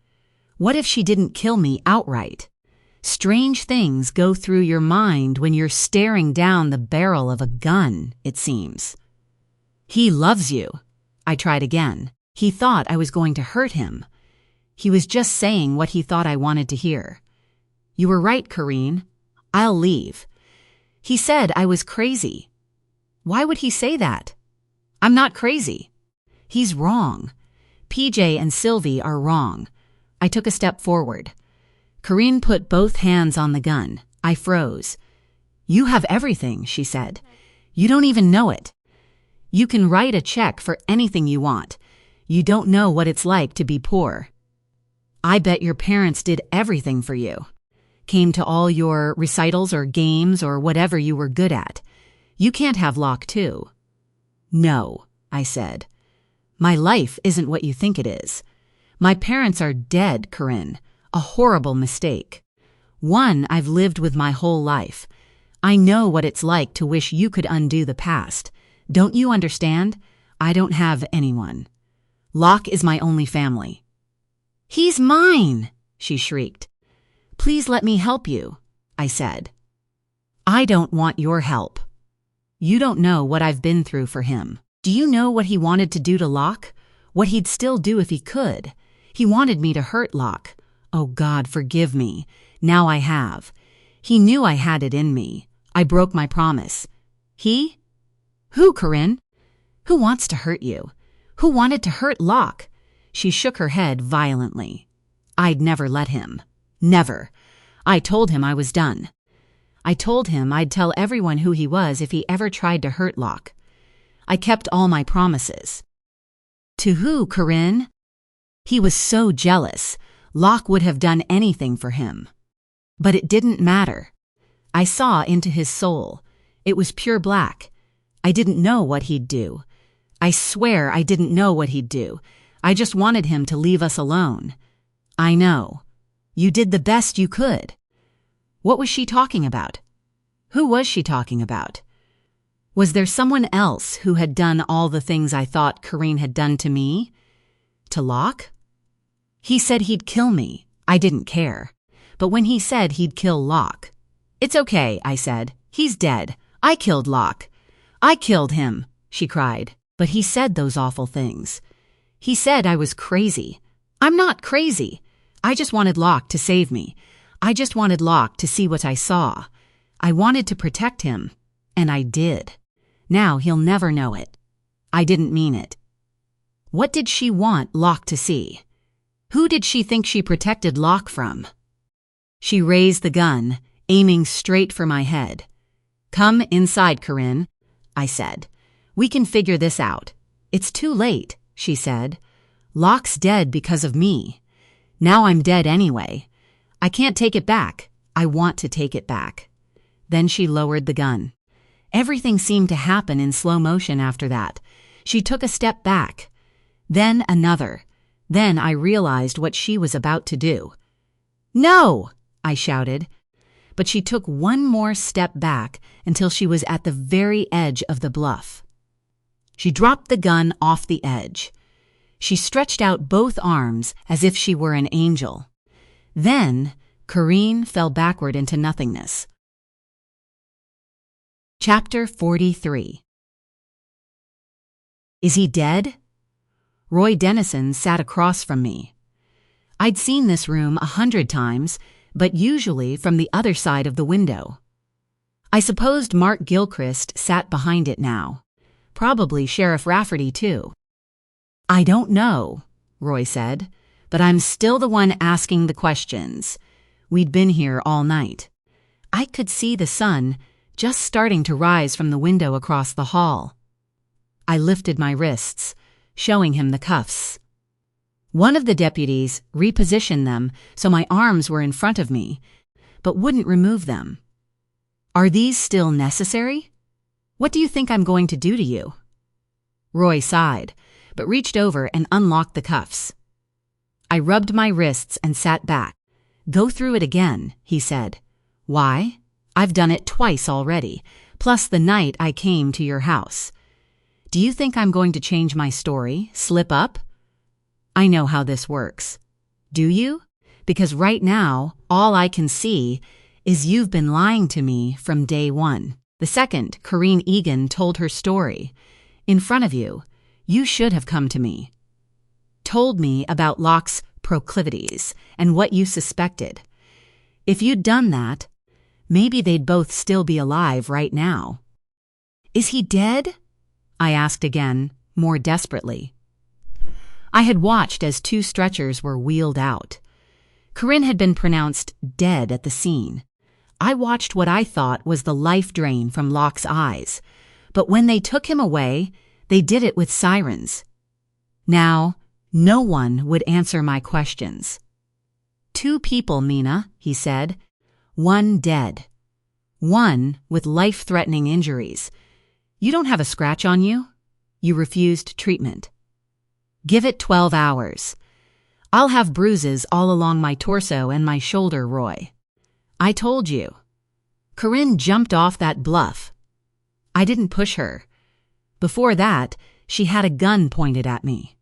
What if she didn't kill me outright? Strange things go through your mind when you're staring down the barrel of a gun, it seems. "He loves you." I tried again. He thought I was going to hurt him. He was just saying what he thought I wanted to hear. "You were right, Corinne. I'll leave." He said I was crazy. Why would he say that? I'm not crazy. He's wrong. PJ and Sylvie are wrong. I took a step forward. Corinne put both hands on the gun. I froze. "You have everything," she said. "You don't even know it. You can write a check for anything you want. You don't know what it's like to be poor. I bet your parents did everything for you. Came to all your recitals or games or whatever you were good at. You can't have Locke too." "No," I said. "My life isn't what you think it is. My parents are dead, Corinne. A horrible mistake. One I've lived with my whole life. I know what it's like to wish you could undo the past. Don't you understand? I don't have anyone." Locke is my only family." "He's mine!" she shrieked. "Please let me help you," I said. "I don't want your help. You don't know what I've been through for him. Do you know what he wanted to do to Locke? What he'd still do if he could? He wanted me to hurt Locke. Oh God, forgive me. Now I have. He knew I had it in me. I broke my promise. He? Who, Corinne? Who wants to hurt you? Who wanted to hurt Locke?" She shook her head violently. "I'd never let him. Never. I told him I was done. I told him I'd tell everyone who he was if he ever tried to hurt Locke. I kept all my promises." "To who, Corinne?" "He was so jealous. Locke would have done anything for him. But it didn't matter. I saw into his soul. It was pure black. I didn't know what he'd do. I swear I didn't know what he'd do. I just wanted him to leave us alone. I know. You did the best you could." What was she talking about? Who was she talking about? Was there someone else who had done all the things I thought Corinne had done to me? To Locke? He said he'd kill me. I didn't care. But when he said he'd kill Locke, "It's okay," I said. "He's dead. I killed Locke." "I killed him," she cried. "But he said those awful things. He said I was crazy. I'm not crazy. I just wanted Locke to save me. I just wanted Locke to see what I saw. I wanted to protect him, and I did. Now he'll never know it. I didn't mean it." What did she want Locke to see? Who did she think she protected Locke from? She raised the gun, aiming straight for my head. "Come inside, Corinne," I said. "We can figure this out." "It's too late," she said. "Locke's dead because of me. Now I'm dead anyway. I can't take it back. I want to take it back." Then she lowered the gun. Everything seemed to happen in slow motion after that. She took a step back. Then another. Then I realized what she was about to do. "No!" I shouted. But she took one more step back until she was at the very edge of the bluff. She dropped the gun off the edge. She stretched out both arms as if she were an angel. Then Corinne fell backward into nothingness. Chapter 43. Is he dead? Roy Dennison sat across from me. I'd seen this room 100 times, but usually from the other side of the window. I supposed Mark Gilchrist sat behind it now. Probably Sheriff Rafferty, too. "I don't know," Roy said, "but I'm still the one asking the questions. We'd been here all night. I could see the sun just starting to rise from the window across the hall." I lifted my wrists, showing him the cuffs. One of the deputies repositioned them so my arms were in front of me, but wouldn't remove them. "Are these still necessary? What do you think I'm going to do to you?" Roy sighed, but reached over and unlocked the cuffs. I rubbed my wrists and sat back. "Go through it again," he said. "Why? I've done it twice already, plus the night I came to your house. Do you think I'm going to change my story, slip up? I know how this works. Do you? Because right now, all I can see is you've been lying to me from day one. The second Corinne Egan told her story, in front of you, you should have come to me. Told me about Locke's proclivities and what you suspected. If you'd done that, maybe they'd both still be alive right now." "Is he dead?" I asked again, more desperately. I had watched as 2 stretchers were wheeled out. Corinne had been pronounced dead at the scene. I watched what I thought was the life drain from Locke's eyes, but when they took him away, they did it with sirens. Now, no one would answer my questions. 2 people, Mina, he said. 1 dead. 1 with life-threatening injuries. You don't have a scratch on you. You refused treatment. Give it 12 hours. I'll have bruises all along my torso and my shoulder, Roy. I told you. Corinne jumped off that bluff. I didn't push her. Before that, she had a gun pointed at me.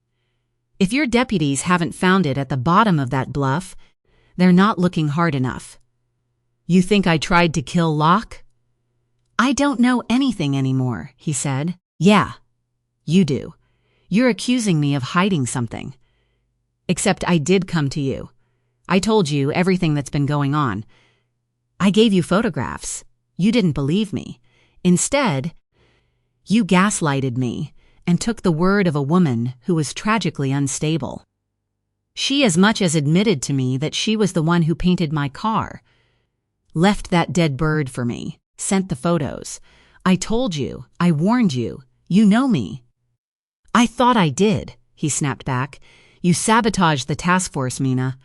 If your deputies haven't found it at the bottom of that bluff, they're not looking hard enough. You think I tried to kill Locke? I don't know anything anymore, he said. Yeah, you do. You're accusing me of hiding something. Except I did come to you. I told you everything that's been going on. I gave you photographs. You didn't believe me. Instead, you gaslighted me and took the word of a woman who was tragically unstable. She as much as admitted to me that she was the one who painted my car, left that dead bird for me, sent the photos. I told you, I warned you, you know me. I thought I did, he snapped back. You sabotaged the task force, Mina.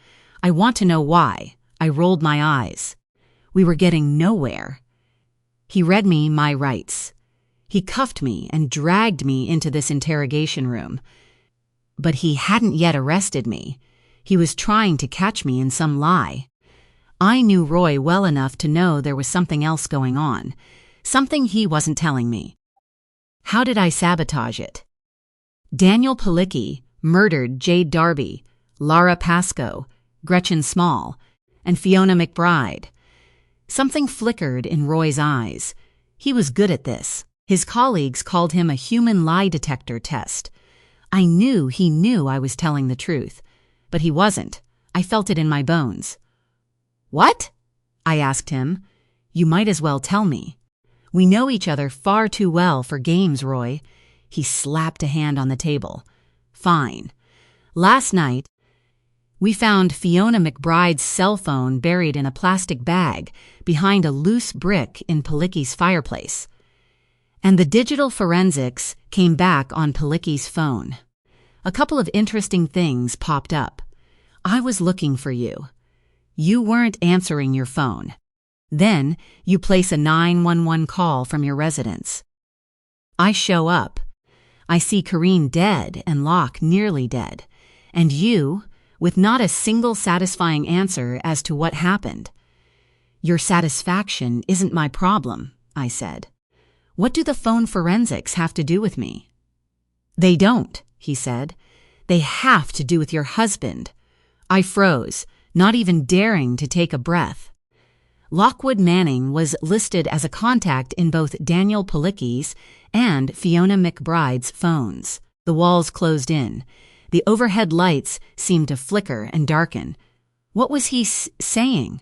I want to know why. I rolled my eyes. We were getting nowhere. He read me my rights. He cuffed me and dragged me into this interrogation room. But he hadn't yet arrested me. He was trying to catch me in some lie. I knew Roy well enough to know there was something else going on, something he wasn't telling me. How did I sabotage it? Daniel Palicki murdered Jade Darby, Lara Pascoe, Gretchen Small, and Fiona McBride. Something flickered in Roy's eyes. He was good at this. His colleagues called him a human lie detector test. I knew he knew I was telling the truth, but he wasn't. I felt it in my bones. What? I asked him. You might as well tell me. We know each other far too well for games, Roy. He slapped a hand on the table. Fine. Last night, we found Fiona McBride's cell phone buried in a plastic bag behind a loose brick in Palicki's fireplace. And the digital forensics came back on Palicki's phone. A couple of interesting things popped up. I was looking for you. You weren't answering your phone. Then you place a 911 call from your residence. I show up. I see Karine dead and Locke nearly dead. And you, with not a single satisfying answer as to what happened. Your satisfaction isn't my problem, I said. What do the phone forensics have to do with me? They don't, he said. They have to do with your husband. I froze, not even daring to take a breath. Lockwood Manning was listed as a contact in both Daniel Palicki's and Fiona McBride's phones. The walls closed in. The overhead lights seemed to flicker and darken. What was he saying?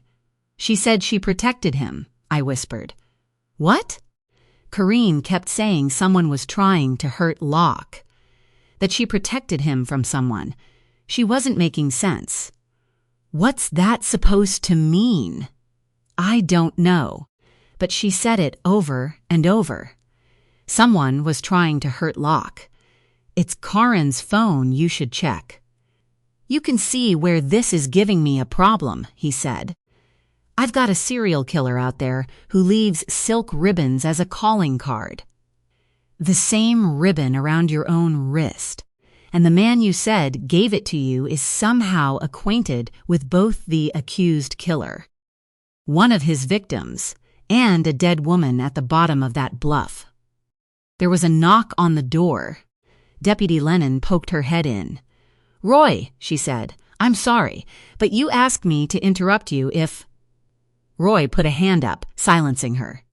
She said she protected him, I whispered. What? Karine kept saying someone was trying to hurt Locke. That she protected him from someone. She wasn't making sense. What's that supposed to mean? I don't know, but she said it over and over. Someone was trying to hurt Locke. It's Karen's phone you should check. You can see where this is giving me a problem, he said. I've got a serial killer out there who leaves silk ribbons as a calling card. The same ribbon around your own wrist. And the man you said gave it to you is somehow acquainted with both the accused killer, one of his victims, and a dead woman at the bottom of that bluff. There was a knock on the door. Deputy Lennon poked her head in. Roy, she said, I'm sorry, but you asked me to interrupt you if... Roy put a hand up, silencing her.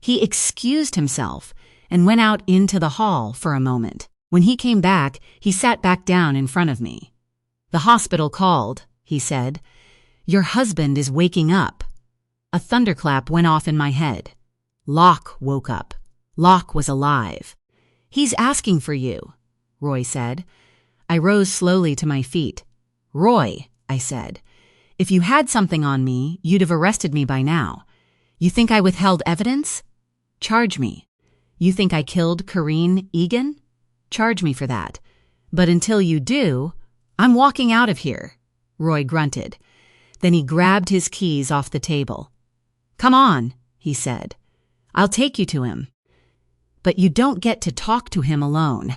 He excused himself and went out into the hall for a moment. When he came back, he sat back down in front of me. The hospital called, he said. Your husband is waking up. A thunderclap went off in my head. Locke woke up. Locke was alive. He's asking for you, Roy said. I rose slowly to my feet. Roy, I said, if you had something on me, you'd have arrested me by now. You think I withheld evidence? Charge me. You think I killed Karine Egan? Charge me for that. But until you do, I'm walking out of here, Roy grunted. Then he grabbed his keys off the table. Come on, he said. I'll take you to him. But you don't get to talk to him alone.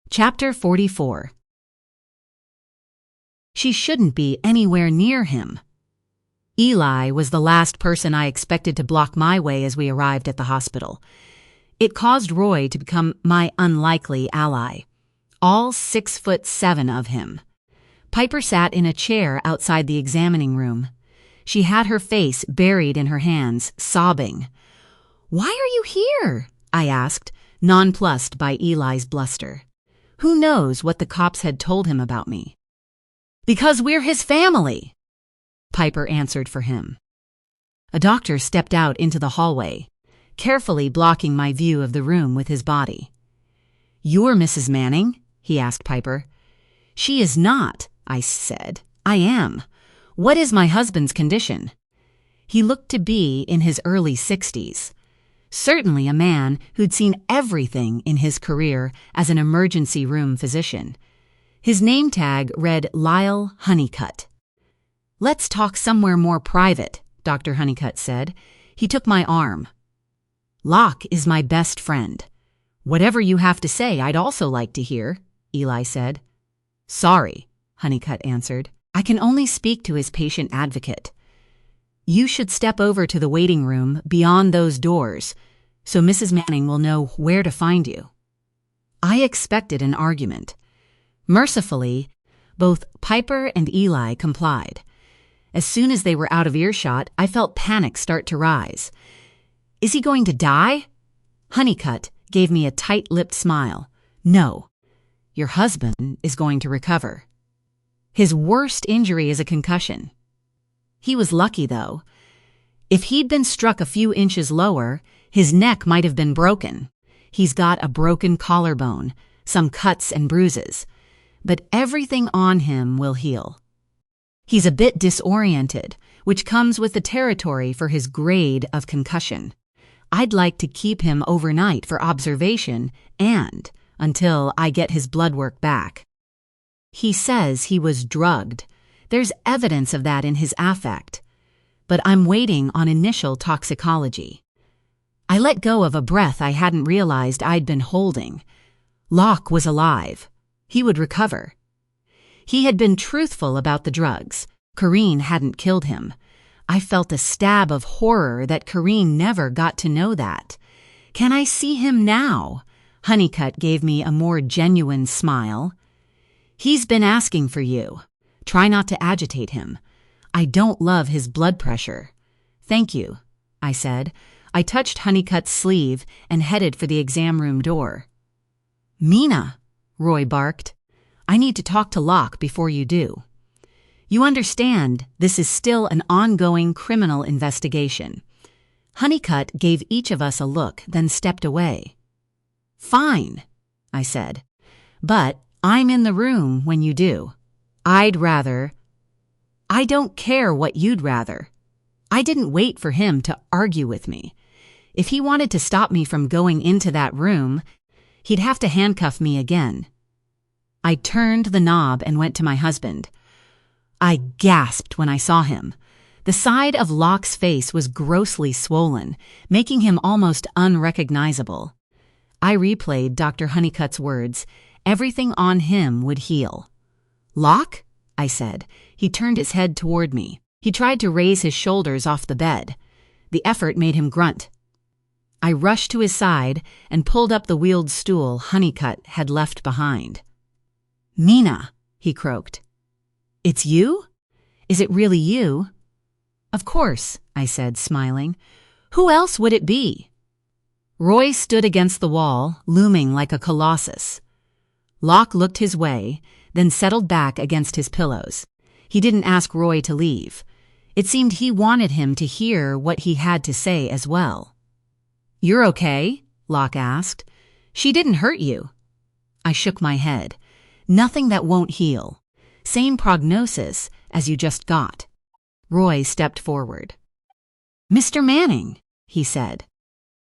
Chapter 44. She shouldn't be anywhere near him. Eli was the last person I expected to block my way as we arrived at the hospital. It caused Roy to become my unlikely ally. all 6'7" of him. Piper sat in a chair outside the examining room. She had her face buried in her hands, sobbing. "Why are you here?" I asked, nonplussed by Eli's bluster. Who knows what the cops had told him about me? "Because we're his family," Piper answered for him. A doctor stepped out into the hallway, carefully blocking my view of the room with his body. "You're Mrs. Manning?" he asked Piper. "She is not," I said. "I am. What is my husband's condition?" He looked to be in his early 60s. Certainly a man who'd seen everything in his career as an emergency room physician. His name tag read Lyle Honeycutt. "Let's talk somewhere more private," Dr. Honeycutt said. He took my arm. "Locke is my best friend. Whatever you have to say, I'd also like to hear," Eli said. "Sorry," Honeycutt answered. "I can only speak to his patient advocate. You should step over to the waiting room beyond those doors so Mrs. Manning will know where to find you." I expected an argument. Mercifully, both Piper and Eli complied. As soon as they were out of earshot, I felt panic start to rise. "Is he going to die?" Honeycutt gave me a tight-lipped smile. "No, your husband is going to recover. His worst injury is a concussion. He was lucky, though. If he'd been struck a few inches lower, his neck might have been broken. He's got a broken collarbone, some cuts and bruises, but everything on him will heal. He's a bit disoriented, which comes with the territory for his grade of concussion. I'd like to keep him overnight for observation and until I get his blood work back. He says he was drugged. There's evidence of that in his affect. But I'm waiting on initial toxicology." I let go of a breath I hadn't realized I'd been holding. Locke was alive. He would recover. He had been truthful about the drugs. Corrine hadn't killed him. I felt a stab of horror that Corrine never got to know that. "Can I see him now?" Honeycutt gave me a more genuine smile. "He's been asking for you. Try not to agitate him. I don't love his blood pressure." "Thank you," I said. I touched Honeycutt's sleeve and headed for the exam room door. "Mina," Roy barked, "I need to talk to Locke before you do. You understand this is still an ongoing criminal investigation." Honeycutt gave each of us a look, then stepped away. "Fine," I said, "but I'm in the room when you do. I don't care what you'd rather. I didn't wait for him to argue with me. If he wanted to stop me from going into that room, he'd have to handcuff me again." I turned the knob and went to my husband. I gasped when I saw him. The side of Locke's face was grossly swollen, making him almost unrecognizable. I replayed Dr. Honeycutt's words. Everything on him would heal. "Locke?" I said. He turned his head toward me. He tried to raise his shoulders off the bed. The effort made him grunt. I rushed to his side and pulled up the wheeled stool Honeycutt had left behind. "Mina," he croaked. "It's you? Is it really you?" "Of course," I said, smiling. "Who else would it be?" Roy stood against the wall, looming like a colossus. Locke looked his way, then settled back against his pillows. He didn't ask Roy to leave. It seemed he wanted him to hear what he had to say as well. "You're okay?" Locke asked. "She didn't hurt you." I shook my head. "Nothing that won't heal. Same prognosis as you just got." Roy stepped forward. "Mr. Manning," he said,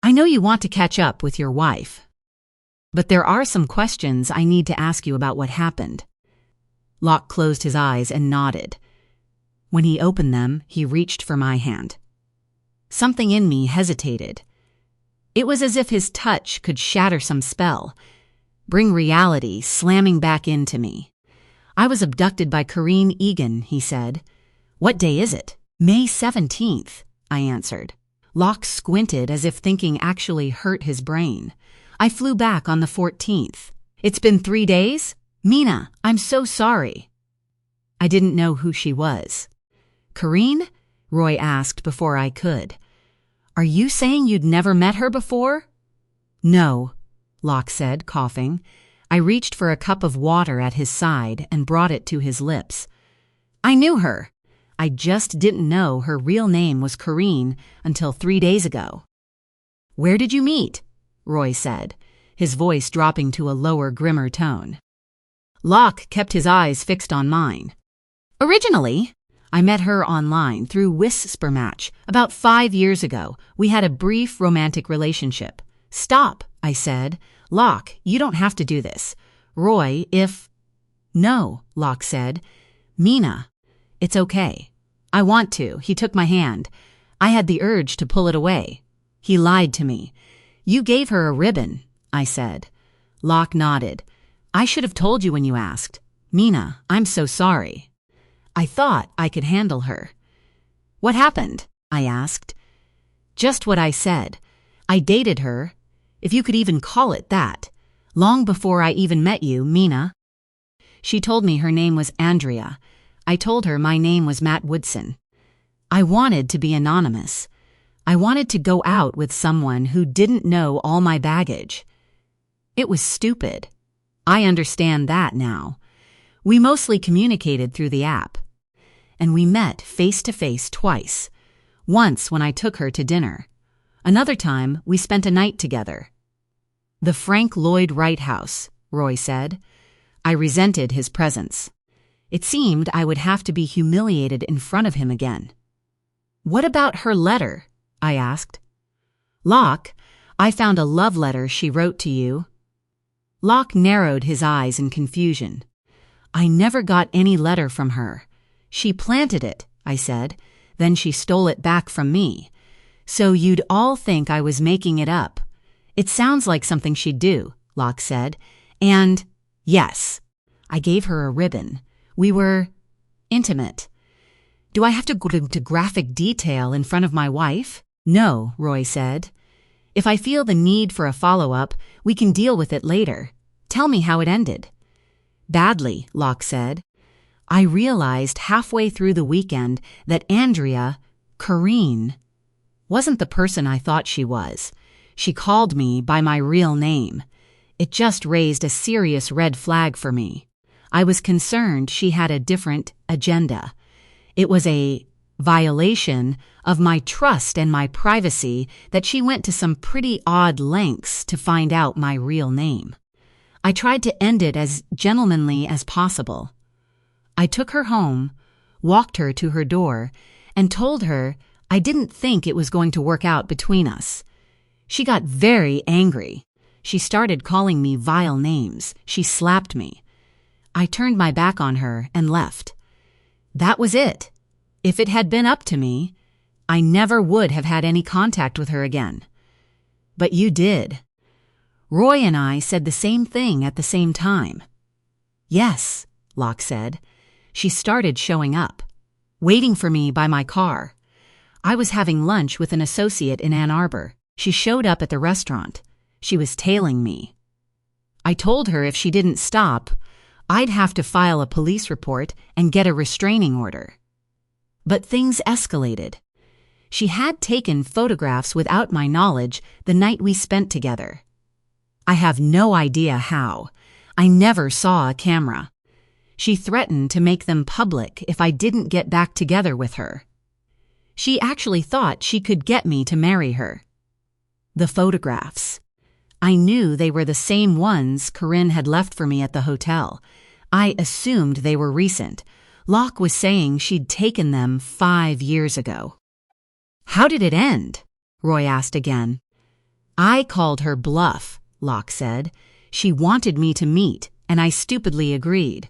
"I know you want to catch up with your wife, but there are some questions I need to ask you about what happened." Locke closed his eyes and nodded. When he opened them, he reached for my hand. Something in me hesitated. It was as if his touch could shatter some spell, bring reality slamming back into me. "I was abducted by Corrine Egan," he said. "What day is it?" "May 17th, I answered. Locke squinted as if thinking actually hurt his brain. "I flew back on the 14th. It's been 3 days? Mina, I'm so sorry. I didn't know who she was. Corrine? Roy asked before I could. Are you saying you'd never met her before? No, Locke said, coughing. I reached for a cup of water at his side and brought it to his lips. I knew her. I just didn't know her real name was Corrine until 3 days ago. Where did you meet? Roy said, his voice dropping to a lower, grimmer tone. Locke kept his eyes fixed on mine. Originally, I met her online through Whisper Match about 5 years ago. We had a brief romantic relationship. Stop, I said. Locke, you don't have to do this. Roy, if... No, Locke said. Mina, it's okay. I want to. He took my hand. I had the urge to pull it away. He lied to me. You gave her a ribbon, I said. Locke nodded. I should have told you when you asked. Mina, I'm so sorry. I thought I could handle her. What happened? I asked. Just what I said. I dated her, if you could even call it that, long before I even met you, Mina. She told me her name was Andrea. I told her my name was Matt Woodson. I wanted to be anonymous. I wanted to go out with someone who didn't know all my baggage. It was stupid. I understand that now. We mostly communicated through the app. And we met face-to-face twice. Once when I took her to dinner. Another time, we spent a night together. The Frank Lloyd Wright house, Roy said. I resented his presence. It seemed I would have to be humiliated in front of him again. What about her letter? I asked. Locke, I found a love letter she wrote to you. Locke narrowed his eyes in confusion. I never got any letter from her. She planted it, I said. Then she stole it back from me. So you'd all think I was making it up. It sounds like something she'd do, Locke said. And, yes, I gave her a ribbon. We were intimate. Do I have to go into graphic detail in front of my wife? No, Roy said. If I feel the need for a follow-up, we can deal with it later. Tell me how it ended. Badly, Locke said. I realized halfway through the weekend that Andrea, Corrine, wasn't the person I thought she was. She called me by my real name. It just raised a serious red flag for me. I was concerned she had a different agenda. It was a violation of my trust and my privacy that she went to some pretty odd lengths to find out my real name. I tried to end it as gentlemanly as possible. I took her home, walked her to her door, and told her I didn't think it was going to work out between us. She got very angry. She started calling me vile names. She slapped me. I turned my back on her and left. That was it. If it had been up to me, I never would have had any contact with her again. But you did. Roy and I said the same thing at the same time. Yes, Locke said. She started showing up, waiting for me by my car. I was having lunch with an associate in Ann Arbor. She showed up at the restaurant. She was tailing me. I told her if she didn't stop, I'd have to file a police report and get a restraining order. But things escalated. She had taken photographs without my knowledge the night we spent together. I have no idea how. I never saw a camera. She threatened to make them public if I didn't get back together with her. She actually thought she could get me to marry her. The photographs. I knew they were the same ones Corinne had left for me at the hotel. I assumed they were recent. Locke was saying she'd taken them 5 years ago. How did it end? Roy asked again. I called her bluff, Locke said. She wanted me to meet, and I stupidly agreed.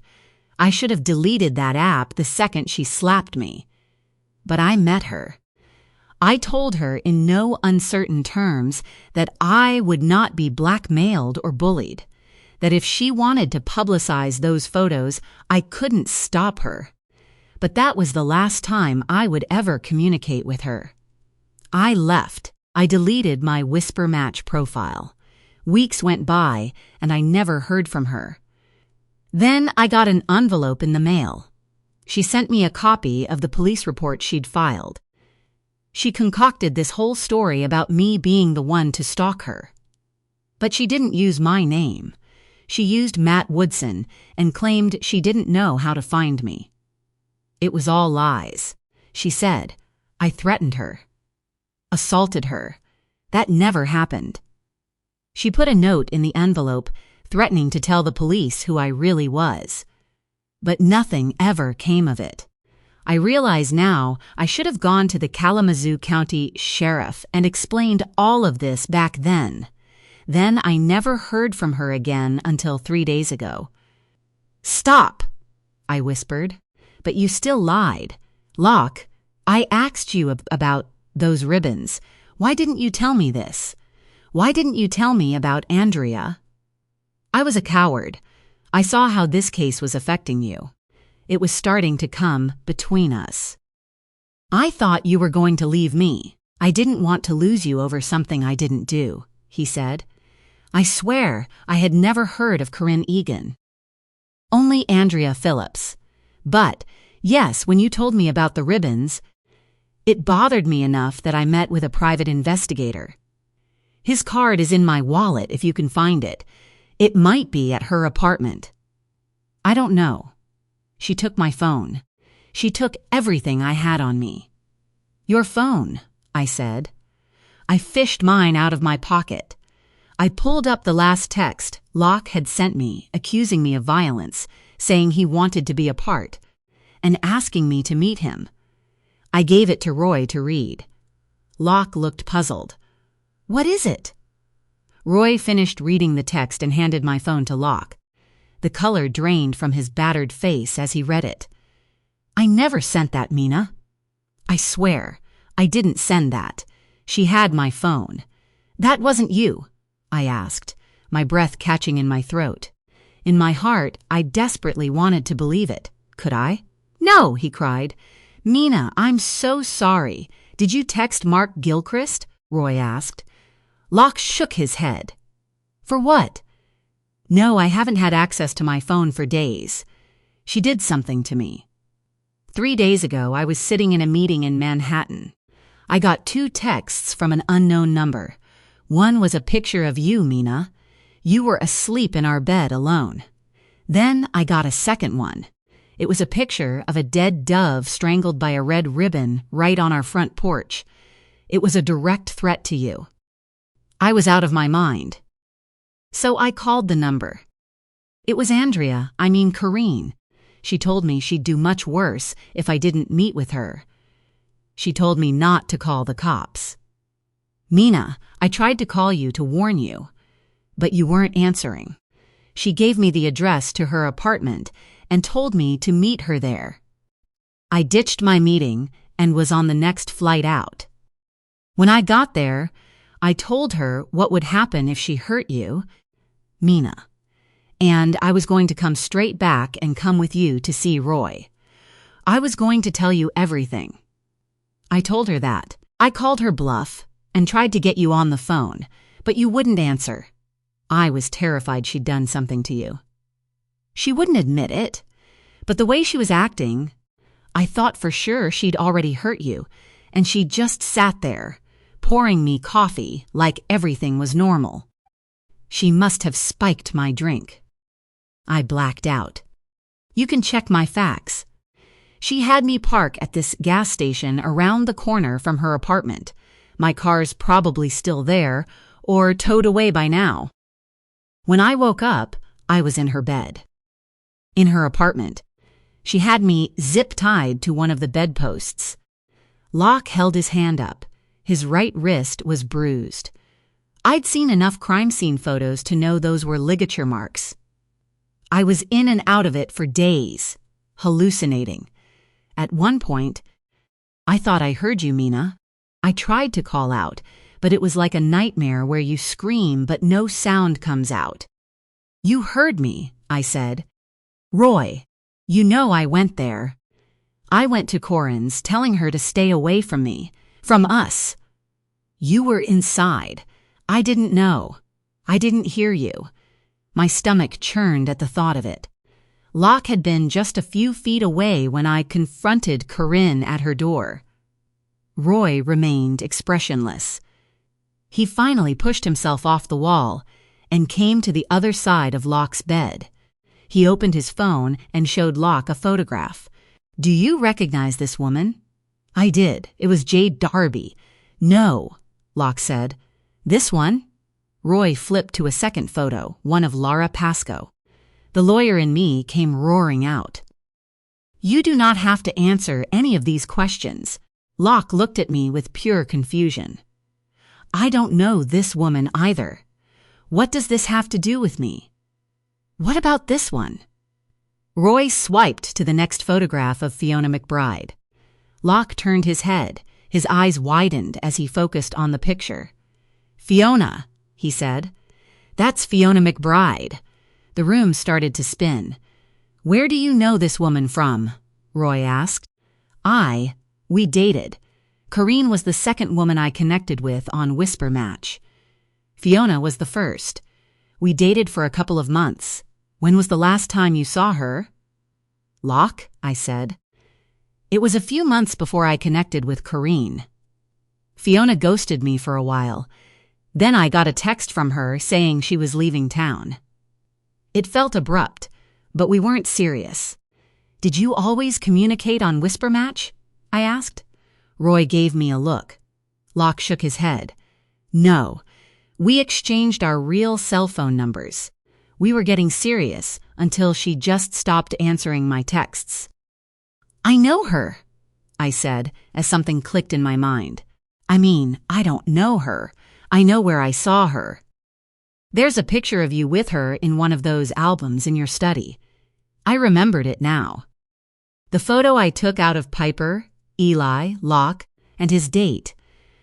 I should have deleted that app the second she slapped me. But I met her. I told her in no uncertain terms that I would not be blackmailed or bullied, that if she wanted to publicize those photos, I couldn't stop her. But that was the last time I would ever communicate with her. I left. I deleted my Whisper Match profile. Weeks went by, and I never heard from her. Then I got an envelope in the mail. She sent me a copy of the police report she'd filed. She concocted this whole story about me being the one to stalk her. But she didn't use my name. She used Matt Woodson and claimed she didn't know how to find me. It was all lies. She said I threatened her, assaulted her. That never happened. She put a note in the envelope threatening to tell the police who I really was. But nothing ever came of it. I realize now I should have gone to the Kalamazoo County Sheriff and explained all of this back then. Then I never heard from her again until 3 days ago. "Stop," I whispered. "But you still lied. Locke, I asked you about those ribbons. Why didn't you tell me this? Why didn't you tell me about Andrea?" I was a coward. I saw how this case was affecting you. It was starting to come between us. "I thought you were going to leave me. I didn't want to lose you over something I didn't do," he said. I swear I had never heard of Corinne Egan. Only Andrea Phillips. But, yes, when you told me about the ribbons, it bothered me enough that I met with a private investigator. His card is in my wallet if you can find it. It might be at her apartment. I don't know. She took my phone. She took everything I had on me. "Your phone," I said. I fished mine out of my pocket. I pulled up the last text Locke had sent me, accusing me of violence, saying he wanted to be a part, and asking me to meet him. I gave it to Roy to read. Locke looked puzzled. "What is it?" Roy finished reading the text and handed my phone to Locke. The color drained from his battered face as he read it. "I never sent that, Mina." "I swear, I didn't send that. She had my phone." "That wasn't you?" I asked, my breath catching in my throat. In my heart, I desperately wanted to believe it. Could I? "No," he cried. "Mina, I'm so sorry. Did you text Mark Gilchrist?" Roy asked. Locke shook his head. "For what?" "No, I haven't had access to my phone for days. She did something to me. 3 days ago, I was sitting in a meeting in Manhattan. I got 2 texts from an unknown number. One was a picture of you, Mina. You were asleep in our bed alone. Then I got a second one. It was a picture of a dead dove strangled by a red ribbon right on our front porch. It was a direct threat to you. I was out of my mind. So I called the number. It was Corinne. She told me she'd do much worse if I didn't meet with her. She told me not to call the cops. Mina, I tried to call you to warn you, but you weren't answering. She gave me the address to her apartment and told me to meet her there. I ditched my meeting and was on the next flight out. When I got there, I told her what would happen if she hurt you, Mina, and I was going to come straight back and come with you to see Roy. I was going to tell you everything. I told her that. I called her bluff and tried to get you on the phone, but you wouldn't answer. I was terrified she'd done something to you. She wouldn't admit it, but the way she was acting, I thought for sure she'd already hurt you, and she just sat there, pouring me coffee like everything was normal. She must have spiked my drink. I blacked out. You can check my facts. She had me park at this gas station around the corner from her apartment. My car's probably still there, or towed away by now. When I woke up, I was in her bed. In her apartment. She had me zip-tied to one of the bedposts. Locke held his hand up. His right wrist was bruised. I'd seen enough crime scene photos to know those were ligature marks. I was in and out of it for days, hallucinating. At one point, I thought I heard you, Mina. I tried to call out, but it was like a nightmare where you scream but no sound comes out. "You heard me," I said. "Roy, you know I went there. I went to Corinne's telling her to stay away from me, from us. You were inside. I didn't know. I didn't hear you. My stomach churned at the thought of it. Locke had been just a few feet away when I confronted Corinne at her door. Roy remained expressionless. He finally pushed himself off the wall and came to the other side of Locke's bed. He opened his phone and showed Locke a photograph. "Do you recognize this woman?" "I did. It was Jade Darby." "No," Locke said. "This one?" Roy flipped to a second photo, one of Laura Pascoe. The lawyer in me came roaring out. "You do not have to answer any of these questions." Locke looked at me with pure confusion. "I don't know this woman either. What does this have to do with me?" "What about this one?" Roy swiped to the next photograph of Fiona McBride. Locke turned his head. His eyes widened as he focused on the picture. "Fiona," he said. "That's Fiona McBride." The room started to spin. "Where do you know this woman from?" Roy asked. We dated. Corinne was the second woman I connected with on Whisper Match. Fiona was the first. We dated for a couple of months. When was the last time you saw her?" "Locke," I said. "It was a few months before I connected with Corinne. Fiona ghosted me for a while. Then I got a text from her saying she was leaving town. It felt abrupt, but we weren't serious." "Did you always communicate on Whisper Match?" I asked. Roy gave me a look. Locke shook his head. "No, we exchanged our real cell phone numbers. We were getting serious until she just stopped answering my texts." "I know her," I said as something clicked in my mind. I don't know her. I know where I saw her." "There's a picture of you with her in one of those albums in your study." I remembered it now. The photo I took out of Piper, Eli, Locke, and his date.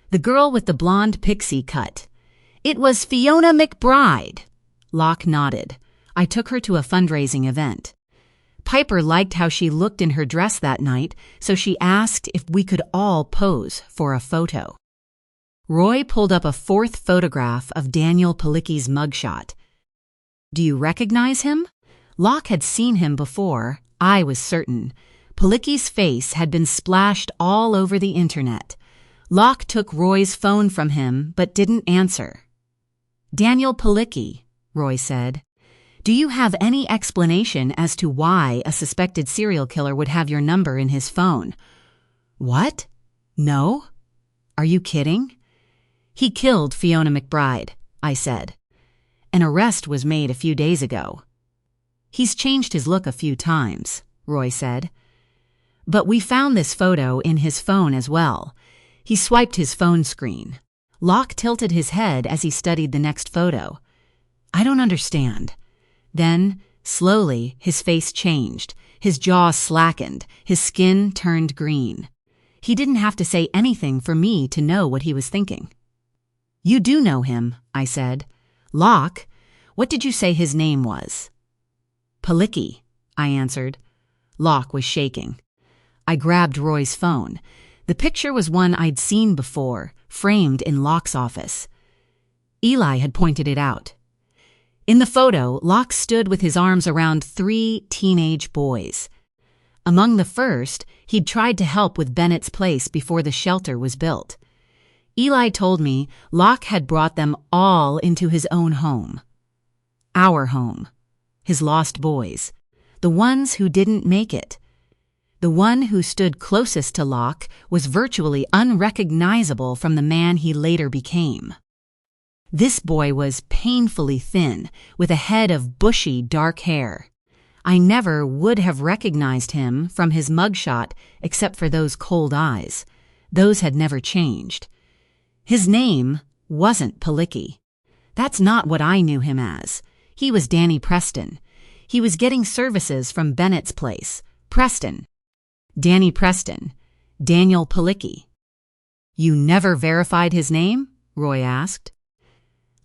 The girl with the blonde pixie cut. "It was Fiona McBride." Locke nodded. "I took her to a fundraising event. Piper liked how she looked in her dress that night, so she asked if we could all pose for a photo." Roy pulled up a fourth photograph of Daniel Palicki's mugshot. "Do you recognize him?" Locke had seen him before, I was certain. Palicki's face had been splashed all over the internet. Locke took Roy's phone from him but didn't answer. "Daniel Palicki," Roy said. "Do you have any explanation as to why a suspected serial killer would have your number in his phone?" "What? No? Are you kidding?" "He killed Fiona McBride," I said. "An arrest was made a few days ago." "He's changed his look a few times," Roy said. "But we found this photo in his phone as well." He swiped his phone screen. Locke tilted his head as he studied the next photo. "I don't understand." Then, slowly, his face changed. His jaw slackened. His skin turned green. He didn't have to say anything for me to know what he was thinking. "You do know him," I said. "Locke, what did you say his name was?" "Palicki," I answered. Locke was shaking. I grabbed Roy's phone. The picture was one I'd seen before, framed in Locke's office. Eli had pointed it out. In the photo, Locke stood with his arms around 3 teenage boys. Among the first, he'd tried to help with Bennett's place before the shelter was built. Eli told me Locke had brought them all into his own home. Our home. His lost boys. The ones who didn't make it. The one who stood closest to Locke was virtually unrecognizable from the man he later became. This boy was painfully thin, with a head of bushy, dark hair. I never would have recognized him from his mugshot except for those cold eyes. Those had never changed. His name wasn't Palicki. That's not what I knew him as. He was Danny Preston. He was getting services from Bennett's place. Preston. Danny Preston. Daniel Palicki. "You never verified his name?" Roy asked.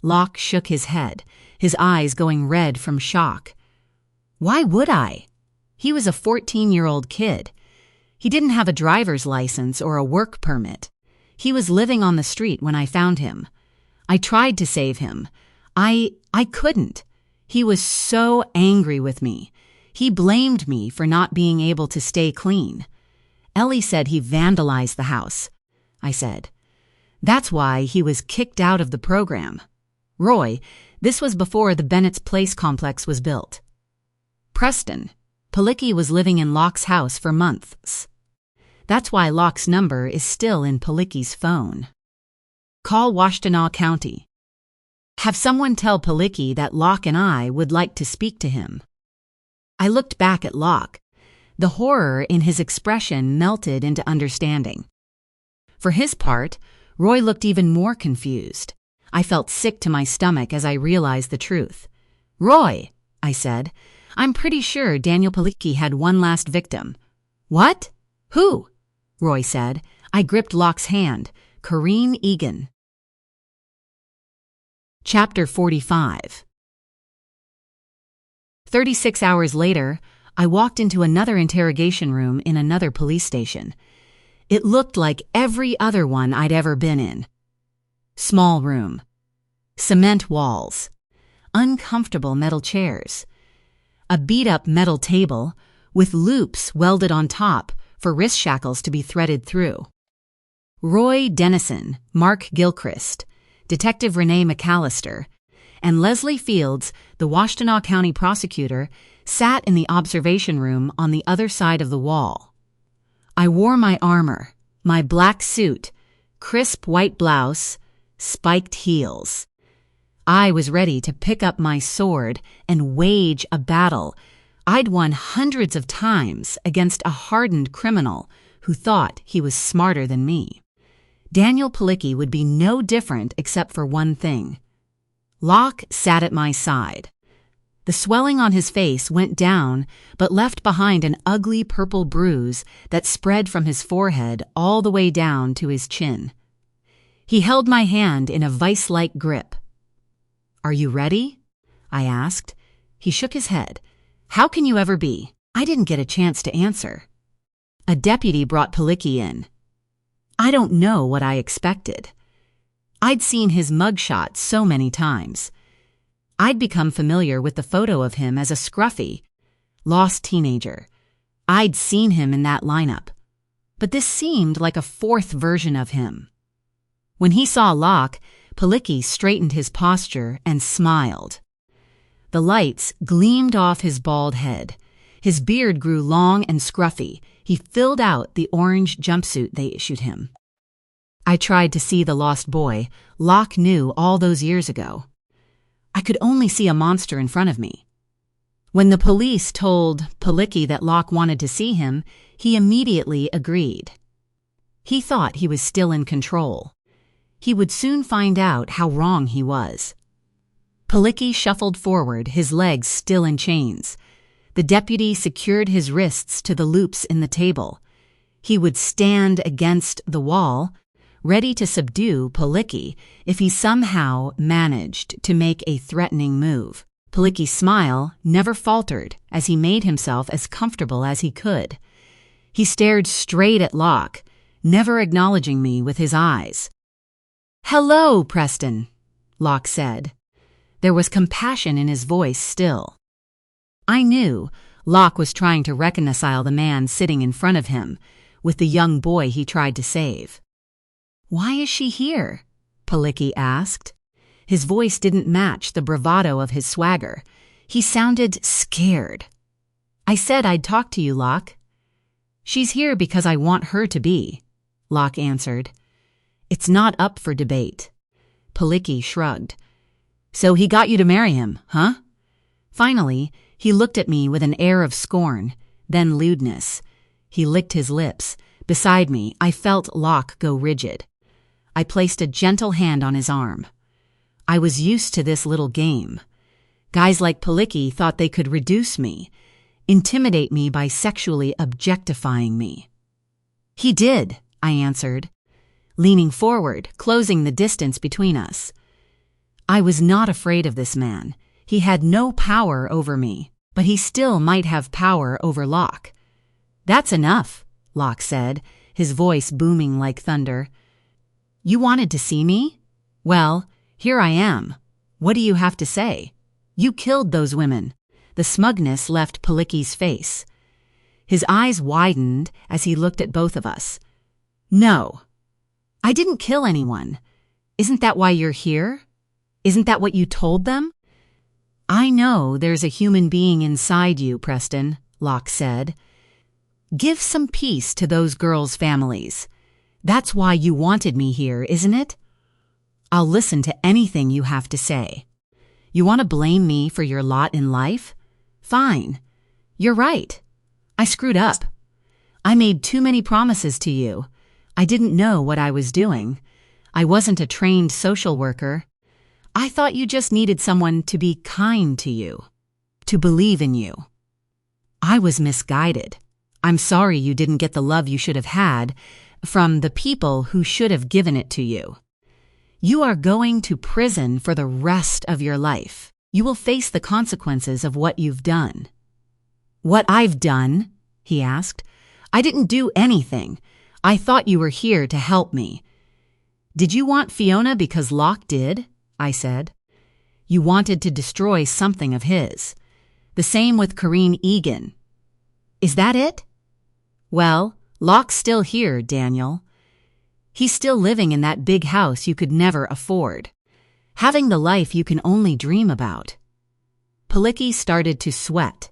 Locke shook his head, his eyes going red from shock. "Why would I? He was a 14-year-old kid. He didn't have a driver's license or a work permit. He was living on the street when I found him. I tried to save him. I couldn't. He was so angry with me. He blamed me for not being able to stay clean. Ellie said he vandalized the house. I said, that's why he was kicked out of the program. Roy, this was before the Bennett's Place complex was built. Preston, Palicki was living in Locke's house for months. That's why Locke's number is still in Palicki's phone. Call Washtenaw County. Have someone tell Palicki that Locke and I would like to speak to him. I looked back at Locke. The horror in his expression melted into understanding. For his part, Roy looked even more confused. I felt sick to my stomach as I realized the truth. Roy, I said, I'm pretty sure Daniel Palicki had one last victim. What? Who? Roy said. I gripped Locke's hand. Corrine Egan. Chapter 45. 36 hours later, I walked into another interrogation room in another police station. It looked like every other one I'd ever been in. Small room. Cement walls. Uncomfortable metal chairs. A beat-up metal table with loops welded on top for wrist shackles to be threaded through. Roy Dennison, Mark Gilchrist, Detective Renee McAllister, and Leslie Fields, the Washtenaw County prosecutor, sat in the observation room on the other side of the wall. I wore my armor, my black suit, crisp white blouse, spiked heels. I was ready to pick up my sword and wage a battle I'd won hundreds of times against a hardened criminal who thought he was smarter than me. Daniel Palicki would be no different except for one thing. Locke sat at my side. The swelling on his face went down, but left behind an ugly purple bruise that spread from his forehead all the way down to his chin. He held my hand in a vice-like grip. Are you ready? I asked. He shook his head. How can you ever be? I didn't get a chance to answer. A deputy brought Palicki in. I don't know what I expected. I'd seen his mugshot so many times. I'd become familiar with the photo of him as a scruffy, lost teenager. I'd seen him in that lineup. But this seemed like a fourth version of him. When he saw Locke, Palicki straightened his posture and smiled. The lights gleamed off his bald head. His beard grew long and scruffy. He filled out the orange jumpsuit they issued him. I tried to see the lost boy Locke knew all those years ago. I could only see a monster in front of me. When the police told Palicki that Locke wanted to see him, he immediately agreed. He thought he was still in control. He would soon find out how wrong he was. Palicki shuffled forward, his legs still in chains. The deputy secured his wrists to the loops in the table. He would stand against the wall, ready to subdue Palicki if he somehow managed to make a threatening move. Palicki's smile never faltered as he made himself as comfortable as he could. He stared straight at Locke, never acknowledging me with his eyes. "Hello, Preston," Locke said. There was compassion in his voice still. I knew Locke was trying to reconcile the man sitting in front of him with the young boy he tried to save. "Why is she here?" Palicki asked. His voice didn't match the bravado of his swagger. He sounded scared. "I said I'd talk to you, Locke." "She's here because I want her to be," Locke answered. "It's not up for debate." Palicki shrugged. "So he got you to marry him, huh?" Finally, he looked at me with an air of scorn, then lewdness. He licked his lips. Beside me, I felt Locke go rigid. I placed a gentle hand on his arm. I was used to this little game. Guys like Palicki thought they could reduce me, intimidate me by sexually objectifying me. "He did," I answered, leaning forward, closing the distance between us. I was not afraid of this man. He had no power over me, but he still might have power over Locke. "That's enough," Locke said, his voice booming like thunder. "You wanted to see me? Well, here I am. What do you have to say? You killed those women. The smugness left Palicki's face. His eyes widened as he looked at both of us. No. I didn't kill anyone. Isn't that why you're here? Isn't that what you told them? I know there's a human being inside you, Preston, Locke said. Give some peace to those girls' families. That's why you wanted me here, isn't it? I'll listen to anything you have to say. You want to blame me for your lot in life? Fine. You're right. I screwed up. I made too many promises to you. I didn't know what I was doing. I wasn't a trained social worker. I thought you just needed someone to be kind to you, to believe in you. I was misguided. I'm sorry you didn't get the love you should have had from the people who should have given it to you. You are going to prison for the rest of your life. You will face the consequences of what you've done. What I've done? He asked. I didn't do anything. I thought you were here to help me. Did you want Fiona because Locke did? I said. You wanted to destroy something of his. The same with Corinne Egan. Is that it? Well, Locke's still here, Daniel. He's still living in that big house you could never afford, having the life you can only dream about. Palicki started to sweat.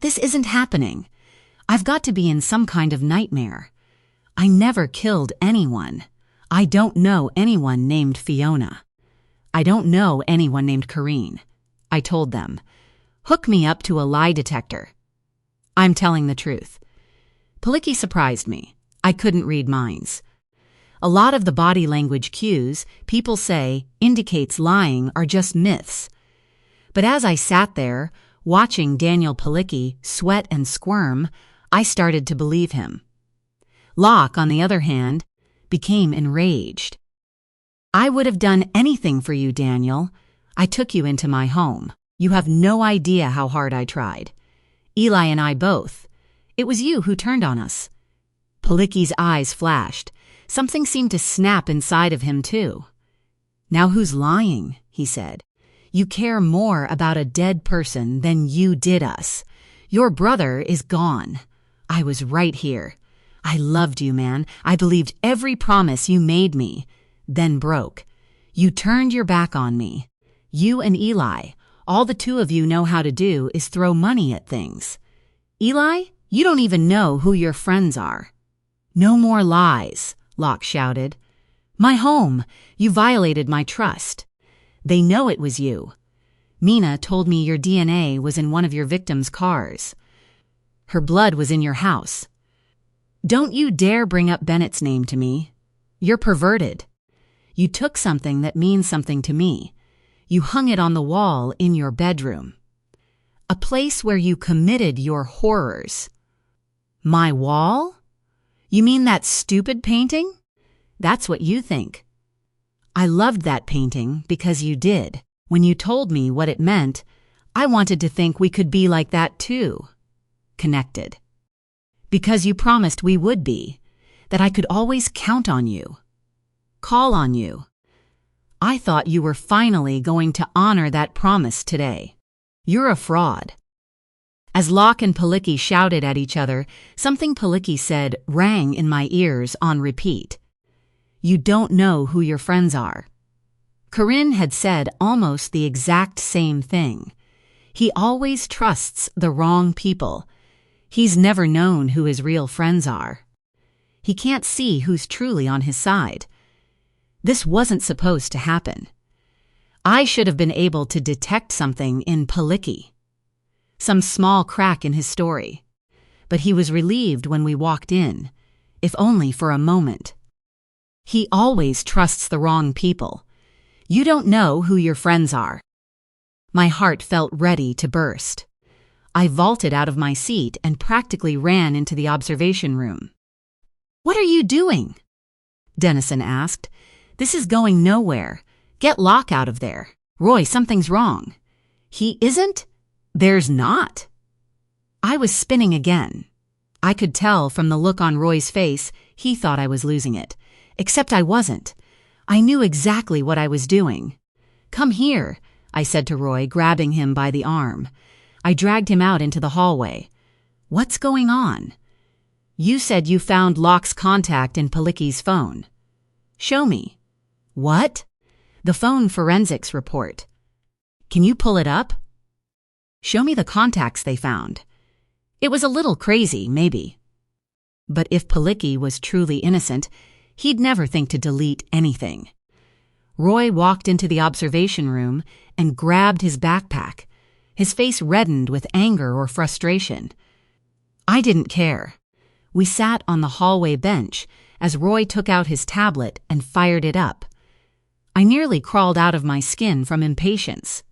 This isn't happening. I've got to be in some kind of nightmare. I never killed anyone. I don't know anyone named Fiona. I don't know anyone named Corinne. I told them. Hook me up to a lie detector. I'm telling the truth. Palicki surprised me. I couldn't read minds. A lot of the body language cues people say indicates lying are just myths. But as I sat there, watching Daniel Palicki sweat and squirm, I started to believe him. Locke, on the other hand, became enraged. I would have done anything for you, Daniel. I took you into my home. You have no idea how hard I tried. Eli and I both. It was you who turned on us. Palicki's eyes flashed. Something seemed to snap inside of him, too. Now who's lying? He said. You care more about a dead person than you did us. Your brother is gone. I was right here. I loved you, man. I believed every promise you made me, then broke. You turned your back on me. You and Eli, all the two of you know how to do is throw money at things. Eli, you don't even know who your friends are. No more lies, Locke shouted. My home. You violated my trust. They know it was you. Mina told me your DNA was in one of your victims' cars. Her blood was in your house. Don't you dare bring up Bennett's name to me. You're perverted. You took something that means something to me. You hung it on the wall in your bedroom. A place where you committed your horrors. My wall? You mean that stupid painting? That's what you think. I loved that painting because you did. When you told me what it meant, I wanted to think we could be like that too. Connected. Because you promised we would be, that I could always count on you. Call on you. I thought you were finally going to honor that promise today. You're a fraud. As Locke and Palicki shouted at each other, something Palicki said rang in my ears on repeat. You don't know who your friends are. Corinne had said almost the exact same thing. He always trusts the wrong people. He's never known who his real friends are. He can't see who's truly on his side. This wasn't supposed to happen. I should have been able to detect something in Palicki. Some small crack in his story. But he was relieved when we walked in, if only for a moment. He always trusts the wrong people. You don't know who your friends are. My heart felt ready to burst. I vaulted out of my seat and practically ran into the observation room. What are you doing? Dennison asked. This is going nowhere. Get Locke out of there. Roy, something's wrong. He isn't? There's not. I was spinning again. I could tell from the look on Roy's face he thought I was losing it. Except I wasn't. I knew exactly what I was doing. "Come here," I said to Roy, grabbing him by the arm. I dragged him out into the hallway. "What's going on?" "You said you found Locke's contact in Palicki's phone." "Show me." "What?" "The phone forensics report." "Can you pull it up?" "Show me the contacts they found." It was a little crazy, maybe. But if Palicki was truly innocent, he'd never think to delete anything. Roy walked into the observation room and grabbed his backpack. His face reddened with anger or frustration. I didn't care. We sat on the hallway bench as Roy took out his tablet and fired it up. I nearly crawled out of my skin from impatience.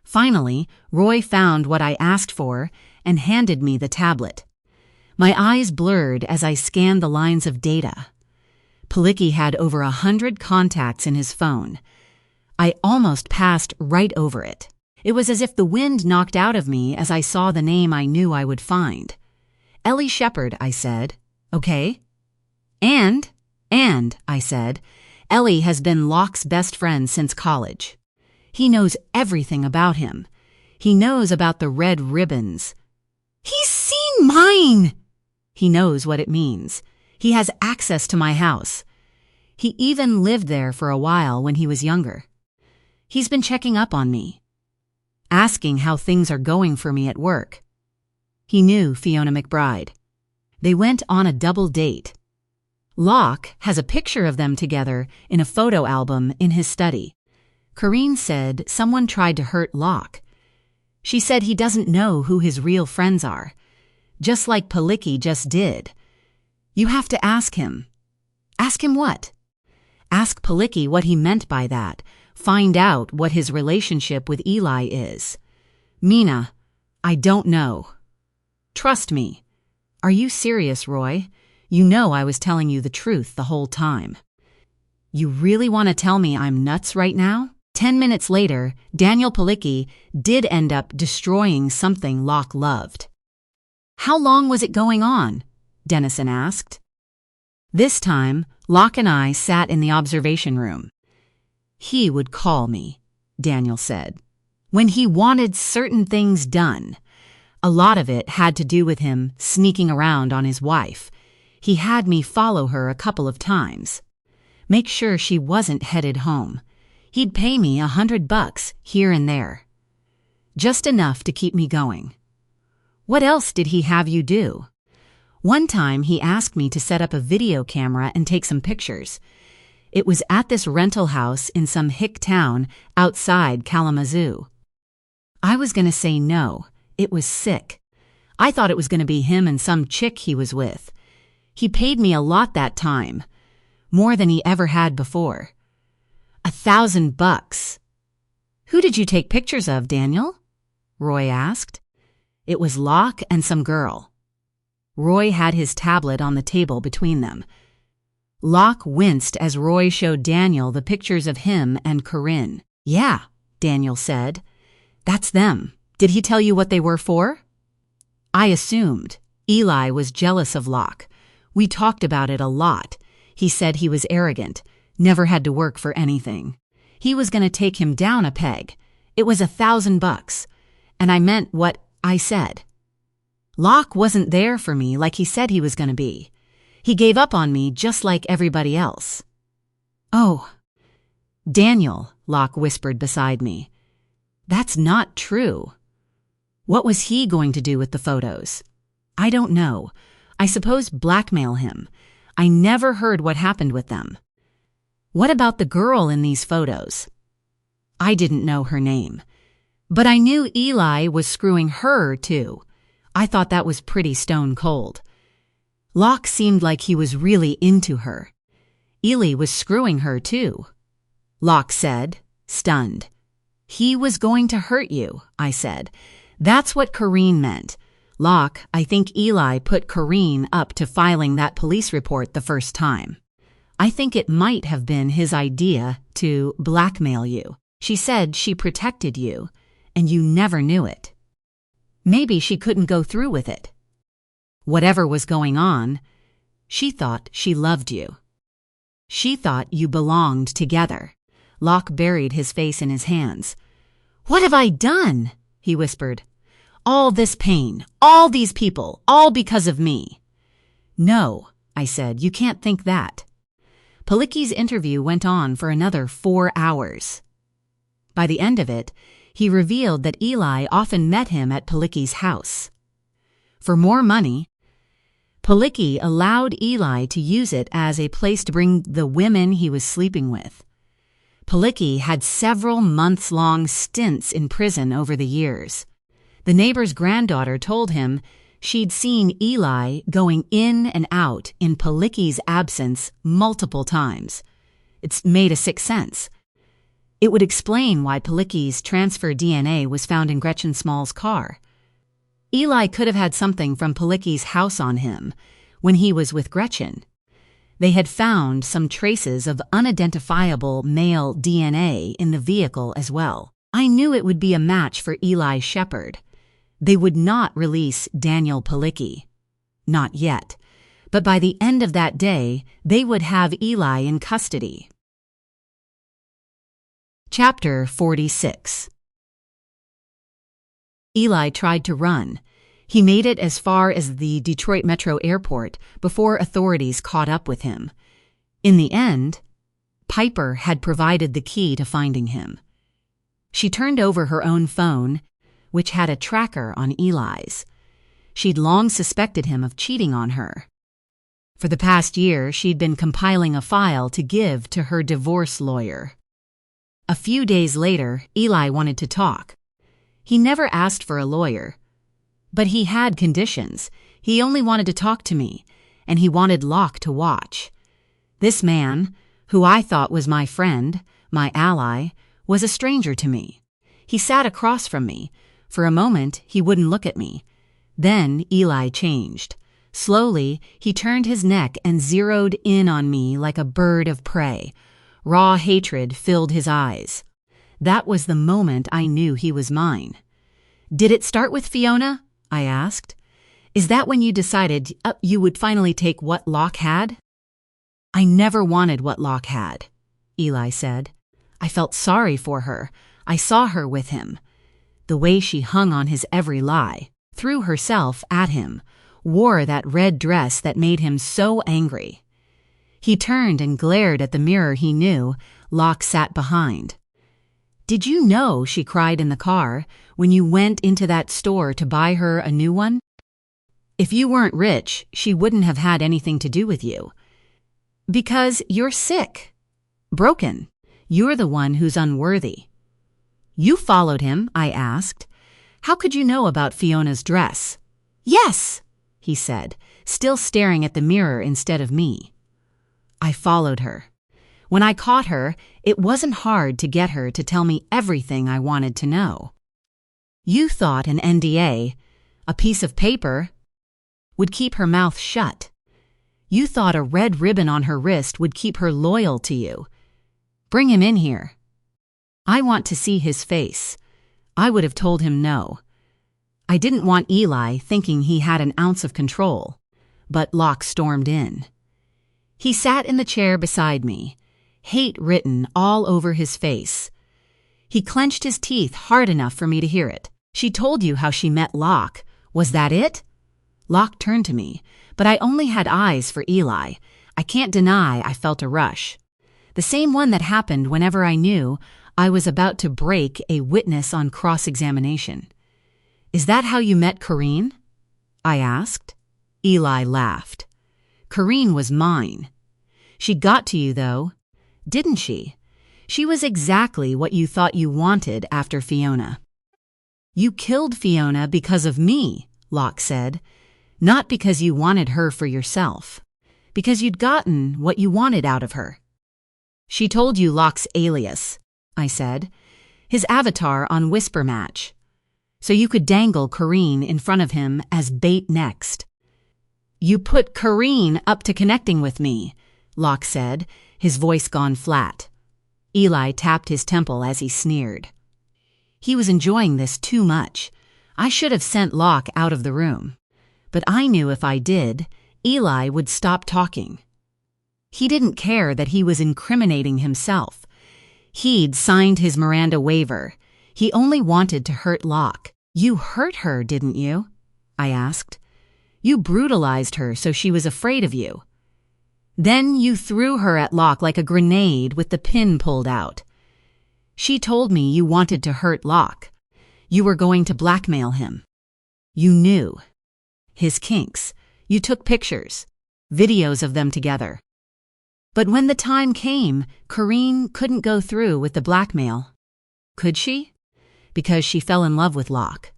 Finally, Roy found what I asked for and handed me the tablet. My eyes blurred as I scanned the lines of data. Palicki had over 100 contacts in his phone. I almost passed right over it. It was as if the wind knocked out of me as I saw the name I knew I would find. "Ellie Shepard," I said. "Okay." And, I said, "Ellie has been Locke's best friend since college. He knows everything about him. He knows about the red ribbons." "He's seen mine!" "He knows what it means. He has access to my house. He even lived there for a while when he was younger. He's been checking up on me, asking how things are going for me at work. He knew Fiona McBride. They went on a double date. Locke has a picture of them together in a photo album in his study. Corrine said someone tried to hurt Locke. She said he doesn't know who his real friends are, just like Palicki just did. You have to ask him." "Ask him what?" "Ask Palicki what he meant by that. Find out what his relationship with Eli is." "Mina, I don't know." "Trust me." "Are you serious, Roy? You know I was telling you the truth the whole time." "You really want to tell me I'm nuts right now?" 10 minutes later, Daniel Palicki did end up destroying something Locke loved. "How long was it going on?" Dennison asked. This time, Locke and I sat in the observation room. "He would call me," Daniel said, "when he wanted certain things done. A lot of it had to do with him sneaking around on his wife. He had me follow her a couple of times. Make sure she wasn't headed home. He'd pay me $100 here and there. Just enough to keep me going." "What else did he have you do?" "One time he asked me to set up a video camera and take some pictures. It was at this rental house in some hick town outside Kalamazoo. I was going to say no. It was sick. I thought it was going to be him and some chick he was with. He paid me a lot that time, more than he ever had before. $1,000. "Who did you take pictures of, Daniel?" Roy asked. "It was Locke and some girl." Roy had his tablet on the table between them. Locke winced as Roy showed Daniel the pictures of him and Corinne. "Yeah," Daniel said. "That's them. Did he tell you what they were for?" "I assumed. Eli was jealous of Locke. We talked about it a lot. He said he was arrogant, never had to work for anything. He was going to take him down a peg. It was $1,000, and I meant what I said. Locke wasn't there for me like he said he was going to be. He gave up on me just like everybody else." "Oh." "Daniel," Locke whispered beside me. "That's not true." "What was he going to do with the photos?" "I don't know. I suppose blackmail him. I never heard what happened with them." "What about the girl in these photos?" "I didn't know her name. But I knew Eli was screwing her, too. I thought that was pretty stone cold. Locke seemed like he was really into her. Eli was screwing her, too," Locke said, stunned. "He was going to hurt you," I said. "That's what Corinne meant. Locke, I think Eli put Corinne up to filing that police report the first time. I think it might have been his idea to blackmail you. She said she protected you, and you never knew it. Maybe she couldn't go through with it. Whatever was going on, she thought she loved you. She thought you belonged together. Locke buried his face in his hands. "What have I done?" he whispered. "All this pain, all these people, all because of me." "No," I said, "you can't think that." Palicki's interview went on for another 4 hours. By the end of it, he revealed that Eli often met him at Palicki's house. For more money, Palicki allowed Eli to use it as a place to bring the women he was sleeping with. Palicki had several months-long stints in prison over the years. The neighbor's granddaughter told him she'd seen Eli going in and out in Palicki's absence multiple times. It's made a sixth sense. It would explain why Palicki's transfer DNA was found in Gretchen Small's car. Eli could have had something from Palicki's house on him when he was with Gretchen. They had found some traces of unidentifiable male DNA in the vehicle as well. I knew it would be a match for Eli Shepard. They would not release Daniel Palicki. Not yet. But by the end of that day, they would have Eli in custody. Chapter 46. Eli tried to run. He made it as far as the Detroit Metro Airport before authorities caught up with him. In the end, Piper had provided the key to finding him. She turned over her own phone, which had a tracker on Eli's. She'd long suspected him of cheating on her. For the past year, she'd been compiling a file to give to her divorce lawyer. A few days later, Eli wanted to talk. He never asked for a lawyer. But he had conditions. He only wanted to talk to me, and he wanted Locke to watch. This man, who I thought was my friend, my ally, was a stranger to me. He sat across from me. For a moment, he wouldn't look at me. Then Eli changed. Slowly, he turned his neck and zeroed in on me like a bird of prey. Raw hatred filled his eyes. That was the moment I knew he was mine. "Did it start with Fiona?" I asked. "Is that when you decided you would finally take what Locke had?" "I never wanted what Locke had," Eli said. "I felt sorry for her. I saw her with him. The way she hung on his every lie, threw herself at him, wore that red dress that made him so angry." He turned and glared at the mirror he knew Locke sat behind. "Did you know," she cried in the car, "when you went into that store to buy her a new one? If you weren't rich, she wouldn't have had anything to do with you. Because you're sick. Broken. You're the one who's unworthy." "You followed him?" I asked. "How could you know about Fiona's dress?" "Yes," he said, still staring at the mirror instead of me. "I followed her. When I caught her, it wasn't hard to get her to tell me everything I wanted to know. You thought an NDA, a piece of paper, would keep her mouth shut. You thought a red ribbon on her wrist would keep her loyal to you. Bring him in here." I want to see his face. I would have told him no. I didn't want Eli thinking he had an ounce of control, but Locke stormed in. He sat in the chair beside me, hate written all over his face. He clenched his teeth hard enough for me to hear it. "She told you how she met Locke. Was that it?" Locke turned to me, but I only had eyes for Eli. I can't deny I felt a rush. The same one that happened whenever I knew I was about to break a witness on cross-examination. "Is that how you met Corinne?" I asked. Eli laughed. "Corinne was mine. She got to you, though. Didn't she? She was exactly what you thought you wanted after Fiona." "You killed Fiona because of me," Locke said. "Not because you wanted her for yourself. Because you'd gotten what you wanted out of her." "She told you Locke's alias," I said. "His avatar on Whisper Match. So you could dangle Corinne in front of him as bait next." "You put Corinne up to connecting with me," Locke said, his voice gone flat. Eli tapped his temple as he sneered. He was enjoying this too much. I should have sent Locke out of the room. But I knew if I did, Eli would stop talking. He didn't care that he was incriminating himself. He'd signed his Miranda waiver. He only wanted to hurt Locke. "You hurt her, didn't you?" I asked. "You brutalized her so she was afraid of you. Then you threw her at Locke like a grenade with the pin pulled out. She told me you wanted to hurt Locke. You were going to blackmail him. You knew his kinks. You took pictures, videos of them together. But when the time came, Corinne couldn't go through with the blackmail. Could she? Because she fell in love with Locke.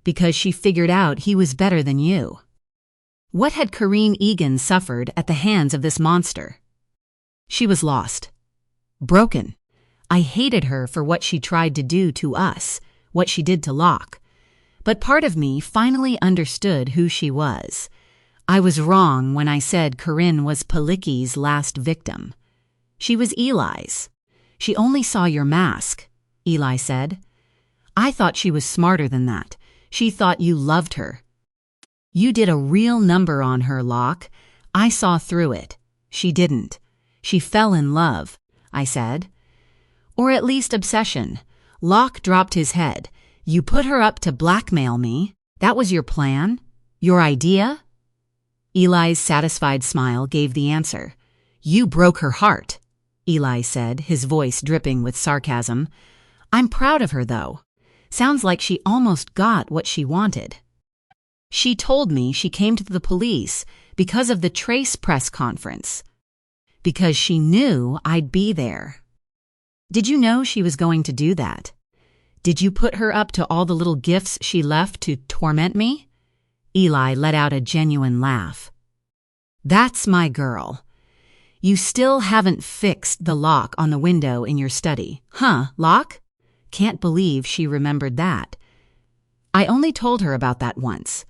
Because she figured out he was better than you. What had Corinne Egan suffered at the hands of this monster? She was lost. Broken. I hated her for what she tried to do to us, what she did to Locke. But part of me finally understood who she was. I was wrong when I said Corinne was Palicki's last victim. She was Eli's. "She only saw your mask," Eli said. "I thought she was smarter than that. She thought you loved her. You did a real number on her, Locke. I saw through it. She didn't. She fell in love," I said. "Or at least obsession." Locke dropped his head. "You put her up to blackmail me? That was your plan? Your idea?" Eli's satisfied smile gave the answer. "You broke her heart," Eli said, his voice dripping with sarcasm. "I'm proud of her, though. Sounds like she almost got what she wanted. She told me she came to the police because of the Trace press conference. Because she knew I'd be there. Did you know she was going to do that? Did you put her up to all the little gifts she left to torment me?" Eli let out a genuine laugh. "That's my girl. You still haven't fixed the lock on the window in your study. Huh, Locke? Can't believe she remembered that. I only told her about that once.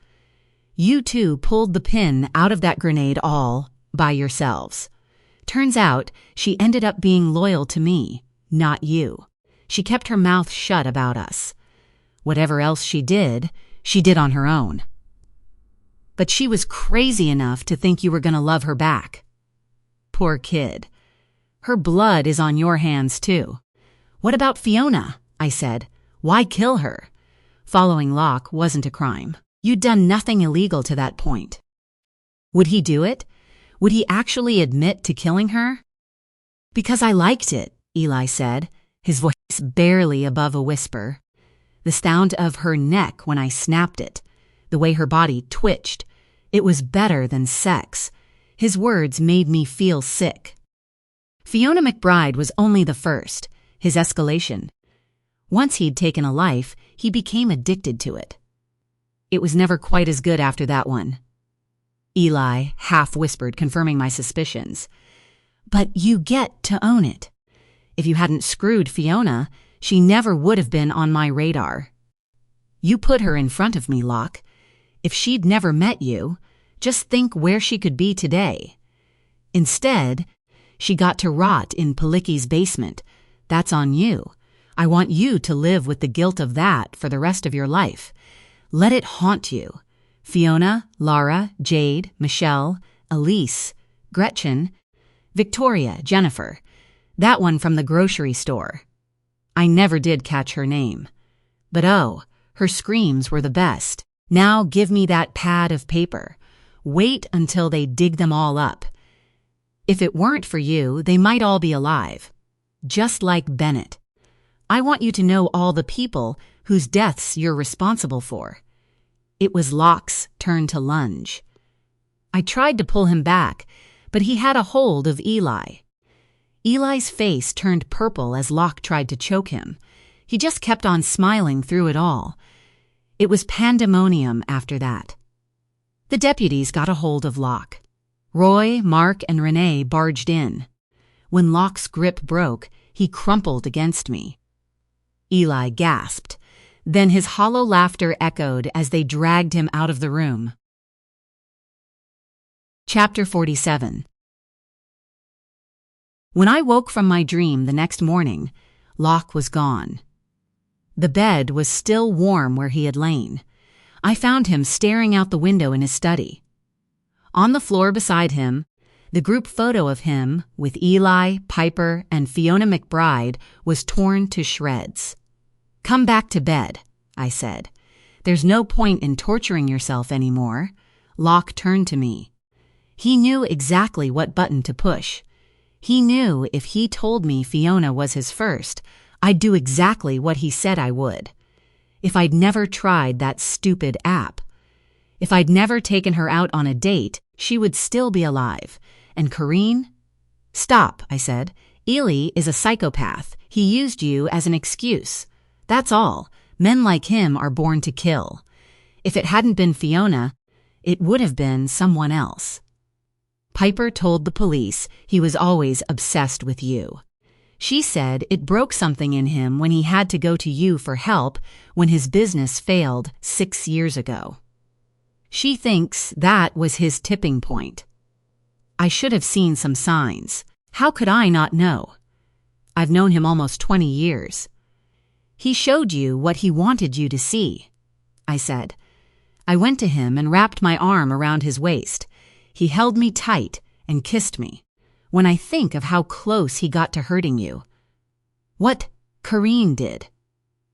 You two pulled the pin out of that grenade all by yourselves. Turns out she ended up being loyal to me, not you. She kept her mouth shut about us. Whatever else she did on her own. But she was crazy enough to think you were going to love her back. Poor kid. Her blood is on your hands, too. What about Fiona?" I said. "Why kill her? Following Locke wasn't a crime. You'd done nothing illegal to that point." "Would he do it? Would he actually admit to killing her?" "Because I liked it," Eli said, his voice barely above a whisper. "The sound of her neck when I snapped it. The way her body twitched. It was better than sex." His words made me feel sick. Fiona McBride was only the first, his escalation. Once he'd taken a life, he became addicted to it. It was never quite as good after that one. Eli half-whispered, confirming my suspicions. "But you get to own it. If you hadn't screwed Fiona, she never would have been on my radar. You put her in front of me, Locke. If she'd never met you, just think where she could be today. Instead, she got to rot in Palicki's basement. That's on you. I want you to live with the guilt of that for the rest of your life. Let it haunt you. Fiona, Lara, Jade, Michelle, Elise, Gretchen, Victoria, Jennifer. That one from the grocery store. I never did catch her name. But oh, her screams were the best. Now give me that pad of paper. Wait until they dig them all up. If it weren't for you, they might all be alive. Just like Bennett. I want you to know all the people whose deaths you're responsible for." It was Locke's turn to lunge. I tried to pull him back, but he had a hold of Eli. Eli's face turned purple as Locke tried to choke him. He just kept on smiling through it all. It was pandemonium after that. The deputies got a hold of Locke. Roy, Mark, and Renee barged in. When Locke's grip broke, he crumpled against me. Eli gasped. Then his hollow laughter echoed as they dragged him out of the room. Chapter 47. When I woke from my dream the next morning, Locke was gone. The bed was still warm where he had lain. I found him staring out the window in his study. On the floor beside him, The group photo of him with Eli, Piper, and Fiona McBride was torn to shreds. "Come back to bed," I said. "There's no point in torturing yourself anymore." Locke turned to me. He knew exactly what button to push. He knew if he told me Fiona was his first, I'd do exactly what he said I would. If I'd never tried that stupid app, if I'd never taken her out on a date, she would still be alive. And Corrine? "Stop," I said. "Ely is a psychopath. He used you as an excuse. That's all. Men like him are born to kill. If it hadn't been Fiona, it would have been someone else." Piper told the police he was always obsessed with you. She said it broke something in him when he had to go to you for help when his business failed 6 years ago. She thinks that was his tipping point. I should have seen some signs. How could I not know? I've known him almost 20 years. "He showed you what he wanted you to see," I said. I went to him and wrapped my arm around his waist. He held me tight and kissed me. When I think of how close he got to hurting you. "What Corrine did."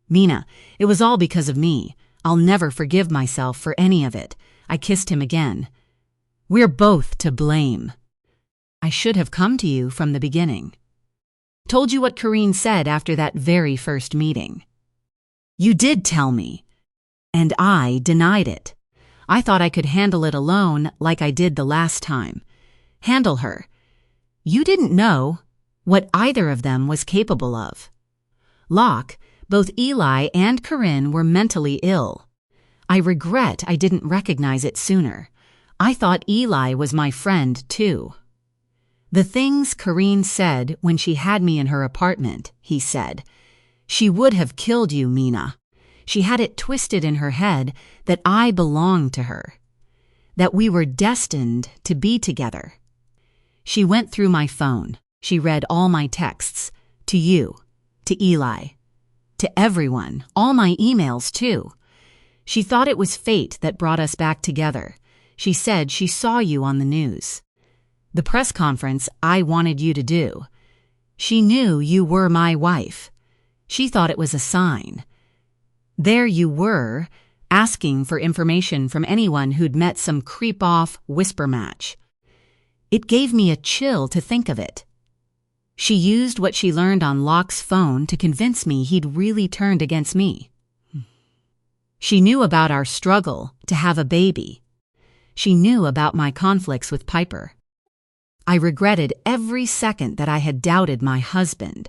"Mina, it was all because of me. I'll never forgive myself for any of it." I kissed him again. "We're both to blame. I should have come to you from the beginning. Told you what Corrine said after that very first meeting." "You did tell me." "And I denied it. I thought I could handle it alone like I did the last time. Handle her. You didn't know what either of them was capable of." Locke, both Eli and Corinne were mentally ill. I regret I didn't recognize it sooner. I thought Eli was my friend, too. "The things Corrine said when she had me in her apartment," he said. "She would have killed you, Mina. She had it twisted in her head that I belonged to her, that we were destined to be together. She went through my phone. She read all my texts, to you, to Eli, to everyone, all my emails, too. She thought it was fate that brought us back together. She said she saw you on the news. The press conference I wanted you to do. She knew you were my wife. She thought it was a sign. There you were, asking for information from anyone who'd met some creep-off whisper match. It gave me a chill to think of it. She used what she learned on Locke's phone to convince me he'd really turned against me. She knew about our struggle to have a baby. She knew about my conflicts with Piper. I regretted every second that I had doubted my husband.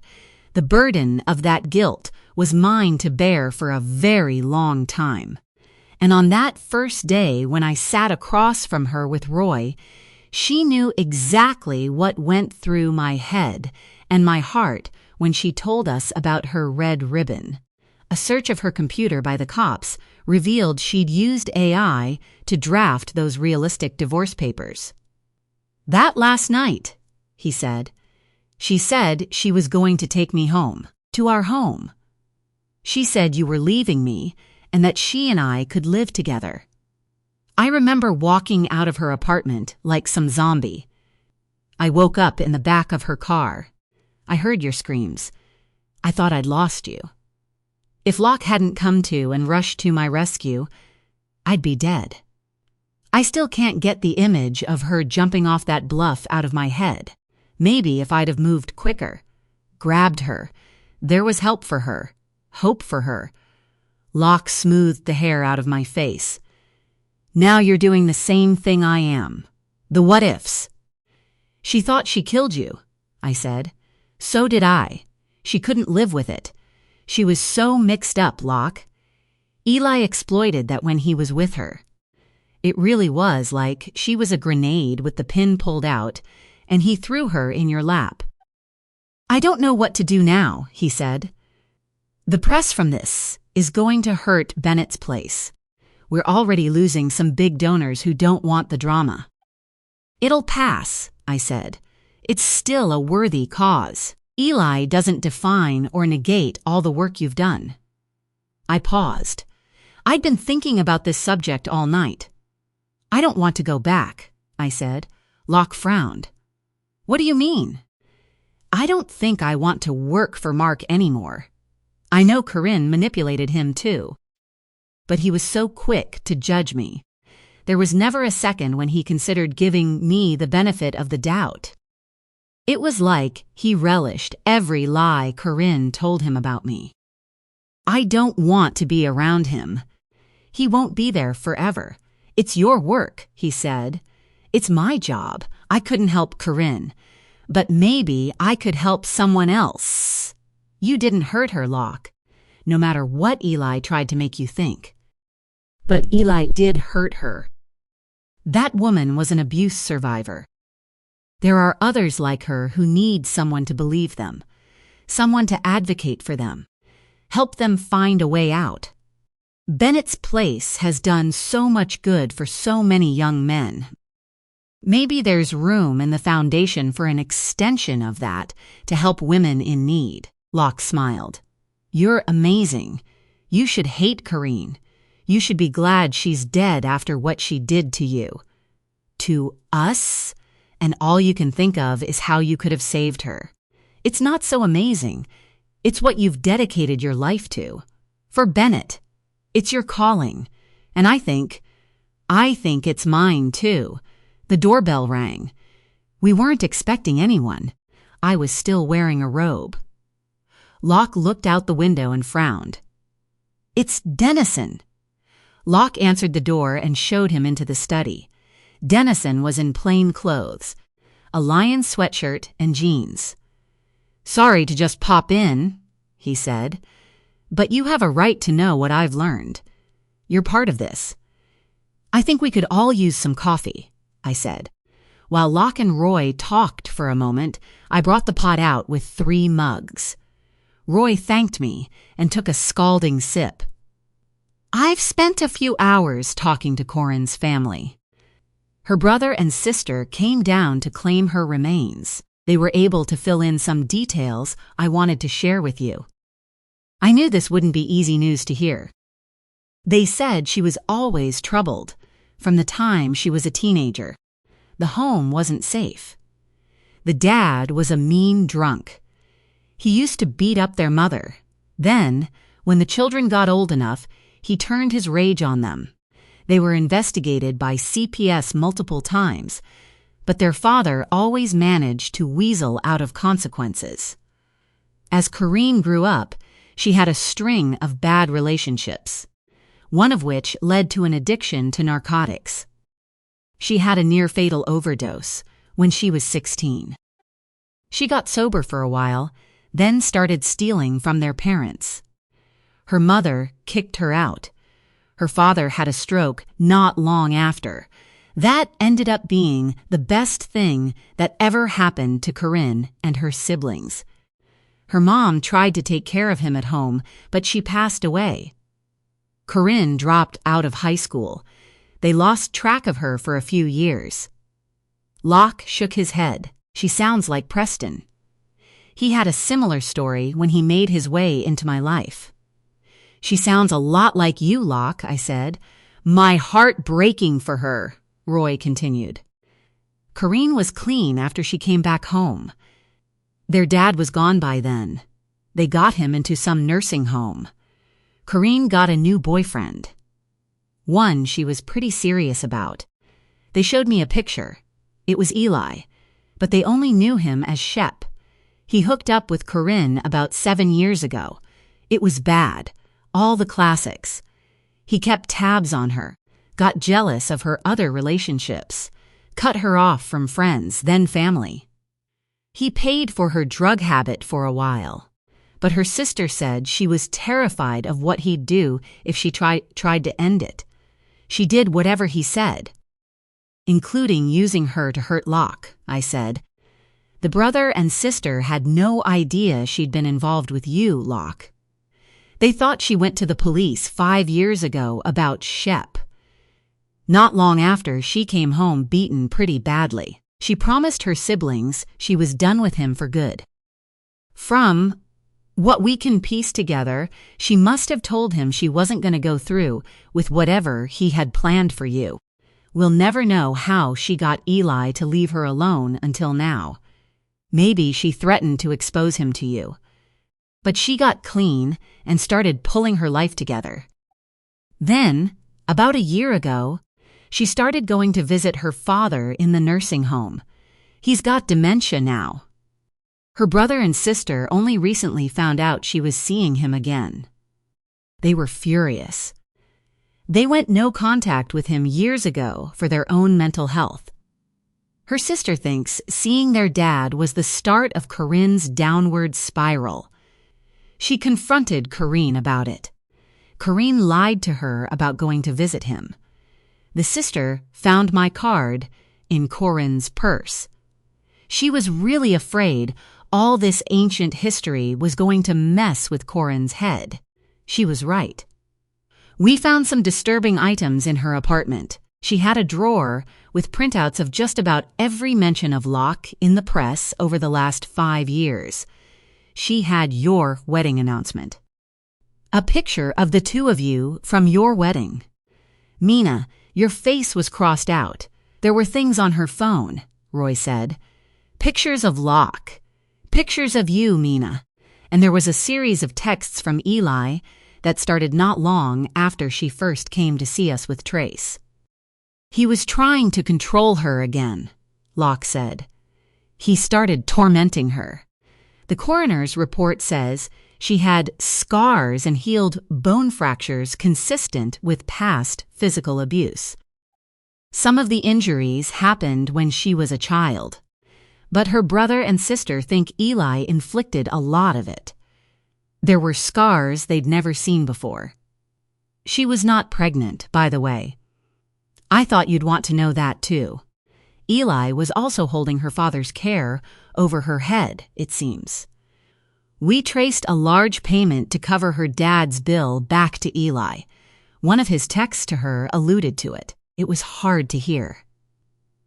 The burden of that guilt was mine to bear for a very long time. And on that first day when I sat across from her with Roy, she knew exactly what went through my head and my heart when she told us about her red ribbon. A search of her computer by the cops revealed she'd used AI to draft those realistic divorce papers. "That last night," he said, "she said she was going to take me home, to our home. She said you were leaving me and that she and I could live together." I remember walking out of her apartment like some zombie. I woke up in the back of her car. I heard your screams. I thought I'd lost you. If Locke hadn't come to and rushed to my rescue, I'd be dead. I still can't get the image of her jumping off that bluff out of my head. Maybe if I'd have moved quicker, grabbed her, there was help for her, hope for her. Locke smoothed the hair out of my face. "Now you're doing the same thing I am. The what-ifs." "She thought she killed you," I said. "So did I. She couldn't live with it. She was so mixed up, Locke. Eli exploited that when he was with her. It really was like she was a grenade with the pin pulled out, and he threw her in your lap." "I don't know what to do now," he said. "The press from this is going to hurt Bennett's place. We're already losing some big donors who don't want the drama." "It'll pass," I said. "It's still a worthy cause. Eli doesn't define or negate all the work you've done." I paused. I'd been thinking about this subject all night. "I don't want to go back," I said. Locke frowned. What do you mean? I don't think I want to work for Mark anymore. I know Corinne manipulated him too. But he was so quick to judge me. There was never a second when he considered giving me the benefit of the doubt. It was like he relished every lie Corinne told him about me. I don't want to be around him. He won't be there forever. It's your work, he said. It's my job. I couldn't help Corinne. But maybe I could help someone else. You didn't hurt her, Locke, no matter what Eli tried to make you think. But Eli did hurt her. That woman was an abuse survivor. There are others like her who need someone to believe them, someone to advocate for them, help them find a way out. Bennett's Place has done so much good for so many young men. Maybe there's room in the foundation for an extension of that to help women in need. Locke smiled. You're amazing. You should hate Corinne. You should be glad she's dead after what she did to you. To us? And all you can think of is how you could have saved her. It's not so amazing. It's what you've dedicated your life to. For Bennett. It's your calling. And I think it's mine too. The doorbell rang. We weren't expecting anyone. I was still wearing a robe. Locke looked out the window and frowned. It's Dennison. Locke answered the door and showed him into the study. Dennison was in plain clothes, a lion sweatshirt and jeans. Sorry to just pop in, he said, but you have a right to know what I've learned. You're part of this. I think we could all use some coffee, I said. While Locke and Roy talked for a moment, I brought the pot out with 3 mugs. Roy thanked me and took a scalding sip. I've spent a few hours talking to Corinne's family. Her brother and sister came down to claim her remains. They were able to fill in some details I wanted to share with you. I knew this wouldn't be easy news to hear. They said she was always troubled, from the time she was a teenager. The home wasn't safe. The dad was a mean drunk. He used to beat up their mother. Then, when the children got old enough, he turned his rage on them. They were investigated by CPS multiple times, but their father always managed to weasel out of consequences. As Corinne grew up, she had a string of bad relationships, one of which led to an addiction to narcotics. She had a near-fatal overdose when she was 16. She got sober for a while, then started stealing from their parents. Her mother kicked her out. Her father had a stroke not long after. That ended up being the best thing that ever happened to Corinne and her siblings. Her mom tried to take care of him at home, but she passed away. Corinne dropped out of high school. They lost track of her for a few years. Locke shook his head. She sounds like Preston. He had a similar story when he made his way into my life. She sounds a lot like you, Locke, I said. My heart breaking for her, Roy continued. Corinne was clean after she came back home. Their dad was gone by then. They got him into some nursing home. Corinne got a new boyfriend. One she was pretty serious about. They showed me a picture. It was Eli, but they only knew him as Shep. He hooked up with Corinne about 7 years ago. It was bad. All the classics. He kept tabs on her, got jealous of her other relationships, cut her off from friends, then family. He paid for her drug habit for a while, but her sister said she was terrified of what he'd do if she tried to end it. She did whatever he said, including using her to hurt Locke, I said. The brother and sister had no idea she'd been involved with you, Locke. They thought she went to the police 5 years ago about Shep. Not long after, she came home beaten pretty badly. She promised her siblings she was done with him for good. From what we can piece together, she must have told him she wasn't going to go through with whatever he had planned for you. We'll never know how she got Eli to leave her alone until now. Maybe she threatened to expose him to you. But she got clean and started pulling her life together. Then, about a year ago, she started going to visit her father in the nursing home. He's got dementia now. Her brother and sister only recently found out she was seeing him again. They were furious. They went no contact with him years ago for their own mental health. Her sister thinks seeing their dad was the start of Corinne's downward spiral. She confronted Corinne about it. Corinne lied to her about going to visit him. The sister found my card in Corinne's purse. She was really afraid all this ancient history was going to mess with Corinne's head. She was right. We found some disturbing items in her apartment. She had a drawer with printouts of just about every mention of Locke in the press over the last 5 years. She had your wedding announcement. A picture of the two of you from your wedding. Mina, your face was crossed out. There were things on her phone, Roy said. Pictures of Locke. Pictures of you, Mina. And there was a series of texts from Eli that started not long after she first came to see us with Trace. He was trying to control her again, Locke said. He started tormenting her. The coroner's report says she had scars and healed bone fractures consistent with past physical abuse. Some of the injuries happened when she was a child, but her brother and sister think Eli inflicted a lot of it. There were scars they'd never seen before. She was not pregnant, by the way. I thought you'd want to know that too. Eli was also holding her father's care over her head, it seems. We traced a large payment to cover her dad's bill back to Eli. One of his texts to her alluded to it. It was hard to hear.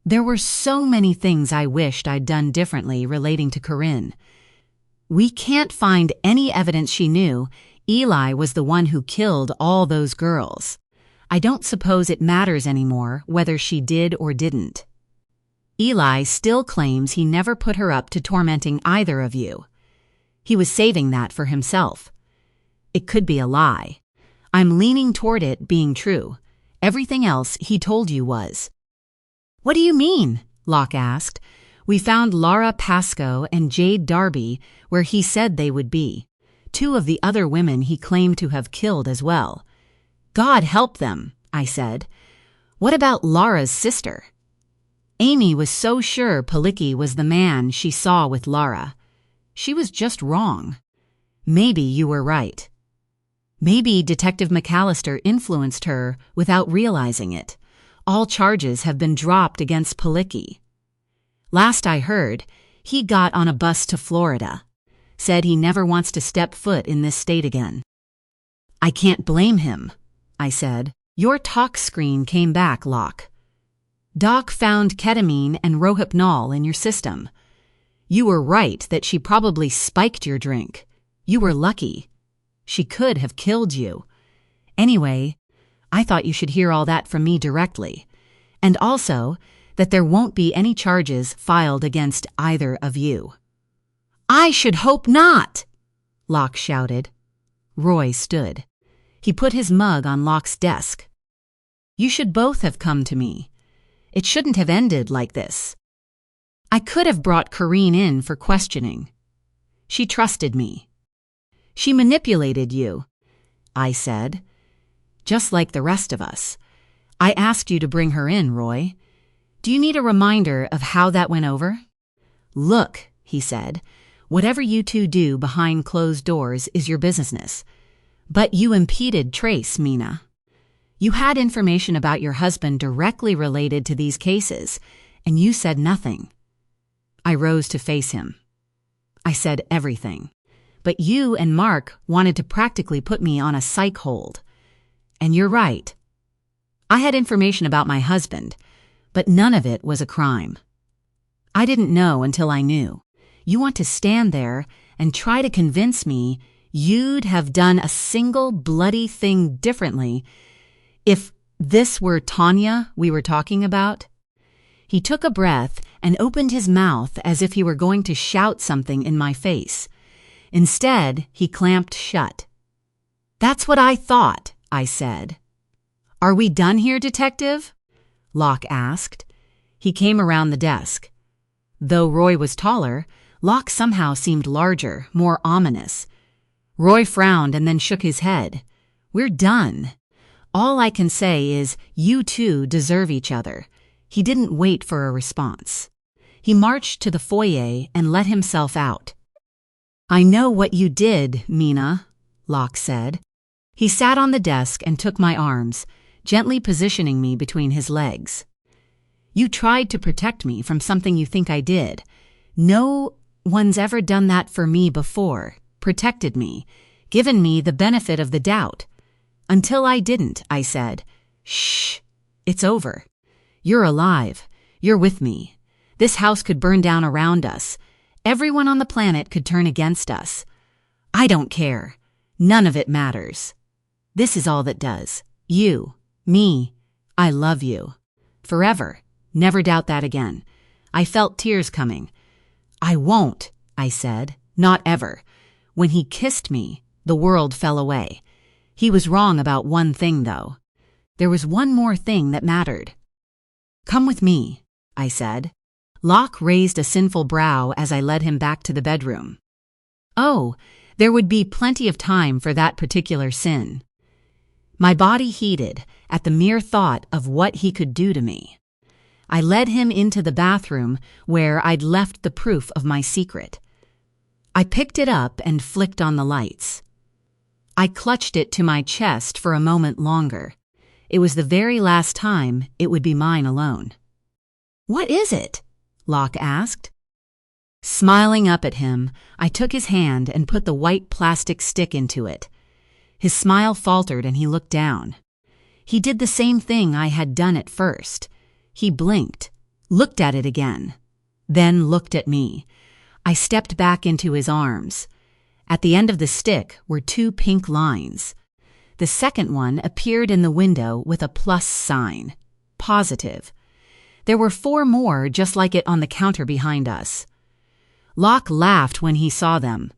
There were so many things I wished I'd done differently relating to Corinne. We can't find any evidence she knew Eli was the one who killed all those girls. I don't suppose it matters anymore whether she did or didn't. Eli still claims he never put her up to tormenting either of you. He was saving that for himself. It could be a lie. I'm leaning toward it being true. Everything else he told you was. What do you mean? Locke asked. We found Laura Pascoe and Jade Darby where he said they would be. 2 of the other women he claimed to have killed as well. God help them, I said. What about Laura's sister? Amy was so sure Palicki was the man she saw with Laura. She was just wrong. Maybe you were right. Maybe Detective McAllister influenced her without realizing it. All charges have been dropped against Palicki. Last I heard, he got on a bus to Florida. Said he never wants to step foot in this state again. I can't blame him, I said. Your talk screen came back, Locke. Doc found ketamine and rohypnol in your system. You were right that she probably spiked your drink. You were lucky. She could have killed you. Anyway, I thought you should hear all that from me directly. And also that there won't be any charges filed against either of you. I should hope not, Locke shouted. Roy stood. He put his mug on Locke's desk. You should both have come to me. It shouldn't have ended like this. I could have brought Corinne in for questioning. She trusted me. She manipulated you, I said. Just like the rest of us. I asked you to bring her in, Roy. Do you need a reminder of how that went over? Look, he said, whatever you two do behind closed doors is your business. But you impeded Trace, Mina. You had information about your husband directly related to these cases, and you said nothing. I rose to face him. I said everything. But you and Mark wanted to practically put me on a psych hold. And you're right. I had information about my husband, but none of it was a crime. I didn't know until I knew. You want to stand there and try to convince me you'd have done a single bloody thing differently if this were Tanya we were talking about? He took a breath and opened his mouth as if he were going to shout something in my face. Instead, he clamped shut. "That's what I thought," I said. "Are we done here, Detective?" Locke asked. He came around the desk. Though Roy was taller, Locke somehow seemed larger, more ominous. Roy frowned and then shook his head. "We're done. All I can say is you two deserve each other." He didn't wait for a response. He marched to the foyer and let himself out. "I know what you did, Mina," Locke said. He sat on the desk and took my arms, gently positioning me between his legs. "You tried to protect me from something you think I did. No one's ever done that for me before, protected me, given me the benefit of the doubt. Until I didn't," I said. "Shh, it's over. You're alive. You're with me. This house could burn down around us. Everyone on the planet could turn against us. I don't care. None of it matters. This is all that does. You, me, I love you. Forever. Never doubt that again." I felt tears coming. "I won't," I said. "Not ever." When he kissed me, the world fell away. He was wrong about one thing, though. There was one more thing that mattered. "Come with me," I said. Locke raised a sinful brow as I led him back to the bedroom. Oh, there would be plenty of time for that particular sin. My body heated at the mere thought of what he could do to me. I led him into the bathroom where I'd left the proof of my secret. I picked it up and flicked on the lights. I clutched it to my chest for a moment longer. It was the very last time it would be mine alone. "What is it?" Locke asked. Smiling up at him, I took his hand and put the white plastic stick into it. His smile faltered and he looked down. He did the same thing I had done at first. He blinked, looked at it again, then looked at me. I stepped back into his arms. At the end of the stick were 2 pink lines. The second one appeared in the window with a plus sign. Positive. There were 4 more just like it on the counter behind us. Locke laughed when he saw them.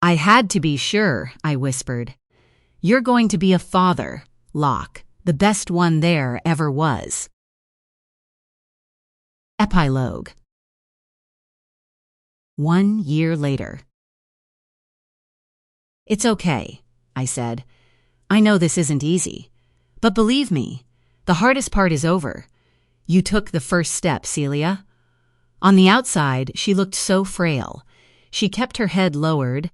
"I had to be sure," I whispered. "You're going to be a father, Locke, the best one there ever was." Epilogue. 1 year later. "It's okay," I said. "I know this isn't easy. But believe me, the hardest part is over. You took the first step, Celia." On the outside, she looked so frail. She kept her head lowered,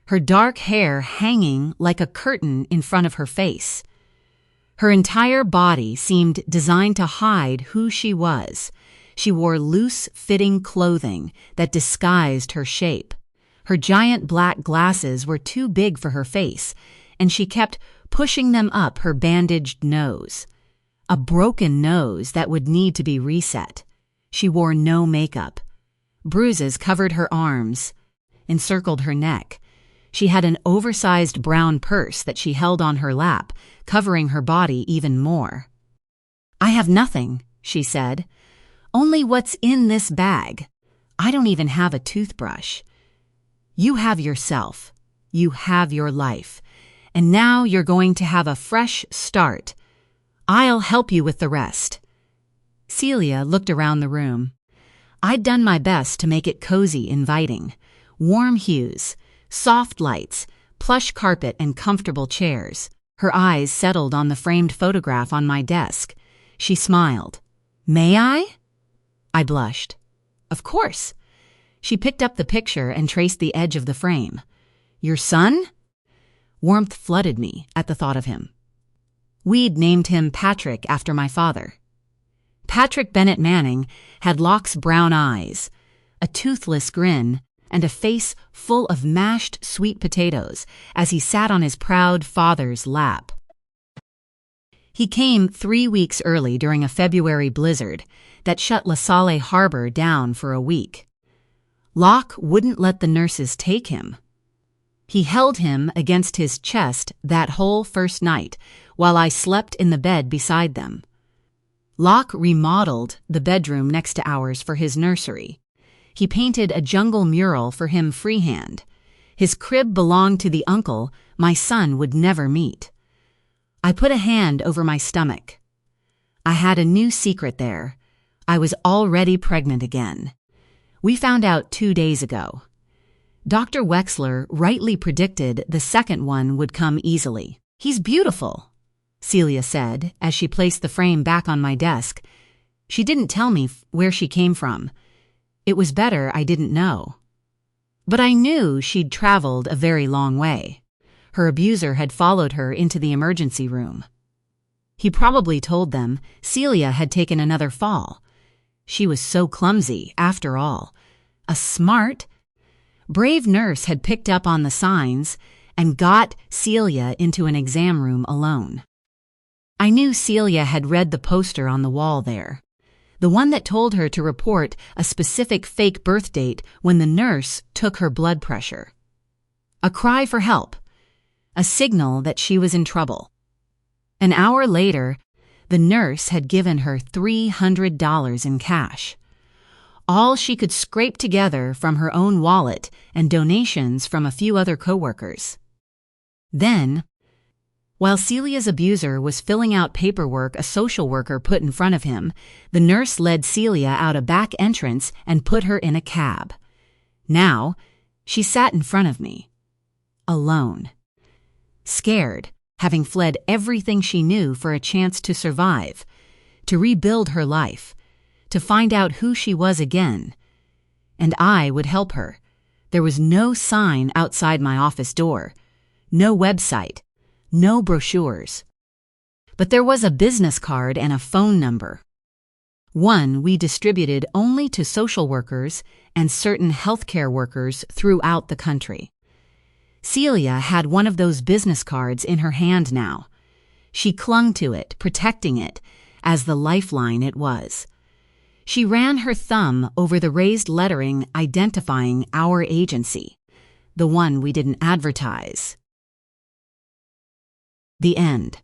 her dark hair hanging like a curtain in front of her face. Her entire body seemed designed to hide who she was. She wore loose-fitting clothing that disguised her shape. Her giant black glasses were too big for her face, and she kept pushing them up her bandaged nose. A broken nose that would need to be reset. She wore no makeup. Bruises covered her arms, encircled her neck. She had an oversized brown purse that she held on her lap, covering her body even more. "I have nothing," she said. "Only what's in this bag. I don't even have a toothbrush. You have yourself. You have your life. And now you're going to have a fresh start. I'll help you with the rest." Celia looked around the room. I'd done my best to make it cozy, inviting. Warm hues, soft lights, plush carpet, and comfortable chairs. Her eyes settled on the framed photograph on my desk. She smiled. "May I?" I blushed. "Of course." She picked up the picture and traced the edge of the frame. "Your son?" Warmth flooded me at the thought of him. We'd named him Patrick after my father. Patrick Bennett Manning had Locke's brown eyes, a toothless grin, and a face full of mashed sweet potatoes as he sat on his proud father's lap. He came 3 weeks early during a February blizzard that shut La Salle Harbor down for a week. Locke wouldn't let the nurses take him. He held him against his chest that whole first night while I slept in the bed beside them. Locke remodeled the bedroom next to ours for his nursery. He painted a jungle mural for him freehand. His crib belonged to the uncle my son would never meet. I put a hand over my stomach. I had a new secret there. I was already pregnant again. We found out 2 days ago. Dr. Wexler rightly predicted the second one would come easily. "He's beautiful," Celia said as she placed the frame back on my desk. She didn't tell me where she came from. It was better I didn't know. But I knew she'd traveled a very long way. Her abuser had followed her into the emergency room. He probably told them Celia had taken another fall. She was so clumsy, after all. A smart, brave nurse had picked up on the signs and got Celia into an exam room alone. I knew Celia had read the poster on the wall there, the one that told her to report a specific fake birth date when the nurse took her blood pressure. A cry for help, a signal that she was in trouble. An hour later, the nurse had given her $300 in cash, all she could scrape together from her own wallet and donations from a few other coworkers. Then, while Celia's abuser was filling out paperwork a social worker put in front of him, the nurse led Celia out a back entrance and put her in a cab. Now, she sat in front of me, alone, scared, having fled everything she knew for a chance to survive, to rebuild her life, to find out who she was again. And I would help her. There was no sign outside my office door, no website, no brochures. But there was a business card and a phone number. One we distributed only to social workers and certain healthcare workers throughout the country. Celia had one of those business cards in her hand now. She clung to it, protecting it, as the lifeline it was. She ran her thumb over the raised lettering identifying our agency, the one we didn't advertise. The end.